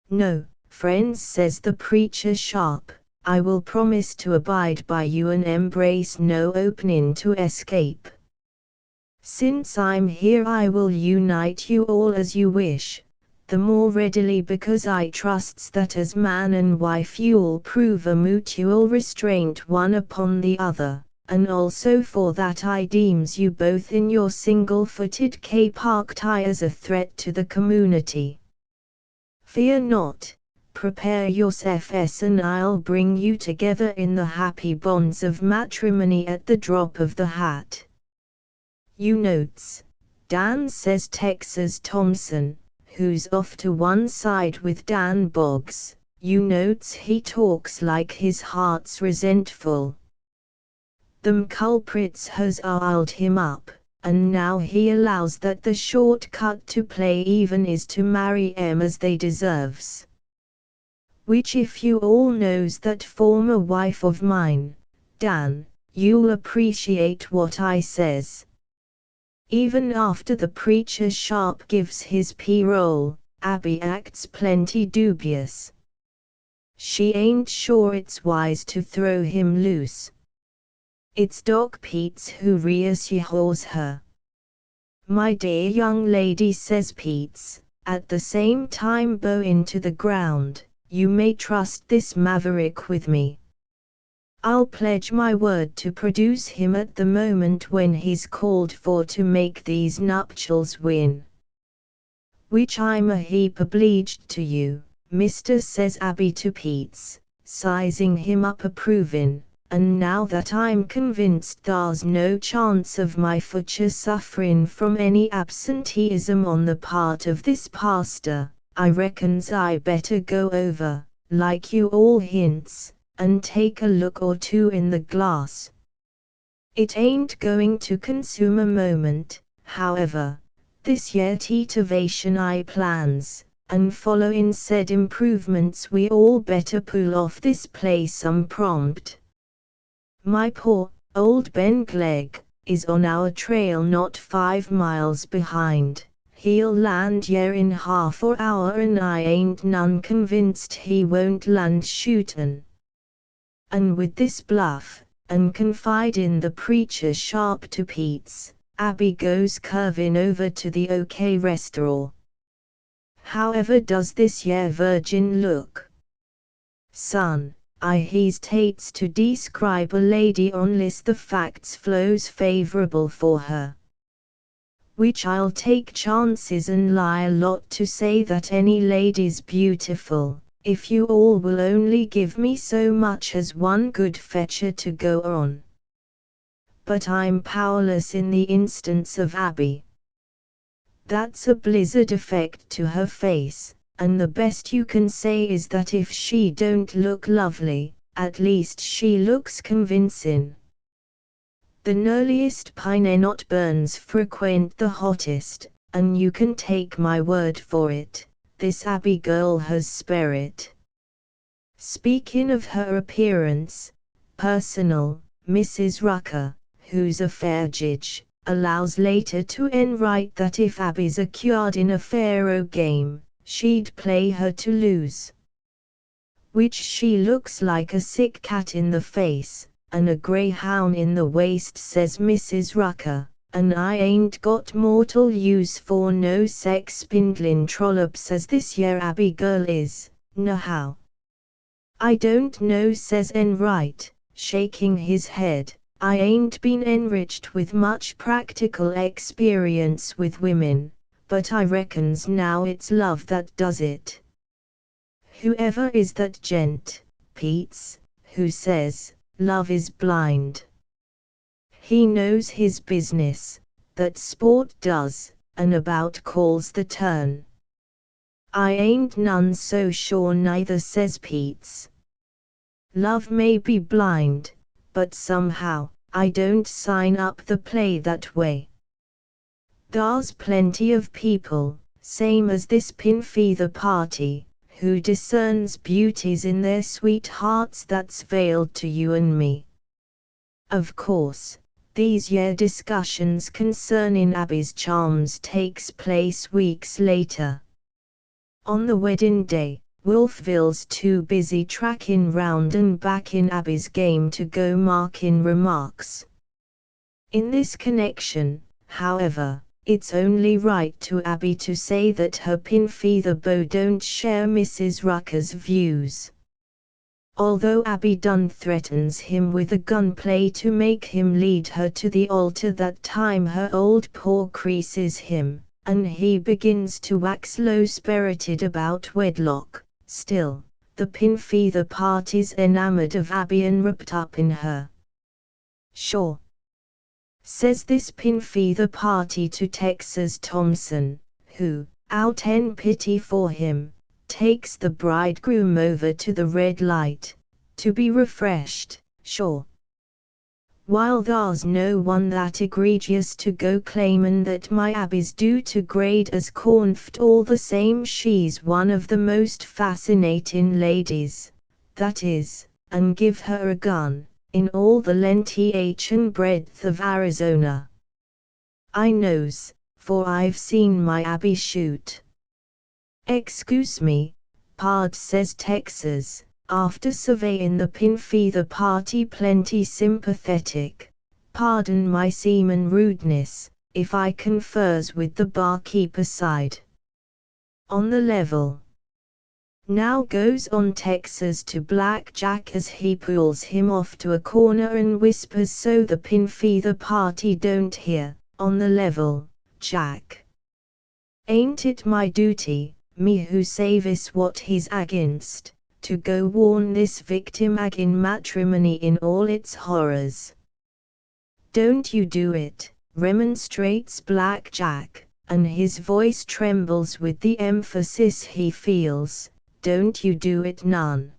No, friends, says the preacher sharp, I will promise to abide by you and embrace no opening to escape. Since I'm here I will unite you all as you wish, the more readily because I trusts that as man and wife you'll prove a mutual restraint one upon the other, and also for that I deems you both in your single-footed capacity as a threat to the community. Fear not, prepare yourselves and I'll bring you together in the happy bonds of matrimony at the drop of the hat. You notes, Dan, says Texas Thompson, who's off to one side with Dan Boggs. You notes he talks like his heart's resentful. Them culprits has oiled him up, and now he allows that the shortcut to play even is to marry 'em as they deserves. Which if you all knows that former wife of mine, Dan, you'll appreciate what I says. Even after the preacher sharp gives his p-roll, Abby acts plenty dubious. She ain't sure it's wise to throw him loose. It's Doc Peets who reassures her. My dear young lady, says Peets, at the same time bowing to the ground, you may trust this maverick with me. I'll pledge my word to produce him at the moment when he's called for to make these nuptials win. Which I'm a heap obliged to you, mister, says Abby to Peets, sizing him up approving, and now that I'm convinced there's no chance of my future suffering from any absenteeism on the part of this pastor, I reckons I better go over, like you all hints, and take a look or two in the glass. It ain't going to consume a moment, however, this year titivation I plans, and following said improvements we all better pull off this place prompt. My poor, old Ben Glegg, is on our trail not 5 miles behind. He'll land here in half an hour and I ain't none convinced he won't land shootin'. And with this bluff, and confiding the preacher sharp to Peets, Abby goes curving over to the OK restaurant. However does this yer virgin look? Son, I hesitates to describe a lady unless the facts flows favorable for her. Which I'll take chances and lie a lot to say that any lady's beautiful, if you all will only give me so much as one good fetcher to go on. But I'm powerless in the instance of Abby. That's a blizzard effect to her face, and the best you can say is that if she don't look lovely, at least she looks convincing. The earliest pine not burns frequent the hottest, and you can take my word for it. This Abby girl has spirit. Speaking of her appearance, personal, Mrs. Rucker, who's a fair judge, allows later to enwrite that if Abby's a cured in a faro game, she'd play her to lose. Which she looks like a sick cat in the face, and a greyhound in the waist, says Mrs. Rucker. And I ain't got mortal use for no sex spindlin' trollops as this yer Abby girl is, nohow. I don't know, says Enright, shaking his head. I ain't been enriched with much practical experience with women, but I reckons now it's love that does it. Whoever is that gent, Peets, who says, love is blind? He knows his business, that sport does, and about calls the turn. I ain't none so sure neither, says Peets. Love may be blind, but somehow, I don't sign up the play that way. There's plenty of people, same as this pin-feather party, who discerns beauties in their sweethearts that's veiled to you and me. Of course, these yer discussions concerning Abby's charms takes place weeks later. On the wedding day, Wolfville's too busy tracking round and back in Abby's game to go marking remarks. In this connection, however, it's only right to Abby to say that her pinfeather beau don't share Mrs. Rucker's views. Although Abby Dunn threatens him with a gunplay to make him lead her to the altar that time her old paw creases him, and he begins to wax low-spirited about wedlock, still, the pinfeather party's enamored of Abby and wrapped up in her. "Sure," says this pinfeather party to Texas Thompson, who, out in pity for him, takes the bridegroom over to the red light, to be refreshed, "sure. While thar's no one that egregious to go claimin' that my Abby's due to grade as cornft all the same she's one of the most fascinatin' ladies, that is, and give her a gun, in all the length and breadth of Arizona. I knows, for I've seen my Abby shoot." "Excuse me, pard," says Texas, after surveying the pinfeather party plenty sympathetic, "pardon my seaman rudeness, if I confers with the barkeep side. On the level." Now goes on Texas to Black Jack as he pulls him off to a corner and whispers so the pinfeather party don't hear, "On the level, Jack. Ain't it my duty, me who savis what he's against, to go warn this victim agin matrimony in all its horrors?" "Don't you do it," remonstrates Black Jack, and his voice trembles with the emphasis he feels, "don't you do it none.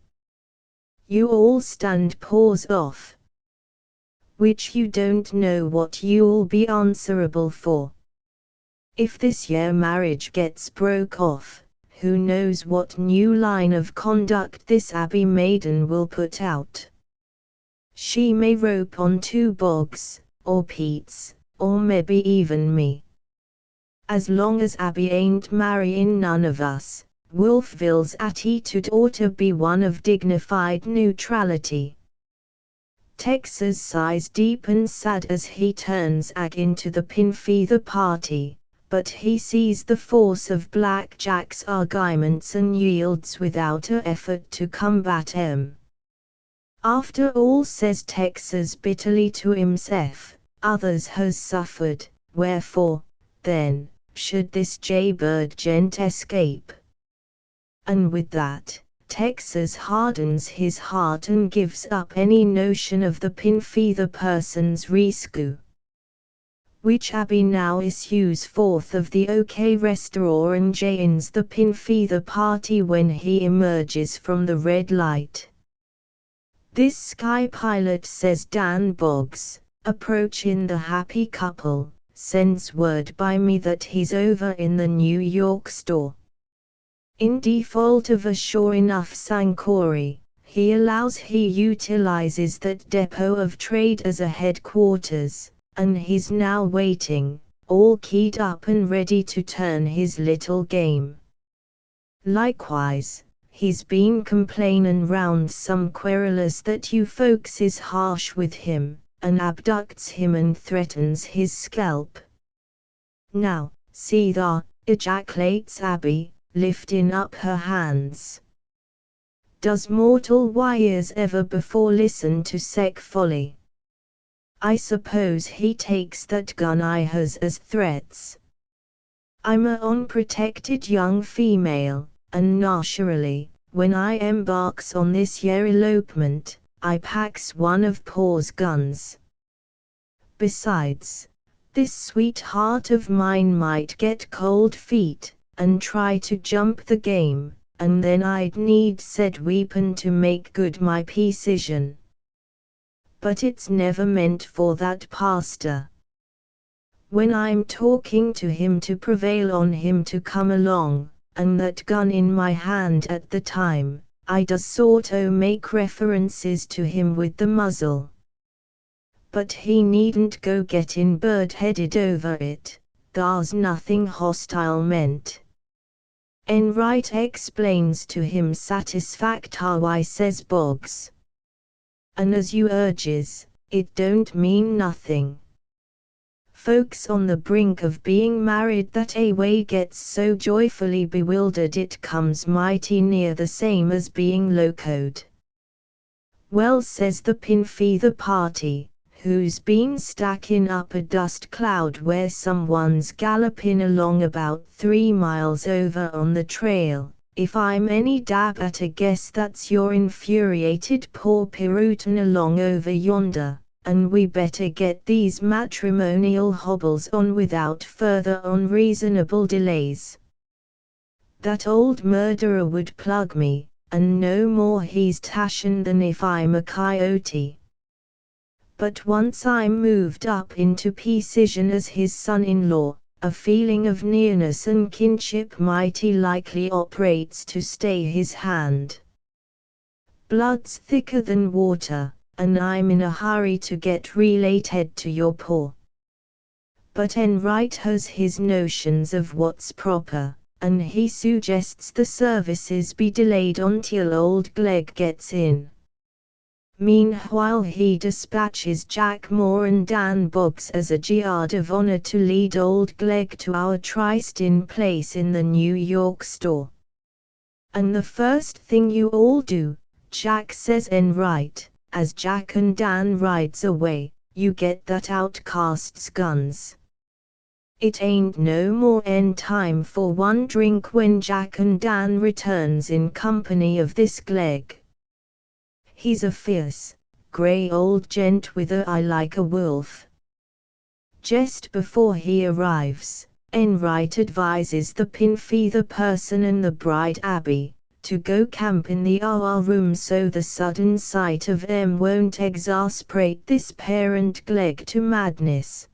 You all stand paws off. Which you don't know what you'll be answerable for. If this year marriage gets broke off, who knows what new line of conduct this Abby maiden will put out. She may rope on 2 Boggs, or Pete's, or maybe even me. As long as Abby ain't marryin' none of us, Wolfville's attitude ought to be one of dignified neutrality." Texas sighs deep and sad as he turns agin to the pinfeather party, but he sees the force of Black Jack's arguments and yields without a effort to combat 'em. "After all," says Texas bitterly to himself, "others has suffered, wherefore, then, should this jaybird gent escape?" And with that, Texas hardens his heart and gives up any notion of the pinfeather person's rescue. Which Abby now issues forth of the OK restaurant and joins the pinfeather party when he emerges from the red light. "This Sky Pilot," says Dan Boggs, approaching the happy couple, "sends word by me that he's over in the New York store. In default of a sure enough sanctuary, he utilizes that depot of trade as a headquarters, and he's now waiting, all keyed up and ready to turn his little game. Likewise, he's been complainin' round some querulous that you folks is harsh with him, and abducts him and threatens his scalp. Now, see thar," ejaculates Abby, lifting up her hands. "Does mortal wires ever before listen to sec folly? I suppose he takes that gun I has as threats. I'm a unprotected young female, and naturally, when I embarks on this yer elopement, I packs one of Pa's guns. Besides, this sweetheart of mine might get cold feet, and try to jump the game, and then I'd need said weapon to make good my precision. But it's never meant for that pastor. When I'm talking to him to prevail on him to come along, and that gun in my hand at the time, I does sort o' make references to him with the muzzle. But he needn't go gettin' bird-headed over it, thar's nothing hostile meant. Enright explains to him satisfactory," says Boggs. "And as you urges, it don't mean nothing. Folks on the brink of being married that a way gets so joyfully bewildered it comes mighty near the same as being locoed. Well, says the pin-feather party, who's been stacking up a dust cloud where someone's galloping along about 3 miles over on the trail, if I'm any dab at a guess that's your infuriated poor Pirootin along over yonder, and we better get these matrimonial hobbles on without further unreasonable delays. That old murderer would plug me, and no more he's tashin' than if I'm a coyote. But once I'm moved up into position as his son-in-law, a feeling of nearness and kinship mighty likely operates to stay his hand. Blood's thicker than water, and I'm in a hurry to get related to your paw. But Enright has his notions of what's proper, and he suggests the services be delayed until old Glegg gets in. Meanwhile he dispatches Jack Moore and Dan Boggs as a guard of honor to lead old Glegg to our tryst-in place in the New York store. And the first thing you all do, Jack, says Enright, as Jack and Dan rides away, you get that outcast's guns. It ain't no more end time for one drink when Jack and Dan returns in company of this Glegg. He's a fierce, grey old gent with a eye like a wolf. Just before he arrives, Enright advises the pin-feather person and the bride Abby to go camp in the our room so the sudden sight of them won't exasperate this parent Glegg to madness.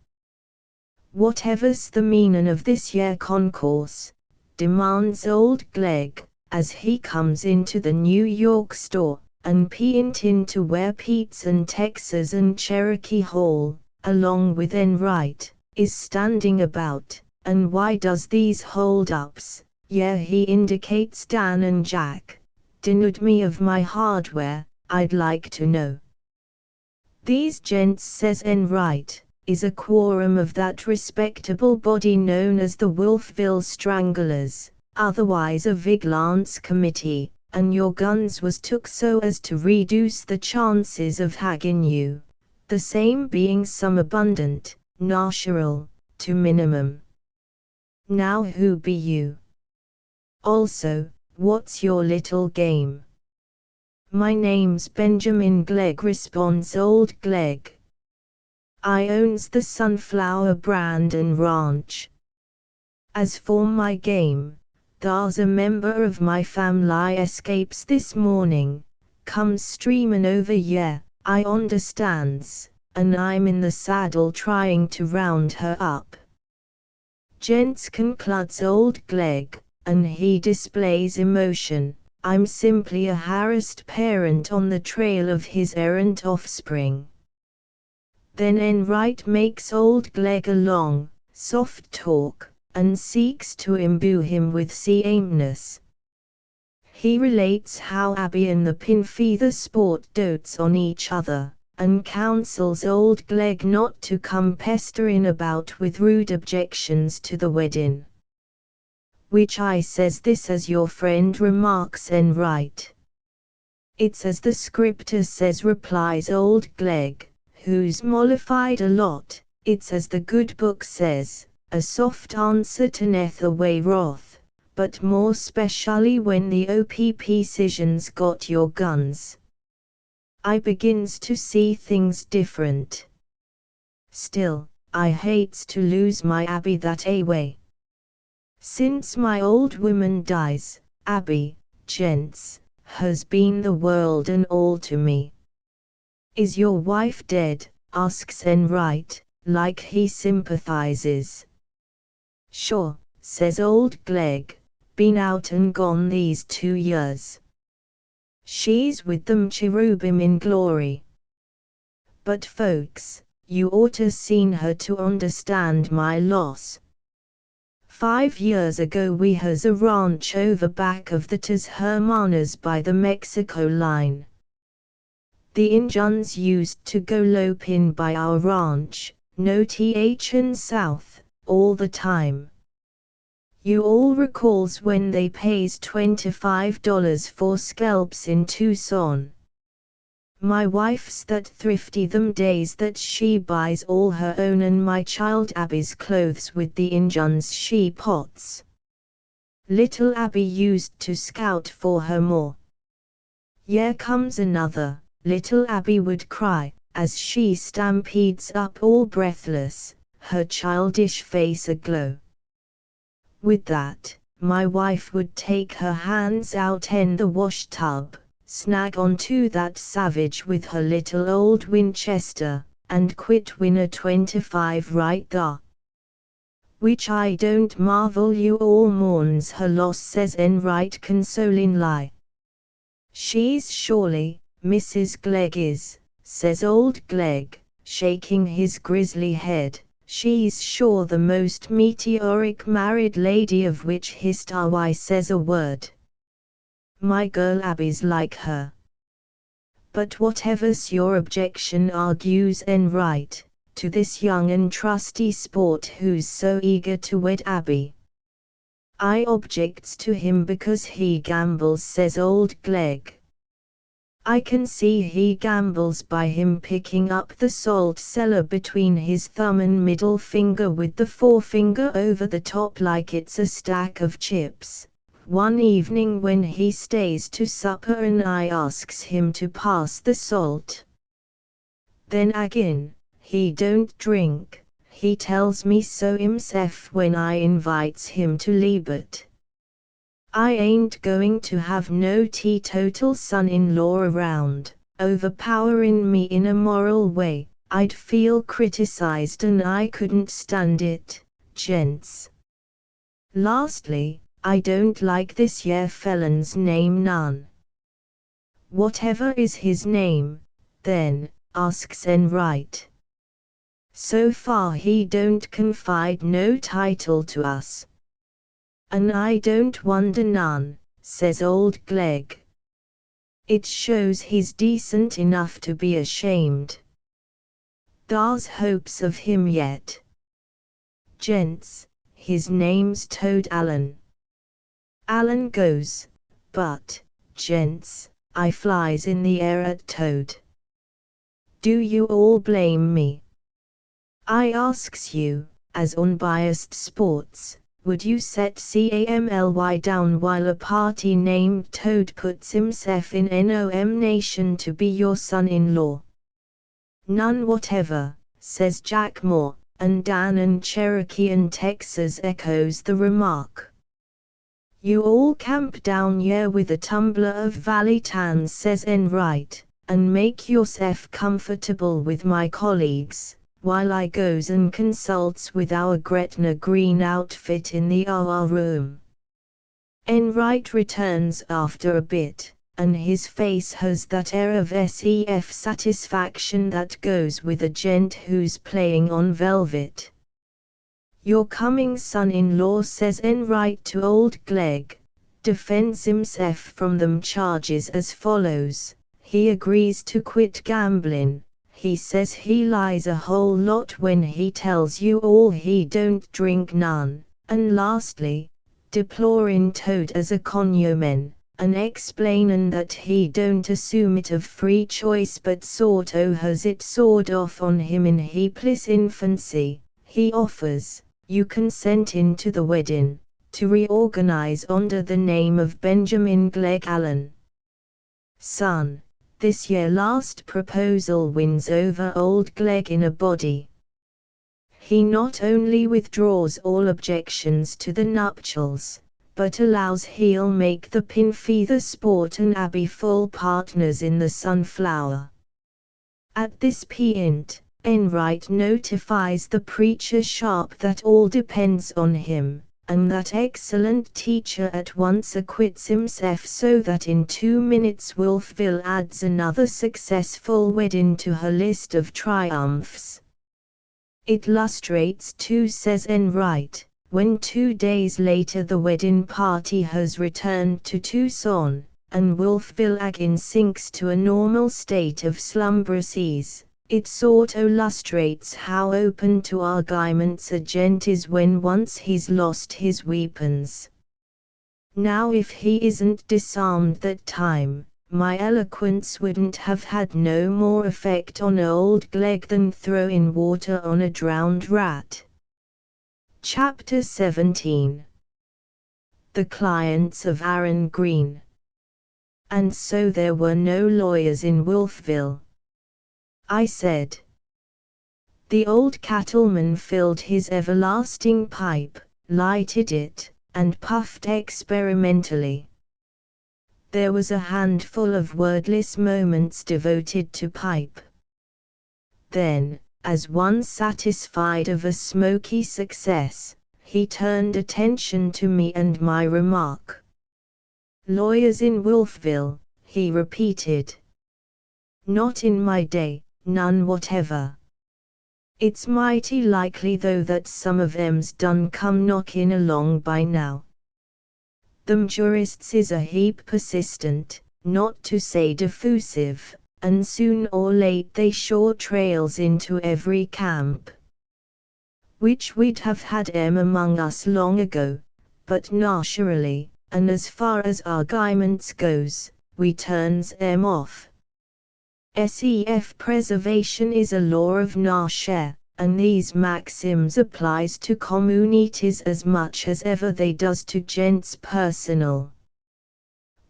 Whatever's the meanin' of this here concourse, demands old Glegg, as he comes into the New York store, and peint into where Pete's and Texas and Cherokee Hall, along with Enright, is standing about, and why does these hold-ups, yeah, he indicates Dan and Jack, denude me of my hardware, I'd like to know. These gents, says Enright, is a quorum of that respectable body known as the Wolfville Stranglers, otherwise a vigilance committee, and your guns was took so as to reduce the chances of hagging you, the same being some abundant, natural, to minimum. Now who be you? Also, what's your little game? My name's Benjamin Glegg, responds old Glegg. I owns the Sunflower Brand and Ranch. As for my game, thar's a member of my family escapes this morning, comes streamin' over here, I understands, and I'm in the saddle trying to round her up. Gents, concludes old Glegg, and he displays emotion. I'm simply a harassed parent on the trail of his errant offspring. Then Enright makes old Glegg a long, soft talk, and seeks to imbue him with sameness. He relates how Abby and the pin-feather sport dotes on each other, and counsels old Glegg not to come pesterin' about with rude objections to the wedding. Which I says this as your friend, remarks Enright. It's as the scripter says, replies old Glegg, who's mollified a lot, it's as the good book says, a soft answer teneth away wrath, but more specially when the OPP-cision's got your guns. I begins to see things different. Still, I hates to lose my Abby that a way. Since my old woman dies, Abby, gents, has been the world and all to me. Is your wife dead? Asks Enright, like he sympathizes. Sure, says old Glegg, been out and gone these 2 years. She's with them cherubim in glory. But folks, you oughta seen her to understand my loss. 5 years ago we has a ranch over back of the Tas Hermanas by the Mexico line. The Injuns used to go lopin' by our ranch, no th and south, all the time. You all recalls when they pays $25 for scalps in Tucson. My wife's that thrifty them days that she buys all her own and my child Abby's clothes with the injuns she pots. Little Abby used to scout for her more. Here comes another, little Abby would cry, as she stampedes up all breathless, her childish face aglow. With that, my wife would take her hands out in the wash tub, snag onto that savage with her little old Winchester, and quit winner 25 right there. Which I don't marvel you all mourns her loss, says Enright consolingly. She's surely, Mrs. Glegg is, says old Glegg, shaking his grizzly head. She's sure the most meteoric married lady of which history says a word. My girl Abby's like her. But whatever's your objection, argues Enright, to this young and trusty sport who's so eager to wed Abby? I objects to him because he gambles, says old Glegg. I can see he gambles by him picking up the salt cellar between his thumb and middle finger with the forefinger over the top like it's a stack of chips. One evening when he stays to supper and I asks him to pass the salt. Then again, he don't drink, he tells me so himself when I invites him to leave it. I ain't going to have no teetotal son-in-law around, overpowering me in a moral way. I'd feel criticized and I couldn't stand it, gents. Lastly, I don't like this here felon's name none. Whatever is his name, then, asks Enright. So far he don't confide no title to us. And I don't wonder none, says old Glegg. It shows he's decent enough to be ashamed. There's hopes of him yet. Gents, his name's Toad Allen. Allen goes, but, gents, I flies in the air at Toad. Do you all blame me? I asks you, as unbiased sports, would you set CAMLY down while a party named Toad puts himself in NOM Nation to be your son-in-law? None whatever, says Jack Moore, and Dan and Cherokee and Texas echoes the remark. You all camp down here with a tumbler of Valley Tans, says Enright, and make yourself comfortable with my colleagues, while I goes and consults with our Gretna Green outfit in the OR room. Enright returns after a bit, and his face has that air of SEF satisfaction that goes with a gent who's playing on velvet. Your coming son-in-law, says Enright to old Glegg, defends himself from them charges as follows. He agrees to quit gambling. He says he lies a whole lot when he tells you all he don't drink none, and lastly, deploring Toad as a cognomen, and explainin' that he don't assume it of free choice but sort o' has it sawed off on him in helpless infancy. He offers, you consentin' to the wedding, to reorganize under the name of Benjamin Glegg Allen. Son, this year last proposal wins over old Glegg in a body. He not only withdraws all objections to the nuptials, but allows he'll make the pinfeather sport and Abby full partners in the Sunflower. At this point, Enright notifies the preacher sharp that all depends on him, and that excellent teacher at once acquits himself so that in 2 minutes Wolfville adds another successful wedding to her list of triumphs. It lustrates too, says Enright, when 2 days later the wedding party has returned to Tucson, and Wolfville again sinks to a normal state of slumbrous ease. It sort o' illustrates how open to arguments a gent is when once he's lost his weapons. Now if he isn't disarmed that time, my eloquence wouldn't have had no more effect on old Glegg than throwing water on a drowned rat. Chapter 17. The Clients of Aaron Green. And so there were no lawyers in Wolfville, I said. The old cattleman filled his everlasting pipe, lighted it, and puffed experimentally. There was a handful of wordless moments devoted to pipe. Then, as one satisfied of a smoky success, he turned attention to me and my remark. Lawyers in Wolfville, he repeated. Not in my day, none whatever. It's mighty likely though that some of 'em's done come knockin' along by now. Them jurists is a heap persistent, not to say diffusive, and soon or late they sure trails into every camp. Which we'd have had 'em among us long ago, but naturally, and as far as arguments goes, we turns 'em off. Sef preservation is a law of nature, and these maxims applies to communities as much as ever they does to gents personal.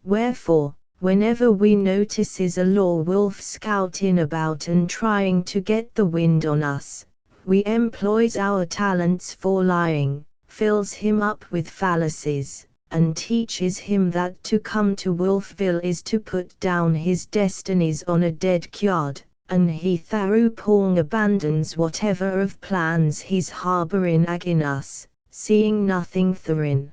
Wherefore, whenever we notices a law wolf scouting about and trying to get the wind on us, we employs our talents for lying, fills him up with fallacies, and teaches him that to come to Wolfville is to put down his destinies on a dead card, and he thereupon abandons whatever of plans he's harboring agin us, seeing nothing therein.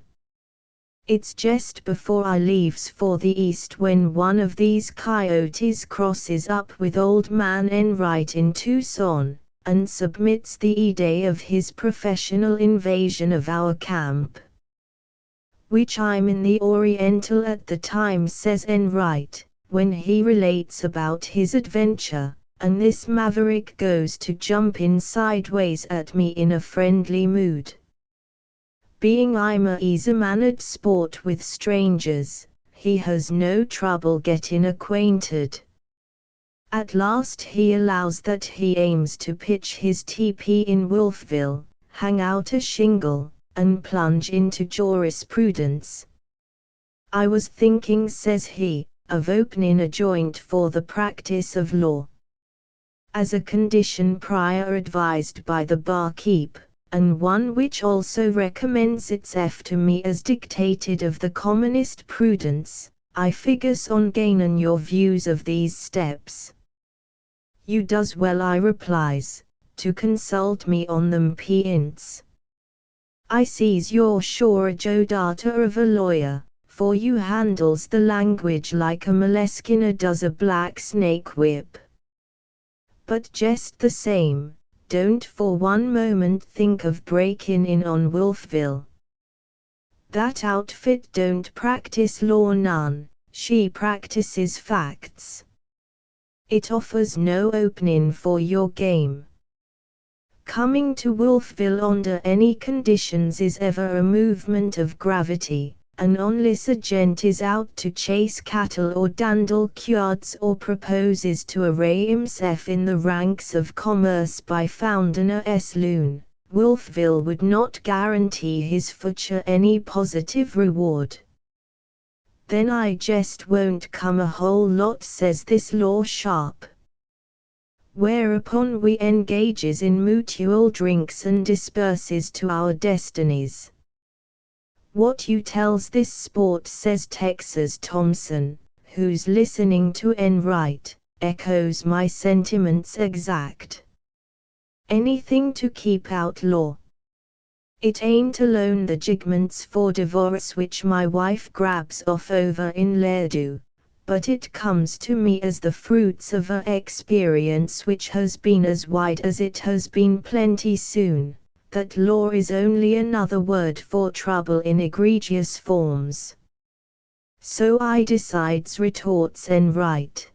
It's just before I leaves for the east when one of these coyotes crosses up with old man Enright in Tucson, and submits the e-day of his professional invasion of our camp. Which I'm in the Oriental at the time, says Enright, when he relates about his adventure, and this maverick goes to jump in sideways at me in a friendly mood. Being I'm a easy-mannered sport with strangers, he has no trouble getting acquainted. At last he allows that he aims to pitch his teepee in Wolfville, hang out a shingle, and plunge into jurisprudence. I was thinking, says he, of opening a joint for the practice of law. As a condition prior advised by the barkeep, and one which also recommends itself to me as dictated of the commonest prudence, I figures on gainin' your views of these steps. You does well, I replies, to consult me on them p'ints. I sees you're sure a Jodata of a lawyer, for you handles the language like a moleskiner does a black snake whip. But just the same, don't for one moment think of breaking in on Wolfville. That outfit don't practice law none, she practices facts. It offers no opening for your game. Coming to Wolfville under any conditions is ever a movement of gravity, and unless a gent is out to chase cattle or dandle curds or proposes to array himself in the ranks of commerce by founding a saloon, Wolfville would not guarantee his future any positive reward. Then I jest won't come a whole lot, says this law sharp. Whereupon we engages in mutual drinks and disperses to our destinies. What you tells this sport, says Texas Thompson, who's listening to Enright, echoes my sentiments exact. Anything to keep out law. It ain't alone the jigments for divorce which my wife grabs off over in Lerdo, but it comes to me as the fruits of a experience which has been as wide as it has been plenty soon, that law is only another word for trouble in egregious forms. So I decides, retorts Enright.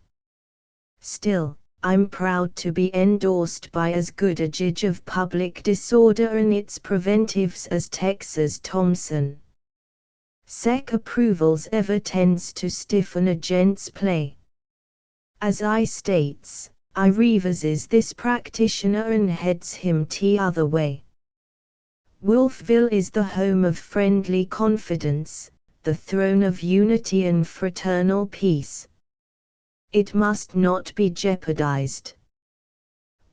Still, I'm proud to be endorsed by as good a judge of public disorder and its preventives as Texas Thompson. Sec approvals ever tends to stiffen a gent's play. As I states, I reverses this practitioner and heads him t'other way. Wolfville is the home of friendly confidence, the throne of unity and fraternal peace. It must not be jeopardized.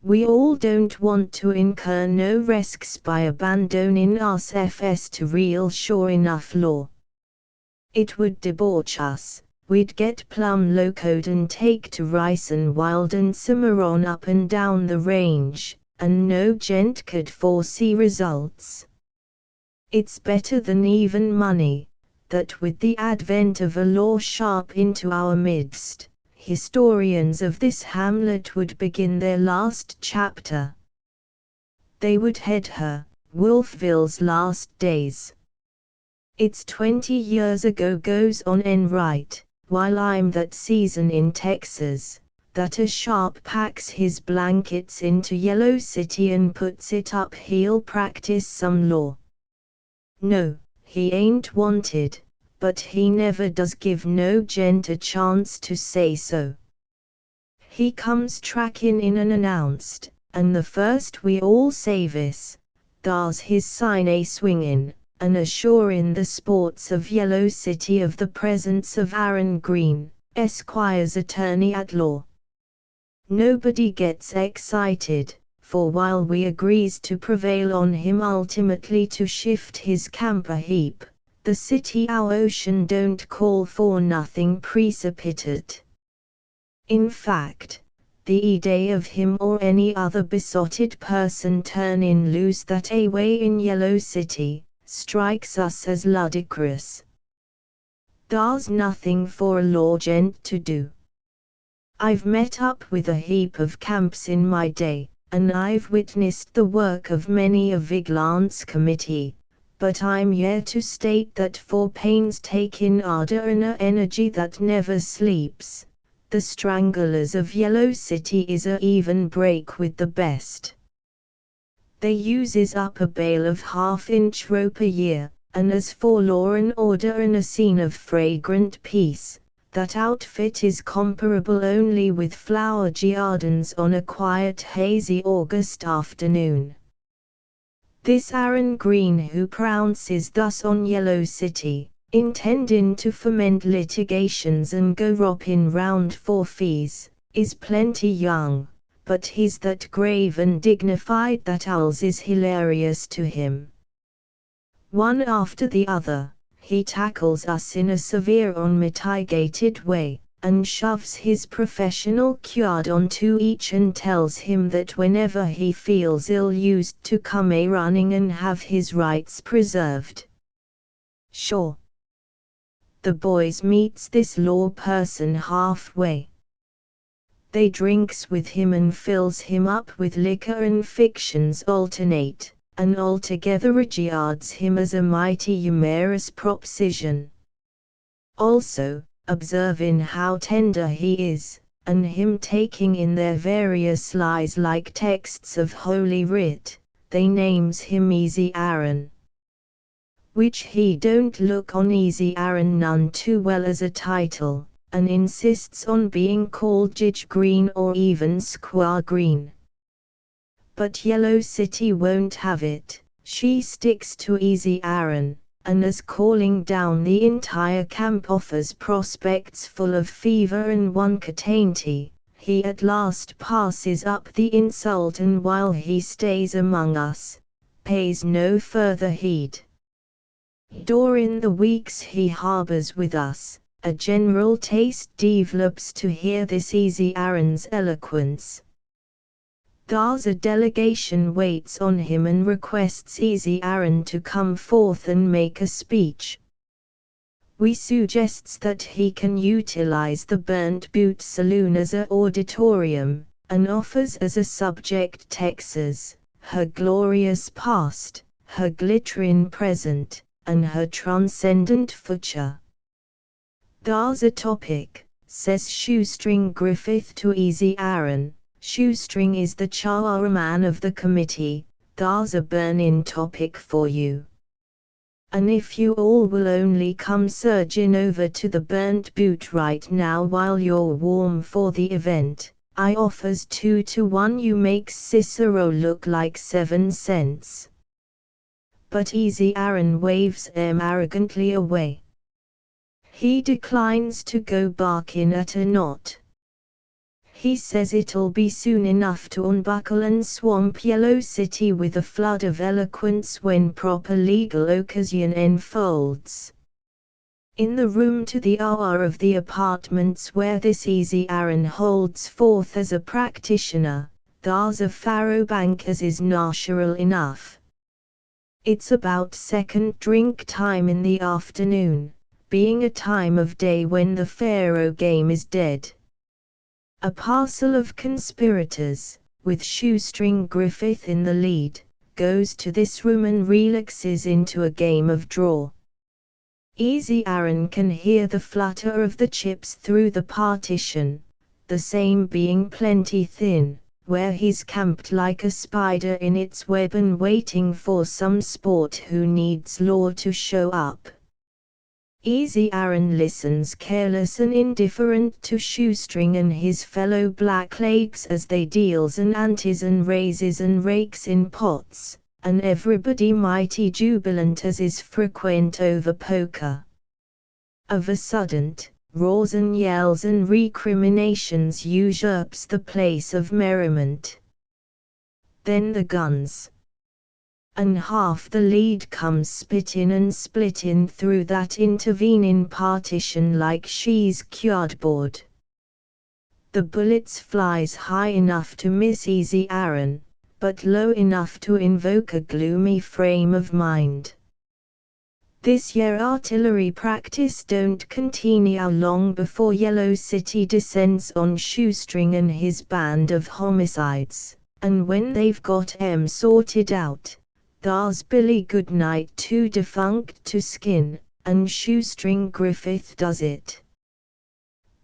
We all don't want to incur no risks by abandoning ourselves to real sure enough law. It would debauch us, we'd get plumb locoed and take to ricin' wild and Cimarron up and down the range, and no gent could foresee results. It's better than even money, that with the advent of a law sharp into our midst, historians of this hamlet would begin their last chapter. They would head her, Wolfville's last days. It's 20 years ago goes on en right, while I'm that season in Texas, that a sharp packs his blankets into Yellow City and puts it up he'll practice some law. No, he ain't wanted, but he never does give no gent a chance to say so. He comes trackin' in unannounced, and the first we all savis, thar's his sign a swingin', and assurin' the sports of Yellow City of the presence of Aaron Green, Esquire's attorney at law. Nobody gets excited, for while we agrees to prevail on him ultimately to shift his camp a heap, the city our ocean don't call for nothing precipitate. In fact, the day of him or any other besotted person turnin' loose that a way in Yellow City, strikes us as ludicrous. Thar's nothing for a law gent to do. I've met up with a heap of camps in my day, and I've witnessed the work of many a vigilance committee, but I'm here to state that for painstaking ardor and a energy that never sleeps, the stranglers of Yellow City is a even break with the best. They uses up a bale of half-inch rope a year, and as for law and order and a scene of fragrant peace, that outfit is comparable only with flower gardens on a quiet hazy August afternoon. This Aaron Green who prounces thus on Yellow City, intending to foment litigations and go roping round for fees, is plenty young, but he's that grave and dignified that owls is hilarious to him. One after the other, he tackles us in a severe unmitigated way, and shoves his professional card onto each and tells him that whenever he feels ill-used to come a-running and have his rights preserved. Sure. The boys meets this law person halfway. They drinks with him and fills him up with liquor and fictions alternate, and altogether regards him as a mighty humorous proposition. Also, observing how tender he is, and him taking in their various lies like texts of Holy Writ, they names him Easy Aaron. Which he don't look on Easy Aaron none too well as a title, and insists on being called Judge Green or even Squaw Green. But Yellow City won't have it, she sticks to Easy Aaron, and as calling down the entire camp offers prospects full of fever and wondertainty, he at last passes up the insult and while he stays among us, pays no further heed. During the weeks he harbors with us, a general taste develops to hear this Easy Aaron's eloquence. Thar's a delegation waits on him and requests Easy Aaron to come forth and make a speech. We suggests that he can utilize the Burnt Boot Saloon as a auditorium, and offers as a subject Texas, her glorious past, her glittering present, and her transcendent future. Thar's a topic, says Shoestring Griffith to Easy Aaron, Shoestring is the chairman of the committee. There's a burning topic for you. And if you all will only come surging over to the burnt boot right now while you're warm for the event, I offers 2-to-1 you makes Cicero look like 7 cents. But Easy Aaron waves them arrogantly away. He declines to go barking at a knot. He says it'll be soon enough to unbuckle and swamp Yellow City with a flood of eloquence when proper legal occasion unfolds. In the room to the hour of the apartments where this Easy Aaron holds forth as a practitioner, there's a faro bank as is natural enough. It's about second drink time in the afternoon, being a time of day when the faro game is dead. A parcel of conspirators, with Shoestring Griffith in the lead, goes to this room and relaxes into a game of draw. Easy Aaron can hear the flutter of the chips through the partition, the same being plenty thin, where he's camped like a spider in its web and waiting for some sport who needs law to show up. Easy Aaron listens careless and indifferent to Shoestring and his fellow blacklegs as they deals and antes and raises and rakes in pots, and everybody mighty jubilant as is frequent over poker. Of a sudden, roars and yells and recriminations usurps the place of merriment. Then the guns. And half the lead comes spittin' and splittin' through that intervening partition like she's cardboard. The bullets flies high enough to miss Easy Aaron, but low enough to invoke a gloomy frame of mind. This year artillery practice don't continue long before Yellow City descends on Shoestring and his band of homicides, and when they've got 'em sorted out, there's Billy Goodnight too defunct to skin, and Shoestring Griffith does it.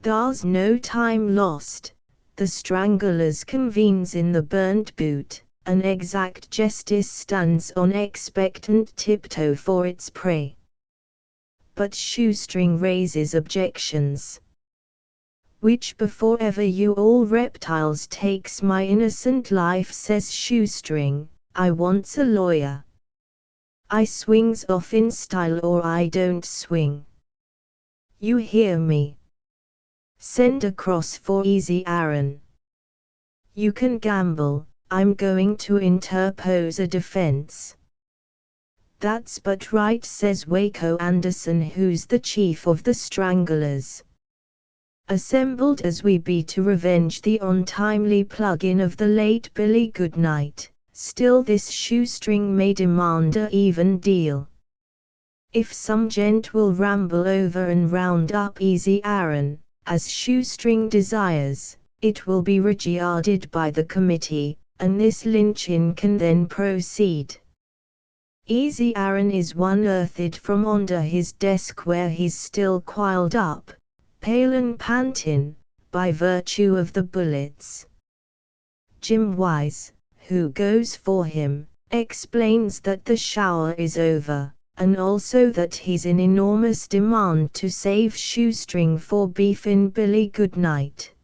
There's no time lost. The Stranglers convenes in the burnt boot, and exact justice stands on expectant tiptoe for its prey. But Shoestring raises objections. Which before ever you all reptiles takes my innocent life, says Shoestring, I wants a lawyer. I swings off in style or I don't swing. You hear me? Send across for Easy Aaron. You can gamble, I'm going to interpose a defense. That's but right, says Waco Anderson, who's the chief of the Stranglers. Assembled as we be to revenge the untimely plug-in of the late Billy Goodnight, still this Shoestring may demand a even deal. If some gent will ramble over and round up Easy Aaron, as Shoestring desires, it will be regarded by the committee, and this lynching can then proceed. Easy Aaron is unearthed from under his desk where he's still coiled up, pale and panting, by virtue of the bullets. Jim Wise, who goes for him, explains that the shower is over, and also that he's in enormous demand to save Shoestring for beefing Billy Goodnight.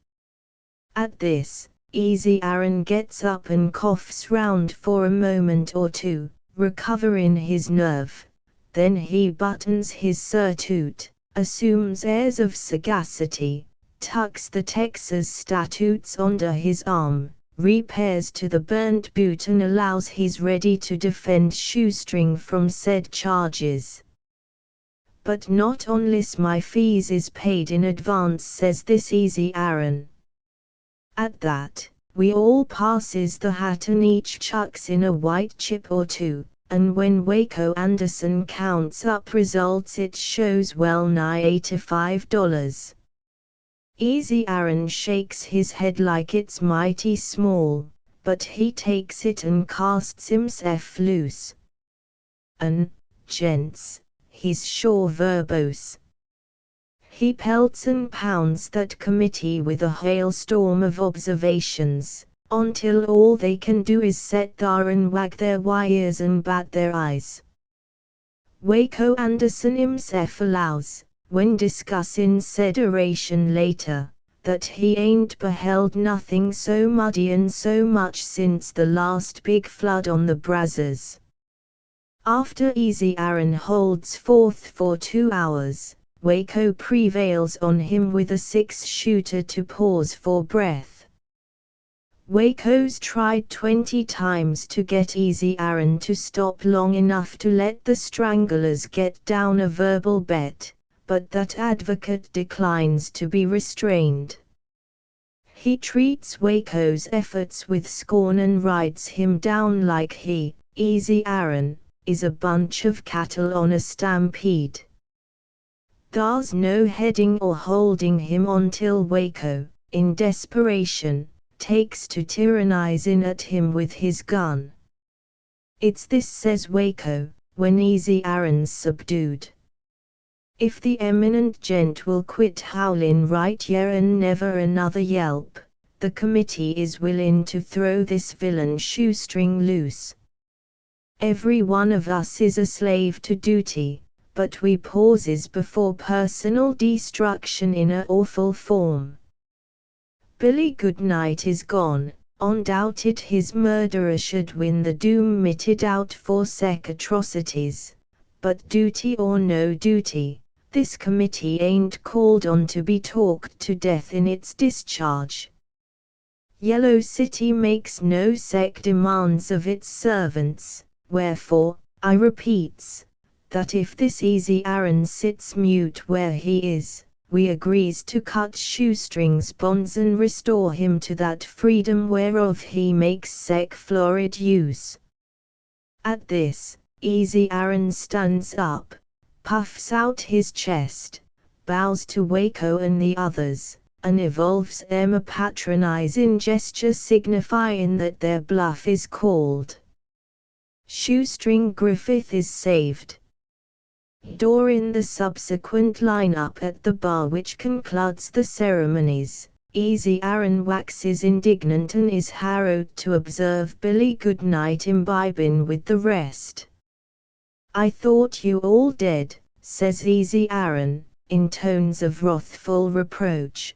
At this, Easy Aaron gets up and coughs round for a moment or two, recovering his nerve. Then he buttons his surtout, assumes airs of sagacity, tucks the Texas statutes under his arm, repairs to the burnt boot and allows he's ready to defend Shoestring from said charges. But not unless my fees is paid in advance, says this Easy Aaron. At that, we all passes the hat and each chucks in a white chip or two, and when Waco Anderson counts up results it shows well nigh $85. Easy Aaron shakes his head like it's mighty small, but he takes it and casts himself loose. And, gents, he's sure verbose. He pelts and pounds that committee with a hailstorm of observations, until all they can do is sit there and wag their ears and bat their eyes. Waco Anderson himself allows, when discussing said oration later, that he ain't beheld nothing so muddy and so much since the last big flood on the Brazos. After Easy Aaron holds forth for 2 hours, Waco prevails on him with a 6-shooter to pause for breath. Waco's tried 20 times to get Easy Aaron to stop long enough to let the stranglers get down a verbal bet, but that advocate declines to be restrained. He treats Waco's efforts with scorn and rides him down like he, Easy Aaron, is a bunch of cattle on a stampede. There's no heading or holding him until Waco, in desperation, takes to tyrannizing at him with his gun. It's this, says Waco, when Easy Aaron's subdued. If the eminent gent will quit howling right here and never another yelp, the committee is willing to throw this villain shoestring loose. Every one of us is a slave to duty, but we pauses before personal destruction in a awful form. Billy Goodnight is gone, undoubted his murderer should win the doom meted out for sec atrocities, but duty or no duty, this committee ain't called on to be talked to death in its discharge. Yellow City makes no sec demands of its servants, wherefore, I repeats, that if this Easy Aaron sits mute where he is, we agrees to cut shoestrings bonds and restore him to that freedom whereof he makes sec florid use. At this, Easy Aaron stands up, puffs out his chest, bows to Waco and the others, and evolves them a patronizing gesture signifying that their bluff is called. Shoestring Griffith is saved. During the subsequent lineup at the bar which concludes the ceremonies, Easy Aaron waxes indignant and is harrowed to observe Billy Goodnight imbibing with the rest. I thought you all dead, says Easy Aaron, in tones of wrathful reproach.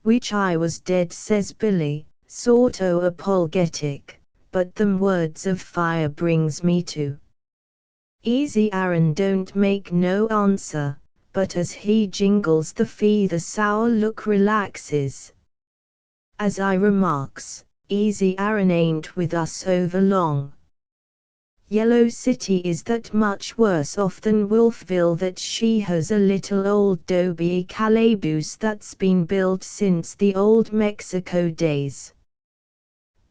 Which I was dead, says Billy, sort-o apologetic, but them words of fire brings me to. Easy Aaron don't make no answer, but as he jingles the fee the sour look relaxes. As I remarks, Easy Aaron ain't with us over long. Yellow City is that much worse off than Wolfville that she has a little old dobe calaboose that's been built since the old Mexico days.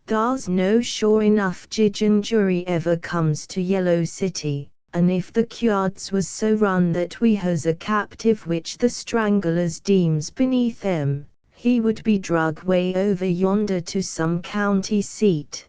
There's no sure enough judge and jury ever comes to Yellow City, and if the kyards was so run that we has a captive which the stranglers deems beneath them, he would be drug way over yonder to some county seat.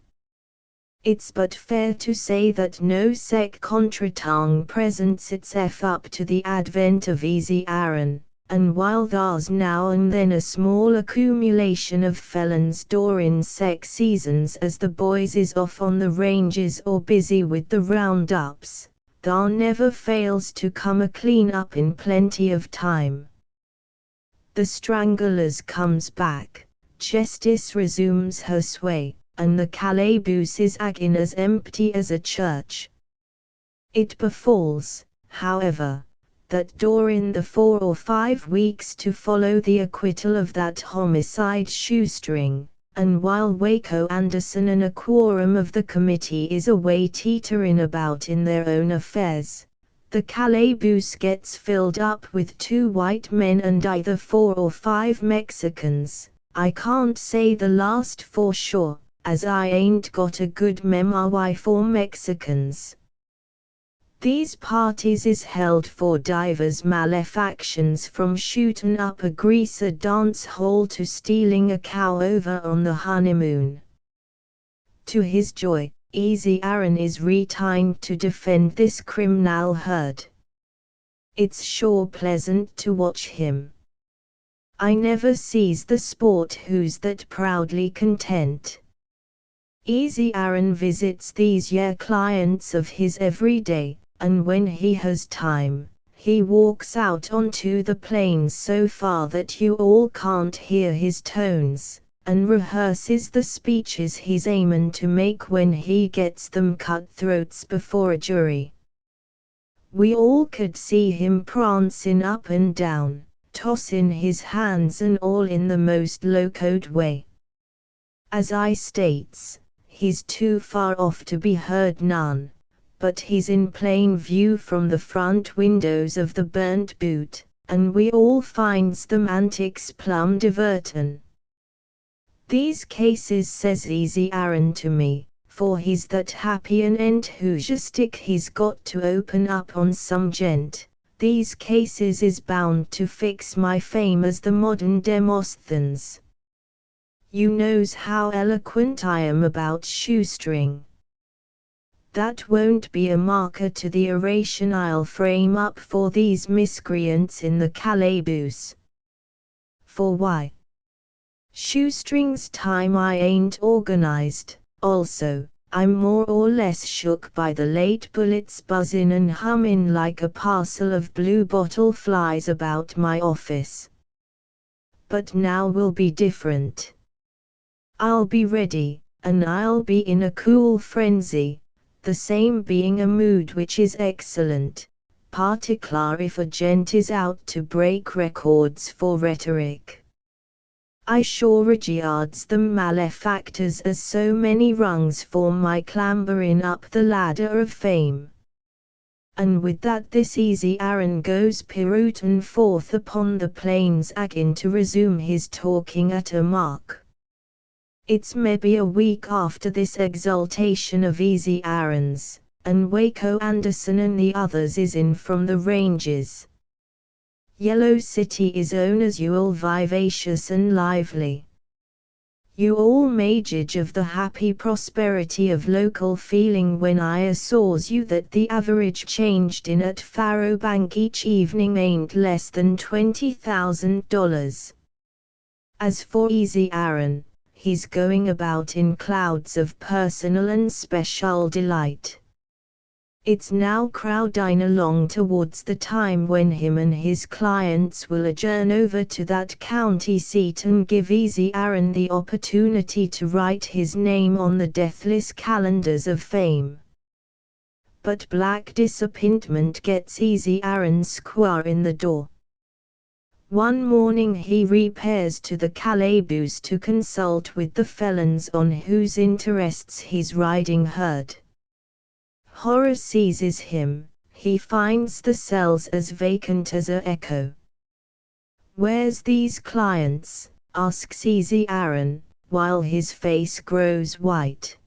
It's but fair to say that no sec contretemps presents itself up to the advent of Easy Aaron, and while there's now and then a small accumulation of felons during sec seasons as the boys is off on the ranges or busy with the roundups, there never fails to come a clean-up in plenty of time. The stranglers comes back, justice resumes her sway, and the calaboose is again as empty as a church. It befalls, however, that during the 4 or 5 weeks to follow the acquittal of that homicide shoestring, and while Waco Anderson and a quorum of the committee is away teetering about in their own affairs, the calaboose gets filled up with 2 white men and either 4 or 5 Mexicans. I can't say the last for sure, as I ain't got a good memory for Mexicans. These parties is held for divers malefactions from shooting up a greaser dance hall to stealing a cow over on the honeymoon. To his joy, Easy Aaron is retained to defend this criminal herd. It's sure pleasant to watch him. I never sees the sport who's that proudly content. Easy Aaron visits these yer clients of his every day, and when he has time, he walks out onto the plains so far that you all can't hear his tones, and rehearses the speeches he's aimin' to make when he gets them cutthroats before a jury. We all could see him prancin' up and down, tossin' his hands and all in the most locoed way. As I states, he's too far off to be heard none, but he's in plain view from the front windows of the burnt boot, and we all finds them antics plumb divertin'. These cases, says Easy Aaron to me, for he's that happy and enthusiastic he's got to open up on some gent, these cases is bound to fix my fame as the modern Demosthenes. You knows how eloquent I am about shoestring. That won't be a marker to the oration I'll frame up for these miscreants in the calaboose. For why? Shoestring's time I ain't organized, also, I'm more or less shook by the late bullets buzzin' and hummin' like a parcel of blue bottle flies about my office. But now will be different. I'll be ready, and I'll be in a cool frenzy, the same being a mood which is excellent, particular if a gent is out to break records for rhetoric. I sure regards them malefactors as so many rungs for my clamberin' up the ladder of fame. And with that this Easy Aaron goes pirootin' forth upon the plains agin to resume his talking at a mark. It's maybe a week after this exaltation of Easy Aaron's, and Waco Anderson and the others is in from the ranges. Yellow City is own as usual vivacious and lively. You all made judge of the happy prosperity of local feeling when I assures you that the average changed in at Faro Bank each evening ain't less than $20,000. As for Easy Aaron, he's going about in clouds of personal and special delight. It's now crowding along towards the time when him and his clients will adjourn over to that county seat and give Easy Aaron the opportunity to write his name on the deathless calendars of fame. But black disappointment gets Easy Aaron square in the door. One morning he repairs to the calaboose to consult with the felons on whose interests he's riding herd. Horror seizes him, he finds the cells as vacant as a echo. "Where's these clients?" asks Easy Aaron, while his face grows white.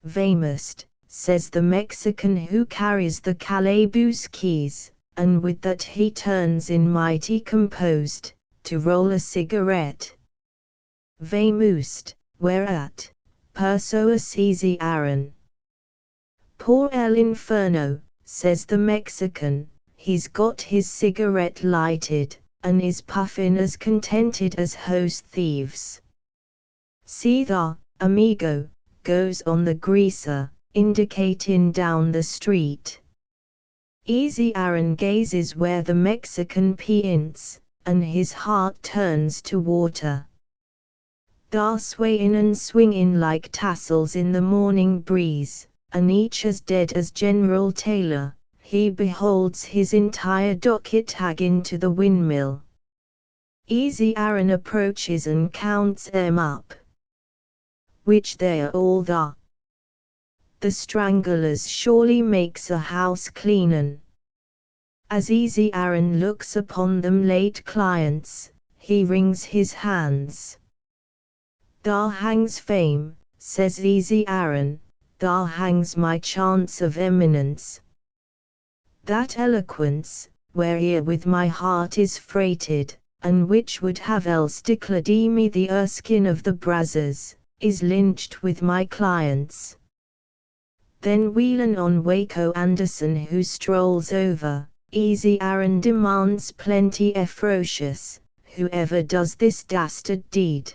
"Vamust," says the Mexican who carries the calaboose keys, and with that he turns in mighty composed, to roll a cigarette. "Vamust, whereat?" pursues Easy Aaron. "Por el Inferno," says the Mexican, he's got his cigarette lighted, and is puffin' as contented as host thieves. "See thar, amigo," goes on the greaser, indicating down the street. Easy Aaron gazes where the Mexican points, and his heart turns to water. Thar swaying and swinging like tassels in the morning breeze, and each as dead as General Taylor, he beholds his entire docket tag into the windmill. Easy Aaron approaches and counts them up. Which they're all thar. The stranglers surely makes a house cleanin'. As Easy Aaron looks upon them late clients, he wrings his hands. "Thar hangs fame," says Easy Aaron, "thar hangs my chance of eminence. That eloquence, wherewith my heart is freighted, and which would have else declared me the Erskine of the Brazzers, is lynched with my clients." Then wheelin' on Waco Anderson who strolls over, Easy Aaron demands plenty ferocious, whoever does this dastard deed.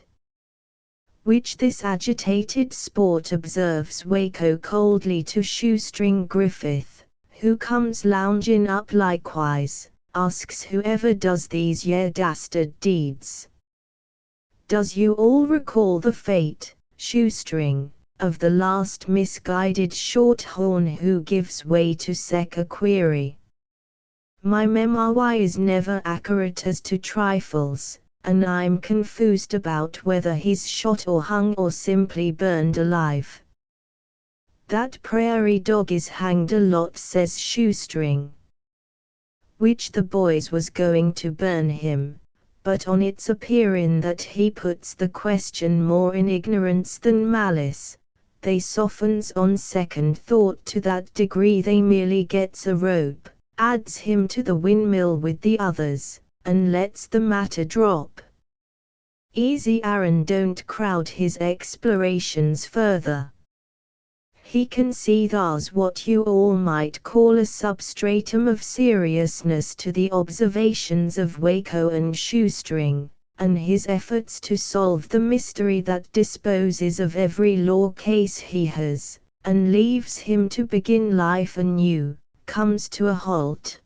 Which this agitated sport observes Waco coldly to Shoestring Griffith, who comes lounging up likewise, asks whoever does these ye dastard deeds. Does you all recall the fate, Shoestring, of the last misguided shorthorn who gives way to such a query? My memoir is never accurate as to trifles, and I'm confused about whether he's shot or hung or simply burned alive. That prairie dog is hanged a lot, says Shoestring. Which the boys was going to burn him, but on its appearing that he puts the question more in ignorance than malice, they softens on second thought to that degree they merely gets a rope, adds him to the windmill with the others, and lets the matter drop. Easy Aaron don't crowd his explorations further. He can see there's what you all might call a substratum of seriousness to the observations of Waco and Shoestring, and his efforts to solve the mystery that disposes of every law case he has, and leaves him to begin life anew, comes to a halt.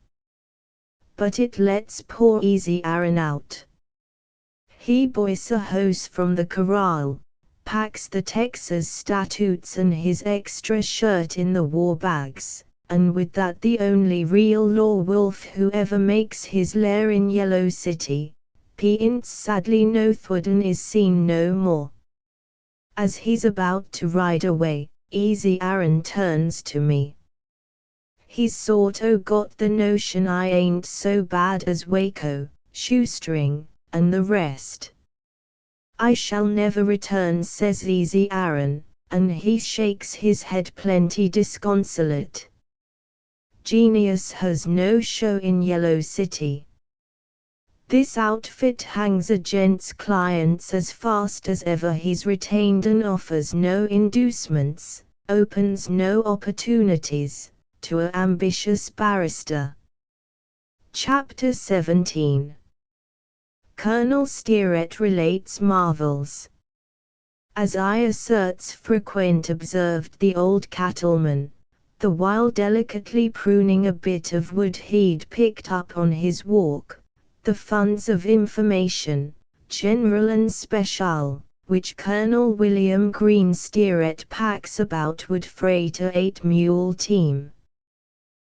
But it lets poor Easy Aaron out. He buys a hose from the corral, packs the Texas statutes and his extra shirt in the war bags, and with that the only real law wolf who ever makes his lair in Yellow City, peints sadly northward and is seen no more. As he's about to ride away, Easy Aaron turns to me. He's sorto got the notion I ain't so bad as Waco, Shoestring, and the rest. I shall never return, says Easy Aaron, and he shakes his head plenty disconsolate. Genius has no show in Yellow City. This outfit hangs a gent's clients as fast as ever he's retained and offers no inducements, opens no opportunities, to a ambitious barrister. Chapter 17. Colonel Steeret relates marvels. As I asserts frequent observed the old cattleman, the while delicately pruning a bit of wood he'd picked up on his walk, the funds of information, general and special, which Colonel William Green Steeret packs about would freight a 8-mule team.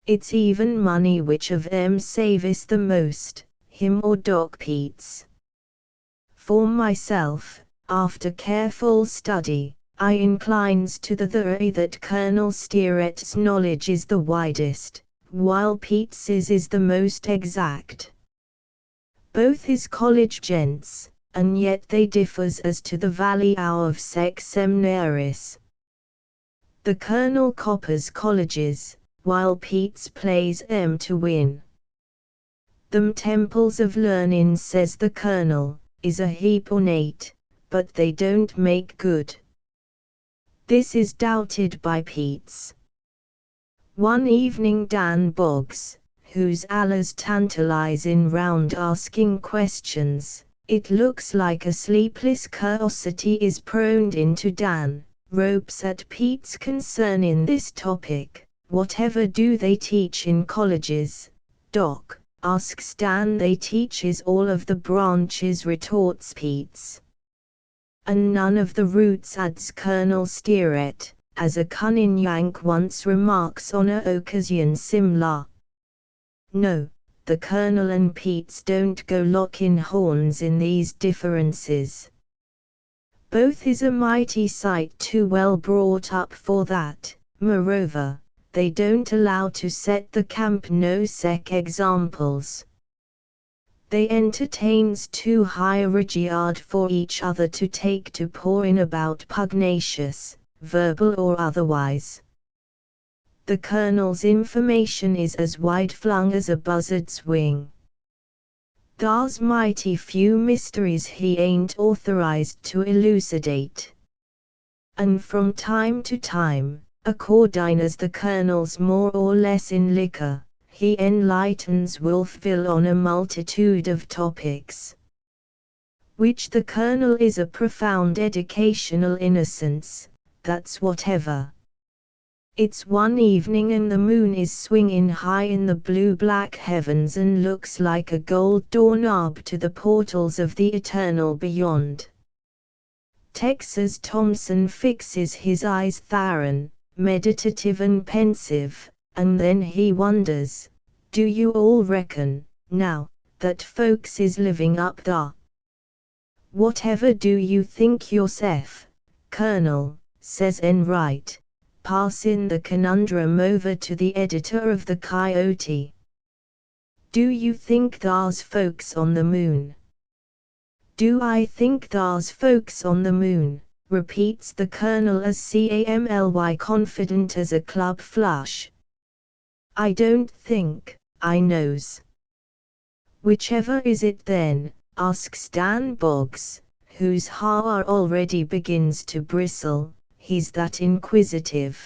It's even money which of 'em saves the most, him or Doc Peets. For myself, after careful study, I inclines to the theory that Colonel Steeret's knowledge is the widest, while Peets's is the most exact. Both is college gents, and yet they differs as to the value of sex seminaries. The Colonel coppers colleges, while Peets plays 'em to win. Them temples of learning, says the Colonel, is a heap ornate, but they don't make good. This is doubted by Peets. One evening Dan Boggs, whose allers tantalizing round asking questions, it looks like a sleepless curiosity is proned into Dan, ropes at Peets concerning this topic. Whatever do they teach in colleges, Doc? Asks Dan. They teaches all of the branches, retorts Peets. And none of the roots, adds Colonel Steeret, as a cunning Yank once remarks on a occasion similar. No, the Colonel and Peets don't go locking horns in these differences. Both is a mighty sight too well brought up for that. Moreover, they don't allow to set the camp no sec examples. They entertains too high a regard for each other to take to pawing about pugnacious, verbal or otherwise. The Colonel's information is as wide-flung as a buzzard's wing. There's mighty few mysteries he ain't authorized to elucidate. And from time to time, according as the Colonel's more or less in liquor, he enlightens Wolfville on a multitude of topics, which the Colonel is a profound educational innocence, that's whatever. It's one evening and the moon is swinging high in the blue-black heavens and looks like a gold doorknob to the portals of the eternal beyond. Texas Thompson fixes his eyes thereon, meditative and pensive, and then he wonders, do you all reckon, now, that folks is living up thar? Whatever do you think yourself, Colonel, says Enright, passing the conundrum over to the editor of the Coyote. Do you think thar's folks on the moon? Do I think thar's folks on the moon, repeats the Colonel as calmly confident as a club flush. I don't think, I knows. Whichever is it then, asks Dan Boggs, whose hair already begins to bristle, he's that inquisitive.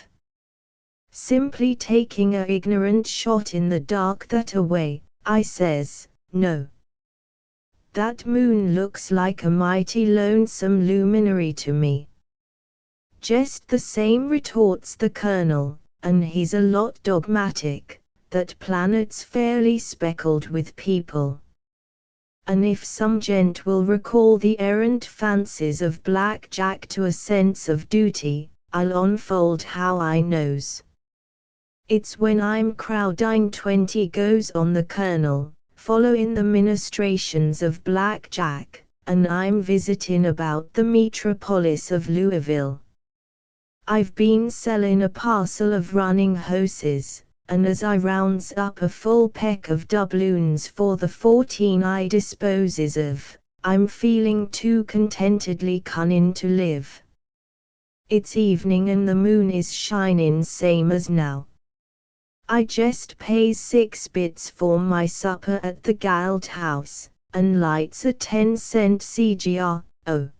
Simply taking a ignorant shot in the dark that away, I says, no. That moon looks like a mighty lonesome luminary to me. Just the same, retorts the Colonel, and he's a lot dogmatic, that planet's fairly speckled with people. And if some gent will recall the errant fancies of Black Jack to a sense of duty, I'll unfold how I knows. It's when I'm crowding 20, goes on the Colonel, following the ministrations of Black Jack, and I'm visiting about the metropolis of Louisville. I've been selling a parcel of running hosses, and as I rounds up a full peck of doubloons for the 14 I disposes of, I'm feeling too contentedly cunning to live. It's evening and the moon is shining same as now. I just pays 6 bits for my supper at the Galt House, and lights a 10-cent CGR. Oh,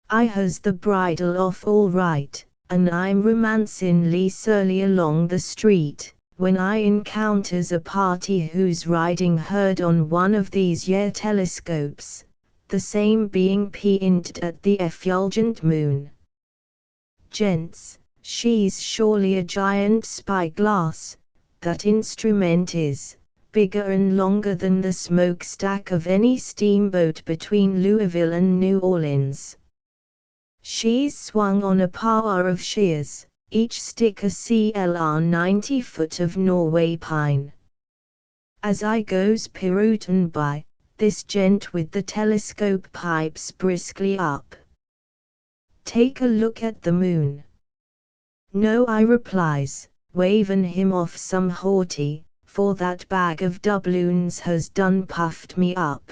I has the bridle off all right, and I'm romancing leisurely along the street, when I encounters a party who's riding herd on one of these yer telescopes, the same being pinned at the effulgent moon. Gents, she's surely a giant spyglass. That instrument is bigger and longer than the smokestack of any steamboat between Louisville and New Orleans. She's swung on a pair of shears, each stick a CLR 90 foot of Norway pine. As I goes pirootin' by, this gent with the telescope pipes briskly up. Take a look at the moon. No, I replies, waving him off some haughty, for that bag of doubloons has done puffed me up.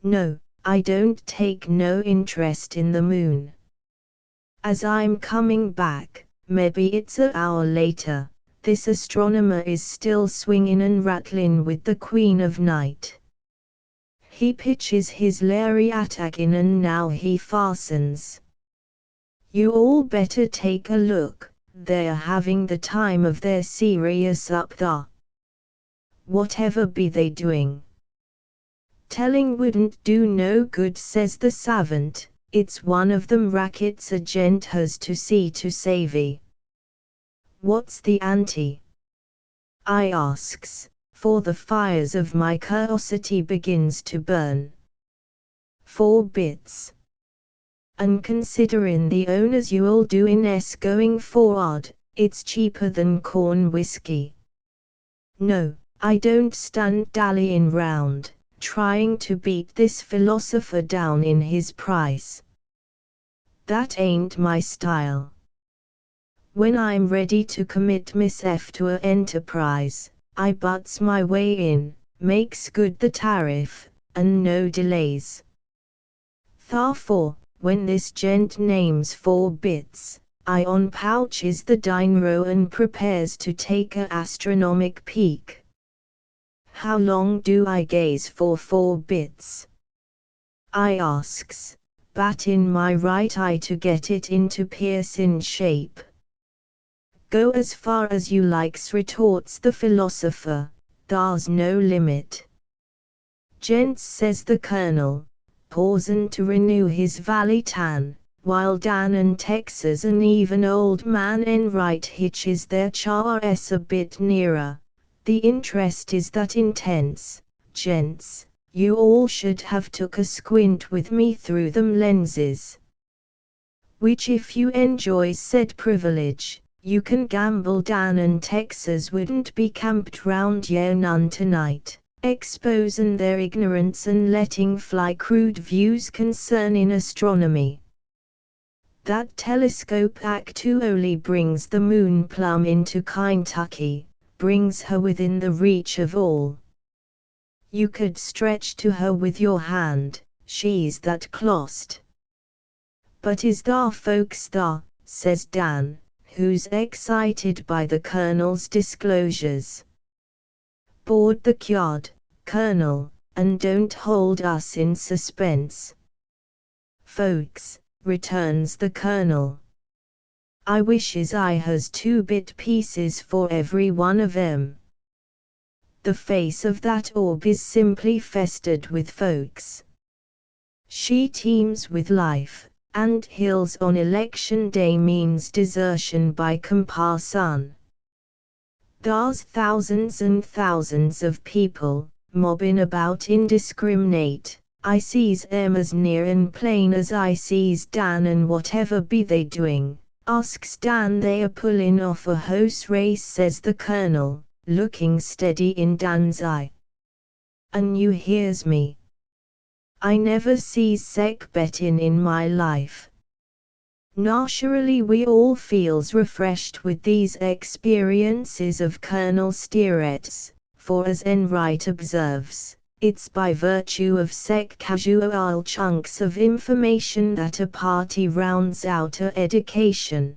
No, I don't take no interest in the moon. As I'm coming back, maybe it's an hour later, this astronomer is still swinging and rattling with the Queen of Night. He pitches his lariat in and now he fastens. You all better take a look, they're having the time of their serious up there. Whatever be they doing? Telling wouldn't do no good, says the savant, it's one of them rackets a gent has to see to savey. What's the ante? I asks, for the fires of my curiosity begins to burn. 4 bits. And considering the owners you'll doing going forward, it's cheaper than corn whiskey. No, I don't stand dallying round, trying to beat this philosopher down in his price. That ain't my style. When I'm ready to commit myself to a enterprise, I butts my way in, makes good the tariff, and no delays. Therefore, when this gent names 4 bits, I unpouches the dynamo and prepares to take a astronomic peek. How long do I gaze for 4 bits? I asks, batting my right eye to get it into piercing shape. Go as far as you likes, retorts the philosopher, there's no limit. Gents, says the colonel, pausing to renew his valley tan, while Dan and Texas and even old man Enright hitches their chars a bit nearer. The interest is that intense, gents, you all should have took a squint with me through them lenses. Which if you enjoy said privilege, you can gamble Dan and Texas wouldn't be camped round ye none tonight, exposin' their ignorance and letting fly crude views concerning astronomy. That telescope actually brings the moon plumb into Kentucky, brings her within the reach of all. You could stretch to her with your hand, she's that clost. But is thar folks thar, says Dan, who's excited by the colonel's disclosures. Board the kyard, colonel, and don't hold us in suspense. Folks, returns the colonel. I wishes I has 2-bit pieces for every one of 'em. The face of that orb is simply festered with folks. She teems with life, and hills on election day means desertion by comparison. There's thousands and thousands of people, mobbing about indiscriminate. I sees 'em as near and plain as I sees Dan, and whatever be they doing, asks Dan. They are pulling off a horse race, says the colonel, looking steady in Dan's eye. And you hears me. I never sees sec betting in my life. Naturally we all feels refreshed with these experiences of Colonel Steeret's, for as Enright observes, it's by virtue of sec casual chunks of information that a party rounds out a education.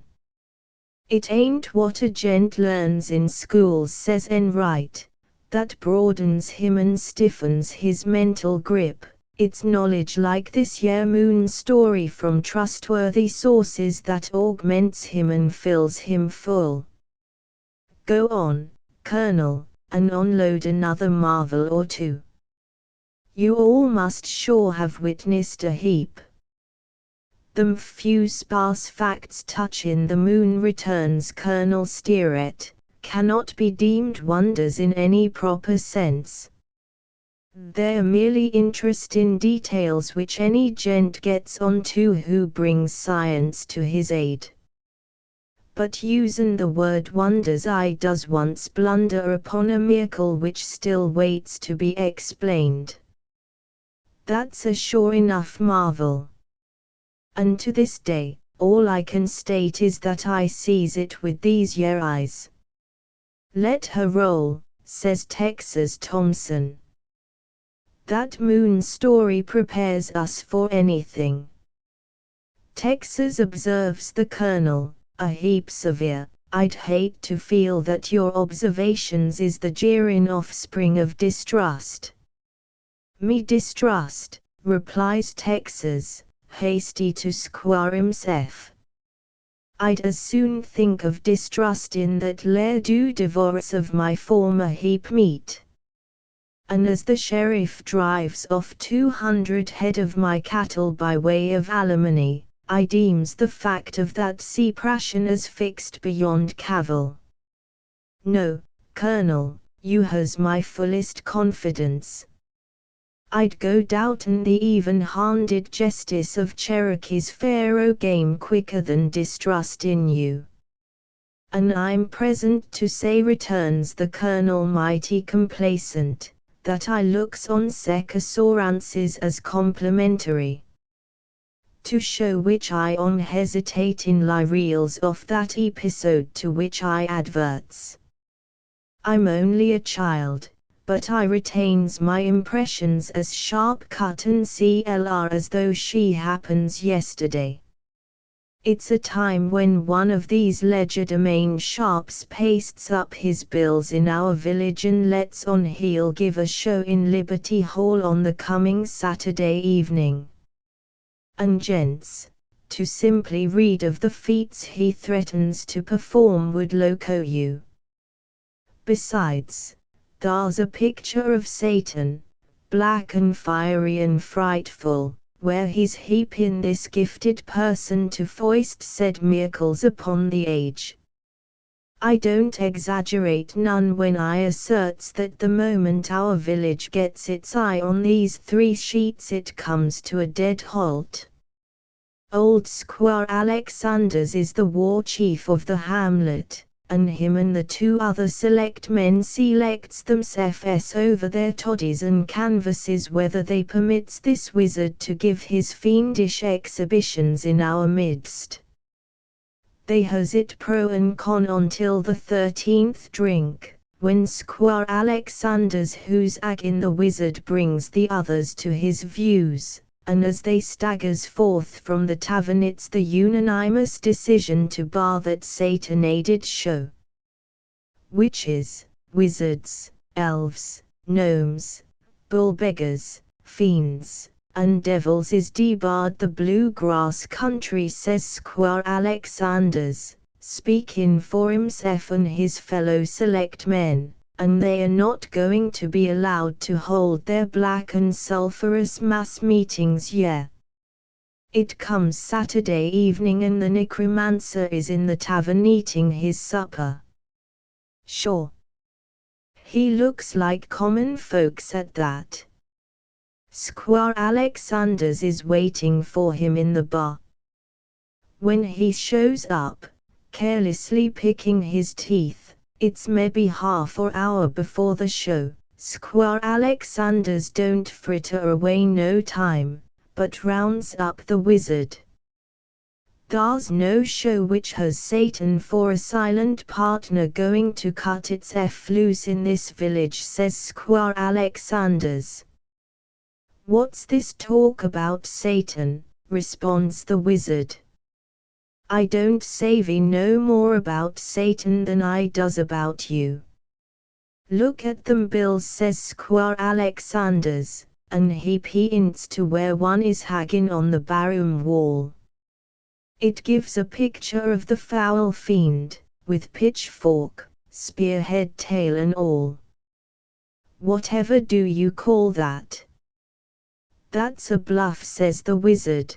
It ain't what a gent learns in schools, says Enright, that broadens him and stiffens his mental grip. It's knowledge like this yer moon story from trustworthy sources that augments him and fills him full. Go on, Colonel, and unload another marvel or two. You all must sure have witnessed a heap. Them few sparse facts touchin' the moon, returns Colonel Steeret, cannot be deemed wonders in any proper sense. They're merely interesting details which any gent gets onto who brings science to his aid. But usin' the word wonders, I does once blunder upon a miracle which still waits to be explained. That's a sure enough marvel. And to this day, all I can state is that I sees it with these yer eyes. Let her roll, says Texas Thompson. That moon story prepares us for anything. Texas, observes the colonel, a heap severe. I'd hate to feel that your observations is the jeering offspring of distrust. Me distrust, replies Texas, hasty to square himself. I'd as soon think of distrusting that lair do divorce of my former heap meat. And as the sheriff drives off 200 head of my cattle by way of alimony, I deems the fact of that separation as fixed beyond cavil. No, Colonel, you has my fullest confidence. I'd go doubtin' the even-handed justice of Cherokee's faro game quicker than distrust in you. And I'm present to say, returns the colonel mighty complacent, that I looks on sec assurances as complimentary. To show which I unhesitatingly reels off that episode to which I adverts. I'm only a child, but I retains my impressions as sharp cut and clear as though she happens yesterday. It's a time when one of these legerdemain sharps pastes up his bills in our village and lets on he'll give a show in Liberty Hall on the coming Saturday evening. And gents, To simply read of the feats he threatens to perform would loco you. Besides, there's a picture of Satan, black and fiery and frightful, where he's heaping this gifted person to foist said miracles upon the age. I don't exaggerate none when I asserts that the moment our village gets its eye on these 3 sheets it comes to a dead halt. Old Squire Alexanders is the war chief of the hamlet, and him and the 2 other select men selects themselves over their toddies and canvases whether they permits this wizard to give his fiendish exhibitions in our midst. They has it pro and con until the 13th drink, when Squire Alexanders who's agin the wizard brings the others to his views, and as they staggers forth from the tavern it's the unanimous decision to bar that Satan-aided show. Witches, wizards, elves, gnomes, bull-beggars, fiends, and devils is debarred the bluegrass country, says Squire Alexanders, speaking for himself and his fellow select men, and they are not going to be allowed to hold their black and sulphurous mass meetings here. It comes Saturday evening and the necromancer is in the tavern eating his supper. Sure. He looks like common folks at that. Squire Alexanders is waiting for him in the bar. When he shows up, carelessly picking his teeth, it's maybe half an hour before the show. Squire Alexanders don't fritter away no time, but rounds up the wizard. There's no show which has Satan for a silent partner going to cut itself loose in this village, says Squire Alexanders. What's this talk about Satan? Responds the wizard. I don't savvy no more about Satan than I does about you. Look at them bills, says Squire Alexanders, and he points to where one is hanging on the barroom wall. It gives a picture of the foul fiend, with pitchfork, spearhead tail and all. Whatever do you call that? That's a bluff, says the wizard.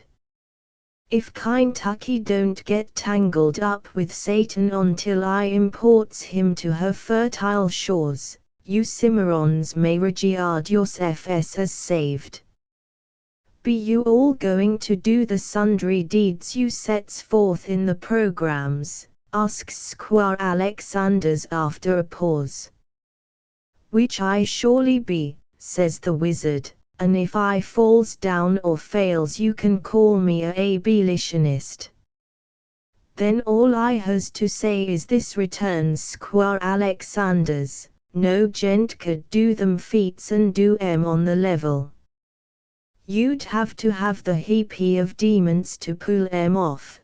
If Kentucky don't get tangled up with Satan until I imports him to her fertile shores, you Cimarrons may regard yourselves as saved. Be you all going to do the sundry deeds you sets forth in the programs? Asks Squire Alexanders after a pause. Which I surely be, says the wizard, and if I falls down or fails you can call me a abolitionist. Then all I has to say is this, returns Squire Alexanders, no gent could do them feats and do 'em on the level. You'd have to have the heapy of demons to pull 'em off.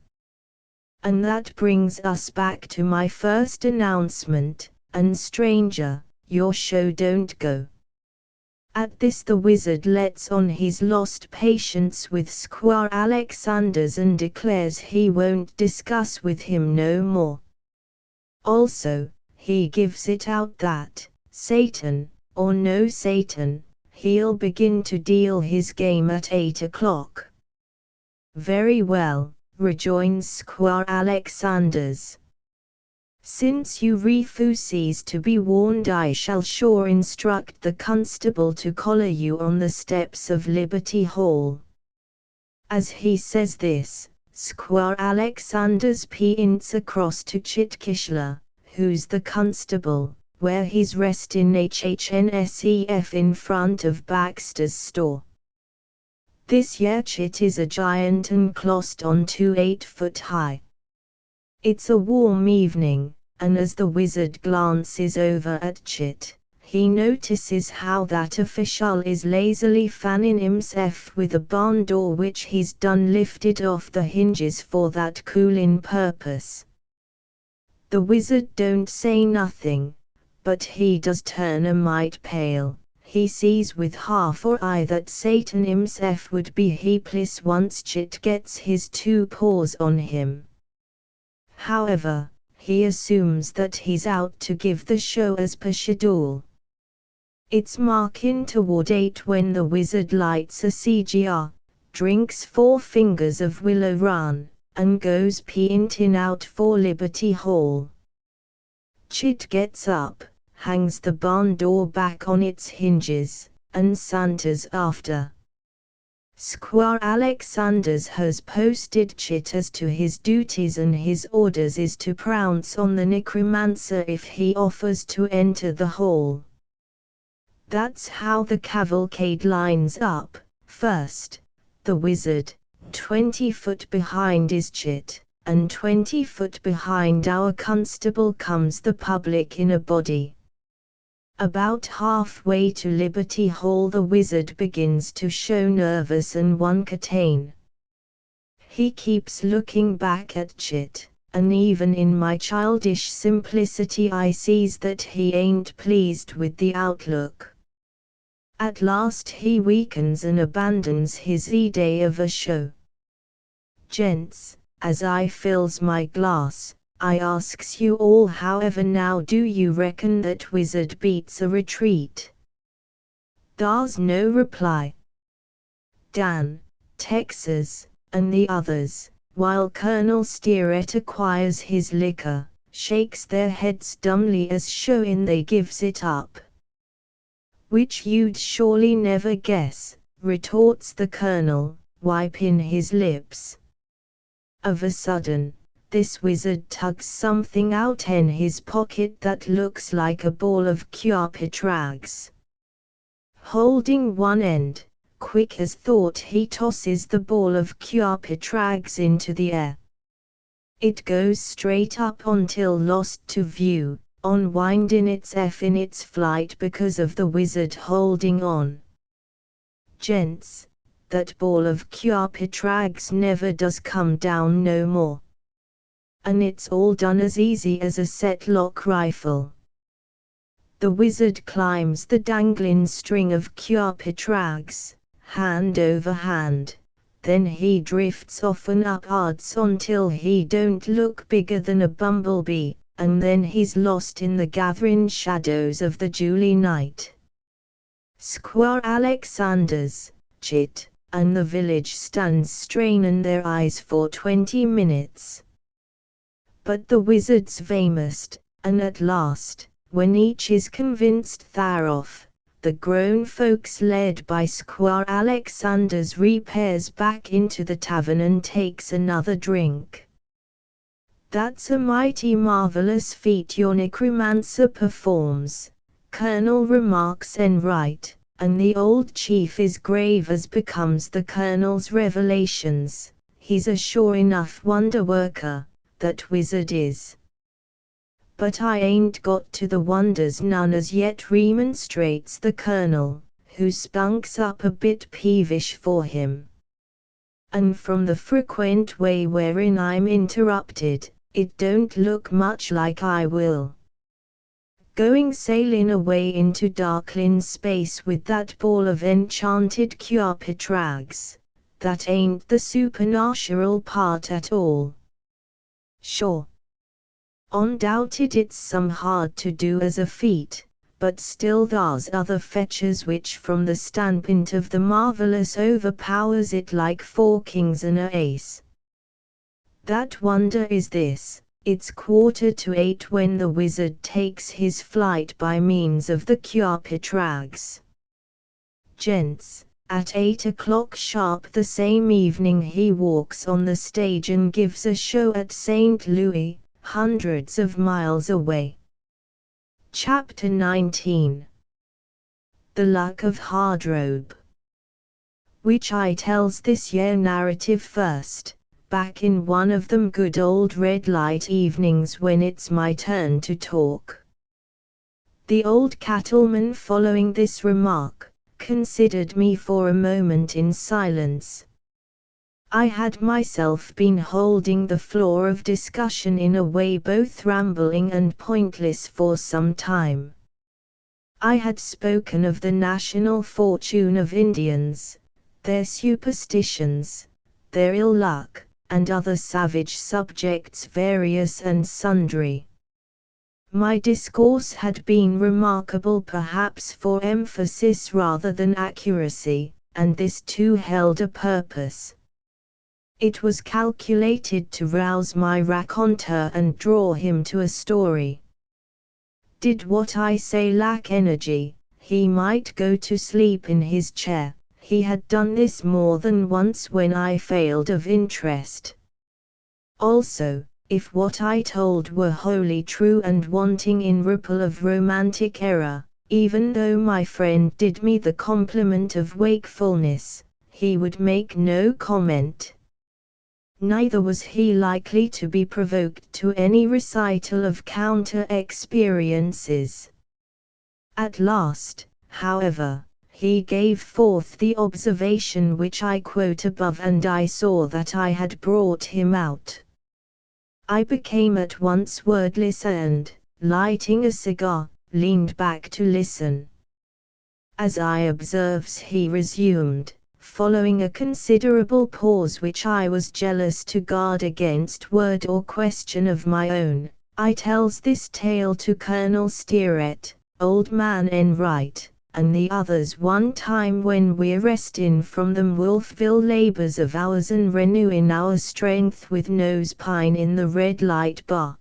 And that brings us back to my first announcement, and stranger, your show don't go. At this the wizard lets on he's lost patience with Squire Alexanders and declares he won't discuss with him no more. Also, he gives it out that, Satan, or no Satan, he'll begin to deal his game at 8 o'clock. Very well, rejoins Squire Alexanders. Since you refuses to be warned, I shall sure instruct the constable to collar you on the steps of Liberty Hall. As he says this, Squire Alexanders points across to Chitkishla, who's the constable, where he's resting HHNSEF in front of Baxter's store. This year Chit is a giant and clost on to 8 foot high. It's a warm evening, and as the wizard glances over at Chit, he notices how that official is lazily fanning himself with a barn door which he's done lifted off the hinges for that cooling purpose. The wizard don't say nothing, but he does turn a mite pale. he sees with half or eye that Satan himself would be helpless once Chit gets his two paws on him. However, he assumes that he's out to give the show as per schedule. It's marking toward 8 when the wizard lights a cigar, drinks 4 fingers of willow run, and goes peeing out for Liberty Hall. Chit gets up, hangs the barn door back on its hinges, and saunters after. Squire Alexanders has posted Chit as to his duties, and his orders is to pounce on the necromancer if he offers to enter the hall. That's how the cavalcade lines up. First, the wizard, 20 foot behind is Chit, and 20 foot behind our constable comes the public in a body. About halfway to Liberty Hall the wizard begins to show nervous and one-catane. He keeps looking back at Chit, and even in my childish simplicity I sees that he ain't pleased with the outlook. At last he weakens and abandons his idea of a show. Gents, as I fills my glass, I asks you all, however now do you reckon that wizard beats a retreat? There's no reply. Dan, Texas, and the others, while Colonel Steerett acquires his liquor, shakes their heads dumbly as showing they gives it up. Which you'd surely never guess, retorts the Colonel, wiping his lips. Of a sudden, this wizard tugs something out in his pocket that looks like a ball of Cupid-rags. Holding one end, quick as thought he tosses the ball of Cupid-rags into the air. It goes straight up until lost to view, unwinding itself in its flight because of the wizard holding on. Gents, that ball of Cupid-rags never does come down no more. And it's all done as easy as a set-lock rifle. The wizard climbs the dangling string of Cupid-rags, hand over hand, then he drifts off and upwards until he don't look bigger than a bumblebee, and then he's lost in the gathering shadows of the July night. Squire Alexanders, Chit, and the village stands straining their eyes for 20 minutes. But the wizard's vamoused, and at last, when each is convinced thereof, the grown folks led by Squire Alexanders repairs back into the tavern and takes another drink. That's a mighty marvelous feat your necromancer performs, Colonel remarks enright, and the old chief is grave as becomes the Colonel's revelations. He's a sure enough wonder worker, that wizard is. But I ain't got to the wonders none as yet, remonstrates the Colonel, who spunks up a bit peevish for him. And from the frequent way wherein I'm interrupted, it don't look much like I will. Going sailing away into darkling space with that ball of enchanted Cupid-rags, that ain't the supernatural part at all. Sure. Undoubted it's some hard to do as a feat, but still there's other fetches which from the standpoint of the marvelous overpowers it like 4 kings and a ace. That wonder is this: it's 7:45 when the wizard takes his flight by means of the Cupid-rags. Gents, at 8 o'clock sharp the same evening he walks on the stage and gives a show at St. Louis, hundreds of miles away. Chapter 19. The Luck of Hardrobe. Which I tells this year narrative first, back in one of them good old red light evenings when it's my turn to talk. The old cattleman, following this remark, considered me for a moment in silence. I had myself been holding the floor of discussion in a way both rambling and pointless for some time. I had spoken of the national fortune of Indians, their superstitions, their ill luck, and other savage subjects various and sundry. My discourse had been remarkable perhaps for emphasis rather than accuracy, and this too held a purpose. It was calculated to rouse my raconteur and draw him to a story. Did what I say lack energy, he might go to sleep in his chair. He had done this more than once when I failed of interest. Also, if what I told were wholly true and wanting in ripple of romantic error, even though my friend did me the compliment of wakefulness, he would make no comment. Neither was he likely to be provoked to any recital of counter-experiences. At last, however, he gave forth the observation which I quote above, and I saw that I had brought him out. I became at once wordless and, lighting a cigar, leaned back to listen. As I observes, he resumed, following a considerable pause which I was jealous to guard against word or question of my own. I tells this tale to Colonel Steeret, old man enright, and the others one time when we restin' from them Wolfville labours of ours and renewin' our strength with nose pine in the red light bar.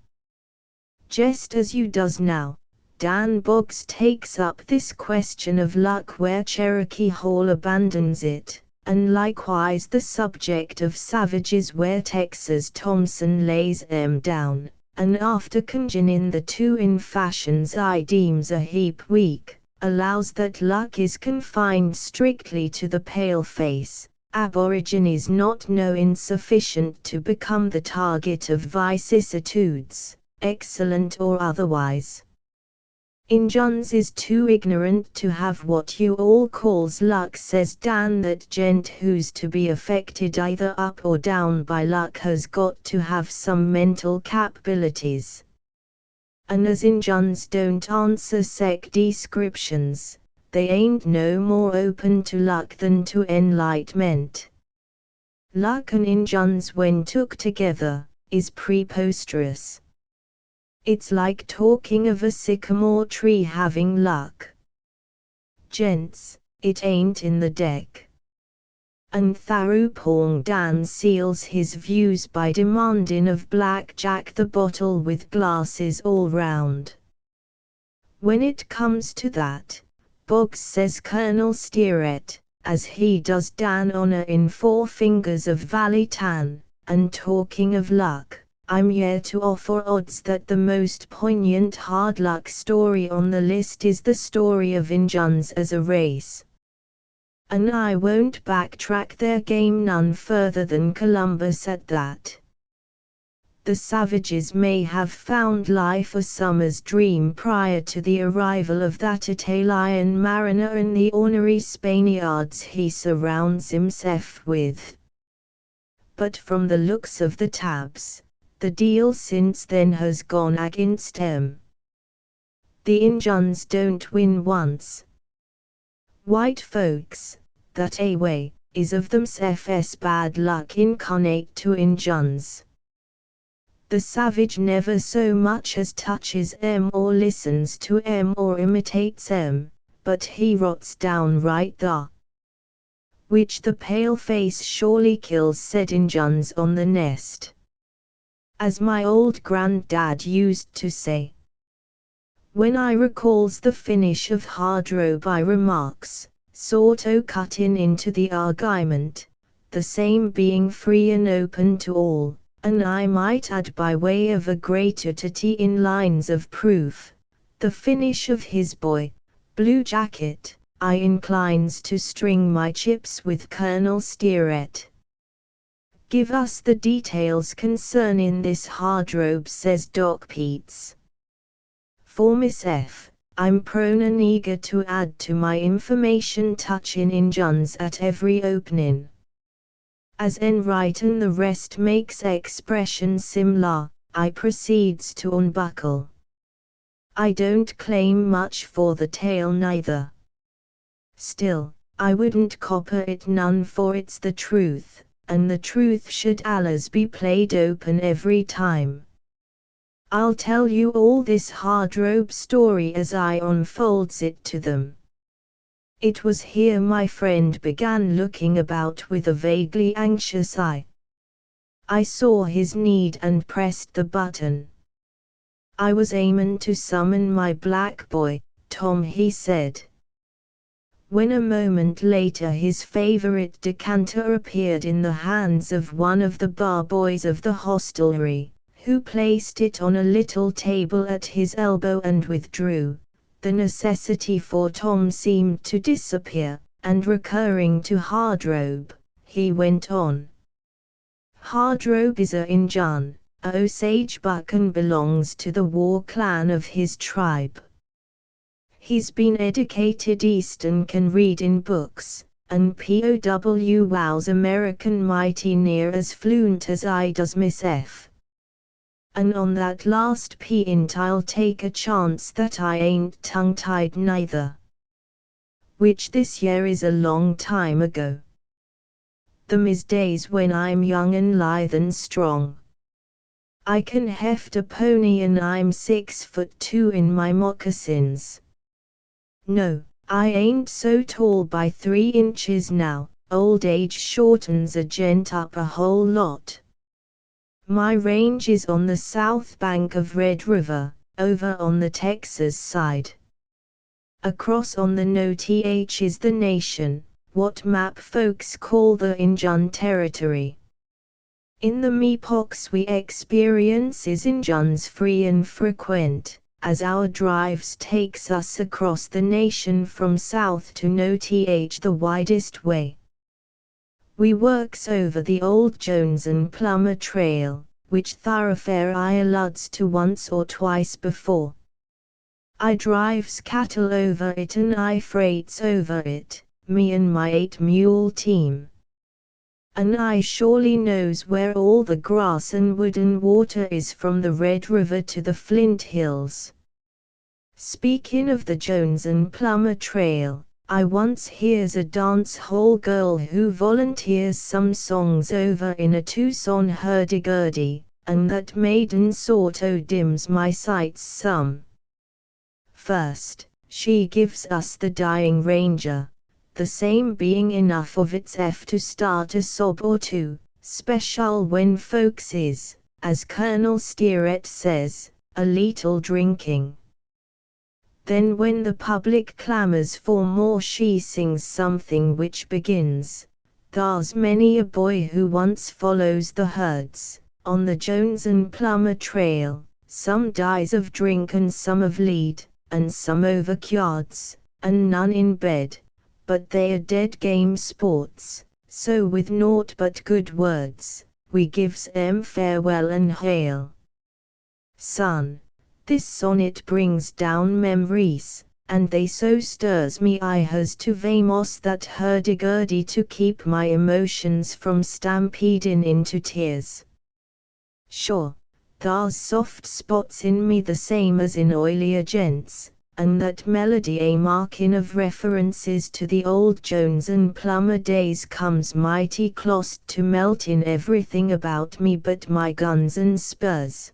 Just as you does now, Dan Boggs takes up this question of luck where Cherokee Hall abandons it, and likewise the subject of savages where Texas Thompson lays 'em down, and after conjoinin' the two in fashions I deems a heap weak, allows that luck is confined strictly to the pale-face aborigines not knowing sufficient to become the target of vicissitudes, excellent or otherwise. Injuns is too ignorant to have what you all calls luck, says Dan. That gent who's to be affected either up or down by luck has got to have some mental capabilities. And as Injuns don't answer sec descriptions, they ain't no more open to luck than to enlightenment. Luck and Injuns when took together, is preposterous. It's like talking of a sycamore tree having luck. Gents, it ain't in the deck. And Tharupong Dan seals his views by demanding of Black Jack the bottle with glasses all round. When it comes to that, Boggs, says Colonel Steeret, as he does Dan honor in 4 fingers of Valley Tan, and talking of luck, I'm here to offer odds that the most poignant hard luck story on the list is the story of Injuns as a race. And I won't backtrack their game none further than Columbus at that. The savages may have found life a summer's dream prior to the arrival of that Italian mariner and the ornery Spaniards he surrounds himself with. But from the looks of the tabs, the deal since then has gone against 'em. The Injuns don't win once. White folks, that a way, is of themselves bad luck incarnate to Injuns. The savage never so much as touches 'em or listens to 'em or imitates 'em, but he rots down right thar. Which the pale face surely kills, said Injuns on the nest. As my old granddad used to say. When I recalls the finish of Hardrobe I remarks, sort o' cuttin' into the argument, the same being free and open to all, and I might add by way of a gratuity in lines of proof, the finish of his boy, Blue Jacket, I inclines to string my chips with Colonel Steeret. Give us the details concerning this Hardrobe, says Doc Peets. For Miss F, I'm prone and eager to add to my information touching Injuns at every opening. As enright and the rest makes expression similar, I proceeds to unbuckle. I don't claim much for the tale neither. Still, I wouldn't copper it none, for it's the truth, and the truth should allers be played open every time. I'll tell you all this hardrobe story as I unfolds it to them. It was here my friend began looking about with a vaguely anxious eye. I saw his need and pressed the button. I was aimin' to summon my black boy, Tom, he said. When a moment later his favorite decanter appeared in the hands of one of the bar boys of the hostelry, who placed it on a little table at his elbow and withdrew, the necessity for Tom seemed to disappear, and recurring to Hardrobe, he went on. Hardrobe is a Injun, a Osage buck, and belongs to the war clan of his tribe. He's been educated East and can read in books, and POW wows American mighty near as fluent as I does Miss F. And on that last p'int I'll take a chance that I ain't tongue-tied neither. Which this year is a long time ago. Them is days when I'm young and lithe and strong. I can heft a pony and I'm 6'2" in my moccasins. No, I ain't so tall by 3 inches now, old age shortens a gent up a whole lot. My range is on the south bank of Red River, over on the Texas side. Across on the No-th is the nation, what map folks call the Injun Territory. In the meepoks we experience is Injuns free and frequent, as our drives takes us across the nation from south to No-th the widest way. We works over the old Jones and Plummer Trail, which thoroughfare I alludes to once or twice before. I drives cattle over it and I freights over it, me and my 8-mule team. And I surely knows where all the grass and wood and water is from the Red River to the Flint Hills. Speaking of the Jones and Plummer Trail, I once hears a dance-hall girl who volunteers some songs over in a Tucson hurdy-gurdy, and that maiden sort o' dims my sights some. First, she gives us the Dying Ranger, the same being enough of its F to start a sob or two, special when folks is, as Colonel Steerett says, a leetle drinking. Then when the public clamors for more she sings something which begins, "Thar's many a boy who once follows the herds, on the Jones and Plummer Trail, some dies of drink and some of lead, and some over kyards, and none in bed, but they are dead game sports, so with naught but good words, we gives 'em farewell and hail." Son, this sonnet brings down memories, and they so stirs me I has to vamos that hurdy-gurdy to keep my emotions from stampedin' into tears. Sure, thar's soft spots in me the same as in oilier gents, and that melody a markin' of references to the old Jones and Plummer days comes mighty close to meltin' everything about me but my guns and spurs.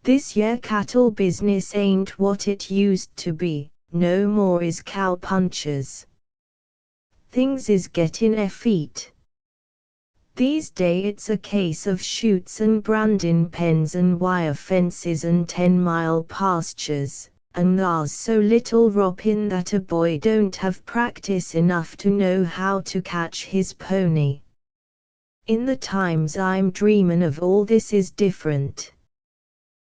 This year cattle business ain't what it used to be, no more is cow punchers. Things is gettin' effete. These days it's a case of chutes and branding pens and wire fences and 10-mile pastures, and thar's so little ropin' that a boy don't have practice enough to know how to catch his pony. In the times I'm dreamin' of all this is different.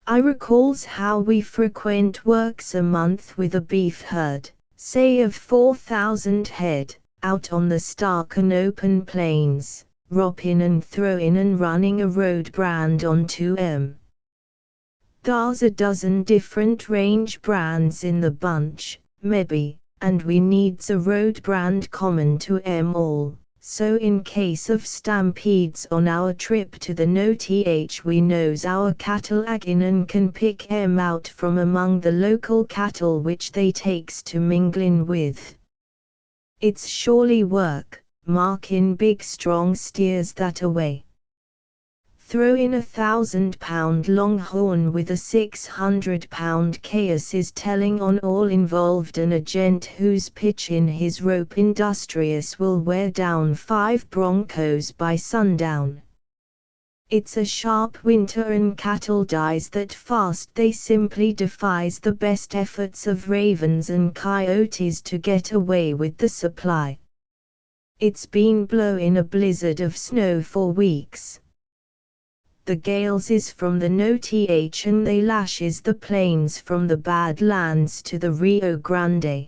I recalls how we frequent works a month with a beef herd, say of 4,000 head, out on the stark and open plains, ropin' and throwin' and running a road brand onto 'em. Thar's a dozen different range brands in the bunch, mebbe, and we needs a road brand common to 'em all, So in case of stampedes on our trip to the no-th we knows our cattle agin and can pick 'em out from among the local cattle which they takes to mingling with. It's surely work, markin' big strong steers that away. Throw in a 1,000-pound longhorn with a 600-pound case is telling on all involved, and a gent who's pitchin' his rope industrious will wear down 5 broncos by sundown. It's a sharp winter and cattle dies that fast, they simply defies the best efforts of ravens and coyotes to get away with the supply. It's been blowin' a blizzard of snow for weeks. The gales is from the no-th and they lashes the plains from the Badlands to the Rio Grande.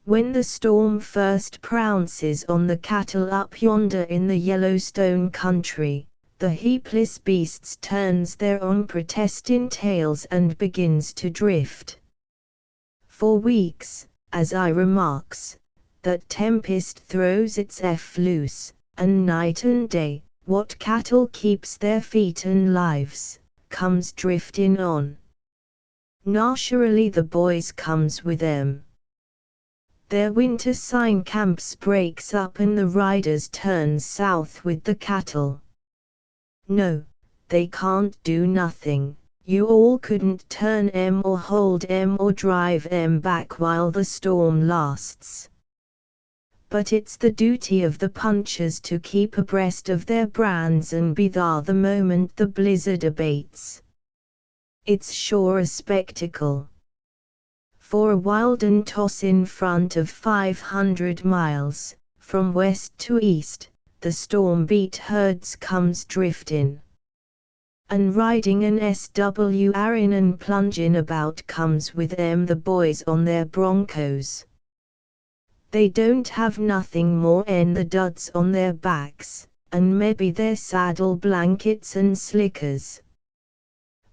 When the storm first pounces on the cattle up yonder in the Yellowstone country, the heapless beasts turns their unprotesting tails and begins to drift. For weeks, as I remarks, that tempest throws its loose, and night and day, what cattle keeps their feet and lives, comes drifting on. Naturally the boys comes with them. Their winter sign camps breaks up and the riders turns south with the cattle. No, they can't do nothing, you all couldn't turn 'em or hold 'em or drive 'em back while the storm lasts. But it's the duty of the punchers to keep abreast of their brands and be there the moment the blizzard abates. It's sure a spectacle. For a wild and toss in front of 500 miles, from west to east, the storm-beat herds comes driftin'. And riding an SWRin' and plungin' about comes with them the boys on their broncos. They don't have nothing more 'en the duds on their backs, and maybe their saddle blankets and slickers.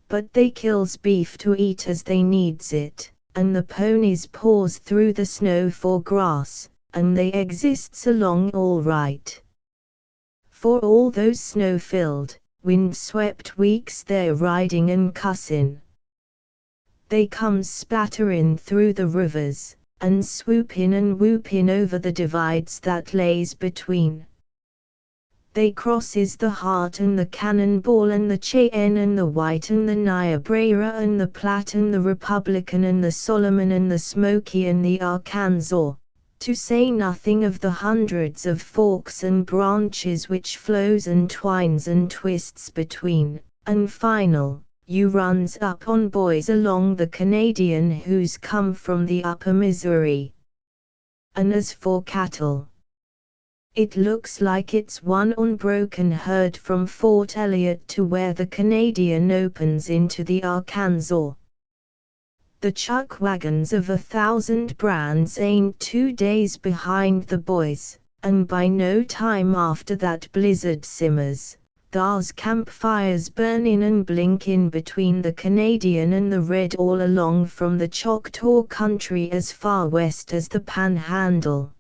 But they kills beef to eat as they needs it, and the ponies paws through the snow for grass, and they exists along all right. For all those snow-filled, wind-swept weeks they're riding and cussin'. They comes spatterin' through the rivers, and swoopin' and whoopin' over the divides that lays between. They crosses the Heart and the Cannonball and the Cheyenne and the White and the Niobrara and the Platte and the Republican and the Solomon and the Smoky and the Arkansas, to say nothing of the hundreds of forks and branches which flows and twines and twists between, and final, you runs up on boys along the Canadian who's come from the upper Missouri. And as for cattle, it looks like it's one unbroken herd from Fort Elliott to where the Canadian opens into the Arkansas. The chuck wagons of 1,000 brands ain't 2 days behind the boys, and by no time after that blizzard simmers, there's campfires burnin' and blinkin' between the Canadian and the Red all along from the Choctaw country as far west as the Panhandle.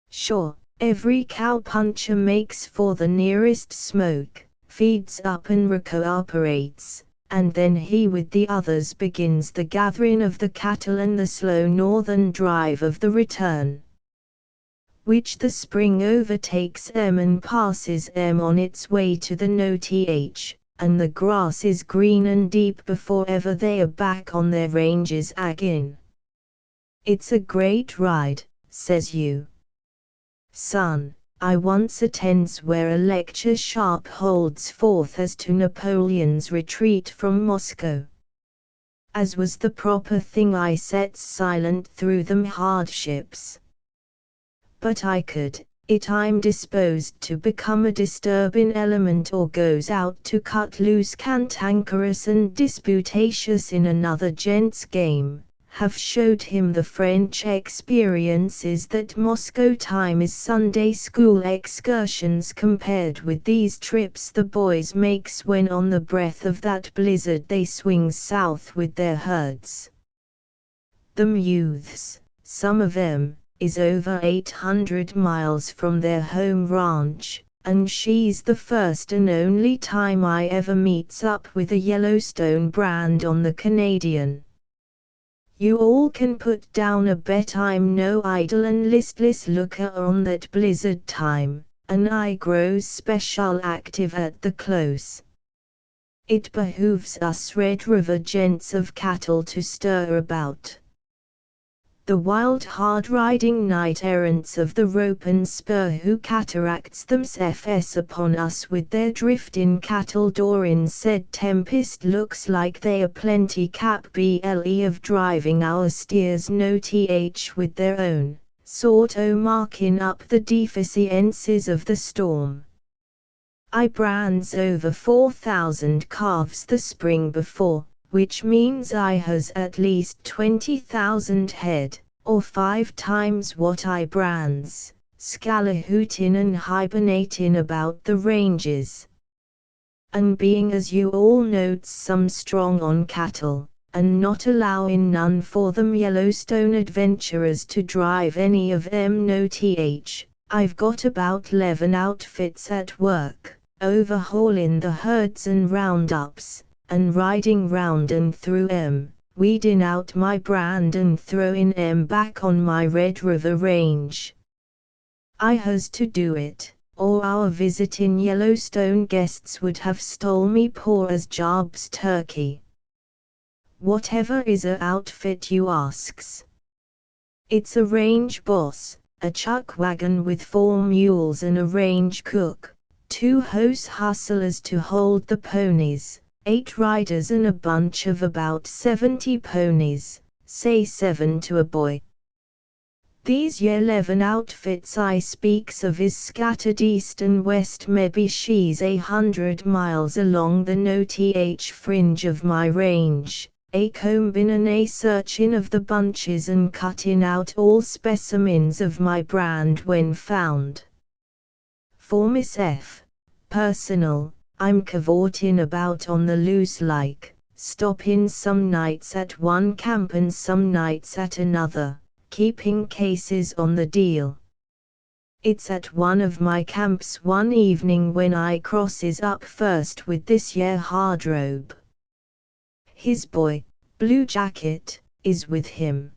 Sure, every cowpuncher makes for the nearest smoke, feeds up and recuperates, and then he with the others begins the gathering of the cattle and the slow northern drive of the return, which the spring overtakes 'em and passes 'em on its way to the no-th, and the grass is green and deep before ever they are back on their ranges agin. It's a great ride, says you. Son, I once attends where a lecture sharp holds forth as to Napoleon's retreat from Moscow. As was the proper thing, I sets silent through them hardships. But I could, I'm disposed to become a disturbing element or goes out to cut loose cantankerous and disputatious in another gent's game, have showed him the French experiences that Moscow time is Sunday school excursions compared with these trips the boys makes when on the breath of that blizzard they swings south with their herds. Them youths, some of 'em, is over 800 miles from their home ranch, and she's the first and only time I ever meets up with a Yellowstone brand on the Canadian. You all can put down a bet I'm no idle and listless looker on that blizzard time, and I grows special active at the close. It behooves us Red River gents of cattle to stir about. The wild hard-riding knight-errants of the rope and spur who cataracts themselves upon us with their driftin' cattle during said tempest looks like they are plenty capable of driving our steers no th with their own, sort o' marking up the deficiencies of the storm. I brands over 4,000 calves the spring before, which means I has at least 20,000 head, or 5 times what I brands, scalahootin' and hibernatin' about the ranges. And being as you all notes some strong on cattle, and not allowing none for them Yellowstone adventurers to drive any of them no th, I've got about 11 outfits at work, overhauling the herds and roundups, and riding round and through weeding out my brand and throwing back on my Red River range. I has to do it, or our visiting Yellowstone guests would have stole me poor as Job's turkey. Whatever is a outfit you asks? It's a range boss, a chuck wagon with 4 mules and a range cook, 2 horse hustlers to hold the ponies, 8 riders and a bunch of about 70 ponies, say 7 to a boy. These 11 outfits I speaks of is scattered east and west, maybe she's 100 miles along the no th fringe of my range, a combin' and a searchin' of the bunches and cutting out all specimens of my brand when found. For myself, personal, I'm cavortin' about on the loose like, stopping some nights at one camp and some nights at another, keeping cases on the deal. It's at one of my camps one evening when I crosses up first with this yer hardrobe. His boy, Blue Jacket, is with him.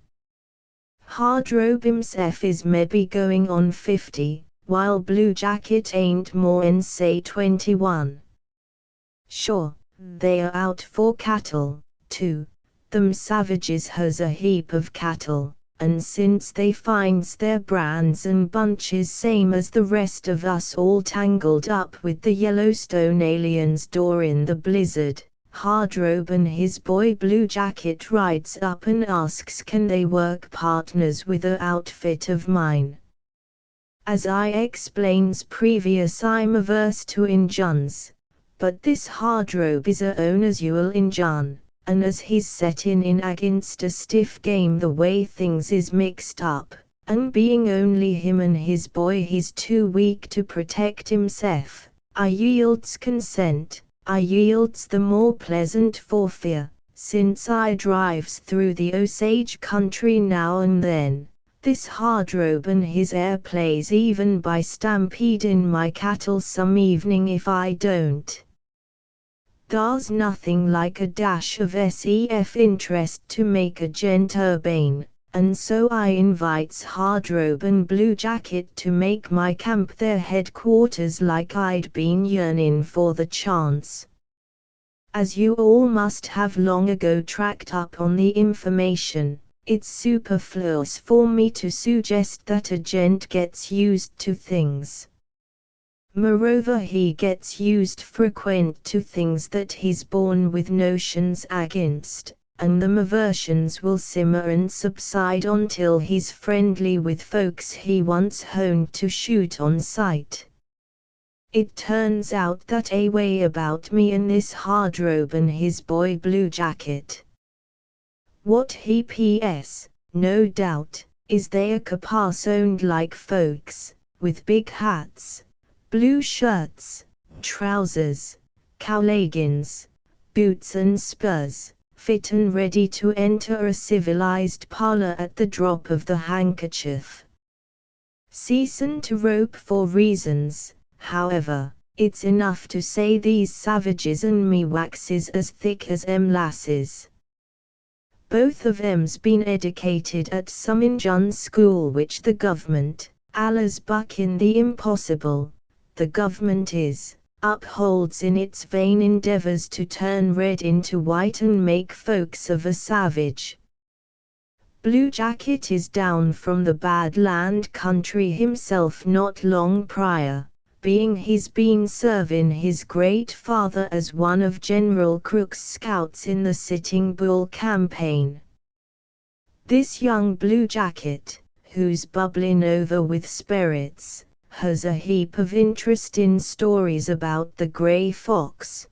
Hardrobe himself is maybe going on 50, while Blue Jacket ain't more'n say 21. Sure, they are out for cattle, too. Them savages has a heap of cattle, and since they finds their brands and bunches same as the rest of us all tangled up with the Yellowstone aliens during the blizzard, Hardrobe and his boy Blue Jacket rides up and asks can they work partners with a outfit of mine. As I explains previous I'm averse to Injuns, but this Hardrobe is a own as usual Injun, and as he's settin' in against a stiff game the way things is mixed up, and being only him and his boy he's too weak to protect himself, I yields consent. I yields the more pleasant for fear, since I drives through the Osage country now and then, this Hardrobe and his heir plays even by stampeding my cattle some evening if I don't. There's nothing like a dash of SEF interest to make a gent urbane, and so I invites Hardrobe and Blue Jacket to make my camp their headquarters like I'd been yearning for the chance. As you all must have long ago tracked up on the information, it's superfluous for me to suggest that a gent gets used to things. Moreover, he gets used frequent to things that he's born with notions against, and them aversions will simmer and subside until he's friendly with folks he once honed to shoot on sight. It turns out that a way about me and this Hardrobe and his boy Blue Jacket. What he ps, no doubt, is they are caparsoned like folks, with big hats, blue shirts, trousers, cowleggings, boots and spurs, fit and ready to enter a civilized parlor at the drop of the handkerchief, Ceasen to rope for reasons, however, it's enough to say these savages and me waxes as thick as lasses. Both of 'em's been educated at some Injun school which the government, allers buck in the impossible, the government upholds in its vain endeavors to turn red into white and make folks of a savage. Blue Jacket is down from the Bad Land country himself not long prior, being he's been serving his great father as one of General Crook's scouts in the Sitting Bull campaign. This young Blue Jacket, who's bubbling over with spirits, has a heap of interesting stories about the Grey Fox.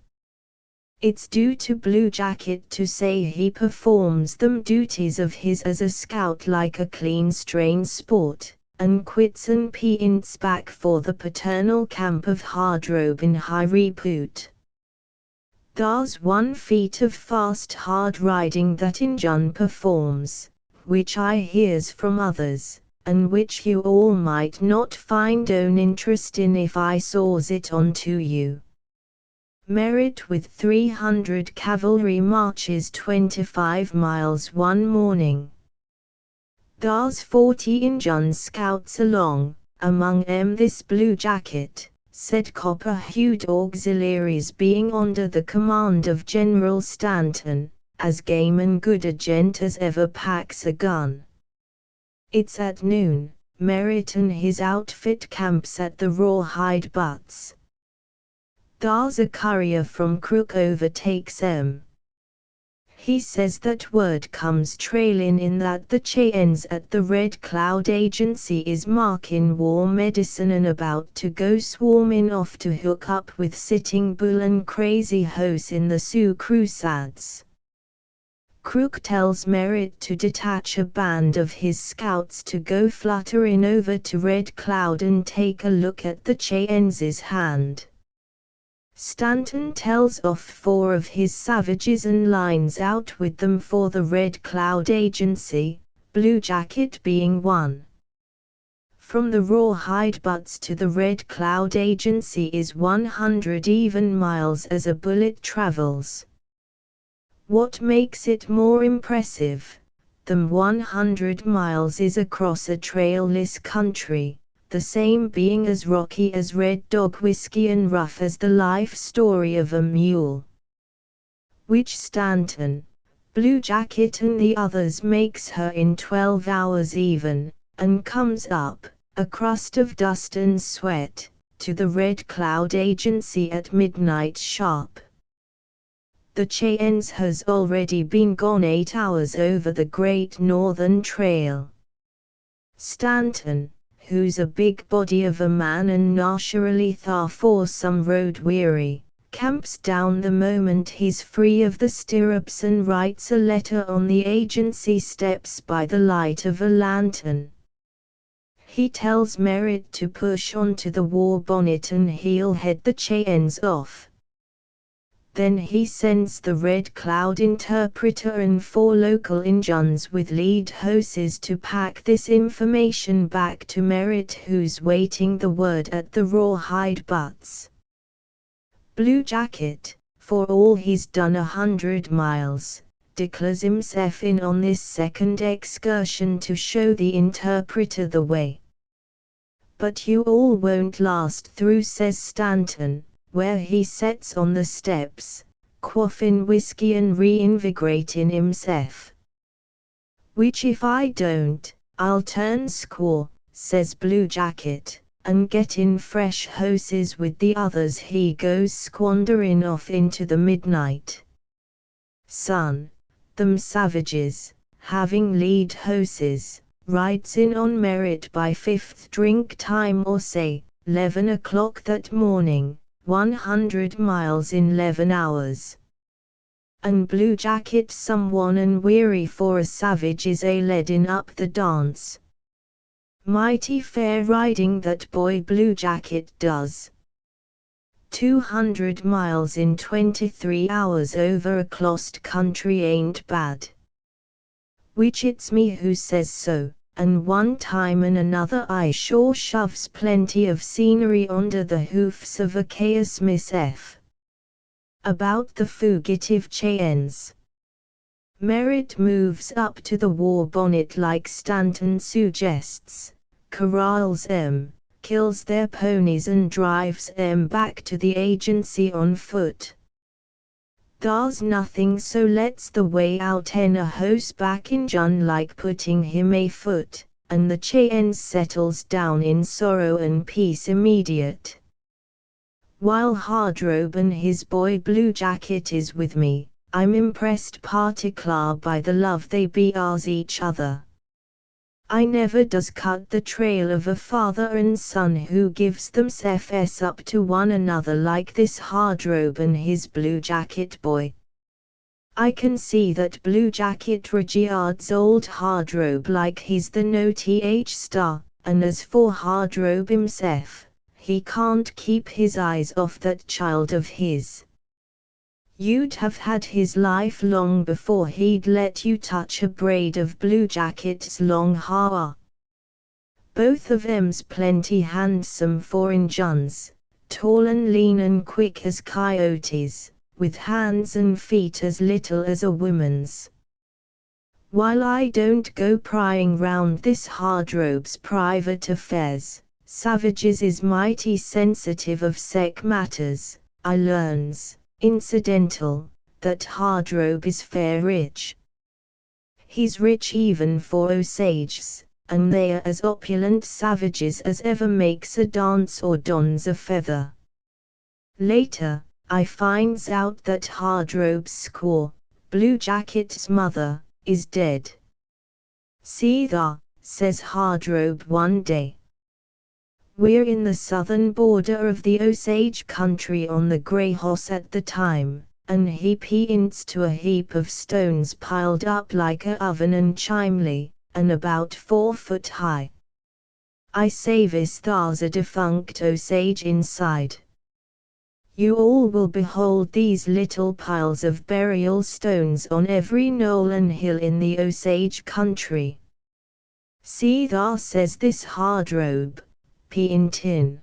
It's due to Blue Jacket to say he performs them duties of his as a scout like a clean strain sport, and quits and peints back for the paternal camp of Hardrobe in high repute. Thar's one feat of fast hard riding that Injun performs, which I hears from others, and which you all might not find own interesting if I saws it on to you. Merit with 300 cavalry marches 25 miles one morning. Thar's 40 Injun scouts along, among 'em this Blue Jacket, said copper-hued auxiliaries being under the command of General Stanton, as game and good a gent as ever packs a gun. It's at noon, Merritt and his outfit camps at the Rawhide Butts. Thar's a courier from Crook overtakes 'em. He says that word comes trailin' in that the Cheyennes at the Red Cloud Agency is markin' war medicine and about to go swarmin' off to hook up with Sitting Bull and Crazy Horse in the Sioux Crusades. Crook tells Merritt to detach a band of his scouts to go flutterin' over to Red Cloud and take a look at the Cheyennes' hand. Stanton tells off 4 of his savages and lines out with them for the Red Cloud Agency, Blue Jacket being one. From the Rawhide Butts to the Red Cloud Agency is 100 even miles as a bullet travels. What makes it more impressive than 100 miles is across a trailless country, the same being as rocky as Red Dog whiskey and rough as the life story of a mule. Which Stanton, Blue Jacket and the others makes her in 12 hours even, and comes up, a crust of dust and sweat, to the Red Cloud Agency at midnight sharp. The Cheyennes has already been gone 8 hours over the Great Northern Trail. Stanton, who's a big body of a man and naturally some road weary, camps down the moment he's free of the stirrups and writes a letter on the agency steps by the light of a lantern. He tells Merritt to push on to the war bonnet and he'll head the Cheyennes off. Then he sends the Red Cloud interpreter and 4 local Injuns with lead horses to pack this information back to Merritt, who's waiting the word at the Rawhide Butts. Blue Jacket, for all he's done 100 miles, declares himself in on this second excursion to show the interpreter the way. But you all won't last through, says Stanton, where he sets on the steps, quaffin' whiskey and reinvigoratin' himself. Which if I don't, I'll turn squaw, says Blue Jacket, and get in fresh horses with the others. He goes squanderin' off into the midnight sun. Them savages, having lead horses, rides in on Merritt by 5th drink time, or say, 11 o'clock that morning. 100 miles in 11 hours. And Blue Jacket someone and weary for a savage is a leadin' up the dance. Mighty fair riding that boy Blue Jacket does. 200 miles in 23 hours over a clost country ain't bad. Which it's me who says so, and one time and another I sure shoves plenty of scenery under the hoofs of a chaos Miss F. About the fugitive Cheyennes. Merritt moves up to the war bonnet like Stanton suggests, corrals them, kills their ponies and drives them back to the agency on foot. Does nothing, so lets the way out en a horseback Injun like putting him afoot, and the Cheyennes settles down in sorrow and peace immediate. While Hardrobe and his boy Blue Jacket is with me, I'm impressed particular by the love they bears each other. I never does cut the trail of a father and son who gives themselves up to one another like this Hardrobe and his Blue Jacket boy. I can see that Blue Jacket regards old Hardrobe like he's the no th star, and as for Hardrobe himself, he can't keep his eyes off that child of his. You'd have had his life long before he'd let you touch a braid of Blue Jacket's long hair. Both of 'em's plenty handsome for Injuns, tall and lean and quick as coyotes, with hands and feet as little as a woman's. While I don't go prying round this Hardrobe's private affairs, savages is mighty sensitive of sec matters, I learns, incidental, that Hardrobe is fair rich. He's rich even for Osages, and they are as opulent savages as ever makes a dance or dons a feather. Later, I finds out that Hardrobe's squaw, Blue Jacket's mother, is dead. "See thar," says Hardrobe one day. We're in the southern border of the Osage country on the Grey Hoss at the time, and he points to a heap of stones piled up like a oven and chimney, and about 4 foot high. I says thar's a defunct Osage inside. You all will behold these little piles of burial stones on every knoll and hill in the Osage country. "See thar," says this Hardrobe, "Pintin.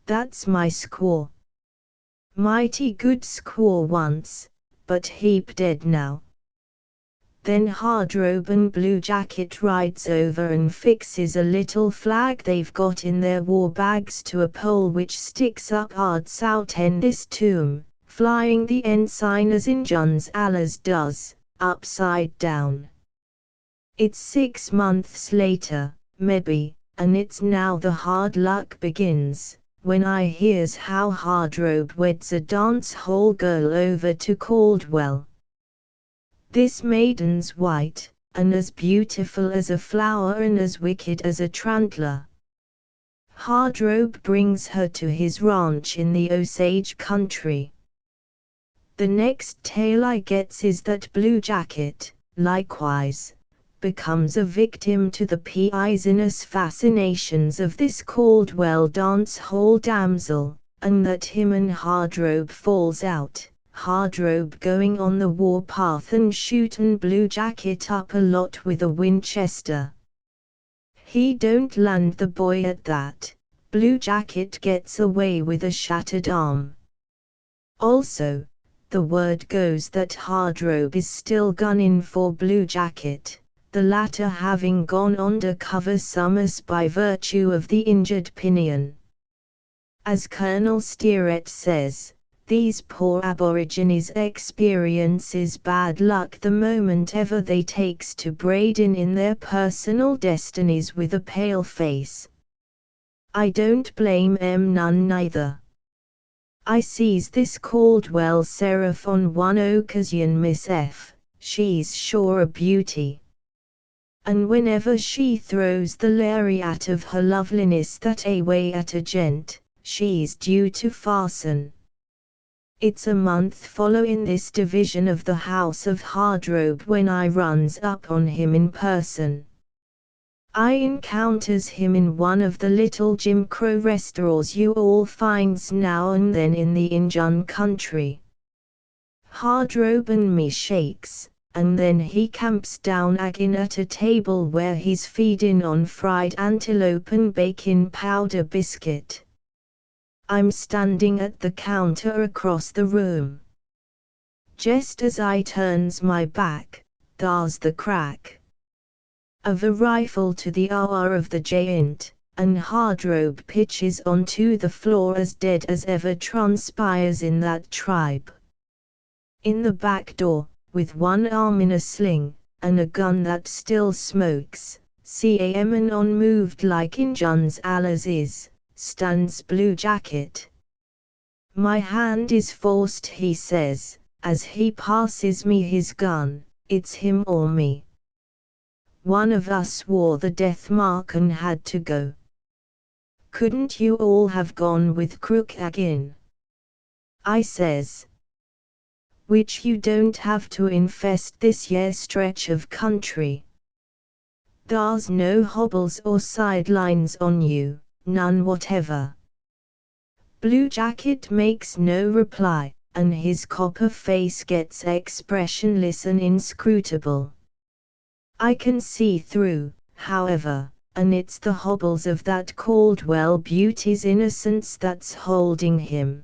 That's my squaw. Mighty good squaw once, but heap dead now." Then Hardrobe and Blue Jacket rides over and fixes a little flag they've got in their war bags to a pole which sticks up hard south en this tomb, flying the ensign as Injuns allers does, upside down. It's 6 months later, mebbe, and it's now the hard luck begins, when I hears how Hardrobe weds a dance hall girl over to Caldwell. This maiden's white, and as beautiful as a flower and as wicked as a trantler. Hardrobe brings her to his ranch in the Osage country. The next tale I gets is that Blue Jacket, likewise, becomes a victim to the poisonous fascinations of this Caldwell dance hall damsel, and that him and Hardrobe falls out, Hardrobe going on the war path and shootin' Blue Jacket up a lot with a Winchester. He don't land the boy at that, Blue Jacket gets away with a shattered arm. Also, the word goes that Hardrobe is still gunning for Blue Jacket, the latter having gone undercover summers by virtue of the injured pinion. As Colonel Steerett says, these poor aborigines experiences bad luck the moment ever they takes to braiding in their personal destinies with a pale face. I don't blame 'em none neither. I sees this Caldwell Seraph on one occasion, Miss F. She's sure a beauty. And whenever she throws the lariat of her loveliness that away at a gent, she's due to fasten. It's a month following this division of the house of Hardrobe when I runs up on him in person. I encounters him in one of the little Jim Crow restaurants you all finds now and then in the Injun country. Hardrobe and me shakes, and then he camps down again at a table where he's feeding on fried antelope and baking powder biscuit. I'm standing at the counter across the room. Just as I turns my back, there's the crack of a rifle to the hour of the giant, and Hardrobe pitches onto the floor as dead as ever transpires in that tribe. In the back door, with one arm in a sling, and a gun that still smokes, Cam and unmoved like Injun's allers is, stands Blue Jacket. My hand is forced, he says, as he passes me his gun, it's him or me. One of us wore the death mark and had to go. Couldn't you all have gone with Crook again? I says. Which you don't have to infest this here stretch of country. There's no hobbles or sidelines on you, none whatever. Blue Jacket makes no reply, and his copper face gets expressionless and inscrutable. I can see through, however, and it's the hobbles of that Caldwell beauty's innocence that's holding him.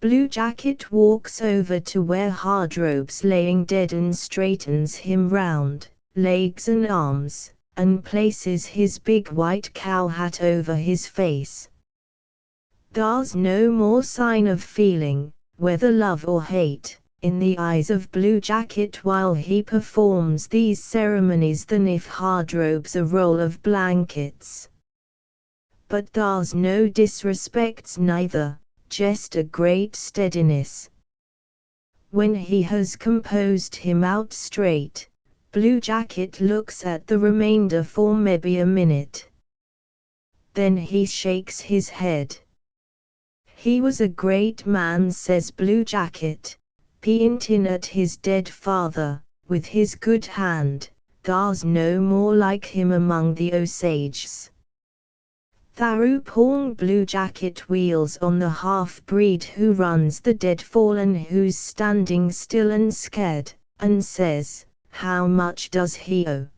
Blue Jacket walks over to where Hardrobe's laying dead and straightens him round, legs and arms, and places his big white cow hat over his face. There's no more sign of feeling, whether love or hate, in the eyes of Blue Jacket while he performs these ceremonies than if Hardrobe's a roll of blankets. But there's no disrespects neither, just a great steadiness. When he has composed him out straight, Blue Jacket looks at the remainder for maybe a minute. Then he shakes his head. He was a great man, says Blue Jacket, peeinting at his dead father, with his good hand. There's no more like him among the Osages. Tharupong Blue Jacket wheels on the half-breed who runs the deadfall and who's standing still and scared, and says, how much does he owe?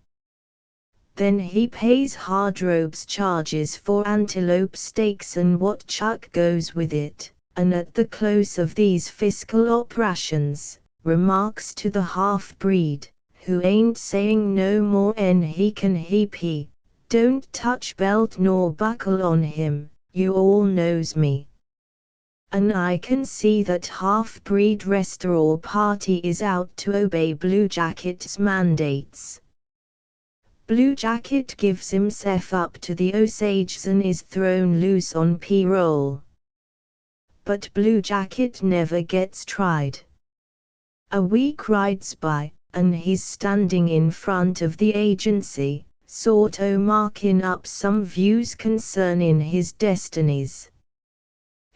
Then he pays Hardrobe's charges for antelope steaks and what chuck goes with it, and at the close of these fiscal operations, remarks to the half-breed, who ain't saying no more en he can he, don't touch belt nor buckle on him, you all knows me. And I can see that half-breed restaurant party is out to obey Blue Jacket's mandates. Blue Jacket gives himself up to the Osages and is thrown loose on parole. But Blue Jacket never gets tried. A week rides by, and he's standing in front of the agency, sort o' marking up some views concerning his destinies.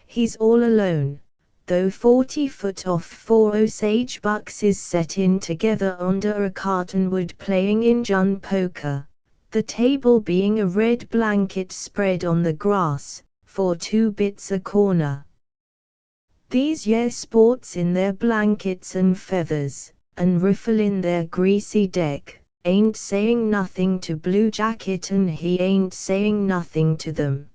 He's all alone, though 40 foot off 4 Osage bucks is settin' together under a cottonwood playing Injun poker, the table being a red blanket spread on the grass, for 2 bits a corner. These yer sports in their blankets and feathers, and rifflin' their greasy deck, ain't saying nothing to Blue Jacket and he ain't saying nothing to them.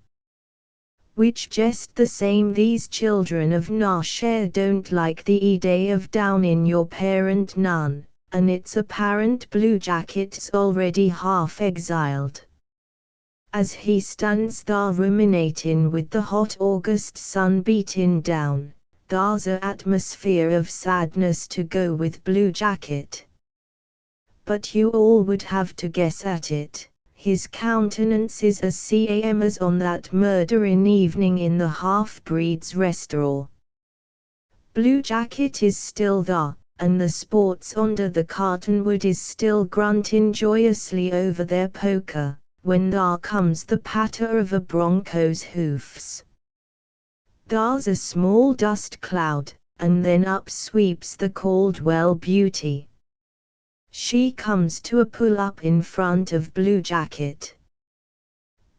Which just the same these children of Nashare don't like the idea of downing your parent none, and it's apparent Blue Jacket's already half exiled. As he stands there ruminating with the hot August sun beating down, there's a atmosphere of sadness to go with Blue Jacket. But you all would have to guess at it. His countenance is as calm as on that murdering evening in the half-breed's restaurant. Blue Jacket is still there, and the sports under the cottonwood is still grunting joyously over their poker, when there comes the patter of a bronco's hoofs. There's a small dust cloud, and then up sweeps the Caldwell beauty. She comes to a pull-up in front of Blue Jacket.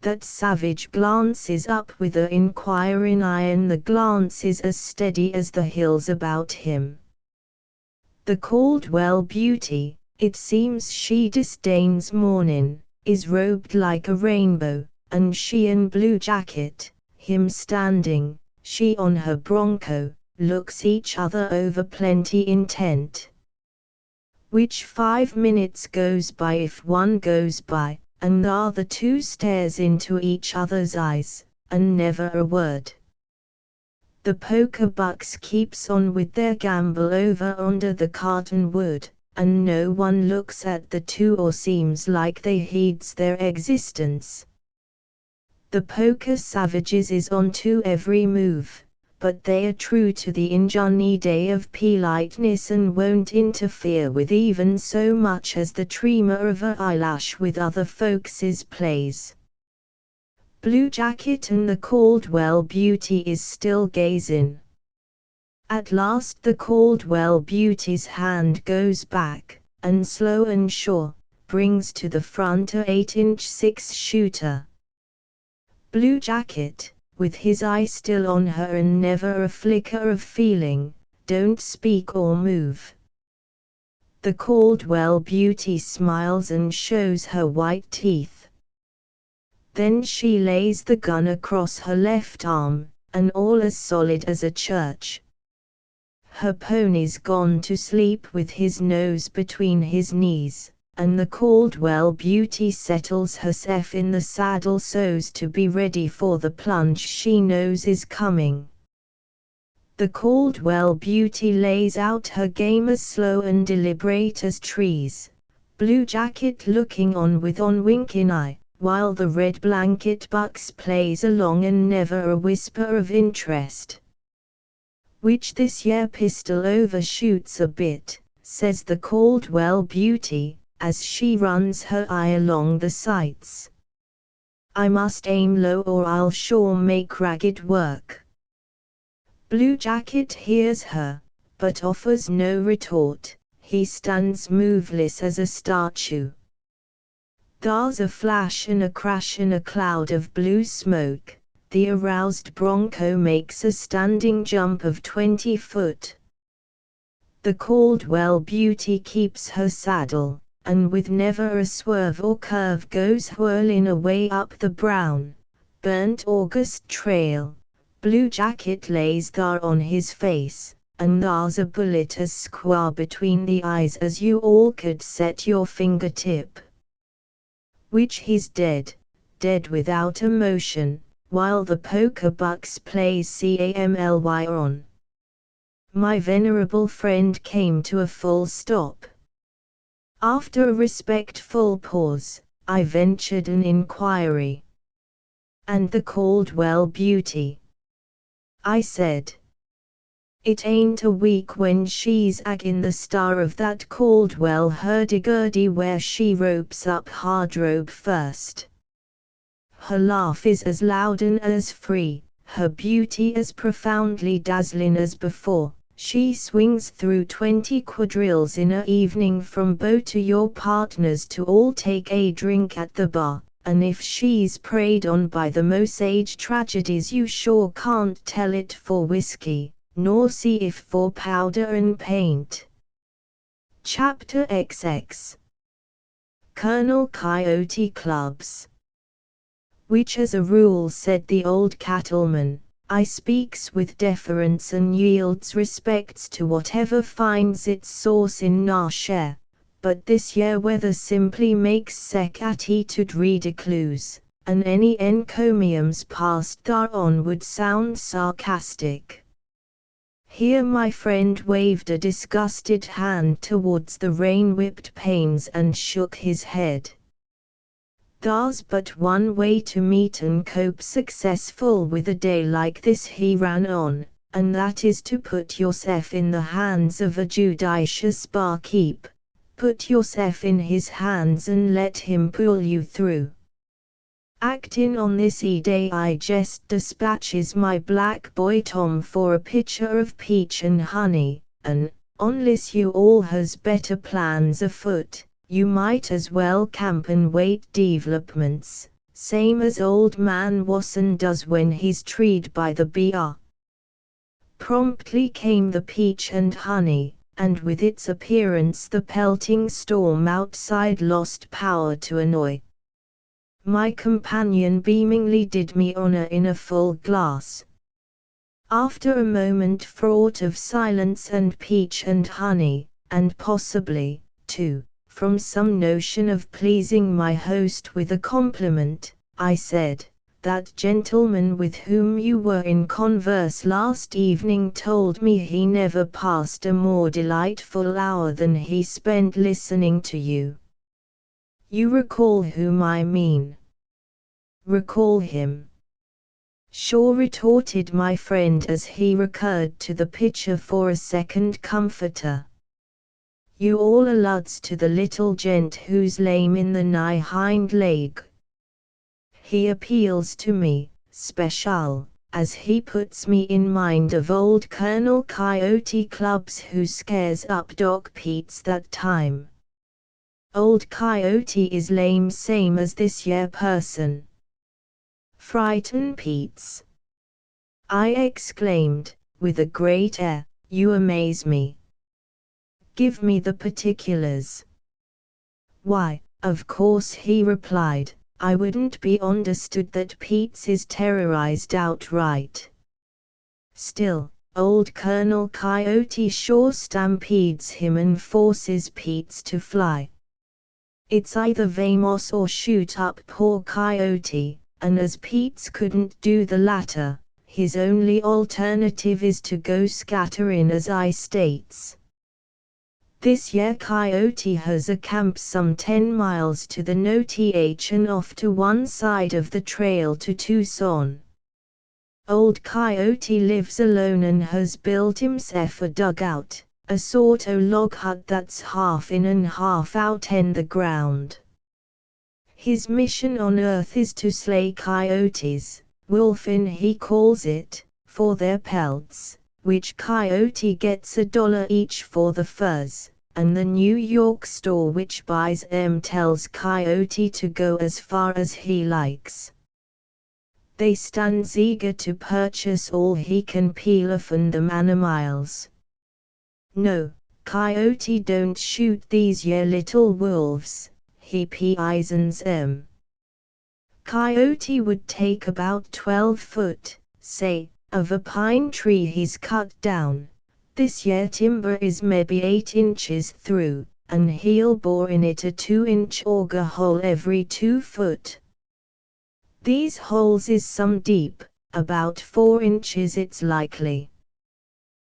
That savage glances up with an inquiring eye, and the glance is as steady as the hills about him. The Caldwell beauty, it seems she disdains morning, is robed like a rainbow, and she in blue jacket, him standing, she on her bronco, looks each other over plenty intent. Which 5 minutes goes by if one goes by, and the two stares into each other's eyes, and never a word. The poker bucks keeps on with their gamble over under the cottonwood, and no one looks at the two or seems like they heeds their existence. The poker savages is on to every move, but they are true to the injunny day of politeness and won't interfere with even so much as the tremor of a eyelash with other folks's plays. Blue Jacket and the Caldwell beauty is still gazing. At last the Caldwell beauty's hand goes back, and slow and sure, brings to the front a 8-inch 6-shooter. Blue Jacket, with his eye still on her and never a flicker of feeling, don't speak or move. The Caldwell beauty smiles and shows her white teeth. Then she lays the gun across her left arm, and all as solid as a church. Her pony's gone to sleep with his nose between his knees, and the Caldwell beauty settles herself in the saddle so's to be ready for the plunge she knows is coming. The Caldwell beauty lays out her game as slow and deliberate as trees, Blue Jacket looking on with unwinking eye, while the red blanket bucks plays along and never a whisper of interest. Which this year pistol overshoots a bit, says the Caldwell beauty, as she runs her eye along the sights. I must aim low or I'll sure make ragged work. Blue Jacket hears her, but offers no retort, he stands moveless as a statue. There's a flash and a crash and a cloud of blue smoke, the aroused bronco makes a standing jump of 20 foot. The Caldwell beauty keeps her saddle, and with never a swerve or curve goes whirling away up the brown, burnt August trail. Blue Jacket lays there on his face, and there's a bullet as square between the eyes as you all could set your fingertip. Which he's dead, dead without emotion, while the poker bucks plays CAMLY on. My venerable friend came to a full stop. After a respectful pause, I ventured an inquiry. And the Caldwell beauty? I said. It ain't a week when she's aggin the star of that Caldwell hurdy-gurdy where she ropes up hardrobe first. Her laugh is as loud and as free, her beauty as profoundly dazzling as before. She swings through 20 quadrilles in a evening from beau to your partners to all take a drink at the bar, and if she's preyed on by the Osage tragedies you sure can't tell it for whiskey, nor see if for powder and paint. Chapter XX. Colonel Coyote Clubs. Which as a rule, said the old cattleman, I speaks with deference and yields respects to whatever finds its source in our share, but this year weather simply makes sec attitude ridiculous, and any encomiums passed thereon would sound sarcastic. Here my friend waved a disgusted hand towards the rain-whipped panes and shook his head. There's but one way to meet and cope successful with a day like this, he ran on, and that is to put yourself in the hands of a judicious barkeep. Put yourself in his hands and let him pull you through. Acting on this day I just dispatches my black boy Tom for a pitcher of peach and honey, and, unless you all has better plans afoot, you might as well camp and wait developments, same as old man Wasson does when he's treed by the BR. Promptly came the peach and honey, and with its appearance the pelting storm outside lost power to annoy. My companion beamingly did me honor in a full glass. After a moment fraught of silence and peach and honey, and possibly, too, from some notion of pleasing my host with a compliment, I said, "That gentleman with whom you were in converse last evening told me he never passed a more delightful hour than he spent listening to you. You recall whom I mean?" "Recall him?" "Sure," retorted my friend as he recurred to the pitcher for a second comforter. "You all alludes to the little gent who's lame in the nigh hind leg. He appeals to me, special, as he puts me in mind of old Colonel Coyote Clubs who scares up Doc Peets that time. Old Coyote is lame same as this yer person." "Frighten Peets!" I exclaimed, with a great air, "you amaze me. Give me the particulars." "Why, of course," he replied, "I wouldn't be understood that Peets is terrorized outright. Still, old Colonel Coyote sure stampedes him and forces Peets to fly. It's either vamos or shoot up poor Coyote, and as Peets couldn't do the latter, his only alternative is to go scatterin' as I states. This yer Coyote has a camp some 10 miles to the north and off to one side of the trail to Tucson. Old Coyote lives alone and has built himself a dugout, a sort o' log hut that's half in and half out in the ground. His mission on earth is to slay coyotes, wolfin he calls it, for their pelts, which Coyote gets $1 each for the furs, and the New York store which buys 'em tells Coyote to go as far as he likes. They stands eager to purchase all he can peel off and the man a miles. No, Coyote don't shoot these yer little wolves, he peisons 'em. Coyote would take about 12 foot, say, of a pine tree he's cut down. This yer timber is maybe 8 inches through, and he'll bore in it a 2-inch auger hole every 2 foot. These holes is some deep, about 4 inches it's likely.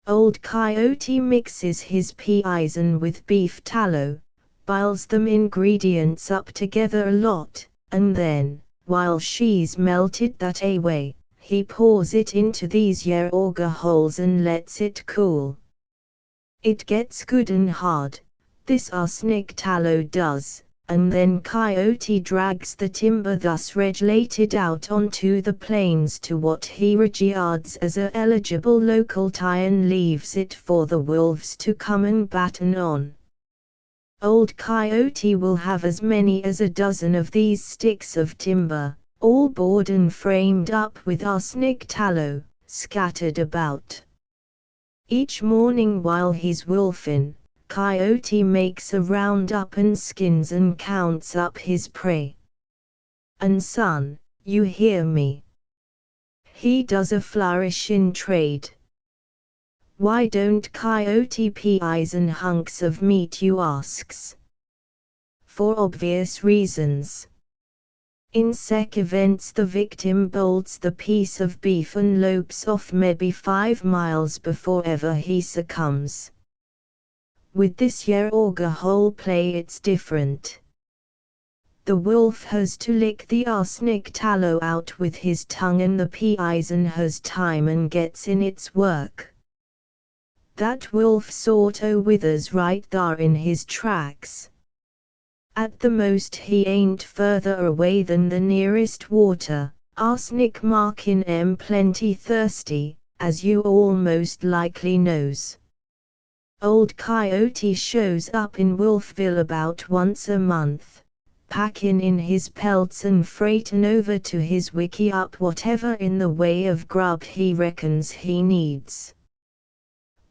Old Coyote mixes his pison with beef tallow, biles them ingredients up together a lot, and then, while she's melted that away, he pours it into these yer auger holes and lets it cool. It gets good and hard, this arsenic tallow does, and then Coyote drags the timber thus regulated out onto the plains to what he regards as a eligible locality and leaves it for the wolves to come and batten on. Old Coyote will have as many as a dozen of these sticks of timber, all bored and framed up with arsenic tallow, scattered about. Each morning while he's wolfing, Coyote makes a roundup and skins and counts up his prey. And son, you hear me? He does a flourishin' trade. Why don't Coyote pison hunks of meat, you asks? For obvious reasons. In sec events the victim bolts the piece of beef and lopes off maybe 5 miles before ever he succumbs. With this yer auger hole play it's different. The wolf has to lick the arsenic tallow out with his tongue and the pison has time and gets in its work. That wolf sort o' withers right thar in his tracks. At the most he ain't further away than the nearest water, arsenic markin' 'em plenty thirsty, as you almost likely knows. Old Coyote shows up in Wolfville about once a month, packin' in his pelts and freightin' over to his wiki up whatever in the way of grub he reckons he needs.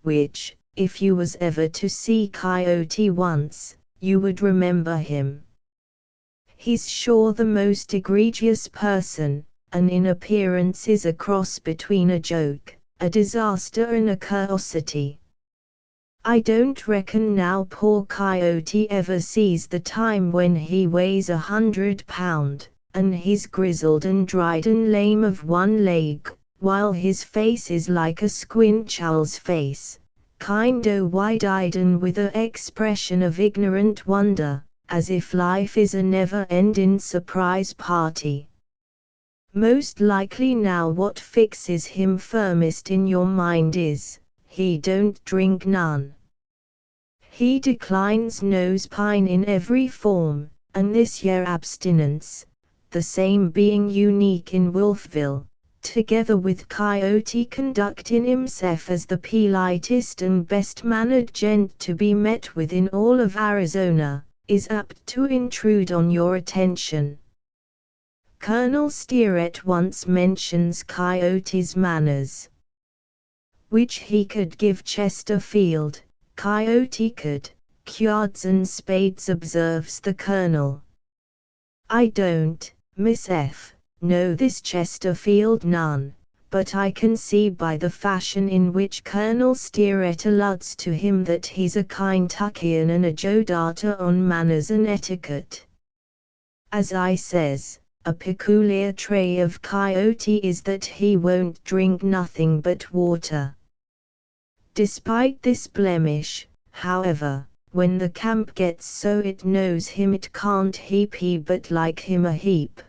Which, if you was ever to see Coyote once, you would remember him. He's sure the most egregious person, and in appearance is a cross between a joke, a disaster and a curiosity. I don't reckon now poor Coyote ever sees the time when he weighs 100 pound, and he's grizzled and dried and lame of one leg, while his face is like a squinch owl's face, kind-o wide-eyed and with a expression of ignorant wonder, as if life is a never-endin' surprise party. Most likely now what fixes him firmest in your mind is, he don't drink none. He declines nose pine in every form, and this year abstinence, the same being unique in Wolfville, together with Coyote conducting himself as the politest and best-mannered gent to be met with in all of Arizona, is apt to intrude on your attention. Colonel Steer once mentions Coyote's manners, which he could give Chesterfield. Coyote could, cards and spades, observes the Colonel. I don't, Miss F., know this Chesterfield none, but I can see by the fashion in which Colonel Steer alludes to him that he's a Kentuckian and a Jodata on manners and etiquette. As I says, a peculiar trait of Coyote is that he won't drink nothing but water. Despite this blemish, however, when the camp gets so it knows him it can't heap he but like him a heap.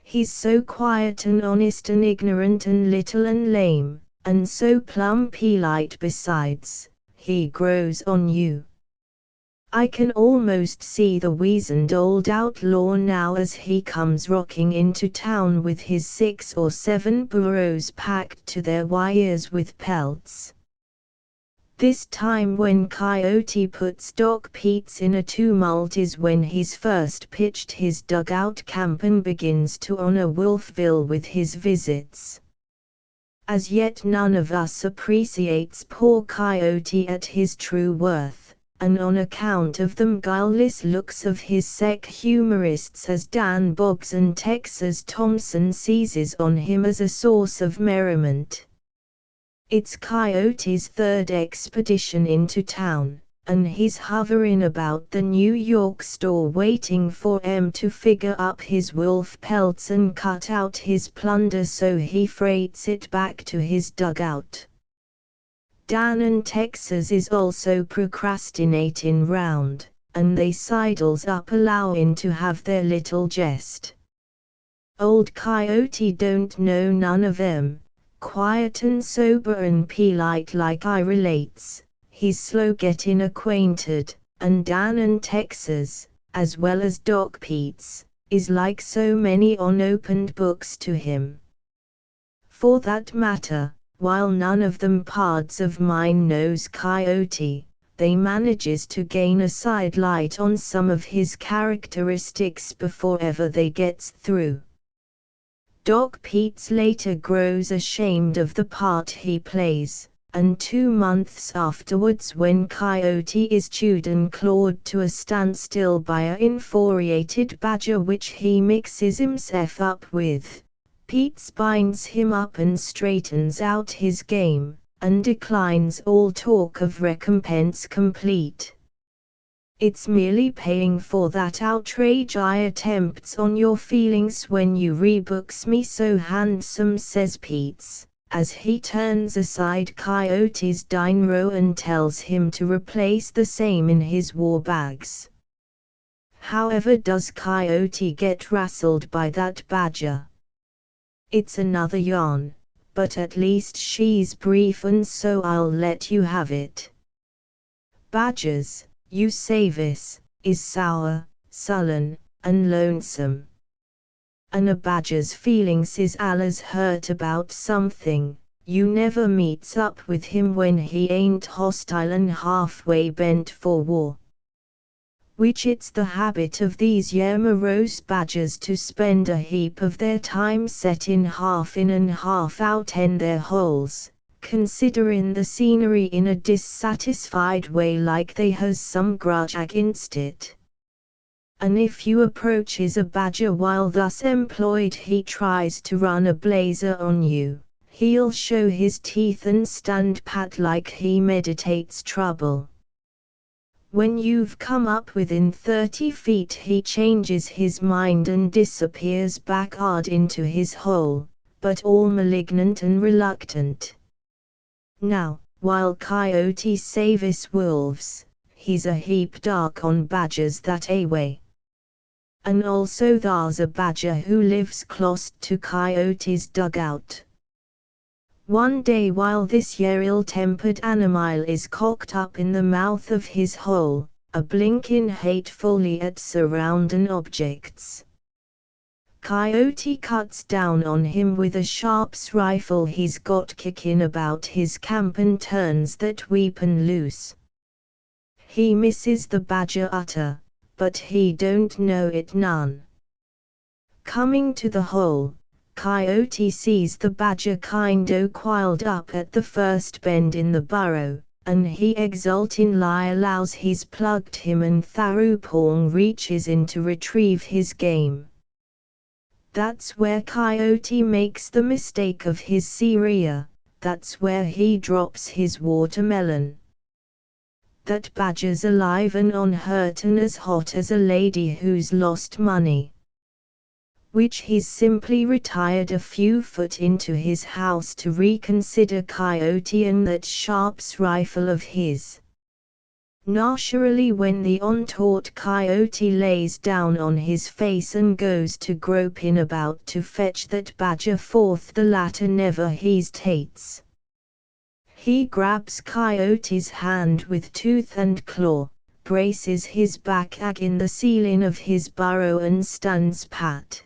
He's so quiet and honest and ignorant and little and lame, and so plumb polite besides, he grows on you. I can almost see the weazened old outlaw now as he comes rocking into town with his 6 or 7 burros packed to their wires with pelts. This time when Coyote puts Doc Peets in a tumult is when he's first pitched his dugout camp and begins to honor Wolfville with his visits. As yet none of us appreciates poor Coyote at his true worth, and on account of them guileless looks of his sec humorists as Dan Boggs and Texas Thompson seizes on him as a source of merriment. It's Coyote's 3rd expedition into town, and he's hovering about the New York store waiting for em to figure up his wolf pelts and cut out his plunder so he freights it back to his dugout. Dan and Texas is also procrastinating round, and they sidles up allowing to have their little jest. Old Coyote don't know none of em. Quiet and sober and polite like I relates, he's slow getting acquainted, and Dan and Texas, as well as Doc Peets, is like so many unopened books to him. For that matter, while none of them pards of mine knows Coyote, they manages to gain a sidelight on some of his characteristics before ever they gets through. Doc Peets later grows ashamed of the part he plays, and 2 months afterwards when Coyote is chewed and clawed to a standstill by a infuriated badger which he mixes himself up with, Peets binds him up and straightens out his game, and declines all talk of recompense complete. It's merely paying for that outrage I attempts on your feelings when you rebooks me so handsome, says Peets, as he turns aside Coyote's dinero and tells him to replace the same in his war bags. However does Coyote get rassled by that badger? It's another yarn, but at least she's brief and so I'll let you have it. Badgers, you savis, is sour, sullen, and lonesome. And a badger's feelings is allers hurt about something, you never meets up with him when he ain't hostile and halfway bent for war. Which it's the habit of these yer morose badgers to spend a heap of their time setting half in and half out in their holes, considerin' the scenery in a dissatisfied way like they has some grudge against it. And if you approaches a badger while thus employed he tries to run a blazer on you, he'll show his teeth and stand pat like he meditates trouble. When you've come up within 30 feet he changes his mind and disappears backward into his hole, but all malignant and reluctant. Now, while coyotes saves wolves, he's a heap dark on badgers that a way. And also thar's a badger who lives close to coyotes' dugout. One day while this yer ill-tempered animal is cocked up in the mouth of his hole, a blinkin' hatefully at surroundin' objects, Coyote cuts down on him with a sharp's rifle he's got kickin' about his camp and turns that weapon loose. He misses the badger utter, but he don't know it none. Coming to the hole, Coyote sees the badger kind-o' quiled up at the first bend in the burrow, and he exultingly allows he's plugged him and Tharupong reaches in to retrieve his game. That's where Coyote makes the mistake of his cereal, that's where he drops his watermelon. That badger's alive and unhurt and as hot as a lady who's lost money. Which he's simply retired a few foot into his house to reconsider Coyote and that sharp's rifle of his. Naturally when the untaught Coyote lays down on his face and goes to groping about to fetch that badger forth the latter never hesitates. He grabs Coyote's hand with tooth and claw, braces his back agin the ceiling of his burrow and stands pat.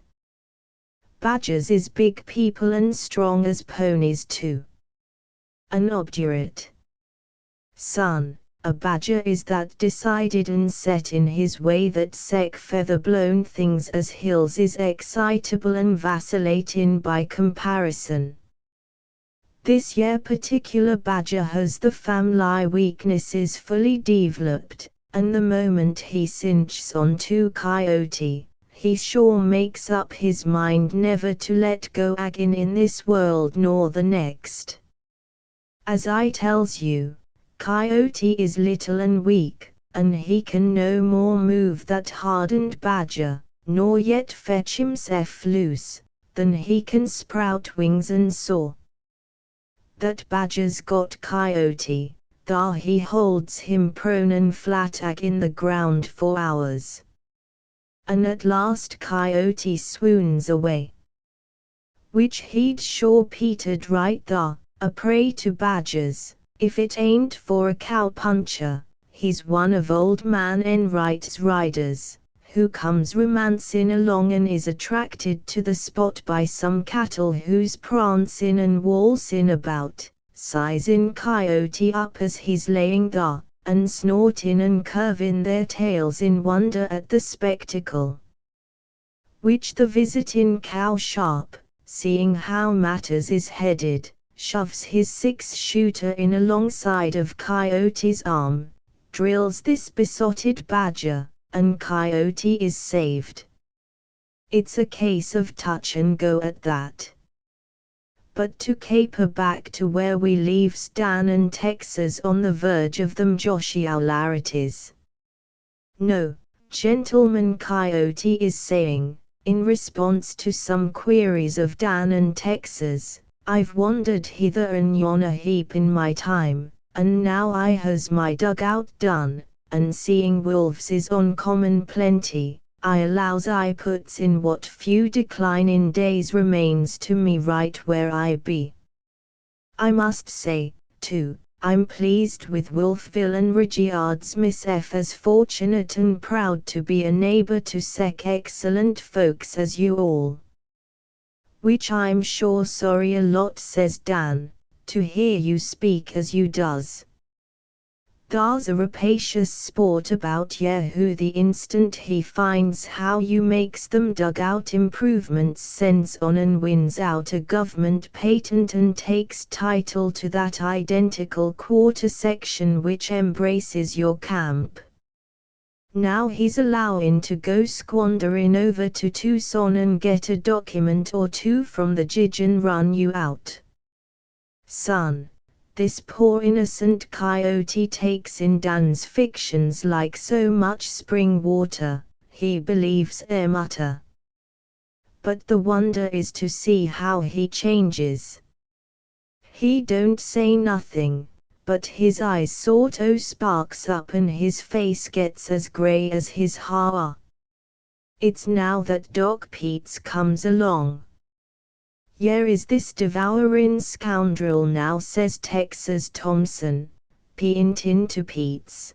Badgers is big people and strong as ponies too. An obdurate son, a badger is that decided and set in his way that sec feather-blown things as hills is excitable and vacillating by comparison. This year particular badger has the family weaknesses fully developed, and the moment he cinches on to Coyote, he sure makes up his mind never to let go agin in this world nor the next. As I tells you, Coyote is little and weak, and he can no more move that hardened badger, nor yet fetch himself loose, than he can sprout wings and soar. That badger's got Coyote, thar he holds him prone and flat agin the ground for hours. And at last Coyote swoons away. Which he'd sure petered right thar, a prey to badgers, if it ain't for a cowpuncher. He's one of old man Enright's riders, who comes romancing along and is attracted to the spot by some cattle who's prancing and waltzing about, sizing Coyote up as he's laying thar, and snorting and curving their tails in wonder at the spectacle. Which the visiting cow sharp, seeing how matters is headed, shoves his 6-shooter in alongside of Coyote's arm, drills this besotted badger, and Coyote is saved. It's a case of touch and go at that. But to caper back to where we leaves Dan and Texas on the verge of them joshularities. No, gentleman Coyote is saying, in response to some queries of Dan and Texas, I've wandered hither and yon a heap in my time, and now I has my dugout done, and seeing wolves is uncommon plenty, I allows I puts in what few declining days remains to me right where I be. I must say, too, I'm pleased with Wolfville and regards myself as fortunate and proud to be a neighbor to sec excellent folks as you all. Which I'm sure sorry a lot, says Dan, to hear you speak as you does. Thar's a rapacious sport about ye who the instant he finds how you makes them dug out improvements sends on and wins out a government patent and takes title to that identical quarter section which embraces your camp. Now he's allowin' to go squanderin' over to Tucson and get a document or two from the judge and run you out. Son, this poor innocent coyote takes in Dan's fictions like so much spring water, he believes 'em utter. But the wonder is to see how he changes. He don't say nothing, but his eyes sort o' sparks up and his face gets as grey as his ha'r. It's now that Doc Peets comes along. "Yer is this devourin' scoundrel now," says Texas Thompson, p'intin' to Peets.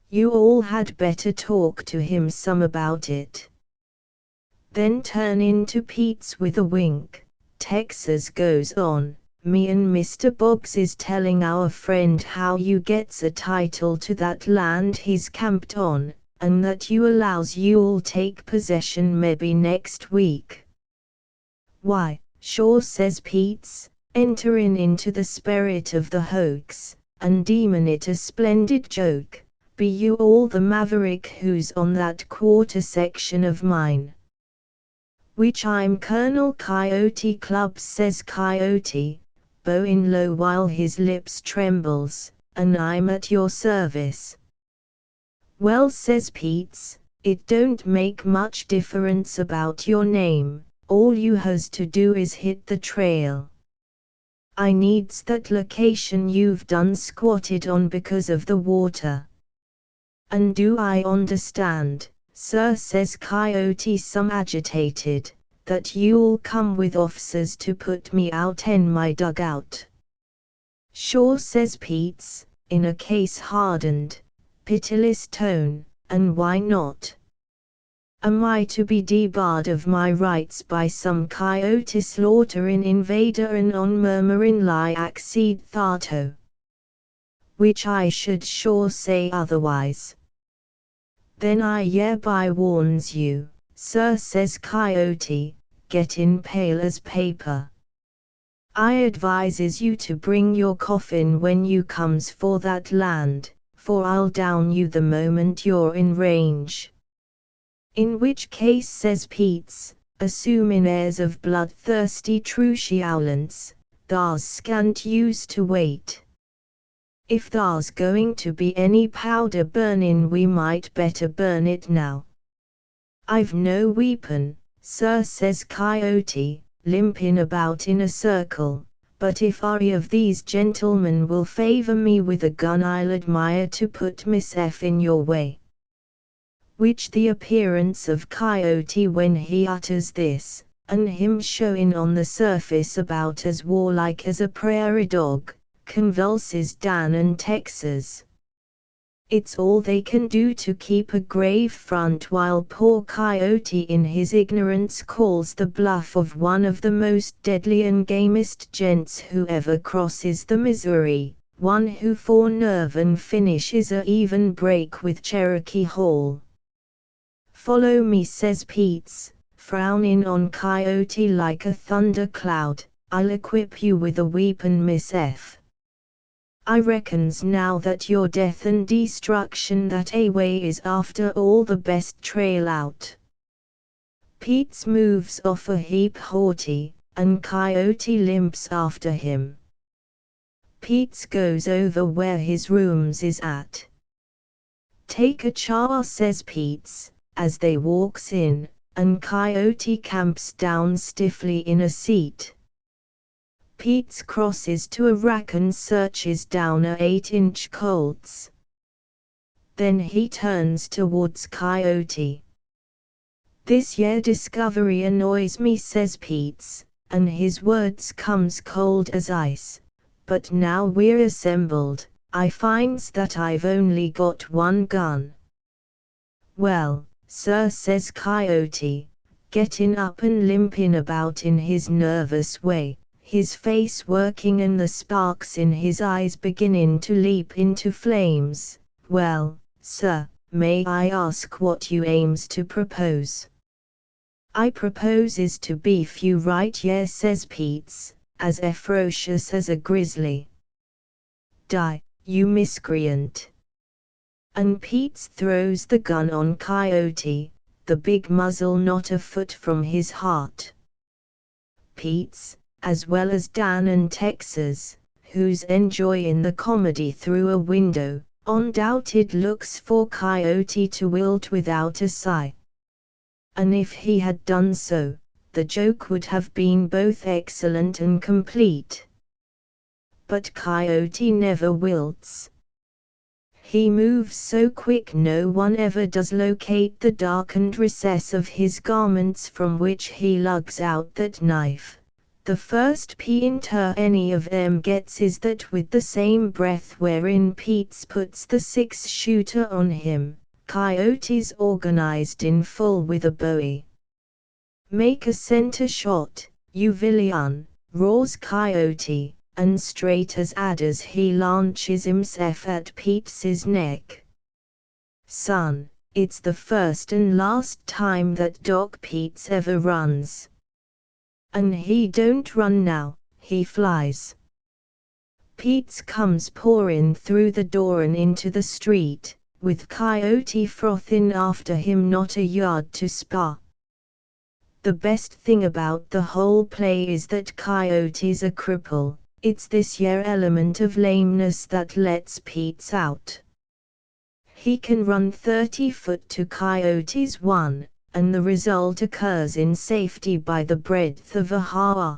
"You all had better talk to him some about it." Then turnin' to Peets with a wink, Texas goes on, "Me and Mr. Boggs is telling our friend how you gets a title to that land he's camped on, and that you allows you'll take possession mebbe next week." "Why, sure," says Peets, enterin' into the spirit of the hoax, and deemin' it a splendid joke. "Be you all the maverick who's on that quarter section of mine?" "Which I'm Colonel Coyote Clubs," says Coyote, bowing low while his lips trembles, "and I'm at your service." "Well," says Peets, "it don't make much difference about your name. All you has to do is hit the trail. I needs that location you've done squatted on because of the water." "And do I understand, sir," says Coyote some agitated, "that you'll come with officers to put me out in my dugout?" "Sure," says Peets, in a case-hardened, pitiless tone, "and why not? Am I to be debarred of my rights by some coyote slaughterin' invader and on murmurin' lie accede tharto? Which I should sure say otherwise." "Then I hereby warns you, sir," says Coyote, gettin' pale as paper. "I advises you to bring your coffin when you comes for that land, for I'll down you the moment you're in range." "In which case," says Peets, assumin' airs of bloodthirsty truculence, "thar's scant use to wait. If thar's going to be any powder burnin' we might better burn it now." "I've no weapon, sir," says Coyote, limpin' about in a circle, "but if any of these gentlemen will favor me with a gun I'll admire to put myself in your way." Which the appearance of Coyote when he utters this, and him showing on the surface about as warlike as a prairie dog, convulses Dan and Texas. It's all they can do to keep a grave front while poor Coyote in his ignorance calls the bluff of one of the most deadly and gamest gents who ever crosses the Missouri, one who for nerve and finishes a even break with Cherokee Hall. "Follow me," says Peets, frowning on Coyote like a thundercloud, "I'll equip you with a weapon myself. I reckons now that your death and destruction that way is after all the best trail out." Peets moves off a heap haughty, and Coyote limps after him. Peets goes over where his rooms is at. "Take a chair," says Peets, as they walks in, and Coyote camps down stiffly in a seat. Peets crosses to a rack and searches down a 8-inch Colts. Then he turns towards Coyote. "This yer discovery annoys me," says Peets, and his words comes cold as ice, "but now we're assembled, I finds that I've only got one gun." "Well, sir," says Coyote, getting up and limping about in his nervous way, his face working and the sparks in his eyes beginning to leap into flames. "Well, sir, may I ask what you aims to propose?" "I proposes to beef you right yeah," says Pete's, as ferocious as a grizzly. "Die, you miscreant!" And Pete's throws the gun on Coyote, the big muzzle not a foot from his heart. Pete's, as well as Dan and Texas, who's enjoying the comedy through a window, undoubted looks for Coyote to wilt without a sigh. And if he had done so, the joke would have been both excellent and complete. But Coyote never wilts. He moves so quick no one ever does locate the darkened recess of his garments from which he lugs out that knife. The first pointer any of them gets is that with the same breath wherein Pete's puts the 6-shooter on him, Coyote's organized in full with a bowie. "Make a center shot, you villain," roars Coyote, and straight as adders he launches himself at Pete's neck. "Son, it's the first and last time that Doc Pete's ever runs. And he don't run now, he flies." Pete's comes pouring through the door and into the street, with Coyote frothing after him not a yard to spare. The best thing about the whole play is that Coyote's a cripple. It's this yer element of lameness that lets Pete's out. He can run 30 foot to Coyote's 1, and the result occurs in safety by the breadth of a haw.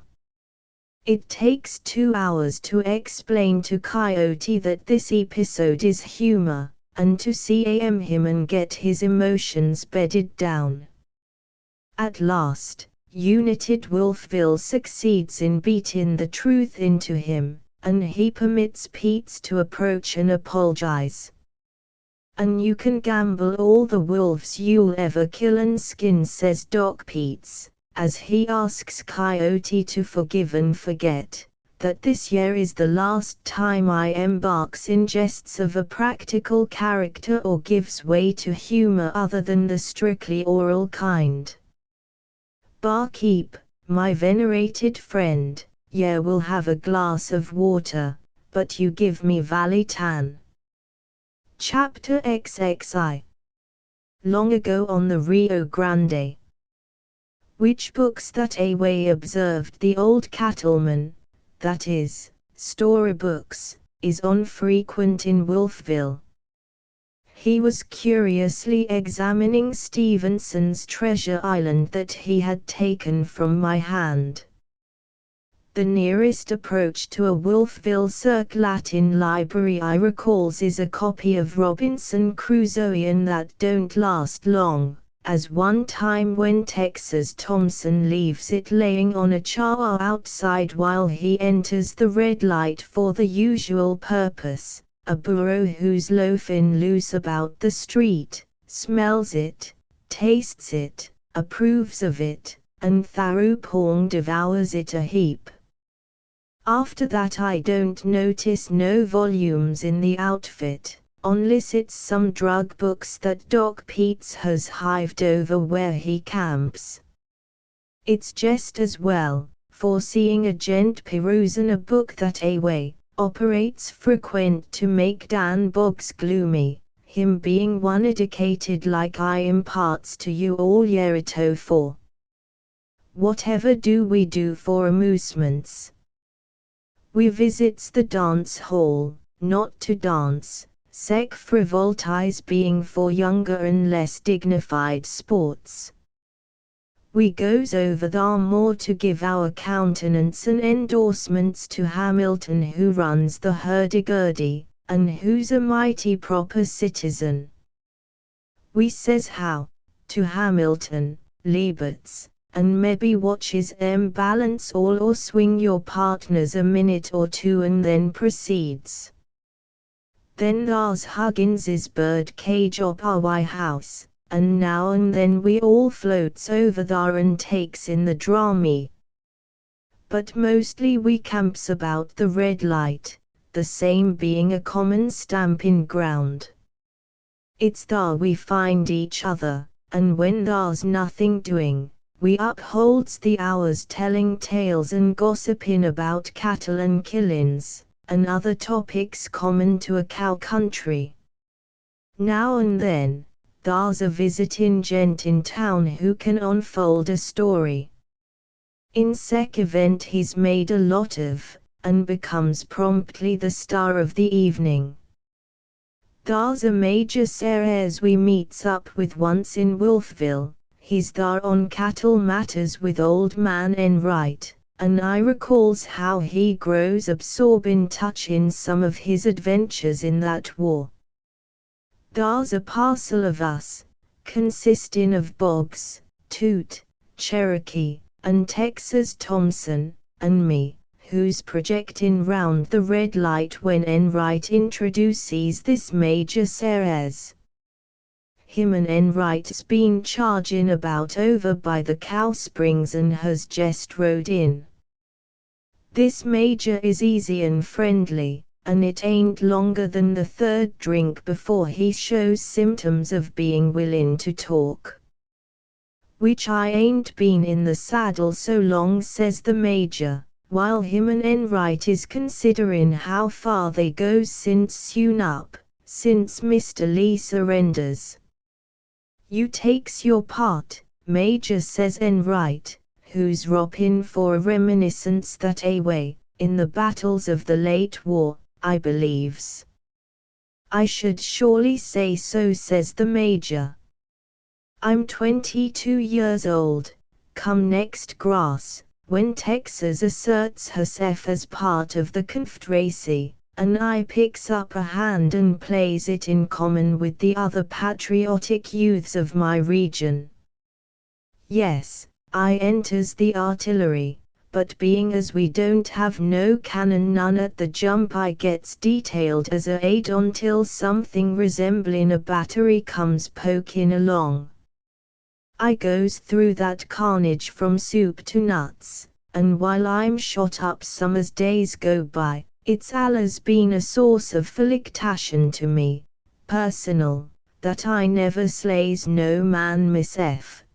It takes 2 hours to explain to Coyote that this episode is humor, and to calm him and get his emotions bedded down. At last, United Wolfville succeeds in beating the truth into him, and he permits Pete's to approach and apologize. "And you can gamble all the wolves you'll ever kill and skin," says Doc Pete's, as he asks Coyote to forgive and forget, "that this year is the last time I embarks in jests of a practical character or gives way to humor other than the strictly oral kind. Barkeep, my venerated friend, yeah, we'll have a glass of water, but you give me Valley Tan." Chapter XXI. Long ago on the Rio Grande. "Which books that way," observed the old cattleman, "that is, storybooks, is unfrequent in Wolfville." He was curiously examining Stevenson's Treasure Island that he had taken from my hand. The nearest approach to a Wolfville Cirque Latin library I recalls is a copy of Robinson Crusoe, and that don't last long, as one time when Texas Thompson leaves it laying on a chair outside while he enters the red light for the usual purpose, a burro who's loafing loose about the street, smells it, tastes it, approves of it, and thereupon devours it a heap. After that I don't notice no volumes in the outfit, unless it's some drug books that Doc Pete's has hived over where he camps. It's just as well, for seeing a gent perusing a book that way operates frequent to make Dan Boggs gloomy, him being one educated like I imparts to you all yerito for. Whatever do we do for amusements? We visits the dance hall, not to dance, sec frivolties being for younger and less dignified sports. We goes over there more to give our countenance and endorsements to Hamilton, who runs the hurdy-gurdy, and who's a mighty proper citizen. We says how, to Hamilton, Lieberts, and maybe watches balance all or swing your partners a minute or two and then proceeds. Then there's Huggins's bird cage up our house, and now and then we all floats over there and takes in the drama. but mostly we camps about the red light, the same being a common stamping ground. It's there we find each other, and when there's nothing doing, we upholds the hours telling tales and gossiping about cattle and killings, and other topics common to a cow country. Now and then, there's a visiting gent in town who can unfold a story. In sec event he's made a lot of, and becomes promptly the star of the evening. There's a Major Serres we meets up with once in Wolfville. He's there on cattle matters with old man Enright, and I recalls how he grows absorbing touch in some of his adventures in that war. There's a parcel of us, consisting of Boggs, Toot, Cherokee, and Texas Thompson, and me, who's projecting round the red light when Enright introduces this Major Serres. Him and Enright's been charging about over by the Cow Springs and has just rode in. This Major is easy and friendly, and it ain't longer than the third drink before he shows symptoms of being willing to talk. "Which I ain't been in the saddle so long," says the Major, while him and Enright is considering how far they goes since sewn up, since Mr. Lee surrenders. "You takes your part, Major," says Enright, who's roping for a reminiscence that away, in the battles of the late war, I believes. "I should surely say so," says the Major. "I'm 22 years old, come next grass, when Texas asserts herself as part of the Confederacy, and I picks up a hand and plays it in common with the other patriotic youths of my region. Yes, I enters the artillery, but being as we don't have no cannon none at the jump, I gets detailed as a aide until something resembling a battery comes poking along. I goes through that carnage from soup to nuts, and while I'm shot up some as days go by, it's allers been a source of felictation to me, personal, that I never slays no man myself.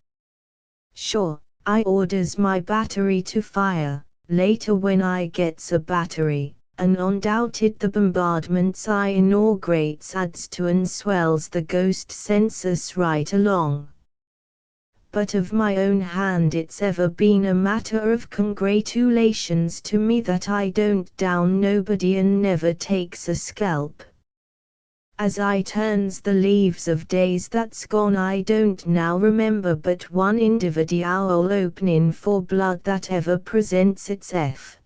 Sure, I orders my battery to fire, later when I gets a battery, and undoubted the bombardments I inaugurates adds to and swells the ghost census right along. But of my own hand it's ever been a matter of congratulations to me that I don't down nobody and never takes a scalp. As I turns the leaves of days that's gone, I don't now remember but one individual opening for blood that ever presents itself.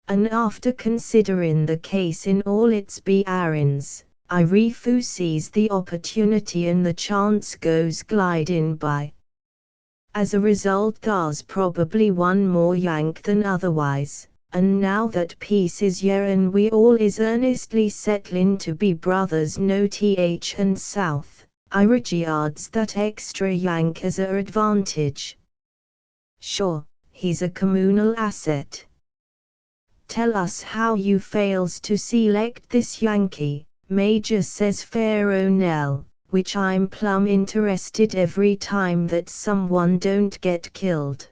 And after considering the case in all its bearings, I refuses the opportunity and the chance goes gliding by. As a result there's probably one more Yank than otherwise, and now that peace is here and we all is earnestly settling to be brothers north and south, I regards that extra Yank as a advantage. Sure, he's a communal asset. "Tell us how you fails to select this Yankee," Major, says Pharaoh Nell, "which I'm plumb interested every time that someone don't get killed."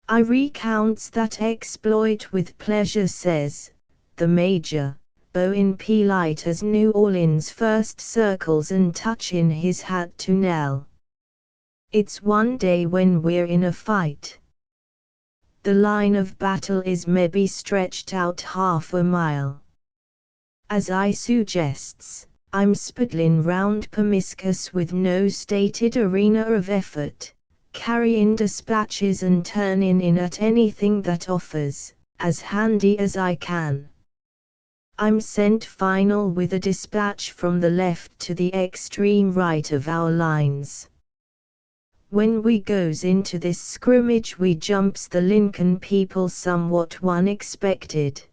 I recounts that exploit with pleasure, says the Major, bowing polite as New Orleans first circles and touching his hat to Nell. "It's one day when we're in a fight. The line of battle is maybe stretched out half a mile. As I suggests, I'm spiddling round promiscuous with no stated arena of effort, carrying dispatches and turning in at anything that offers, as handy as I can. I'm sent final with a dispatch from the left to the extreme right of our lines. When we goes into this scrimmage we jumps the Lincoln people somewhat unexpected.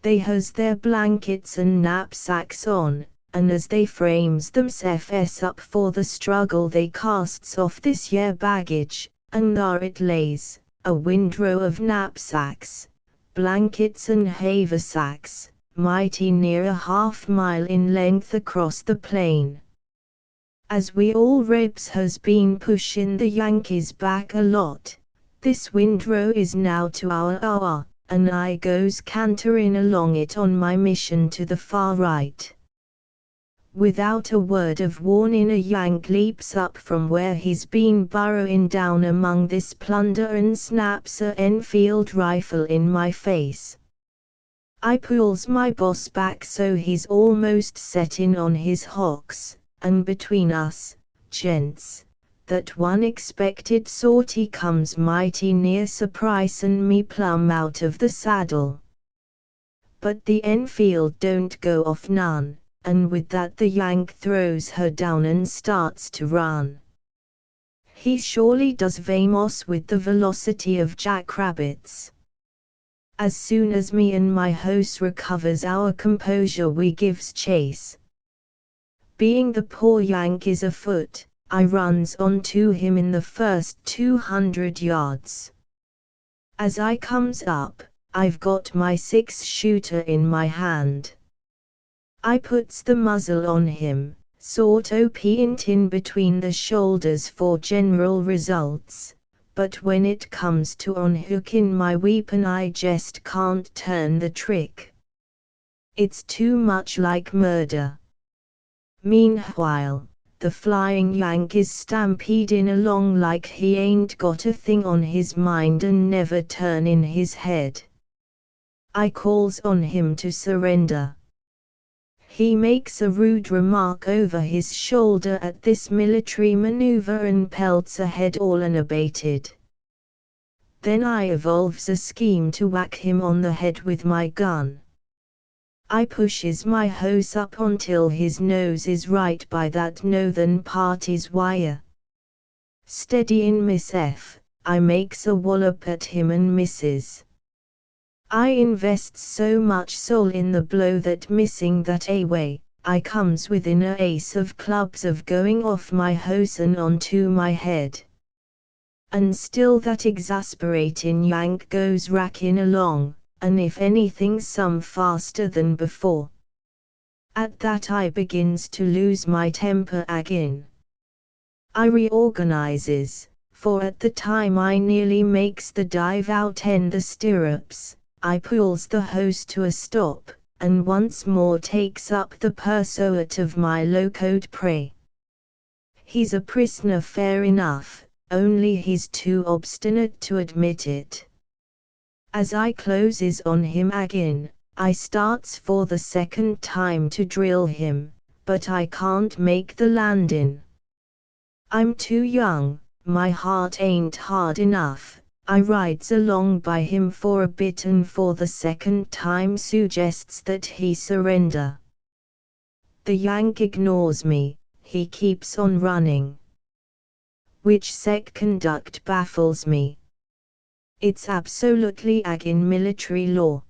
They has their blankets and knapsacks on, and as they frames themselves up for the struggle they casts off this here baggage, and there it lays, a windrow of knapsacks, blankets and haversacks, mighty near a half-mile in length across the plain. As we all rebs has been pushin' the Yankees back a lot, this windrow is now to our, and I goes canterin' along it on my mission to the far right. Without a word of warning, a Yank leaps up from where he's been burrowing down among this plunder and snaps a Enfield rifle in my face. I pulls my boss back so he's almost setting on his hocks, and between us, gents, that one expected sortie comes mighty near surprisin' me plumb out of the saddle. But the Enfield don't go off none, and with that the Yank throws her down and starts to run. He surely does vamos with the velocity of jackrabbits. As soon as me and my host recovers our composure, we gives chase. Being the poor Yank is afoot, I runs onto him in the first 200 yards. As I comes up, I've got my 6-shooter in my hand. I puts the muzzle on him, sort o' pintin' between the shoulders for general results, but when it comes to unhooking my weapon I just can't turn the trick. It's too much like murder. Meanwhile, the flying Yank is stampeding along like he ain't got a thing on his mind and never turnin' his head. I calls on him to surrender. He makes a rude remark over his shoulder at this military maneuver and pelts ahead all unabated. Then I evolves a scheme to whack him on the head with my gun. I pushes my hose up until his nose is right by that northern party's wire. Steadying Miss F, I makes a wallop at him and misses. I invests so much soul in the blow that missing that away, I comes within a ace of clubs of going off my hose and onto my head. And still that exasperating Yank goes racking along, and if anything some faster than before. At that I begins to lose my temper again. I reorganizes, for at the time I nearly makes the dive out in the stirrups. I pulls the hose to a stop, and once more takes up the pursuit of my locoed prey. He's a prisoner fair enough, only he's too obstinate to admit it. As I closes on him again, I starts for the second time to drill him, but I can't make the landing. I'm too young, my heart ain't hard enough. I rides along by him for a bit and for the second time suggests that he surrender. The Yank ignores me, he keeps on running. Which second act baffles me. It's absolutely against military law.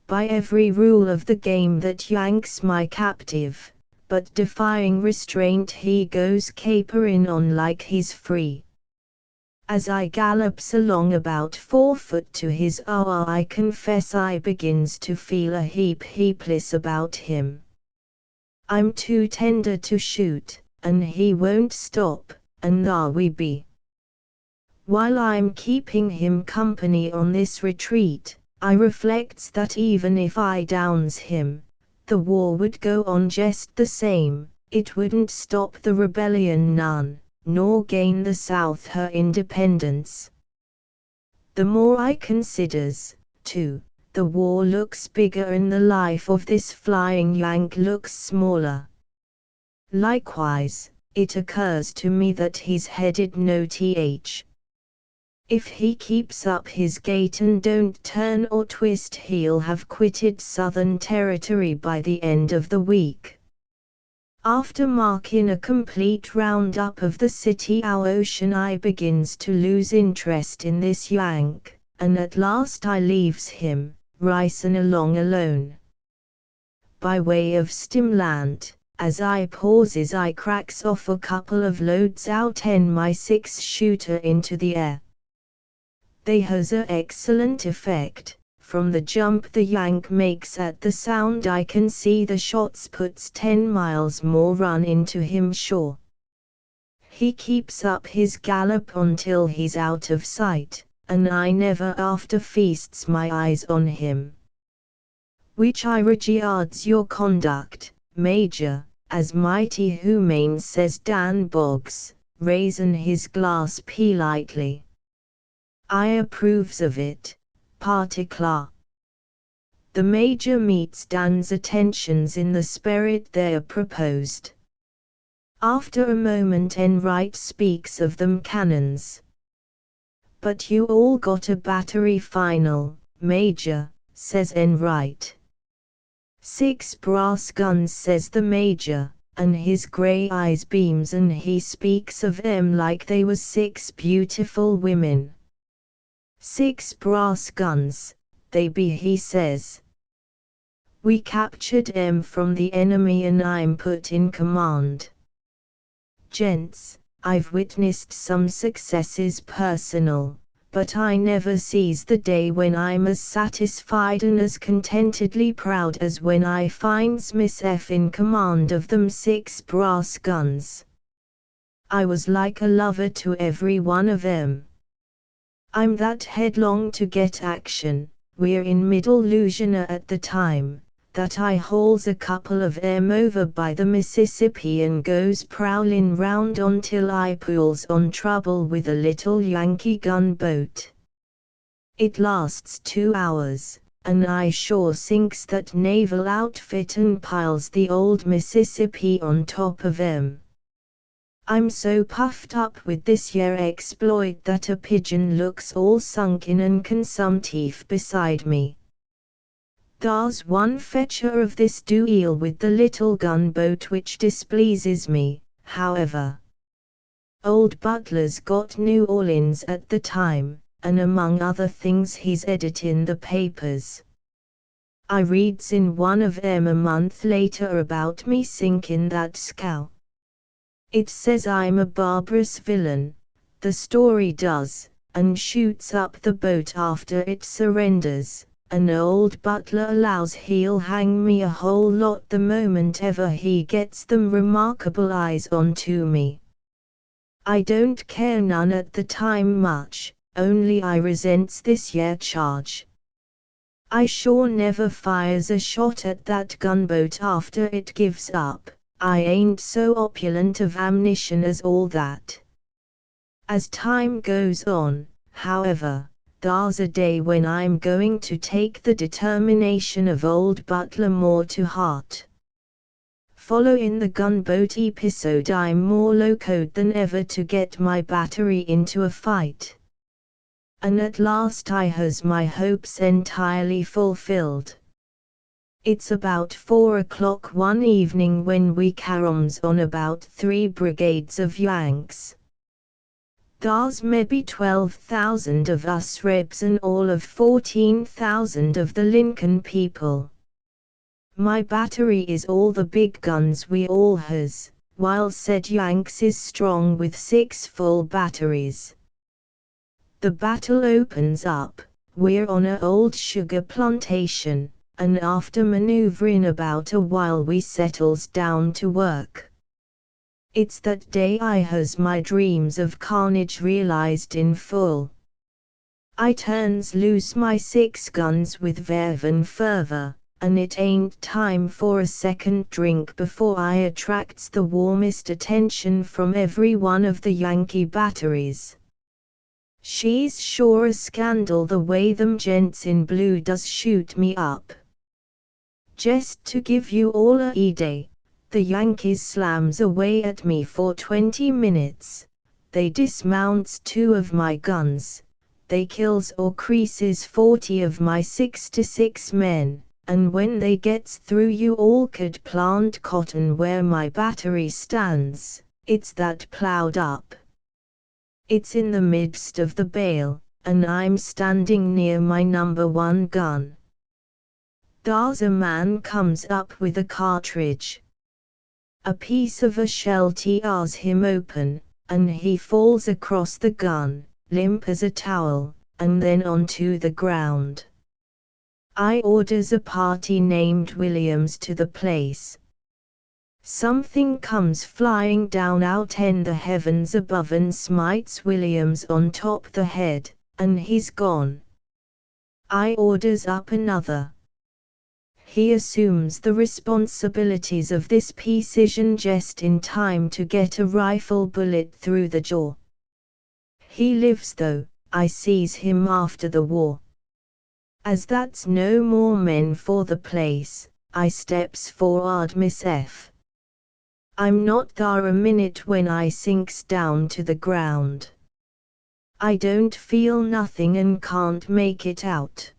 By every rule of the game that Yank's my captive, but defying restraint he goes capering on like he's free. As I gallops along about 4 foot to his hour, I confess I begins to feel a heap heapless about him. I'm too tender to shoot, and he won't stop, and there we be. While I'm keeping him company on this retreat, I reflects that even if I downs him, the war would go on just the same, it wouldn't stop the rebellion none, nor gain the South her independence. The more I considers, too, the war looks bigger and the life of this flying Yank looks smaller. Likewise, it occurs to me that he's headed no th. If he keeps up his gait and don't turn or twist, he'll have quitted Southern Territory by the end of the week. After marking a complete roundup of the city our ocean I begins to lose interest in this Yank, and at last I leaves him, ricin' along alone. By way of stimulant, as I pauses I cracks off a couple of loads out in my 6-shooter into the air. They has a excellent effect. From the jump the Yank makes at the sound I can see the shots puts 10 miles more run into him sure. He keeps up his gallop until he's out of sight, and I never after feasts my eyes on him. Which I regards your conduct, Major, as mighty humane, says Dan Boggs, raising his glass politely. I approves of it, particular. The Major meets Dan's attentions in the spirit there proposed. After a moment Enright speaks of them cannons. But you all got a battery final, Major, says Enright. 6 brass guns, says the Major, and his grey eyes beams and he speaks of them like they was 6 beautiful women. 6 brass guns, they be, he says. We captured 'em from the enemy and I'm put in command. Gents, I've witnessed some successes personal, but I never sees the day when I'm as satisfied and as contentedly proud as when I finds myself in command of them 6 brass guns. I was like a lover to every one of 'em. I'm that headlong to get action, we're in Middle Louisiana at the time, that I hauls a couple of 'em over by the Mississippi and goes prowling round until I pulls on trouble with a little Yankee gunboat. It lasts 2 hours, and I sure sinks that naval outfit and piles the old Mississippi on top of 'em. I'm so puffed up with this yer exploit that a pigeon looks all sunken and consumptive beside me. Thar's one feature of this duel with the little gunboat which displeases me, however. Old Butler's got New Orleans at the time, and among other things he's editing the papers. I reads in one of 'em a month later about me sinking that scow. It says I'm a barbarous villain, the story does, and shoots up the boat after it surrenders, and old Butler allows he'll hang me a whole lot the moment ever he gets them remarkable eyes onto me. I don't care none at the time much, only I resents this yer charge. I sure never fires a shot at that gunboat after it gives up. I ain't so opulent of ammunition as all that. As time goes on, however, thar's a day when I'm going to take the determination of old Butler more to heart. Following the gunboat episode I'm more locoed than ever to get my battery into a fight. And at last I has my hopes entirely fulfilled. It's about 4 o'clock one evening when we caroms on about 3 brigades of Yanks. Thar's maybe 12,000 of us Rebs and all of 14,000 of the Lincoln people. My battery is all the big guns we all has, while said Yanks is strong with 6 full batteries. The battle opens up, we're on a old sugar plantation, and after maneuvering about a while we settles down to work. It's that day I has my dreams of carnage realized in full. I turns loose my 6 guns with verve and fervor, and it ain't time for a second drink before I attracts the warmest attention from every one of the Yankee batteries. She's sure a scandal the way them gents in blue does shoot me up. Just to give you all a idea, the Yankees slams away at me for 20 minutes, they dismounts 2 of my guns, they kills or creases 40 of my 66 men, and when they gets through you all could plant cotton where my battery stands, it's that plowed up. It's in the midst of the bale, and I'm standing near my number 1 gun. Thar's a man comes up with a cartridge. A piece of a shell tears him open, and he falls across the gun, limp as a towel, and then onto the ground. I orders a party named Williams to the place. Something comes flying down out in the heavens above and smites Williams on top the head, and he's gone. I orders up another. He assumes the responsibilities of this precision just in time to get a rifle bullet through the jaw. He lives though, I sees him after the war. As that's no more men for the place, I steps forward myself. I'm not there a minute when I sinks down to the ground. I don't feel nothing and can't make it out.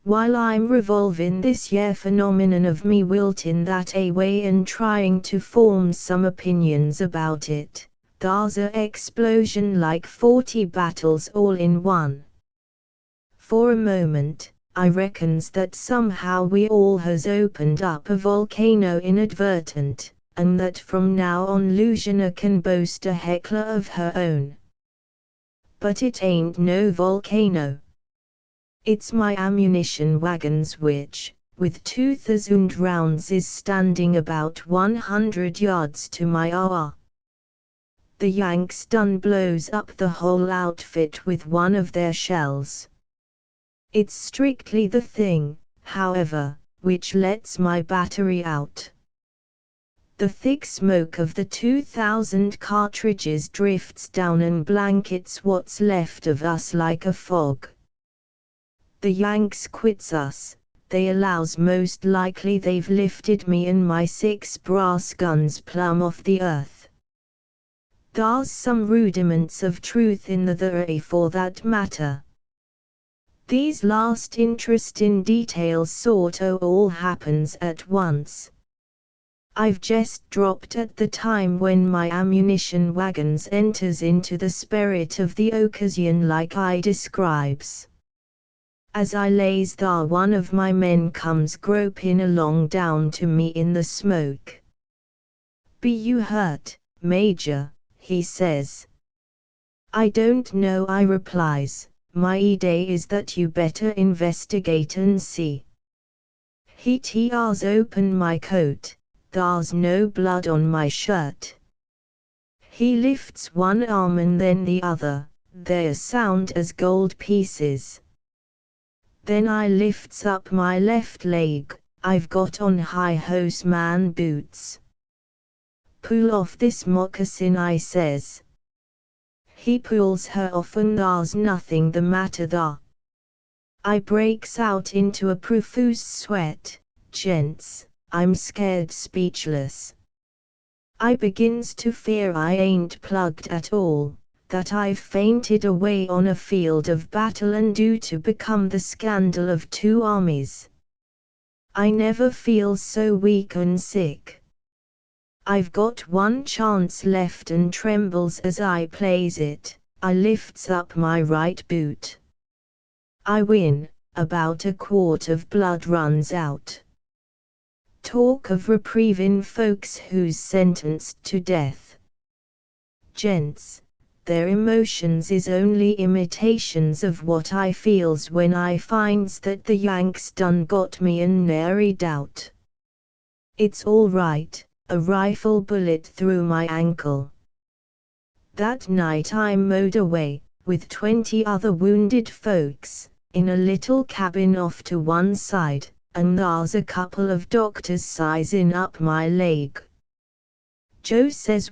While I'm revolving this here phenomenon of me wilting that away and trying to form some opinions about it, there's a explosion like 40 battles all in one. For a moment, I reckons that somehow we all has opened up a volcano inadvertent, and that from now on Louisiana can boast a heckler of her own. But it ain't no volcano. It's my ammunition wagons which, with 2,000 rounds is standing about 100 yards to my hour. The Yanks done blows up the whole outfit with one of their shells. It's strictly the thing, however, which lets my battery out. The thick smoke of the 2,000 cartridges drifts down and blankets what's left of us like a fog. The Yanks quits us, they allows most likely they've lifted me and my 6 brass guns plumb off the earth. There's some rudiments of truth in the theory for that matter. These last interesting details sorta all happens at once. I've just dropped at the time when my ammunition wagons enters into the spirit of the occasion like I describes. As I lays there one of my men comes groping along down to me in the smoke. "Be you hurt, Major?" he says. "I don't know," I replies, "my idea is that you better investigate and see." He tears open my coat, there's no blood on my shirt. He lifts one arm and then the other, they're sound as gold pieces. Then I lifts up my left leg, I've got on high horseman boots. "Pull off this moccasin," I says. He pulls her off and there's nothing the matter there. I breaks out into a profuse sweat. "Gents, I'm scared speechless. I begins to fear I ain't plugged at all, that I've fainted away on a field of battle and due to become the scandal of 2 armies. I never feel so weak and sick. I've got one chance left and trembles as I plays it. I lifts up my right boot. I win, about a quart of blood runs out. Talk of reprieving folks who's sentenced to death. Gents, their emotions is only imitations of what I feels when I finds that the Yanks done got me and nary doubt. It's all right, a rifle bullet through my ankle. That night I mowed away, with 20 other wounded folks, in a little cabin off to one side, and there's a couple of doctors sizing up my leg. Joe says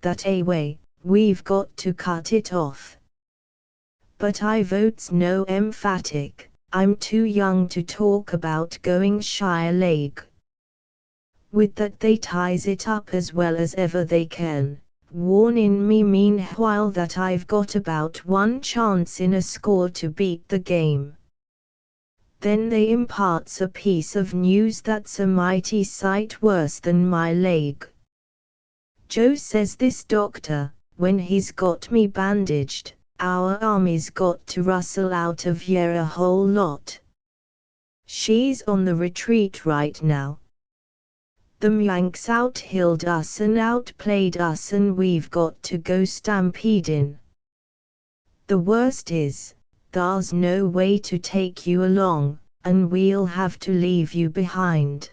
that away, we've got to cut it off. But I votes no emphatic, I'm too young to talk about going shy a leg. With that they ties it up as well as ever they can, warning me meanwhile that I've got about 1 chance in a score to beat the game. Then they imparts a piece of news that's a mighty sight worse than my leg. Joe says this doctor, when he's got me bandaged, our army's got to rustle out of here a whole lot. She's on the retreat right now. The Yanks outhilled us and outplayed us and we've got to go stampeding. The worst is, there's no way to take you along, and we'll have to leave you behind.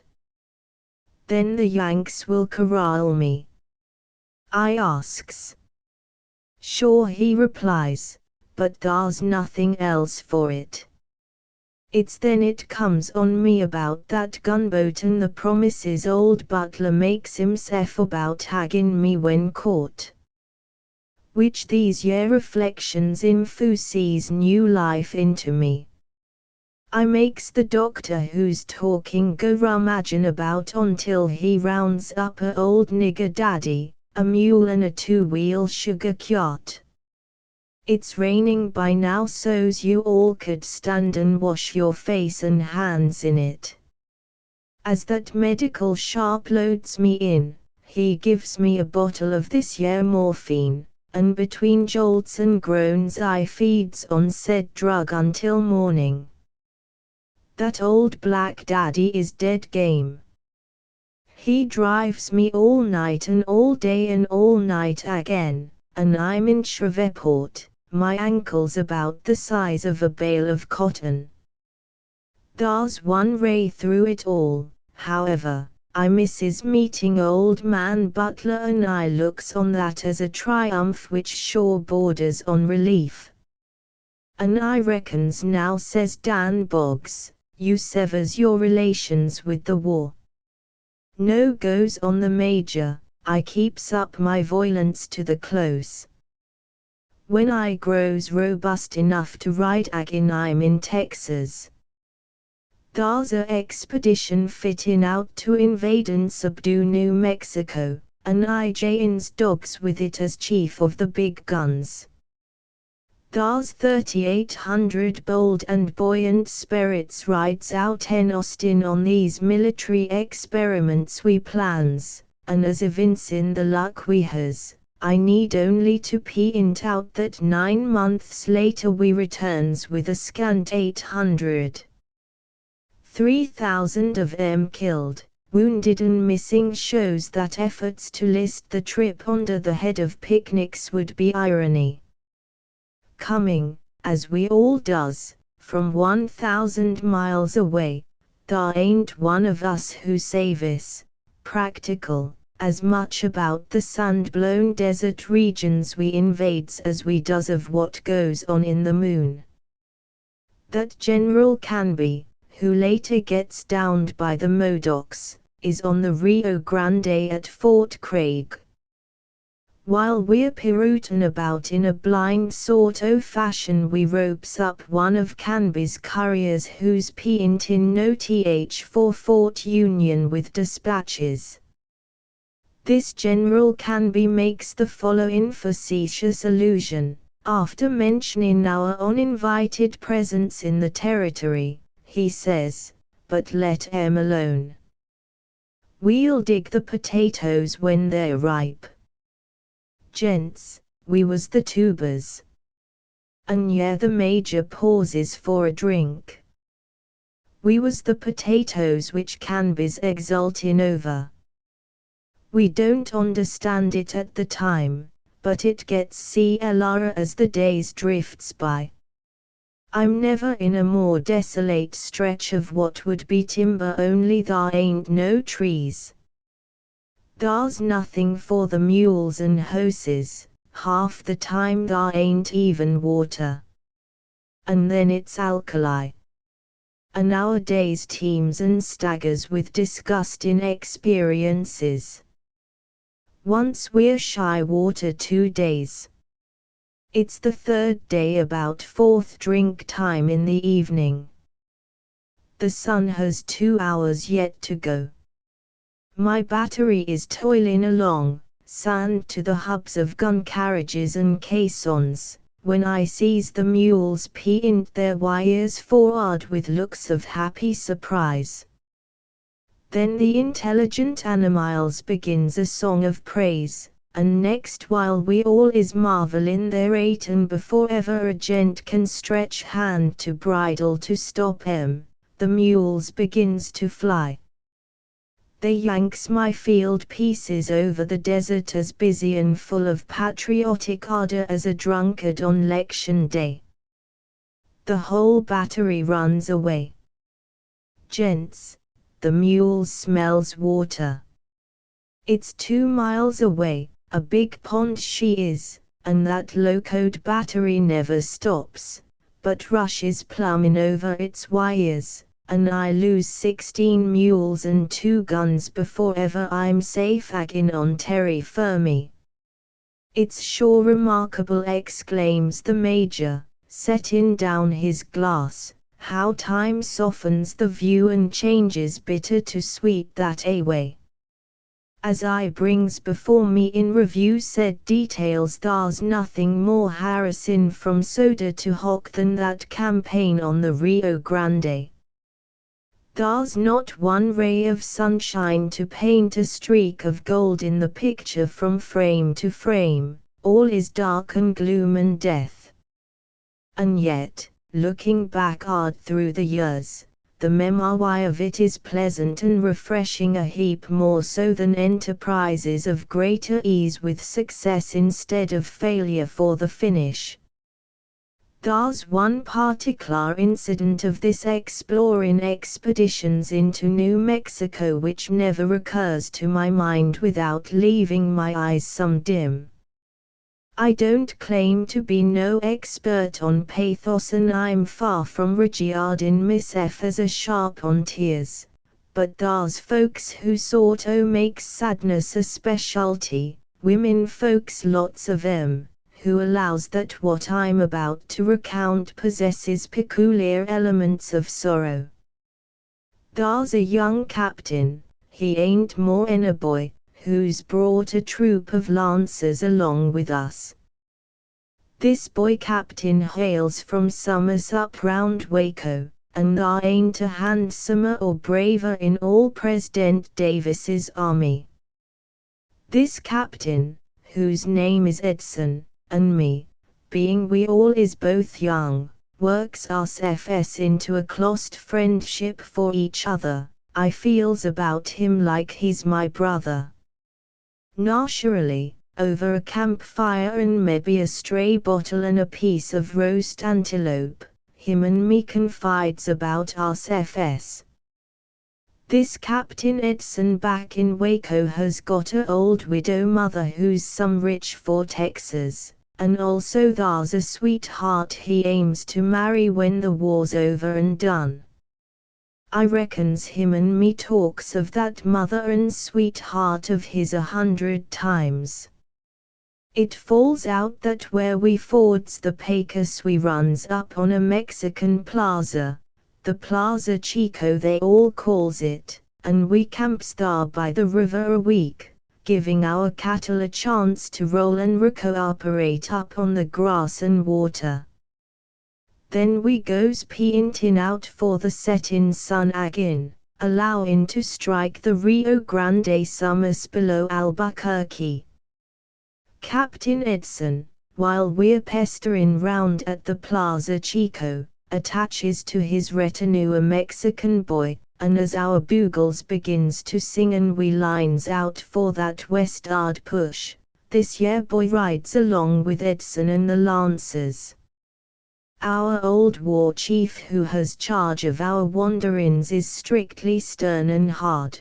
Then the Yanks will corral me. I asks. Sure, he replies, but there's nothing else for it. It's then it comes on me about that gunboat and the promises old Butler makes himself about hagging me when caught. Which these year reflections infuses new life into me. I makes the doctor who's talking go rummaging about until he rounds up a old nigger daddy, a mule and a two-wheel sugar cart. It's raining by now so's you all could stand and wash your face and hands in it. As that medical sharp loads me in, he gives me a bottle of this year morphine, and between jolts and groans I feeds on said drug until morning. That old black daddy is dead game. He drives me all night and all day and all night again, and I'm in Shreveport, my ankles about the size of a bale of cotton. There's one ray through it all, however. I misses meeting old man Butler and I looks on that as a triumph which sure borders on relief. And I reckons now, says Dan Boggs, you severs your relations with the war. No, goes on the Major, I keeps up my violence to the close. When I grows robust enough to ride agin I'm in Texas. There's a expedition fitting out to invade and subdue New Mexico, and I joins dogs with it as chief of the big guns. There's 3,800 bold and buoyant spirits rides out in Austin on these military experiments we plans, and as evincing the luck we has, I need only to pint out that 9 months later we returns with a scant 800. 3,000 of them killed, wounded and missing shows that efforts to list the trip under the head of picnics would be irony. Coming, as we all does, from 1,000 miles away, there ain't one of us who saves, practical, as much about the sand-blown desert regions we invades as we does of what goes on in the moon. That General Canby, who later gets downed by the Modocs, is on the Rio Grande at Fort Craig. While we're pirootin' about in a blind sort-o' fashion, we ropes up one of Canby's couriers who's p'intin' no th for Fort Union with dispatches. This General Canby makes the following facetious allusion, after mentioning our uninvited presence in the territory. He says, but let 'em alone. We'll dig the potatoes when they're ripe. Gents, we was the tubers. And yeah, the Major pauses for a drink. We was the potatoes which Canby's exulting over. We don't understand it at the time, but it gets clearer as the days drifts by. I'm never in a more desolate stretch of what would be timber, only there ain't no trees. There's nothing for the mules and horses, half the time there ain't even water. And then it's alkali. And nowadays teams and staggers with disgusting experiences. Once we're shy water 2 days. It's the 3rd day about 4th drink time in the evening. The sun has 2 hours yet to go. My battery is toiling along, sand to the hubs of gun carriages and caissons, when I sees the mules p'int their wires forward with looks of happy surprise. Then the intelligent animals begins a song of praise, and next while we all is marvelin' their and before ever a gent can stretch hand to bridle to stop 'em, the mules begins to fly. They yanks my field pieces over the desert as busy and full of patriotic ardor as a drunkard on election day. The whole battery runs away. Gents, the mule smells water. It's 2 miles away, a big pond she is, and that locoed battery never stops, but rushes plumbing over its wires, and I lose 16 mules and 2 guns before ever I'm safe agin on terra firma. It's sure remarkable, exclaims the Major, setting down his glass, how time softens the view and changes bitter to sweet that a way. As I brings before me in review said details, thar's nothing more harassing from soda to hock than that campaign on the Rio Grande. Thar's not one ray of sunshine to paint a streak of gold in the picture from frame to frame, all is dark and gloom and death. And yet, looking backward through the years, the memory of it is pleasant and refreshing, a heap more so than enterprises of greater ease with success instead of failure for the finish. Thar's one particular incident of this exploring expeditions into New Mexico which never recurs to my mind without leaving my eyes some dim. I don't claim to be no expert on pathos, and I'm far from regarding myself as a sharp on tears, but thar's folks who sort o' makes sadness a specialty, women folks lots of 'em, who allows that what I'm about to recount possesses peculiar elements of sorrow. Thar's a young captain, he ain't more'n a boy, who's brought a troop of lancers along with us. This boy captain hails from summers up round Waco, and thar ain't a handsomer or braver in all President Davis's army. This captain, whose name is Edson, and me, being we all is both young, works ourselves into a close friendship for each other. I feels about him like he's my brother. Naturally, over a campfire and maybe a stray bottle and a piece of roast antelope, him and me confides about ourselves. This Captain Edson back in Waco has got a old widow mother who's some rich for Texas, and also thar's a sweetheart he aims to marry when the war's over and done. I reckons him and me talks of that mother and sweetheart of his 100 times. It falls out that where we fords the Pecos we runs up on a Mexican plaza, the Plaza Chico they all calls it, and we camps thar by the river a week, giving our cattle a chance to roll and recuperate up on the grass and water. Then we goes peeinting out for the settin' sun agin, allowin' to strike the Rio Grande summers below Albuquerque. Captain Edson, while we're pesterin' round at the Plaza Chico, attaches to his retinue a Mexican boy, and as our bugles begins to sing and we lines out for that westward push, this yer boy rides along with Edson and the Lancers. Our old war chief who has charge of our wanderings is strictly stern and hard.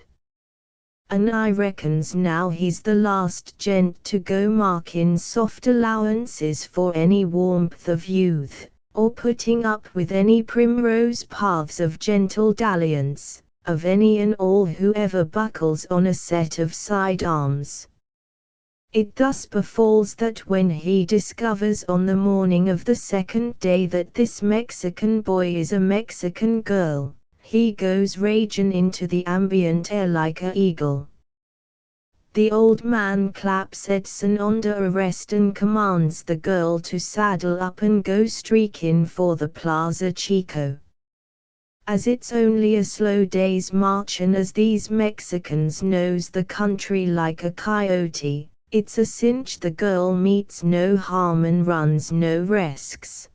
And I reckons now he's the last gent to go marking soft allowances for any warmth of youth, or putting up with any primrose paths of gentle dalliance, of any and all who ever buckles on a set of sidearms. It thus befalls that when he discovers on the morning of the second day that this Mexican boy is a Mexican girl, he goes raging into the ambient air like a eagle. The old man claps Edson under arrest and commands the girl to saddle up and go streaking for the Plaza Chico. As it's only a slow day's march and as these Mexicans knows the country like a coyote, it's a cinch the girl meets no harm and runs no risks.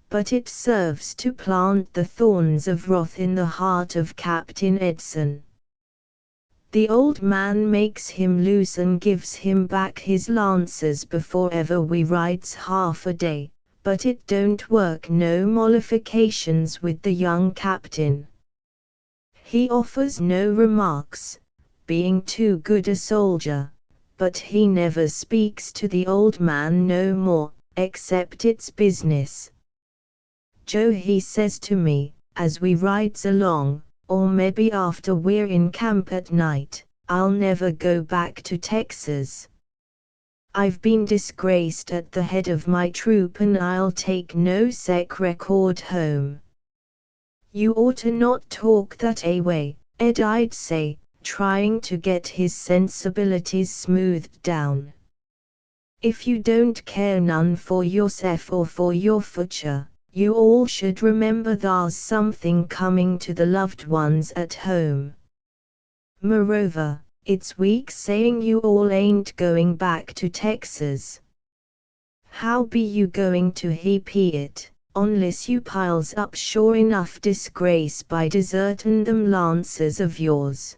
But it serves to plant the thorns of wrath in the heart of Captain Edson. The old man makes him loose and gives him back his lancers before ever we rides half a day, but it don't work no mollifications with the young captain. He offers no remarks, being too good a soldier, but he never speaks to the old man no more, except it's business. Joe, he says to me, as we rides along, or maybe after we're in camp at night, I'll never go back to Texas. I've been disgraced at the head of my troop and I'll take no sec record home. You oughta not talk that way, Ed, I'd say, trying to get his sensibilities smoothed down. If you don't care none for yourself or for your future, you all should remember there's something coming to the loved ones at home. Moreover, it's weak saying you all ain't going back to Texas. How be you going to heap it, unless you piles up sure enough disgrace by desertin' them lancers of yours?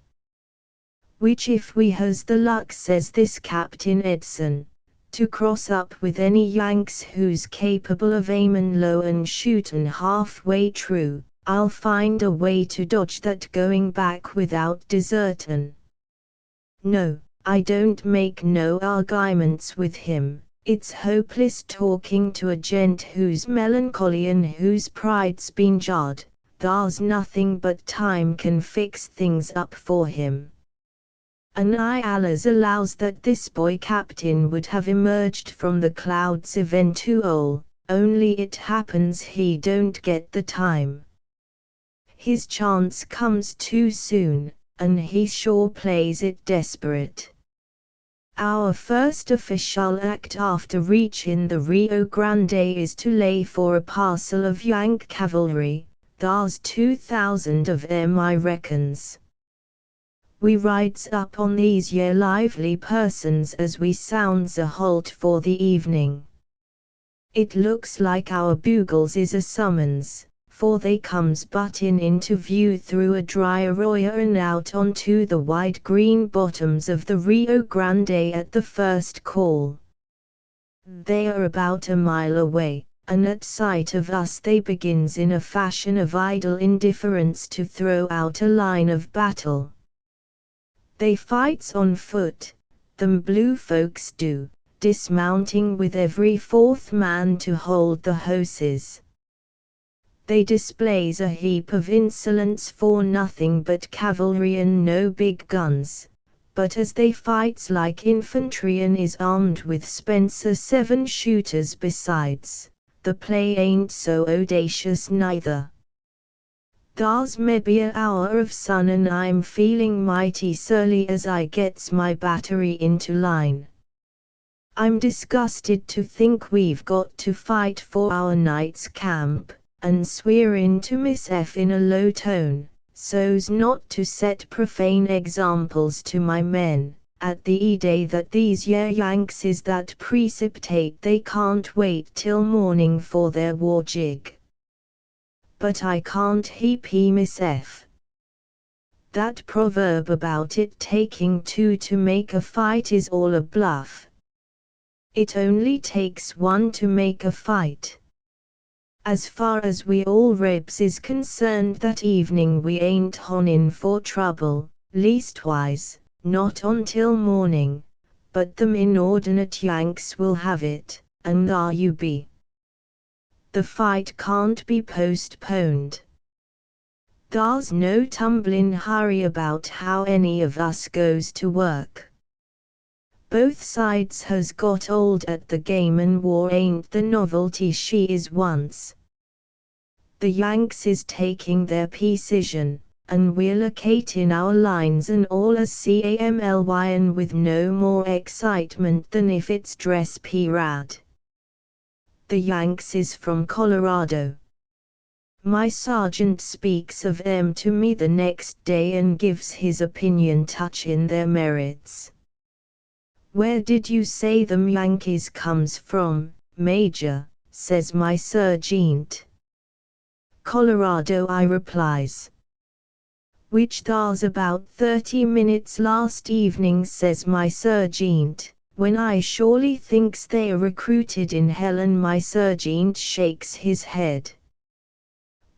Which if we has the luck, says this Captain Edson, to cross up with any Yanks who's capable of aimin' low and shootin' halfway true, I'll find a way to dodge that going back without desertin'. No, I don't make no arguments with him. It's hopeless talking to a gent who's melancholy and whose pride's been jarred. There's nothing but time can fix things up for him. And I allers allows that this boy captain would have emerged from the clouds eventual, only it happens he don't get the time. His chance comes too soon, and he sure plays it desperate. Our first official act after reaching the Rio Grande is to lay for a parcel of Yank cavalry. There's 2,000 of 'em, I reckons. We rides up on these yer lively persons as we sounds a halt for the evening. It looks like our bugles is a summons, for they comes buttin' into view through a dry arroyo and out onto the wide green bottoms of the Rio Grande at the first call. They are about a mile away, and at sight of us they begins in a fashion of idle indifference to throw out a line of battle. They fights on foot, them blue folks do, dismounting with every fourth man to hold the horses. They displays a heap of insolence for nothing but cavalry and no big guns, but as they fights like infantry and is armed with Spencer 7-shooters besides, the play ain't so audacious neither. There's maybe a hour of sun and I'm feeling mighty surly as I gets my battery into line. I'm disgusted to think we've got to fight for our night's camp, and swearin' to myself in a low tone, so's not to set profane examples to my men, at the day that these yer Yanks is that precipitate they can't wait till morning for their war jig. But I can't heap myself. That proverb about it taking two to make a fight is all a bluff. It only takes one to make a fight. As far as we all rebs is concerned that evening we ain't honin' for trouble, leastwise, not until morning, but them inordinate Yanks will have it, and there you be. The fight can't be postponed. There's no tumblin' hurry about how any of us goes to work. Both sides has got old at the game and war ain't the novelty she is once. The Yanks is taking their precision, and we're locating our lines and all as camly and with no more excitement than if it's dress parade. The Yanks is from Colorado. My sergeant speaks of 'em to me the next day and gives his opinion touchin' their merits. Where did you say them Yankees comes from, Major? Says my sergeant. Colorado, I replies. which thar's about 30 minutes last evening, says my sergeant, when I surely thinks they recruited in hell, and my sergeant shakes his head.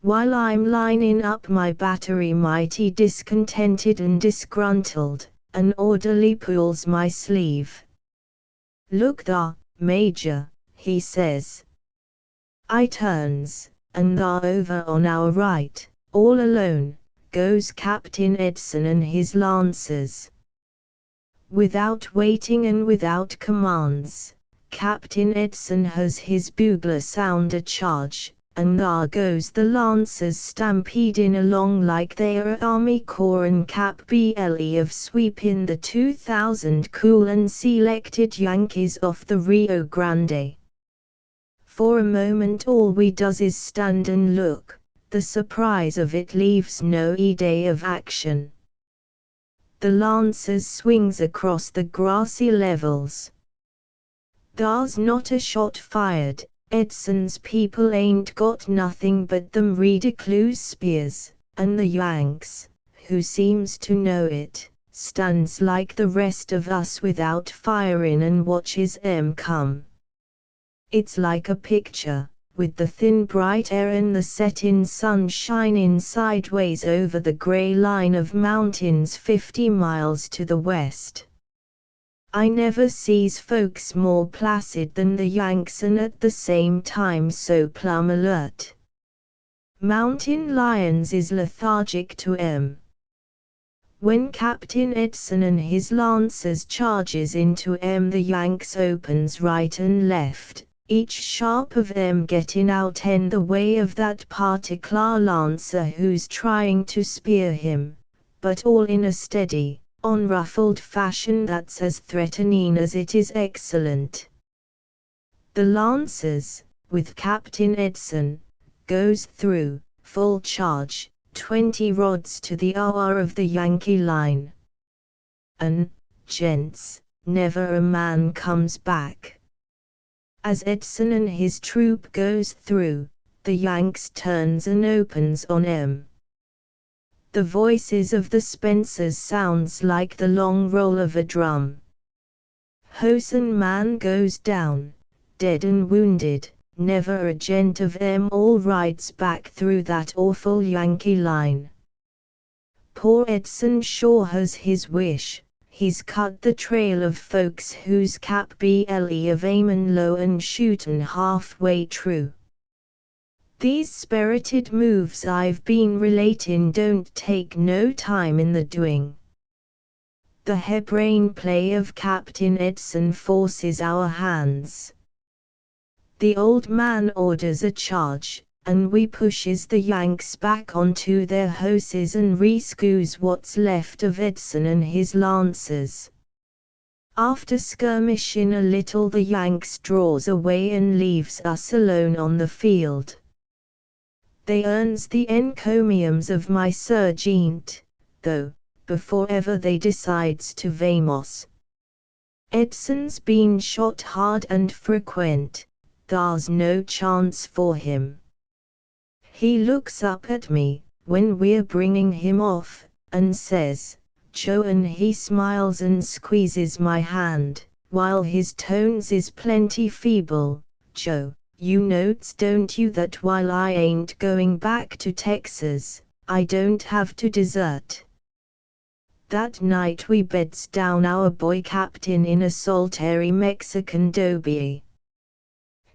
While I'm lining up my battery mighty discontented and disgruntled, an orderly pulls my sleeve. Look thar, Major, he says. I turns, and thar over on our right, all alone, goes Captain Edson and his lancers. Without waiting and without commands, Captain Edson has his bugler sound a charge, and thar goes the lancers stampeding along like they are Army Corps and Cap BLE of sweeping the 2,000 cool and selected Yankees off the Rio Grande. For a moment all we does is stand and look. The surprise of it leaves no day of action. The lancers swings across the grassy levels. Thar's not a shot fired. Edson's people ain't got nothing but them ridiculous spears, and the Yanks, who seems to know it, stands like the rest of us without firing and watches 'em come. It's like a picture, with the thin bright air and the setting sun shining sideways over the grey line of mountains 50 miles to the west. I never sees folks more placid than the Yanks, and at the same time so plumb alert. Mountain lions is lethargic to 'em. When Captain Edson and his lancers charges into 'em, the Yanks opens right and left, each sharp of 'em getting out in the way of that particular lancer who's trying to spear him, but all in a steady, unruffled fashion that's as threatening as it is excellent. The lancers, with Captain Edson, goes through, full charge, 20 rods to the hour of the Yankee line. And, gents, never a man comes back. As Edson and his troop goes through, the Yanks turns and opens on 'em. The voices of the Spencers sounds like the long roll of a drum. Hosen man goes down, dead and wounded, never a gent of 'em all rides back through that awful Yankee line. Poor Edson sure has his wish. He's cut the trail of folks whose Cap BLE of aimin' low and shootin' halfway true. These spirited moves I've been relatin' don't take no time in the doing. The harebrained play of Captain Edson forces our hands. The old man orders a charge, and we pushes the Yanks back onto their hoses and rescues what's left of Edson and his lancers. After skirmishing a little, the Yanks draws away and leaves us alone on the field. They earns the encomiums of my sergeant, though, before ever they decides to vamos. Edson's been shot hard and frequent, thar's no chance for him. He looks up at me, when we're bringing him off, and says, "Joe," and he smiles and squeezes my hand, while his tones is plenty feeble. "Joe, you notes don't you that while I ain't going back to Texas, I don't have to desert?" That night we beds down our boy captain in a solitary Mexican dobe.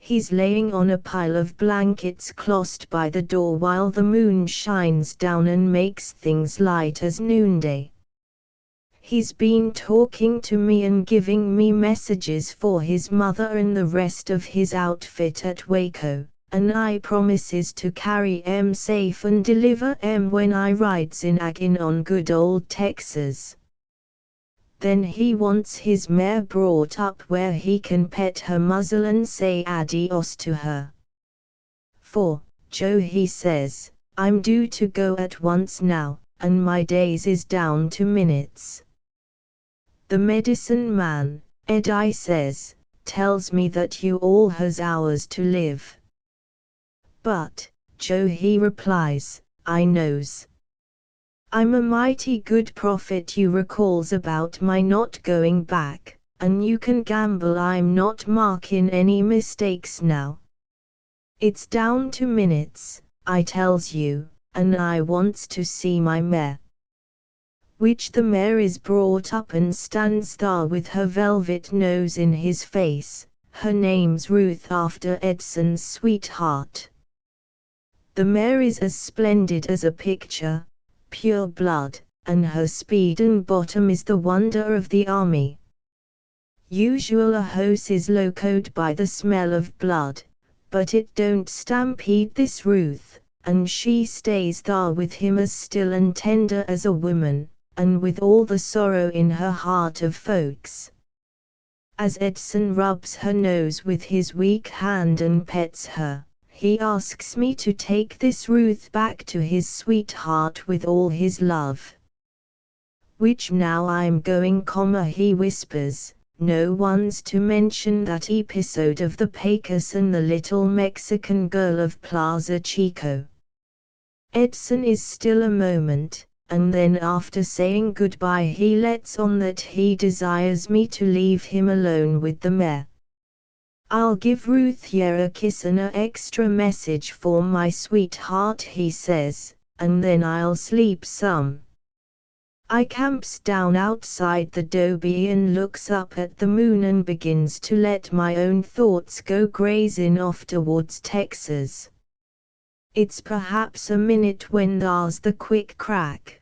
He's laying on a pile of blankets close by the door while the moon shines down and makes things light as noonday. He's been talking to me and giving me messages for his mother and the rest of his outfit at Waco, and I promises to carry 'em safe and deliver 'em when I rides in agin on good old Texas. Then he wants his mare brought up where he can pet her muzzle and say adios to her. "For, Joe," he says, "I'm due to go at once now, and my days is down to minutes." "The medicine man," Ed I says, "tells me that you all has hours to live." "But, Joe," he replies, "I knows. I'm a mighty good prophet you recalls about my not going back, and you can gamble I'm not marking any mistakes now. It's down to minutes, I tells you, and I wants to see my mare. Which the mare is brought up and stands there with her velvet nose in his face. Her name's Ruth after Edson's sweetheart. The mare is as splendid as a picture, pure blood, and her speed and bottom is the wonder of the army. Usual a horse is locoed by the smell of blood, but it don't stampede this Ruth, and she stays there with him as still and tender as a woman, and with all the sorrow in her heart of folks. As Edson rubs her nose with his weak hand and pets her, he asks me to take this Ruth back to his sweetheart with all his love. Which now I'm going, he whispers, no one's to mention that episode of the Pecos and the little Mexican girl of Plaza Chico. Edson is still a moment, and then after saying goodbye he lets on that he desires me to leave him alone with the mare. I'll give Ruth here a kiss and a extra message for my sweetheart, he says, and then I'll sleep some. I camps down outside the dobe and looks up at the moon and begins to let my own thoughts go grazing off towards Texas. It's perhaps a minute when there's the quick crack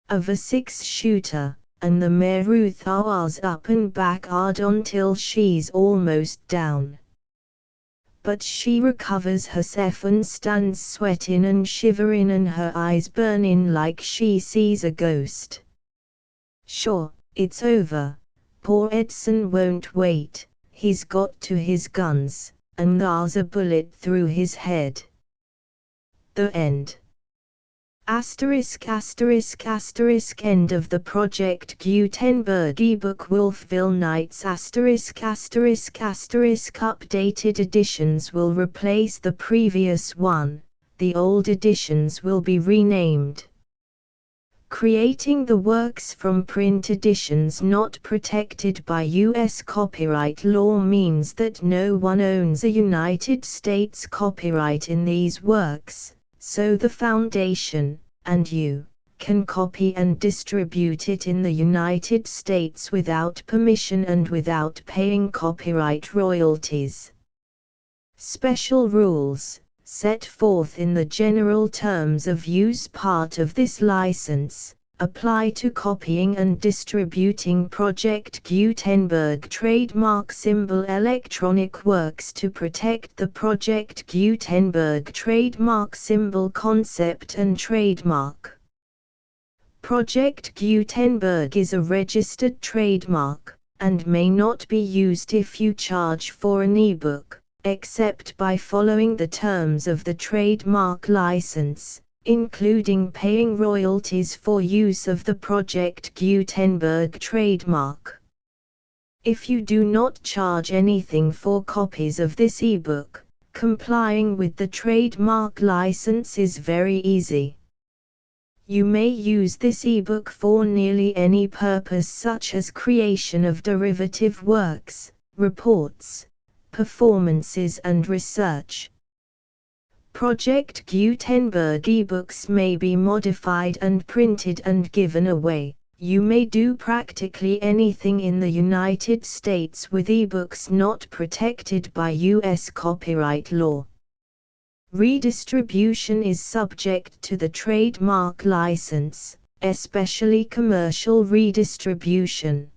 of a 6-shooter, and the mare Ruth hours up and back hard until she's almost down. But she recovers herself and stands sweating and shivering and her eyes burning like she sees a ghost. Sure, it's over. Poor Edson won't wait, he's got to his guns, and there's a bullet through his head. The end. Asterisk asterisk asterisk end of the Project Gutenberg ebook Wolfville Nights asterisk asterisk asterisk updated editions will replace the previous one, the old editions will be renamed. Creating the works from print editions not protected by U.S. copyright law means that no one owns a United States copyright in these works. So the Foundation, and you, can copy and distribute it in the United States without permission and without paying copyright royalties. Special rules, set forth in the general terms of use part of this license, apply to copying and distributing Project Gutenberg trademark symbol electronic works to protect the Project Gutenberg trademark symbol concept and trademark. Project Gutenberg is a registered trademark, and may not be used if you charge for an ebook, except by following the terms of the trademark license, including paying royalties for use of the Project Gutenberg trademark. If you do not charge anything for copies of this ebook, complying with the trademark license is very easy. You may use this ebook for nearly any purpose such as creation of derivative works, reports, performances and research. Project Gutenberg ebooks may be modified and printed and given away. You may do practically anything in the United States with ebooks not protected by U.S. copyright law. Redistribution is subject to the trademark license, especially commercial redistribution.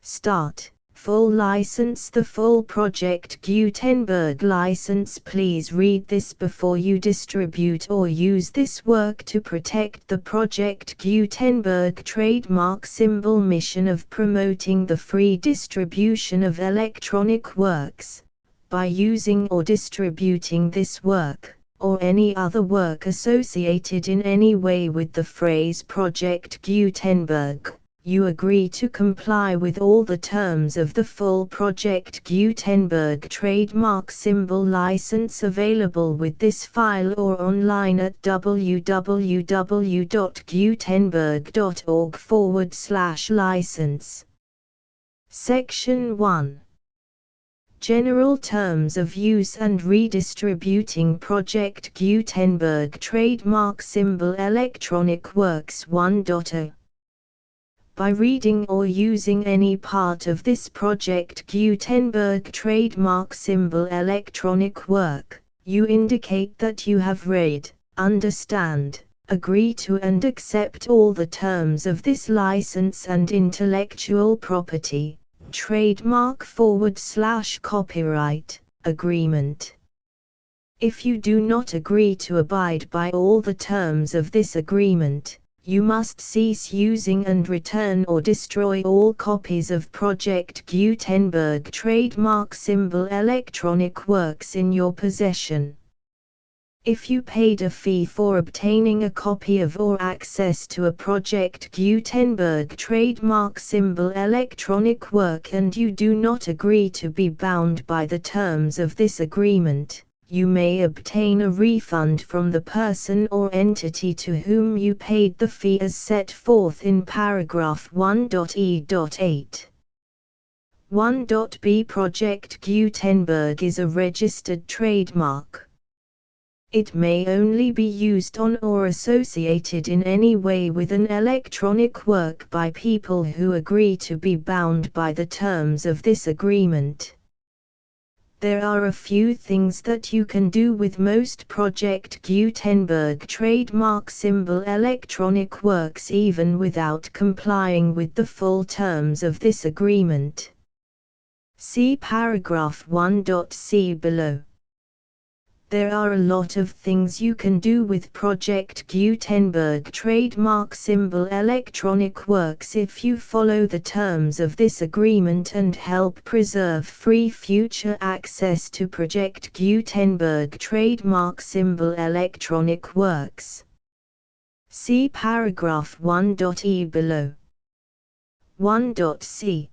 Start. Full license. The full Project Gutenberg license. Please read this before you distribute or use this work to protect the Project Gutenberg trademark symbol mission of promoting the free distribution of electronic works. By using or distributing this work, or any other work associated in any way with the phrase Project Gutenberg, you agree to comply with all the terms of the full Project Gutenberg trademark symbol license available with this file or online at www.gutenberg.org/license. Section 1. General Terms of Use and Redistributing Project Gutenberg Trademark Symbol Electronic Works 1.0. By reading or using any part of this Project Gutenberg trademark symbol electronic work, you indicate that you have read, understand, agree to and accept all the terms of this license and intellectual property, trademark/copyright, agreement. If you do not agree to abide by all the terms of this agreement, you must cease using and return or destroy all copies of Project Gutenberg trademark symbol electronic works in your possession. If you paid a fee for obtaining a copy of or access to a Project Gutenberg trademark symbol electronic work and you do not agree to be bound by the terms of this agreement, you may obtain a refund from the person or entity to whom you paid the fee as set forth in paragraph 1.e.8. 1.b Project Gutenberg is a registered trademark. It may only be used on or associated in any way with an electronic work by people who agree to be bound by the terms of this agreement. There are a few things that you can do with most Project Gutenberg trademark symbol electronic works even without complying with the full terms of this agreement. See paragraph 1.c below. There are a lot of things you can do with Project Gutenberg trademark symbol electronic works if you follow the terms of this agreement and help preserve free future access to Project Gutenberg trademark symbol electronic works. See paragraph 1.e below. 1.c.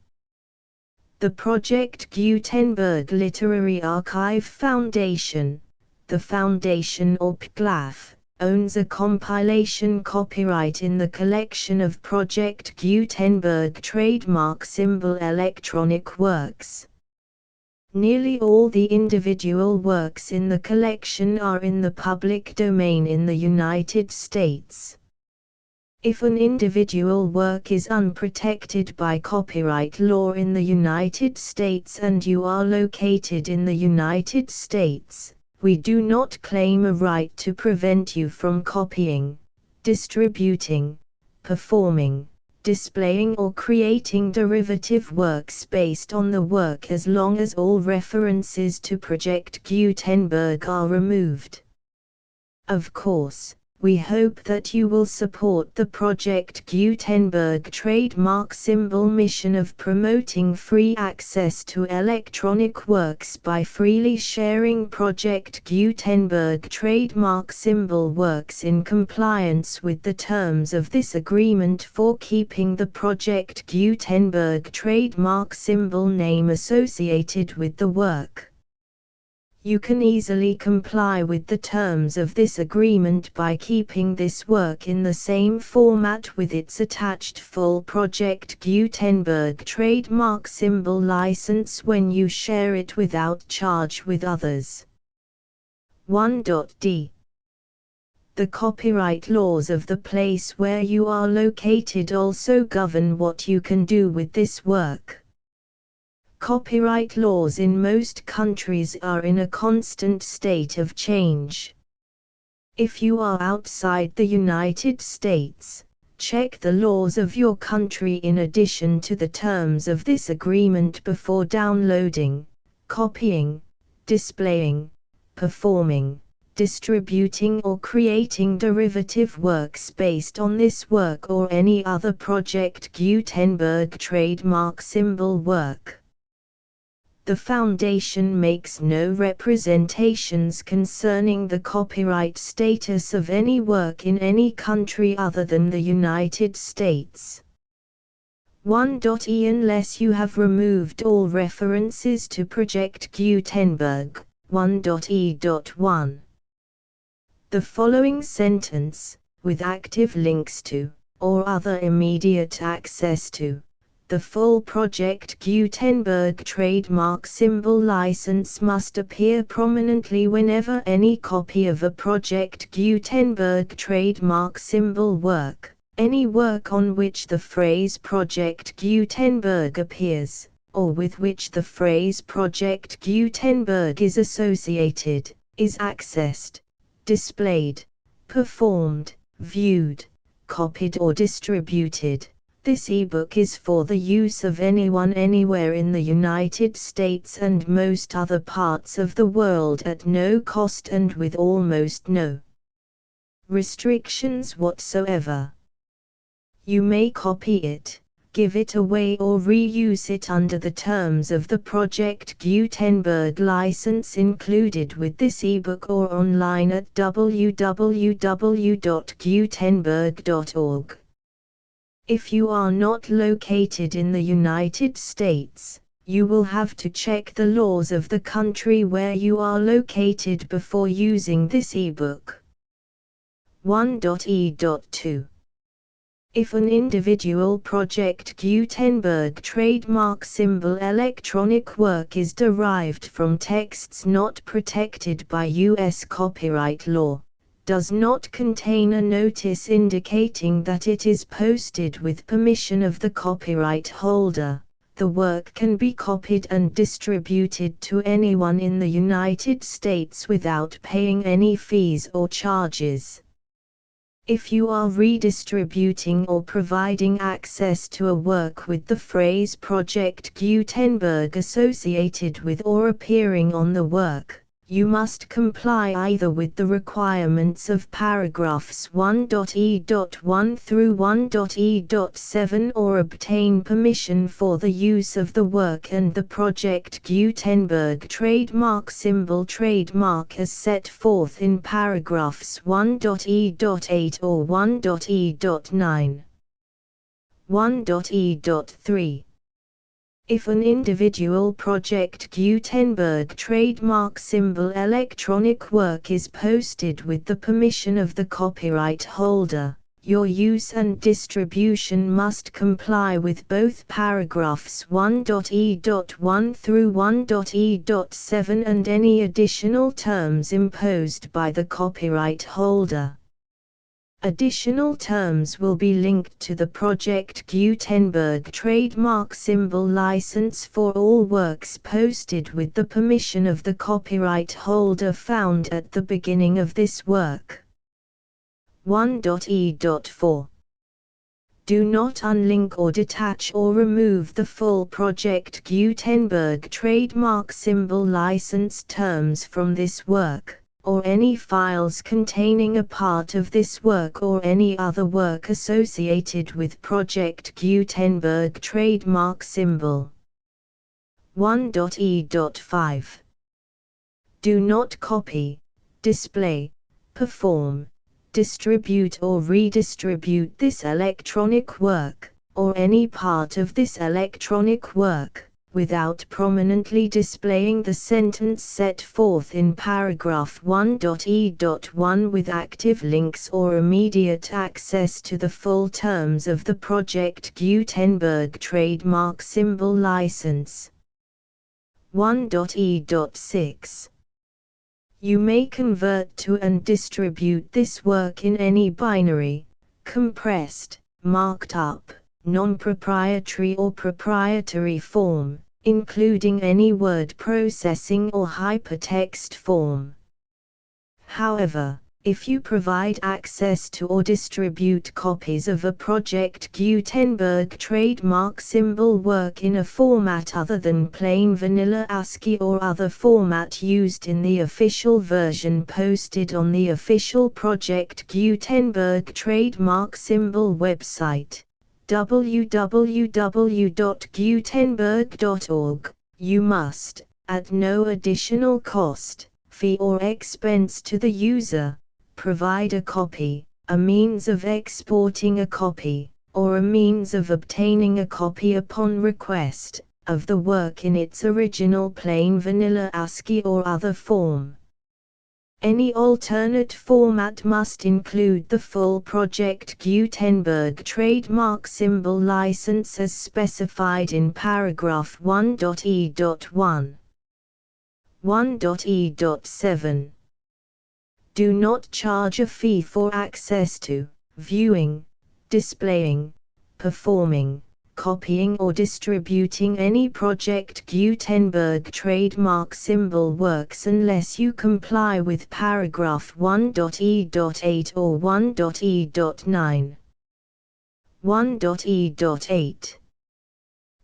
The Project Gutenberg Literary Archive Foundation, the Foundation or PGLAF, owns a compilation copyright in the collection of Project Gutenberg trademark symbol electronic works. Nearly all the individual works in the collection are in the public domain in the United States. If an individual work is unprotected by copyright law in the United States and you are located in the United States, we do not claim a right to prevent you from copying, distributing, performing, displaying or creating derivative works based on the work as long as all references to Project Gutenberg are removed. Of course, we hope that you will support the Project Gutenberg trademark symbol mission of promoting free access to electronic works by freely sharing Project Gutenberg trademark symbol works in compliance with the terms of this agreement for keeping the Project Gutenberg trademark symbol name associated with the work. You can easily comply with the terms of this agreement by keeping this work in the same format with its attached full Project Gutenberg trademark symbol license when you share it without charge with others. 1.d. The copyright laws of the place where you are located also govern what you can do with this work. Copyright laws in most countries are in a constant state of change. If you are outside the United States, check the laws of your country in addition to the terms of this agreement before downloading, copying, displaying, performing, distributing or creating derivative works based on this work or any other Project Gutenberg trademark symbol work. The Foundation makes no representations concerning the copyright status of any work in any country other than the United States. 1.e unless you have removed all references to Project Gutenberg. 1.e.1. The following sentence, with active links to, or other immediate access to, the full Project Gutenberg trademark symbol license must appear prominently whenever any copy of a Project Gutenberg trademark symbol work, any work on which the phrase Project Gutenberg appears, or with which the phrase Project Gutenberg is associated, is accessed, displayed, performed, viewed, copied or distributed. This ebook is for the use of anyone anywhere in the United States and most other parts of the world at no cost and with almost no restrictions whatsoever. You may copy it, give it away or reuse it under the terms of the Project Gutenberg license included with this ebook or online at www.gutenberg.org. If you are not located in the United States, you will have to check the laws of the country where you are located before using this ebook. 1.e.2. If an individual Project Gutenberg trademark symbol electronic work is derived from texts not protected by U.S. copyright law, does not contain a notice indicating that it is posted with permission of the copyright holder, the work can be copied and distributed to anyone in the United States without paying any fees or charges. If you are redistributing or providing access to a work with the phrase Project Gutenberg associated with or appearing on the work, you must comply either with the requirements of paragraphs 1.e.1 through 1.e.7 or obtain permission for the use of the work and the Project Gutenberg trademark symbol trademark as set forth in paragraphs 1.e.8 or 1.e.9. 1.e.3. If an individual Project Gutenberg trademark symbol electronic work is posted with the permission of the copyright holder, your use and distribution must comply with both paragraphs 1.e.1 through 1.e.7 and any additional terms imposed by the copyright holder. Additional terms will be linked to the Project Gutenberg trademark symbol license for all works posted with the permission of the copyright holder found at the beginning of this work. 1.e.4. Do not unlink or detach or remove the full Project Gutenberg trademark symbol license terms from this work, or any files containing a part of this work or any other work associated with Project Gutenberg trademark symbol. 1.e.5. Do not copy, display, perform, distribute or redistribute this electronic work, or any part of this electronic work, without prominently displaying the sentence set forth in paragraph 1.e.1 with active links or immediate access to the full terms of the Project Gutenberg trademark symbol license. 1.e.6. You may convert to and distribute this work in any binary, compressed, marked up, non-proprietary or proprietary form, including any word processing or hypertext form. However, if you provide access to or distribute copies of a Project Gutenberg trademark symbol work in a format other than plain vanilla ASCII or other format used in the official version posted on the official Project Gutenberg trademark symbol website, www.gutenberg.org, you must, at no additional cost, fee or expense to the user, provide a copy, a means of exporting a copy, or a means of obtaining a copy upon request, of the work in its original plain vanilla ASCII or other form. Any alternate format must include the full Project Gutenberg trademark symbol license as specified in paragraph 1.e.1. 1.e.7. Do not charge a fee for access to, viewing, displaying, performing, copying or distributing any Project Gutenberg trademark symbol works unless you comply with paragraph 1.e.8 or 1.e.9. 1.e.8.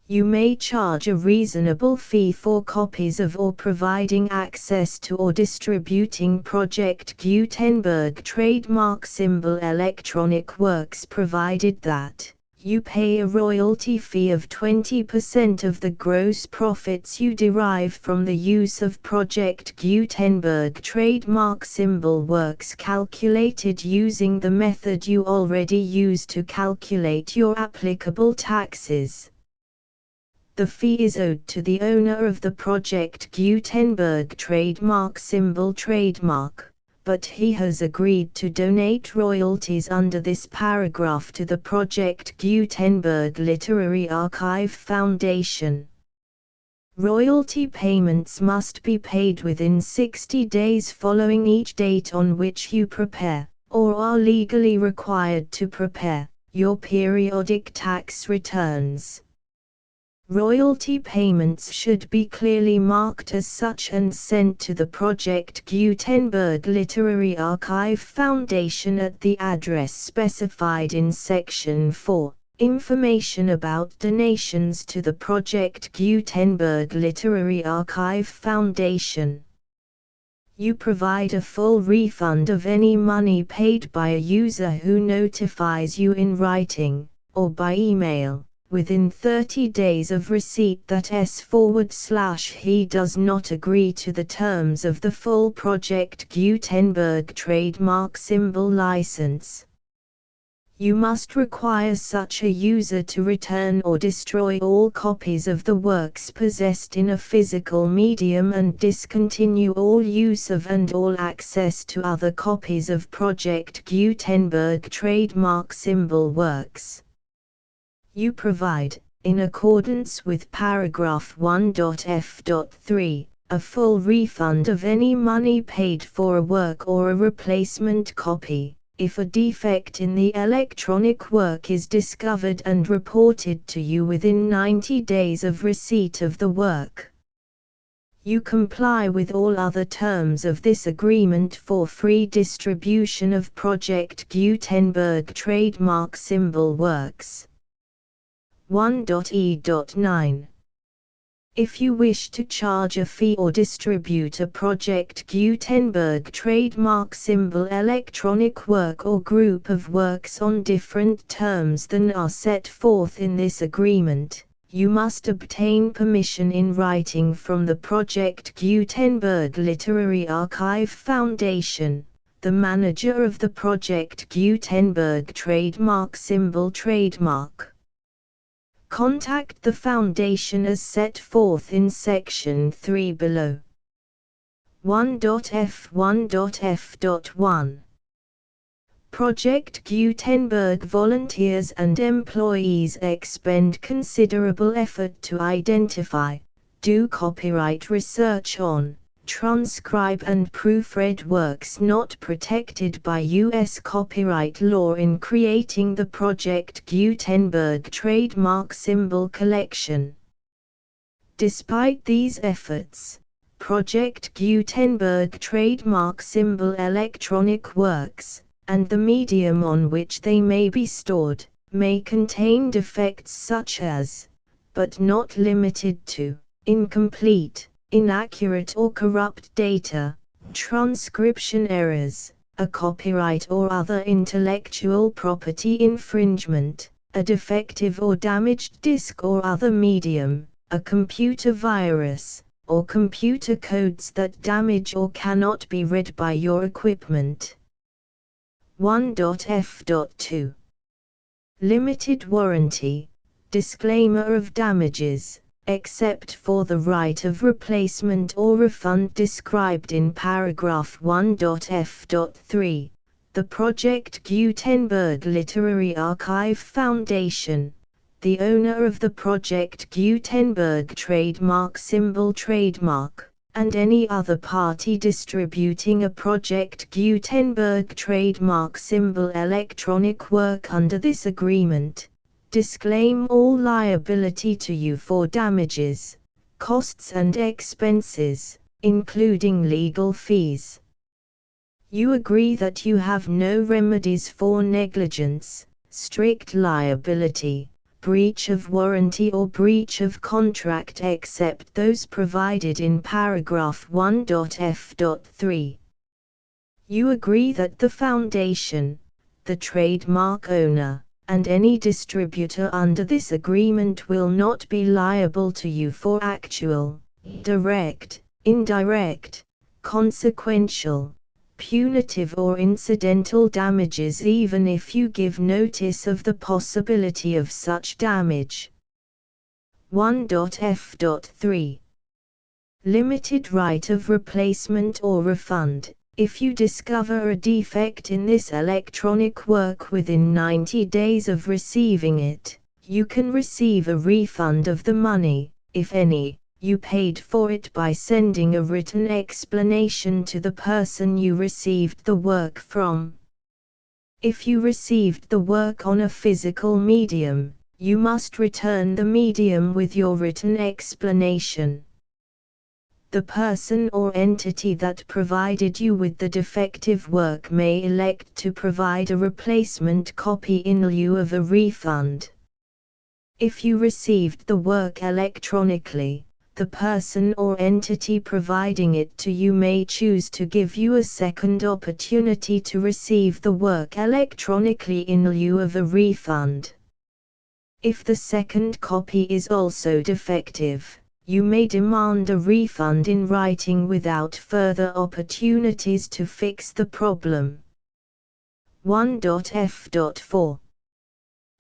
You may charge a reasonable fee for copies of or providing access to or distributing Project Gutenberg trademark symbol electronic works provided that you pay a royalty fee of 20% of the gross profits you derive from the use of Project Gutenberg trademark symbol works calculated using the method you already use to calculate your applicable taxes. The fee is owed to the owner of the Project Gutenberg trademark symbol trademark, but he has agreed to donate royalties under this paragraph to the Project Gutenberg Literary Archive Foundation. Royalty payments must be paid within 60 days following each date on which you prepare, or are legally required to prepare, your periodic tax returns. Royalty payments should be clearly marked as such and sent to the Project Gutenberg Literary Archive Foundation at the address specified in Section 4, Information about donations to the Project Gutenberg Literary Archive Foundation. You provide a full refund of any money paid by a user who notifies you in writing, or by email, within 30 days of receipt that he does not agree to the terms of the full Project Gutenberg trademark symbol license. You must require such a user to return or destroy all copies of the works possessed in a physical medium and discontinue all use of and all access to other copies of Project Gutenberg trademark symbol works. You provide, in accordance with paragraph 1.f.3, a full refund of any money paid for a work or a replacement copy, if a defect in the electronic work is discovered and reported to you within 90 days of receipt of the work. You comply with all other terms of this agreement for free distribution of Project Gutenberg trademark symbol works. 1.e.9. If you wish to charge a fee or distribute a Project Gutenberg trademark symbol electronic work or group of works on different terms than are set forth in this agreement, you must obtain permission in writing from the Project Gutenberg Literary Archive Foundation, the manager of the Project Gutenberg trademark symbol trademark. Contact the Foundation as set forth in Section 3 below. 1.f1.f.1. Project Gutenberg volunteers and employees expend considerable effort to identify, do copyright research on, transcribe and proofread works not protected by U.S. copyright law in creating the Project Gutenberg trademark symbol collection. Despite these efforts, Project Gutenberg trademark symbol electronic works, and the medium on which they may be stored, may contain defects such as, but not limited to, incomplete, inaccurate or corrupt data, transcription errors, a copyright or other intellectual property infringement, a defective or damaged disk or other medium, a computer virus, or computer codes that damage or cannot be read by your equipment. 1.f.2. Limited warranty. Disclaimer of damages, except for the right of replacement or refund described in paragraph 1.f.3. The Project Gutenberg Literary Archive Foundation, the owner of the Project Gutenberg trademark symbol trademark, and any other party distributing a Project Gutenberg trademark symbol electronic work under this agreement, disclaim all liability to you for damages, costs and expenses, including legal fees. You agree that you have no remedies for negligence, strict liability, breach of warranty or breach of contract except those provided in paragraph 1.f.3. You agree that the Foundation, the trademark owner, and any distributor under this agreement will not be liable to you for actual, direct, indirect, consequential, punitive or incidental damages even if you give notice of the possibility of such damage. 1.f.3. Limited right of replacement or refund. If you discover a defect in this electronic work within 90 days of receiving it, you can receive a refund of the money, if any, you paid for it by sending a written explanation to the person you received the work from. If you received the work on a physical medium, you must return the medium with your written explanation. The person or entity that provided you with the defective work may elect to provide a replacement copy in lieu of a refund. If you received the work electronically, the person or entity providing it to you may choose to give you a second opportunity to receive the work electronically in lieu of a refund. If the second copy is also defective, you may demand a refund in writing without further opportunities to fix the problem. 1.f.4.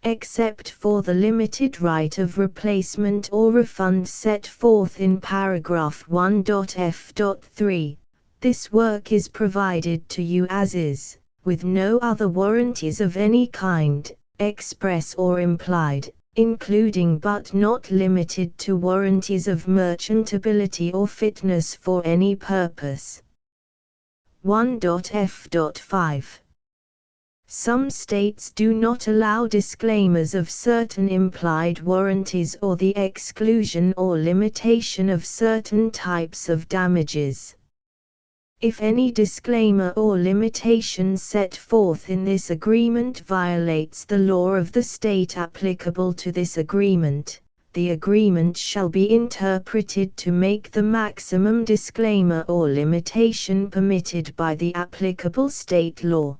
Except for the limited right of replacement or refund set forth in paragraph 1.f.3, this work is provided to you as is, with no other warranties of any kind, express or implied, including but not limited to warranties of merchantability or fitness for any purpose. 1.f.5. Some states do not allow disclaimers of certain implied warranties or the exclusion or limitation of certain types of damages. If any disclaimer or limitation set forth in this agreement violates the law of the state applicable to this agreement, the agreement shall be interpreted to make the maximum disclaimer or limitation permitted by the applicable state law.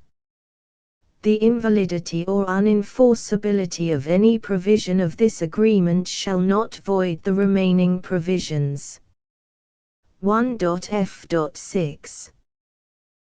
The invalidity or unenforceability of any provision of this agreement shall not void the remaining provisions. 1.f.6.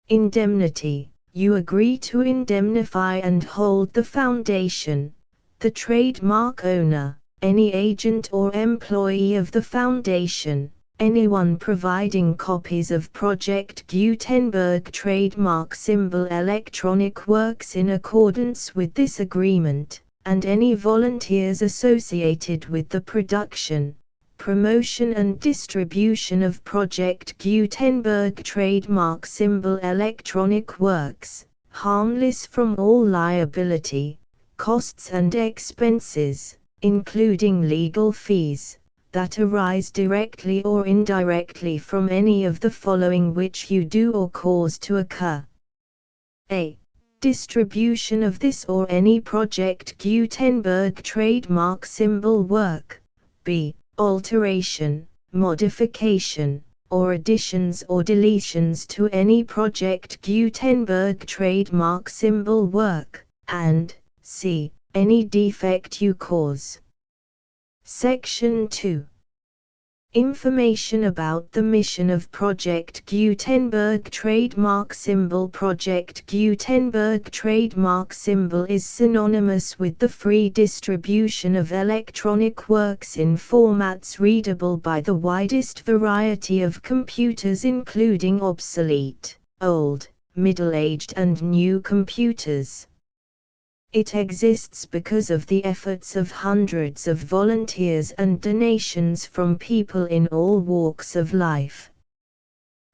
Indemnity. You agree to indemnify and hold the Foundation, the trademark owner, any agent or employee of the Foundation, anyone providing copies of Project Gutenberg trademark symbol electronic works in accordance with this agreement, and any volunteers associated with the production, promotion and distribution of Project Gutenberg trademark symbol electronic works, harmless from all liability, costs and expenses, including legal fees, that arise directly or indirectly from any of the following which you do or cause to occur. A. Distribution of this or any Project Gutenberg trademark symbol work. B. Alteration, modification, or additions or deletions to any Project Gutenberg trademark symbol work, and C. Any defect you cause. Section 2. Information about the mission of Project Gutenberg trademark symbol. Project Gutenberg trademark symbol is synonymous with the free distribution of electronic works in formats readable by the widest variety of computers, including obsolete, old, middle-aged and new computers. It exists because of the efforts of hundreds of volunteers and donations from people in all walks of life.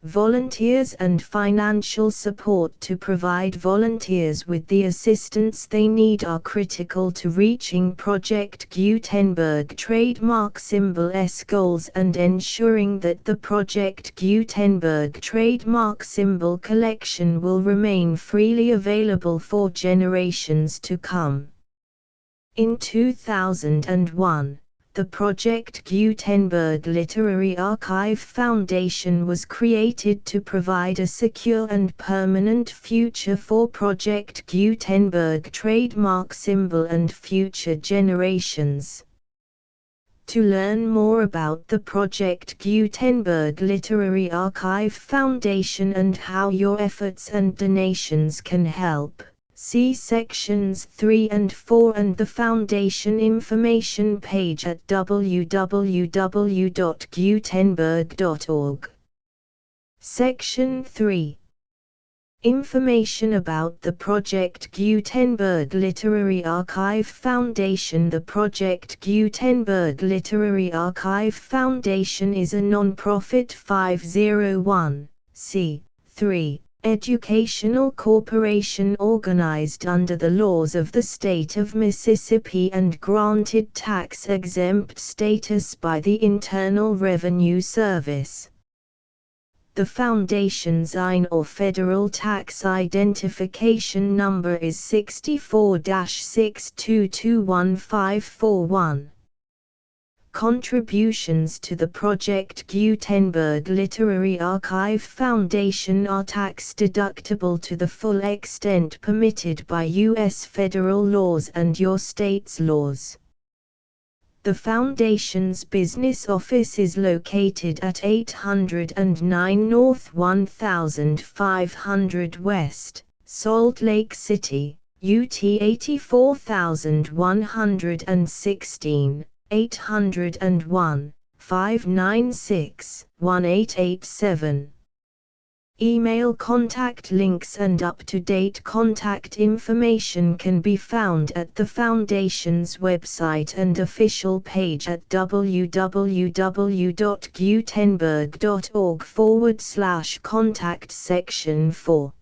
Volunteers and financial support to provide volunteers with the assistance they need are critical to reaching Project Gutenberg trademark symbol's goals and ensuring that the Project Gutenberg trademark symbol collection will remain freely available for generations to come. In 2001, the Project Gutenberg Literary Archive Foundation was created to provide a secure and permanent future for Project Gutenberg trademark symbol and future generations. To learn more about the Project Gutenberg Literary Archive Foundation and how your efforts and donations can help, see sections 3 and 4 and the Foundation information page at www.gutenberg.org. Section 3. Information about the Project Gutenberg Literary Archive Foundation. The Project Gutenberg Literary Archive Foundation is a non-profit 501(c)(3) educational corporation organized under the laws of the state of Mississippi and granted tax-exempt status by the Internal Revenue Service. The Foundation's IN or Federal Tax Identification Number is 64-6221541. Contributions to the Project Gutenberg Literary Archive Foundation are tax-deductible to the full extent permitted by U.S. federal laws and your state's laws. The Foundation's business office is located at 809 North 1500 West, Salt Lake City, UT 84116. 801-596-1887. Email contact links and up-to-date contact information can be found at the Foundation's website and official page at www.gutenberg.org/contact section 4.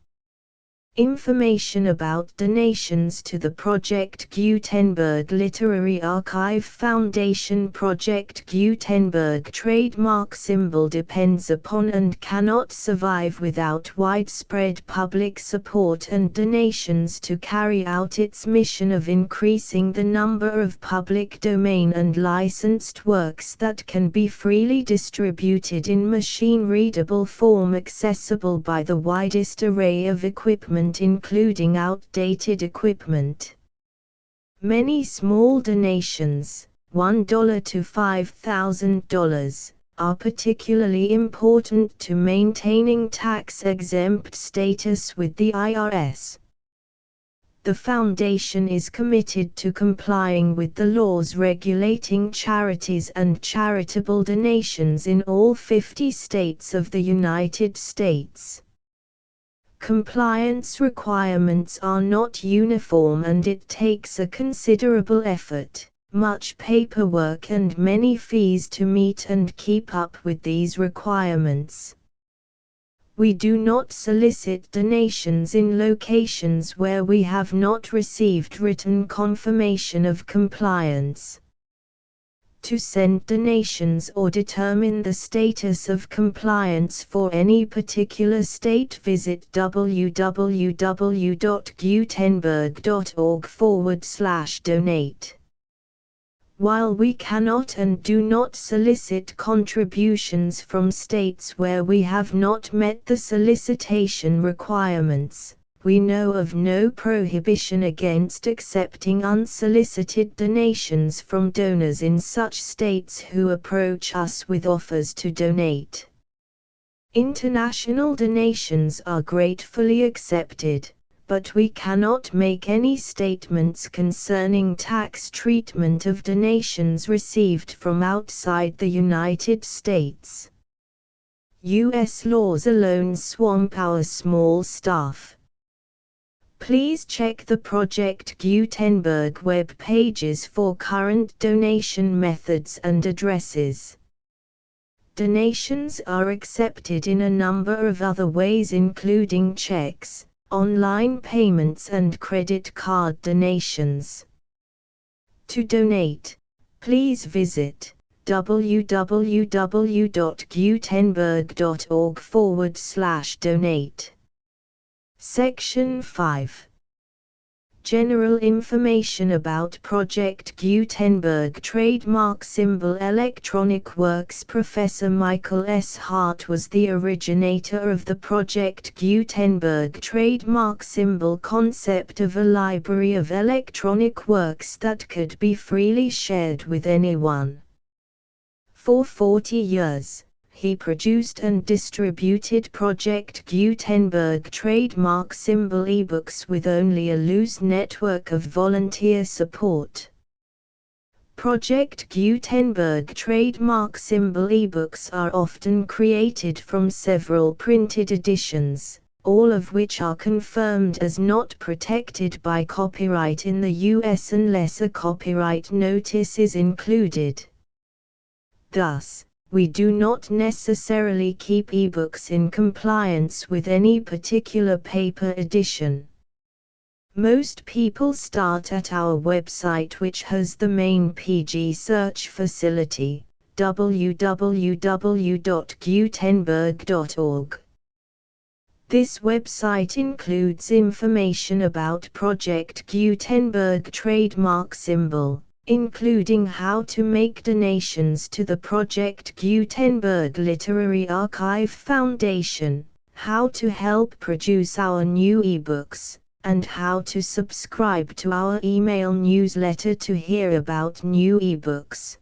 Information about donations to the Project Gutenberg Literary Archive Foundation. Project Gutenberg trademark symbol depends upon and cannot survive without widespread public support and donations to carry out its mission of increasing the number of public domain and licensed works that can be freely distributed in machine-readable form accessible by the widest array of equipment, including outdated equipment. Many small donations, $1 to $5,000, are particularly important to maintaining tax-exempt status with the IRS. The Foundation is committed to complying with the laws regulating charities and charitable donations in all 50 states of the United States. Compliance requirements are not uniform and it takes a considerable effort, much paperwork and many fees to meet and keep up with these requirements. We do not solicit donations in locations where we have not received written confirmation of compliance. To send donations or determine the status of compliance for any particular state, visit www.gutenberg.org/donate. While we cannot and do not solicit contributions from states where we have not met the solicitation requirements, we know of no prohibition against accepting unsolicited donations from donors in such states who approach us with offers to donate. International donations are gratefully accepted, but we cannot make any statements concerning tax treatment of donations received from outside the United States. U.S. laws alone swamp our small staff. Please check the Project Gutenberg web pages for current donation methods and addresses. Donations are accepted in a number of other ways, including checks, online payments and credit card donations. To donate, please visit www.gutenberg.org/donate. Section 5. General information about Project Gutenberg trademark symbol electronic works. Professor Michael S. Hart was the originator of the Project Gutenberg trademark symbol concept of a library of electronic works that could be freely shared with anyone. For 40 years, he produced and distributed Project Gutenberg trademark symbol ebooks with only a loose network of volunteer support. Project Gutenberg trademark symbol ebooks are often created from several printed editions, all of which are confirmed as not protected by copyright in the US unless a copyright notice is included. Thus, we do not necessarily keep ebooks in compliance with any particular paper edition. Most people start at our website, which has the main PG search facility, www.gutenberg.org. This website includes information about Project Gutenberg trademark symbol, including how to make donations to the Project Gutenberg Literary Archive Foundation, how to help produce our new ebooks, and how to subscribe to our email newsletter to hear about new ebooks.